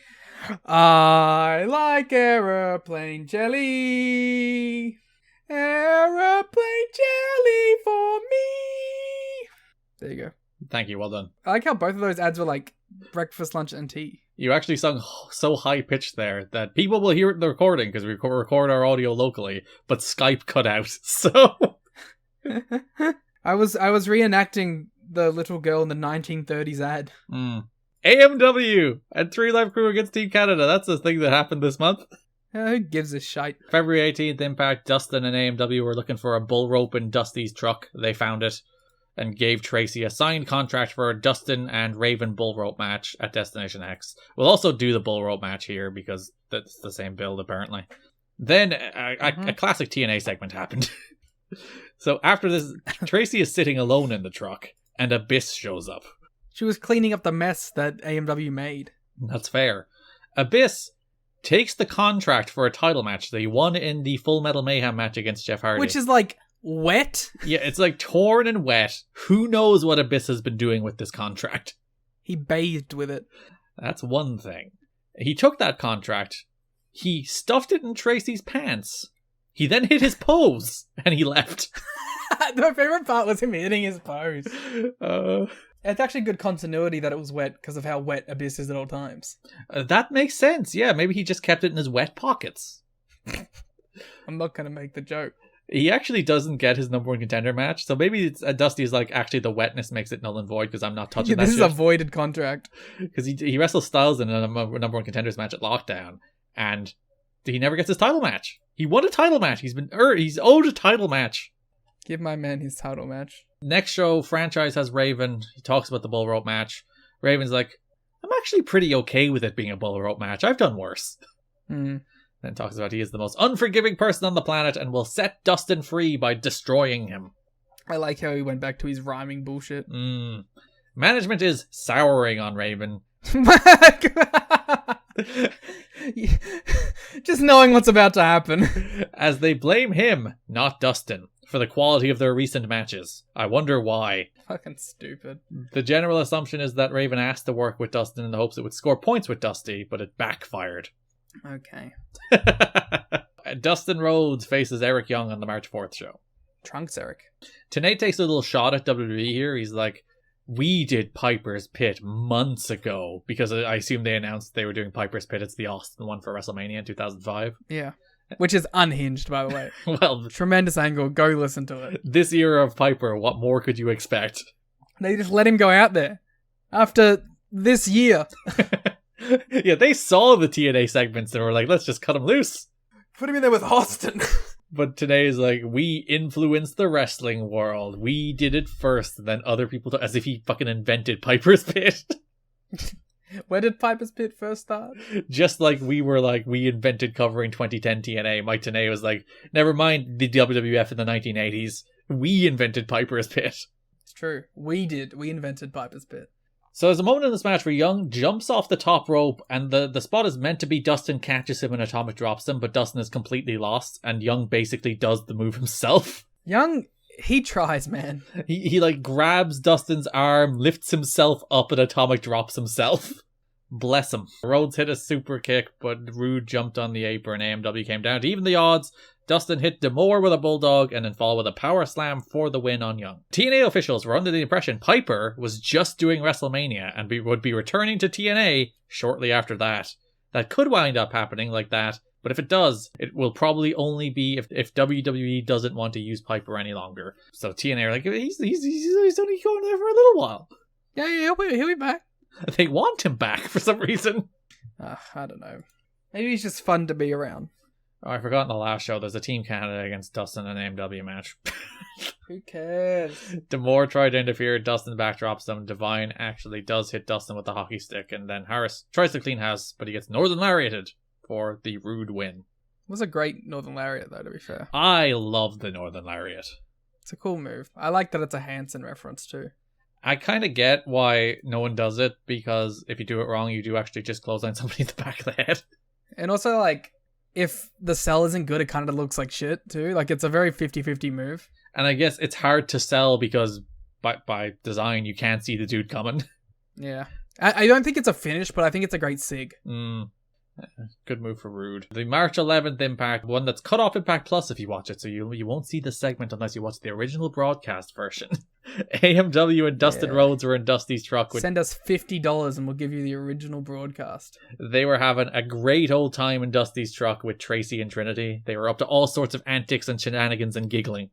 I like aeroplane jelly. Aeroplane jelly for me. There you go. Thank you, well done. I like how both of those ads were like breakfast, lunch, and tea. You actually sung so high-pitched there that people will hear it in the recording because we record our audio locally, but Skype cut out, so... I was reenacting the little girl in the 1930s ad. AMW and 3 Live Crew against Team Canada. That's the thing that happened this month. Who gives a shite? February 18th, Impact, Dustin and AMW were looking for a bull rope in Dusty's truck. They found it and gave Tracy a signed contract for a Dustin and Raven bull rope match at Destination X. We'll also do the bull rope match here because that's the same build, apparently. Then a classic TNA segment happened. So after this, Tracy is sitting alone in the truck and Abyss shows up. She was cleaning up the mess that AMW made. That's fair. Abyss takes the contract for a title match that he won in the Full Metal Mayhem match against Jeff Hardy. Which is like wet. Yeah, it's like torn and wet. Who knows what Abyss has been doing with this contract? He bathed with it. That's one thing. He took that contract, he stuffed it in Tracy's pants, he then hit his pose, and he left. My favorite part was him hitting his pose. It's actually good continuity that it was wet because of how wet Abyss is at all times. That makes sense. Yeah, maybe he just kept it in his wet pockets. I'm not going to make the joke. He actually doesn't get his number one contender match, so maybe Dusty's like, actually the wetness makes it null and void because I'm not touching that This is shit. a voided contract. Because he wrestles Styles in a number one contenders match at Lockdown, and he never gets his title match. He won a title match. He's owed a title match. Give my man his title match. Next show, Franchise has Raven. He talks about the bull rope match. Raven's like, I'm actually pretty okay with it being a bull rope match. I've done worse. Then talks about he is the most unforgiving person on the planet and will set Dustin free by destroying him. I like how he went back to his rhyming bullshit. Management is souring on Raven. Just knowing what's about to happen. As they blame him, not Dustin, for the quality of their recent matches. I wonder why. Fucking stupid. The general assumption is that Raven asked to work with Dustin in the hopes it would score points with Dusty, but it backfired. Okay. Dustin Rhodes faces Eric Young on the March 4th show. Trunks Eric. Tenay takes a little shot at WWE here. He's like, we did Piper's Pit months ago, because I assume they announced they were doing Piper's Pit. It's the Austin one for WrestleMania in 2005. Yeah. Which is unhinged, by the way. Well, tremendous angle. Go listen to it. This era of Piper, what more could you expect? They just let him go out there. After this year. Yeah, they saw the TNA segments and were like, let's just cut him loose. Put him in there with Austin. But today is like, we influenced the wrestling world. We did it first, then other people, as if he fucking invented Piper's Pit. Where did Piper's Pit first start? Just like we were like, we invented covering 2010 TNA. Mike Tenay was like, never mind the WWF in the 1980s. We invented Piper's Pit. It's true. We did. We invented Piper's Pit. So there's a moment in this match where Young jumps off the top rope, and the spot is meant to be Dustin catches him and Atomic drops him, but Dustin is completely lost, and Young basically does the move himself. Young, he tries, man. He like grabs Dustin's arm, lifts himself up, and Atomic drops himself. Bless him. Rhodes hit a super kick, but Rude jumped on the apron. AMW came down to even the odds. Dustin hit D'Amore with a bulldog and then followed with a power slam for the win on Young. TNA officials were under the impression Piper was just doing WrestleMania and would be returning to TNA shortly after that. That could wind up happening like that, but if it does, it will probably only be if WWE doesn't want to use Piper any longer. So TNA are like, he's only going there for a little while. Yeah, he'll be back. They want him back for some reason. I don't know. Maybe he's just fun to be around. Oh, I forgot in the last show, there's a Team Canada against Dustin and AMW match. Who cares? D'Amore tried to interfere, Dustin backdrops him. Divine actually does hit Dustin with the hockey stick, and then Harris tries to clean house, but he gets Northern Lariated for the Rude win. It was a great Northern Lariat, though, to be fair. I love the Northern Lariat. It's a cool move. I like that it's a Hanson reference, too. I kind of get why no one does it, because if you do it wrong, you do actually just clothesline somebody in the back of the head. And also, like, if the sell isn't good, it kind of looks like shit, too. Like, it's a very 50-50 move. And I guess it's hard to sell because by design, you can't see the dude coming. Yeah. I don't think it's a finish, but I think it's a great sig. Good move for Rude. The March 11th Impact, one that's cut off Impact Plus if you watch it, so you won't see the segment unless you watch the original broadcast version. AMW and Dustin Rhodes were in Dusty's truck. Send us $50 and we'll give you the original broadcast. They were having a great old time in Dusty's truck with Tracy and Trinity. They were up to all sorts of antics and shenanigans and giggling.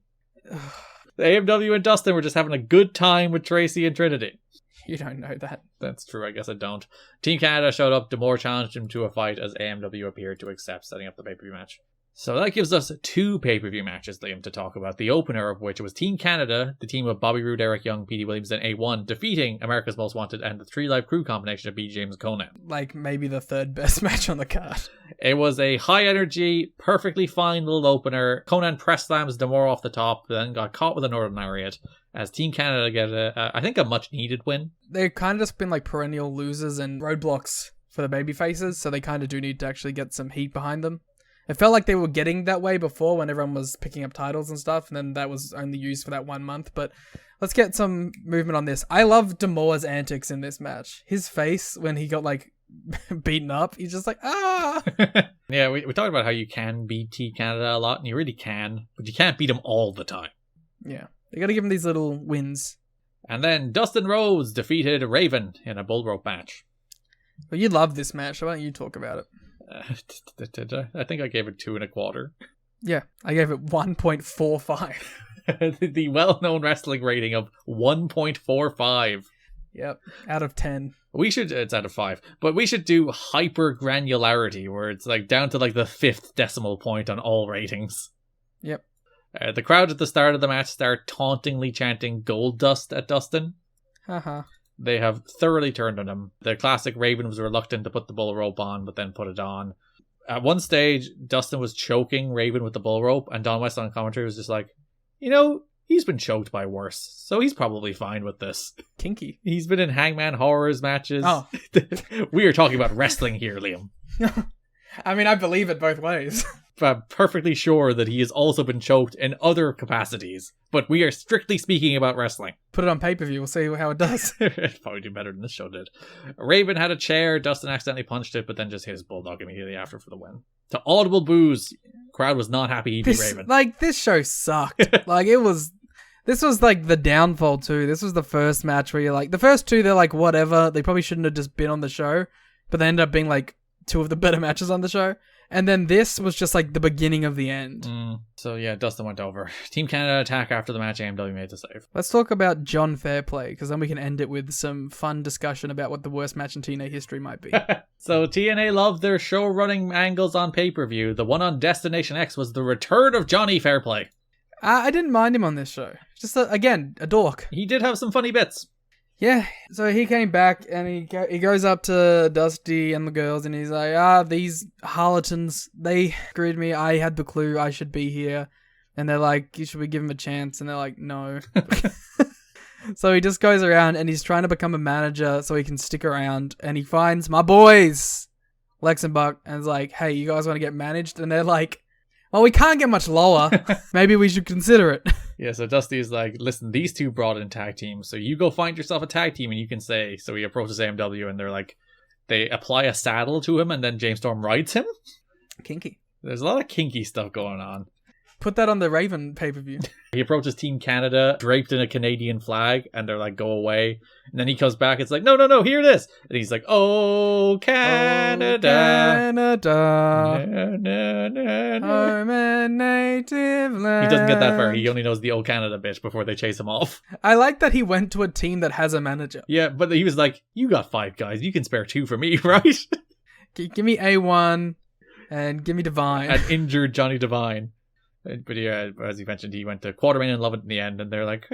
The AMW and Dustin were just having a good time with Tracy and Trinity. You don't know that. That's true, I guess I don't. Team Canada showed up. D'Amore challenged him to a fight as AMW appeared to accept, setting up the pay-per-view match. So that gives us 2 pay-per-view matches, Liam, to talk about. The opener of which was Team Canada, the team of Bobby Roode, Eric Young, Petey Williams, and A1, defeating America's Most Wanted and the 3 Live Crew combination of B. James and Conan. Like, maybe the 3rd best match on the card. It was a high-energy, perfectly fine little opener. Conan press slams D'Amore off the top, then got caught with a Northern Lariat, as Team Canada get, I think, a much-needed win. They've kind of just been like perennial losers and roadblocks for the baby faces, so they kind of do need to actually get some heat behind them. It felt like they were getting that way before when everyone was picking up titles and stuff, and then that was only used for that 1 month. But let's get some movement on this. I love D'Amore's antics in this match. His face when he got like beaten up, he's just like, ah! Yeah, we talked about how you can beat Team Canada a lot, and you really can, but you can't beat them all the time. Yeah, you gotta give him these little wins. And then Dustin Rhodes defeated Raven in a bull rope match. Well, you love this match, so why don't you talk about it? I think I gave it 2 1/4. Yeah, I gave it 1.45. The well-known wrestling rating of 1.45. Yep, out of 10. It's out of 5, but we should do hyper granularity where it's like down to like the 5th decimal point on all ratings. Yep. The crowd at the start of the match start tauntingly chanting "Gold Dust" at Dustin. Haha. They have thoroughly turned on him. The classic Raven was reluctant to put the bull rope on, but then put it on. At one stage, Dustin was choking Raven with the bull rope, and Don West on commentary was just like, he's been choked by worse, so he's probably fine with this. Kinky. He's been in Hangman Horrors matches. Oh. We are talking about wrestling here, Liam. I mean, I believe it both ways. I'm perfectly sure that he has also been choked in other capacities, but we are strictly speaking about wrestling. Put it on pay-per-view, we'll see how it does. It'll probably do better than this show did. Raven had a chair, Dustin accidentally punched it, but then just hit his bulldog immediately after for the win. To audible boos, crowd was not happy he beat Raven. This show sucked. This was like the downfall too. This was the first match where you're like, the first 2, they're like, whatever, they probably shouldn't have just been on the show, but they ended up being like 2 of the better matches on the show. And then this was just like the beginning of the end. So yeah, Dustin went over. Team Canada attack after the match, AMW made the save. Let's talk about John Fairplay, because then we can end it with some fun discussion about what the worst match in TNA history might be. So TNA loved their show running angles on pay-per-view. The one on Destination X was the return of Johnny Fairplay. I didn't mind him on this show. Just, again, a dork. He did have some funny bits. Yeah, so he came back and he goes up to Dusty and the girls and he's like, these harlequins, they screwed me. I had the clue I should be here. And they're like, should we give him a chance? And they're like, no. So he just goes around and he's trying to become a manager so he can stick around. And he finds my boys, Lex and Buck, and is like, hey, you guys want to get managed? And they're like, well, we can't get much lower. Maybe we should consider it. Yeah, so Dusty's like, listen, these 2 brought in tag teams, so you go find yourself a tag team and you can say. So he approaches AMW and they're like, they apply a saddle to him and then James Storm rides him. Kinky. There's a lot of kinky stuff going on. Put that on the Raven pay-per-view. He approaches Team Canada, draped in a Canadian flag, and they're like, go away. And then he comes back, it's like, no, hear this. And he's like, oh, Canada. Canada. No. Home and native land. He doesn't get that far. He only knows the old Canada bit before they chase him off. I like that he went to a team that has a manager. Yeah, but he was like, you got 5 guys. You can spare 2 for me, right? Give me A1 and give me Divine. And injured Johnny Divine. But yeah, as you mentioned, he went to Quartermain and Lovett in the end, and they're like,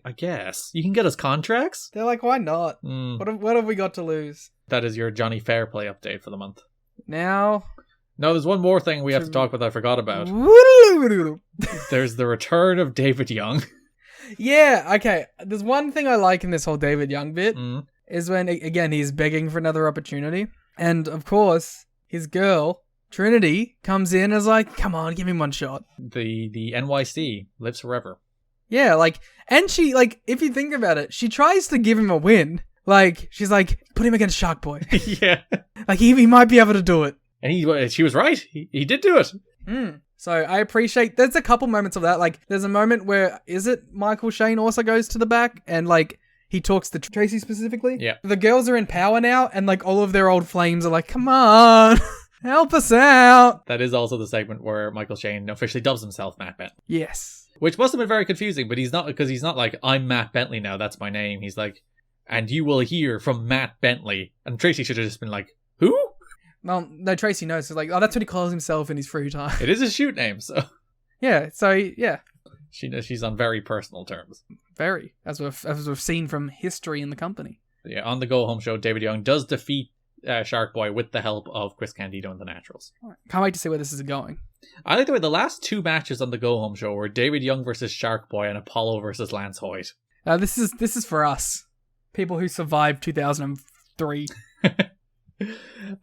I guess. You can get us contracts? They're like, why not? What have we got to lose? That is your Johnny Fairplay update for the month. Now... No, there's one more thing we have to talk about that I forgot about. There's the return of David Young. Yeah, okay. There's one thing I like in this whole David Young bit, is when, again, he's begging for another opportunity. And, of course, his girl... Trinity comes in and is like, come on, give him one shot. The NYC lives forever. Yeah, and she, if you think about it, she tries to give him a win. She's like, put him against Shark Boy. Yeah. He might be able to do it. And she was right. He did do it. So I appreciate, there's a couple moments of that. Like, there's a moment where, is it Michael Shane also goes to the back and, like, he talks to Tracy specifically? Yeah. The girls are in power now, and, like, all of their old flames are like, come on, help us out. That is also the segment where Michael Shane officially dubs himself Matt Bentley. Yes. Which must have been very confusing, but he's not, because he's not like, I'm Matt Bentley now, that's my name. He's like, and you will hear from Matt Bentley. And Tracy should have just been like, who? Well, no, Tracy knows. So, like, oh, that's what he calls himself in his free time. It is his shoot name, so. Yeah, so, yeah. She knows she's on very personal terms. Very, as we've seen from history in the company. Yeah, on the Go Home show, David Young does defeat Shark Boy with the help of Chris Candido and the Naturals. Can't wait to see where this is going. I like the way the last two matches on the Go Home show were David Young versus Shark Boy and Apollo versus Lance Hoyt. This is for us, people who survived 2003.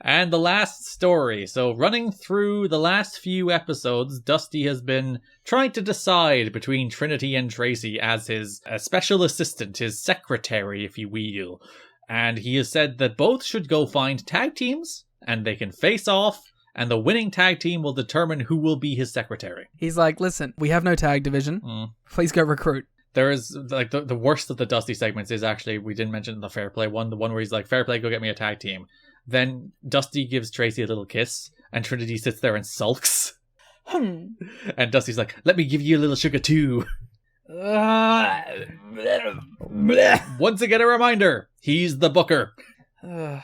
And the last story. So running through the last few episodes, Dusty has been trying to decide between Trinity and Tracy as his special assistant, his secretary, if you will. And he has said that both should go find tag teams and they can face off, and the winning tag team will determine who will be his secretary. He's like, listen, we have no tag division. Please go recruit. There is, like, the worst of the Dusty segments is actually, we didn't mention the Fair Play one, the one where he's like, Fair Play, go get me a tag team. Then Dusty gives Tracy a little kiss, and Trinity sits there and sulks. And Dusty's like, let me give you a little sugar too. Once again, a reminder, he's the booker. They're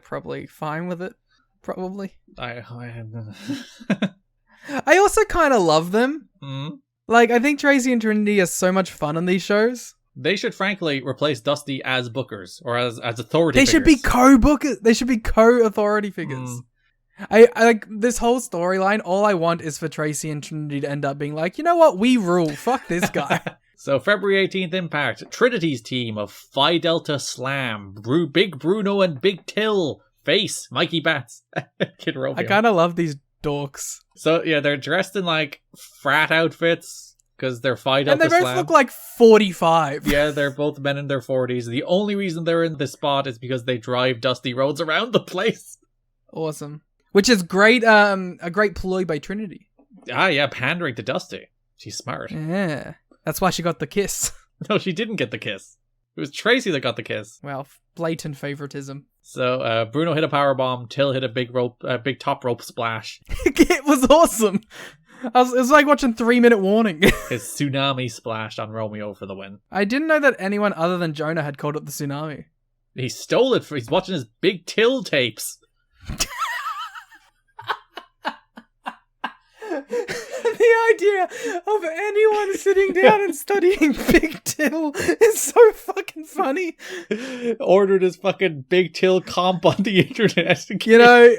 probably fine with it. Probably. I also kind of love them. Like, I think Tracy and Trinity are so much fun on these shows. They should frankly replace Dusty as bookers or as authority They figures. should be co-bookers. They should be co-authority figures. I like this whole storyline. All I want is for Tracy and Trinity to end up being like, you know what? We rule. Fuck this guy. So February 18th Impact, Trinity's team of Phi Delta Slam, Big Bruno and Big Till face Mikey Bats, Kid Romeo. I kind of love these dorks. So yeah, they're dressed in like frat outfits because they're Phi Delta And they both Slam. look like 45. Yeah, they're both men in their 40s. The only reason they're in this spot is because they drive Dusty roads around the place. Awesome. Which is great, a great ploy by Trinity. Ah, yeah, pandering to Dusty. She's smart. Yeah. That's why she got the kiss. No, she didn't get the kiss. It was Tracy that got the kiss. Well, blatant favoritism. So Bruno hit a powerbomb. Till hit a big top rope splash. It was awesome. It was like watching 3 Minute Warning. His tsunami splash on Romeo for the win. I didn't know that anyone other than Jonah had called it the tsunami. He stole it. He's watching his Big Till tapes. The idea of anyone sitting down and studying Big Till is so fucking funny. Ordered his fucking Big Till comp on the internet. You know,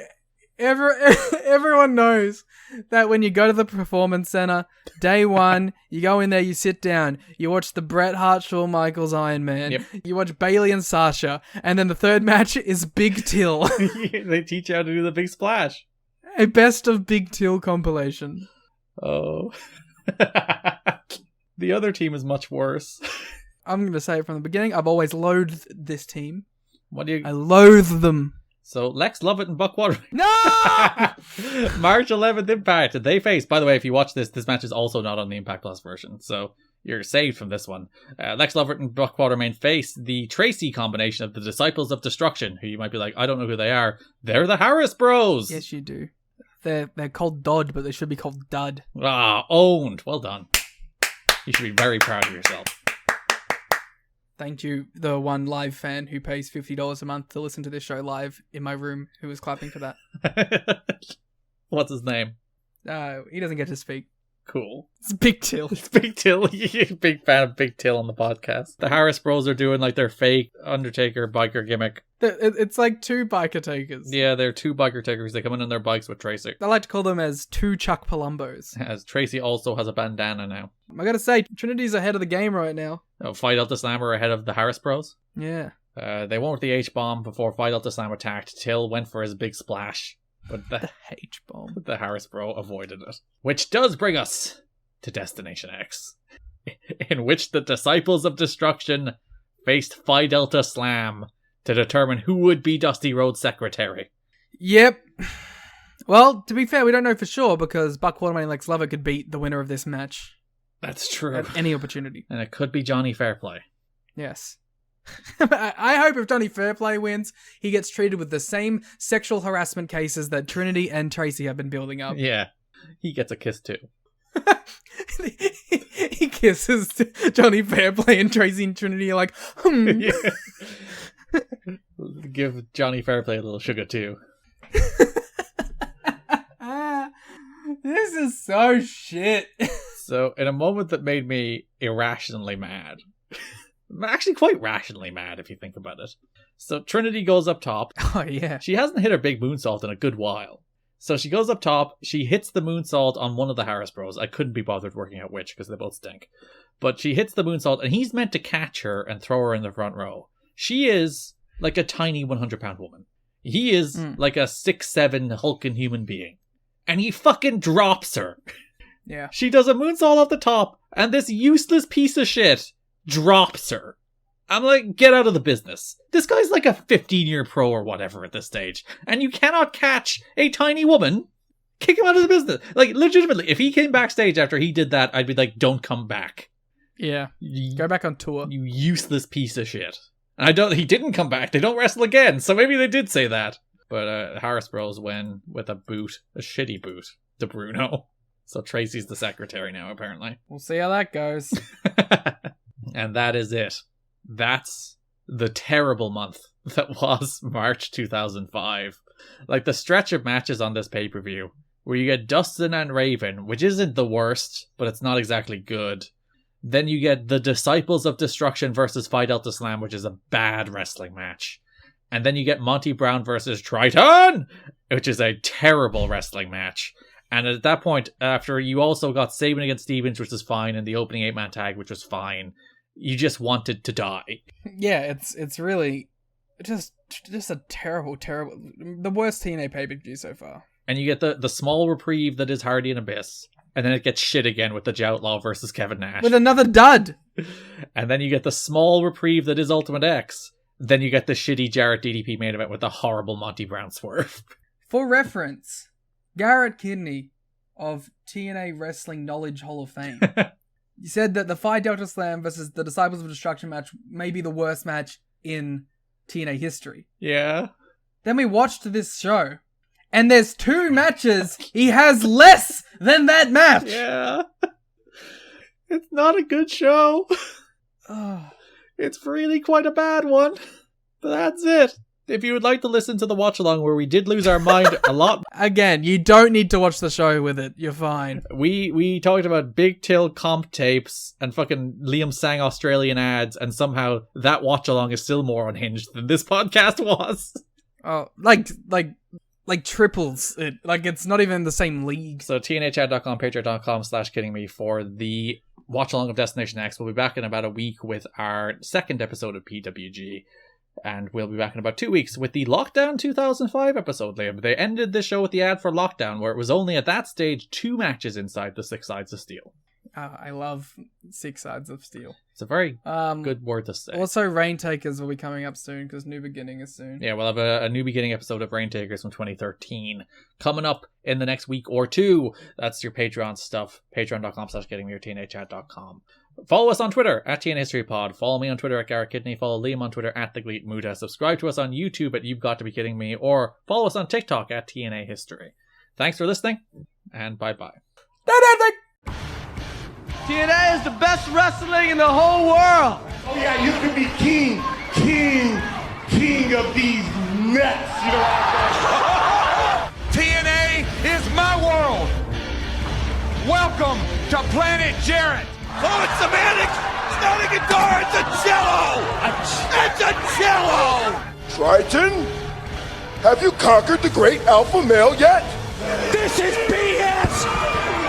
everyone knows that when you go to the Performance Center, day one, you go in there, you sit down, you watch the Bret Hart Shawn Michaels Iron Man, Yep. you watch Bailey and Sasha, and then the third match is Big Till. They teach you how to do the big splash. A best of Big Till compilation. Oh. The other team is much worse. I'm going to say it from the beginning, I've always loathed this team. What do you... I loathe them. So Lex Lovett and Buckwater. No! March 11th Impact. They face, by the way, if you watch this match is also not on the Impact Plus version, so you're saved from this one. Lex Lovett and Buckwater main face the Tracy combination of the Disciples of Destruction, who you might be like, I don't know who they are. They're the Harris Bros. Yes, you do. They're called Dodd, but they should be called Dud. Ah, owned. Well done. You should be very proud of yourself. Thank you, the one live fan who pays $50 a month to listen to this show live in my room, who was clapping for that. What's his name? He doesn't get to speak. Cool. It's Big Till. It's Big Till. Big fan of Big Till on the podcast. The Harris Bros are doing like their fake Undertaker biker gimmick. It's like two biker takers. Yeah, they're two biker takers. They come in on their bikes with Tracy. I like to call them as two Chuck Palombos. As Tracy also has a bandana now. I gotta say, Trinity's ahead of the game right now. Phi Delta Slammer ahead of the Harris Bros. Yeah. They went with the H-bomb before Phi Delta Slam attacked. Till went for his big splash. But The H-bomb. the Harris Bro avoided it. Which does bring us to Destination X, in which the Disciples of Destruction faced Phi Delta Slam to determine who would be Dusty Rhodes' secretary. Yep. Well, to be fair, we don't know for sure because Buck Waterman and Lex Luger could beat the winner of this match That's true. at any opportunity. And it could be Johnny Fairplay. Yes. I hope if Johnny Fairplay wins, he gets treated with the same sexual harassment cases that Trinity and Tracy have been building up. Yeah. He gets a kiss too. He kisses Johnny Fairplay and Tracy and Trinity are like, Yeah. Give Johnny Fairplay a little sugar too. This is so shit. So, in a moment that made me irrationally mad, actually quite rationally mad if you think about it. So, Trinity goes up top. Oh, yeah. She hasn't hit her big moonsault in a good while. So she goes up top, she hits the moonsault on one of the Harris Bros. I couldn't be bothered working out which, because they both stink. But she hits the moonsault, and he's meant to catch her and throw her in the front row. She is like a tiny 100-pound woman. He is like a 6'7" hulking human being. And he fucking drops her. Yeah. She does a moonsault off the top, and this useless piece of shit drops her. I'm like, get out of the business. This guy's like a 15-year pro or whatever at this stage. And you cannot catch a tiny woman. Kick him out of the business. Like, legitimately, if he came backstage after he did that, I'd be like, don't come back. Yeah. Go back on tour. You useless piece of shit. And he didn't come back. They don't wrestle again. So maybe they did say that. But Harris Bros win with a boot. A shitty boot to Bruno. So Tracy's the secretary now, apparently. We'll see how that goes. And that is it. That's the terrible month that was March 2005. Like, the stretch of matches on this pay-per-view, where you get Dustin and Raven, which isn't the worst, but it's not exactly good. Then you get the Disciples of Destruction versus Phi Delta Slam, which is a bad wrestling match. And then you get Monty Brown versus Trytan, which is a terrible wrestling match. And at that point, after you also got Sabin against Stevens, which was fine, and the opening 8-man tag, which was fine, you just wanted to die. Yeah, it's really just a terrible, the worst TNA pay-per-view so far. And you get the small reprieve that is Hardy and Abyss. And then it gets shit again with the Joutlaw versus Kevin Nash. With another dud! And then you get the small reprieve that is Ultimate X. Then you get the shitty Jarrett DDP main event with the horrible Monty Brown swerve. For reference, Garrett Kidney of TNA Wrestling Knowledge Hall of Fame. You said that the Phi Delta Slam versus the Disciples of Destruction match may be the worst match in TNA history. Yeah. Then we watched this show, and there's 2 matches he has less than that match! Yeah. It's not a good show. Oh. It's really quite a bad one. But that's it. If you would like to listen to the watch along where we did lose our mind a lot. Again, you don't need to watch the show with it. You're fine. We talked about Big Till comp tapes and fucking Liam sang Australian ads, and somehow that watch along is still more unhinged than this podcast was. Oh, like triples it. Like, it's not even in the same league. So TNAchat.com, patreon.com/kiddingme for the watch along of Destination X. We'll be back in about a week with our second episode of PWG. And we'll be back in about 2 weeks with the Lockdown 2005 episode, Liam. They ended the show with the ad for Lockdown, where it was only at that stage 2 matches inside the 6 Sides of Steel. I love 6 Sides of Steel. It's a very good word to say. Also, Raintakers will be coming up soon, because New Beginning is soon. Yeah, we'll have a New Beginning episode of Raintakers from 2013 coming up in the next week or 2. That's your Patreon stuff. Patreon.com/kiddingme or TNAchat.com. Follow us on Twitter at TNA History Pod. Follow me on Twitter at Garrett Kidney. Follow Liam on Twitter at The Gleet Muda. Subscribe to us on YouTube at You've Got to Be Kidding Me, or follow us on TikTok at TNA History. Thanks for listening, and bye-bye. TNA is the best wrestling in the whole world. Oh yeah, you could be king of these nuts. You know what I'm saying? TNA is my world. Welcome to Planet Jarrett. Oh, it's semantics! It's not a guitar, it's a cello! It's a cello! Trytan, have you conquered the great alpha male yet? This is BS.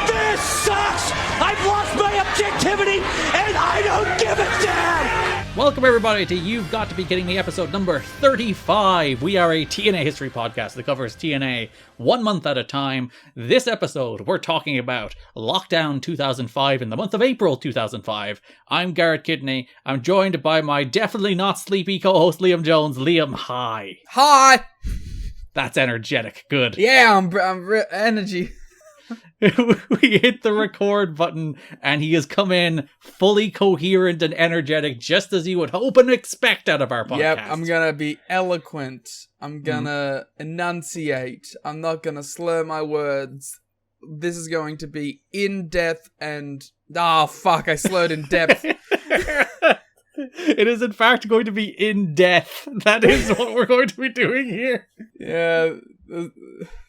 This sucks. I've lost my objectivity, and I don't give a damn. Welcome everybody to You've Got to Be Kidding Me episode number 35. We are a TNA history podcast that covers TNA 1 month at a time. This episode, we're talking about Lockdown 2005 in the month of April 2005. I'm Garrett Kidney. I'm joined by my definitely not sleepy co-host Liam Jones. Liam, hi. Hi! That's energetic. Good. Yeah, I'm energy. We hit the record button and he has come in fully coherent and energetic, just as you would hope and expect out of our podcast. Yep, I'm gonna be eloquent. I'm gonna enunciate. I'm not gonna slur my words. This is going to be in depth and I slurred in depth. It is in fact going to be in death. That is what we're going to be doing here. Yeah,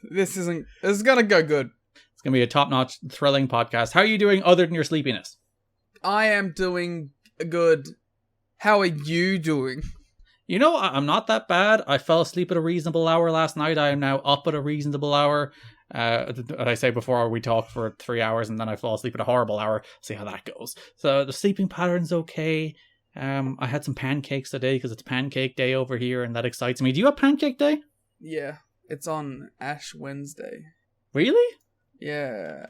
this is gonna go good. It's going to be a top-notch, thrilling podcast. How are you doing other than your sleepiness? I am doing good. How are you doing? You know, I'm not that bad. I fell asleep at a reasonable hour last night. I am now up at a reasonable hour. I say before we talked for 3 hours and then I fall asleep at a horrible hour. See how that goes. So the sleeping pattern's okay. I had some pancakes today because it's pancake day over here and that excites me. Do you have pancake day? Yeah, it's on Ash Wednesday. Really? Yeah.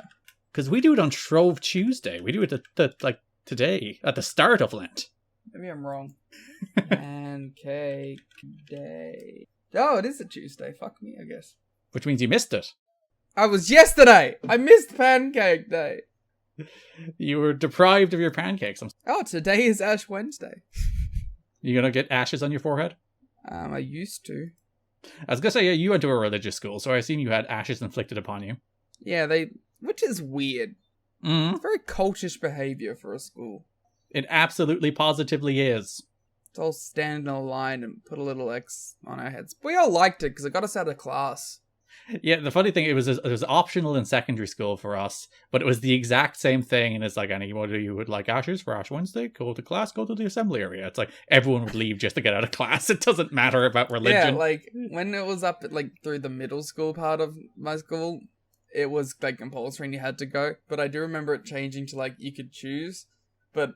Because we do it on Shrove Tuesday. We do it like today, at the start of Lent. Maybe I'm wrong. Pancake day. Oh, it is a Tuesday. Fuck me, I guess. Which means you missed it. I was yesterday. I missed Pancake Day. You were deprived of your pancakes. Oh, today is Ash Wednesday. You gonna get ashes on your forehead? I used to. I was gonna say, yeah, you went to a religious school, so I assume you had ashes inflicted upon you. Yeah, which is weird. It's very cultish behavior for a school. It absolutely positively is. Let's all stand in a line and put a little X on our heads. We all liked it because it got us out of class. Yeah, the funny thing, it was optional in secondary school for us, but it was the exact same thing, and it's like, anybody who would like ashes for Ash Wednesday, go to class, go to the assembly area. It's like, everyone would leave just to get out of class. It doesn't matter about religion. Yeah, like, when it was up, through the middle school part of my school, it was, compulsory and you had to go, but I do remember it changing to, you could choose, but,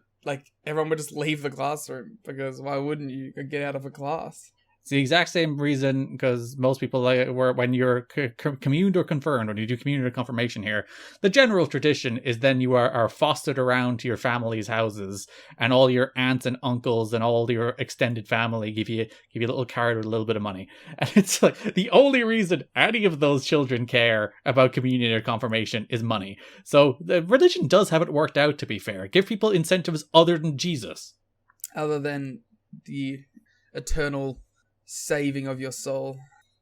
everyone would just leave the classroom, because why wouldn't you get out of a class? It's the exact same reason, because most people were when you're communed or confirmed, when you do communion or confirmation here, the general tradition is then you are fostered around to your family's houses, and all your aunts and uncles and all your extended family give you a little card with a little bit of money. And it's like, the only reason any of those children care about communion or confirmation is money. So the religion does have it worked out, to be fair. Give people incentives other than Jesus. Other than the eternal saving of your soul.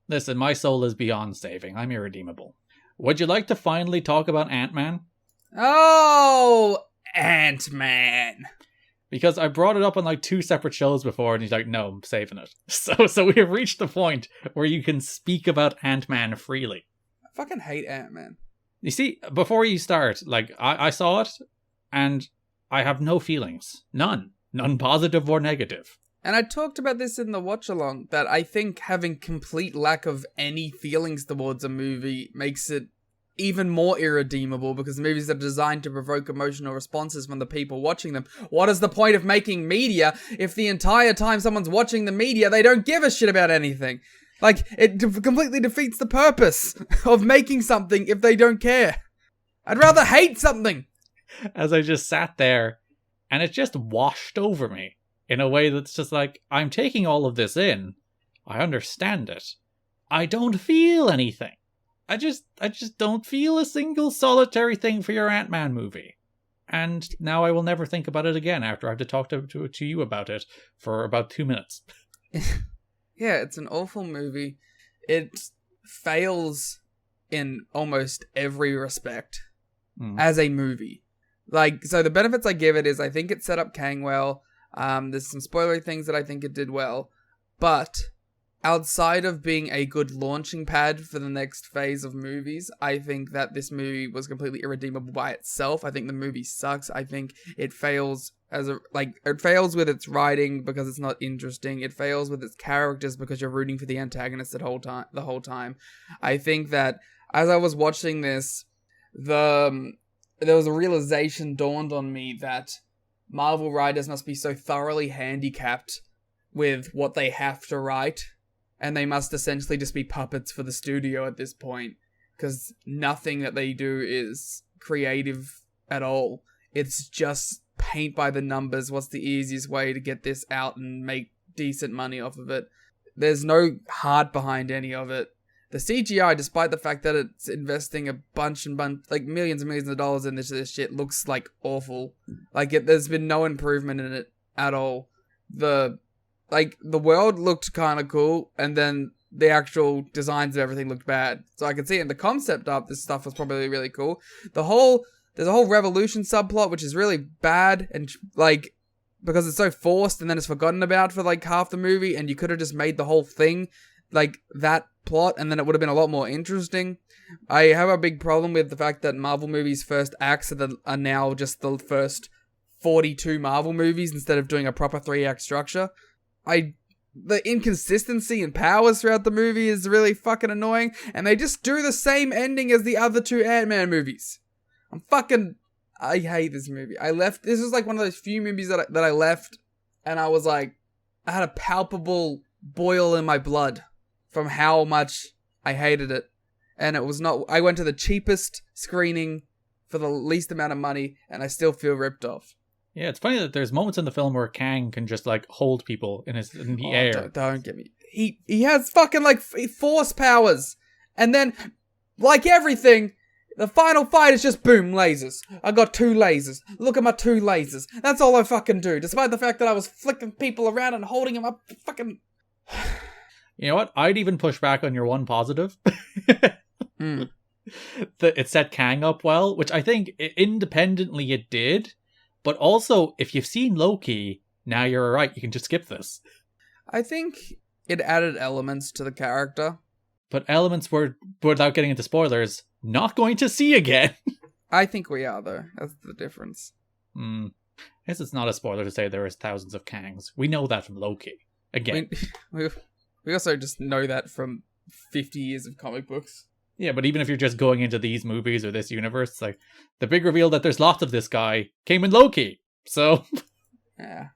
Listen, my soul is beyond saving. I'm irredeemable. Would you like to finally talk about Ant-Man? Oh, Ant-Man. Because I brought it up on 2 separate shows before, and he's like, no, I'm saving it. So we have reached the point where you can speak about Ant-Man freely. I fucking hate Ant-Man. You see, before you start, I saw it, and I have no feelings. None positive or negative. And I talked about this in the watch-along, that I think having complete lack of any feelings towards a movie makes it even more irredeemable, because movies are designed to provoke emotional responses from the people watching them. What is the point of making media if the entire time someone's watching the media, they don't give a shit about anything? It completely defeats the purpose of making something if they don't care. I'd rather hate something. As I just sat there, and it just washed over me. In a way that's just I'm taking all of this in. I understand it. I don't feel anything. I just don't feel a single solitary thing for your Ant-Man movie. And now I will never think about it again after I have to talk to you about it for about 2 minutes. Yeah, it's an awful movie. It fails in almost every respect as a movie. So the benefits I give it is I think it set up Kang well. There's some spoilery things that I think it did well, but outside of being a good launching pad for the next phase of movies, I think that this movie was completely irredeemable by itself. I think the movie sucks. I think it fails it fails with its writing because it's not interesting. It fails with its characters because you're rooting for the antagonist the whole time. I think that as I was watching this, there was a realization dawned on me that Marvel writers must be so thoroughly handicapped with what they have to write, and they must essentially just be puppets for the studio at this point, because nothing that they do is creative at all. It's just paint by the numbers. What's the easiest way to get this out and make decent money off of it? There's no heart behind any of it. the CGI, despite the fact that it's investing a bunch like millions and millions of dollars in this shit, looks like awful. Like there's been no improvement in it at all. The world looked kind of cool, and then the actual designs of everything looked bad. So I can see in the concept art, this stuff was probably really cool. There's a whole revolution subplot, which is really bad, and like, because it's so forced and then it's forgotten about for like half the movie, and you could have just made the whole thing like that plot, and then it would have been a lot more interesting. I have a big problem with the fact that Marvel movies' first acts are now just the first 42 Marvel movies instead of doing a proper 3-act structure. The inconsistency in powers throughout the movie is really fucking annoying, and they just do the same ending as the other 2 Ant-Man movies. I hate this movie. This was like one of those few movies that I left, and I was like, I had a palpable boil in my blood from how much I hated it. And it was not, I went to the cheapest screening for the least amount of money, and I still feel ripped off. Yeah, it's funny that there's moments in the film where Kang can just like hold people in the air. Don't get me. He has fucking like force powers, and then like everything, the final fight is just boom, lasers. I got 2 lasers. Look at my 2 lasers. That's all I fucking do, despite the fact that I was flicking people around and holding them up. Fucking. You know what? I'd even push back on your one positive. It set Kang up well, which I think independently it did. But also, if you've seen Loki, now you're alright, you can just skip this. I think it added elements to the character. But elements we're, without getting into spoilers, not going to see again. I think we are, though. That's the difference. I guess it's not a spoiler to say there is thousands of Kangs. We know that from Loki. Again. We also just know that from 50 years of comic books. Yeah, but even if you're just going into these movies or this universe, it's like, the big reveal that there's lots of this guy came in Loki. So, yeah.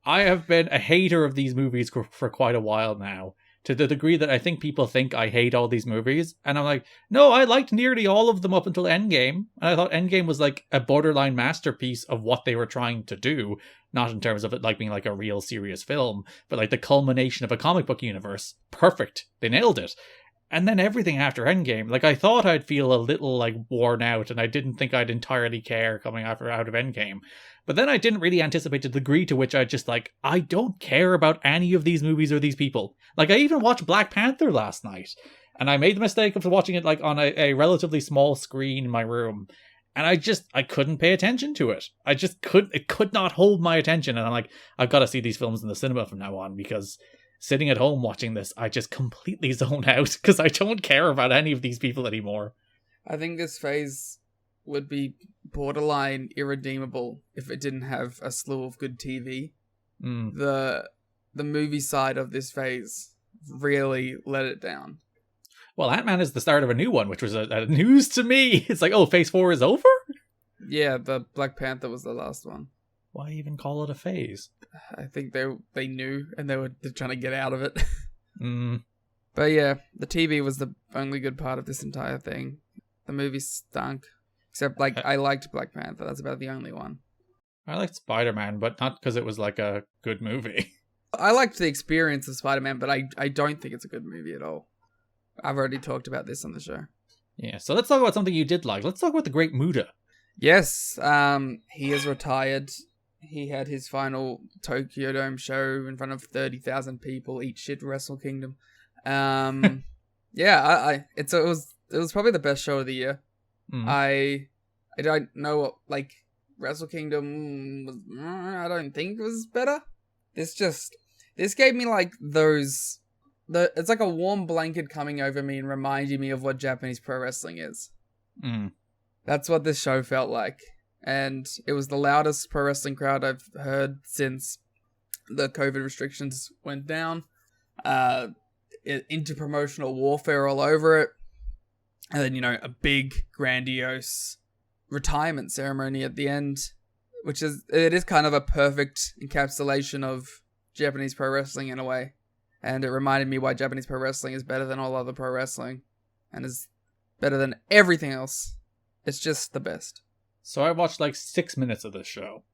I have been a hater of these movies for quite a while now, to the degree that I think people think I hate all these movies. And I'm like, no, I liked nearly all of them up until Endgame. And I thought Endgame was like a borderline masterpiece of what they were trying to do. Not in terms of it like being like a real serious film, but like the culmination of a comic book universe. Perfect. They nailed it. And then everything after Endgame, like I thought I'd feel a little like worn out, and I didn't think I'd entirely care coming out of Endgame. But then I didn't really anticipate the degree to which I just like, I don't care about any of these movies or these people. Like I even watched Black Panther last night, and I made the mistake of watching it like on a relatively small screen in my room. And I couldn't pay attention to it. It could not hold my attention. And I'm like, I've got to see these films in the cinema from now on, because sitting at home watching this, I just completely zone out because I don't care about any of these people anymore. I think this phase would be borderline irredeemable if it didn't have a slew of good TV. The movie side of this phase really let it down. Well, Ant-Man is the start of a new one, which was a news to me. It's like, oh, phase 4 is over? Yeah, the Black Panther was the last one. Why even call it a phase? I think they knew, and they're trying to get out of it. But yeah, the TV was the only good part of this entire thing. The movie stunk. Except, like, I liked Black Panther. That's about the only one. I liked Spider-Man, but not because it was, like, a good movie. I liked the experience of Spider-Man, but I don't think it's a good movie at all. I've already talked about this on the show. Yeah, so let's talk about something you did like. Let's talk about the Great Muta. Yes, he is retired. He had his final Tokyo Dome show in front of 30,000 people. Eat shit, Wrestle Kingdom. Yeah, it was probably the best show of the year. I don't know what, like, Wrestle Kingdom was, I don't think it was better. This gave me like it's like a warm blanket coming over me and reminding me of what Japanese pro wrestling is. That's what this show felt like. And it was the loudest pro wrestling crowd I've heard since the COVID restrictions went down. Interpromotional warfare all over it. And then, a big, grandiose retirement ceremony at the end. It is kind of a perfect encapsulation of Japanese pro wrestling in a way. And it reminded me why Japanese pro wrestling is better than all other pro wrestling. And is better than everything else. It's just the best. So I watched like 6 minutes of this show.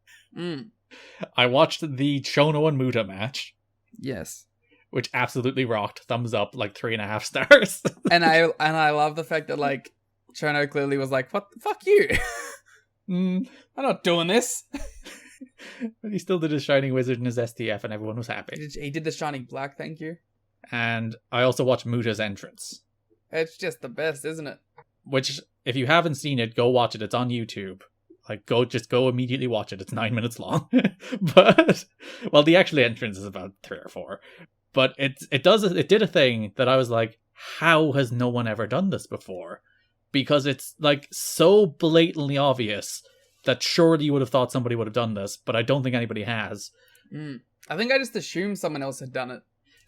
I watched the Chono and Muta match. Yes. which absolutely rocked. Thumbs up, like 3.5 stars. And I love the fact that like Chono clearly was like, "What the fuck you? I'm not doing this." But he still did his Shining Wizard and his STF, and everyone was happy. He did the Shining Black, thank you. And I also watched Muta's entrance, It's just the best, isn't it? which, if you haven't seen it, go watch it. It's on YouTube. Like, go immediately watch it. It's 9 minutes long. But, well, the actual entrance is about 3 or 4. But it did a thing that I was like, how has no one ever done this before? Because it's, like, so blatantly obvious that surely you would have thought somebody would have done this, but I don't think anybody has. I think I just assumed someone else had done it.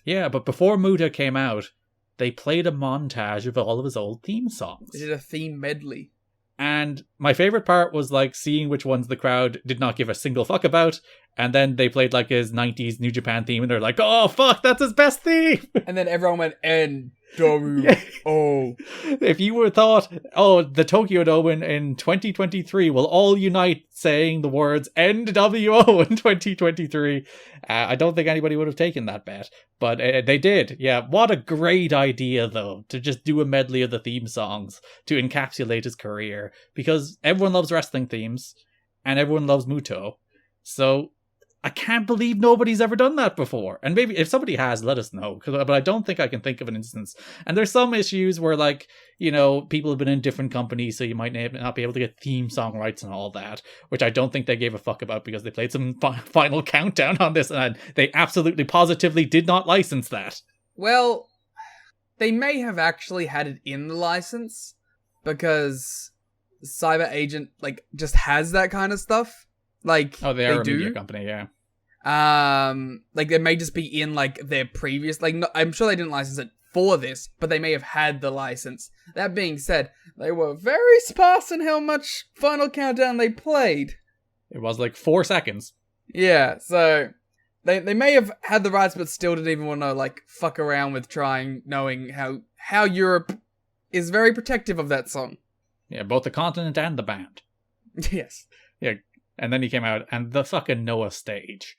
Yeah, but before Muta came out, they played a montage of all of his old theme songs. They did a theme medley. And my favorite part was like seeing which ones the crowd did not give a single fuck about. And then they played like his 90s New Japan theme and they're like, oh fuck, that's his best theme. And then everyone went NWO. If you would have thought, oh, the Tokyo Dome in 2023 will all unite saying the words NWO in 2023, I don't think anybody would have taken that bet. But they did. Yeah, what a great idea, though, to just do a medley of the theme songs to encapsulate his career. Because everyone loves wrestling themes, and everyone loves Muto. So I can't believe nobody's ever done that before. And maybe if somebody has, let us know. But I don't think I can think of an instance. And there's some issues where, like, you know, people have been in different companies, so you might not be able to get theme song rights and all that, which I don't think they gave a fuck about because they played some final countdown on this, and they absolutely positively did not license that. Well, they may have actually had it in the license because Cyber Agent, like, just has that kind of stuff. Like, oh, they are a media company, yeah. Like, they may just be in, like, their previous, like, no, I'm sure they didn't license it for this, but they may have had the license. That being said, they were very sparse in how much Final Countdown they played. It was like 4 seconds. Yeah, so they may have had the rights, but still didn't even want to, like, fuck around with knowing how Europe is very protective of that song. Yeah, both the continent and the band. Yes. Yeah. And then he came out, and the fucking Noah stage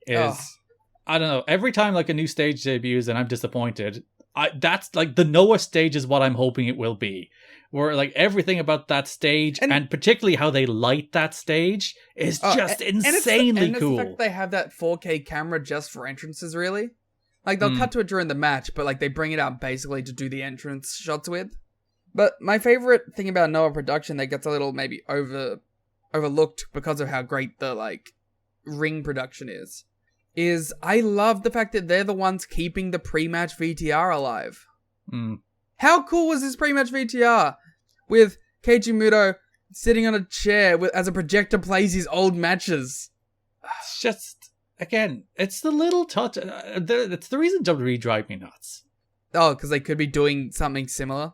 is, I don't know, every time like a new stage debuts and I'm disappointed, that's like the Noah stage is what I'm hoping it will be. Where like everything about that stage, and particularly how they light that stage, is just insanely cool. And the fact they have that 4K camera just for entrances, really. Like, they'll cut to it during the match, but like they bring it out basically to do the entrance shots with. But my favorite thing about Noah production that gets a little maybe overlooked because of how great the like ring production is I love the fact that they're the ones keeping the pre-match VTR alive. How cool was this pre-match VTR with Keiji Muto sitting on a chair as a projector plays his old matches? It's just, again, it's the little touch. It's the reason WWE drive me nuts. Oh, because they could be doing something similar?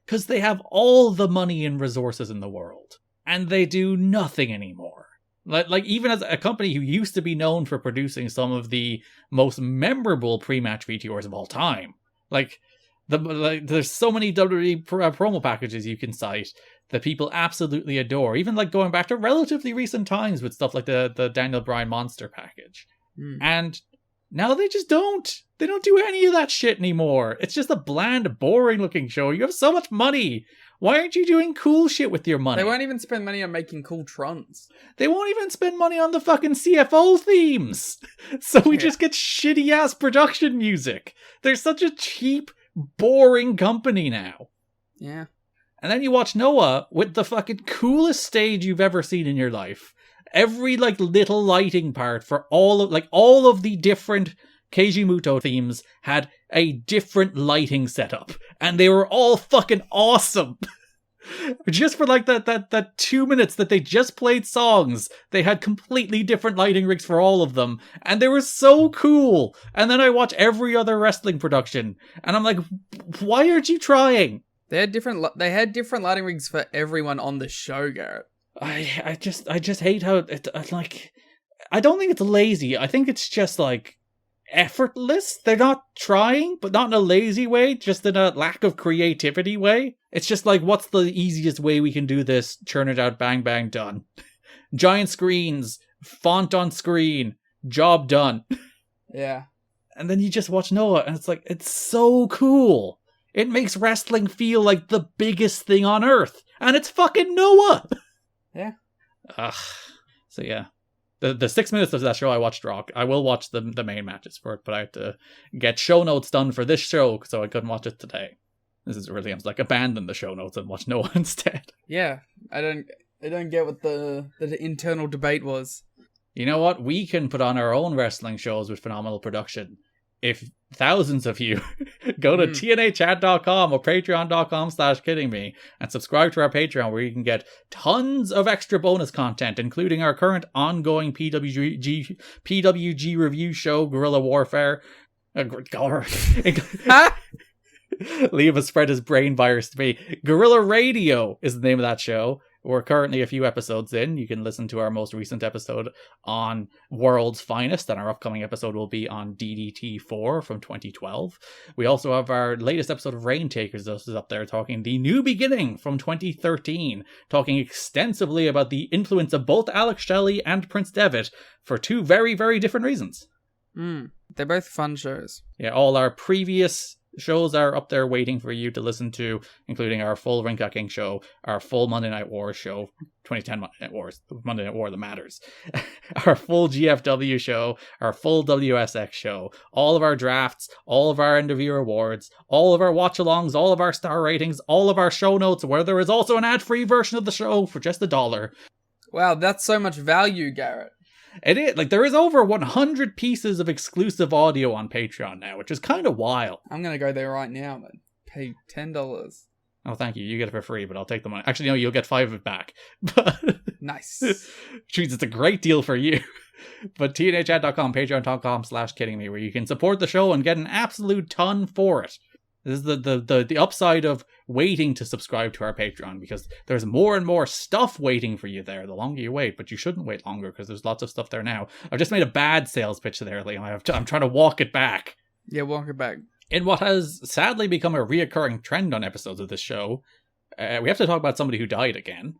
Because they have all the money and resources in the world. And they do nothing anymore. Like even as a company who used to be known for producing some of the most memorable pre-match VTRs of all time. Like there's so many WWE promo packages you can cite that people absolutely adore. Even like going back to relatively recent times with stuff like the Daniel Bryan Monster package. And now they just don't. They don't do any of that shit anymore. It's just a bland, boring looking show. You have so much money. Why aren't you doing cool shit with your money? They won't even spend money on making cool trons. They won't even spend money on the fucking CFO themes. So we just get shitty ass production music. They're such a cheap, boring company now. Yeah. And then you watch Noah with the fucking coolest stage you've ever seen in your life. Every like little lighting part for all of the different Keiji Muto themes had a different lighting setup, and they were all fucking awesome. Just for like that 2 minutes that they just played songs, they had completely different lighting rigs for all of them, and they were so cool. And then I watch every other wrestling production, and I'm like, why aren't you trying? They had different lighting rigs for everyone on the show, Garrett. I just hate how it's like, I don't think it's lazy. I think it's just like effortless. They're not trying, but not in a lazy way, just in a lack of creativity way. It's just like, what's the easiest way we can do this? Churn it out, bang, bang, done. Giant screens, font on screen, job done. Yeah. and then you just watch Noah, and it's like, it's so cool. It makes wrestling feel like the biggest thing on earth, and it's fucking Noah. Yeah. So yeah, the 6 minutes of that show I watched Rock. I will watch the main matches for it, but I had to get show notes done for this show, so I couldn't watch it today. This is really, I'm like, abandon the show notes and watch Noah instead. Yeah, I don't get what the internal debate was. You know what? We can put on our own wrestling shows with phenomenal production. If thousands of you go to tnachat.com or patreon.com/kiddingme and subscribe to our Patreon, where you can get tons of extra bonus content, including our current ongoing PWG review show, Guerrilla Warfare. Liam has spread his brain virus to me. Guerrilla Radio is the name of that show. We're currently a few episodes in. You can listen to our most recent episode on World's Finest, and our upcoming episode will be on DDT4 from 2012. We also have our latest episode of Rain Takers is up there, talking The New Beginning from 2013, talking extensively about the influence of both Alex Shelley and Prince Devitt for two very, very different reasons. They're both fun shows. Yeah, all our previous shows are up there waiting for you to listen to, including our full Ring Ka King show, our full Monday Night Wars show, 2010 Monday Night War that matters, our full GFW show, our full WSX show, all of our drafts, all of our interview awards, all of our watch-alongs, all of our star ratings, all of our show notes, where there is also an ad-free version of the show for just $1. Wow, that's so much value, Garrett. It is, like, there is over 100 pieces of exclusive audio on Patreon now, which is kind of wild. I'm going to go there right now, man. Pay $10. Oh, thank you. You get it for free, but I'll take the money. Actually, no, you'll get 5 of it back. But nice. Which means it's a great deal for you. But tnachat.com, patreon.com/kiddingme, where you can support the show and get an absolute ton for it. This is the upside of waiting to subscribe to our Patreon, because there's more and more stuff waiting for you there the longer you wait, but you shouldn't wait longer because there's lots of stuff there now. I've just made a bad sales pitch there, Liam. I'm trying to walk it back. Yeah, walk it back. In what has sadly become a reoccurring trend on episodes of this show, we have to talk about somebody who died again.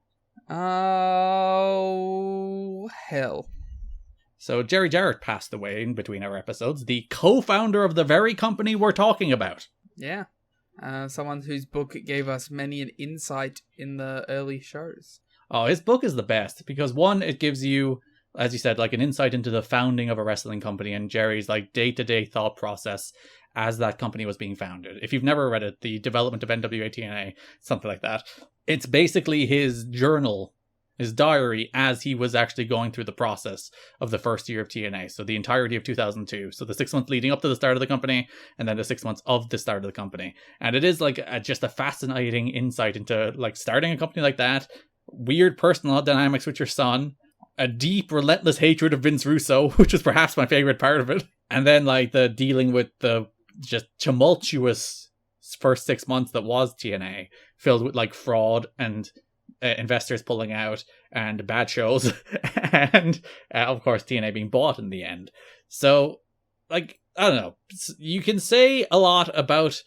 Oh, hell. So Jerry Jarrett passed away in between our episodes, the co-founder of the very company we're talking about. Yeah. Someone whose book gave us many an insight in the early shows. Oh, his book is the best because, one, it gives you, as you said, like an insight into the founding of a wrestling company and Jerry's like day-to-day thought process as that company was being founded. If you've never read it, The Development of NWA-TNA, something like that. It's basically his journal, his diary, as he was actually going through the process of the first year of TNA. So the entirety of 2002. So the 6 months leading up to the start of the company, and then the 6 months of the start of the company. And it is like just a fascinating insight into like starting a company like that, weird personal dynamics with your son, a deep, relentless hatred of Vince Russo, which is perhaps my favorite part of it. And then like the dealing with the just tumultuous first 6 months that was TNA, filled with like fraud and investors pulling out and bad shows and of course TNA being bought in the end. So like, I don't know, you can say a lot about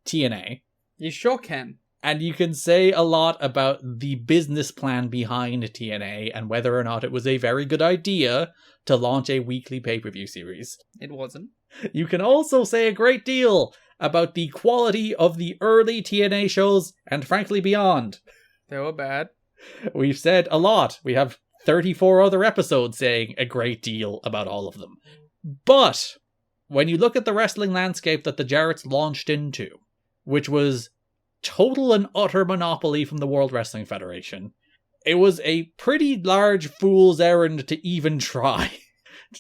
TNA. You sure can. And you can say a lot about the business plan behind TNA and whether or not it was a very good idea to launch a weekly pay-per-view series. It wasn't. You can also say a great deal about the quality of the early TNA shows and frankly beyond. They were bad. We've said a lot. We have 34 other episodes saying a great deal about all of them. But when you look at the wrestling landscape that the Jarretts launched into, which was total and utter monopoly from the World Wrestling Federation, it was a pretty large fool's errand to even try.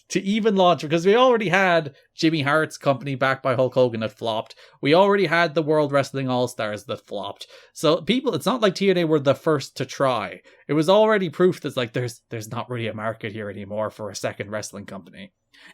To even launch, because we already had Jimmy Hart's company backed by Hulk Hogan that flopped. We already had the World Wrestling All-Stars that flopped. So people, it's not like TNA were the first to try. It was already proof that like there's not really a market here anymore for a second wrestling company.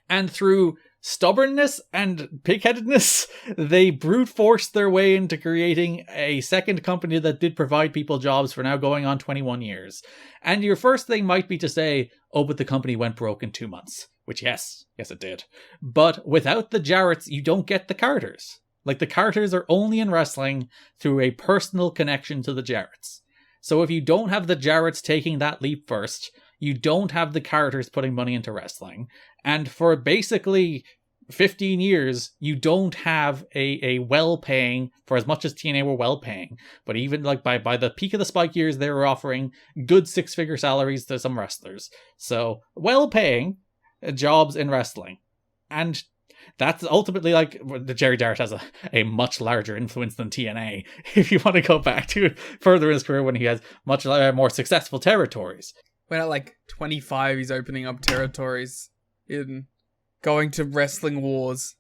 And through stubbornness and pig-headedness, they brute forced their way into creating a second company that did provide people jobs for now going on 21 years. And your first thing might be to say, oh, but the company went broke in 2 months. Which, yes it did. But without the Jarretts, you don't get the Carters. Like, the Carters are only in wrestling through a personal connection to the Jarretts. So if you don't have the Jarretts taking that leap first, you don't have the Carters putting money into wrestling. And for basically 15 years, you don't have a well-paying, for as much as TNA were well-paying, but even like by the peak of the Spike years, they were offering good 6-figure salaries to some wrestlers. So well-paying jobs in wrestling. And that's ultimately like the Jerry Jarrett has a much larger influence than TNA. If you want to go back to further in his career when he has much more successful territories. When at like 25, he's opening up territories in going to wrestling wars.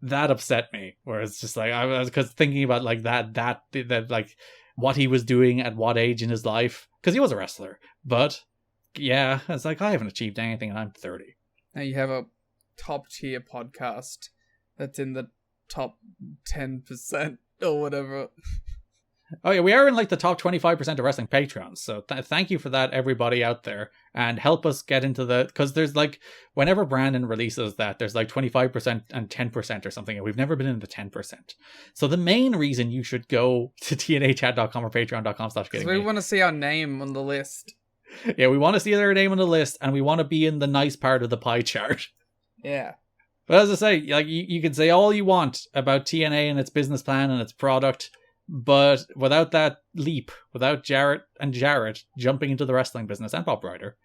That upset me. Where it's just like I was because thinking about like that like what he was doing at what age in his life, because he was a wrestler. But yeah, it's like I haven't achieved anything and I'm 30. Now you have a top tier podcast that's in the top 10% or whatever. Oh yeah, we are in like the top 25% of wrestling Patreons, so thank you for that, everybody out there, and help us get into because there's like, whenever Brandon releases that, there's like 25% and 10% or something, and we've never been in the 10%. So the main reason you should go to tnachat.com or patreon.com/getting we want to see our name on the list. Yeah, we want to see their name on the list, and we want to be in the nice part of the pie chart. Yeah. But as I say, like you can say all you want about TNA and its business plan and its product, but without that leap, without Jarrett jumping into the wrestling business, and Bob Ryder,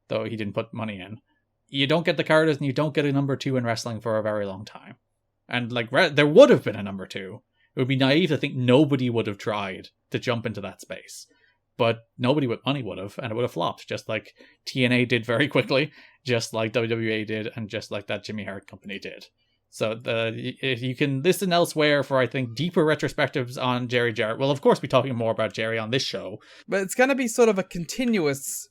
though he didn't put money in, you don't get the Carters and you don't get a number 2 in wrestling for a very long time. And like there would have been a number 2. It would be naive to think nobody would have tried to jump into that space. But nobody with money would have, and it would have flopped, just like TNA did very quickly, just like WWE did, and just like that Jimmy Hart company did. So if you can listen elsewhere for, I think, deeper retrospectives on Jerry Jarrett. We'll, of course, be talking more about Jerry on this show. But it's going to be sort of a continuous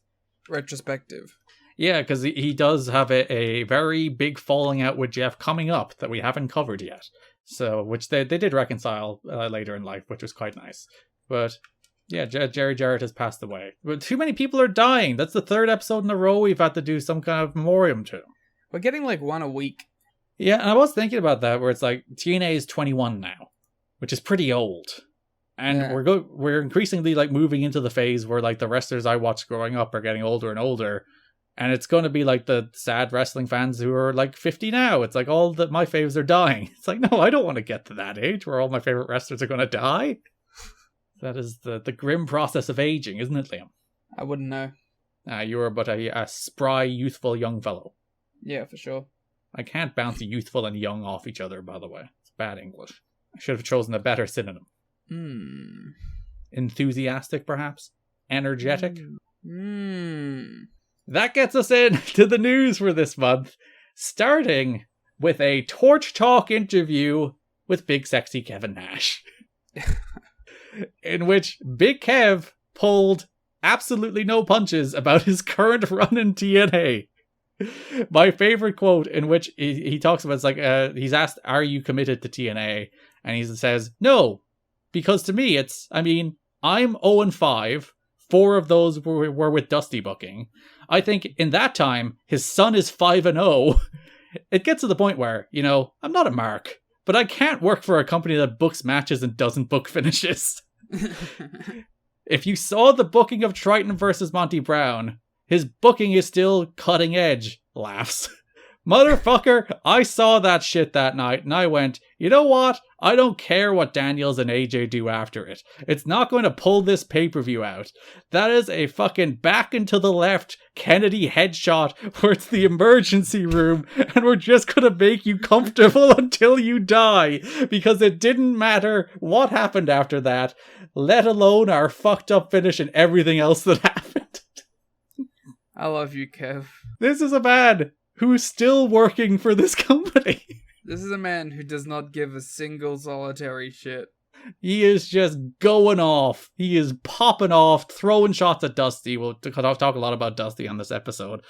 retrospective. Yeah, because he does have a very big falling out with Jeff coming up that we haven't covered yet. So, which they did reconcile later in life, which was quite nice. But yeah, Jerry Jarrett has passed away. But too many people are dying. That's the 3rd episode in a row we've had to do some kind of memoriam to. We're getting like one a week. Yeah, and I was thinking about that, where it's like TNA is 21 now, which is pretty old, and yeah. we're increasingly like moving into the phase where like the wrestlers I watched growing up are getting older and older, and it's going to be like the sad wrestling fans who are like 50 now. It's like all my faves are dying. It's like, no, I don't want to get to that age where all my favorite wrestlers are going to die. That is the grim process of aging, isn't it, Liam? I wouldn't know. You are but a spry, youthful young fellow. Yeah, for sure. I can't bounce youthful and young off each other, by the way. It's bad English. I should have chosen a better synonym. Enthusiastic, perhaps? Energetic? That gets us into the news for this month, starting with a Torch Talk interview with Big Sexy Kevin Nash. In which Big Kev pulled absolutely no punches about his current run in TNA. My favorite quote, in which he talks about, it's like he's asked, "Are you committed to TNA?" And he says, "No, because to me I'm 0-5. 4 of those were with Dusty booking. I think in that time his son is 5-0. It gets to the point where, I'm not a mark, but I can't work for a company that books matches and doesn't book finishes." If you saw the booking of Trytan versus Monty Brown, his booking is still cutting edge. Laughs. Motherfucker, I saw that shit that night and I went, you know what? I don't care what Daniels and AJ do after it. It's not going to pull this pay-per-view out. That is a fucking back and to the left Kennedy headshot where it's the emergency room and we're just going to make you comfortable until you die, because it didn't matter what happened after that, let alone our fucked up finish and everything else that happened. I love you, Kev. This is a man who's still working for this company. This is a man who does not give a single solitary shit. He is just going off. He is popping off, throwing shots at Dusty. We'll talk a lot about Dusty on this episode.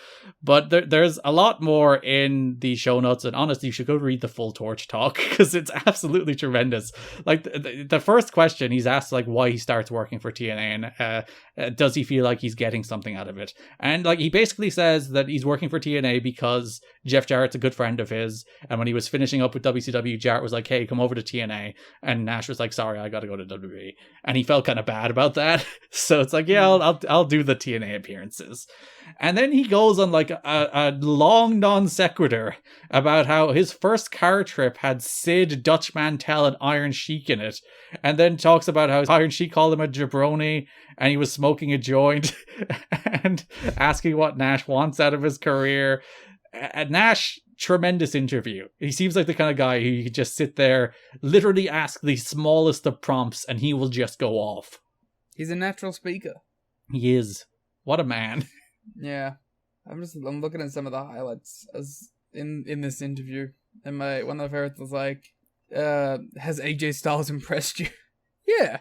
But there's a lot more in the show notes. And honestly, you should go read the full Torch Talk, because it's absolutely tremendous. Like, the first question he's asked, like, why he starts working for TNA, and does he feel like he's getting something out of it? And like, he basically says that he's working for TNA because Jeff Jarrett's a good friend of his. And when he was finishing up with WCW, Jarrett was like, hey, come over to TNA. And Nash was like, sorry, sorry, I gotta go to WWE. And he felt kind of bad about that. So it's like, yeah, I'll do the TNA appearances. And then he goes on like a long non sequitur about how his first car trip had Sid, Dutch Mantel, and Iron Sheik in it. And then talks about how Iron Sheik called him a jabroni and he was smoking a joint and asking what Nash wants out of his career. And Nash, tremendous interview. He seems like the kind of guy who could just sit there, literally ask the smallest of prompts, and he will just go off. He's a natural speaker. He is. What a man. Yeah. I'm looking at some of the highlights as in this interview. And one of my favorites was like, has AJ Styles impressed you? Yeah.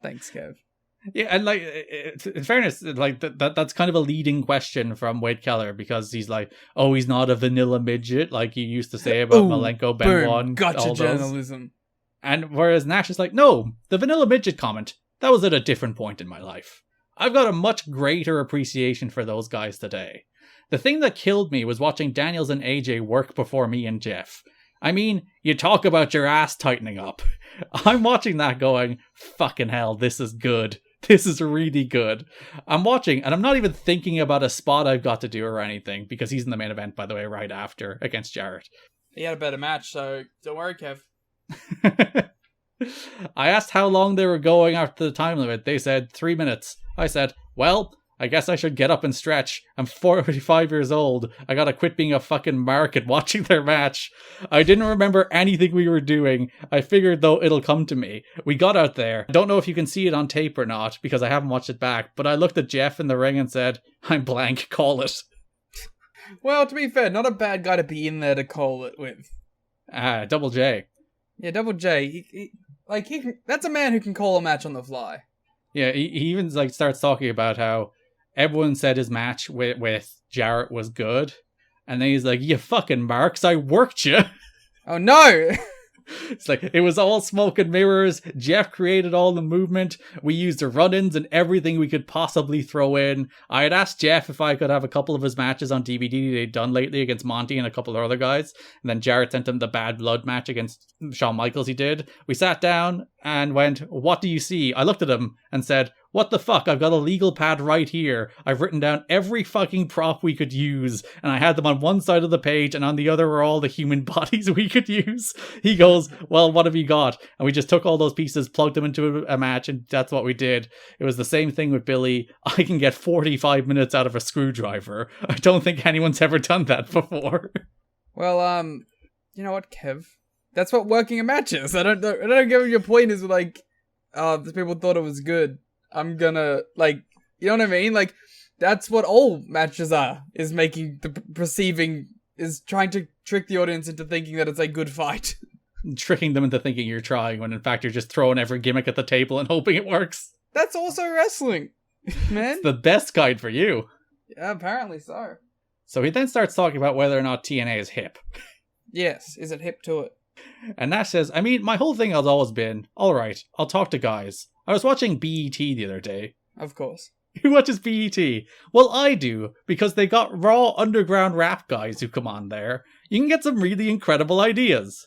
Thanks, Kev. Yeah, and like, in fairness, like that's kind of a leading question from Wade Keller, because he's like, oh, he's not a vanilla midget like you used to say about Malenko, Benoit, gotcha journalism. And whereas Nash is like, no, the vanilla midget comment, that was at a different point in my life. I've got a much greater appreciation for those guys today. The thing that killed me was watching Daniels and AJ work before me and Jeff. I mean, you talk about your ass tightening up. I'm watching that going, fucking hell, this is good. This is really good. I'm watching, and I'm not even thinking about a spot I've got to do or anything, because he's in the main event, by the way, right after, against Jarrett. He had a better match, so don't worry, Kev. I asked how long they were going after the time limit. They said 3 minutes. I said, well, I guess I should get up and stretch. I'm 45 years old. I gotta quit being a fucking mark and watching their match. I didn't remember anything we were doing. I figured, though, it'll come to me. We got out there. I don't know if you can see it on tape or not, because I haven't watched it back, but I looked at Jeff in the ring and said, I'm blank, call it. Well, to be fair, not a bad guy to be in there to call it with. Double J. Yeah, Double J. That's a man who can call a match on the fly. Yeah, he even like starts talking about how everyone said his match with Jarrett was good. And then he's like, you fucking marks, I worked you. Oh no! It's like, it was all smoke and mirrors. Jeff created all the movement. We used the run-ins and everything we could possibly throw in. I had asked Jeff if I could have a couple of his matches on DVD they'd done lately against Monty and a couple of other guys. And then Jarrett sent him the Bad Blood match against Shawn Michaels he did. We sat down and went, what do you see? I looked at him and said, what the fuck? I've got a legal pad right here. I've written down every fucking prop we could use, and I had them on one side of the page, and on the other were all the human bodies we could use. He goes, well, what have you got? And we just took all those pieces, plugged them into a match, and that's what we did. It was the same thing with Billy. I can get 45 minutes out of a screwdriver. I don't think anyone's ever done that before. Well, you know what, Kev? That's what working a match is. I don't get what your point is, like, the people thought it was good. I'm gonna, like, you know what I mean? Like, that's what all matches are, is making is trying to trick the audience into thinking that it's a good fight. Tricking them into thinking you're trying, when in fact you're just throwing every gimmick at the table and hoping it works. That's also wrestling, man. It's the best guide for you. Yeah, apparently so. So he then starts talking about whether or not TNA is hip. Yes, is it hip to it? And Nash says, I mean, my whole thing has always been, alright, I'll talk to guys. I was watching BET the other day. Of course. Who watches BET? Well, I do, because they got raw underground rap guys who come on there. You can get some really incredible ideas.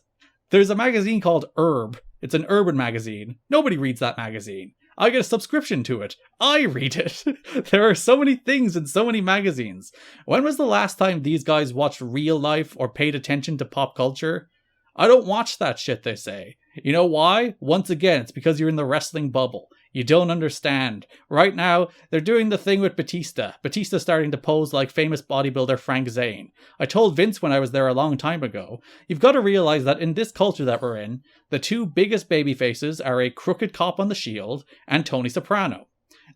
There's a magazine called Herb. It's an urban magazine. Nobody reads that magazine. I get a subscription to it. I read it. There are so many things in so many magazines. When was the last time these guys watched real life or paid attention to pop culture? I don't watch that shit, they say. You know why? Once again, it's because you're in the wrestling bubble. You don't understand. Right now, they're doing the thing with Batista. Batista's starting to pose like famous bodybuilder Frank Zane. I told Vince when I was there a long time ago, you've got to realize that in this culture that we're in, the two biggest babyfaces are a crooked cop on the Shield and Tony Soprano.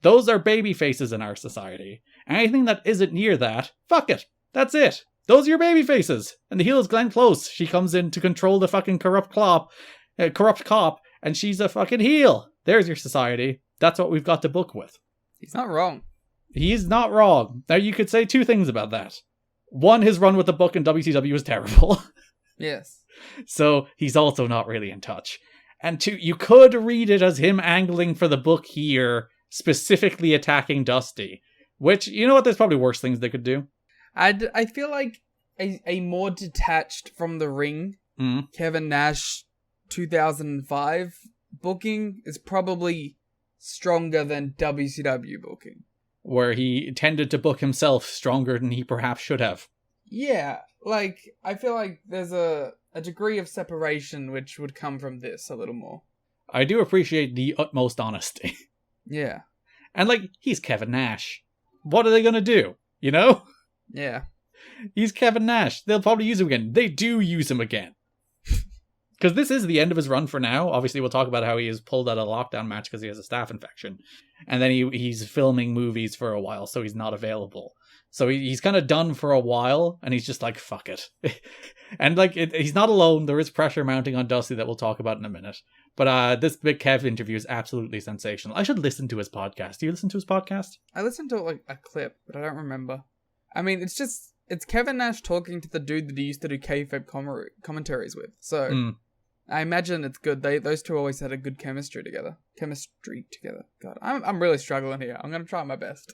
Those are babyfaces in our society. Anything that isn't near that, fuck it. That's it. Those are your babyfaces. And the heel is Glenn Close. She comes in to control the fucking corrupt cop, and she's a fucking heel. There's your society. That's what we've got to book with. He's not wrong. He's not wrong. Now, you could say two things about that. One, his run with the book in WCW was terrible. Yes. So he's also not really in touch. And two, you could read it as him angling for the book here, specifically attacking Dusty. Which, you know what, there's probably worse things they could do. I feel like a more detached from the ring Kevin Nash 2005 booking is probably stronger than WCW booking. Where he tended to book himself stronger than he perhaps should have. Yeah, like, I feel like there's a degree of separation which would come from this a little more. I do appreciate the utmost honesty. Yeah. And, like, he's Kevin Nash. What are they going to do? You know? Yeah. He's Kevin Nash. They'll probably use him again. They do use him again. Because this is the end of his run for now. Obviously, we'll talk about how he is pulled out of a lockdown match because he has a staph infection. And then he's filming movies for a while, so he's not available. So he's kind of done for a while, and he's just like, fuck it. And like, he's not alone. There is pressure mounting on Dusty that we'll talk about in a minute. But this Big Kev interview is absolutely sensational. I should listen to his podcast. Do you listen to his podcast? I listened to like a clip, but I don't remember. I mean, it's Kevin Nash talking to the dude that he used to do kayfabe commentaries with. So I imagine it's good. Those two always had a good chemistry together. God, I'm really struggling here. I'm gonna try my best.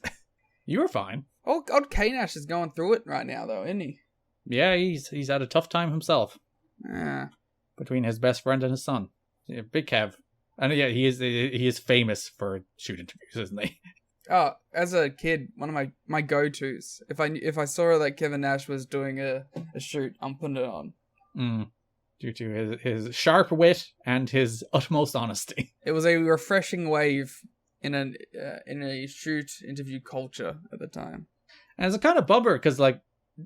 You were fine. Oh, God, K-Nash is going through it right now, though, isn't he? Yeah, he's had a tough time himself. Between his best friend and his son. Yeah, Big Kev. And yeah, he is famous for shoot interviews, isn't he? Oh, as a kid, one of my go-tos. If I saw that Kevin Nash was doing a shoot, I'm putting it on. Due to his sharp wit and his utmost honesty. It was a refreshing wave in a shoot interview culture at the time. And it's a kind of bummer because, like,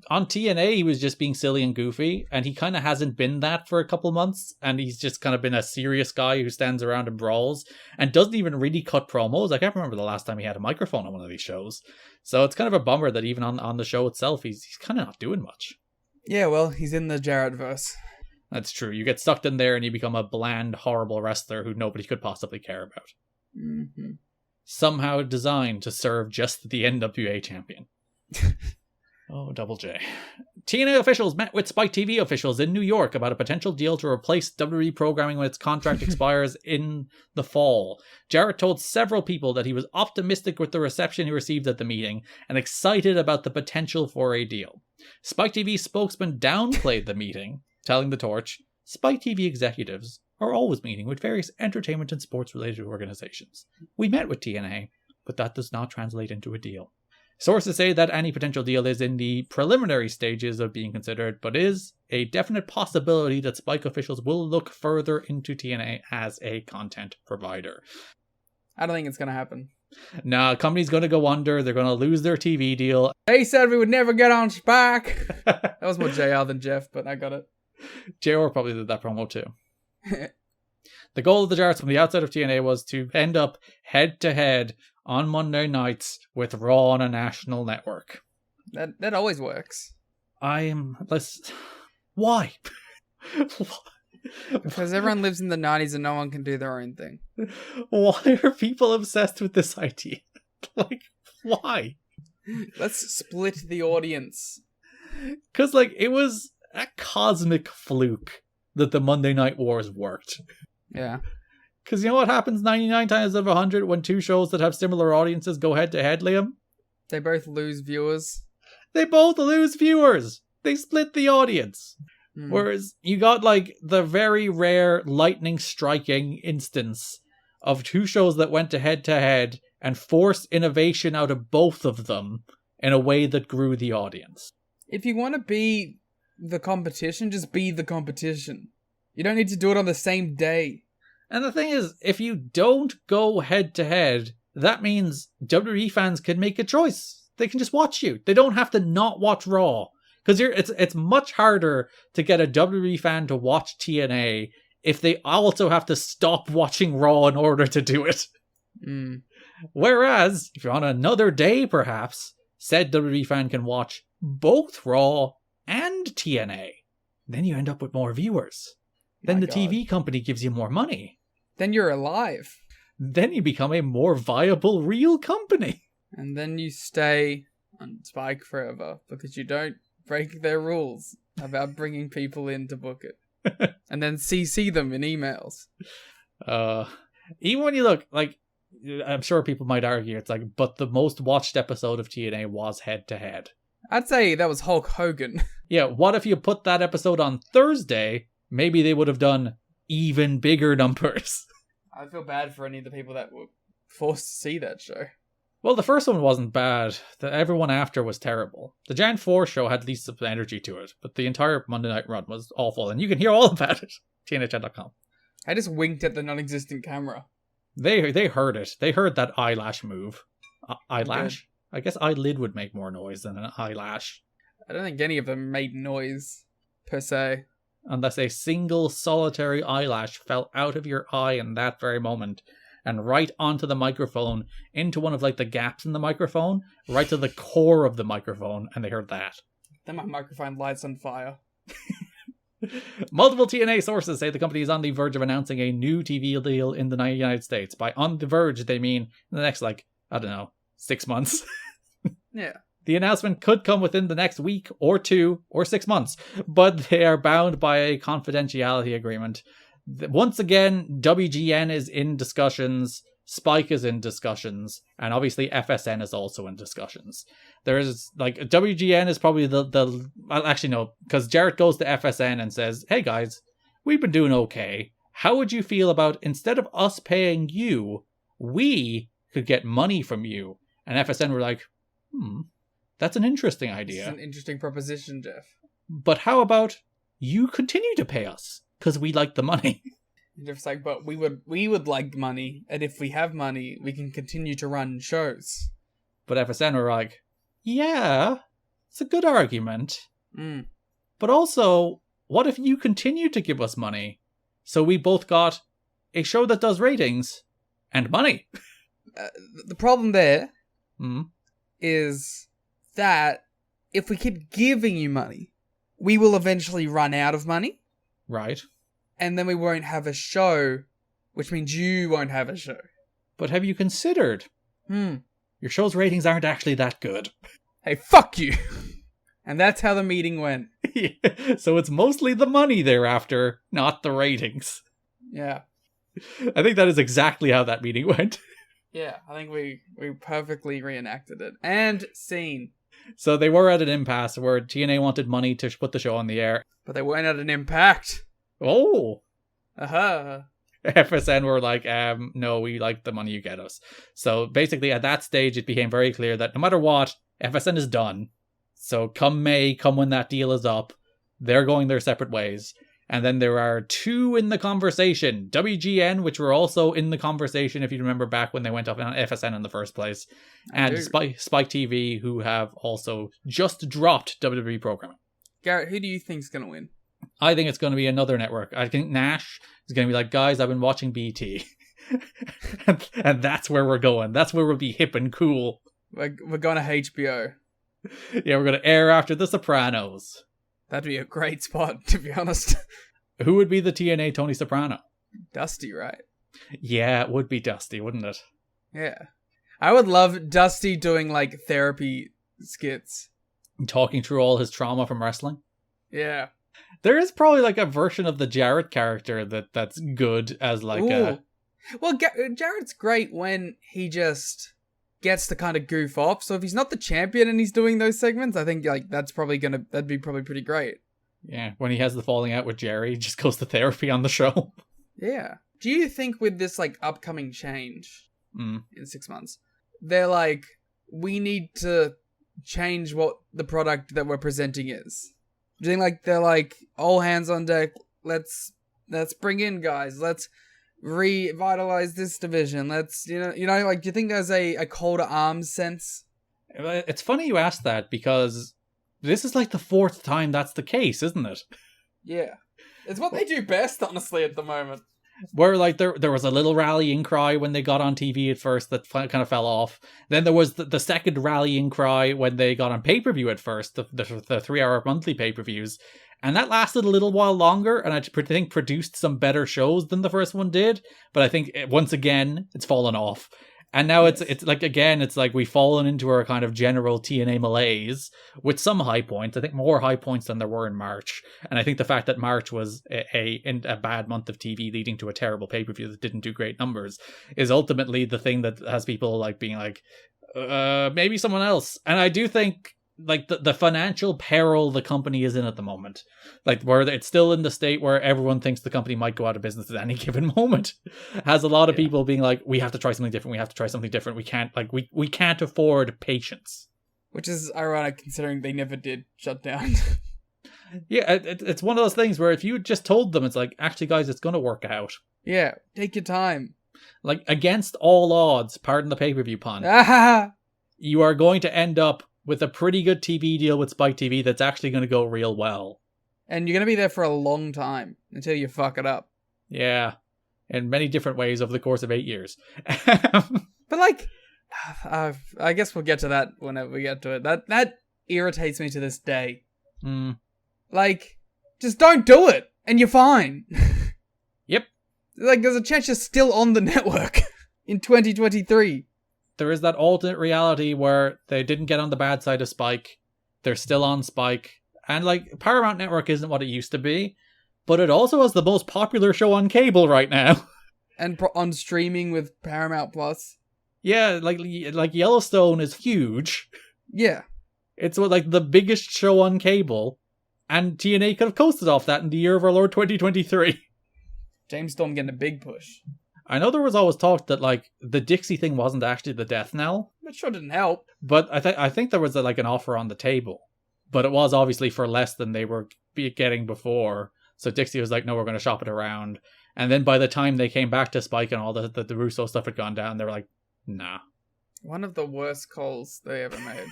on TNA, he was just being silly and goofy, and he kind of hasn't been that for a couple months, and he's just kind of been a serious guy who stands around and brawls, and doesn't even really cut promos. I can't remember the last time he had a microphone on one of these shows. So it's kind of a bummer that even on the show itself, he's kind of not doing much. Yeah, well, he's in the Jarrett verse. That's true. You get sucked in there and you become a bland, horrible wrestler who nobody could possibly care about. Mm-hmm. Somehow designed to serve just the NWA champion. Oh, Double J. TNA officials met with Spike TV officials in New York about a potential deal to replace WWE programming when its contract expires in the fall. Jarrett told several people that he was optimistic with the reception he received at the meeting and excited about the potential for a deal. Spike TV spokesman downplayed the meeting, telling The Torch, Spike TV executives are always meeting with various entertainment and sports-related organizations. We met with TNA, but that does not translate into a deal. Sources say that any potential deal is in the preliminary stages of being considered, but is a definite possibility that Spike officials will look further into TNA as a content provider. I don't think it's going to happen. Nah, company's going to go under. They're going to lose their TV deal. They said we would never get on Spike. That was more JR than Jeff, but I got it. JR probably did that promo too. The goal of the Jarretts from the outset of TNA was to end up head-to-head on Monday nights with Raw on a national network. That always works. Why? Because everyone lives in the 90s and no one can do their own thing. Why are people obsessed with this idea? Like, why? Let's split the audience. Because, like, it was a cosmic fluke that the Monday Night Wars worked. Yeah. Because you know what happens 99 times out of 100 when two shows that have similar audiences go head-to-head, Liam? They both lose viewers. They both lose viewers. They split the audience. Whereas you got, like, the very rare lightning striking instance of two shows that went to head and forced innovation out of both of them in a way that grew the audience. If you want to be the competition, just be the competition. You don't need to do it on the same day. And the thing is, if you don't go head-to-head, that means WWE fans can make a choice. They can just watch you. They don't have to not watch Raw. Because it's much harder to get a WWE fan to watch TNA if they also have to stop watching Raw in order to do it. Whereas, if you're on another day, perhaps, said WWE fan can watch both Raw and TNA. Then you end up with more viewers. Then the TV company gives you more money. Then you're alive. Then you become a more viable, real company. And then you stay on Spike forever because you don't break their rules about bringing people in to book it. And then CC them in emails. Even when you look, like, I'm sure people might argue, it's like, but the most watched episode of TNA was head-to-head. I'd say that was Hulk Hogan. Yeah, what if you put that episode on Thursday? Maybe they would have done even bigger numbers. I feel bad for any of the people that were forced to see that show. Well, the first one wasn't bad. Everyone after was terrible. The Jan 4 show had at least some energy to it, but the entire Monday Night Run was awful, and you can hear all about it. TNHN.com. I just winked at the non-existent camera. They heard it. They heard that eyelash move. Eyelash? I guess eyelid would make more noise than an eyelash. I don't think any of them made noise, per se. Unless a single solitary eyelash fell out of your eye in that very moment and right onto the microphone, into one of like the gaps in the microphone, right to the core of the microphone, and they heard that. Then my microphone lights on fire. Multiple TNA sources say the company is on the verge of announcing a new TV deal in the United States. By on the verge, they mean in the next, 6 months. Yeah. The announcement could come within the next week or 2 or 6 months, but they are bound by a confidentiality agreement. Once again, WGN is in discussions, Spike is in discussions, and obviously FSN is also in discussions. There's WGN is probably because Jarrett goes to FSN and says, "Hey guys, we've been doing okay. How would you feel about, instead of us paying you, we could get money from you?" And FSN were like, that's an interesting idea. It's an interesting proposition, Jeff. But how about you continue to pay us? Because we like the money. Jeff's like, but we would like money, and if we have money, we can continue to run shows. But FSN were like, yeah, it's a good argument. Mm. But also, what if you continue to give us money? So we both got a show that does ratings and money. The problem there Mm. is that if we keep giving you money, we will eventually run out of money. Right. And then we won't have a show, which means you won't have a show. But have you considered? Your show's ratings aren't actually that good. Hey, fuck you! And that's how the meeting went. So it's mostly the money they're after, not the ratings. Yeah. I think that is exactly how that meeting went. Yeah, I think we perfectly reenacted it. And scene. So they were at an impasse where TNA wanted money to put the show on the air. But they weren't at an impact. Oh! Aha. FSN were like, no, we like the money you get us. So basically at that stage it became very clear that no matter what, FSN is done. So come May, come when that deal is up, they're going their separate ways. And then there are two in the conversation. WGN, which were also in the conversation, if you remember back when they went off on FSN in the first place. And Spike TV, who have also just dropped WWE programming. Garrett, who do you think's going to win? I think it's going to be another network. I think Nash is going to be like, guys, I've been watching BT. and that's where we're going. That's where we'll be hip and cool. We're going to HBO. Yeah, we're going to air after The Sopranos. That'd be a great spot, to be honest. Who would be the TNA Tony Soprano? Dusty, right? Yeah, it would be Dusty, wouldn't it? Yeah. I would love Dusty doing, like, therapy skits. Talking through all his trauma from wrestling. Yeah. There is probably, like, a version of the Jarrett character that's good as, like, a... Well, Jarrett's great when he just gets to kind of goof off. So if he's not the champion and he's doing those segments, I think, like, that'd be probably pretty great. Yeah, when he has the falling out with Jerry, he just goes to therapy on the show. Yeah. Do you think with this, like, upcoming change in 6 months, they're like, we need to change what the product that we're presenting is? Do you think, like, they're like, all hands on deck, let's bring in guys, let's revitalize this division, let's, you know, like, do you think there's a call to arms sense? It's funny you asked that, because this is like the fourth time that's the case, isn't it? Yeah. It's what they do best, honestly, at the moment. Where, like, there was a little rallying cry when they got on TV at first that kind of fell off. Then there was the second rallying cry when they got on pay-per-view at first, the 3-hour monthly pay-per-views. And that lasted a little while longer, and I think produced some better shows than the first one did. But I think, once again, it's fallen off. And now it's like, again, it's like we've fallen into our kind of general TNA malaise with some high points. I think more high points than there were in March. And I think the fact that March was a bad month of TV leading to a terrible pay-per-view that didn't do great numbers is ultimately the thing that has people like being like, maybe someone else. And I do think like the financial peril the company is in at the moment, like where it's still in the state where everyone thinks the company might go out of business at any given moment, has a lot of people being like, we have to try something different. We have to try something different. We can't we can't afford patience. Which is ironic considering they never did shut down. Yeah, it's one of those things where if you just told them, it's like, actually, guys, it's going to work out. Yeah, take your time. Like, against all odds, pardon the pay-per-view pun, you are going to end up with a pretty good TV deal with Spike TV that's actually going to go real well. And you're going to be there for a long time until you fuck it up. Yeah, in many different ways over the course of 8 years. But like, I guess we'll get to that whenever we get to it. That irritates me to this day. Like, just don't do it, and you're fine. Yep. Like, there's a chance you're still on the network in 2023. There is that alternate reality where they didn't get on the bad side of Spike. They're still on Spike. And, like, Paramount Network isn't what it used to be, but it also has the most popular show on cable right now. And on streaming with Paramount Plus. Yeah, like Yellowstone is huge. Yeah. It's like the biggest show on cable, and TNA could have coasted off that in the year of our Lord 2023. James Storm getting a big push. I know there was always talk that like the Dixie thing wasn't actually the death knell. That sure didn't help. But I think there was like an offer on the table, but it was obviously for less than they were getting before. So Dixie was like, no, we're going to shop it around. And then by the time they came back to Spike and all the Russo stuff had gone down, they were like, nah. One of the worst calls they ever made.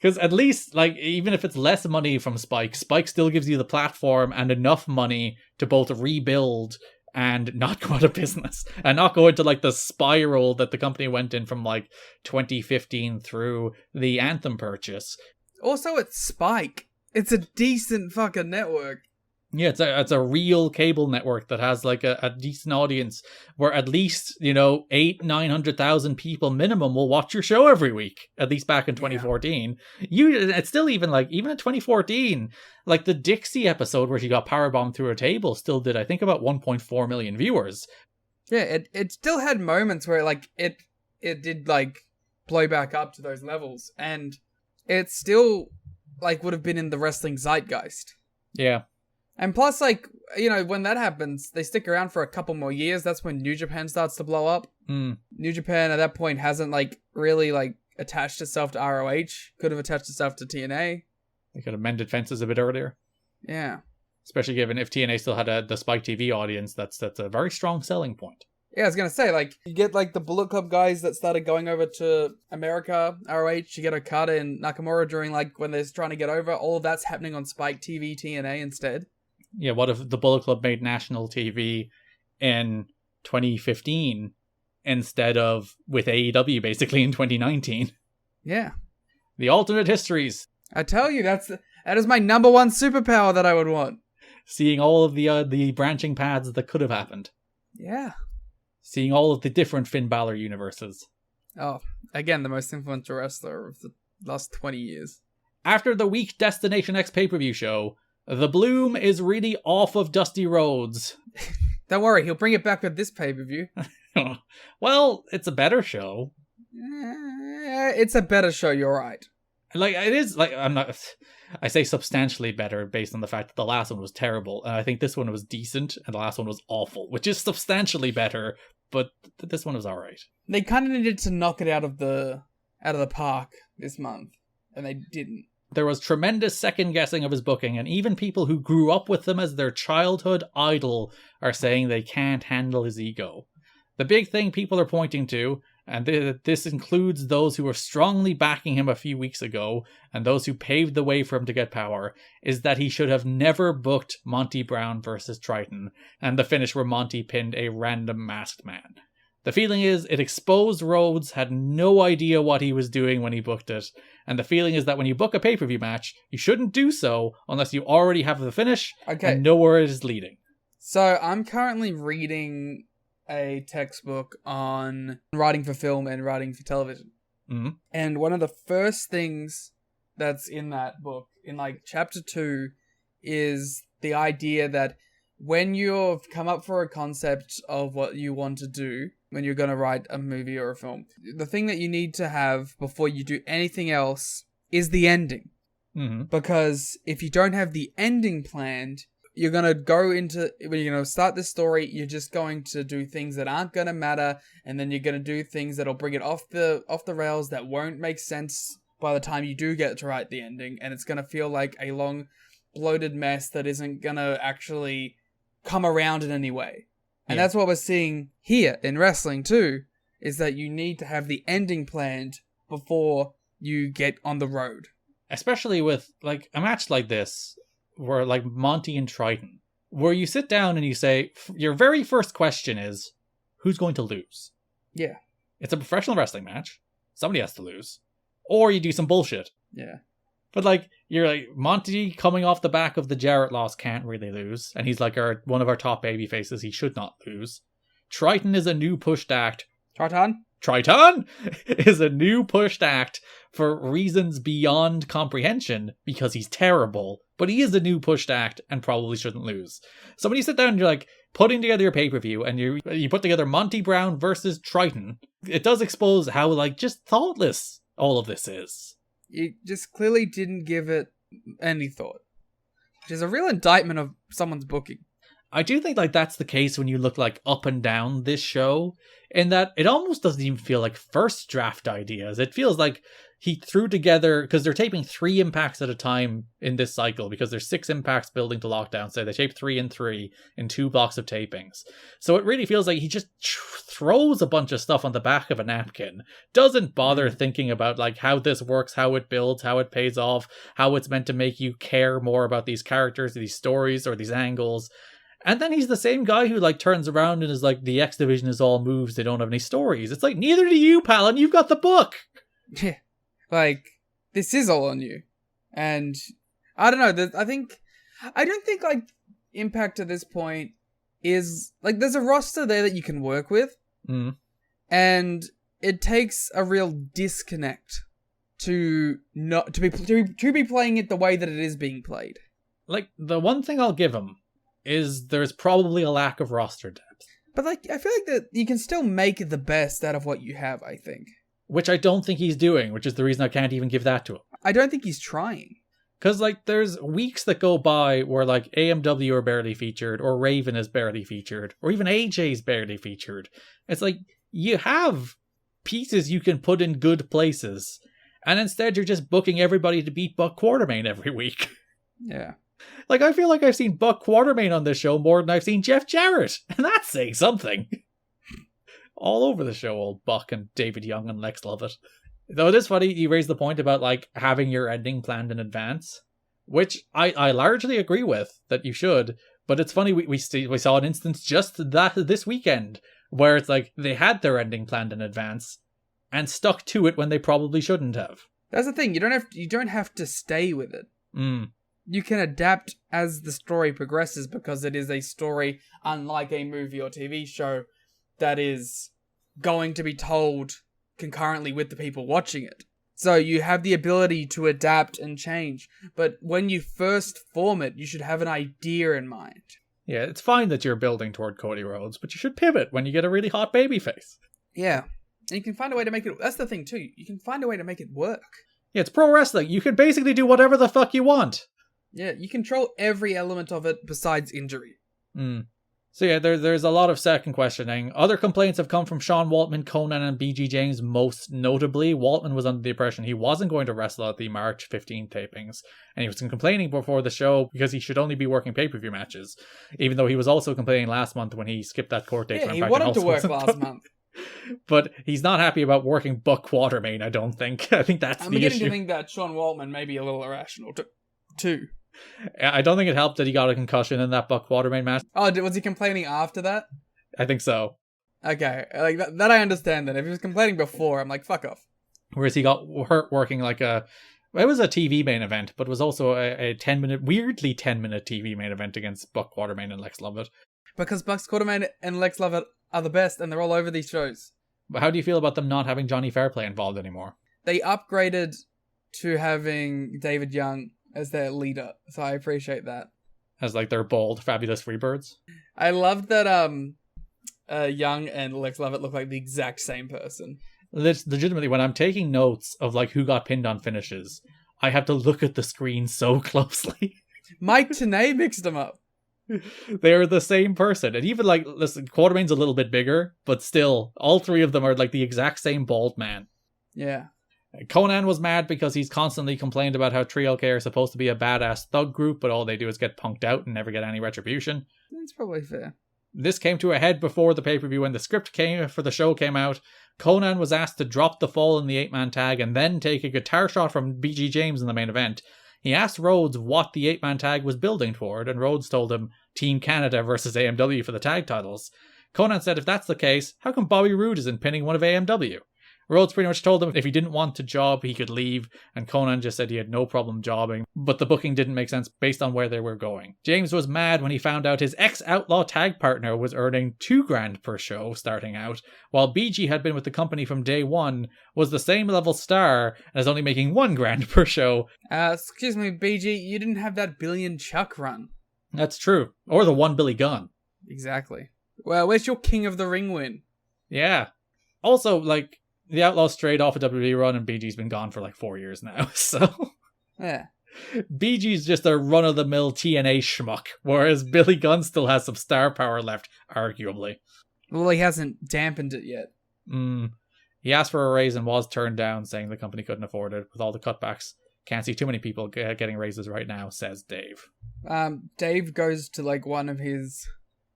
Because at least, like, even if it's less money from Spike, Spike still gives you the platform and enough money to both rebuild and not go out of business. And not go into, like, the spiral that the company went in from, like, 2015 through the Anthem purchase. Also, it's Spike. It's a decent fucking network. Yeah, it's a real cable network that has like a decent audience where at least, you know, 900,000 people minimum will watch your show every week. At least back in 2014. It's still even in 2014, like the Dixie episode where she got powerbombed through a table still did, I think, about 1.4 million viewers. Yeah, it still had moments where like it did like blow back up to those levels, and it still like would have been in the wrestling zeitgeist. Yeah. And plus, like, you know, when that happens, they stick around for a couple more years. That's when New Japan starts to blow up. New Japan at that point hasn't, like, really, like, attached itself to ROH. Could have attached itself to TNA. They could have mended fences a bit earlier. Yeah. Especially given if TNA still had the Spike TV audience, that's a very strong selling point. Yeah, I was going to say, like, you get, like, the Bullet Club guys that started going over to America, ROH, you get Okada and Nakamura during, like, when they're trying to get over. All of that's happening on Spike TV, TNA instead. Yeah, what if the Bullet Club made national TV in 2015 instead of with AEW basically in 2019? Yeah. The alternate histories. I tell you, that is my number one superpower that I would want. Seeing all of the branching paths that could have happened. Yeah. Seeing all of the different Finn Balor universes. Oh, again, the most influential wrestler of the last 20 years. After the weak Destination X pay-per-view show, the bloom is really off of Dusty Rhodes. Don't worry, he'll bring it back with this pay-per-view. Well, it's a better show. It's a better show, you're right. Like, it is, like, I say substantially better based on the fact that the last one was terrible, and I think this one was decent, and the last one was awful, which is substantially better, but this one was alright. They kind of needed to knock it out of the park this month, and they didn't. There was tremendous second-guessing of his booking, and even people who grew up with him as their childhood idol are saying they can't handle his ego. The big thing people are pointing to, and this includes those who were strongly backing him a few weeks ago, and those who paved the way for him to get power, is that he should have never booked Monty Brown versus Trytan, and the finish where Monty pinned a random masked man. The feeling is it exposed Rhodes had no idea what he was doing when he booked it, and the feeling is that when you book a pay-per-view match, you shouldn't do so unless you already have the finish and know where it is leading. So I'm currently reading a textbook on writing for film and writing for television. Mm-hmm. And one of the first things that's in that book, in like chapter 2, is the idea that when you've come up for a concept of what you want to do, when you're going to write a movie or a film, the thing that you need to have before you do anything else is the ending. Mm-hmm. Because if you don't have the ending planned, you're going to go into, when you're going to start this story, you're just going to do things that aren't going to matter, and then you're going to do things that'll bring it off the rails that won't make sense by the time you do get to write the ending, and it's going to feel like a long, bloated mess that isn't going to actually come around in any way. And that's what we're seeing here in wrestling too, is that you need to have the ending planned before you get on the road. Especially with like a match like this, where like Monty and Trytan, where you sit down and you say, your very first question is, who's going to lose? Yeah. It's a professional wrestling match. Somebody has to lose. Or you do some bullshit. Yeah. But like, you're like, Monty coming off the back of the Jarrett loss can't really lose. And he's like one of our top baby faces. He should not lose. Trytan is a new pushed act. Trytan is a new pushed act for reasons beyond comprehension because he's terrible. But he is a new pushed act and probably shouldn't lose. So when you sit down and you're like putting together your pay-per-view and you put together Monty Brown versus Trytan, it does expose how like just thoughtless all of this is. You just clearly didn't give it any thought. Which is a real indictment of someone's booking. I do think like that's the case when you look like up and down this show, in that it almost doesn't even feel like first draft ideas. It feels like he threw together, because they're taping 3 impacts at a time in this cycle, because there's 6 impacts building to lockdown, so they tape 3 and 3 in 2 blocks of tapings. So it really feels like he just throws a bunch of stuff on the back of a napkin, doesn't bother thinking about like how this works, how it builds, how it pays off, how it's meant to make you care more about these characters, these stories, or these angles. And then he's the same guy who like turns around and is like, the X Division is all moves, they don't have any stories. It's like, neither do you, pal, and you've got the book. Yeah. Like, this is all on you. And I don't know, I don't think like Impact at this point is like, there's a roster there that you can work with. Mm. And it takes a real disconnect to be playing it the way that it is being played. Like, the one thing I'll give him is there's probably a lack of roster depth. But like, I feel like that you can still make the best out of what you have, I think. Which I don't think he's doing, which is the reason I can't even give that to him. I don't think he's trying. Because, like, there's weeks that go by where, like, AMW are barely featured, or Raven is barely featured, or even AJ's barely featured. It's like, you have pieces you can put in good places, and instead you're just booking everybody to beat Buck Quartermain every week. Yeah. Like, I feel like I've seen Buck Quartermain on this show more than I've seen Jeff Jarrett, and that's saying something. All over the show, old Buck and David Young and Lex Lovett. Though it is funny, you raised the point about like having your ending planned in advance, which I largely agree with, that you should. But it's funny, we saw an instance just this weekend where it's like they had their ending planned in advance and stuck to it when they probably shouldn't have. That's the thing. You don't have to stay with it. Mm. You can adapt as the story progresses, because it is a story unlike a movie or TV show that is going to be told concurrently with the people watching it. So you have the ability to adapt and change. But when you first form it, you should have an idea in mind. Yeah, it's fine that you're building toward Cody Rhodes, but you should pivot when you get a really hot babyface. Yeah. And you can find a way to make it... That's the thing, too. You can find a way to make it work. Yeah, it's pro wrestling. You can basically do whatever the fuck you want. Yeah, you control every element of it besides injury. Mm. So yeah, there's a lot of second questioning. Other complaints have come from Sean Waltman, Conan, and BG James most notably. Waltman was under the impression he wasn't going to wrestle at the March 15 tapings, and he was complaining before the show because he should only be working pay-per-view matches, even though he was also complaining last month when he skipped that court date. Yeah, he wanted to work last month. But he's not happy about working Buck Quartermain, I don't think. I think that's the issue. I'm beginning to think that Sean Waltman may be a little irrational too. I don't think it helped that he got a concussion in that Buck Quartermain match. Oh, was he complaining after that? I think so. Okay, like that I understand then. If he was complaining before, I'm like, fuck off. Whereas he got hurt working like it was a TV main event, but it was also a 10-minute TV main event against Buck Quartermain and Lex Lovett. Because Buck Quartermain and Lex Lovett are the best, and they're all over these shows. But how do you feel about them not having Johnny Fairplay involved anymore? They upgraded to having David Young as their leader, so I appreciate that. As like their bold, fabulous Freebirds. I loved that Young and Lex Lovett look like the exact same person. Legitimately, when I'm taking notes of like who got pinned on finishes, I have to look at the screen so closely. Mike Tenay mixed them up. They're the same person. And even like, listen, Quartermain's a little bit bigger, but still, all three of them are like the exact same bald man. Yeah. Conan was mad because he's constantly complained about how Trio K are supposed to be a badass thug group, but all they do is get punked out and never get any retribution. That's probably fair. This came to a head before the pay-per-view when the script for the show came out. Conan was asked to drop the fall in the 8-man tag and then take a guitar shot from BG James in the main event. He asked Rhodes what the 8-man tag was building toward, and Rhodes told him Team Canada versus AMW for the tag titles. Conan said if that's the case, how come Bobby Roode isn't pinning one of AMW? Rhodes pretty much told him if he didn't want to job, he could leave, and Conan just said he had no problem jobbing, but the booking didn't make sense based on where they were going. James was mad when he found out his ex-Outlaw tag partner was earning $2,000 per show starting out, while BG had been with the company from day one, was the same level star, and is only making $1,000 per show. Excuse me, BG, you didn't have that Billion Chuck run. That's true. Or the one Billy Gunn. Exactly. Well, where's your King of the Ring win? Yeah. Also, like, the Outlaws strayed off a WWE run and BG's been gone for like 4 years now, so... Yeah. BG's just a run-of-the-mill TNA schmuck, whereas Billy Gunn still has some star power left, arguably. Well, he hasn't dampened it yet. He asked for a raise and was turned down, saying the company couldn't afford it with all the cutbacks. Can't see too many people getting raises right now, says Dave. Dave goes to like one of his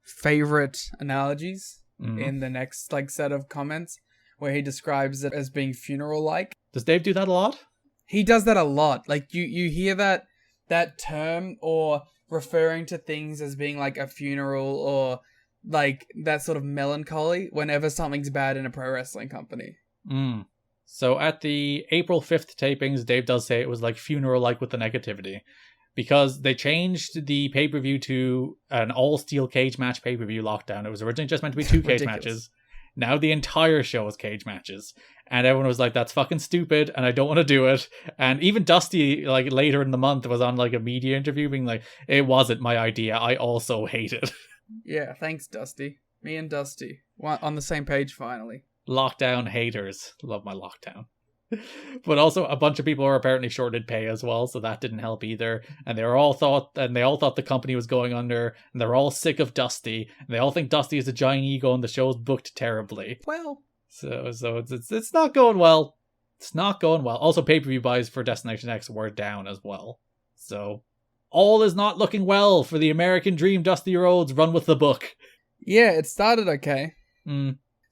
favorite analogies in the next like set of comments, where he describes it as being funeral-like. Does Dave do that a lot? He does that a lot. Like, you hear that term, or referring to things as being like a funeral, or like that sort of melancholy whenever something's bad in a pro wrestling company. So at the April 5th tapings, Dave does say it was like funeral-like with the negativity, because they changed the pay-per-view to an all-steel cage match pay-per-view lockdown. It was originally just meant to be 2 cage matches. Now the entire show is cage matches. And everyone was like, that's fucking stupid, and I don't want to do it. And even Dusty, like, later in the month was on, like, a media interview being like, it wasn't my idea, I also hate it. Yeah, thanks, Dusty. Me and Dusty. On the same page, finally. Lockdown haters. Love my lockdown. But also, a bunch of people were apparently shorted pay as well, so that didn't help either. And they all thought the company was going under, and they're all sick of Dusty, and they all think Dusty is a giant ego, and the show's booked terribly. Well, so it's not going well. It's not going well. Also, pay-per-view buys for Destination X were down as well. So all is not looking well for the American Dream Dusty Rhodes run with the book. Yeah, it started okay.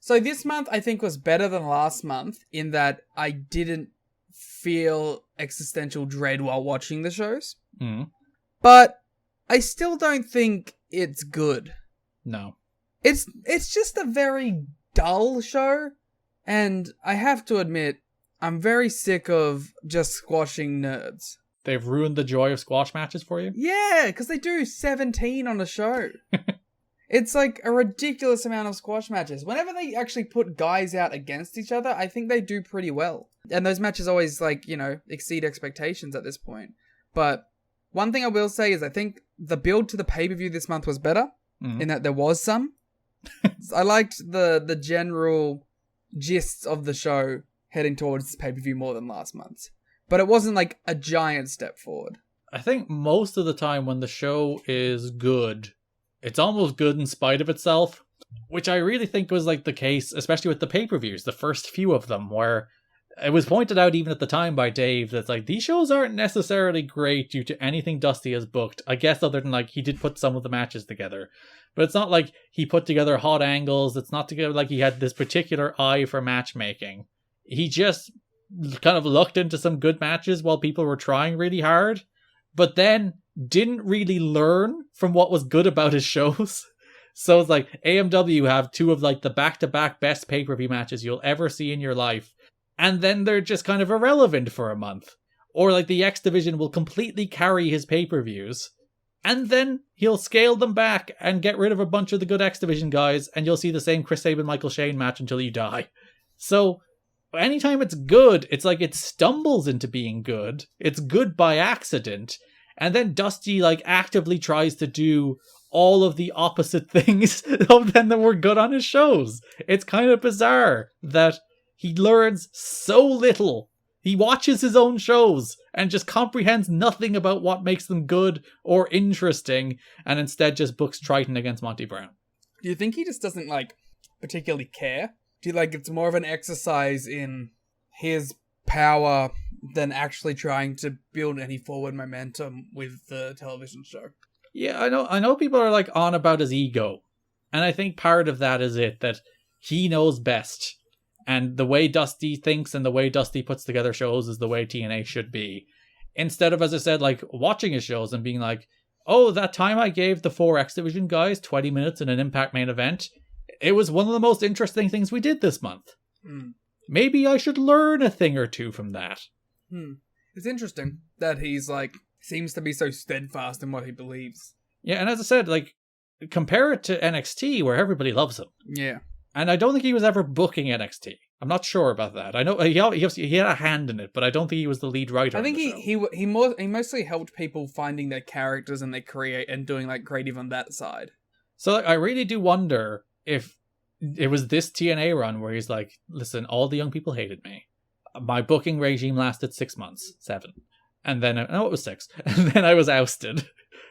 So this month, I think, was better than last month in that I didn't feel existential dread while watching the shows. But I still don't think it's good. No. It's just a very dull show, and I have to admit, I'm very sick of just squashing nerds. They've ruined the joy of squash matches for you? Yeah, because they do 17 on a show. It's like a ridiculous amount of squash matches. Whenever they actually put guys out against each other, I think they do pretty well. And those matches always, like, you know, exceed expectations at this point. But one thing I will say is I think the build to the pay-per-view this month was better, in that there was some. I liked the general gist of the show heading towards this pay-per-view more than last month's. But it wasn't like a giant step forward. I think most of the time when the show is good, it's almost good in spite of itself, which I really think was like the case, especially with the pay-per-views, the first few of them, where it was pointed out even at the time by Dave that like these shows aren't necessarily great due to anything Dusty has booked. I guess other than like he did put some of the matches together, but it's not like he put together hot angles. It's not together like he had this particular eye for matchmaking. He just kind of lucked into some good matches while people were trying really hard, but then didn't really learn from what was good about his shows. So it's like AMW have 2 of like the back-to-back best pay-per-view matches you'll ever see in your life, and then they're just kind of irrelevant for a month. Or like the X Division will completely carry his pay-per-views, and then he'll scale them back and get rid of a bunch of the good X Division guys, and you'll see the same Chris Sabin, Michael Shane match until you die. So anytime it's good, it's like it stumbles into being good. It's good by accident. And then Dusty like actively tries to do all of the opposite things of them that were good on his shows. It's kind of bizarre that he learns so little He watches his own shows and just comprehends nothing about what makes them good or interesting, and instead just books Trytan against Monty Brown. Do you think he just doesn't, like, particularly care? Do you like it's more of an exercise in his power than actually trying to build any forward momentum with the television show? Yeah, I know people are like on about his ego. And I think part of that is that he knows best. And the way Dusty thinks and the way Dusty puts together shows is the way TNA should be. Instead of, as I said, like watching his shows and being like, oh, that time I gave the 4X Division guys 20 minutes in an Impact main event, it was one of the most interesting things we did this month. Maybe I should learn a thing or two from that. It's interesting that he's like, seems to be so steadfast in what he believes. Yeah, and as I said, like, compare it to NXT where everybody loves him. Yeah. And I don't think he was ever booking NXT. I'm not sure about that. I know he had a hand in it, but I don't think he was the lead writer. I think he mostly helped people finding their characters and their career and doing like creative on that side. So like, I really do wonder if it was this TNA run where he's like, listen, all the young people hated me. My booking regime lasted 6 months, 7. And then, no, it was 6. And then I was ousted.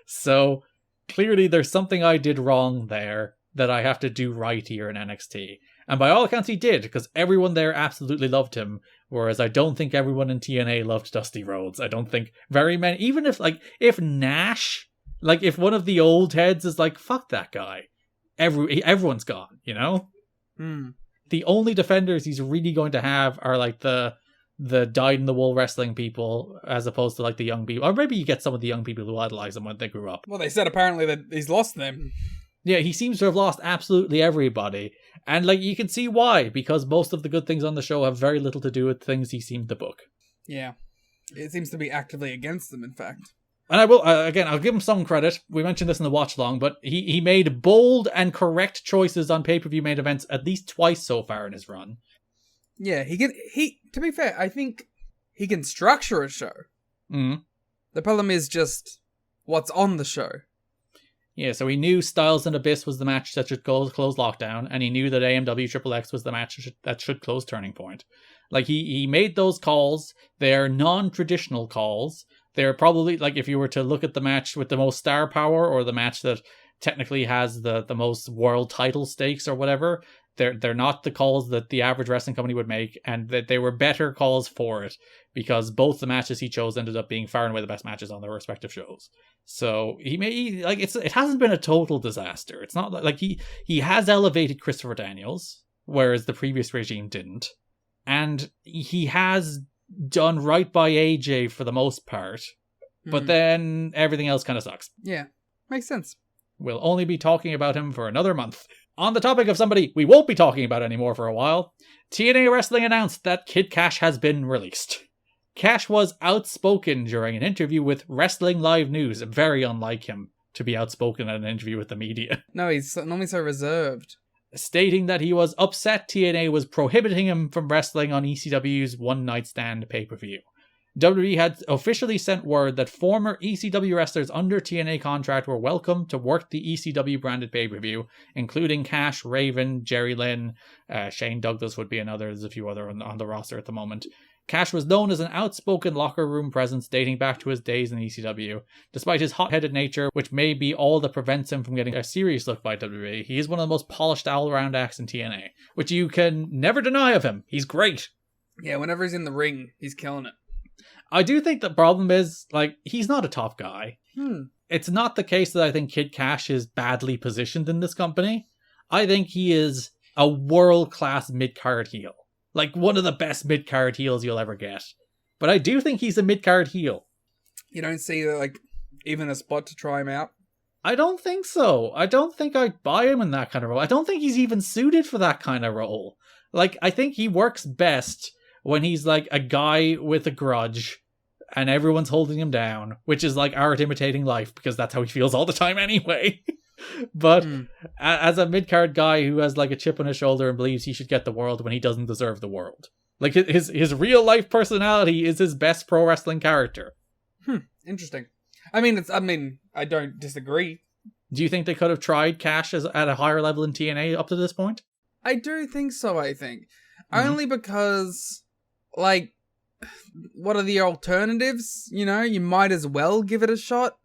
So clearly there's something I did wrong there that I have to do right here in NXT. And by all accounts he did, because everyone there absolutely loved him, whereas I don't think everyone in TNA loved Dusty Rhodes. I don't think very many, even if Nash, like if one of the old heads is like, fuck that guy, everyone's gone, you know? The only defenders he's really going to have are like the dyed-in-the-wool wrestling people, as opposed to like the young people. Or maybe you get some of the young people who idolize him when they grew up. Well, they said apparently that he's lost them. Yeah, he seems to have lost absolutely everybody. And like you can see why, because most of the good things on the show have very little to do with things he seemed to book. Yeah. It seems to be actively against them, in fact. And I will, again, I'll give him some credit. We mentioned this in the watch long, but he made bold and correct choices on pay-per-view main events at least twice so far in his run. Yeah, to be fair, I think he can structure a show. The problem is just what's on the show. Yeah, so he knew Styles and Abyss was the match that should close Lockdown, and he knew that AMW XXX was the match that should close Turning Point. Like, he made those calls. They're non-traditional calls. They're probably, like, if you were to look at the match with the most star power, or the match that technically has the most world title stakes or whatever, they're not the calls that the average wrestling company would make, and that they were better calls for it, because both the matches he chose ended up being far and away the best matches on their respective shows. So it hasn't been a total disaster. It's not like he has elevated Christopher Daniels, whereas the previous regime didn't, and he has done right by AJ for the most part, but then everything else kind of sucks. Yeah, makes sense. We'll only be talking about him for another month. On the topic of somebody we won't be talking about anymore for a while, TNA Wrestling announced that Kid Cash has been released. Cash was outspoken during an interview with Wrestling Live News, very unlike him to be outspoken at an interview with the media. No, he's normally so reserved. Stating that he was upset TNA was prohibiting him from wrestling on ECW's One Night Stand pay-per-view. WWE had officially sent word that former ECW wrestlers under TNA contract were welcome to work the ECW branded pay-per-view, including Cash, Raven, Jerry Lynn, Shane Douglas would be another, there's a few other on the roster at the moment. Cash was known as an outspoken locker room presence dating back to his days in ECW. Despite his hot-headed nature, which may be all that prevents him from getting a serious look by WWE, he is one of the most polished all-around acts in TNA, which you can never deny of him. He's great. Yeah, whenever he's in the ring, he's killing it. I do think the problem is, like, he's not a top guy. It's not the case that I think Kid Cash is badly positioned in this company. I think he is a world-class mid-card heel. Like, one of the best mid-card heels you'll ever get. But I do think he's a mid-card heel. You don't see, like, even a spot to try him out? I don't think so. I don't think I'd buy him in that kind of role. I don't think he's even suited for that kind of role. Like, I think he works best when he's, like, a guy with a grudge and everyone's holding him down, which is like art imitating life, because that's how he feels all the time anyway. But as a mid-card guy who has like a chip on his shoulder and believes he should get the world when he doesn't deserve the world. Like his real life personality is his best pro wrestling character. Interesting. I mean, I don't disagree. Do you think they could have tried Cash at a higher level in TNA up to this point? I do think so, I think. Only because, like, what are the alternatives? You know, you might as well give it a shot.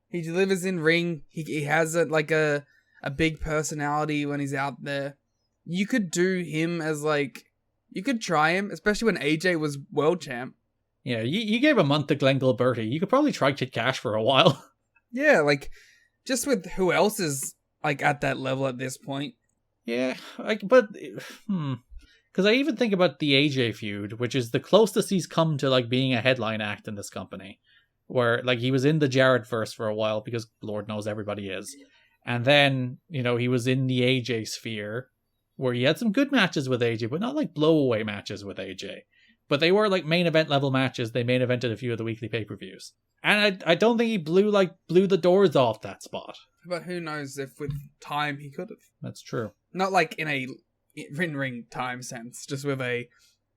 He delivers in ring. He has a big personality when he's out there. You could do him as you could try him, especially when AJ was world champ. Yeah, you gave a month to Glenn Gilberti. You could probably try Kid Cash for a while. Yeah, just with who else is at that level at this point. Yeah, because I even think about the AJ feud, which is the closest he's come to being a headline act in this company, where he was in the Jarrett verse for a while because Lord knows everybody is, and then he was in the AJ sphere, where he had some good matches with AJ, but not blowaway matches with AJ. But they were main event level matches. They main evented a few of the weekly pay-per-views. And I don't think he blew the doors off that spot. But who knows if with time he could have. That's true. Not in a in-ring time sense, just with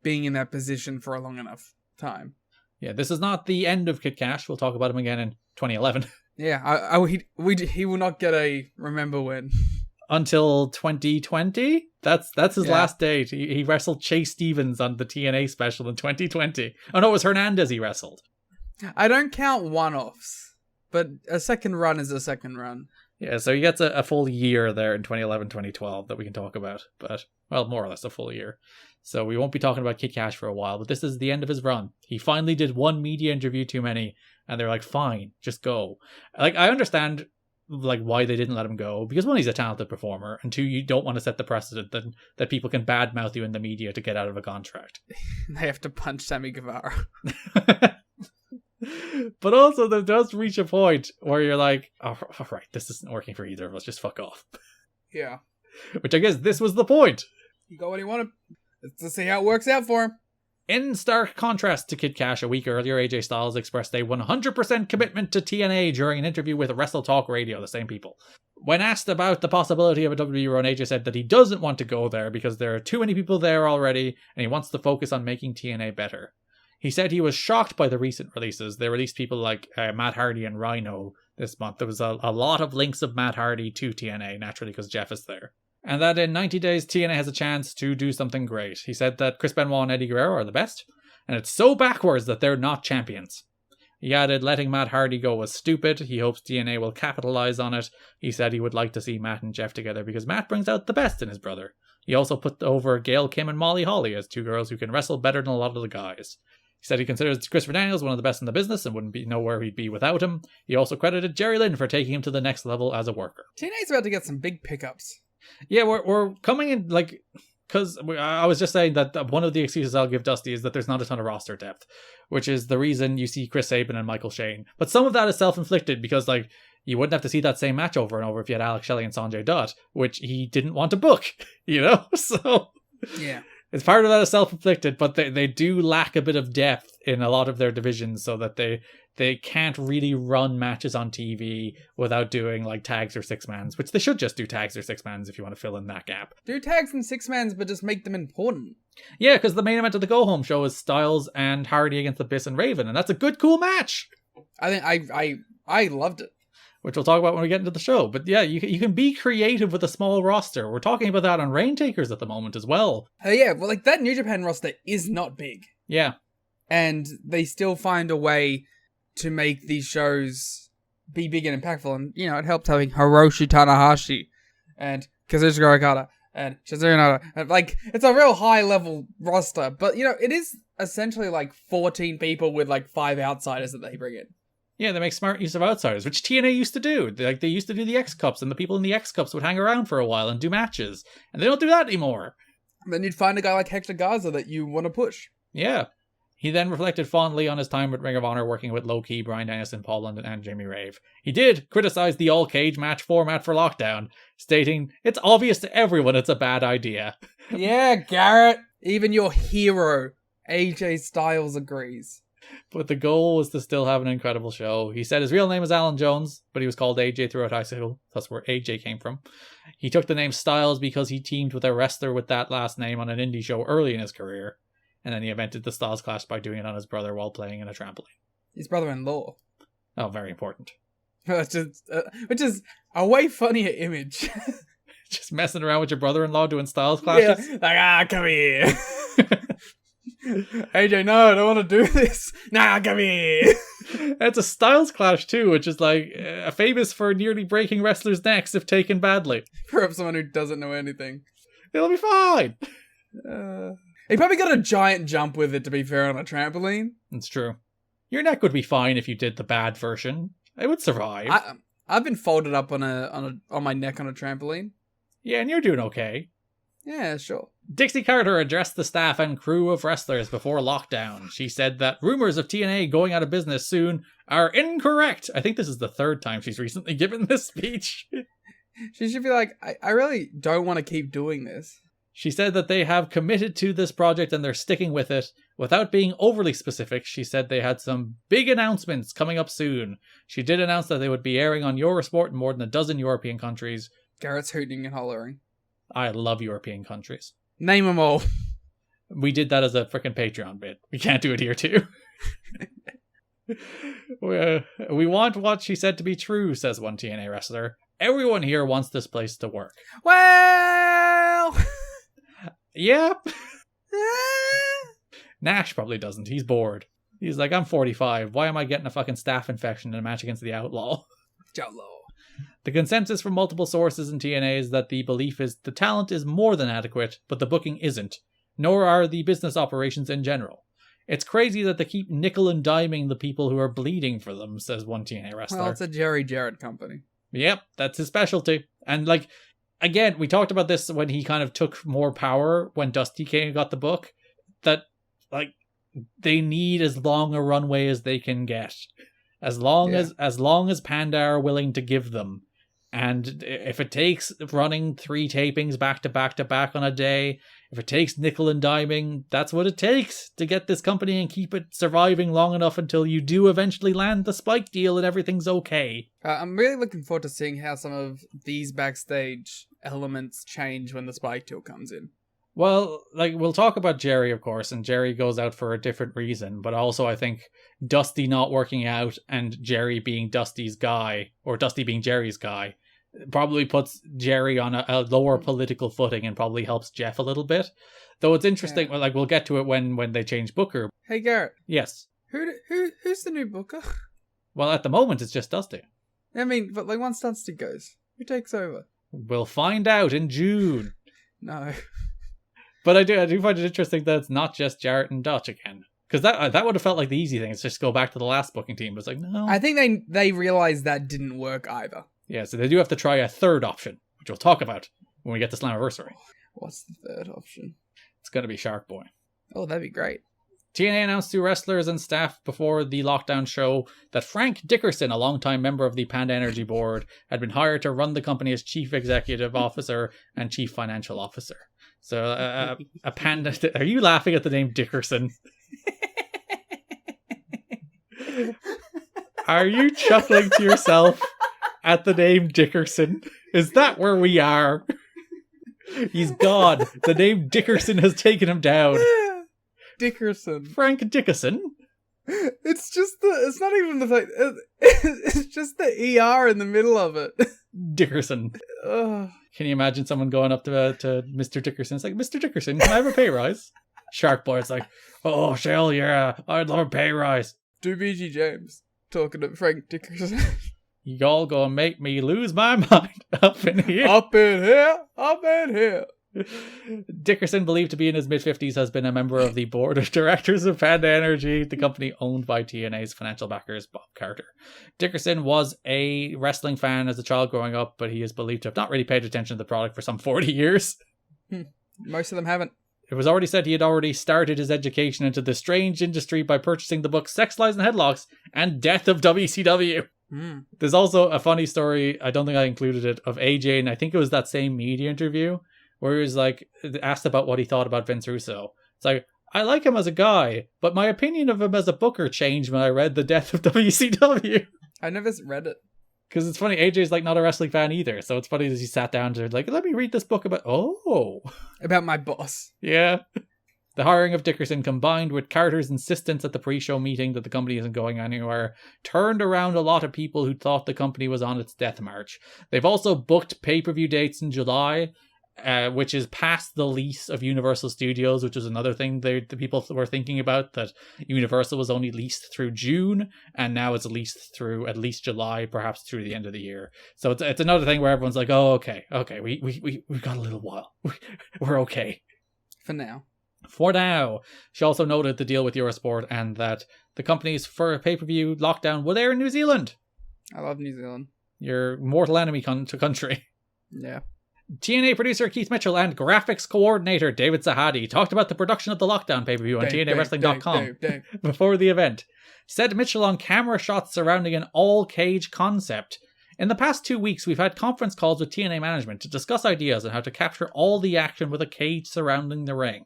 being in that position for a long enough time. Yeah, this is not the end of Kid Cash. We'll talk about him again in 2011. Yeah, he will not get a remember when. Until 2020? That's his last date. He wrestled Chase Stevens on the TNA special in 2020. Oh no, it was Hernandez he wrestled. I don't count one-offs, but a second run is a second run. Yeah, so he gets a full year there in 2011, 2012 that we can talk about. But, well, more or less a full year. So we won't be talking about Kid Cash for a while, but this is the end of his run. He finally did one media interview too many, and they're like, fine, just go. I understand why they didn't let him go, because one, he's a talented performer, and two, you don't want to set the precedent that people can badmouth you in the media to get out of a contract. They have to punch Sammy Guevara. But also there does reach a point where you're like, oh, all right, this isn't working for either of us, just fuck off. Yeah. Which I guess this was the point. He got what he wanted. Let's see how it works out for him. In stark contrast to Kid Cash, a week earlier, AJ Styles expressed a 100% commitment to TNA during an interview with Wrestle Talk Radio, the same people. When asked about the possibility of a WWE run, AJ said that he doesn't want to go there because there are too many people there already, and he wants to focus on making TNA better. He said he was shocked by the recent releases. They released people like Matt Hardy and Rhino this month. There was a lot of links of Matt Hardy to TNA, naturally, because Jeff is there. And that in 90 days, TNA has a chance to do something great. He said that Chris Benoit and Eddie Guerrero are the best, and it's so backwards that they're not champions. He added letting Matt Hardy go was stupid. He hopes TNA will capitalize on it. He said he would like to see Matt and Jeff together because Matt brings out the best in his brother. He also put over Gail Kim and Molly Holly as two girls who can wrestle better than a lot of the guys. He said he considers Christopher Daniels one of the best in the business and wouldn't know where he'd be without him. He also credited Jerry Lynn for taking him to the next level as a worker. TNA's about to get some big pickups. Yeah, we're coming in because I was just saying that one of the excuses I'll give Dusty is that there's not a ton of roster depth, which is the reason you see Chris Sabin and Michael Shane. But some of that is self-inflicted because you wouldn't have to see that same match over and over if you had Alex Shelley and Sanjay Dutt, which he didn't want to book, So yeah. It's part of that is self-inflicted, but they do lack a bit of depth in a lot of their divisions so that they can't really run matches on TV without doing tags or six-mans, which they should just do tags or six-mans if you want to fill in that gap. Do tags and six-mans, but just make them important. Yeah, because the main event of the go-home show is Styles and Hardy against Abyss and Raven, and that's a good, cool match. I think I loved it. Which we'll talk about when we get into the show. But yeah, you can be creative with a small roster. We're talking about that on Raintakers at the moment as well. Yeah, well, that New Japan roster is not big. Yeah. And they still find a way to make these shows be big and impactful. And, it helps having Hiroshi Tanahashi and Kazuchika Okada and Shizuya Naito. It's a real high-level roster. But, it is essentially 14 people with 5 outsiders that they bring in. Yeah, they make smart use of outsiders, which TNA used to do. They used to do the X-Cups, and the people in the X-Cups would hang around for a while and do matches. And they don't do that anymore. Then you'd find a guy like Hector Garza that you want to push. Yeah. He then reflected fondly on his time with Ring of Honor working with Low Ki, Bryan Danielson, Paul London, and Jamie Rave. He did criticize the all-cage match format for Lockdown, stating, "It's obvious to everyone it's a bad idea." Yeah, Garrett. Even your hero, AJ Styles, agrees. But the goal was to still have an incredible show. He said his real name is Alan Jones, but he was called AJ throughout high school. That's where AJ came from. He took the name Styles because he teamed with a wrestler with that last name on an indie show early in his career. And then he invented the Styles Clash by doing it on his brother while playing in a trampoline. His brother-in-law. Oh, very important. Which is a way funnier image. Just messing around with your brother-in-law doing Styles Clashes? Yeah, come here. AJ, no, I don't want to do this. Nah, come here. It's a styles clash too, which is like famous for nearly breaking wrestlers' necks if taken badly. For someone who doesn't know anything. It'll be fine. He probably got a giant jump with it, to be fair, on a trampoline. It's true. Your neck would be fine if you did the bad version. It would survive. I've been folded up on my neck on a trampoline. Yeah, and you're doing okay. Yeah, sure. Dixie Carter addressed the staff and crew of wrestlers before lockdown. She said that rumors of TNA going out of business soon are incorrect. I think this is the third time she's recently given this speech. She should be like, I really don't want to keep doing this. She said that they have committed to this project and they're sticking with it. Without being overly specific, she said they had some big announcements coming up soon. She did announce that they would be airing on Eurosport in more than a dozen European countries. Garrett's hooting and hollering. I love European countries. Name them all. We did that as a freaking Patreon bit. We can't do it here too. We want what she said to be true, says one TNA wrestler. Everyone here wants this place to work. Well... Yep. Nash probably doesn't. He's bored. He's like, I'm 45. Why am I getting a fucking staph infection in a match against the Outlaw? Jello. The consensus from multiple sources in TNA is that the belief is the talent is more than adequate, but the booking isn't, nor are the business operations in general. It's crazy that they keep nickel and diming the people who are bleeding for them, says one TNA wrestler. Well, it's a Jerry Jarrett company. Yep, that's his specialty. And like, again, we talked about this when he kind of took more power when Dusty King got the book, that like they need as long a runway as they can get. As long as Panda are willing to give them. And if it takes running 3 tapings back to back to back on a day, if it takes nickel and diming, that's what it takes to get this company and keep it surviving long enough until you do eventually land the Spike deal and everything's okay. I'm really looking forward to seeing how some of these backstage elements change when the Spike deal comes in. Well, like, we'll talk about Jerry, of course, and Jerry goes out for a different reason, but also I think Dusty not working out and Jerry being Dusty's guy, or Dusty being Jerry's guy, probably puts Jerry on a lower political footing and probably helps Jeff a little bit. Though it's interesting, like, we'll get to it when they change Booker. Hey, Garrett. Yes. Who's the new Booker? Well, at the moment, it's just Dusty. I mean, but like once Dusty goes, who takes over? We'll find out in June. No. But I do find it interesting that it's not just Jarrett and Dutch again. Because that would have felt like the easy thing. It's just go back to the last booking team. But it's like, no. I think they realized that didn't work either. Yeah, so they do have to try a third option, which we'll talk about when we get to Slammiversary. What's the third option? It's going to be Shark Boy. Oh, that'd be great. TNA announced to wrestlers and staff before the lockdown show that Frank Dickerson, a longtime member of the Panda Energy Board, had been hired to run the company as Chief Executive Officer and Chief Financial Officer. So, a panda... Are you laughing at the name Dickerson? Are you chuckling to yourself at the name Dickerson? Is that where we are? He's gone. The name Dickerson has taken him down. Dickerson. Frank Dickerson? It's not even the... It's just the ER in the middle of it. Dickerson. Ugh. Can you imagine someone going up to Mr. Dickerson? It's like, Mr. Dickerson, can I have a pay rise? Shark Boy, it's like, oh, Shell, yeah, I'd love a pay rise. Do BG James talking to Frank Dickerson. Y'all gonna make me lose my mind up in here. Up in here. Dickerson, believed to be in his mid-50s, has been a member of the board of directors of Panda Energy, the company owned by TNA's financial backers, Bob Carter. Dickerson was a wrestling fan as a child growing up, but he is believed to have not really paid attention to the product for some 40 years. Most of them haven't. It was already said he had already started his education into the strange industry by purchasing the books Sex, Lies, and Headlocks and Death of WCW. There's also a funny story, I don't think I included it, of AJ, and I think it was that same media interview, where he was like asked about what he thought about Vince Russo. It's like, I like him as a guy, but my opinion of him as a booker changed when I read The Death of WCW. I never read it. Because it's funny, AJ's like not a wrestling fan either, so it's funny that he sat down to like, let me read this book about my boss. Yeah. The hiring of Dickerson, combined with Carter's insistence at the pre-show meeting that the company isn't going anywhere, turned around a lot of people who thought the company was on its death march. They've also booked pay-per-view dates in July, which is past the lease of Universal Studios, which was another thing the people were thinking about, that Universal was only leased through June, and now it's leased through at least July, perhaps through the end of the year. So it's another thing where everyone's like, oh, okay, we've got a little while. We're okay. For now. For now. She also noted the deal with Eurosport and that the companies for a pay-per-view lockdown will air in New Zealand. I love New Zealand. Your mortal enemy country. Yeah. TNA producer Keith Mitchell and graphics coordinator David Sahadi talked about the production of the lockdown pay-per-view on TNAWrestling.com before the event. Said Mitchell on camera shots surrounding an all-cage concept. In the past 2 weeks, we've had conference calls with TNA management to discuss ideas on how to capture all the action with a cage surrounding the ring.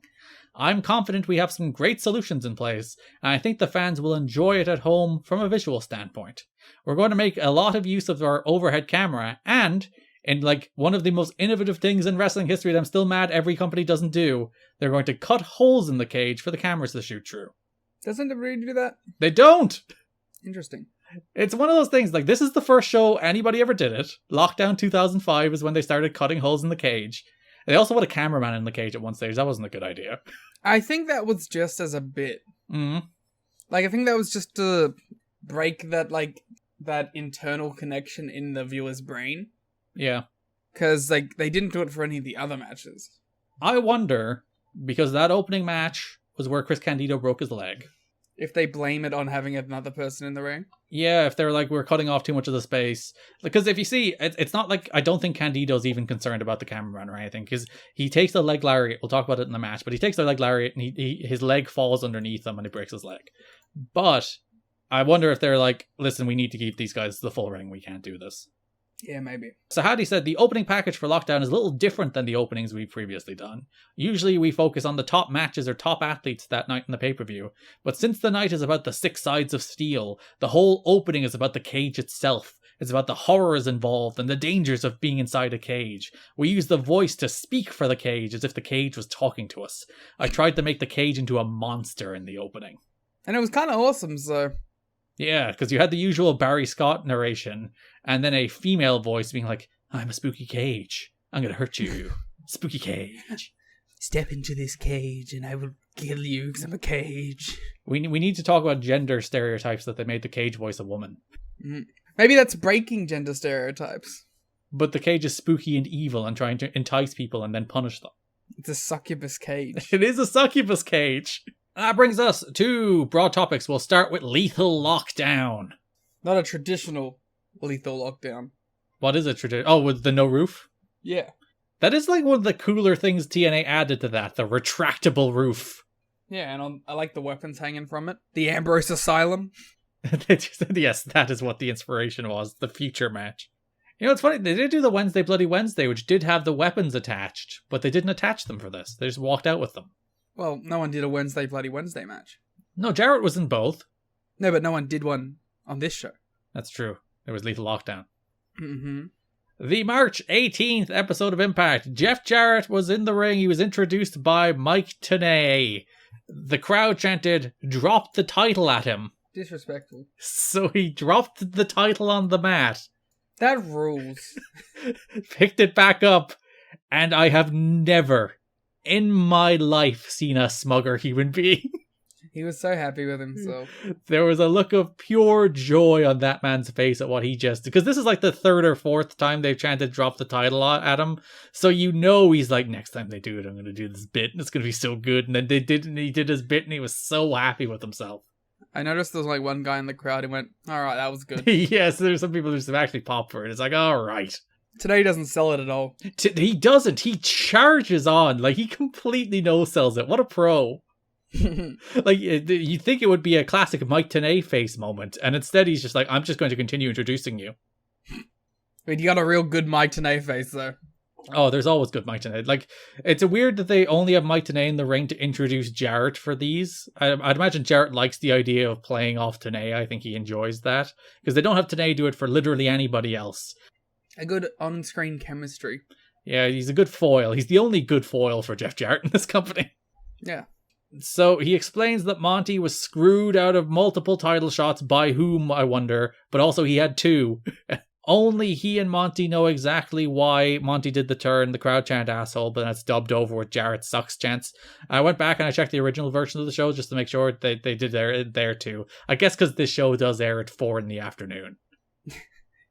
I'm confident we have some great solutions in place, and I think the fans will enjoy it at home from a visual standpoint. We're going to make a lot of use of our overhead camera, and, in like one of the most innovative things in wrestling history that I'm still mad every company doesn't do, they're going to cut holes in the cage for the cameras to shoot through. Doesn't everybody do that? They don't! Interesting. It's one of those things, like, this is the first show anybody ever did it. Lockdown 2005 is when they started cutting holes in the cage. They also put a cameraman in the cage at one stage. That wasn't a good idea. I think that was just as a bit. Mm-hmm. Like, I think that was just to break that, like, that internal connection in the viewer's brain. Yeah. Because, like, they didn't do it for any of the other matches. I wonder, because that opening match was where Chris Candido broke his leg. If they blame it on having another person in the ring? Yeah, if they're like, we're cutting off too much of the space. Because if you see, it's not like, I don't think Candido's even concerned about the cameraman or anything, because he takes the leg lariat, we'll talk about it in the match, but he takes the leg lariat and his leg falls underneath him and he breaks his leg. But I wonder if they're like, listen, we need to keep these guys the full ring, we can't do this. Yeah, maybe. Sahadi said the opening package for Lockdown is a little different than the openings we've previously done. Usually we focus on the top matches or top athletes that night in the pay-per-view, but since the night is about the 6 sides of steel, the whole opening is about the cage itself. It's about the horrors involved and the dangers of being inside a cage. We use the voice to speak for the cage as if the cage was talking to us. I tried to make the cage into a monster in the opening. And it was kind of awesome, so... Yeah, because you had the usual Barry Scott narration, and then a female voice being like, I'm a spooky cage. I'm going to hurt you. Spooky cage. Step into this cage and I will kill you because I'm a cage. We need to talk about gender stereotypes that they made the cage voice a woman. Maybe that's breaking gender stereotypes. But the cage is spooky and evil and trying to entice people and then punish them. It's a succubus cage. It is a succubus cage. That brings us to broad topics. We'll start with Lethal Lockdown. Not a traditional Lethal Lockdown. What is it? Oh, with the no roof? Yeah. That is like one of the cooler things TNA added to that, the retractable roof. Yeah, and I like the weapons hanging from it. The Ambrose Asylum. Yes, that is what the inspiration was, the future match. You know, it's funny, they did do the Wednesday Bloody Wednesday, which did have the weapons attached, but they didn't attach them for this. They just walked out with them. Well, no one did a Wednesday Bloody Wednesday match. No, Jarrett was in both. No, but no one did one on this show. That's true. There was Lethal Lockdown. Mm-hmm. The March 18th episode of Impact. Jeff Jarrett was in the ring. He was introduced by Mike Tenay. The crowd chanted, "Drop the title" at him. Disrespectful. So he dropped the title on the mat. That rules. Picked it back up. And I have never in my life seen a smugger human being. He was so happy with himself. There was a look of pure joy on that man's face at what he just did. Because this is like the 3rd or 4th time they've chanted drop the title at him. So you know he's like, next time they do it, I'm going to do this bit. And it's going to be so good. And then they did, and he did his bit and he was so happy with himself. I noticed there was like one guy in the crowd who went, alright, that was good. Yes, there's some people who just actually pop for it. It's like, alright. Today doesn't sell it at all. He doesn't. He charges on. Like, he completely no-sells it. What a pro. Like, you think it would be a classic Mike Tenay face moment, and instead he's just like, I'm just going to continue introducing you. Wait, you got a real good Mike Tenay face, though. Oh, there's always good Mike Tenay. Like, it's weird that they only have Mike Tenay in the ring to introduce Jarrett for these. I'd imagine Jarrett likes the idea of playing off Tenay. I think he enjoys that. Because they don't have Tenay do it for literally anybody else. A good on-screen chemistry. Yeah, he's a good foil. He's the only good foil for Jeff Jarrett in this company. Yeah. So he explains that Monty was screwed out of multiple title shots, by whom, I wonder, but also he had 2. only he and Monty know exactly why Monty did the turn, the crowd chant asshole, but then it's dubbed over with Jarrett sucks chants. I went back and I checked the original version of the show just to make sure they did there too. I guess because this show does air at 4 p.m.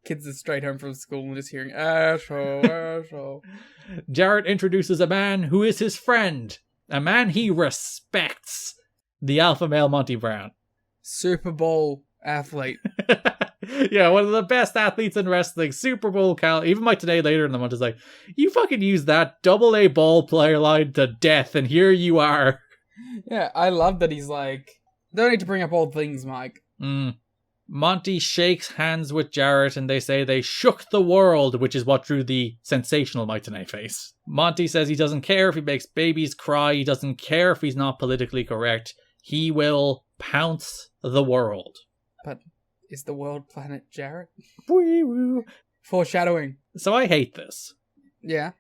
Kids are straight home from school and just hearing asshole, asshole. Jarrett introduces a man who is his friend, a man he respects, the alpha male Monty Brown. Super Bowl athlete. Yeah, one of the best athletes in wrestling, Super Bowl cal. Even Mike today later in the month is like, you fucking use that AA ball player line to death, and here you are. Yeah, I love that he's like, don't need to bring up old things, Mike. Monty shakes hands with Jarrett, and they say they shook the world, which is what drew the sensational Mike today face. Monty says he doesn't care if he makes babies cry, he doesn't care if he's not politically correct. He will pounce the world. But is the world planet Jarrett? Wee-woo. Foreshadowing. So I hate this. Yeah.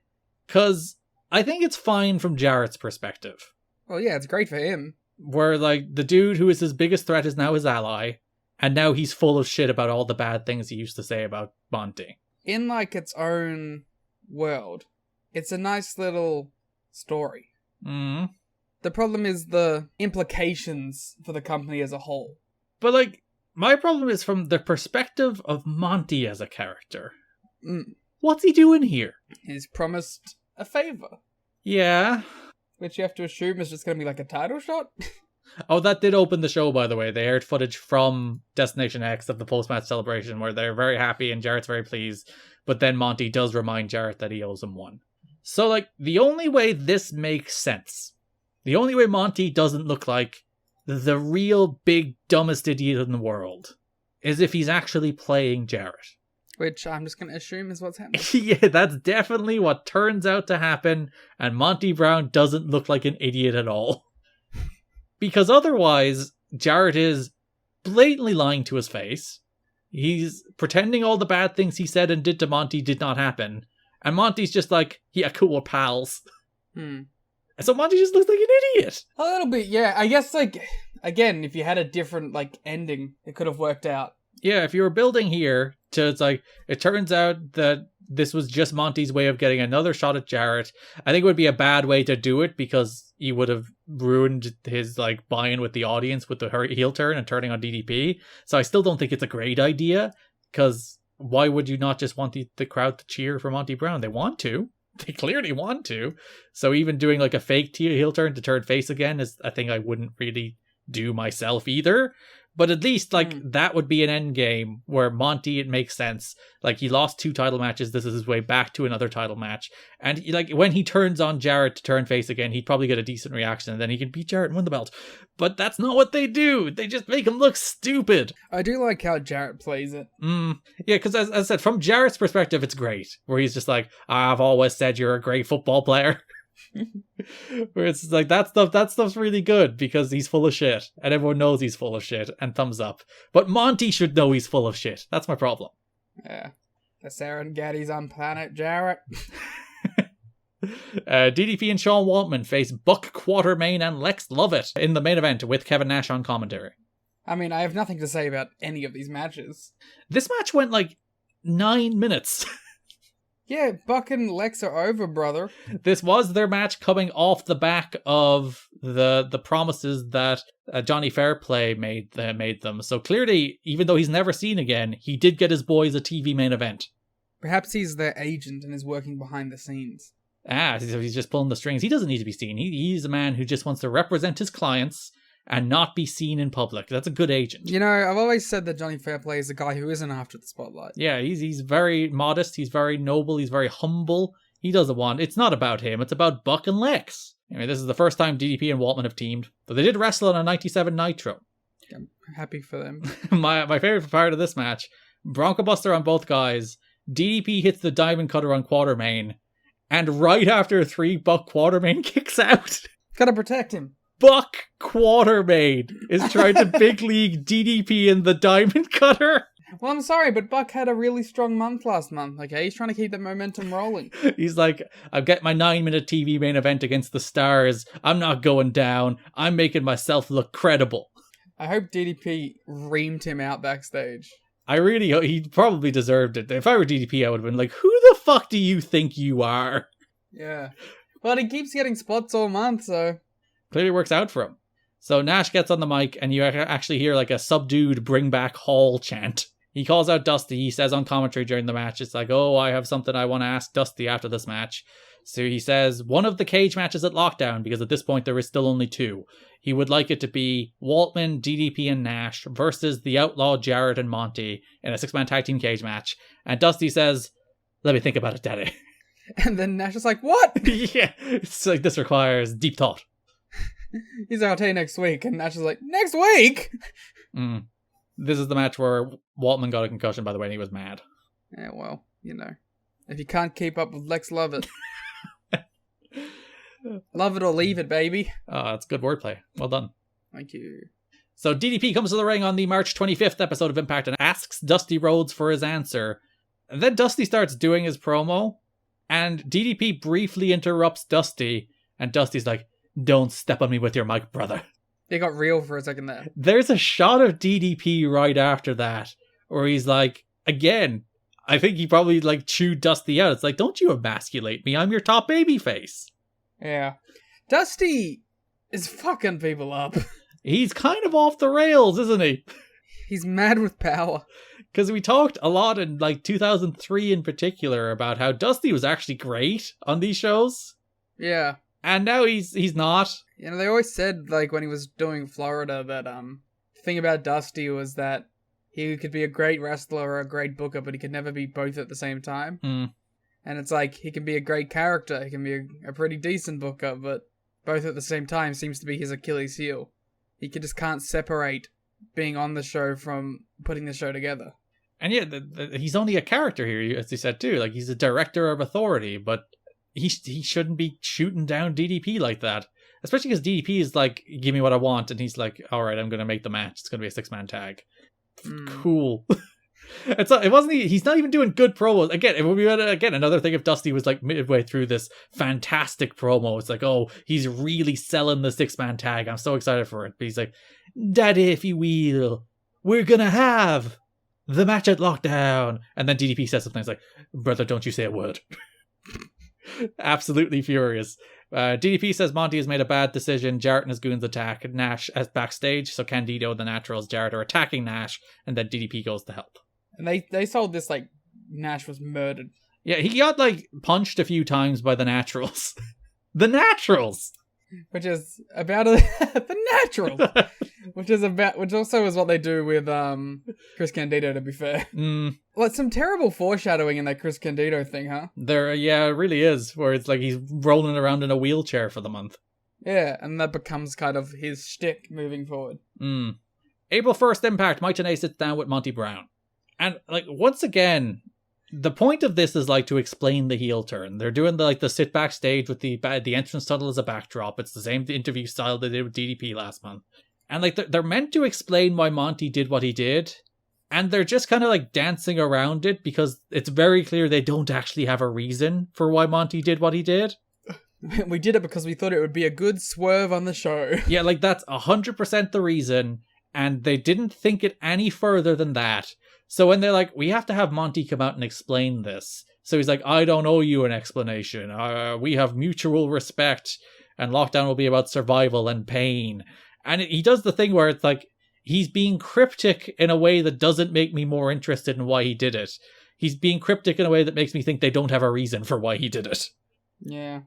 Because I think it's fine from Jarrett's perspective. Well, yeah, it's great for him. Where, like, the dude who is his biggest threat is now his ally, and now he's full of shit about all the bad things he used to say about Monty. In, like, its own world, it's a nice little story. The problem is the implications for the company as a whole. But, like, my problem is from the perspective of Monty as a character. What's he doing here? He's promised a favor. Yeah. Which you have to assume is just going to be like a title shot. Oh, that did open the show, by the way. They aired footage from Destination X of the post-match celebration where they're very happy and Jarrett's very pleased. But then Monty does remind Jarrett that he owes him one. So, like, the only way this makes sense, the only way Monty doesn't look like the real big dumbest idiot in the world, is if he's actually playing Jarrett. Which I'm just going to assume is what's happening. Yeah, that's definitely what turns out to happen, and Monty Brown doesn't look like an idiot at all. Because otherwise, Jarrett is blatantly lying to his face. He's pretending all the bad things he said and did to Monty did not happen. And Monty's just like, yeah, cool, we're pals. So Monty just looks like an idiot. A little bit, yeah. I guess, like, again, if you had a different, like, ending, it could have worked out. Yeah, if you were building here to, it's like, it turns out that this was just Monty's way of getting another shot at Jarrett. I think it would be a bad way to do it because you would have ruined his, like, buy-in with the audience with the heel turn and turning on DDP. So I still don't think it's a great idea, because why would you not just want the crowd to cheer for Monty Brown? They want to. They clearly want to. So even doing, like, a fake heel turn to turn face again is a thing I wouldn't really do myself either. But at least, like, that would be an end game where Monty, it makes sense. Like, he lost 2 title matches. This is his way back to another title match. And, like, when he turns on Jarrett to turn face again, he'd probably get a decent reaction. And then he can beat Jarrett and win the belt. But that's not what they do. They just make him look stupid. I do like how Jarrett plays it. Yeah, because as I said, from Jarrett's perspective, it's great. Where he's just like, I've always said you're a great football player. Where it's like, that stuff's really good because he's full of shit and everyone knows he's full of shit, and thumbs up. But Monty should know he's full of shit. That's my problem. Yeah. The Serengetis on planet Jarrett. DDP and Sean Waltman face Buck Quatermain and Lex Lovett in the main event with Kevin Nash on commentary. I mean, I have nothing to say about any of these matches. This match went like 9 minutes. Yeah, Buck and Lex are over, brother. This was their match coming off the back of the promises that Johnny Fairplay made them. So clearly, even though he's never seen again, he did get his boys a TV main event. Perhaps he's their agent and is working behind the scenes. So he's just pulling the strings. He doesn't need to be seen. He's a man who just wants to represent his clients and not be seen in public. That's a good agent. You know, I've always said that Johnny Fairplay is a guy who isn't after the spotlight. Yeah, he's very modest, he's very noble, he's very humble. He doesn't want... It's not about him, it's about Buck and Lex. Anyway, this is the first time DDP and Waltman have teamed, but they did wrestle on a 97 Nitro. I'm happy for them. My favorite part of this match, Bronco Buster on both guys, DDP hits the Diamond Cutter on Quatermain, and right after 3, Buck Quatermain kicks out. Gotta protect him. Buck Quatermain is trying to big league DDP in the Diamond Cutter. Well, I'm sorry, but Buck had a really strong month last month, okay? He's trying to keep that momentum rolling. He's like, I'll get my 9-minute TV main event against the Stars. I'm not going down. I'm making myself look credible. I hope DDP reamed him out backstage. I really hope he probably deserved it. If I were DDP, I would have been like, who the fuck do you think you are? Yeah. But he keeps getting spots all month, so... Clearly works out for him. So Nash gets on the mic, and you actually hear like a subdued bring back Hall chant. He calls out Dusty. He says on commentary during the match, it's like, oh, I have something I want to ask Dusty after this match. So he says, one of the cage matches at Lockdown, because at this point there is still only 2. He would like it to be Waltman, DDP, and Nash versus the Outlaw, Jarrett, and Monty in a 6-man tag team cage match. And Dusty says, let me think about it, Daddy. And then Nash is like, what? Yeah, it's like, this requires deep thought. He's like, I'll tell you next week. And Nash is like, next week? This is the match where Waltman got a concussion, by the way, and he was mad. Yeah, well, you know. If you can't keep up with Lex Lovett. Love it or leave it, baby. That's good wordplay. Well done. Thank you. So DDP comes to the ring on the March 25th episode of Impact and asks Dusty Rhodes for his answer. And then Dusty starts doing his promo, and DDP briefly interrupts Dusty, and Dusty's like, don't step on me with your mic, brother. It got real for a second there. There's a shot of DDP right after that, where he's like, again, I think he probably like chewed Dusty out. It's like, don't you emasculate me, I'm your top babyface. Yeah. Dusty is fucking people up. He's kind of off the rails, isn't he? He's mad with power. Because we talked a lot in like 2003 in particular about how Dusty was actually great on these shows. Yeah. And now he's not. You know, they always said, like, when he was doing Florida, that the thing about Dusty was that he could be a great wrestler or a great booker, but he could never be both at the same time. And it's like, he can be a great character, he can be a pretty decent booker, but both at the same time seems to be his Achilles heel. He just can't separate being on the show from putting the show together. And yeah, he's only a character here, as you said too. Like, he's a director of authority, but he shouldn't be shooting down DDP like that. Especially because DDP is like, give me what I want, and he's like, all right, I'm going to make the match. It's going to be a 6-man tag. Cool. He's not even doing good promos. Again, it would be another thing if Dusty was like midway through this fantastic promo. It's like, oh, he's really selling the 6-man tag. I'm so excited for it. But he's like, Daddy, if you will, we're going to have the match at Lockdown. And then DDP says something. It's like, brother, don't you say a word. Absolutely furious. DDP says Monty has made a bad decision. Jarrett and his goons attack Nash as backstage. So Candido and the Naturals, Jarrett, are attacking Nash. And then DDP goes to help. And they sold this like Nash was murdered. Yeah, he got like punched a few times by the Naturals. The Naturals! Which is about the Naturals. Which also is what they do with Chris Candido, to be fair. Well, it's some terrible foreshadowing in that Chris Candido thing, huh? Yeah, it really is, where it's like he's rolling around in a wheelchair for the month. Yeah, and that becomes kind of his shtick moving forward. April 1st Impact, Mike Tenay sits down with Monty Brown. And like, once again, the point of this is like to explain the heel turn. They're doing the sit backstage with the entrance tunnel as a backdrop. It's the same interview style they did with DDP last month. And like, they're meant to explain why Monty did what he did. And they're just kind of like dancing around it because it's very clear they don't actually have a reason for why Monty did what he did. We did it because we thought it would be a good swerve on the show. Yeah, like that's 100% the reason. And they didn't think it any further than that. So when they're like, we have to have Monty come out and explain this. So he's like, I don't owe you an explanation. We have mutual respect. And Lockdown will be about survival and pain. And he does the thing where it's like, he's being cryptic in a way that doesn't make me more interested in why he did it. He's being cryptic in a way that makes me think they don't have a reason for why he did it. Yeah.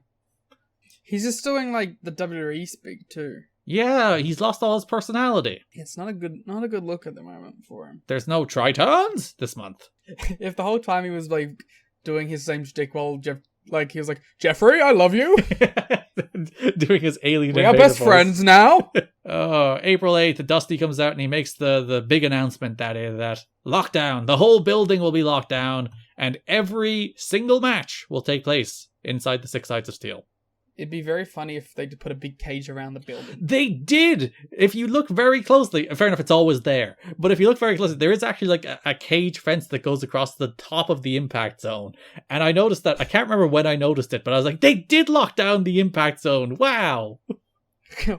He's just doing like the WWE speak too. Yeah, he's lost all his personality. It's not a good look at the moment for him. There's no Trytans this month. If the whole time he was like doing his same shtick while he was like, Jeffrey, I love you. Doing his alien. We are best friends now. April 8th, Dusty comes out and he makes the big announcement that lockdown, the whole building will be locked down, and every single match will take place inside the 6 sides of steel. It'd be very funny if they put a big cage around the building. They did! If you look very closely, fair enough, it's always there. But if you look very closely, there is actually like a cage fence that goes across the top of the impact zone. And I noticed that, I can't remember when I noticed it, but I was like, they did lock down the impact zone! Wow!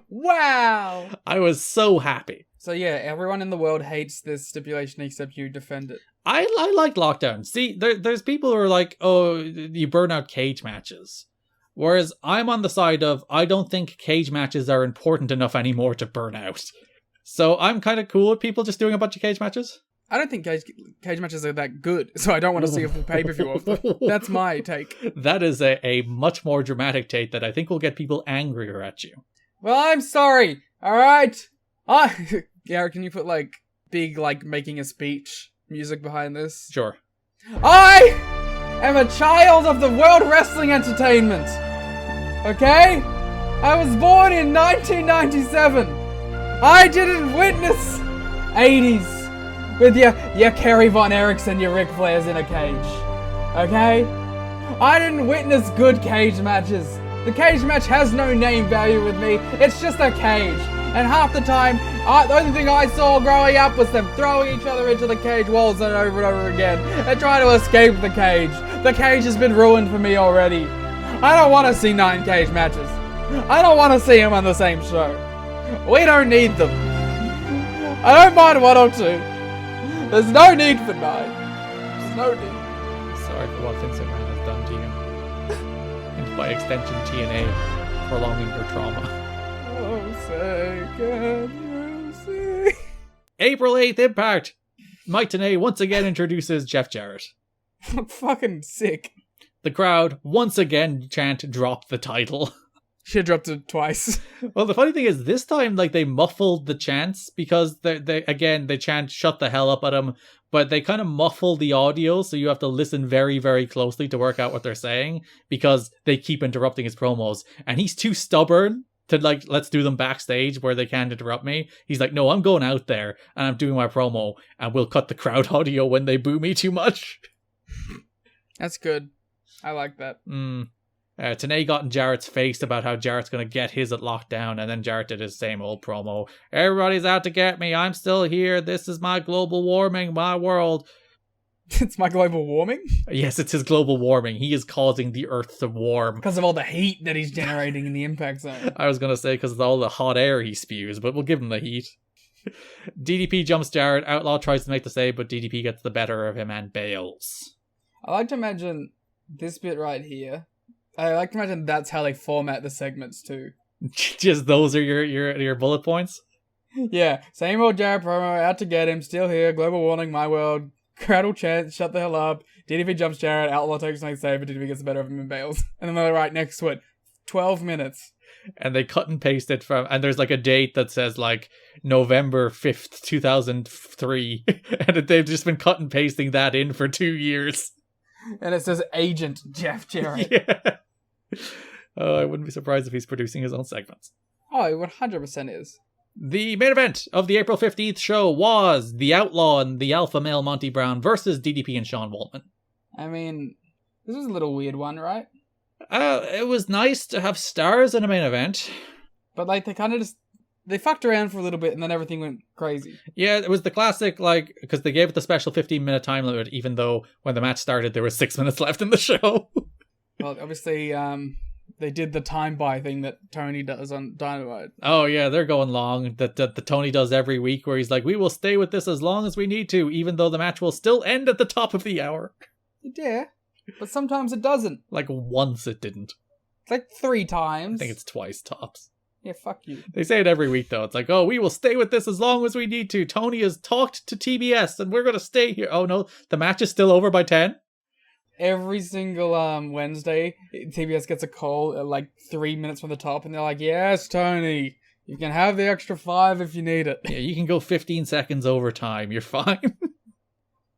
Wow! I was so happy. So yeah, everyone in the world hates this stipulation except you defend it. I like Lockdown. See, there's people who are like, oh, you burn out cage matches. Whereas I'm on the side of, I don't think cage matches are important enough anymore to burn out. So I'm kind of cool with people just doing a bunch of cage matches. I don't think cage matches are that good, so I don't want to see a full pay-per-view of them. That's my take. That is a much more dramatic take that I think will get people angrier at you. Well, I'm sorry. All right. Garrett, can you put like big like making a speech music behind this? Sure. I am a child of the World Wrestling Entertainment. Okay? I was born in 1997. I didn't witness 80s with your Kerry Von Erichsen, your Ric Flairs in a cage. Okay? I didn't witness good cage matches. The cage match has no name value with me. It's just a cage. And half the time, the only thing I saw growing up was them throwing each other into the cage walls and over again. And trying to escape the cage. The cage has been ruined for me already. I don't want to see 9 cage matches. I don't want to see them on the same show. We don't need them. I don't mind 1 or 2. There's no need for 9. There's no need. Sorry for what Vince McMahon has done to you. And by extension, TNA prolonging your trauma. Oh, say, can you see? April 8th, Impact! Mike Tenay once again introduces Jeff Jarrett. Fucking sick. The crowd once again chant drop the title. Should have dropped it twice. Well, the funny thing is, this time, like, they muffled the chants because they chant shut the hell up at him, but they kind of muffle the audio, so you have to listen very, very closely to work out what they're saying because they keep interrupting his promos. And he's too stubborn to, like, let's do them backstage where they can't interrupt me. He's like, no, I'm going out there and I'm doing my promo and we'll cut the crowd audio when they boo me too much. That's good. I like that. Tenay got in Jarrett's face about how Jarrett's going to get his at Lockdown, and then Jarrett did his same old promo. Everybody's out to get me. I'm still here. This is my global warming, my world. It's my global warming? Yes, it's his global warming. He is causing the Earth to warm. Because of all the heat that he's generating in the impact zone. I was going to say because of all the hot air he spews, but we'll give him the heat. DDP jumps Jarrett. Outlaw tries to make the save, but DDP gets the better of him and bails. I like to imagine this bit right here. I like to imagine that's how they format the segments too. Just those are your bullet points? Yeah. Same old Jarrett promo, out to get him, still here, global warning, my world. Crowd will chant, shut the hell up. DDP jumps Jarrett, Outlaw takes a nice save, but DDP gets the better of him and bails. And then they're right next to it. 12 minutes. And they cut and paste it from, and there's like a date that says like November 5th, 2003. And they've just been cut and pasting that in for 2 years. And it says Agent Jeff Jarrett. Yeah. I wouldn't be surprised if he's producing his own segments. Oh, it 100% is. The main event of the April 15th show was The Outlaw and the Alpha Male Monty Brown versus DDP and Sean Waltman. I mean, this was a little weird one, right? It was nice to have stars in a main event. But like, they kind of just... They fucked around for a little bit and then everything went crazy. Yeah, it was the classic, like, because they gave it the special 15-minute time limit, even though when the match started, there was 6 minutes left in the show. Well, obviously, they did the time buy thing that Tony does on Dynamite. Oh, yeah, they're going long. That the Tony does every week, where he's like, we will stay with this as long as we need to, even though the match will still end at the top of the hour. Yeah, but sometimes it doesn't. Like, once it didn't. It's like 3 times. I think it's twice tops. Yeah, fuck you. They say it every week, though. It's like, oh, we will stay with this as long as we need to. Tony has talked to TBS, and we're going to stay here. Oh, no, the match is still over by 10? Every single Wednesday, TBS gets a call at like 3 minutes from the top, and they're like, yes, Tony, you can have the extra 5 if you need it. Yeah, you can go 15 seconds overtime. You're fine.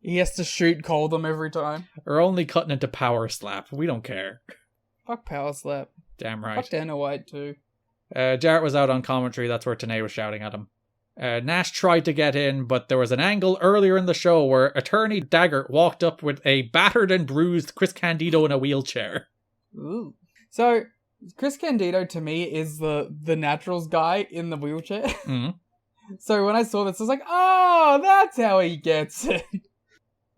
He has to call them every time. We're only cutting into Power Slap. We don't care. Fuck Power Slap. Damn right. Fuck Dana White, too. Jarrett was out on commentary. That's where Tenay was shouting at him. Nash tried to get in, but there was an angle earlier in the show where attorney Daggert walked up with a battered and bruised Chris Candido in a wheelchair. Ooh. So, Chris Candido, to me, is the Naturals guy in the wheelchair. Mm-hmm. So when I saw this, I was like, oh, that's how he gets it.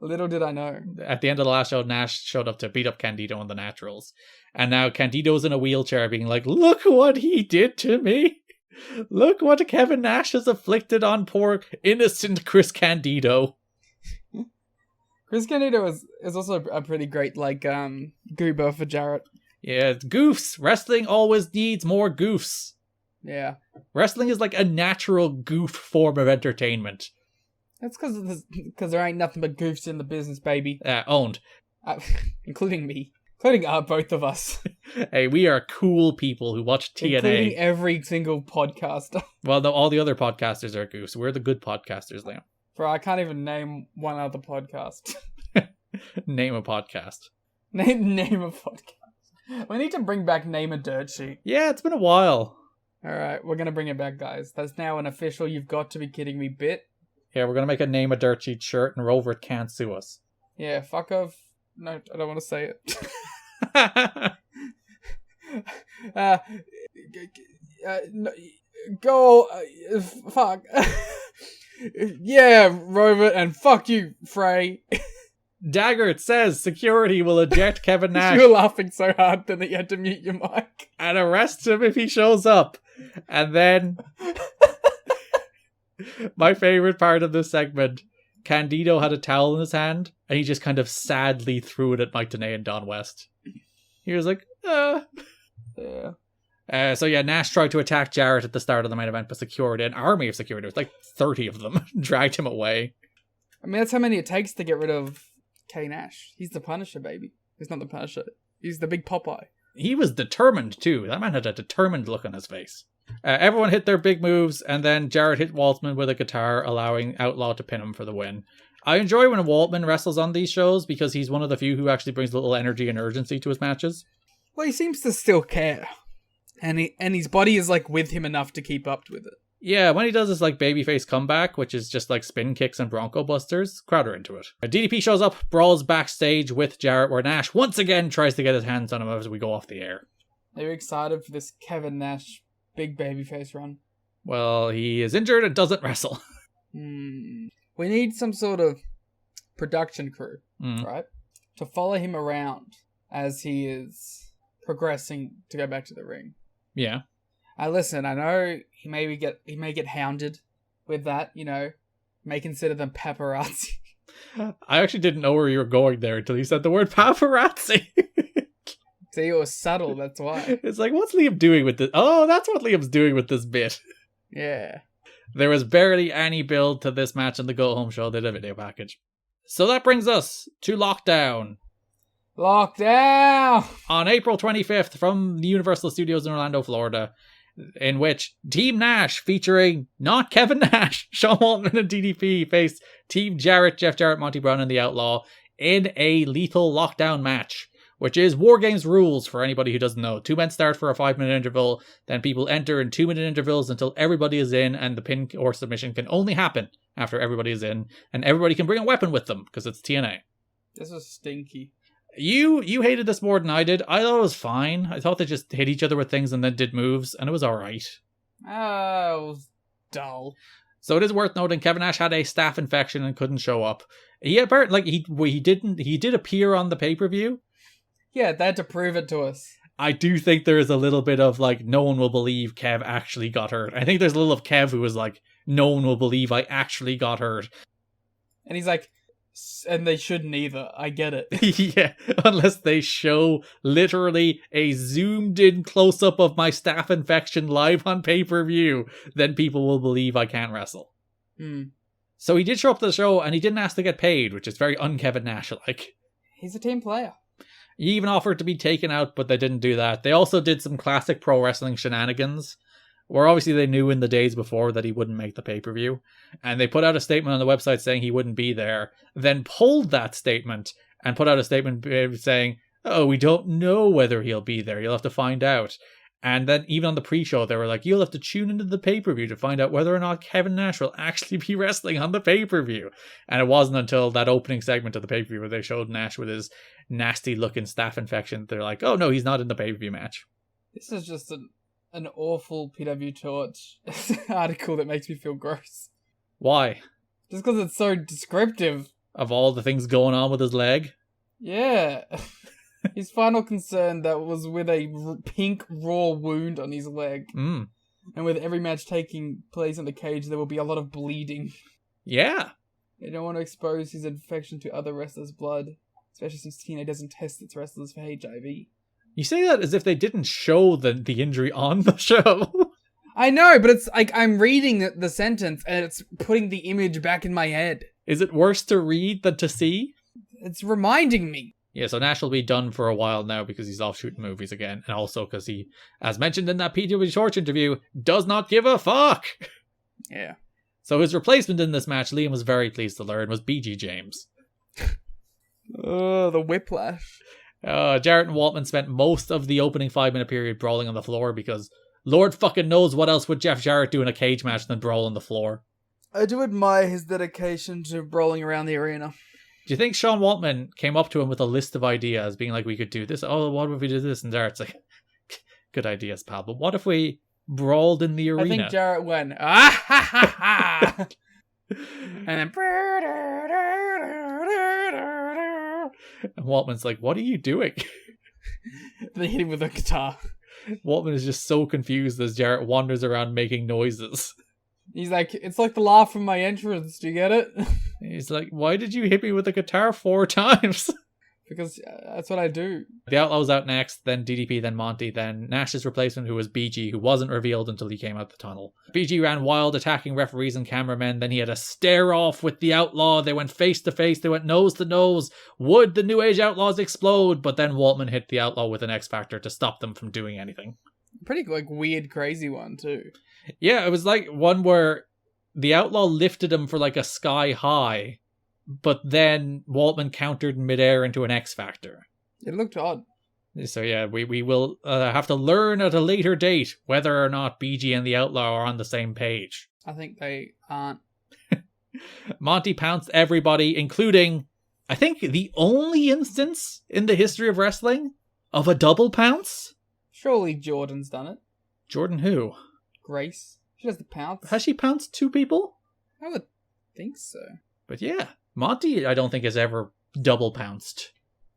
Little did I know. At the end of the last show, Nash showed up to beat up Candido and the Naturals. And now Candido's in a wheelchair being like, look what he did to me. Look what Kevin Nash has afflicted on poor innocent Chris Candido. Chris Candido is also a pretty great, goober for Jarrett. Yeah, goofs. Wrestling always needs more goofs. Yeah. Wrestling is like a natural goof form of entertainment. That's because there ain't nothing but goofs in the business, baby. Owned. Including me. Including both of us. Hey, we are cool people who watch TNA. Including every single podcaster. Well, no, all the other podcasters are goofs. We're the good podcasters, Liam. Bro, I can't even name one other podcast. Name a podcast. Name a podcast. We need to bring back Name a Dirt Sheet. Yeah, it's been a while. Alright, we're gonna bring it back, guys. That's now an official You've Got to Be Kidding Me bit. Yeah, we're gonna make a Name a Dirt Sheet shirt and Rover can't sue us. Yeah, fuck off. No, I don't want to say it. No, go, fuck. Yeah, Rover, and fuck you, Frey. Daggert says security will eject Kevin Nash. You were laughing so hard that you had to mute your mic. And arrest him if he shows up. And then... my favorite part of this segment, Candido had a towel in his hand, and he just kind of sadly threw it at Mike Tenay and Don West. He was like, Yeah. So Nash tried to attack Jarrett at the start of the main event, but security, an army of security, it was like 30 of them, dragged him away. I mean, that's how many it takes to get rid of K Nash. He's the Punisher, baby. He's not the Punisher. He's the big Popeye. He was determined, too. That man had a determined look on his face. Everyone hit their big moves, and then Jarrett hit Waltman with a guitar, allowing Outlaw to pin him for the win. I enjoy when Waltman wrestles on these shows, because he's one of the few who actually brings a little energy and urgency to his matches. Well, he seems to still care. And his body is, with him enough to keep up with it. Yeah, when he does his, babyface comeback, which is just, spin kicks and Bronco Busters, crowd are into it. DDP shows up, brawls backstage with Jarrett, where Nash once again tries to get his hands on him as we go off the air. Are you excited for this Kevin Nash big babyface run? Well, he is injured and doesn't wrestle. We need some sort of production crew, right? To follow him around as he is progressing to go back to the ring. Yeah. Listen, I know he may get hounded with that, may consider them paparazzi. I actually didn't know where you were going there until you said the word paparazzi. See, it was subtle, that's why. It's like, what's Liam doing with this? Oh, that's what Liam's doing with this bit. Yeah. There was barely any build to this match on the Go Home show. They did a video package. So that brings us to Lockdown. Lockdown! On April 25th from the Universal Studios in Orlando, Florida, in which Team Nash, featuring not Kevin Nash, Sean Waltman and DDP, faced Team Jarrett, Jeff Jarrett, Monty Brown, and the Outlaw in a lethal lockdown match, which is War Games rules for anybody who doesn't know. 2 men start for a 5-minute interval, then people enter in 2-minute intervals until everybody is in, and the pin or submission can only happen after everybody is in, and everybody can bring a weapon with them, because it's TNA. This was stinky. You hated this more than I did. I thought it was fine. I thought they just hit each other with things and then did moves, and it was alright. Oh, it was dull. So it is worth noting Kevin Nash had a staph infection and couldn't show up. He apparently he did appear on the pay-per-view. Yeah, they had to prove it to us. I do think there is a little bit of no one will believe Kev actually got hurt. I think there's a little of Kev who was no one will believe I actually got hurt. And he's like, and they shouldn't either. I get it. Yeah, unless they show literally a zoomed in close up of my staph infection live on pay-per-view, then people will believe I can't wrestle. So he did show up to the show and he didn't ask to get paid, which is very un-Kevin Nash-like. He's a team player. He even offered to be taken out, but they didn't do that. They also did some classic pro wrestling shenanigans, where obviously they knew in the days before that he wouldn't make the pay-per-view. And they put out a statement on the website saying he wouldn't be there, then pulled that statement and put out a statement saying, oh, we don't know whether he'll be there. You'll have to find out. And then even on the pre-show, they were like, you'll have to tune into the pay-per-view to find out whether or not Kevin Nash will actually be wrestling on the pay-per-view. And it wasn't until that opening segment of the pay-per-view where they showed Nash with his nasty-looking staph infection, they're like, oh no, he's not in the pay-per-view match. This is just an awful PW Torch article that makes me feel gross. Why? Just because it's so descriptive. Of all the things going on with his leg? Yeah. His final concern that was with a pink raw wound on his leg. And with every match taking place in the cage, there will be a lot of bleeding. Yeah. They don't want to expose his infection to other wrestlers' blood, especially since TNA doesn't test its wrestlers for HIV. You say that as if they didn't show the injury on the show. I know, but it's like I'm reading the sentence and it's putting the image back in my head. Is it worse to read than to see? It's reminding me. Yeah, so Nash will be done for a while now because he's off shooting movies again. And also because he, as mentioned in that PW Torch interview, does not give a fuck. Yeah. So his replacement in this match, Liam was very pleased to learn, was BG James. Oh, the whiplash. Jarrett and Waltman spent most of the opening 5-minute period brawling on the floor because Lord fucking knows what else would Jeff Jarrett do in a cage match than brawl on the floor. I do admire his dedication to brawling around the arena. Do you think Sean Waltman came up to him with a list of ideas, being like, we could do this? Oh, what if we did this? And Jarrett's like, good ideas, pal. But what if we brawled in the arena? I think Jarrett went, ah ha ha ha! And then... And Waltman's like, what are you doing? They hit him with a guitar. Waltman is just so confused as Jarrett wanders around making noises. He's like, it's like the laugh from my entrance, do you get it? He's like, why did you hit me with a guitar 4 times? Because that's what I do. The Outlaws out next, then DDP, then Monty, then Nash's replacement, who was BG, who wasn't revealed until he came out the tunnel. BG ran wild, attacking referees and cameramen, then he had a stare-off with the Outlaw, they went face-to-face, they went nose-to-nose. Would the New Age Outlaws explode? But then Waltman hit the Outlaw with an X-Factor to stop them from doing anything. Pretty, weird, crazy one, too. Yeah, it was like one where the Outlaw lifted him for like a sky high, but then Waltman countered midair into an X-Factor. It looked odd. So yeah, we will have to learn at a later date whether or not BG and the Outlaw are on the same page. I think they aren't. Monty pounced everybody, including, I think, the only instance in the history of wrestling of a double pounce? Surely Jordan's done it. Jordan who? Grace. She does the pounce. Has she pounced 2 people? I would think so. But yeah, Monty I don't think has ever double pounced.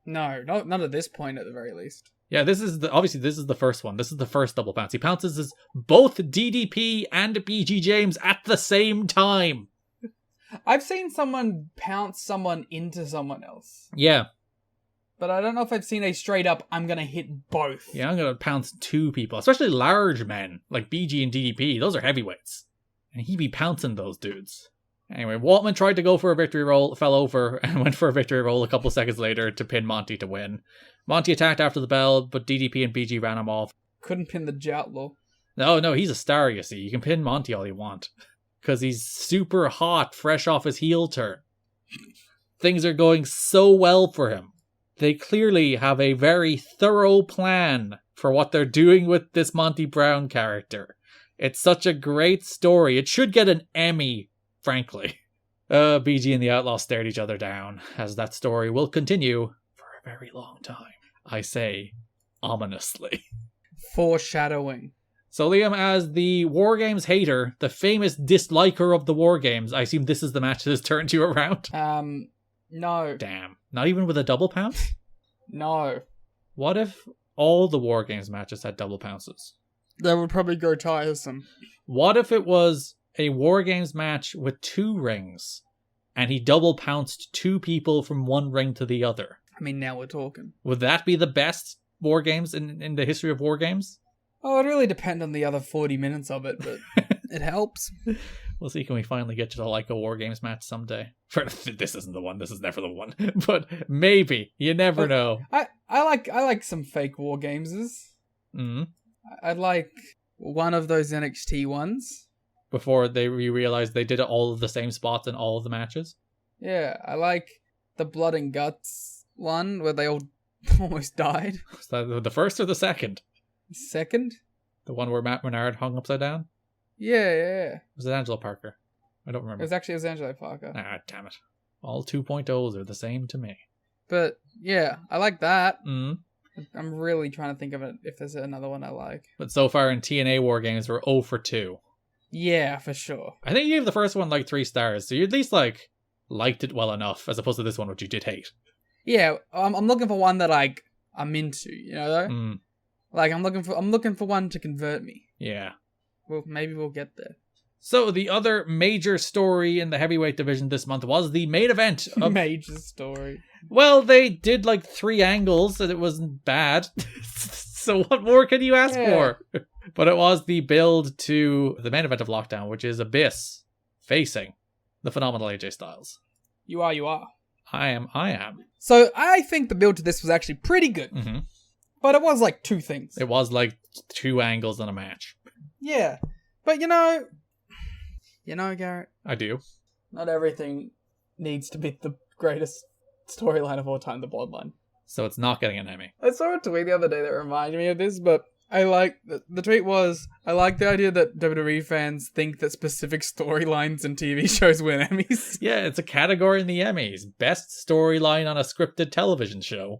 No, not at this point at the very least. Yeah, this is the first one. This is the first double pounce. He pounces as both DDP and BG James at the same time. I've seen someone pounce someone into someone else. Yeah. But I don't know if I've seen a straight up, I'm going to hit both. Yeah, I'm going to pounce 2 people, especially large men like BG and DDP. Those are heavyweights. And he'd be pouncing those dudes. Anyway, Waltman tried to go for a victory roll, fell over, and went for a victory roll a couple seconds later to pin Monty to win. Monty attacked after the bell, but DDP and BG ran him off. Couldn't pin the Outlaw. No, he's a star, you see. You can pin Monty all you want. Because he's super hot, fresh off his heel turn. Things are going so well for him. They clearly have a very thorough plan for what they're doing with this Monty Brown character. It's such a great story. It should get an Emmy, frankly. BG and the Outlaw stared each other down, as that story will continue for a very long time. I say, ominously. Foreshadowing. So Liam, as the War Games hater, the famous disliker of the War Games, I assume this is the match that has turned you around? No. Damn. Not even with a double pounce? No. What if all the War Games matches had double pounces? That would probably go tiresome. What if it was a War Games match with 2 rings, and he double pounced 2 people from one ring to the other? I mean, now we're talking. Would that be the best War Games in the history of War Games? Oh, it really depends on the other 40 minutes of it, but it helps. We'll see, can we finally get to the Like a War Games match someday? This isn't the one, this is never the one. But maybe, you never know. I like some fake War Gameses. Mm-hmm. I'd like one of those NXT ones. Before they realized they did all of the same spots in all of the matches? Yeah, I like the Blood and Guts one where they all almost died. Was that the first or the second? Second? The one where Matt Menard hung upside down? Yeah. Was it Angelo Parker? I don't remember. It was Angelo Parker. Ah, damn it. All 2.0s are the same to me. But, yeah, I like that. Mm. I'm really trying to think of it if there's another one I like. But so far in TNA War Games, we're 0 for 2. Yeah, for sure. I think you gave the first one like 3 stars, so you at least liked it well enough, as opposed to this one, which you did hate. Yeah, I'm looking for one that I'm into, you know though? Mm. Like I'm looking for one to convert me. Yeah. maybe we'll get there. So the other major story in the heavyweight division this month was the main event. Major story. Well, they did like 3 angles and it wasn't bad. So what more can you ask for? But it was the build to the main event of Lockdown, which is Abyss facing the phenomenal AJ Styles. You are. I am. So I think the build to this was actually pretty good. Mm-hmm. But it was like 2 things. It was like 2 angles in a match. Yeah. But you know, Garrett, I do. not everything needs to be the greatest storyline of all time, the Bloodline. So it's not getting an Emmy. I saw a tweet the other day that reminded me of this, but I like the tweet was, I like the idea that WWE fans think that specific storylines in TV shows win Emmys. Yeah, it's a category in the Emmys. Best storyline on a scripted television show.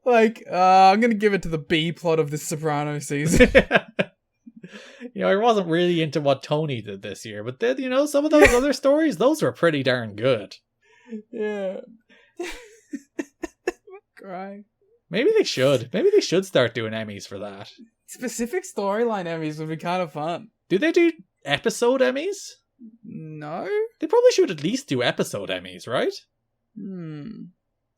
Like, I'm gonna give it to the B plot of this Soprano season. I wasn't really into what Tony did this year, but then, some of those other stories, those were pretty darn good. Yeah. Crying. Maybe they should. Maybe they should start doing Emmys for that. Specific storyline Emmys would be kind of fun. Do they do episode Emmys? No? They probably should at least do episode Emmys, right?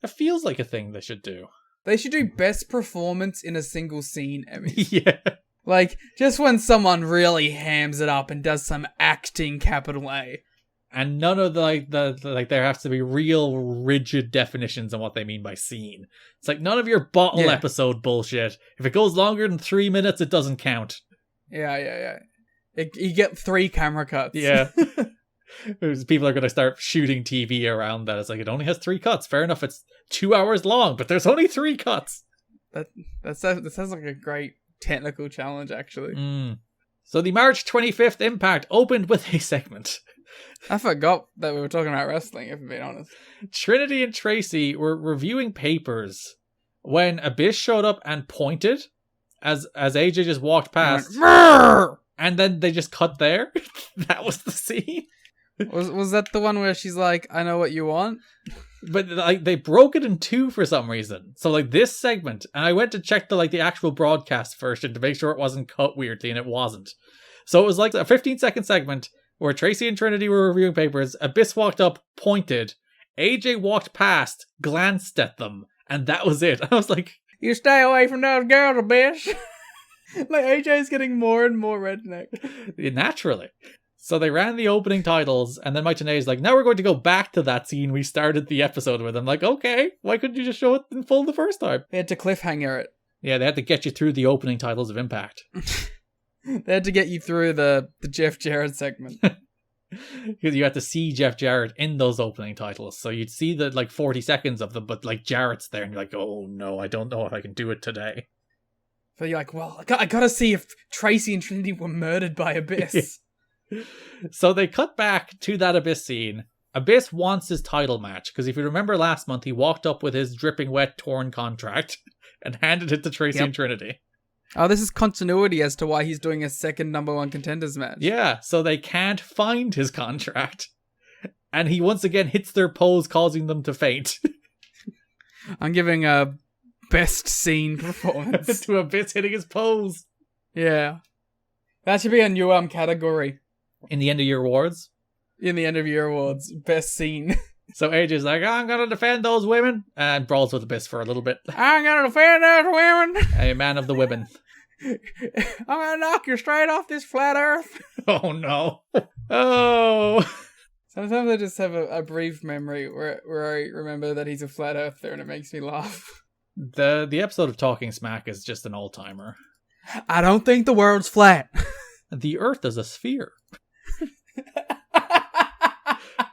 It It feels like a thing they should do. They should do best performance in a single scene Emmys. Yeah. Like, just when someone really hams it up and does some acting, capital A. And none of there has to be real rigid definitions on what they mean by scene. It's like none of your bottle episode bullshit. If it goes longer than 3 minutes, it doesn't count. Yeah. You get 3 camera cuts. Yeah. People are going to start shooting TV around that. It's like, it only has 3 cuts. Fair enough, it's 2 hours long, but there's only 3 cuts. That sounds like a great technical challenge, actually. So the March 25th Impact opened with a segment. I forgot that we were talking about wrestling, if I'm being honest. Trinity and Tracy were reviewing papers when Abyss showed up and pointed as AJ just walked past. And then they just cut there. That was the scene. Was that the one where she's like, I know what you want? But they broke it in 2 for some reason. So this segment, and I went to check the actual broadcast version to make sure it wasn't cut weirdly, and it wasn't. So it was like a 15-second segment where Tracy and Trinity were reviewing papers. Abyss walked up, pointed. AJ walked past, glanced at them, and that was it. I was like, you stay away from those girls, Abyss. Like, AJ's getting more and more redneck. Naturally. So they ran the opening titles, and then Mike Tenay's like, now we're going to go back to that scene we started the episode with. I'm like, okay, why couldn't you just show it in full the first time? They had to cliffhanger it. Yeah, they had to get you through the opening titles of Impact. They had to get you through the Jeff Jarrett segment. Because you had to see Jeff Jarrett in those opening titles. So you'd see the 40 seconds of them, but Jarrett's there, and you're like, oh no, I don't know if I can do it today. So you're like, well, I gotta see if Tracy and Trinity were murdered by Abyss. So they cut back to that Abyss scene. Abyss wants his title match, because if you remember last month, he walked up with his dripping wet torn contract and handed it to Tracy and Trinity. Oh, this is continuity as to why he's doing a second number 1 contenders match. Yeah, so they can't find his contract. And he once again hits their pose, causing them to faint. I'm giving a best scene performance. To Abyss hitting his pose. Yeah. That should be a new category. In the end of year awards? In the end of year awards. Best scene. So AJ's like, I'm going to defend those women. And brawls with Abyss for a little bit. I'm going to defend those women. A man of the women. I'm going to knock you straight off this flat earth. Oh no. Oh. Sometimes I just have a brief memory where I remember that he's a flat earther and it makes me laugh. The episode of Talking Smack is just an old-timer. I don't think the world's flat. The earth is a sphere.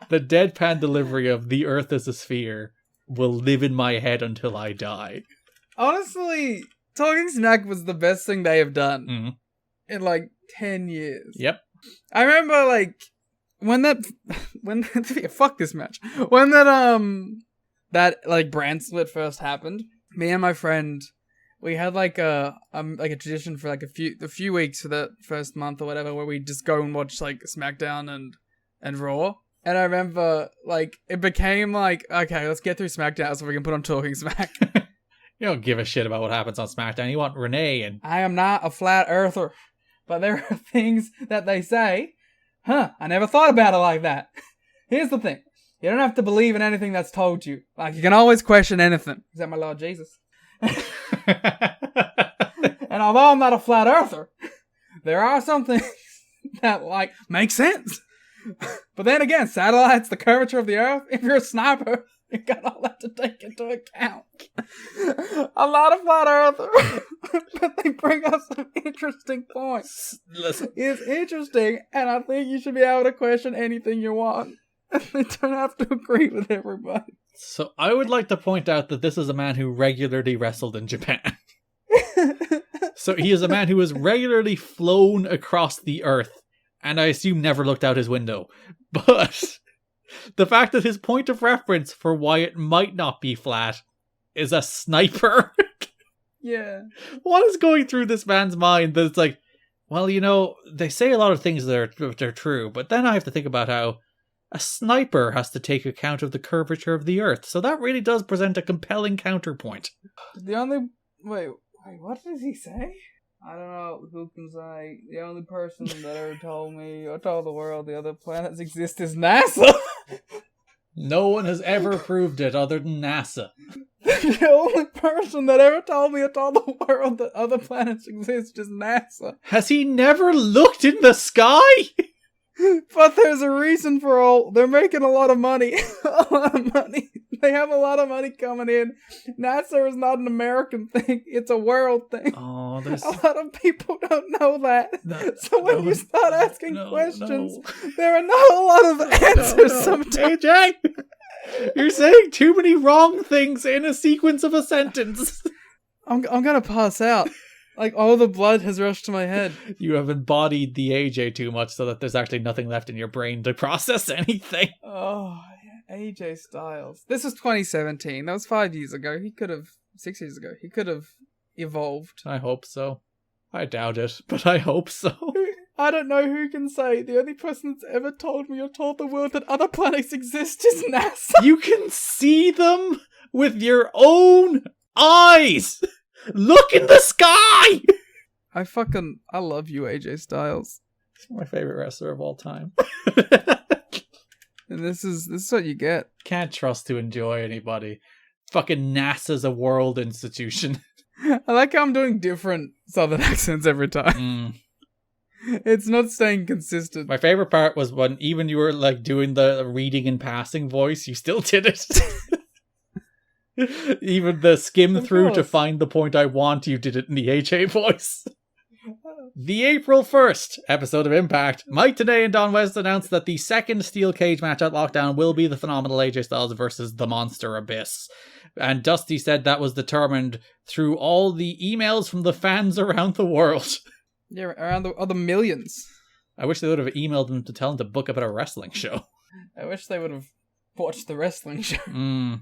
The deadpan delivery of the earth is a sphere will live in my head until I die. Honestly, Talking Smack was the best thing they have done in 10 years. Yep. I remember when fuck this match. When that brand split first happened, me and my friend, we had a tradition for a few weeks for the first month or whatever, where we just go and watch SmackDown and Raw. And I remember it became okay, let's get through SmackDown so we can put on Talking Smack. You don't give a shit about what happens on SmackDown. You want Renee and... I am not a flat earther. But there are things that they say, I never thought about it like that. Here's the thing. You don't have to believe in anything that's told you. Like, you can always question anything. Is that my Lord Jesus? And although I'm not a flat earther, there are some things that, like, make sense. But then again, satellites, the curvature of the earth, if you're a sniper, you got all that to take into account. I'm not a flat earther, but they bring up some interesting points. Listen. It's interesting, and I think you should be able to question anything you want. You don't have to agree with everybody. So I would like to point out that this is a man who regularly wrestled in Japan. So he is a man who has regularly flown across the earth, and I assume never looked out his window. But the fact that his point of reference for why it might not be flat is a sniper. Yeah. What is going through this man's mind that it's like, well, you know, they say a lot of things that are true, but then I have to think about how a sniper has to take account of the curvature of the earth. So that really does present a compelling counterpoint. Wait, what did he say? I don't know who can say. The only person that ever told me or told the world the other planets exist is NASA. No one has ever proved it other than NASA. The only person that ever told me or told the world that other planets exist is NASA. Has he never looked in the sky? But there's a reason for all. They're making a lot of money. A lot of money. They have a lot of money coming in. NASA is not an American thing. It's a world thing. Oh, there's... A lot of people don't know that. So when you start asking questions, there are not a lot of answers sometimes. AJ! You're saying too many wrong things in a sequence of a sentence. I'm gonna pass out. Like, all the blood has rushed to my head. You have embodied the AJ too much so that there's actually nothing left in your brain to process anything. Oh, yeah. AJ Styles. This was 2017. That was 5 years ago. 6 years ago. He could have evolved. I hope so. I doubt it, but I hope so. I don't know who can say. The only person that's ever told me or told the world that other planets exist is NASA. You can see them with your own eyes! Look in the sky! I love you, AJ Styles. He's my favorite wrestler of all time. And this is what you get. Can't trust to enjoy anybody. Fucking NASA's a world institution. I like how I'm doing different southern accents every time. It's not staying consistent. My favorite part was when even you were like doing the reading and passing voice, you still did it. Even the skim through to find the point I want, you did it in the AJ voice. The April 1st episode of Impact, Mike Tenay and Don West announced that the second steel cage match at Lockdown will be the phenomenal AJ Styles versus the Monster Abyss. And Dusty said that was determined through all the emails from the fans around the world. Yeah, around the other millions. I wish they would have emailed them to tell them to book about a wrestling show. I wish they would have watched the wrestling show.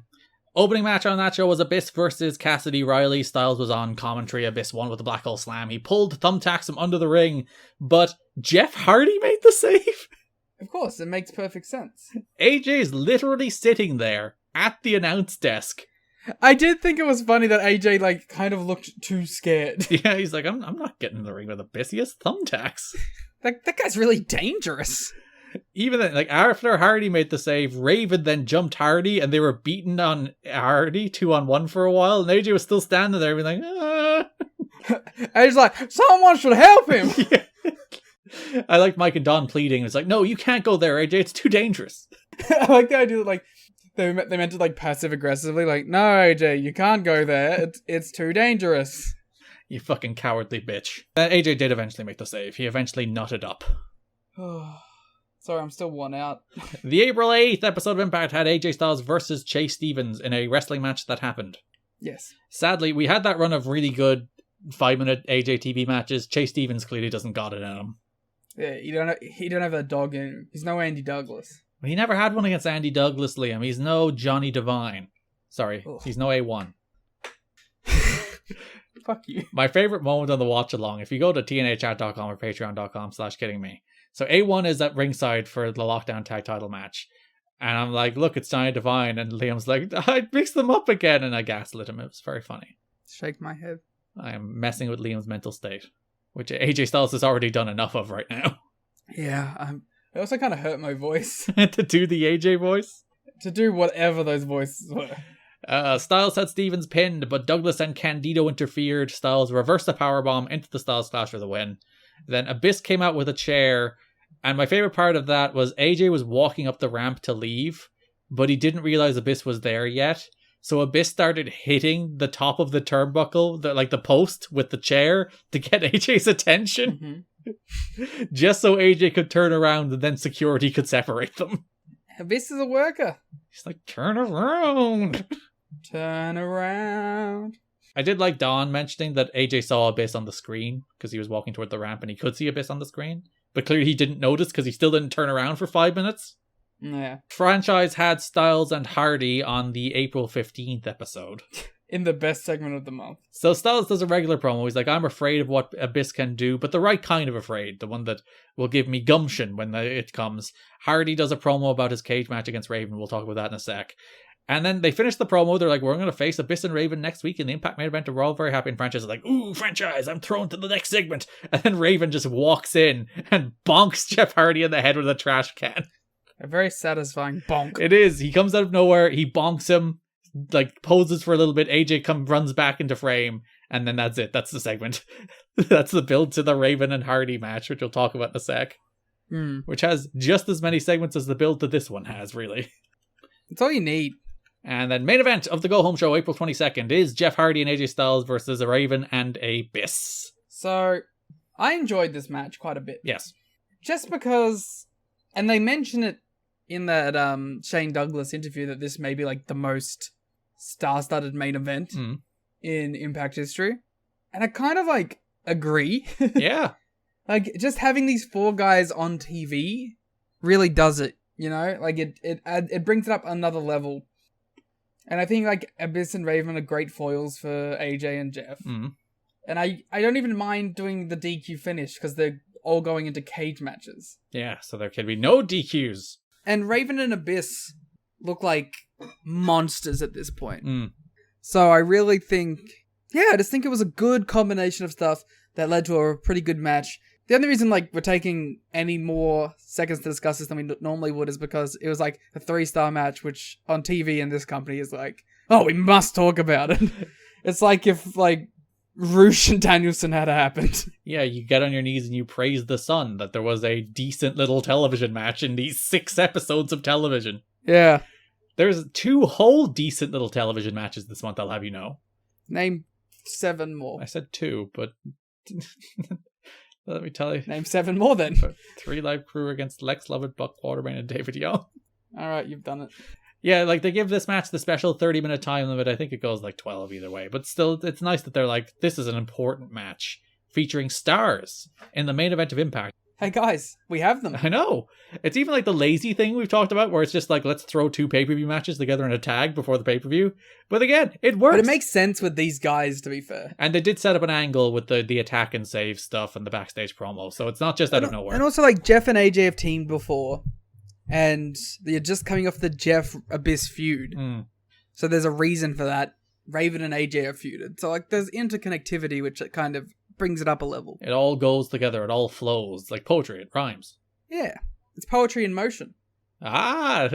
Opening match on that show was Abyss versus Cassidy Riley. Styles was on commentary. Abyss won with a Black Hole Slam. He pulled thumbtacks from under the ring, but Jeff Hardy made the save. Of course, it makes perfect sense. AJ's literally sitting there at the announce desk. I did think it was funny that AJ like kind of looked too scared. Yeah, he's like, I'm not getting in the ring with Abyss. He has thumbtacks. That guy's really dangerous. Even then, like after Hardy made the save, Raven then jumped Hardy, and they were beating on Hardy 2-on-1 for a while, and AJ was still standing there, being like, AJ's like, someone should help him. Yeah. I like Mike and Don pleading. It's like, no, you can't go there, AJ. It's too dangerous. I like the idea that like they meant it like passive aggressively, like, no, AJ, you can't go there. It's too dangerous. You fucking cowardly bitch. AJ did eventually make the save. He eventually nutted up. Sorry, I'm still one out. The April 8th episode of Impact had AJ Styles versus Chase Stevens in a wrestling match that happened. Yes. Sadly, we had that run of really good 5-minute AJ TV matches. Chase Stevens clearly doesn't got it in him. Yeah, he don't have that dog in him. He's no Andy Douglas. He never had one against Andy Douglas, Liam. He's no Johnny Devine. Sorry, he's no A1. Fuck you. My favorite moment on the watch along, if you go to tnachat.com or patreon.com/kiddingme. So A1 is at ringside for the Lockdown Tag Title match. And I'm like, look, it's Johnny Devine. And Liam's like, I mixed them up again. And I gaslit him. It was very funny. Shake my head. I am messing with Liam's mental state. which AJ Styles has already done enough of right now. Yeah, it also kind of hurt my voice To do the AJ voice? to do whatever those voices were. Styles had Stevens pinned, but Douglas and Candido interfered. Styles reversed the powerbomb into the Styles Clash for the win. Then Abyss came out with a chair, and my favorite part of that was AJ was walking up the ramp to leave, but he didn't realize Abyss was there yet. So Abyss started hitting the top of the turnbuckle, the post, with the chair to get AJ's attention. Mm-hmm. Just so AJ could turn around and then security could separate them. Abyss is a worker. He's like, turn around. Turn around. I did like Don mentioning that AJ saw Abyss on the screen because he was walking toward the ramp and he could see Abyss on the screen. But clearly he didn't notice because he still didn't turn around for 5 minutes. Yeah. Franchise had Styles and Hardy on the April 15th episode. In the best segment of the month. So Styles does a regular promo. He's like, I'm afraid of what Abyss can do, but the right kind of afraid. The one that will give me gumption when it comes. Hardy does a promo about his cage match against Raven. We'll talk about that in a sec. And then they finish the promo. They're like, we're going to face Abyss and Raven next week in the Impact main event. And we're all very happy. And Franchise is like, ooh, Franchise, I'm thrown to the next segment. And then Raven just walks in and bonks Jeff Hardy in the head with a trash can. A very satisfying bonk. It is. He comes out of nowhere. He bonks him, poses for a little bit. AJ runs back into frame. And then that's it. That's the segment. That's the build to the Raven and Hardy match, which we'll talk about in a sec. Which has just as many segments as the build to this one has, really. It's all you need. And then main event of the Go Home Show, April 22nd, is Jeff Hardy and AJ Styles versus Raven and Abyss. So, I enjoyed this match quite a bit. Yes. Just because, and they mention it in that Shane Douglas interview that this may be the most star-studded main event in Impact history. And I kind of agree. Yeah. Just having these 4 guys on TV really does it, you know? It brings it up another level. And I think Abyss and Raven are great foils for AJ and Jeff. And I don't even mind doing the DQ finish because they're all going into cage matches. Yeah, so there can be no DQs. And Raven and Abyss look like monsters at this point. So I really think, I just think it was a good combination of stuff that led to a pretty good match. The only reason we're taking any more seconds to discuss this than we normally would is because it was a 3-star match, which on TV in this company is oh, we must talk about it. It's if Roosh and Danielson had happened. Yeah, you get on your knees and you praise the sun that there was a decent little television match in these 6 episodes of television. Yeah. There's 2 whole decent little television matches this month, I'll have you know. Name 7 more. I said 2, but... Let me tell you. Name 7 more then. 3 Live Crew against Lex Lovett, Buck Quartermain, and David Young. Alright, you've done it. Yeah, they give this match the special 30-minute time limit. I think it goes 12 either way. But still, it's nice that they're this is an important match featuring stars in the main event of Impact. Hey guys, we have them. I know. It's even the lazy thing we've talked about where it's just let's throw 2 pay-per-view matches together in a tag before the pay-per-view. But again, it works. But it makes sense with these guys, to be fair. And they did set up an angle with the attack and save stuff and the backstage promo. So it's not just out of nowhere. And also Jeff and AJ have teamed before. And they're just coming off the Jeff Abyss feud. So there's a reason for that. Raven and AJ are feuded. So there's interconnectivity, which kind of brings it up a level. It all goes together. It all flows. Like poetry. It rhymes. Yeah. It's poetry in motion. Matt's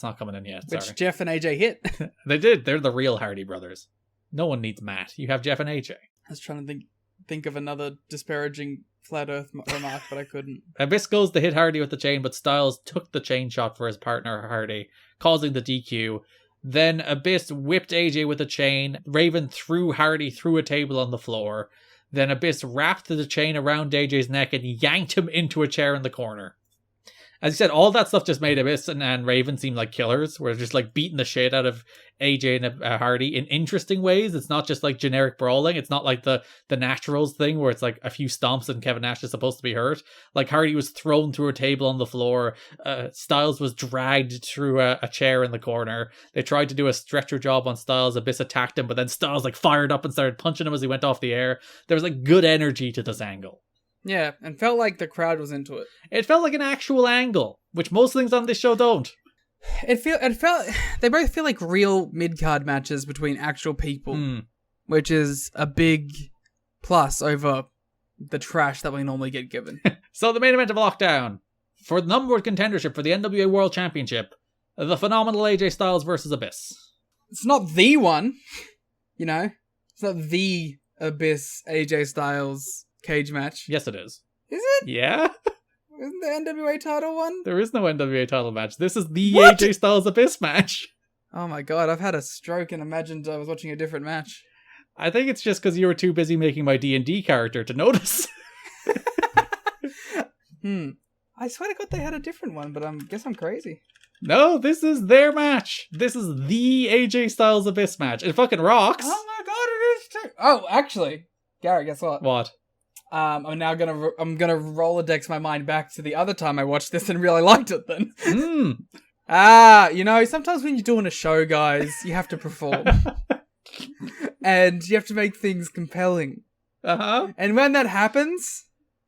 not coming in yet. Which sorry. Jeff and AJ hit. They did. They're the real Hardy brothers. No one needs Matt. You have Jeff and AJ. I was trying to think of another disparaging flat earth remark, but I couldn't. Abyss goes to hit Hardy with the chain, but Styles took the chain shot for his partner Hardy, causing the DQ. Then Abyss whipped AJ with a chain. Raven threw Hardy through a table on the floor. Then Abyss wrapped the chain around AJ's neck and yanked him into a chair in the corner. As you said, all that stuff just made Abyss and Raven seem like killers. Where they're just beating the shit out of AJ and Hardy in interesting ways. It's not just generic brawling. It's not the Naturals thing where it's a few stomps and Kevin Nash is supposed to be hurt. Hardy was thrown through a table on the floor. Styles was dragged through a chair in the corner. They tried to do a stretcher job on Styles. Abyss attacked him, but then Styles fired up and started punching him as he went off the air. There was good energy to this angle. Yeah, and felt like the crowd was into it. It felt like an actual angle, which most things on this show don't. They both feel like real mid-card matches between actual people, which is a big plus over the trash that we normally get given. So the main event of Lockdown, for the number one contendership for the NWA World Championship, the phenomenal AJ Styles versus Abyss. It's not the one, you know? It's not the Abyss AJ Styles cage match. Yes, it is. Is it? Yeah? Isn't the NWA title one? There is no NWA title match. This is the What? AJ Styles Abyss match. Oh my god, I've had a stroke and imagined I was watching a different match. I think it's just because you were too busy making my D&D character to notice. I swear to god they had a different one, but I guess I'm crazy. No, this is their match. This is the AJ Styles Abyss match. It fucking rocks. Oh my god, it is too. Oh, actually, Garrett, guess what? What? I'm gonna Rolodex my mind back to the other time I watched this and really liked it then. You know, sometimes when you're doing a show, guys, you have to perform. And you have to make things compelling. Uh-huh. And when that happens,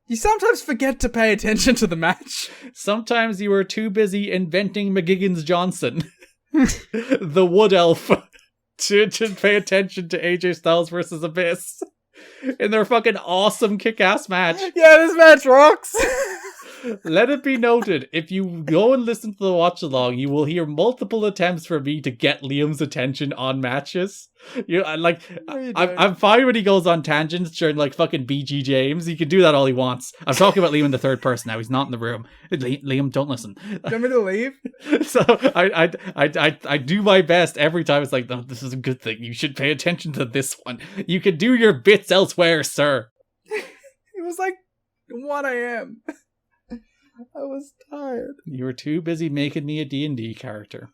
you sometimes forget to pay attention to the match. Sometimes you were too busy inventing McGiggins Johnson, the wood elf, to pay attention to AJ Styles versus Abyss in their fucking awesome kick-ass match. Yeah, this match rocks. Let it be noted, if you go and listen to the watch-along, you will hear multiple attempts for me to get Liam's attention on matches. I'm fine when he goes on tangents during like fucking BG James. He can do that all he wants. I'm talking about Liam in the third person now. He's not in the room. Liam, don't listen. Do you want me to leave? So I do my best every time. It's like, no, this is a good thing. You should pay attention to this one. You can do your bits elsewhere, sir. It was like 1 a.m. I was tired. You were too busy making me a D&D character.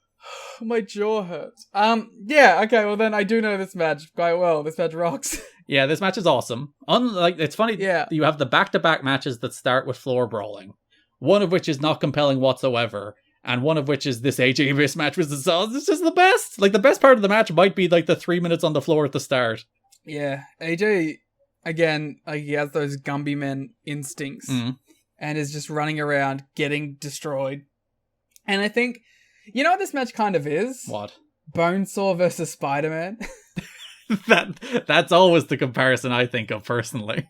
My jaw hurts. Yeah, okay, well then I do know this match quite well. This match rocks. Yeah, this match is awesome. Unlike, it's funny, Yeah. You have the back-to-back matches that start with floor brawling. One of which is not compelling whatsoever, and one of which is this AJ Abyss match with the Styles. It's just the best. Like, the best part of the match might be like the 3 minutes on the floor at the start. Yeah, AJ, again, he has those Gumby Men instincts. And is just running around getting destroyed. And I think, you know what this match kind of is? What? Bonesaw versus Spider-Man. That's always the comparison I think of personally.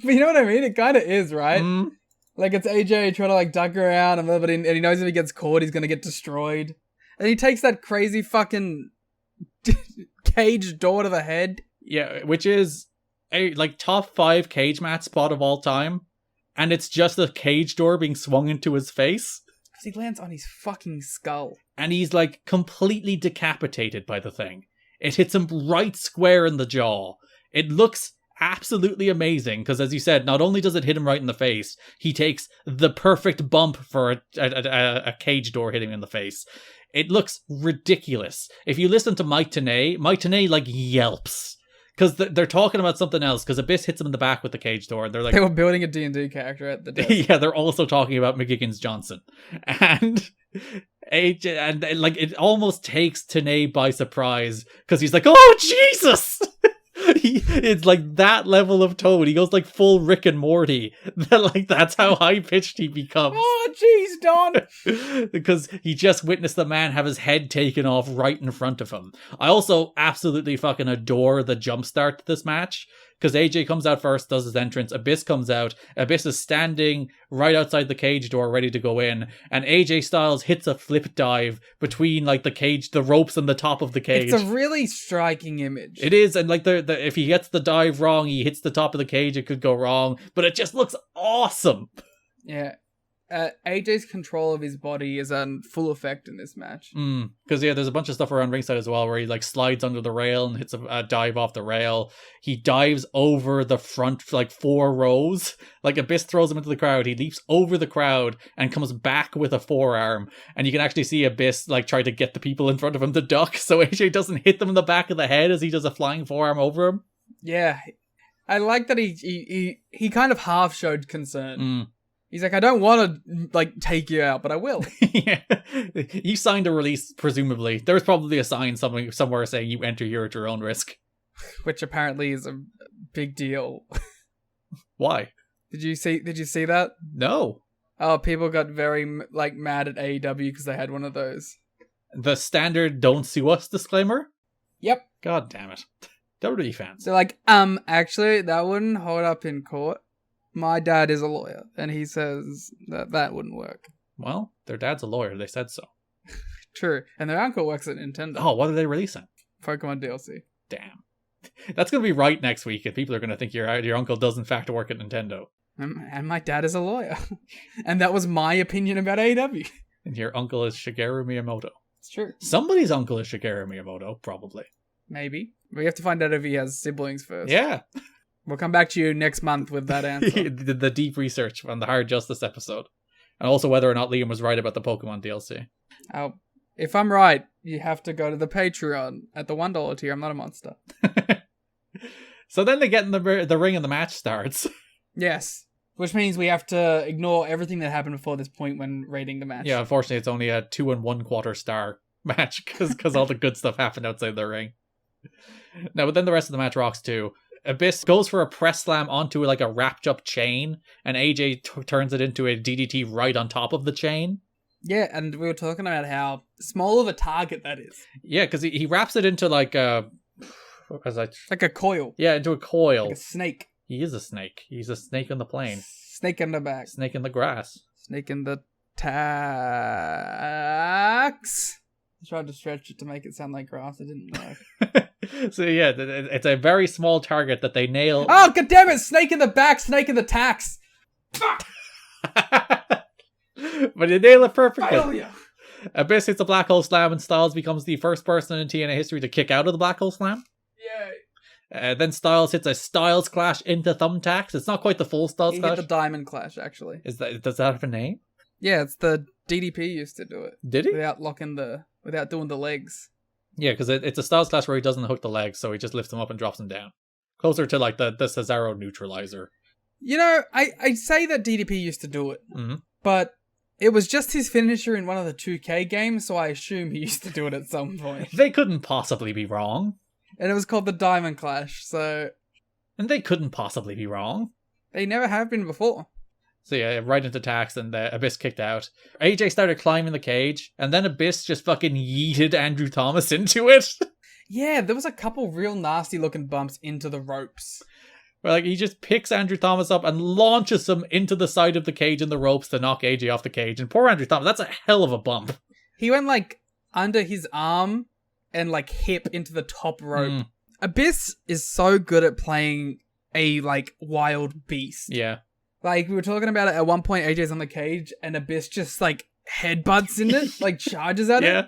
But you know what I mean? It kind of is, right? Like it's AJ trying to like duck around and he knows if he gets caught, he's going to get destroyed. And he takes that crazy fucking cage door to the head. Yeah, which is a like top 5 cage match spot of all time. And it's just a cage door being swung into his face. Because he lands on his fucking skull. And he's like completely decapitated by the thing. It hits him right square in the jaw. It looks absolutely amazing because, as you said, not only does it hit him right in the face, he takes the perfect bump for a cage door hitting him in the face. It looks ridiculous. If you listen to Mike Tenay like yelps. Because they're talking about something else, because Abyss hits him in the back with the cage door, and they're like... They were building a D&D character at the desk. Yeah, they're also talking about McGiggins Johnson. And like, it almost takes Tenay by surprise, because he's like, oh, Jesus! It's like that level of tone. He goes like full Rick and Morty. That's how high-pitched he becomes. Oh, jeez, Don! Because he just witnessed the man have his head taken off right in front of him. I also absolutely fucking adore the jumpstart to this match. Because AJ comes out first, does his entrance. Abyss comes out. Abyss is standing right outside the cage door, ready to go in. And AJ Styles hits a flip dive between like the ropes and the top of the cage. It's a really striking image. It is, and like if he gets the dive wrong, he hits the top of the cage, it could go wrong. But it just looks awesome. Yeah. AJ's control of his body is in full effect in this match. Because there's a bunch of stuff around ringside as well where he like slides under the rail and hits a dive off the rail. He dives over the front like 4 rows. Like Abyss throws him into the crowd. He leaps over the crowd and comes back with a forearm. And you can actually see Abyss like try to get the people in front of him to duck so AJ doesn't hit them in the back of the head as he does a flying forearm over him. Yeah. I like that he kind of half showed concern. He's like, I don't want to, like, take you out, but I will. Yeah. You signed a release, presumably. There's probably a sign somewhere saying you enter here at your own risk. Which apparently is a big deal. Why? Did you see that? No. Oh, people got very, like, mad at AEW because they had one of those. The standard don't sue us disclaimer? Yep. God damn it. WWE fans. So like, actually, that wouldn't hold up in court. My dad is a lawyer, and he says that wouldn't work. Well, their dad's a lawyer. They said so. True. And their uncle works at Nintendo. Oh, what are they releasing? Pokemon DLC. Damn. That's going to be right next week, and people are going to think your uncle does in fact work at Nintendo. And my dad is a lawyer. And that was my opinion about AEW. And your uncle is Shigeru Miyamoto. It's true. Somebody's uncle is Shigeru Miyamoto, probably. Maybe. We have to find out if he has siblings first. Yeah. We'll come back to you next month with that answer. the deep research on the Hard Justice episode. And also whether or not Liam was right about the Pokemon DLC. If I'm right, you have to go to the Patreon at the $1 tier. I'm not a monster. So then they get in the ring and the match starts. Yes. Which means we have to ignore everything that happened before this point when rating the match. Yeah, unfortunately it's only a 2 1/4 star match because all the good stuff happened outside the ring. Now, but then the rest of the match rocks too. Abyss goes for a press slam onto like a wrapped up chain, and AJ turns it into a DDT right on top of the chain. Yeah, and we were talking about how small of a target that is. Yeah, because he wraps it into like a... like a coil. Yeah, into a coil. Like a snake. He is a snake. He's a snake on the plane. Snake in the back. Snake in the grass. Snake in the tax. I tried to stretch it to make it sound like grass. It didn't work. So yeah, it's a very small target that they nail. Oh, goddammit! Snake in the back, snake in the tax. But they nail it perfectly. Failure. Abyss hits a black hole slam, and Styles becomes the first person in TNA history to kick out of the black hole slam. Yay. Then Styles hits a Styles Clash into Thumbtacks. It's not quite the full Styles He Clash. hit the Diamond Clash, actually. Does that have a name? Yeah, it's the DDP used to do it. Did he? Without doing the legs. Yeah, because it's a Styles Clash where he doesn't hook the legs, so he just lifts him up and drops him down. Closer to like the Cesaro neutralizer. You know, I say that DDP used to do it, Mm-hmm. but it was just his finisher in one of the 2K games, so I assume he used to do it at some point. They couldn't possibly be wrong. And it was called the Diamond Clash, so... And they couldn't possibly be wrong. They never have been before. So yeah, right into Tax, and Abyss kicked out. AJ started climbing the cage, and then Abyss just fucking yeeted Andrew Thomas into it. Yeah, there was a couple real nasty looking bumps into the ropes. Where like he just picks Andrew Thomas up and launches him into the side of the cage and the ropes to knock AJ off the cage. And poor Andrew Thomas, that's a hell of a bump. He went like under his arm and like hip into the top rope. Abyss is so good at playing a like wild beast. Yeah. Like we were talking about it at one point, AJ's on the cage and Abyss just like headbutts in it, like charges at it.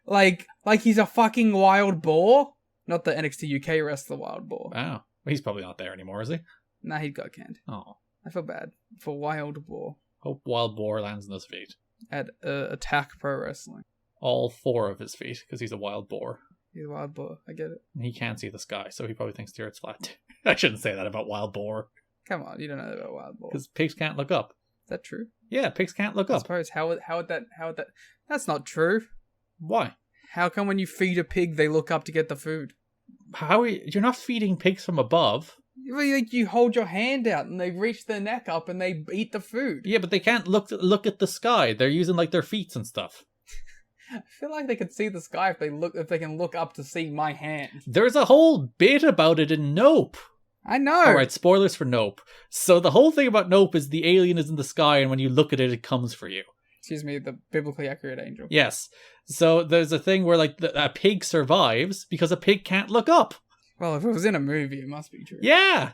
Like he's a fucking wild boar. Not the NXT UK wrestler Wild Boar. Wow. He's probably not there anymore, is he? Nah, he got canned. Oh. I feel bad for Wild Boar. Hope Wild Boar lands on his feet. At Attack Pro Wrestling. All 4 of his feet, because he's a wild boar. He's a wild boar, I get it. And he can't see the sky, so he probably thinks the earth's flat. I shouldn't say that about Wild Boar. Come on, you don't know about Wild Boar. Because pigs can't look up. Is that true? Yeah, pigs can't look I up. suppose. How would that... That's not true. Why? How come when you feed a pig, they look up to get the food? You're not feeding pigs from above. You hold your hand out and they reach their neck up and they eat the food. Yeah, but they can't look at the sky. They're using like their feet and stuff. I feel like they could see the sky if they can look up to see my hand. There's a whole bit about it in Nope. I know. Alright, spoilers for Nope. So the whole thing about Nope is the alien is in the sky, and when you look at it, it comes for you. Excuse me, the biblically accurate angel. Yes. So there's a thing where like a pig survives because a pig can't look up. Well, if it was in a movie, it must be true. Yeah.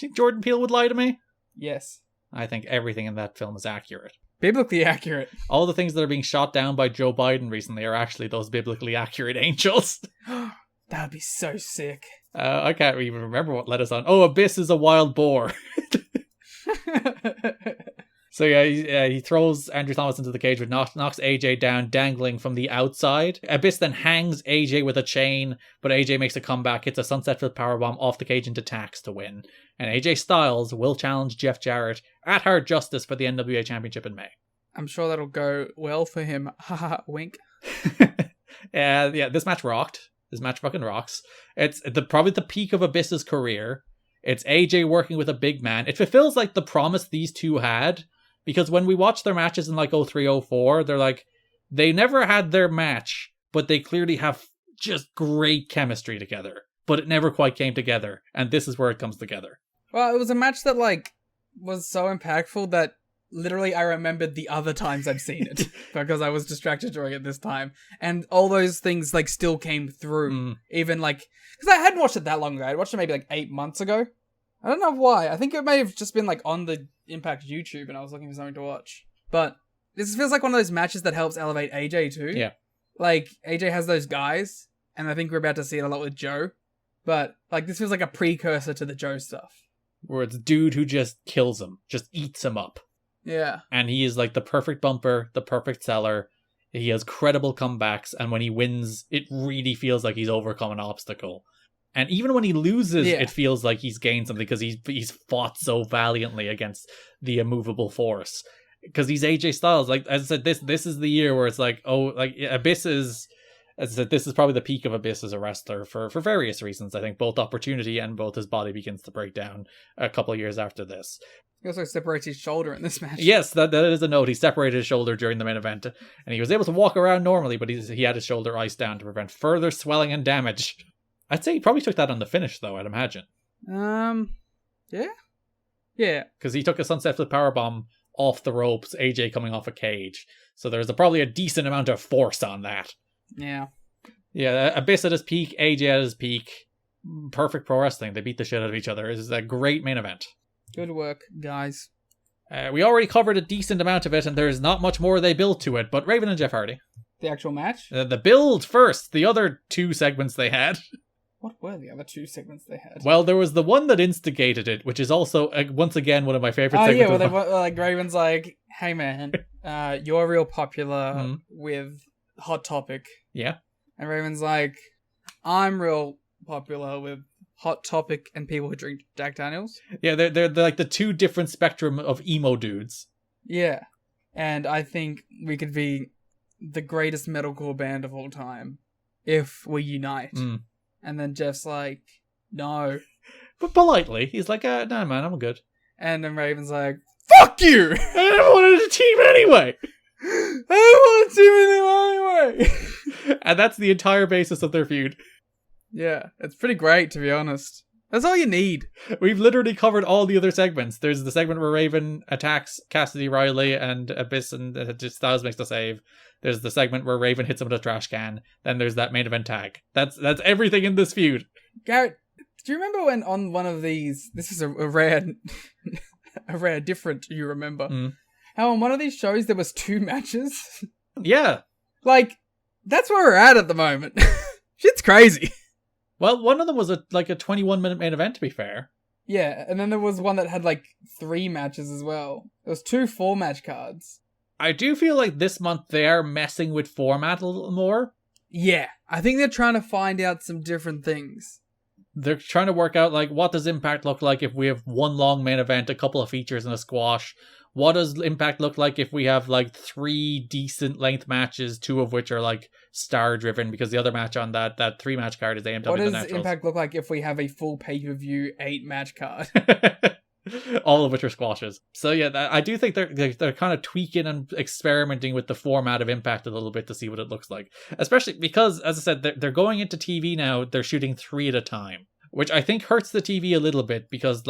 Think Jordan Peele would lie to me? Yes. I think everything in that film is accurate. Biblically accurate. All the things that are being shot down by Joe Biden recently are actually those biblically accurate angels. That would be so sick. I can't even remember what led us on. Oh, Abyss is a wild boar. So yeah, he throws Andrew Thomas into the cage, which knocks AJ down, dangling from the outside. Abyss then hangs AJ with a chain, but AJ makes a comeback, hits a sunset flip powerbomb off the cage into Tax to win. And AJ Styles will challenge Jeff Jarrett at Hard Justice for the NWA Championship in May. I'm sure that'll go well for him. Haha, wink. Yeah, this match rocked. This match fucking rocks. It's probably the peak of Abyss's career. It's AJ working with a big man. It fulfills like the promise these two had. Because when we watch their matches in like 03, 04, they're like, they never had their match, but they clearly have just great chemistry together. but it never quite came together. And this is where it comes together. Well, it was a match that, like, was so impactful that literally I remembered the other times I've seen it because I was distracted during it this time. And all those things, like, still came through. Even, like, because I hadn't watched it that long ago. I watched it maybe, like, 8 months ago. I don't know why. I think it may have just been, like, on the Impact YouTube and I was looking for something to watch. But this feels like one of those matches that helps elevate AJ too. Yeah. Like, AJ has those guys, and I think we're about to see it a lot with Joe. But, like, this feels like a precursor to the Joe stuff. Where it's dude who just kills him, just eats him up. Yeah. And he is like the perfect bumper, the perfect seller. He has credible comebacks, and when he wins, it really feels like he's overcome an obstacle. And even when he loses, it feels like he's gained something because he's fought so valiantly against the immovable force. Because he's AJ Styles. Like, as I said, this is the year where it's like, oh, like Abyss is, as I said, this is probably the peak of Abyss as a wrestler for various reasons. I think both opportunity and both his body begins to break down a couple of years after this. He also separates his shoulder in this match. Yes, that is a note. He separated his shoulder during the main event, and he was able to walk around normally, but he had his shoulder iced down to prevent further swelling and damage. I'd say he probably took that on the finish, though, I'd imagine. Yeah? Yeah. Because he took a sunset flip powerbomb off the ropes, AJ coming off a cage. So there's probably a decent amount of force on that. Yeah. Yeah, Abyss at his peak, AJ at his peak. Perfect pro wrestling. They beat the shit out of each other. This is a great main event. Good work, guys. We already covered a decent amount of it, and there's not much more they built to it, but Raven and Jeff Hardy. The actual match? The build first, the other two segments they had. What were the other two segments they had? Well, there was the one that instigated it, which is also, once again, one of my favorite segments. Oh, yeah, like Raven's like, hey man, you're real popular with Hot Topic. Yeah. And Raven's like, I'm real popular with Hot Topic and people who drink Jack Daniels. Yeah, they're like the two different spectrum of emo dudes. Yeah. And I think we could be the greatest metalcore band of all time if we unite. And then Jeff's like, no. But politely, he's like, no man, I'm good. And then Raven's like, fuck you! I never wanted a team anyway! I don't want a team anyway! And that's the entire basis of their feud. Yeah, it's pretty great, to be honest. That's all you need. We've literally covered all the other segments. There's the segment where Raven attacks Cassidy Riley and Abyss and Styles makes the save. There's the segment where Raven hits him with a trash can. Then there's that main event tag. That's everything in this feud. Garrett, do you remember when on one of these, this is a rare different you remember, how on one of these shows there was 2 matches? Yeah. Like, that's where we're at the moment. Shit's crazy. Well, one of them was a 21-minute main event, to be fair. Yeah, and then there was one that had 3 matches as well. There was 2 4-match cards. I do feel like this month they are messing with format a little more. Yeah, I think they're trying to find out some different things. They're trying to work out, what does Impact look like if we have one long main event, a couple of features, and a squash? What does Impact look like if we have 3 decent length matches, 2 of which are star driven, because the other match on that 3-match card is AMW. What does Naturals. Impact look like if we have a full pay-per-view 8-match card? All of which are squashes. So yeah, I do think they're kind of tweaking and experimenting with the format of Impact a little bit to see what it looks like. Especially because, as I said, they're going into TV now. They're shooting 3 at a time, which I think hurts the TV a little bit because,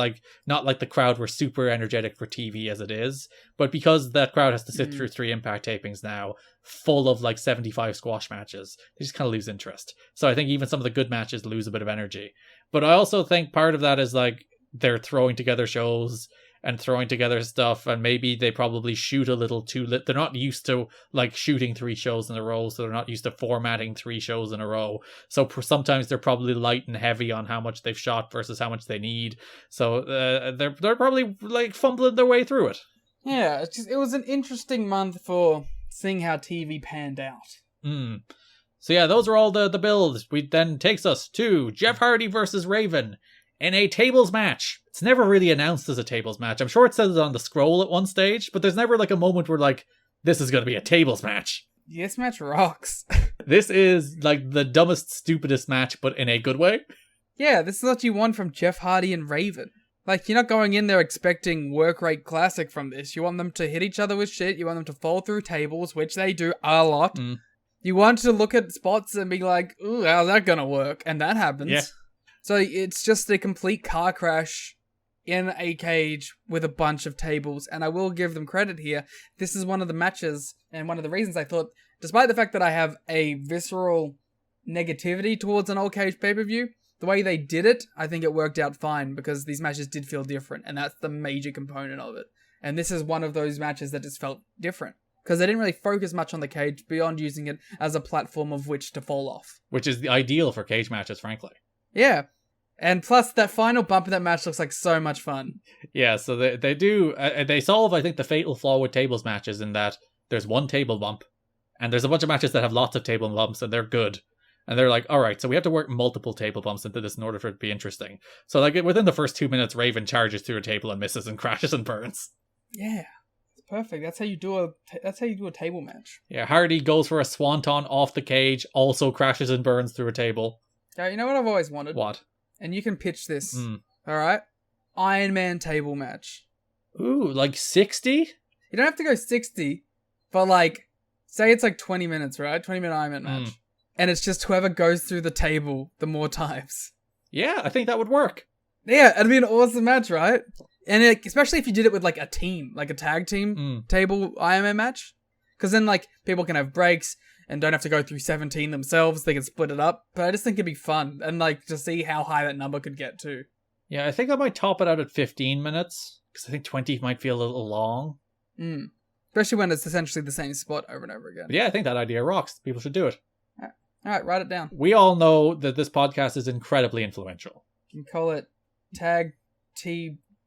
not like the crowd were super energetic for TV as it is, but because that crowd has to sit through 3 Impact tapings now, full of 75 squash matches, they just kind of lose interest. So I think even some of the good matches lose a bit of energy. But I also think part of that is they're throwing together shows and throwing together stuff, and maybe they probably shoot a little too they're not used to shooting 3 shows in a row, so they're not used to formatting 3 shows in a row, so sometimes they're probably light and heavy on how much they've shot versus how much they need, so they're probably fumbling their way through it. Yeah, it was an interesting month for seeing how TV panned out. So yeah, those are all the builds. We then takes us to Jeff Hardy versus Raven in a tables match. It's never really announced as a tables match. I'm sure it says it on the scroll at one stage, but there's never a moment where this is going to be a tables match. This match rocks. This is the dumbest, stupidest match, but in a good way. Yeah, this is what you want from Jeff Hardy and Raven. You're not going in there expecting work rate classic from this. You want them to hit each other with shit. You want them to fall through tables, which they do a lot. You want to look at spots and be like, ooh, how's that going to work? And that happens. Yeah. So it's just a complete car crash in a cage with a bunch of tables, and I will give them credit here. This is one of the matches, and one of the reasons I thought, despite the fact that I have a visceral negativity towards an old cage pay-per-view, the way they did it, I think it worked out fine, because these matches did feel different, and that's the major component of it. And this is one of those matches that just felt different, because they didn't really focus much on the cage beyond using it as a platform of which to fall off. Which is the ideal for cage matches, frankly. Yeah. And plus, that final bump in that match looks like so much fun. Yeah, so they do... they solve, I think, the fatal flaw with tables matches in that there's one table bump, and there's a bunch of matches that have lots of table bumps, and they're good. And they're like, alright, so we have to work multiple table bumps into this in order for it to be interesting. So, like, within the first 2 minutes, Raven charges through a table and misses and crashes and burns. Yeah. It's perfect. That's how you do a table match. Yeah, Hardy goes for a swanton off the cage, also crashes and burns through a table. Yeah, you know what I've always wanted? What? And you can pitch this. Alright? Iron Man table match. Ooh, like 60? You don't have to go 60, but like, say it's like 20 minutes, right? 20-minute Iron Man match. And it's just whoever goes through the table the more times. Yeah, I think that would work. Yeah, it'd be an awesome match, right? And especially if you did it with like a team, like a tag team table Iron Man match. Because then like people can have breaks and don't have to go through 17 themselves. They can split it up. But I just think it'd be fun. And like to see how high that number could get to. Yeah, I think I might top it out at 15 minutes. Because I think 20 might feel a little long. Especially when it's essentially the same spot over and over again. But yeah, I think that idea rocks. People should do it. Alright, write it down. We all know that this podcast is incredibly influential. You can call it Tag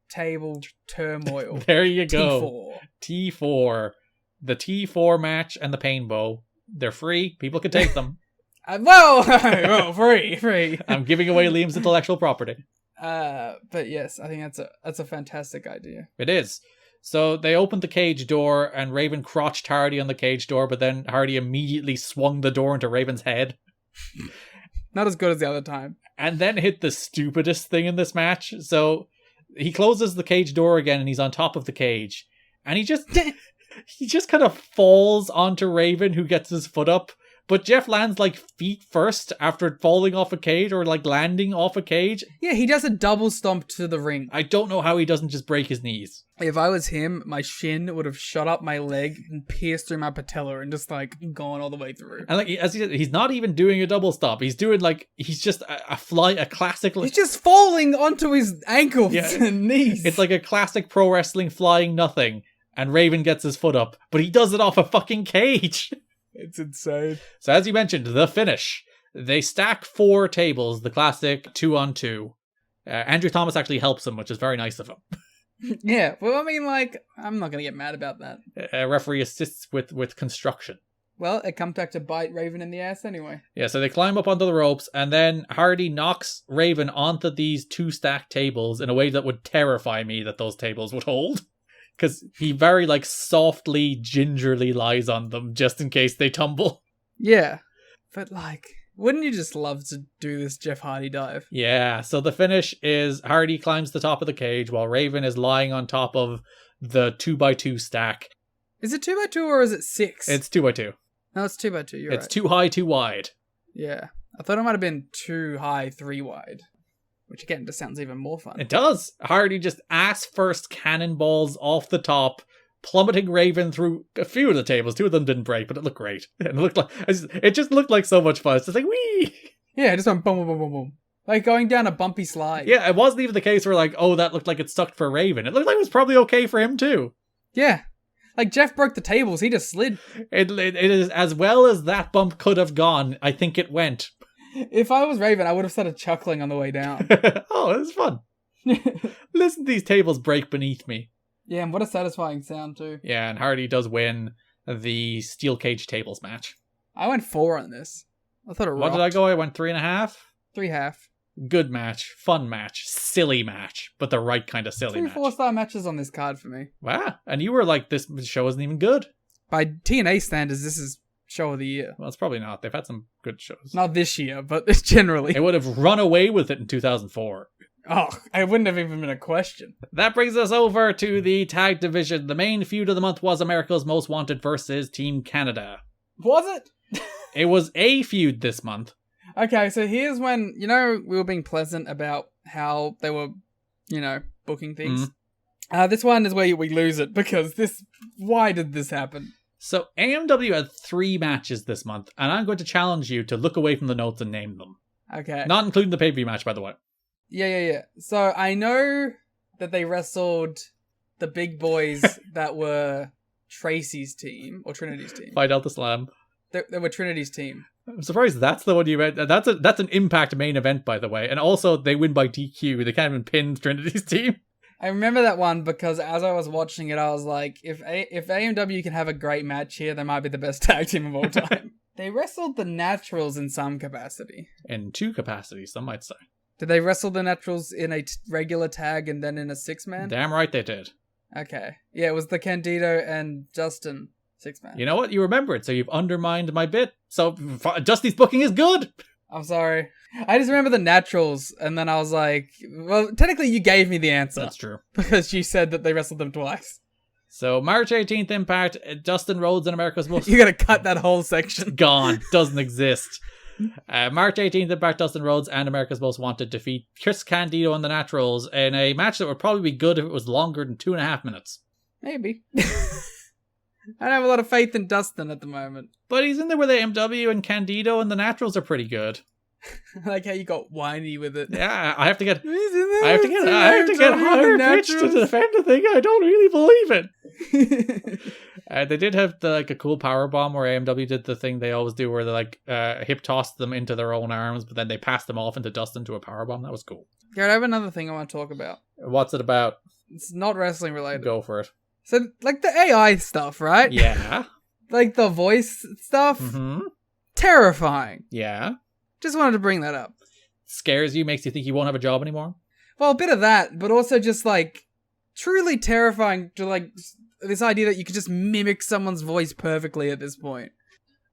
Table Turmoil. There you go. T4. The T4 match and the Pain Bow. They're free. People can take them. Whoa, free. I'm giving away Liam's intellectual property. But yes, I think that's a fantastic idea. It is. So they opened the cage door and Raven crotched Hardy on the cage door, but then Hardy immediately swung the door into Raven's head. Not as good as the other time. And then hit the stupidest thing in this match. So he closes the cage door again and he's on top of the cage. And he just kind of falls onto Raven, who gets his foot up. But Jeff lands like feet first after falling off a cage or like landing off a cage. Yeah, he does a double stomp to the ring. I don't know how he doesn't just break his knees. If I was him, my shin would have shot up my leg and pierced through my patella and just like gone all the way through. And like as he said, he's not even doing a double stomp. He's doing like he's just a classic. He's just falling onto his ankles and knees. It's like a classic pro wrestling flying nothing. And Raven gets his foot up, but he does it off a fucking cage. It's insane. So as you mentioned, the finish. They stack 4 tables, the classic 2-on-2. Andrew Thomas actually helps him, which is very nice of him. Yeah, well, I mean, like, I'm not going to get mad about that. Referee assists with construction. Well, it comes back to bite Raven in the ass anyway. Yeah, so they climb up onto the ropes, and then Hardy knocks Raven onto these 2 stacked tables in a way that would terrify me that those tables would hold. Because he very, like, softly, gingerly lies on them just in case they tumble. Yeah. But, like, wouldn't you just love to do this Jeff Hardy dive? Yeah, so the finish is Hardy climbs the top of the cage while Raven is lying on top of the 2x2 stack. Is it 2x2 or is it 6? It's 2x2. No, it's 2x2, you're right. It's 2 high, 2 wide. Yeah. I thought it might have been 2 high, 3 wide. Which again just sounds even more fun. It does. Hardy just ass first cannonballs off the top, plummeting Raven through a few of the tables. 2 of them didn't break, but it looked great. It just looked like so much fun. It's just like, wee! Yeah, it just went boom, boom, boom, boom, boom. Like going down a bumpy slide. Yeah, it wasn't even the case where like, oh, that looked like it sucked for Raven. It looked like it was probably okay for him too. Yeah. Like Jeff broke the tables, he just slid. It is as well as that bump could have gone. I think it went. If I was Raven, I would have started chuckling on the way down. Oh, it was fun. Listen to these tables break beneath me. Yeah, and what a satisfying sound too. Yeah, and Hardy does win the steel cage tables match. I went 4 on this. I thought it rocked. What did I go? I went 3.5? 3.5. Good match, fun match, silly match, but the right kind of silly 2 match. 4-star matches on this card for me. Wow, and you were like, this show isn't even good. By TNA standards, this is show of the year. Well, it's probably not. They've had some good shows. Not this year, but generally. They would have run away with it in 2004. Oh, it wouldn't have even been a question. That brings us over to the tag division. The main feud of the month was America's Most Wanted versus Team Canada. Was it? It was a feud this month. Okay, so here's when, we were being pleasant about how they were, booking things. This one is where we lose it because why did this happen? So AMW had 3 matches this month, and I'm going to challenge you to look away from the notes and name them. Okay. Not including the pay-per-view match, by the way. Yeah. So I know that they wrestled the big boys that were Tracy's team, or Trinity's team. Phi Delta Slam. They were Trinity's team. I'm surprised that's the one you read. That's an Impact main event, by the way. And also, they win by DQ. They can't even pin Trinity's team. I remember that one because as I was watching it, I was like, if AMW can have a great match here, they might be the best tag team of all time. They wrestled the Naturals in some capacity. In 2 capacities, some might say. Did they wrestle the Naturals in a regular tag and then in a 6-man? Damn right they did. Okay. Yeah, it was the Candido and Justin 6-man. You know what? You remember it, so you've undermined my bit. So, Dusty's booking is good! I'm sorry. I just remember the Naturals, and then I was like, well, technically you gave me the answer. That's true. Because you said that they wrestled them twice. So, March 18th Impact, Dustin Rhodes and America's Most... You gotta cut that whole section. Gone. Doesn't exist. March 18th Impact, Dustin Rhodes and America's Most Wanted defeat Chris Candido and the Naturals in a match that would probably be good if it was longer than 2.5 minutes. Maybe. I don't have a lot of faith in Dustin at the moment. But he's in there with AMW, and Candido and the Naturals are pretty good. I like how you got whiny with it. Yeah, I have to get higher pitched to defend the thing. I don't really believe it. They did have a cool power bomb where AMW did the thing they always do, where they hip tossed them into their own arms, but then they passed them off into Dustin to a power bomb. That was cool. Garrett, I have another thing I want to talk about. What's it about? It's not wrestling related. Go for it. So, the AI stuff, right? Yeah. The voice stuff. Mm-hmm. Terrifying. Yeah. Just wanted to bring that up. Scares you, makes you think you won't have a job anymore? Well, a bit of that, but also just truly terrifying to this idea that you could just mimic someone's voice perfectly at this point.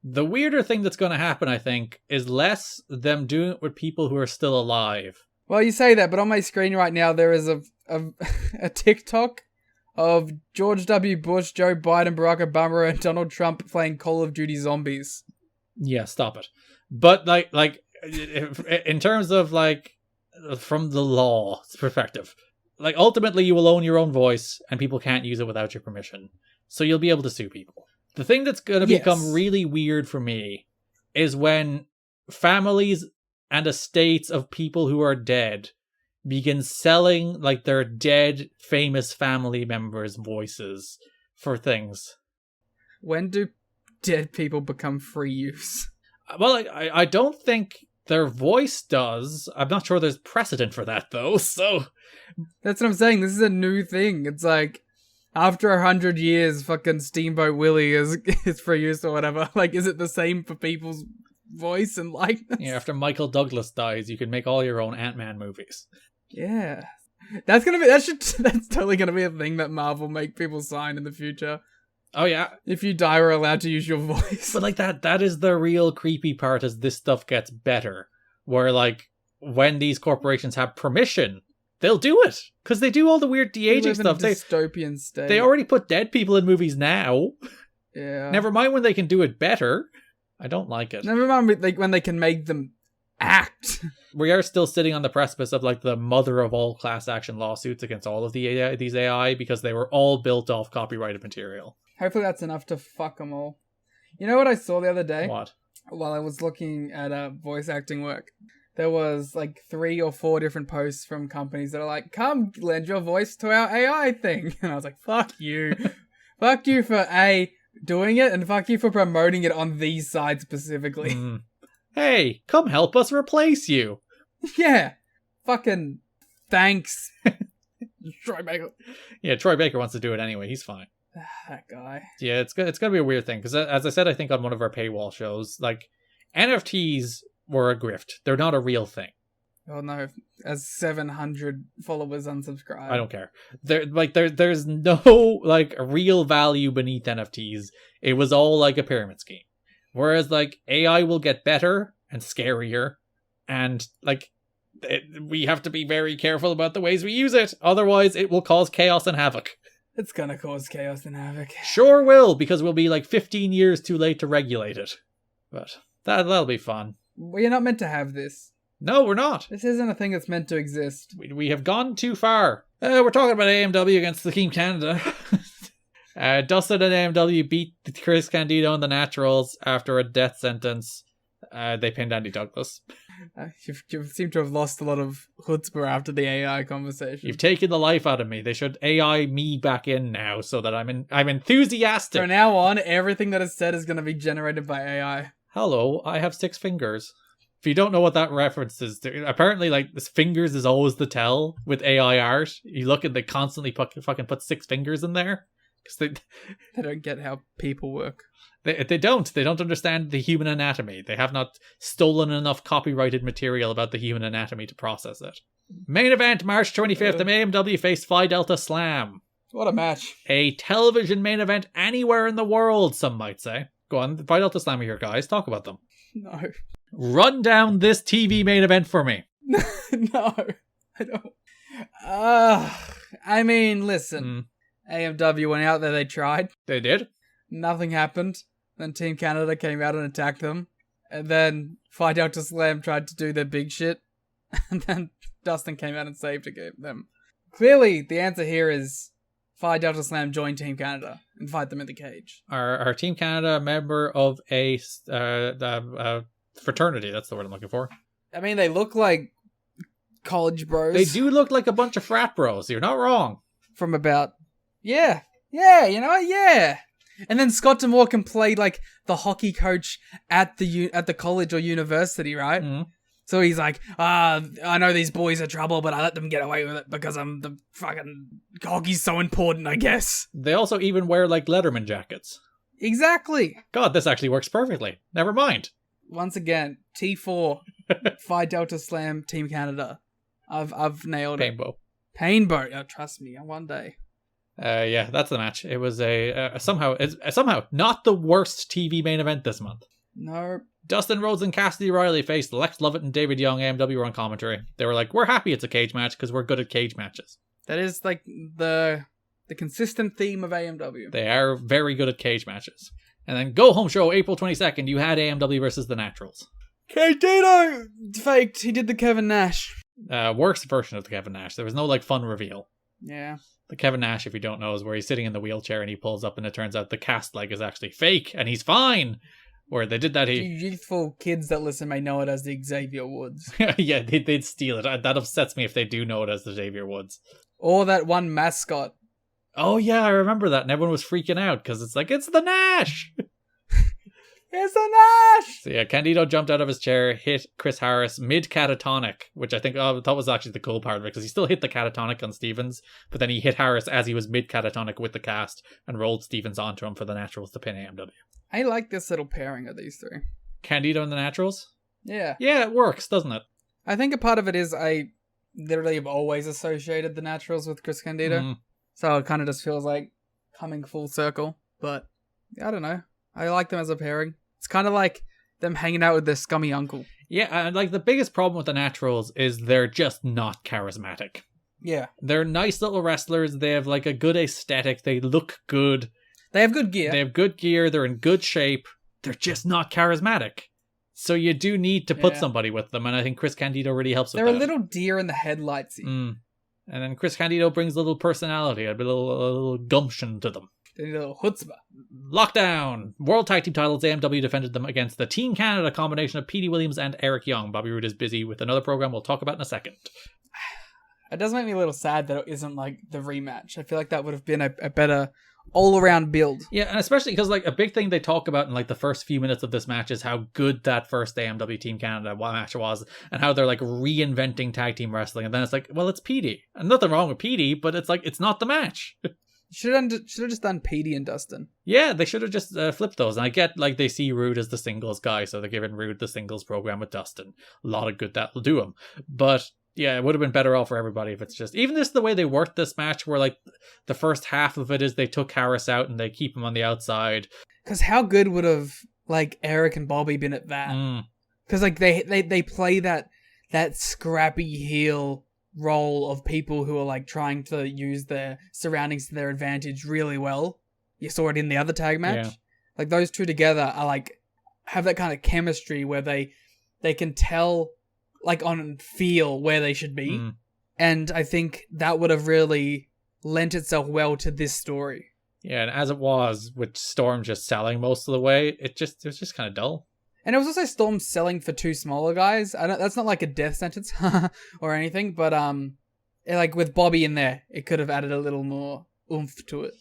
The weirder thing that's going to happen, I think, is less them doing it with people who are still alive. Well, you say that, but on my screen right now there is a TikTok of George W. Bush, Joe Biden, Barack Obama, and Donald Trump playing Call of Duty Zombies. Yeah, stop it. But in terms of from the law's perspective, ultimately you will own your own voice and people can't use it without your permission. So you'll be able to sue people. The thing that's going to become really weird for me is when families and estates of people who are dead begin selling their dead famous family members' voices for things. When do dead people become free use? Well, I don't think their voice does. I'm not sure there's precedent for that, though, so... That's what I'm saying. This is a new thing. It's after 100 years, fucking Steamboat Willie is free use or whatever. Is it the same for people's voice and likeness? Yeah, after Michael Douglas dies, you can make all your own Ant-Man movies. Yeah. That's totally gonna be a thing that Marvel make people sign in the future. Oh yeah. If you die, we're allowed to use your voice. But that is the real creepy part as this stuff gets better. Where when these corporations have permission, they'll do it. Because they do all the weird de-aging stuff. Dystopian state. They already put dead people in movies now. Yeah. Never mind when they can do it better. I don't like it. Never mind when they can make them act. We are still sitting on the precipice of the mother of all class action lawsuits against all of these AI because they were all built off copyrighted material. Hopefully that's enough to fuck them all. You know what I saw the other day? What? While I was looking at voice acting work, there was 3 or 4 different posts from companies that are come lend your voice to our AI thing. And I was like, fuck you. Fuck you for doing it, and fuck you for promoting it on these sites specifically. Hey, come help us replace you. Yeah. Fucking thanks. Troy Baker. Yeah, Troy Baker wants to do it anyway. He's fine. That guy. Yeah, it's going to be a weird thing. Because as I said, I think on one of our paywall shows, NFTs were a grift. They're not a real thing. Oh no, as 700 followers unsubscribe. I don't care. There's no real value beneath NFTs. It was all a pyramid scheme. Whereas AI will get better and scarier, and we have to be very careful about the ways we use it. Otherwise, it will cause chaos and havoc. It's gonna cause chaos and havoc. Sure will, because we'll be 15 years too late to regulate it. But that'll be fun. We're not meant to have this. No, we're not. This isn't a thing that's meant to exist. We have gone too far. We're talking about AMW against the Team Canada. Dustin and AMW beat Chris Candido and the Naturals after a death sentence. They pinned Andy Douglas. You seem to have lost a lot of chutzpah after the AI conversation. You've taken the life out of me. They should AI me back in now so that I'm enthusiastic. From now on, everything that is said is going to be generated by AI. Hello, I have 6 fingers. If you don't know what that reference is, apparently, like, this fingers is always the tell with AI art. You look at they constantly fucking put 6 fingers in there. Because they don't get how people work. They don't understand the human anatomy. They have not stolen enough copyrighted material about the human anatomy to process it. Main event, March 25th, the AMW faced Phi Delta Slam. What a match. A television main event anywhere in the world, some might say. Go on, Phi Delta Slam are here, guys. Talk about them. No. Run down this TV main event for me. No, I don't. I mean, listen. AMW went out there, they tried. They did. Nothing happened. Then Team Canada came out and attacked them. And then Phi Delta Slam tried to do their big shit. And then Dustin came out and saved them. Clearly, the answer here is Phi Delta Slam join Team Canada and fight them in the cage. Are Team Canada a member of a fraternity? That's the word I'm looking for. I mean, they look like college bros. They do look like a bunch of frat bros. You're not wrong. From about... Yeah, you know what? Yeah. And then Scott D'Amore can play like the hockey coach at the college or university, right? Mm-hmm. So he's like, I know these boys are trouble, but I let them get away with it because I'm the fucking hockey's so important, I guess. They also even wear like Letterman jackets. Exactly. God, this actually works perfectly. Never mind. Once again, T4, Phi Delta Slam, Team Canada. I've nailed it. Painbow. Oh, trust me, one day. Yeah, that's the match. It was somehow not the worst TV main event this month. No. Dustin Rhodes and Cassidy Riley faced Lex Lovett and David Young. AMW were on commentary. They were like, we're happy it's a cage match because we're good at cage matches. That is like the consistent theme of AMW. They are very good at cage matches. And then Go Home Show, April 22nd, you had AMW versus the Naturals. Dino faked. He did the Kevin Nash. Worst version of the Kevin Nash. There was no like fun reveal. Yeah. The Kevin Nash, if you don't know, is where he's sitting in the wheelchair and he pulls up and it turns out the cast leg is actually fake and he's fine. Where they did that, youthful kids that listen may know it as the Xavier Woods. Yeah, they'd steal it. That upsets me if they do know it as the Xavier Woods. Or that one mascot. Oh yeah, I remember that. And everyone was freaking out because it's like, it's the Nash! It's the Nash! So yeah, Candido jumped out of his chair, hit Chris Harris mid-catatonic, which I thought was actually the cool part of it, because he still hit the catatonic on Stevens, but then he hit Harris as he was mid-catatonic with the cast, and rolled Stevens onto him for the Naturals to pin AMW. I like this little pairing of these three. Candido and the Naturals? Yeah. Yeah, it works, doesn't it? I think a part of it is I literally have always associated the Naturals with Chris Candido, so it kind of just feels like coming full circle, but I don't know. I like them as a pairing. It's kind of like them hanging out with their scummy uncle. Yeah, and like the biggest problem with the Naturals is they're just not charismatic. Yeah. They're nice little wrestlers. They have like a good aesthetic. They look good. They have good gear. They're in good shape. They're just not charismatic. So you do need to put somebody with them, and I think Chris Candido really helps with that. They're a little deer in the headlights. And then Chris Candido brings a little personality, a little gumption to them. They need a little chutzpah. Lockdown! World Tag Team titles, AMW defended them against the Team Canada combination of Petey Williams and Eric Young. Bobby Roode is busy with another program we'll talk about in a second. It does make me a little sad that it isn't like the rematch. I feel like that would have been a better all-around build. Yeah, and especially because like a big thing they talk about in like the first few minutes of this match is how good that first AMW Team Canada match was, and how they're like reinventing tag team wrestling. And then it's like, well, it's Petey, and nothing wrong with Petey, but it's like it's not the match. Should have just done Petey and Dustin. Yeah, they should have just flipped those. And I get like they see Rude as the singles guy, so they're giving Rude the singles program with Dustin. A lot of good that'll do him, but. Yeah, it would have been better off for everybody if it's just... Even this, the way they worked this match, where, like, the first half of it is they took Harris out and they keep him on the outside. Because how good would have, like, Eric and Bobby been at that? Because, like, they play that scrappy heel role of people who are, like, trying to use their surroundings to their advantage really well. You saw it in the other tag match. Yeah. Like, those two together are, like, have that kind of chemistry where they they can tell, like, on feel where they should be. And I think that would have really lent itself well to this story. Yeah, and as it was, with Storm just selling most of the way, it was just kind of dull. And it was also Storm selling for two smaller guys. That's not like a death sentence or anything, but like with Bobby in there, it could have added a little more oomph to it.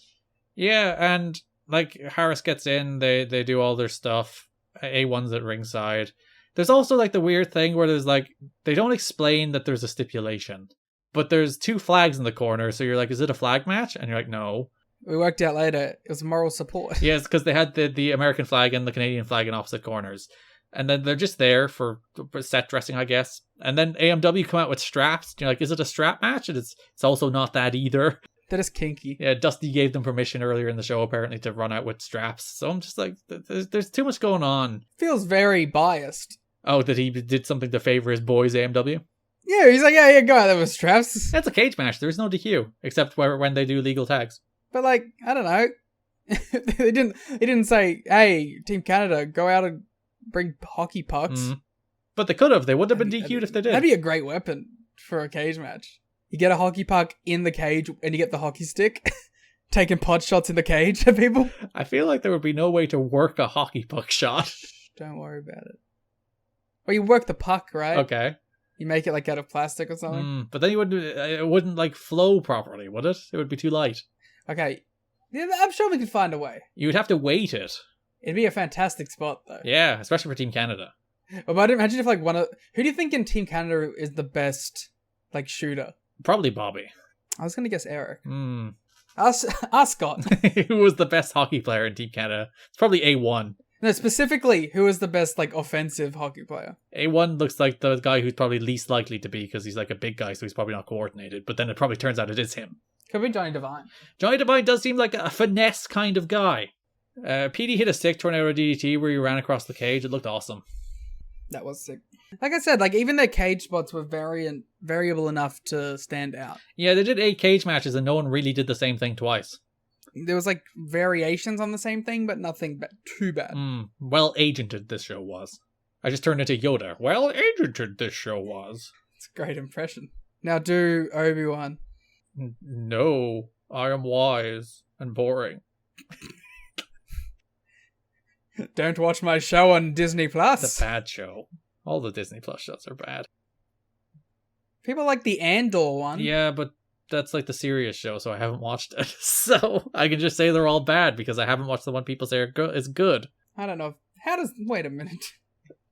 Yeah, and like Harris gets in, they do all their stuff. A1's at ringside. There's also like the weird thing where there's like, they don't explain that there's a stipulation, but there's two flags in the corner, so you're like, is it a flag match? And you're like, no. We worked out later, it was moral support. Yes, because they had the American flag and the Canadian flag in opposite corners. And then they're just there for set dressing, I guess. And then AMW come out with straps. You're like, is it a strap match? And it's also not that either. That is kinky. Yeah, Dusty gave them permission earlier in the show, apparently, to run out with straps. So I'm just like, there's too much going on. Feels very biased. Oh, that he did something to favor his boys, AMW? Yeah, he's like, yeah, go out there with straps. That's a cage match. There's no DQ, except when they do legal tags. But like, I don't know. They didn't say, hey, Team Canada, go out and bring hockey pucks. But they could have. They wouldn't have been DQ'd if they did. That'd be a great weapon for a cage match. You get a hockey puck in the cage and you get the hockey stick, taking pot shots in the cage at people. I feel like there would be no way to work a hockey puck shot. Don't worry about it. Well, you work the puck, right? Okay. You make it like out of plastic or something. But then it wouldn't like flow properly, would it? It would be too light. Okay. Yeah, I'm sure we could find a way. You would have to weight it. It'd be a fantastic spot, though. Yeah, especially for Team Canada. But imagine if like who do you think in Team Canada is the best like shooter? Probably Bobby. I was gonna guess Eric. Ask Scott. Who was the best hockey player in Team Canada? It's probably A1. No, specifically, who is the best like offensive hockey player? A1 looks like the guy who's probably least likely to be because he's like a big guy, so he's probably not coordinated. But then it probably turns out it is him. Could be Johnny Devine. Johnny Devine does seem like a finesse kind of guy. PD hit a sick tornado DDT where he ran across the cage. It looked awesome. That was sick. Like I said, like even their cage spots were variable enough to stand out. Yeah, they did 8 cage matches and no one really did the same thing twice. There was like variations on the same thing, but nothing too bad. Well agented this show was. I just turned into Yoda. Well agented this show was. It's a great impression. Now do Obi-Wan. No, I am wise and boring. Don't watch my show on Disney Plus. It's a bad show. All the Disney Plus shows are bad. People like the Andor one. Yeah, but that's like the serious show, so I haven't watched it. So I can just say they're all bad because I haven't watched the one people say is good. I don't know. Wait a minute.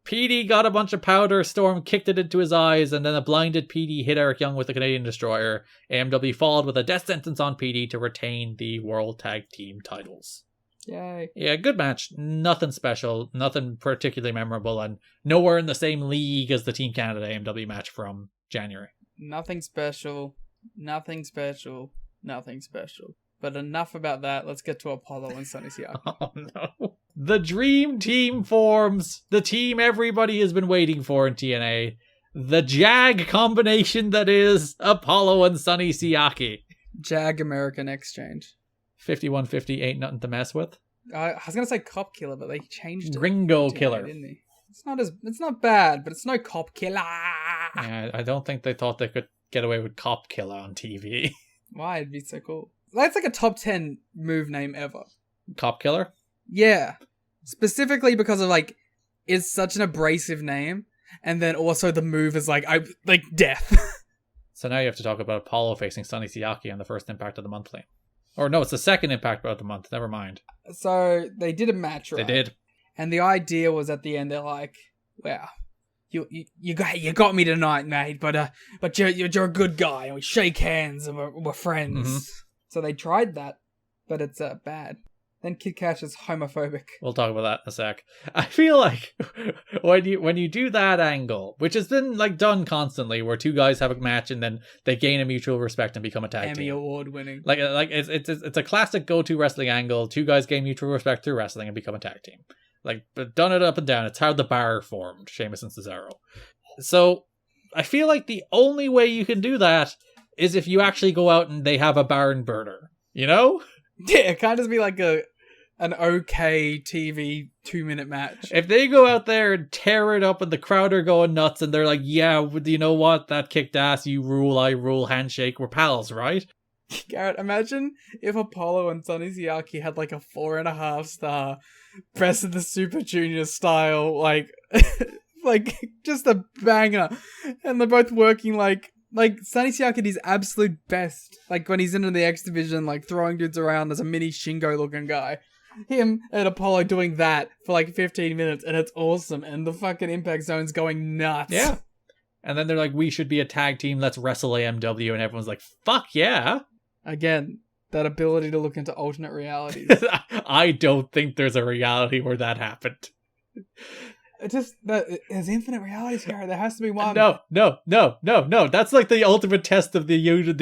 PD got a bunch of powder, Storm kicked it into his eyes, and then a blinded PD hit Eric Young with the Canadian Destroyer. AMW followed with a death sentence on PD to retain the World Tag Team titles. Yay. Yeah, good match. Nothing special, nothing particularly memorable, and nowhere in the same league as the Team Canada AMW match from January. Nothing special. Nothing special. Nothing special. But enough about that. Let's get to Apollo and Sonny Siaki. Oh no. The dream team forms. The team everybody has been waiting for in TNA. The JAG combination that is Apollo and Sonny Siaki. JAG American Exchange. 5150 ain't nothing to mess with. I was gonna say Cop Killer, but they changed it. Ringo Killer. Didn't they? It's not bad, but it's no Cop Killer. Yeah, I don't think they thought they could get away with Cop Killer on TV. Why? It'd be so cool. That's like a top 10 move name ever. Cop Killer? Yeah. Specifically because of like, it's such an abrasive name, and then also the move is like death. So now you have to talk about Apollo facing Sonny Siaki on the first Impact of the Monthly. Or no, it's the second Impact of the month. Never mind. So they did a match, right? They did. And the idea was at the end, they're like, "Wow, you got me tonight, mate. But you're a good guy, and we shake hands, and we're friends." Mm-hmm. So they tried that, but it's bad. Then Kid Cash is homophobic. We'll talk about that in a sec. I feel like when you do that angle, which has been like done constantly, where two guys have a match and then they gain a mutual respect and become a tag team. Emmy award winning. Like it's a classic go-to wrestling angle. Two guys gain mutual respect through wrestling and become a tag team. Like, but done it up and down. It's how the bar formed, Sheamus and Cesaro. So I feel like the only way you can do that is if you actually go out and they have a barn burner. You know? Yeah, it can't just be like a an okay TV 2-minute match. If they go out there and tear it up and the crowd are going nuts and they're like, yeah, you know what? That kicked ass. You rule, I rule, handshake. We're pals, right? Garrett, imagine if Apollo and Sonny Siaki had like a 4.5 star Best of the Super Junior style, like, like just a banger. And they're both working like Sonny Siaki at his absolute best. Like when he's into the X Division, like throwing dudes around as a mini Shingo looking guy. Him and Apollo doing that for like 15 minutes and it's awesome. And the fucking Impact Zone's going nuts. Yeah. And then they're like, we should be a tag team. Let's wrestle AMW. And everyone's like, fuck yeah. Again, that ability to look into alternate realities. I don't think there's a reality where that happened. It just, there's infinite realities, Garrett. There has to be one. No. That's like the ultimate test of the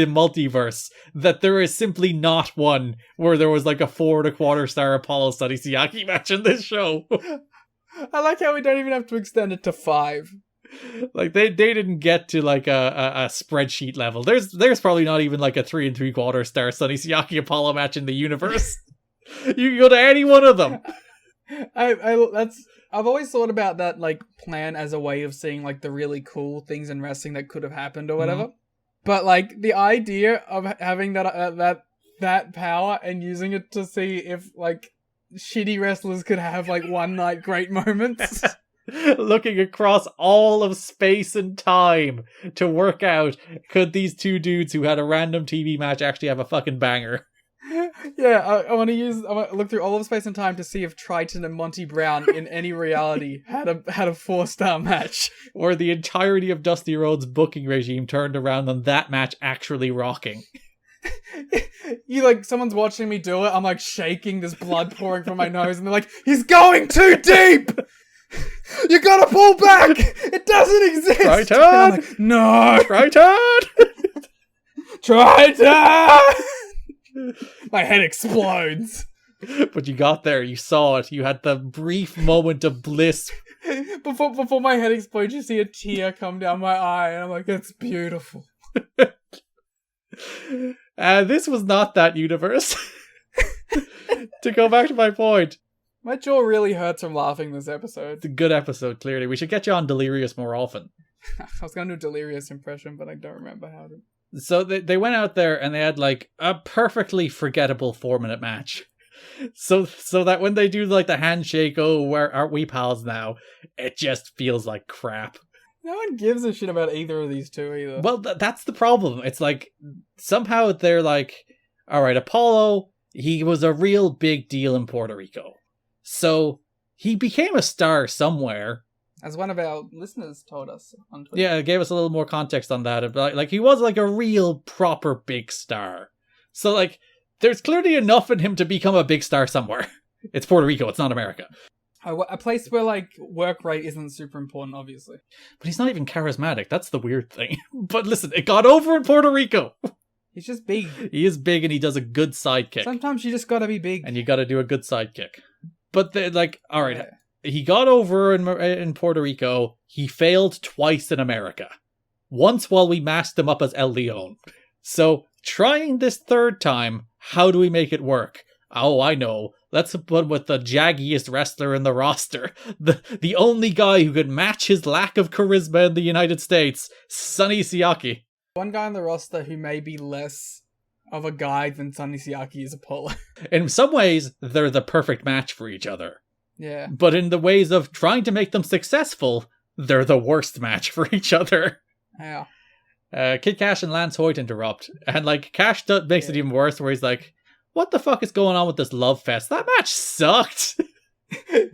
multiverse. That there is simply not one where there was like a 4.25 star Apollo Sonny Siaki match in this show. I like how we don't even have to extend it to 5. Like they didn't get to like a spreadsheet level. There's probably not even like a 3.75 star Sonny Siaki Apollo match in the universe. You can go to any one of them. I've always thought about that like plan as a way of seeing like the really cool things in wrestling that could have happened or whatever. But like the idea of having that power and using it to see if like shitty wrestlers could have like one night great moments. Looking across all of space and time to work out, could these two dudes who had a random TV match actually have a fucking banger? Yeah, I want to look through all of space and time to see if Trytan and Monty Brown in any reality had a 4-star match. Or the entirety of Dusty Rhodes' booking regime turned around on that match actually rocking. You like, someone's watching me do it, I'm like shaking, there's blood pouring from my nose, and they're like, he's going too deep! You gotta pull back! It doesn't exist! Trytan! I'm like, no! Trytan! Trytan! My head explodes. But you got there, you saw it, you had the brief moment of bliss. Before my head explodes, you see a tear come down my eye, and I'm like, it's beautiful. This was not that universe. To go back to my point. My jaw really hurts from laughing this episode. It's a good episode, clearly. We should get you on Delirious more often. I was going to do a Delirious impression, but I don't remember how to. So they went out there and they had like a perfectly forgettable 4-minute match. So that when they do like the handshake, oh, where aren't we pals now? It just feels like crap. No one gives a shit about either of these two either. Well, that's the problem. It's like somehow they're like, all right, Apollo, he was a real big deal in Puerto Rico. So he became a star somewhere. As one of our listeners told us on Twitter. Yeah, it gave us a little more context on that. Like he was like a real proper big star. So like there's clearly enough in him to become a big star somewhere. It's Puerto Rico, it's not America. A place where like work rate isn't super important, obviously. But he's not even charismatic. That's the weird thing. But listen, it got over in Puerto Rico. He's just big. He is big and he does a good sidekick. Sometimes you just gotta be big. And you gotta do a good sidekick. But like, all right, he got over in Puerto Rico. He failed twice in America. Once while we masked him up as El Leon. So trying this third time, how do we make it work? Oh, I know. Let's put him with the jaggiest wrestler in the roster. The only guy who could match his lack of charisma in the United States, Sonny Siaki. One guy on the roster who may be less of a guy than Sonny Siaki is Apollo. In some ways, they're the perfect match for each other. Yeah. But in the ways of trying to make them successful, they're the worst match for each other. Yeah. Kid Cash and Lance Hoyt interrupt. And like Cash makes it even worse where he's like, what the fuck is going on with this love fest? That match sucked.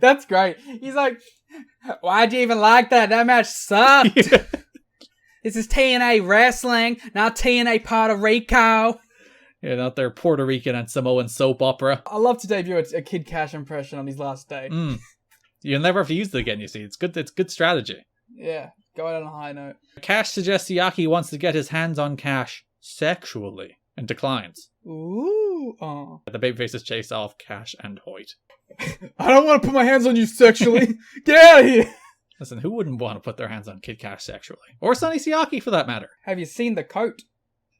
That's great. He's like, why'd you even like that? That match sucked. Yeah. This is TNA wrestling, not TNA Puerto Rico. Yeah, not their Puerto Rican and Samoan soap opera. I love to debut a Kid Cash impression on his last day. You'll never have to use it again, you see. It's good strategy. Yeah, go out on a high note. Cash suggests Siaki wants to get his hands on Cash sexually and declines. Ooh. Oh. The babyfaces chase off Cash and Hoyt. I don't want to put my hands on you sexually. Get out of here. Listen, who wouldn't want to put their hands on Kid Cash sexually? Or Sonny Siaki, for that matter. Have you seen the coat?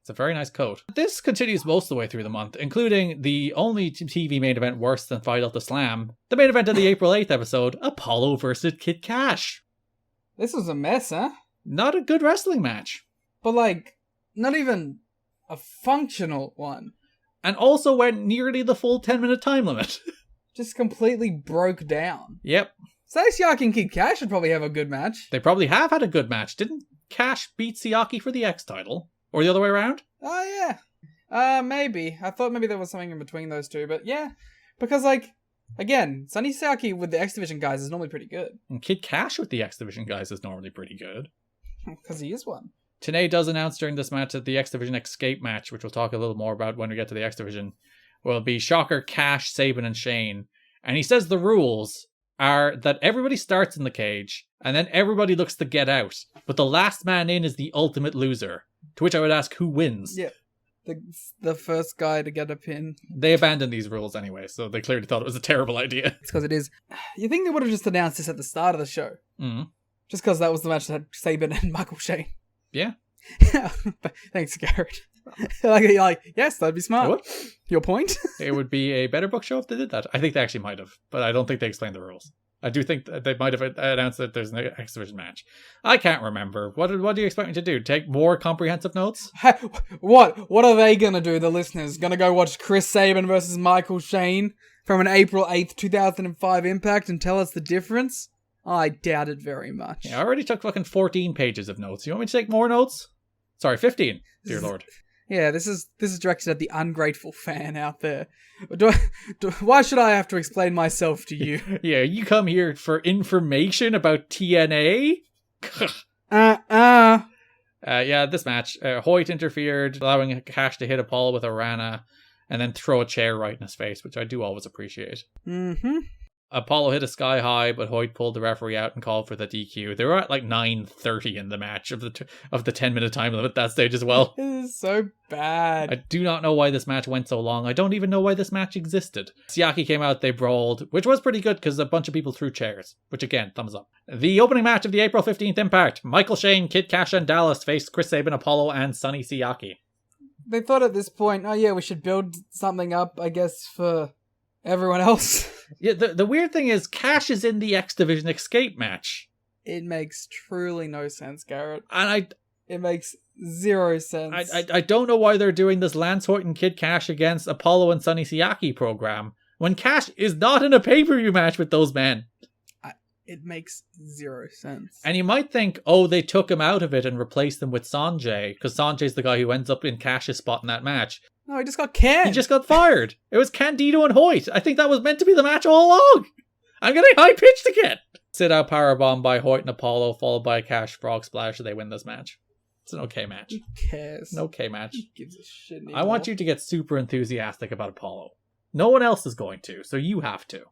It's a very nice coat. This continues most of the way through the month, including the only TV main event worse than Fight Out the Slam. The main event of the April 8th episode, Apollo versus Kid Cash. This was a mess, huh? Not a good wrestling match. But, like, not even a functional one. And also went nearly the full 10-minute time limit. Just completely broke down. Yep. Siaki and Kid Cash should probably have a good match. They probably have had a good match. Didn't Cash beat Siaki for the X title? Or the other way around? Oh, yeah. Maybe. I thought maybe there was something in between those two, but yeah. Because, like, again, Sonny Siaki with the X Division guys is normally pretty good. And Kid Cash with the X Division guys is normally pretty good. Because he is one. TNA does announce during this match that the X Division Escape match, which we'll talk a little more about when we get to the X Division, will be Shocker, Cash, Sabin, and Shane. And he says the rules are that everybody starts in the cage, and then everybody looks to get out. But the last man in is the ultimate loser. To which I would ask, who wins? Yeah. The first guy to get a pin. They abandoned these rules anyway, so they clearly thought it was a terrible idea. It's because it is. You think they would have just announced this at the start of the show? Mm-hmm. Just because that was the match that had Sabin and Michael Shane. Yeah. Thanks, Garrett. You're like, yes, that'd be smart. What? Your point? It would be a better book show if they did that. I think they actually might have, but I don't think they explained the rules. I do think that they might have announced that there's an X Division match. I can't remember. What do you expect me to do? Take more comprehensive notes? What are they gonna do, the listeners? Gonna go watch Chris Sabin versus Michael Shane from an April 8th, 2005 Impact and tell us the difference? I doubt it very much. Yeah, I already took fucking 14 pages of notes. You want me to take more notes? Sorry, 15, dear lord. Yeah, this is directed at the ungrateful fan out there. Why should I have to explain myself to you? Yeah, you come here for information about TNA? Yeah, this match. Hoyt interfered, allowing Cash to hit Apollo with a Rana, and then throw a chair right in his face, which I do always appreciate. Mm-hmm. Apollo hit a sky high, but Hoyt pulled the referee out and called for the DQ. They were at like 9:30 in the match of the 10-minute time limit at that stage as well. This is so bad. I do not know why this match went so long. I don't even know why this match existed. Siaki came out, they brawled, which was pretty good because a bunch of people threw chairs, which again, thumbs up. The opening match of the April 15th Impact. Michael Shane, Kid Cash, and Dallas faced Chris Sabin, Apollo, and Sonny Siaki. They thought at this point, oh yeah, we should build something up, I guess, for everyone else. Yeah, the weird thing is Cash is in the X Division Escape match. It makes truly no sense, Garrett. And it makes zero sense. I don't know why they're doing this Lance Hoyt and Kid Cash against Apollo and Sonny Siaki program when Cash is not in a pay-per-view match with those men. It makes zero sense. And you might think, oh, they took him out of it and replaced him with Sanjay, because Sanjay's the guy who ends up in Cash's spot in that match. No, he just got canned. He just got fired. It was Candido and Hoyt. I think that was meant to be the match all along. I'm getting high-pitched again. Sit-out powerbomb by Hoyt and Apollo, followed by a Cash frog splash, and they win this match. It's an okay match. Who cares? An okay match. Who gives a shit anymore? I want you to get super enthusiastic about Apollo. No one else is going to, so you have to.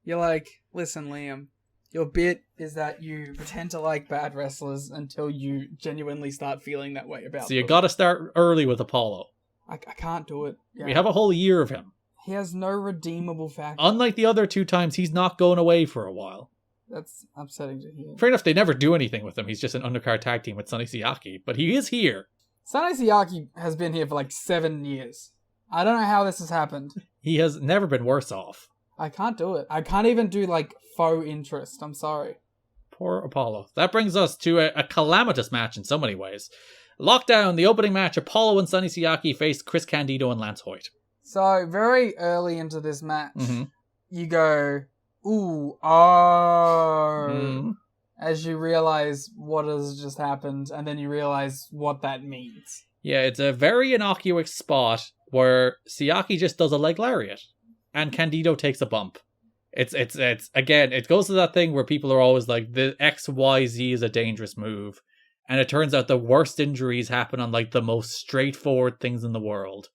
You're like, listen, Liam, your bit is that you pretend to like bad wrestlers until you genuinely start feeling that way about them. So you gotta start early with Apollo. I can't do it. Yeah. We have a whole year of him. He has no redeemable factor. Unlike the other two times, he's not going away for a while. That's upsetting to hear. Fair enough, they never do anything with him. He's just an undercard tag team with Sonny Siaki, but he is here. Sonny Siaki has been here for like 7 years. I don't know how this has happened. He has never been worse off. I can't do it. I can't even do like faux interest. I'm sorry. Poor Apollo. That brings us to a calamitous match in so many ways. Lockdown, the opening match, Apollo and Sonny Siaki faced Chris Candido and Lance Hoyt. So, very early into this match, you go, ooh, as you realize what has just happened, and then you realize what that means. Yeah, it's a very innocuous spot where Siaki just does a leg lariat, and Candido takes a bump. It's again, it goes to that thing where people are always like, the XYZ is a dangerous move. And it turns out the worst injuries happen on like the most straightforward things in the world.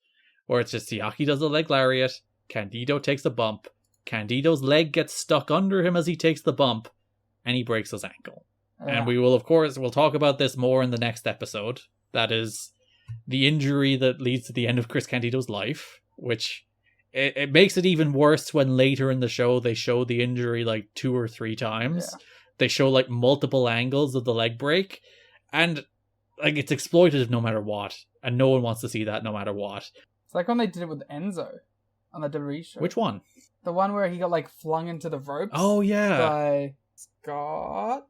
Where it's just Siaki does a leg lariat, Candido takes a bump, Candido's leg gets stuck under him as he takes the bump, and he breaks his ankle. Yeah. And we will, of course, we'll talk about this more in the next episode. That is the injury that leads to the end of Chris Candido's life, which it makes it even worse when later in the show they show the injury like 2 or 3 times. Yeah. They show like multiple angles of the leg break. And like it's exploitative no matter what. And no one wants to see that no matter what. It's like when they did it with Enzo on the WWE show. Which one? The one where he got like flung into the ropes. Oh, yeah. By Scott.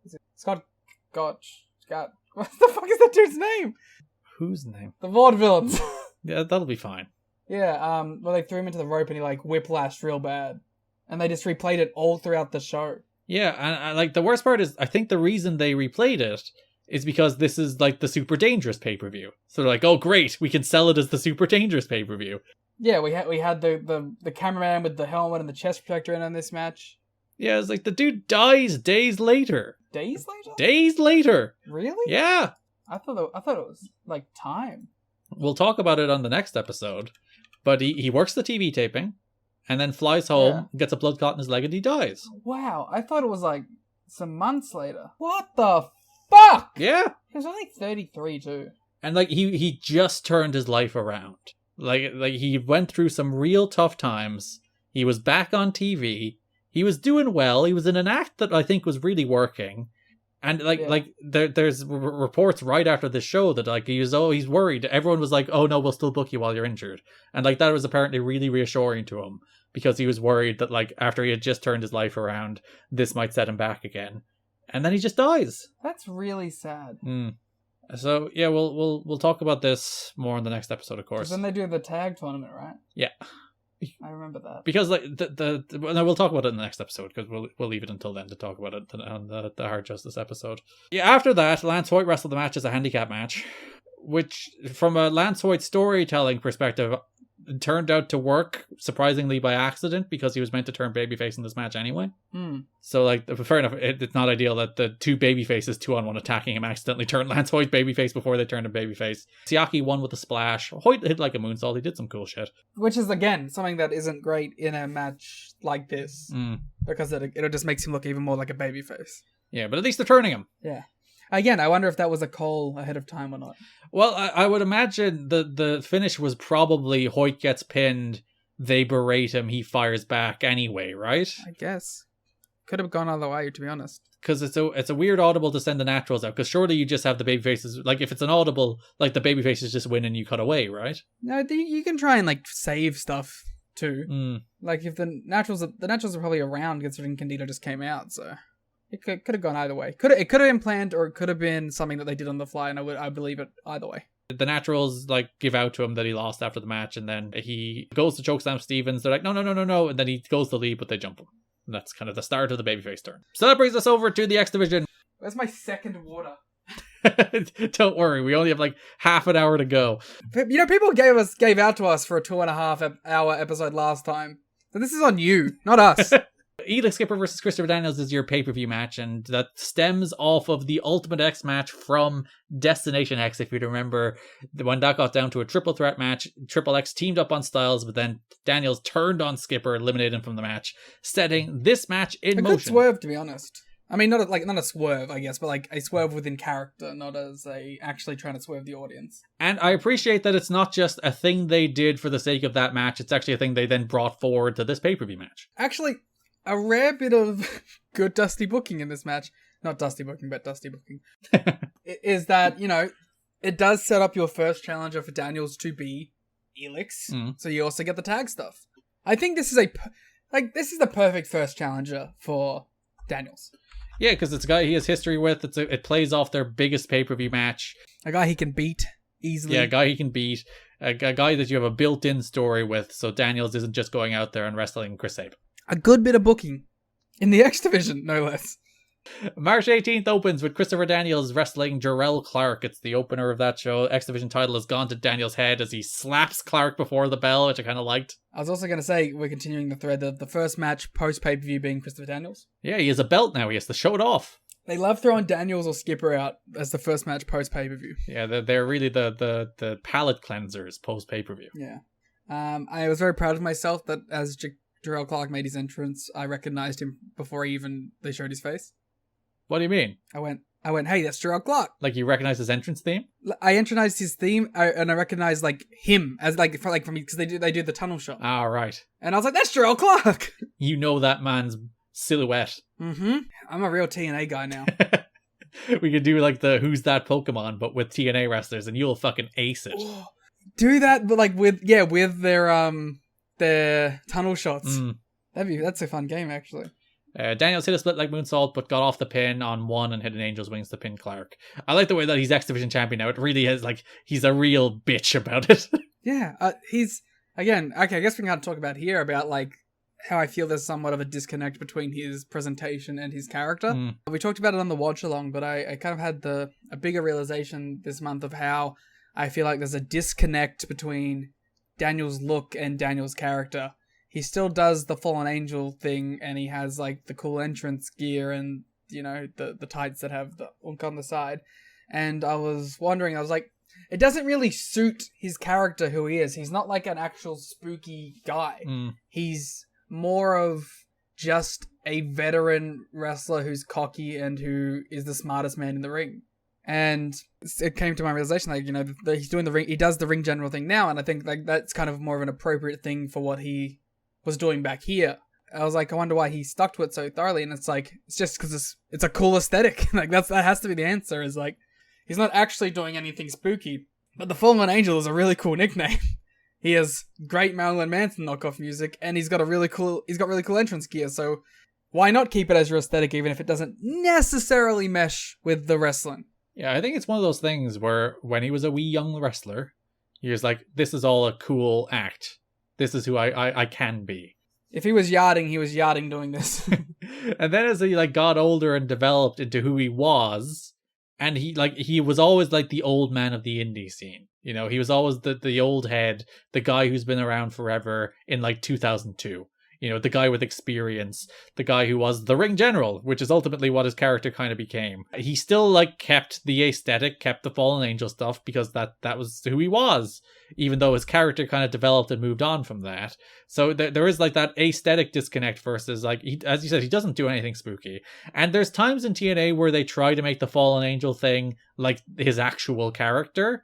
Is it Scott Gotch? Scott. What the fuck is that dude's name? Whose name? The Vaudevillains. Yeah, that'll be fine. Yeah, well, they threw him into the rope and he like whiplashed real bad. And they just replayed it all throughout the show. Yeah, and like the worst part is, I think the reason they replayed it is because this is like the Super Dangerous pay-per-view. So they're like, oh great, we can sell it as the Super Dangerous pay-per-view. Yeah, we had the cameraman with the helmet and the chest protector in on this match. Yeah, it's like the dude dies days later. Days later? Days later. Really? Yeah. I thought it was like time. We'll talk about it on the next episode. But he works the TV taping and then flies home, gets a blood clot in his leg, and he dies. Wow, I thought it was like some months later. What the fuck? Yeah. He was only 33 too. And like he just turned his life around. Like he went through some real tough times. He was back on TV. He was doing well. He was in an act that I think was really working. And there's reports right after the show that like he's worried. Everyone was like, "Oh no, we'll still book you while you're injured," and like that was apparently really reassuring to him because he was worried that like after he had just turned his life around, this might set him back again, and then he just dies. That's really sad. So yeah, we'll talk about this more in the next episode, of course. Then they do the tag tournament, right? Yeah. I remember that. Because like we'll talk about it in the next episode because we'll leave it until then to talk about it on the Hard Justice episode. Yeah, after that, Lance Hoyt wrestled the match as a handicap match, which from a Lance Hoyt storytelling perspective turned out to work surprisingly by accident because he was meant to turn babyface in this match anyway. So like fair enough, it's not ideal that the two babyfaces 2-on-1 attacking him accidentally turned Lance Hoyt babyface before they turned him babyface. Siaki won with a splash. Hoyt hit like a moonsault. He did some cool shit, which is again something that isn't great in a match like this because it just makes him look even more like a babyface. Yeah, but at least they're turning him. Yeah. Again, I wonder if that was a call ahead of time or not. Well, I would imagine the finish was probably Hoyt gets pinned, they berate him, he fires back anyway, right? I guess. Could have gone either way, to be honest. Because it's a weird audible to send the naturals out, because surely you just have the babyfaces, like if it's an audible, like the babyfaces just win and you cut away, right? No, you can try and like save stuff too. Like if the naturals are probably around considering Candido just came out, so... It could have gone either way. It could have been planned, or it could have been something that they did on the fly, and I believe it either way. The naturals like give out to him that he lost after the match, and then he goes to chokeslam Stevens. They're like, no, and then he goes to leave, but they jump him. And that's kind of the start of the babyface turn. So that brings us over to the X Division. Where's my second water? Don't worry, we only have like half an hour to go. You know, people gave out to us for a 2.5 hour episode last time. So this is on you, not us. Elix Skipper versus Christopher Daniels is your pay-per-view match, and that stems off of the Ultimate X match from Destination X, if you remember, when that got down to a triple threat match. Triple X teamed up on Styles, but then Daniels turned on Skipper, eliminated him from the match, setting this match in motion. A good swerve, to be honest. I mean, not a swerve, I guess, but like a swerve within character, not as a actually trying to swerve the audience. And I appreciate that it's not just a thing they did for the sake of that match, it's actually a thing they then brought forward to this pay-per-view match. Actually... a rare bit of good Dusty booking in this match. Not Dusty booking, but Dusty booking. Is that, you know, it does set up your first challenger for Daniels to be Elix. So you also get the tag stuff. I think this is this is the perfect first challenger for Daniels. Yeah, because it's a guy he has history with. It plays off their biggest pay-per-view match. A guy he can beat easily. Yeah, a guy he can beat. A guy that you have a built-in story with, so Daniels isn't just going out there and wrestling Chris Sabin. A good bit of booking. In the X Division, no less. March 18th opens with Christopher Daniels wrestling Jarrell Clark. It's the opener of that show. X Division title has gone to Daniels' head as he slaps Clark before the bell, which I kind of liked. I was also going to say, we're continuing the thread of the first match post-pay-per-view being Christopher Daniels. Yeah, he has a belt now. He has to show it off. They love throwing Daniels or Skipper out as the first match post-pay-per-view. Yeah, they're really the palate cleansers post-pay-per-view. Yeah. I was very proud of myself that as Jarrell Clark made his entrance, I recognized him before they showed his face. What do you mean? I went, hey, that's Jarrell Clark. Like you recognize his entrance theme? I recognized his theme, and I recognized like him as from because they do the tunnel shot. Ah, right. And I was like, that's Jarrell Clark. You know that man's silhouette. I'm a real TNA guy now. We could do like the Who's That Pokemon, but with TNA wrestlers, and you'll fucking ace it. Do that, but like with their tunnel shots. That's a fun game, actually. Daniels hit a split leg moonsault, but got off the pin on one and hit an Angel's Wings to pin Clark. I like the way that he's X Division champion now. It really is like he's a real bitch about it. Yeah, he's again. Okay, I guess we can kind of talk about here about like how I feel there's somewhat of a disconnect between his presentation and his character. We talked about it on the watch along, but I kind of had a bigger realization this month of how I feel like there's a disconnect between Daniel's look and Daniel's character. He still does the Fallen Angel thing, and he has like the cool entrance gear and, you know, the tights that have the unk on the side. And I was wondering, I was like, it doesn't really suit his character who he is. He's not like an actual spooky guy. He's more of just a veteran wrestler who's cocky and who is the smartest man in the ring. And it came to my realization, like, you know, that he's doing the ring, he does the ring general thing now, and I think like that's kind of more of an appropriate thing for what he was doing back here. I was like, I wonder why he stuck to it so thoroughly, and it's like, it's just because it's a cool aesthetic. Like that has to be the answer, is like, he's not actually doing anything spooky, but the Fallen Angel is a really cool nickname. He has great Marilyn Manson knockoff music, and he's got really cool entrance gear, so why not keep it as your aesthetic even if it doesn't necessarily mesh with the wrestling? Yeah, I think it's one of those things where when he was a wee young wrestler, he was like, this is all a cool act. This is who I can be. If he was yarding doing this. And then as he like got older and developed into who he was, and he was always like the old man of the indie scene. You know, he was always the old head, the guy who's been around forever in like 2002. You know, the guy with experience, the guy who was the ring general, which is ultimately what his character kind of became. He still like kept the aesthetic, kept the Fallen Angel stuff, because that was who he was, even though his character kind of developed and moved on from that. So there is like that aesthetic disconnect versus like, as you said, he doesn't do anything spooky. And there's times in TNA where they try to make the Fallen Angel thing like his actual character,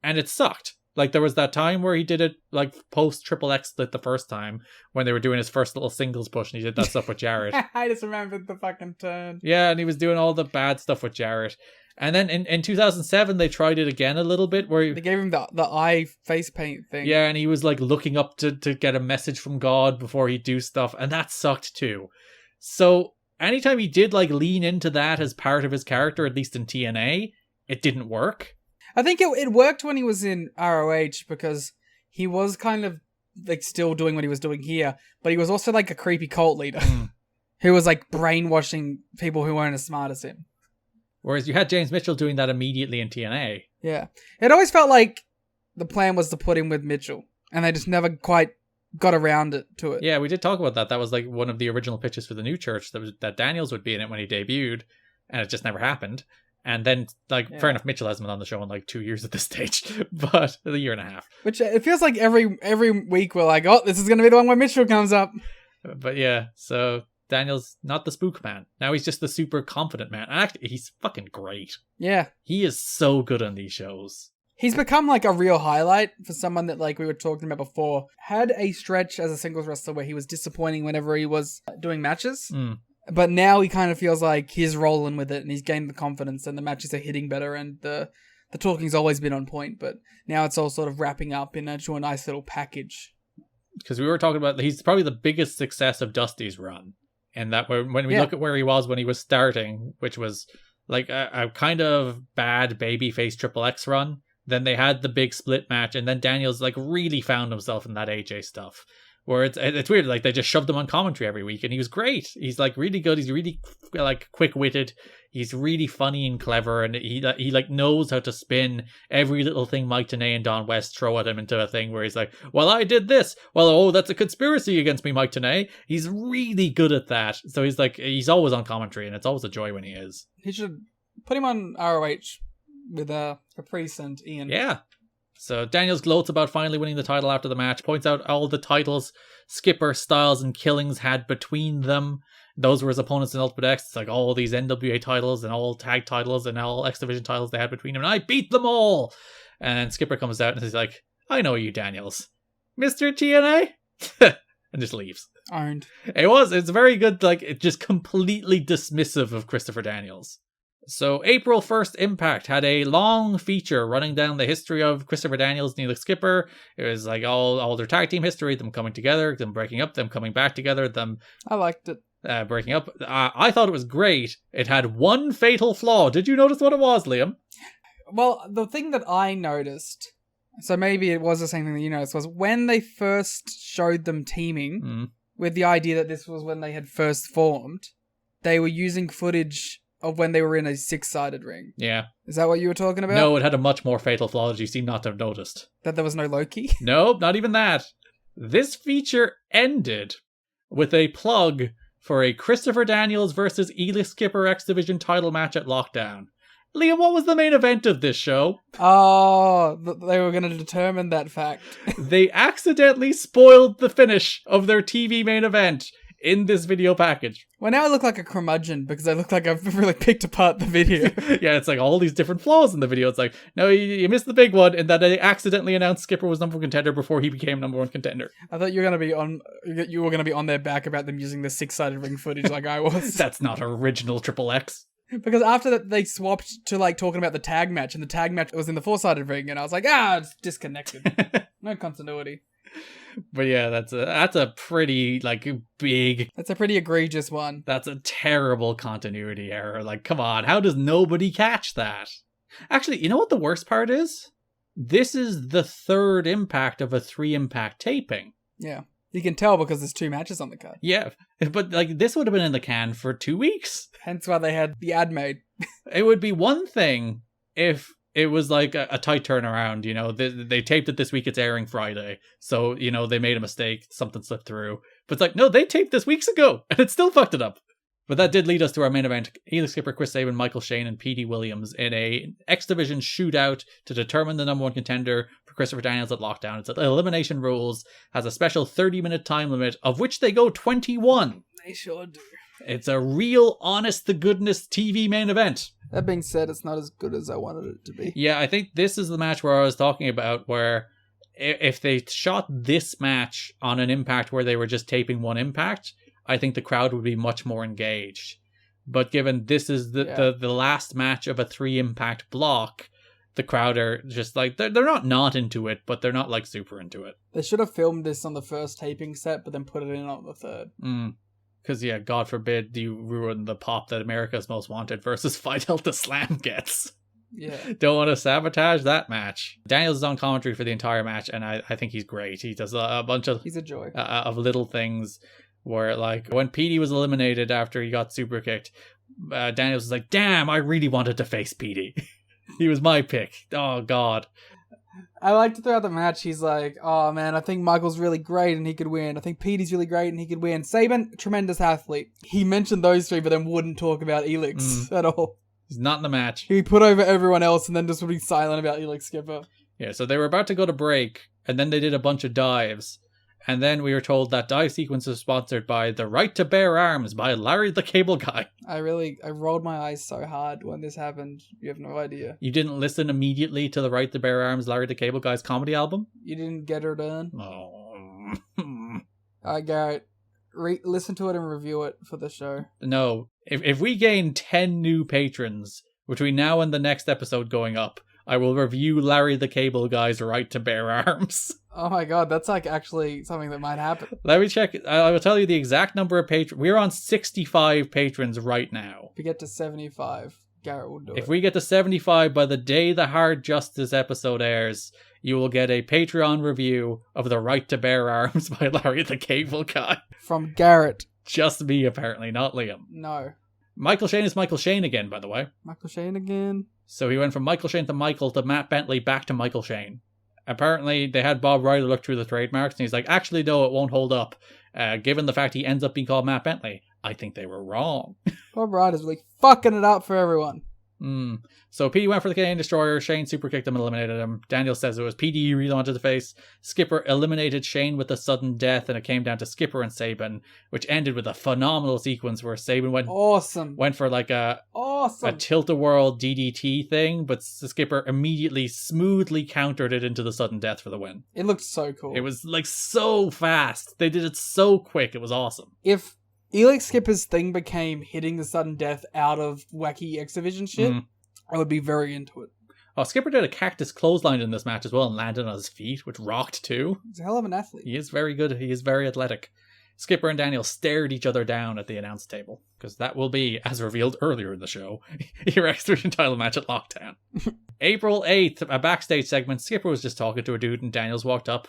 and it sucked. Like, there was that time where he did it, like, post Triple X split the first time, when they were doing his first little singles push, and he did that stuff with Jarrett. I just remembered the fucking turn. Yeah, and he was doing all the bad stuff with Jarrett. And then in 2007, they tried it again a little bit, where... They gave him the eye face paint thing. Yeah, and he was, like, looking up to get a message from God before he'd do stuff, and that sucked, too. So, anytime he did, like, lean into that as part of his character, at least in TNA, it didn't work. I think it worked when he was in ROH, because he was kind of like still doing what he was doing here, but he was also like a creepy cult leader who was like brainwashing people who weren't as smart as him. Whereas you had James Mitchell doing that immediately in TNA. Yeah. It always felt like the plan was to put him with Mitchell, and they just never quite got around to it. Yeah, we did talk about that. That was like one of the original pitches for the new church, that Daniels would be in it when he debuted, and it just never happened. And then, like, fair enough, Mitchell hasn't been on the show in, like, 2 years at this stage, but a year and a half. Which, it feels like every week we're like, oh, this is going to be the one where Mitchell comes up. But yeah, so Daniel's not the spook man. Now he's just the super confident man. And actually, he's fucking great. Yeah. He is so good on these shows. He's become, like, a real highlight for someone that, like, we were talking about before. Had a stretch as a singles wrestler where he was disappointing whenever he was doing matches. But now he kind of feels like he's rolling with it, and he's gained the confidence, and the matches are hitting better, and the talking's always been on point, but now it's all sort of wrapping up into a nice little package. Because we were talking about, he's probably the biggest success of Dusty's run. And that when we look at where he was when he was starting, which was like a kind of bad babyface Triple X run, then they had the big split match, and then Daniels like really found himself in that AJ stuff. Where it's weird, like they just shoved him on commentary every week, and he was great. He's like really good. He's really like quick-witted. He's really funny and clever, and he like knows how to spin every little thing Mike Tenay and Don West throw at him into a thing where he's like, well, I did this. Well, oh, that's a conspiracy against me, Mike Tenay. He's really good at that. So he's always on commentary, and it's always a joy when he is. He should put him on ROH with Caprice and Ian. Yeah. So Daniels gloats about finally winning the title after the match, points out all the titles Skipper, Styles, and Killings had between them. Those were his opponents in Ultimate X. It's like all these NWA titles and all tag titles and all X Division titles they had between them, and I beat them all! And Skipper comes out and he's like, I know you, Daniels. Mr. TNA? And just leaves. Owned. It's very good, like, just completely dismissive of Christopher Daniels. So April 1st Impact had a long feature running down the history of Christopher Daniels and Elix Skipper. It was like all their tag team history, them coming together, them breaking up, them coming back together, them I liked it. Breaking up. I thought it was great. It had one fatal flaw. Did you notice what it was, Liam? Well, the thing that I noticed, so maybe it was the same thing that you noticed, was when they first showed them teaming, with the idea that this was when they had first formed, they were using footage of when they were in a 6-sided ring. Yeah. Is that what you were talking about? No, it had a much more fatal flaw that you seem not to have noticed. That there was no Loki? Nope, not even that. This feature ended with a plug for a Christopher Daniels versus Elix Skipper X Division title match at Lockdown. Liam, what was the main event of this show? Oh, they were going to determine that fact. They accidentally spoiled the finish of their TV main event in this video package. Well, now I look like a curmudgeon because I look like I've really picked apart the video. Yeah, it's like all these different flaws in the video. It's like, no, you missed the big one, and that they accidentally announced Skipper was number one contender before he became number one contender. I thought you were going to be on their back about them using the 6-sided ring footage like I was. That's not original Triple X. Because after that, they swapped to like talking about the tag match, and the tag match was in the 4-sided ring, and I was like, it's disconnected. No continuity. But yeah, that's a pretty like big. That's a pretty egregious one. That's a terrible continuity error. Like, come on, how does nobody catch that? Actually, you know what the worst part is? This is the third Impact of a 3-Impact taping. Yeah. You can tell because there's 2 matches on the card. Yeah, but like this would have been in the can for 2 weeks. Hence why they had the ad made. It would be one thing if it was like a tight turnaround, you know, they taped it this week, it's airing Friday. So, you know, they made a mistake, something slipped through. But it's like, no, they taped this weeks ago, and it still fucked it up. But that did lead us to our main event. Elix Skipper, Chris Sabin, Michael Shane, and Petey Williams in a X Division shootout to determine the number one contender for Christopher Daniels at Lockdown. It's elimination rules, has a special 30-minute time limit, of which they go 21. They sure do. It's a real honest-to-goodness TV main event. That being said, it's not as good as I wanted it to be. Yeah, I think this is the match where I was talking about, where if they shot this match on an Impact where they were just taping one Impact, I think the crowd would be much more engaged. But given this is the last match of a 3-Impact block, the crowd are just like, they're not into it, but they're not like super into it. They should have filmed this on the first taping set, but then put it in on the third. Because, yeah, God forbid you ruin the pop that America's Most Wanted versus Fidel to Slam gets. Yeah. Don't want to sabotage that match. Daniels is on commentary for the entire match, and I think he's great. He does a bunch of... He's a joy. Of little things where, like, when Petey was eliminated after he got super kicked, Daniels was like, damn, I really wanted to face Petey. He was my pick. Oh, God. I liked throughout the match, he's like, oh man, I think Michael's really great and he could win. I think Petey's really great and he could win. Sabin, tremendous athlete. He mentioned those 3, but then wouldn't talk about Elix at all. He's not in the match. He put over everyone else and then just would be silent about Elix Skipper. Yeah, so they were about to go to break, and then they did a bunch of dives. And then we were told that dive sequence was sponsored by The Right to Bear Arms by Larry the Cable Guy. I rolled my eyes so hard when this happened. You have no idea. You didn't listen immediately to The Right to Bear Arms, Larry the Cable Guy's comedy album? You didn't get her done? Oh. Alright, Garrett. Listen to it and review it for the show. No. If we gain 10 new patrons between now and the next episode going up, I will review Larry the Cable Guy's Right to Bear Arms. Oh my god, that's like actually something that might happen. Let me check. I will tell you the exact number of patrons. We're on 65 patrons right now. If we get to 75, Garrett will do it. If we get to 75 by the day the Hard Justice episode airs, you will get a Patreon review of The Right to Bear Arms by Larry the Cable Guy. From Garrett. Just me, apparently, not Liam. No. Michael Shane is Michael Shane again, by the way. Michael Shane again. So he went from Michael Shane to Michael to Matt Bentley back to Michael Shane. Apparently, they had Bob Ryder look through the trademarks, and he's like, actually, no, it won't hold up. Given the fact he ends up being called Matt Bentley, I think they were wrong. Bob Ryder's really fucking it up for everyone. So Petey went for the Canadian Destroyer. Shane super kicked him and eliminated him. Daniel says it was Petey you really wanted to face. Skipper eliminated Shane with a sudden death, and it came down to Skipper and Sabin, which ended with a phenomenal sequence where Sabin went for like a tilt-a-whirl DDT thing, but Skipper immediately smoothly countered it into the sudden death for the win. It looked so cool. It was like so fast. They did it so quick. It was awesome. If Elix Skipper's thing became hitting the sudden death out of wacky X Division shit, I would be very into it. Oh, Skipper did a cactus clothesline in this match as well and landed on his feet, which rocked too. He's a hell of an athlete. He is very good. He is very athletic. Skipper and Daniel stared each other down at the announce table, because that will be, as revealed earlier in the show, your X Division title match at Lockdown. April 8th, a backstage segment. Skipper was just talking to a dude and Daniels walked up.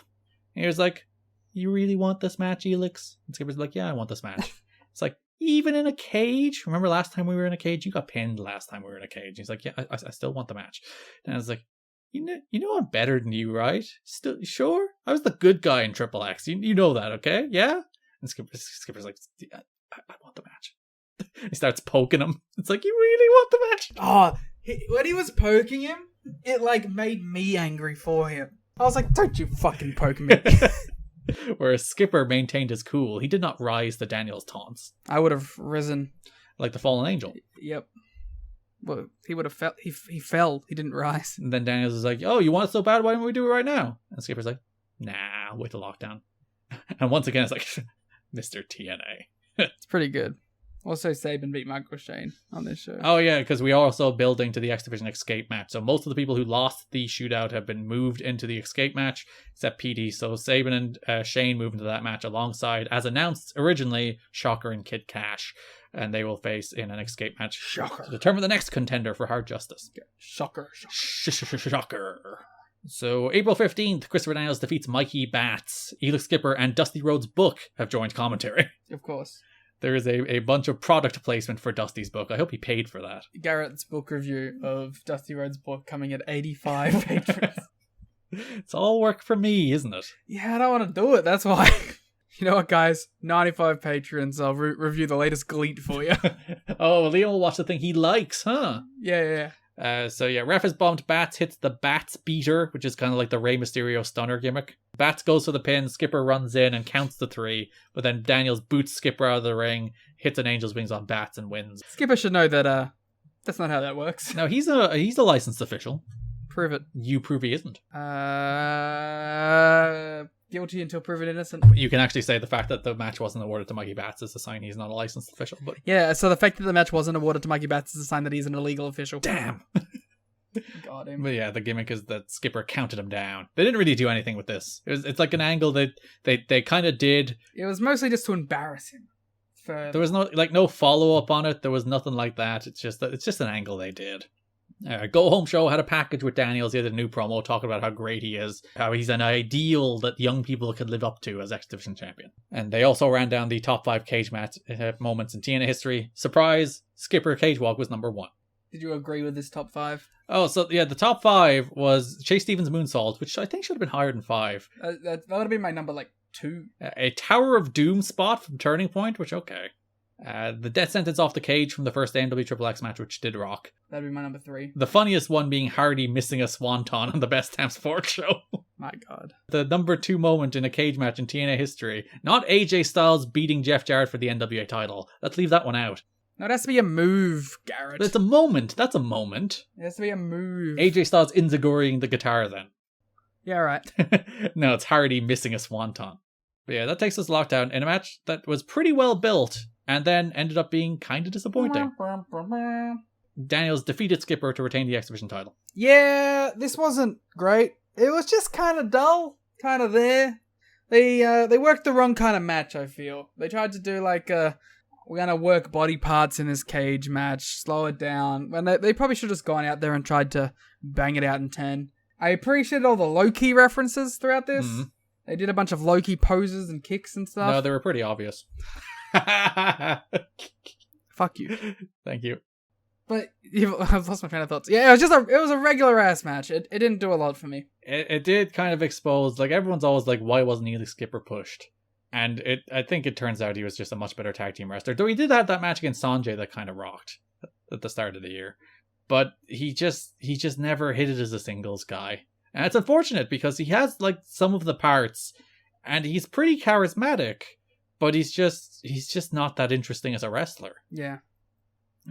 He was like, "You really want this match, Elix?" And Skipper's like, "Yeah, I want this match." It's like, "Even in a cage? Remember last time we were in a cage? You got pinned last time we were in a cage." He's like, "Yeah, I still want the match." And I was like, you know I'm better than you, right? Still, sure? I was the good guy in Triple X. You know that, okay? Yeah? And Skipper's like, "Yeah, I want the match." He starts poking him. It's like, "You really want the match?" Oh, when he was poking him, it like made me angry for him. I was like, "Don't you fucking poke me." Whereas Skipper maintained his cool. He did not rise to Daniel's taunts. I would have risen. Like the fallen angel. Yep. Well, he would have fell. He fell. He didn't rise. And then Daniels is like, "Oh, you want it so bad? Why don't we do it right now?" And Skipper's like, "Nah, wait till Lockdown." And once again, it's like, Mr. TNA. It's pretty good. Also, Sabin beat Michael Shane on this show. Oh yeah, because we are also building to the X Division Escape match. So most of the people who lost the shootout have been moved into the Escape match, except PD. So Sabin and Shane move into that match alongside, as announced originally, Shocker and Kid Cash. And they will face in an Escape match to determine the next contender for Hard Justice. Shocker. Shocker. So April 15th, Christopher Daniels defeats Mikey Batts. Elix Skipper and Dusty Rhodes' Book have joined commentary. Of course. There is a bunch of product placement for Dusty's book. I hope he paid for that. Garrett's book review of Dusty Rhodes' Book coming at 85 patrons. It's all work for me, isn't it? Yeah, I don't want to do it. That's why. You know what, guys? 95 patrons. I'll review the latest Gleet for you. Oh, Liam will watch the thing he likes, huh? Yeah. So ref is bumped. Bats hits the Bats beater, which is kind of like the Rey Mysterio stunner gimmick. Bats goes for the pin. Skipper runs in and counts the 3, but then Daniels boots Skipper out of the ring, hits an Angel's Wings on Bats and wins. Skipper should know that that's not how that works. Now he's a licensed official. Prove it. You prove he isn't. Guilty until proven innocent. You can actually say the fact that the match wasn't awarded to Mikey Batts is a sign he's not a licensed official. But yeah, so the fact that the match wasn't awarded to Mikey Batts is a sign that he's an illegal official. Damn. Got him. But yeah, the gimmick is that Skipper counted him down. They didn't really do anything with this. It's like an angle that they kind of did. It was mostly just to embarrass him. There was no follow up on it. There was nothing like that. It's just an angle they did. Go Home Show had a package with Daniels. He had a new promo talking about how great he is, how he's an ideal that young people could live up to as X Division champion. And they also ran down the top 5 cage match moments in TNA history. Surprise, Skipper Cage Walk was number 1. Did you agree with this top 5? Oh, so yeah, the top 5 was Chase Stevens' moonsault, which I think should have been higher than 5. That would have been my number 2. A Tower of Doom spot from Turning Point, which okay. The death sentence off the cage from the first NWA-TNA match, which did rock. That'd be my number 3. The funniest one being Hardy missing a swanton on the Best Damn Sports show. My God. The number 2 moment in a cage match in TNA history. Not AJ Styles beating Jeff Jarrett for the NWA title. Let's leave that one out. No, it has to be a move, Garrett. But it's a moment. That's a moment. It has to be a move. AJ Styles inzaguriing the guitar then. Yeah, right. No, it's Hardy missing a swanton. But yeah, that takes us Lockdown in a match that was pretty well built and then ended up being kind of disappointing. Daniels defeated Skipper to retain the X Division title. Yeah, this wasn't great. It was just kind of dull, kind of there. They worked the wrong kind of match, I feel. They tried to do we're going to work body parts in this cage match, slow it down. When they probably should have just gone out there and tried to bang it out in 10. I appreciated all the low-key references throughout this. Mm-hmm. They did a bunch of low-key poses and kicks and stuff. No, they were pretty obvious. Fuck you. Thank you. But I've lost my train of thoughts. Yeah, it was a regular ass match. It didn't do a lot for me. It did kind of expose, everyone's always like, why wasn't Elix Skipper pushed? And I think it turns out he was just a much better tag team wrestler. Though he did have that match against Sanjay that kind of rocked at the start of the year. But he just never hit it as a singles guy. And it's unfortunate because he has some of the parts and he's pretty charismatic, but he's just not that interesting as a wrestler. Yeah.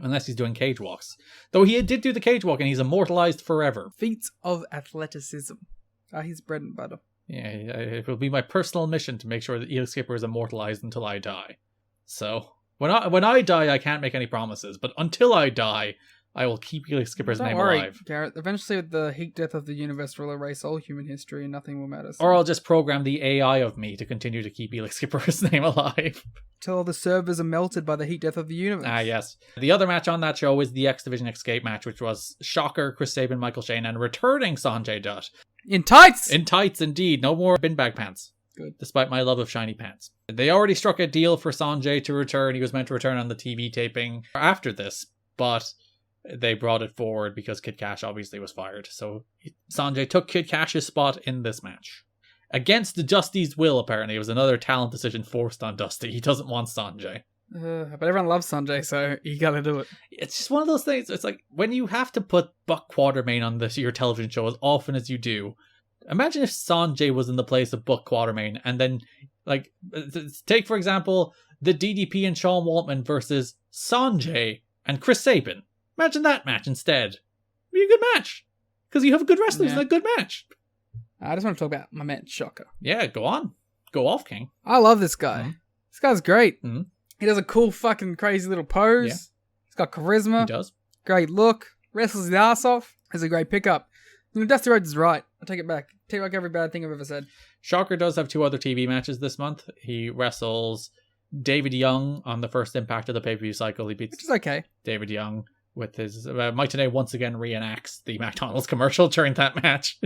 Unless he's doing cage walks. Though he did do the cage walk and he's immortalized forever. Feats of athleticism are his bread and butter. Yeah, it will be my personal mission to make sure that Elix Skipper is immortalized until I die. So, When I die, I can't make any promises, but until I die, I will keep Elix Skipper's Don't name worry, alive. Garrett. Eventually, with the heat death of the universe will erase all human history and nothing will matter. So. Or I'll just program the AI of me to continue to keep Elix Skipper's name alive. Till the servers are melted by the heat death of the universe. Ah, yes. The other match on that show is the X Division Escape match, which was Shocker, Chris Sabin, Michael Shane, and returning Sanjay Dutt. In tights! In tights, indeed. No more bin bag pants. Good. Despite my love of shiny pants. They already struck a deal for Sanjay to return. He was meant to return on the TV taping after this, but they brought it forward because Kid Cash obviously was fired. So Sanjay took Kid Cash's spot in this match. Against Dusty's will, apparently. It was another talent decision forced on Dusty. He doesn't want Sanjay. But everyone loves Sanjay, so you gotta do it. It's just one of those things. It's like, when you have to put Buck Quatermain on your television show as often as you do, imagine if Sanjay was in the place of Buck Quatermain, and then, like, take, for example, the DDP and Sean Waltman versus Sanjay and Chris Sabin. Imagine that match instead. It'd be a good match. Because you have good wrestlers in a good match. I just want to talk about my man, Shocker. Yeah, go on. Go off, King. I love this guy. Mm-hmm. This guy's great. Mm-hmm. He does a cool fucking crazy little pose. Yeah. He's got charisma. He does. Great look. Wrestles his ass off. It's a great pickup. Dusty Rhodes is right. I take it back. Take back every bad thing I've ever said. Shocker does have 2 other TV matches this month. He wrestles David Young on the first Impact of the pay-per-view cycle. He beats Which is okay. David Young with his... Mike Tenay once again reenacts the McDonald's commercial during that match.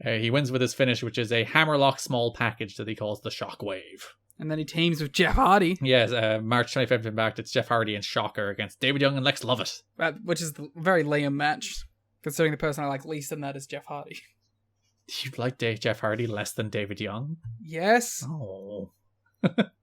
He wins with his finish, which is a hammerlock small package that he calls the Shockwave. And then he teams with Jeff Hardy. Yes, March 25th Impact, it's Jeff Hardy and Shocker against David Young and Lex Lovett. Which is a very Liam match, considering the person I like least in that is Jeff Hardy. You like Jeff Hardy less than David Young? Yes. Oh.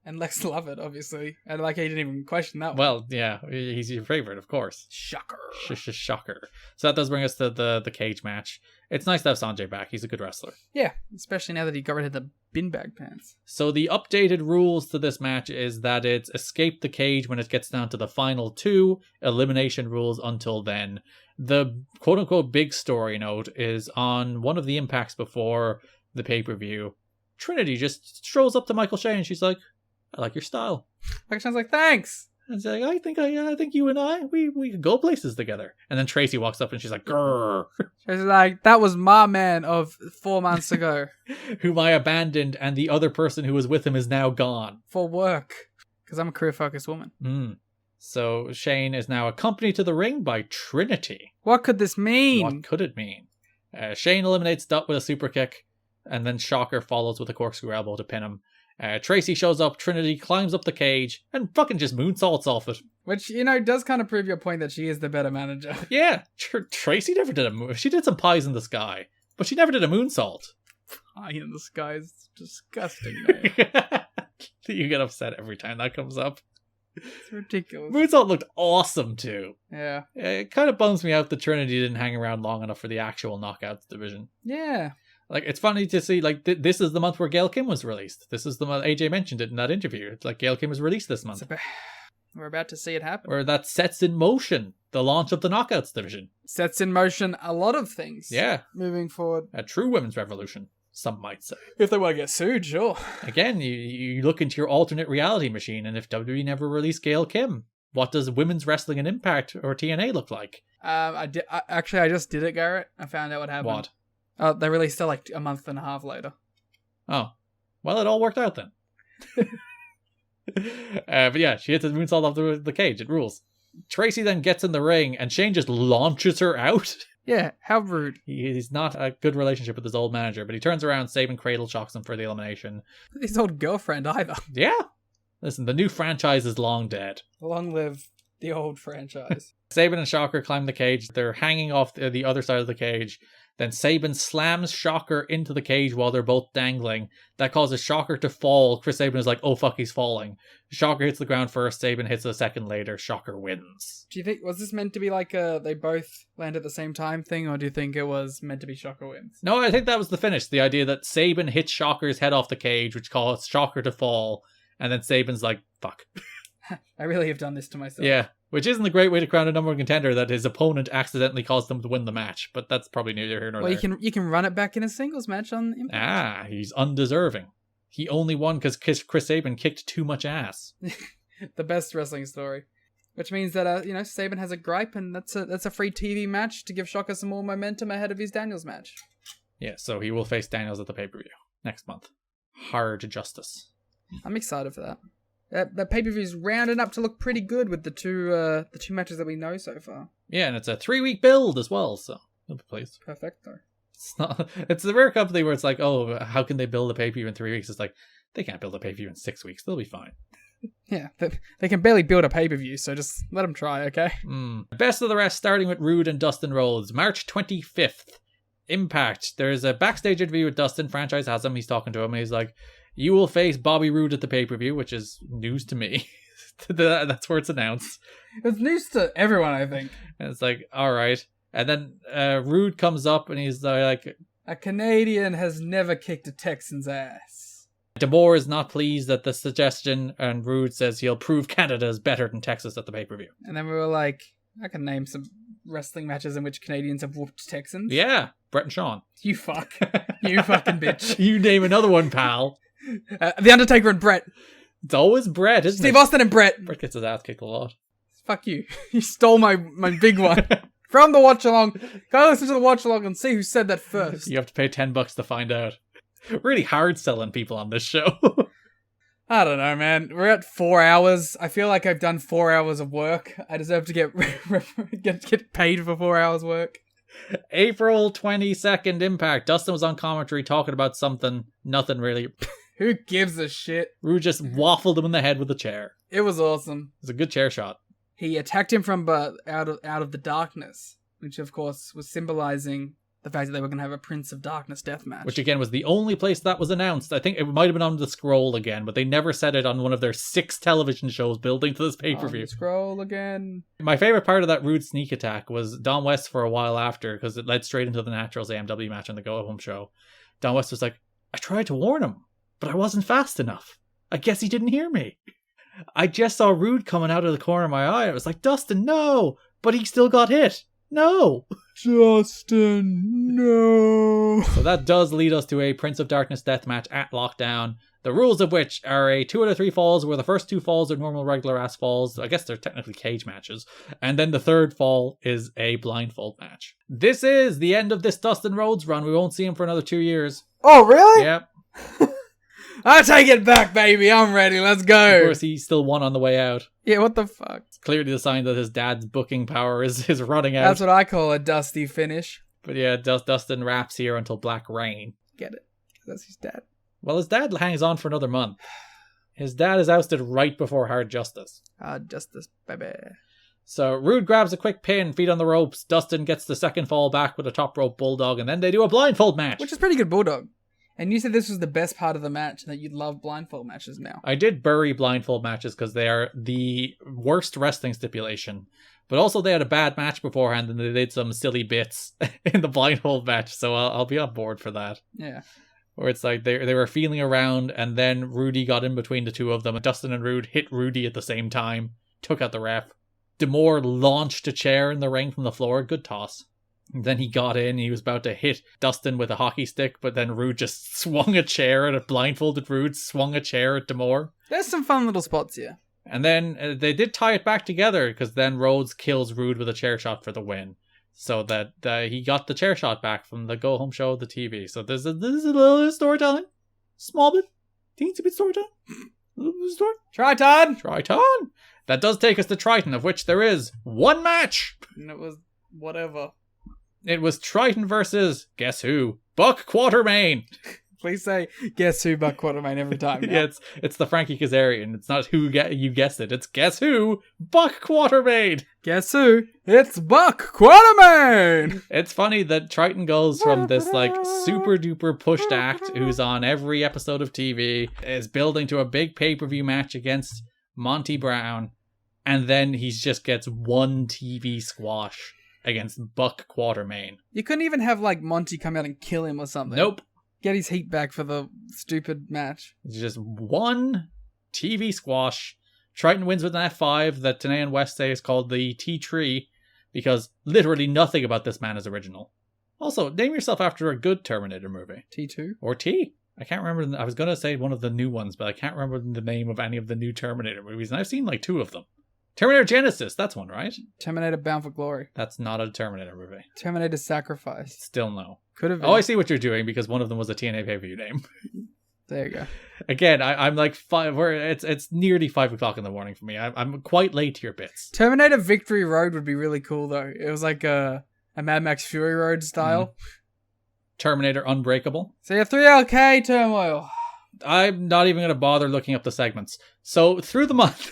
And Lex Lovett, obviously. And like, he didn't even question that one. Well, yeah, he's your favorite, of course. Shocker. Shocker. So that does bring us to the cage match. It's nice to have Sanjay back. He's a good wrestler. Yeah, especially now that he got rid of the bin bag pants. So the updated rules to this match is that it's escape the cage when it gets down to the final 2, elimination rules until then. The quote-unquote big story note is on one of the impacts before the pay-per-view. Trinity just strolls up to Michael Shane and she's like, I like your style. Michael Shane's like, thanks. And it's like, I think you and I, we could go places together. And then Tracy walks up and she's like, grrr. She's like, that was my man of 4 months ago. Whom I abandoned, and the other person who was with him is now gone. For work. Because I'm a career-focused woman. So Shane is now accompanied to the ring by Trinity. What could this mean? What could it mean? Shane eliminates Dutt with a super kick, and then Shocker follows with a corkscrew elbow to pin him. Tracy shows up, Trinity climbs up the cage, and fucking just moonsaults off it. Which, does kind of prove your point that she is the better manager. Yeah, Tracy never did a move. She did some pies in the sky, but she never did a moonsault. Pie in the sky is disgusting, man. You get upset every time that comes up. It's ridiculous. Moonsault looked awesome, too. Yeah. It kind of bums me out that Trinity didn't hang around long enough for the actual Knockouts division. Yeah. Like, it's funny to see, like, this is the month where Gail Kim was released. This is the month, AJ mentioned it in that interview. It's like Gail Kim was released this month. We're about to see it happen. Where that sets in motion the launch of the Knockouts division. Sets in motion a lot of things. Yeah. Moving forward. A true women's revolution, some might say. If they want to get sued, sure. Again, you look into your alternate reality machine, and if WWE never released Gail Kim, what does women's wrestling in Impact or TNA look like? I just did it, Garrett. I found out what happened. What? They released it like a month and a half later. Oh. Well, it all worked out then. But yeah, she hits a moonsault off the cage. It rules. Tracy then gets in the ring, and Shane just launches her out. Yeah, how rude. He's not a good relationship with his old manager, but he turns around, Sabin cradle shocks him for the elimination. His old girlfriend either. Yeah. Listen, the new franchise is long dead. Long live the old franchise. Sabin and Shocker climb the cage. They're hanging off the other side of the cage. Then Sabin slams Shocker into the cage while they're both dangling. That causes Shocker to fall. Chris Sabin is like, oh fuck, he's falling. Shocker hits the ground first, Sabin hits a second later. Shocker wins. Do you think, was this meant to be like they both land at the same time thing, or do you think it was meant to be Shocker wins? No, I think that was the finish. The idea that Sabin hits Shocker's head off the cage, which caused Shocker to fall, and then Sabin's like, fuck. I really have done this to myself. Yeah, which isn't a great way to crown a number one contender that his opponent accidentally caused them to win the match, but that's probably neither here nor there. Well, you can run it back in a singles match on Impact. He's undeserving. He only won because Chris Sabin kicked too much ass. The best wrestling story. Which means that, Saban has a gripe, and that's a free TV match to give Shocker some more momentum ahead of his Daniels match. Yeah, so he will face Daniels at the pay-per-view next month. Hard Justice. I'm excited for that. The pay-per-view's rounding up to look pretty good with the two matches that we know so far. Yeah, and it's a 3-week build as well, so you'll be pleased. Perfecto. It's the rare company where it's like, oh, how can they build a pay-per-view in 3 weeks? It's like, they can't build a pay-per-view in 6 weeks. They'll be fine. Yeah, they can barely build a pay-per-view, so just let them try, okay? Best of the rest, starting with Rude and Dustin Rhodes. March 25th, Impact. There's a backstage interview with Dustin. Franchise has him. He's talking to him. And he's like, you will face Bobby Roode at the pay-per-view, which is news to me. That's where it's announced. It's news to everyone, I think. And it's like, all right. And then Rude comes up and he's like... A Canadian has never kicked a Texan's ass. D'Amore is not pleased at the suggestion, and Rude says he'll prove Canada is better than Texas at the pay-per-view. And then we were like, I can name some wrestling matches in which Canadians have whooped Texans. Yeah, Brett and Shawn. You fuck. You fucking bitch. You name another one, pal. The Undertaker and Brett. It's always Brett, isn't Steve it? Austin and Brett. Brett gets his ass kicked a lot. Fuck you. You stole my big one. From the watch-along. Go listen to the watch-along and see who said that first. You have to pay $10 to find out. Really hard selling people on this show. I don't know, man. We're at 4 hours. I feel like I've done 4 hours of work. I deserve to get paid for 4 hours work. April 22nd, Impact. Dustin was on commentary talking about something. Nothing really. Who gives a shit? Rude just waffled him in the head with a chair. It was awesome. It was a good chair shot. He attacked him from out of the darkness, which of course was symbolizing the fact that they were going to have a Prince of Darkness death match. Which again was the only place that was announced. I think it might have been on the scroll again, but they never said it on one of their 6 television shows building to this pay-per-view. Scroll again. My favorite part of that Rude sneak attack was Don West for a while after, because it led straight into the Naturals AMW match on the Go Home show. Don West was like, I tried to warn him, but I wasn't fast enough. I guess he didn't hear me. I just saw Rude coming out of the corner of my eye. I was like, Dustin, no! But he still got hit. No! Justin, no! So that does lead us to a Prince of Darkness death match at Lockdown. The rules of which are a 2 out of 3 falls, where the first 2 falls are normal regular ass falls. I guess they're technically cage matches. And then the third fall is a blindfold match. This is the end of this Dustin Rhodes run. We won't see him for another 2 years. Oh, really? Yep. I take it back, baby. I'm ready. Let's go. Of course, he still won on the way out. Yeah, what the fuck? It's clearly the sign that his dad's booking power is running out. That's what I call a dusty finish. But yeah, Dustin raps here until Black Rain. Get it? That's his dad. Well, his dad hangs on for another month. His dad is ousted right before Hard Justice. Hard Justice, baby. So Rude grabs a quick pin, feet on the ropes. Dustin gets the second fall back with a top rope bulldog, and then they do a blindfold match. Which is pretty good bulldog. And you said this was the best part of the match, and that you'd love blindfold matches now. I did bury blindfold matches because they are the worst wrestling stipulation. But also they had a bad match beforehand, and they did some silly bits in the blindfold match, so I'll be on board for that. Yeah. Where it's like they were feeling around, and then Rudy got in between the two of them, and Dustin and Rude hit Rudy at the same time, took out the ref. D'Amore launched a chair in the ring from the floor, good toss. And then he got in, he was about to hit Dustin with a hockey stick, but then Rude just swung a chair at a blindfolded Rude, swung a chair at D'Amore. There's some fun little spots here. And then they did tie it back together, because then Rhodes kills Rude with a chair shot for the win. So that he got the chair shot back from the Go Home show, the TV. So there's a little storytelling. Small bit. Teensy bit storytelling. A little bit of story. Trytan! That does take us to Trytan, of which there is one match. And it was whatever. It was Trytan versus, guess who? Buck Quatermain. Please say, guess who, Buck Quatermain every time. Yeah, it's the Frankie Kazarian. It's not who you guessed it. It's guess who? Buck Quatermain. Guess who? It's Buck Quatermain. It's funny that Trytan goes from this like super duper pushed act who's on every episode of TV, is building to a big pay-per-view match against Monty Brown, and then he just gets one TV squash against Buck Quatermain. You couldn't even have like Monty come out and kill him or something. Nope. Get his heat back for the stupid match. It's just one TV squash. Trytan wins with an F5 that Tanae and West say is called the T-Tree, because literally nothing about this man is original. Also, name yourself after a good Terminator movie. T2? Or T. I can't remember. I was going to say one of the new ones, but I can't remember the name of any of the new Terminator movies. And I've seen like 2 of them. Terminator Genesis, that's one, right? Terminator Bound for Glory. That's not a Terminator movie. Terminator Sacrifice. Still no. Could have been. Oh, I see what you're doing because one of them was a TNA pay-per-view name. There you go. Again, I'm like 5. It's nearly 5 o'clock in the morning for me. I'm quite late to your bits. Terminator Victory Road would be really cool though. It was like a Mad Max Fury Road style. Terminator Unbreakable. So yeah, 3LK Turmoil. I'm not even going to bother looking up the segments. So through the month,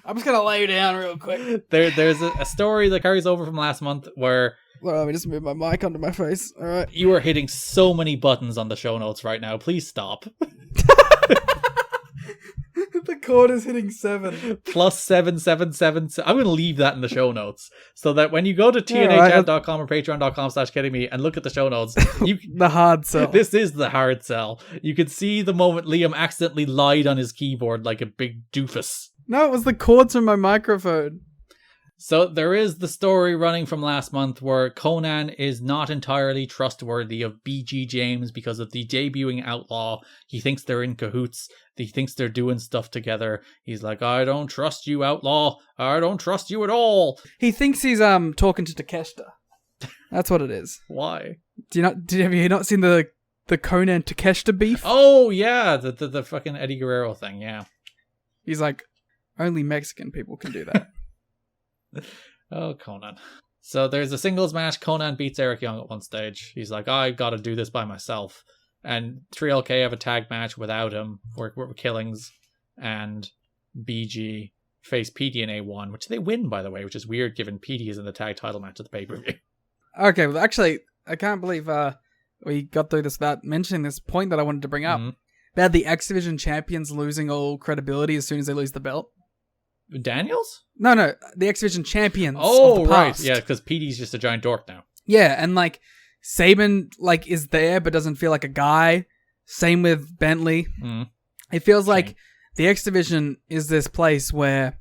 I'm just gonna lay down real quick. there's a story that carries over from last month where Let me just move my mic onto my face. All right. you are hitting so many buttons on the show notes right now. Please stop. The cord is hitting 7. +777. I'm going to leave that in the show notes so that when you go to tnachat.com or patreon.com/kiddingme and look at the show notes, The hard sell. this is the hard sell. You can see the moment Liam accidentally lied on his keyboard like a big doofus. No, it was the cords from my microphone. So there is the story running from last month where Conan is not entirely trustworthy of BG James because of the debuting Outlaw. He thinks they're in cahoots. He thinks they're doing stuff together. He's like, I don't trust you, Outlaw. I don't trust you at all. He thinks he's talking to Takeshita. That's what it is. Why? Have you not seen the Conan Takeshita beef? Oh, yeah. The fucking Eddie Guerrero thing, yeah. He's like, only Mexican people can do that. Oh, Conan. So there's a singles match. Conan beats Eric Young at one stage. He's like, I gotta do this by myself. And 3LK have a tag match without him. We're Killings and BG face PD and A1, which they win, by the way, which is weird given PD is in the tag title match at the pay-per-view. Okay, well, actually, I can't believe we got through this without mentioning this point that I wanted to bring up. About the X Division champions losing all credibility as soon as they lose the belt. Daniels? No, the X Division champions. Oh, of the right. past. Yeah, because PD's just a giant dork now. Yeah, and like Saban is there but doesn't feel like a guy. Same with Bentley. It feels like the X Division is this place where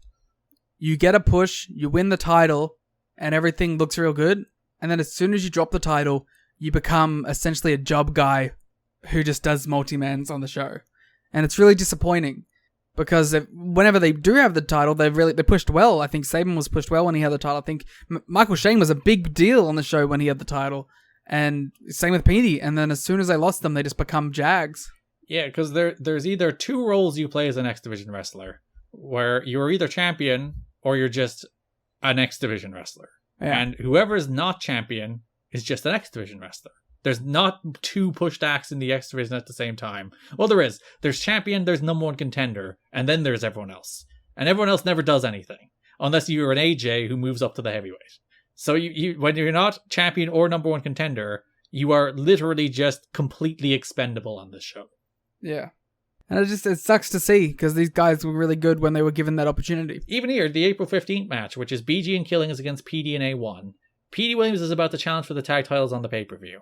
you get a push, you win the title, and everything looks real good. And then as soon as you drop the title, you become essentially a job guy who just does multi-mans on the show. And it's really disappointing. Because whenever they do have the title, they pushed well. I think Saban was pushed well when he had the title. I think Michael Shane was a big deal on the show when he had the title. And same with Petey. And then as soon as they lost them, they just become Jags. Yeah, because there's either 2 roles you play as an X Division wrestler, where you're either champion or you're just an X Division wrestler. Yeah. And whoever is not champion is just an X Division wrestler. There's not 2 pushed acts in the X Division at the same time. Well, there is. There's champion, there's number 1 contender, and then there's everyone else. And everyone else never does anything, unless you're an AJ who moves up to the heavyweight. So you when you're not champion or number 1 contender, you are literally just completely expendable on this show. Yeah. And it sucks to see, because these guys were really good when they were given that opportunity. Even here, the April 15th match, which is BG and Killings against PD and A1. PD Williams is about to challenge for the tag titles on the pay-per-view.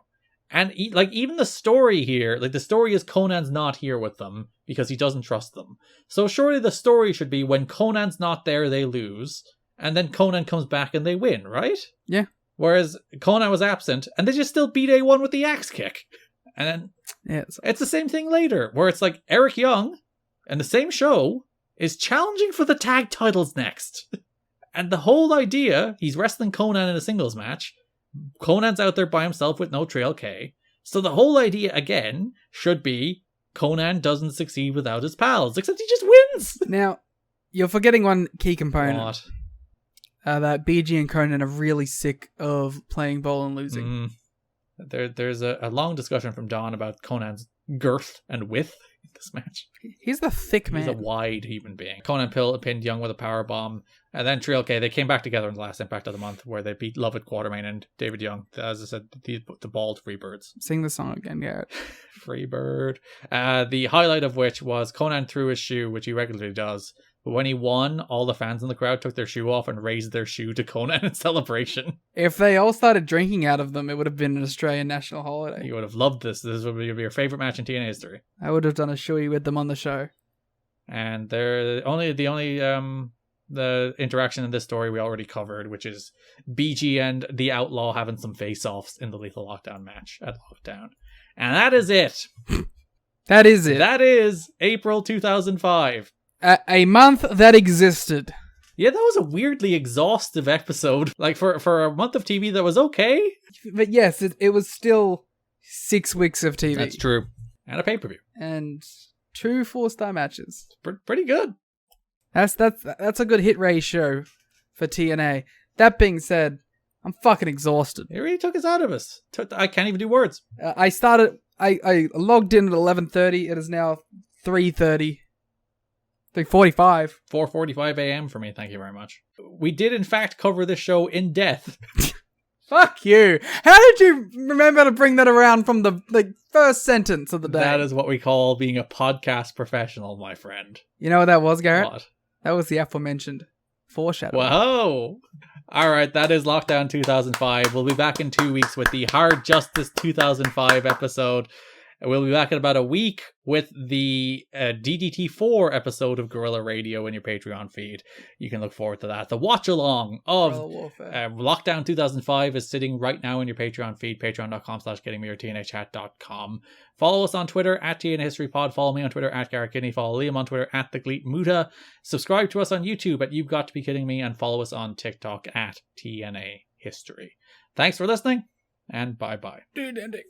And even the story here, the story is Conan's not here with them because he doesn't trust them. So surely the story should be when Conan's not there, they lose. And then Conan comes back and they win, right? Yeah. Whereas Conan was absent and they just still beat A1 with the axe kick. And then it's the same thing later, where it's like Eric Young and the same show is challenging for the tag titles next. And the whole idea, he's wrestling Conan in a singles match. Conan's out there by himself with no Trail K. So the whole idea, again, should be Conan doesn't succeed without his pals, except he just wins. Now, you're forgetting one key component. What? That BG and Conan are really sick of playing ball and losing. There's a long discussion from Don about Conan's girth and width in this match. He's the thick man. He's a wide human being. Conan pinned Young with a powerbomb. And then Trail K, they came back together in the last Impact of the Month where they beat Lovett Quartermain and David Young. As I said, the bald Freebirds. Sing the song again, Garrett. Freebird. The highlight of which was Conan threw his shoe, which he regularly does. But when he won, all the fans in the crowd took their shoe off and raised their shoe to Conan in celebration. If they all started drinking out of them, it would have been an Australian national holiday. You would have loved this. This would be your favorite match in TNA history. I would have done a shoey with them on the show. And they're the interaction in this story we already covered, which is BG and the Outlaw having some face-offs in the Lethal Lockdown match at Lockdown. And that is it. That is it. That is April 2005. A month that existed. Yeah, that was a weirdly exhaustive episode. Like, for a month of TV, that was okay. But yes, it was still 6 weeks of TV. That's true. And a pay-per-view. And 2 4-star matches. Pretty good. That's a good hit ratio for TNA. That being said, I'm fucking exhausted. It really took us out of us. I can't even do words. I logged in at 11:30. It is now 3:30. 3:45. 4:45 a.m. for me, thank you very much. We did, in fact, cover this show in depth. Fuck you. How did you remember to bring that around from the first sentence of the day? That is what we call being a podcast professional, my friend. You know what that was, Garrett? What? That was the aforementioned foreshadowing. Whoa! Alright, that is Lockdown 2005. We'll be back in 2 weeks with the Hard Justice 2005 episode. We'll be back in about a week with the DDT4 episode of Guerrilla Radio in your Patreon feed. You can look forward to that. The watch-along of Lockdown 2005 is sitting right now in your Patreon feed, patreon.com/gettingmeyourtnachat.com. Follow us on Twitter @TNAHistoryPod. Follow me on Twitter @GarrettKinney. Follow Liam on Twitter @TheGleetMuta. Subscribe to us on YouTube You've Got to Be Kidding Me, and follow us on TikTok @TNAHistory. Thanks for listening, and bye-bye. Dude, ending.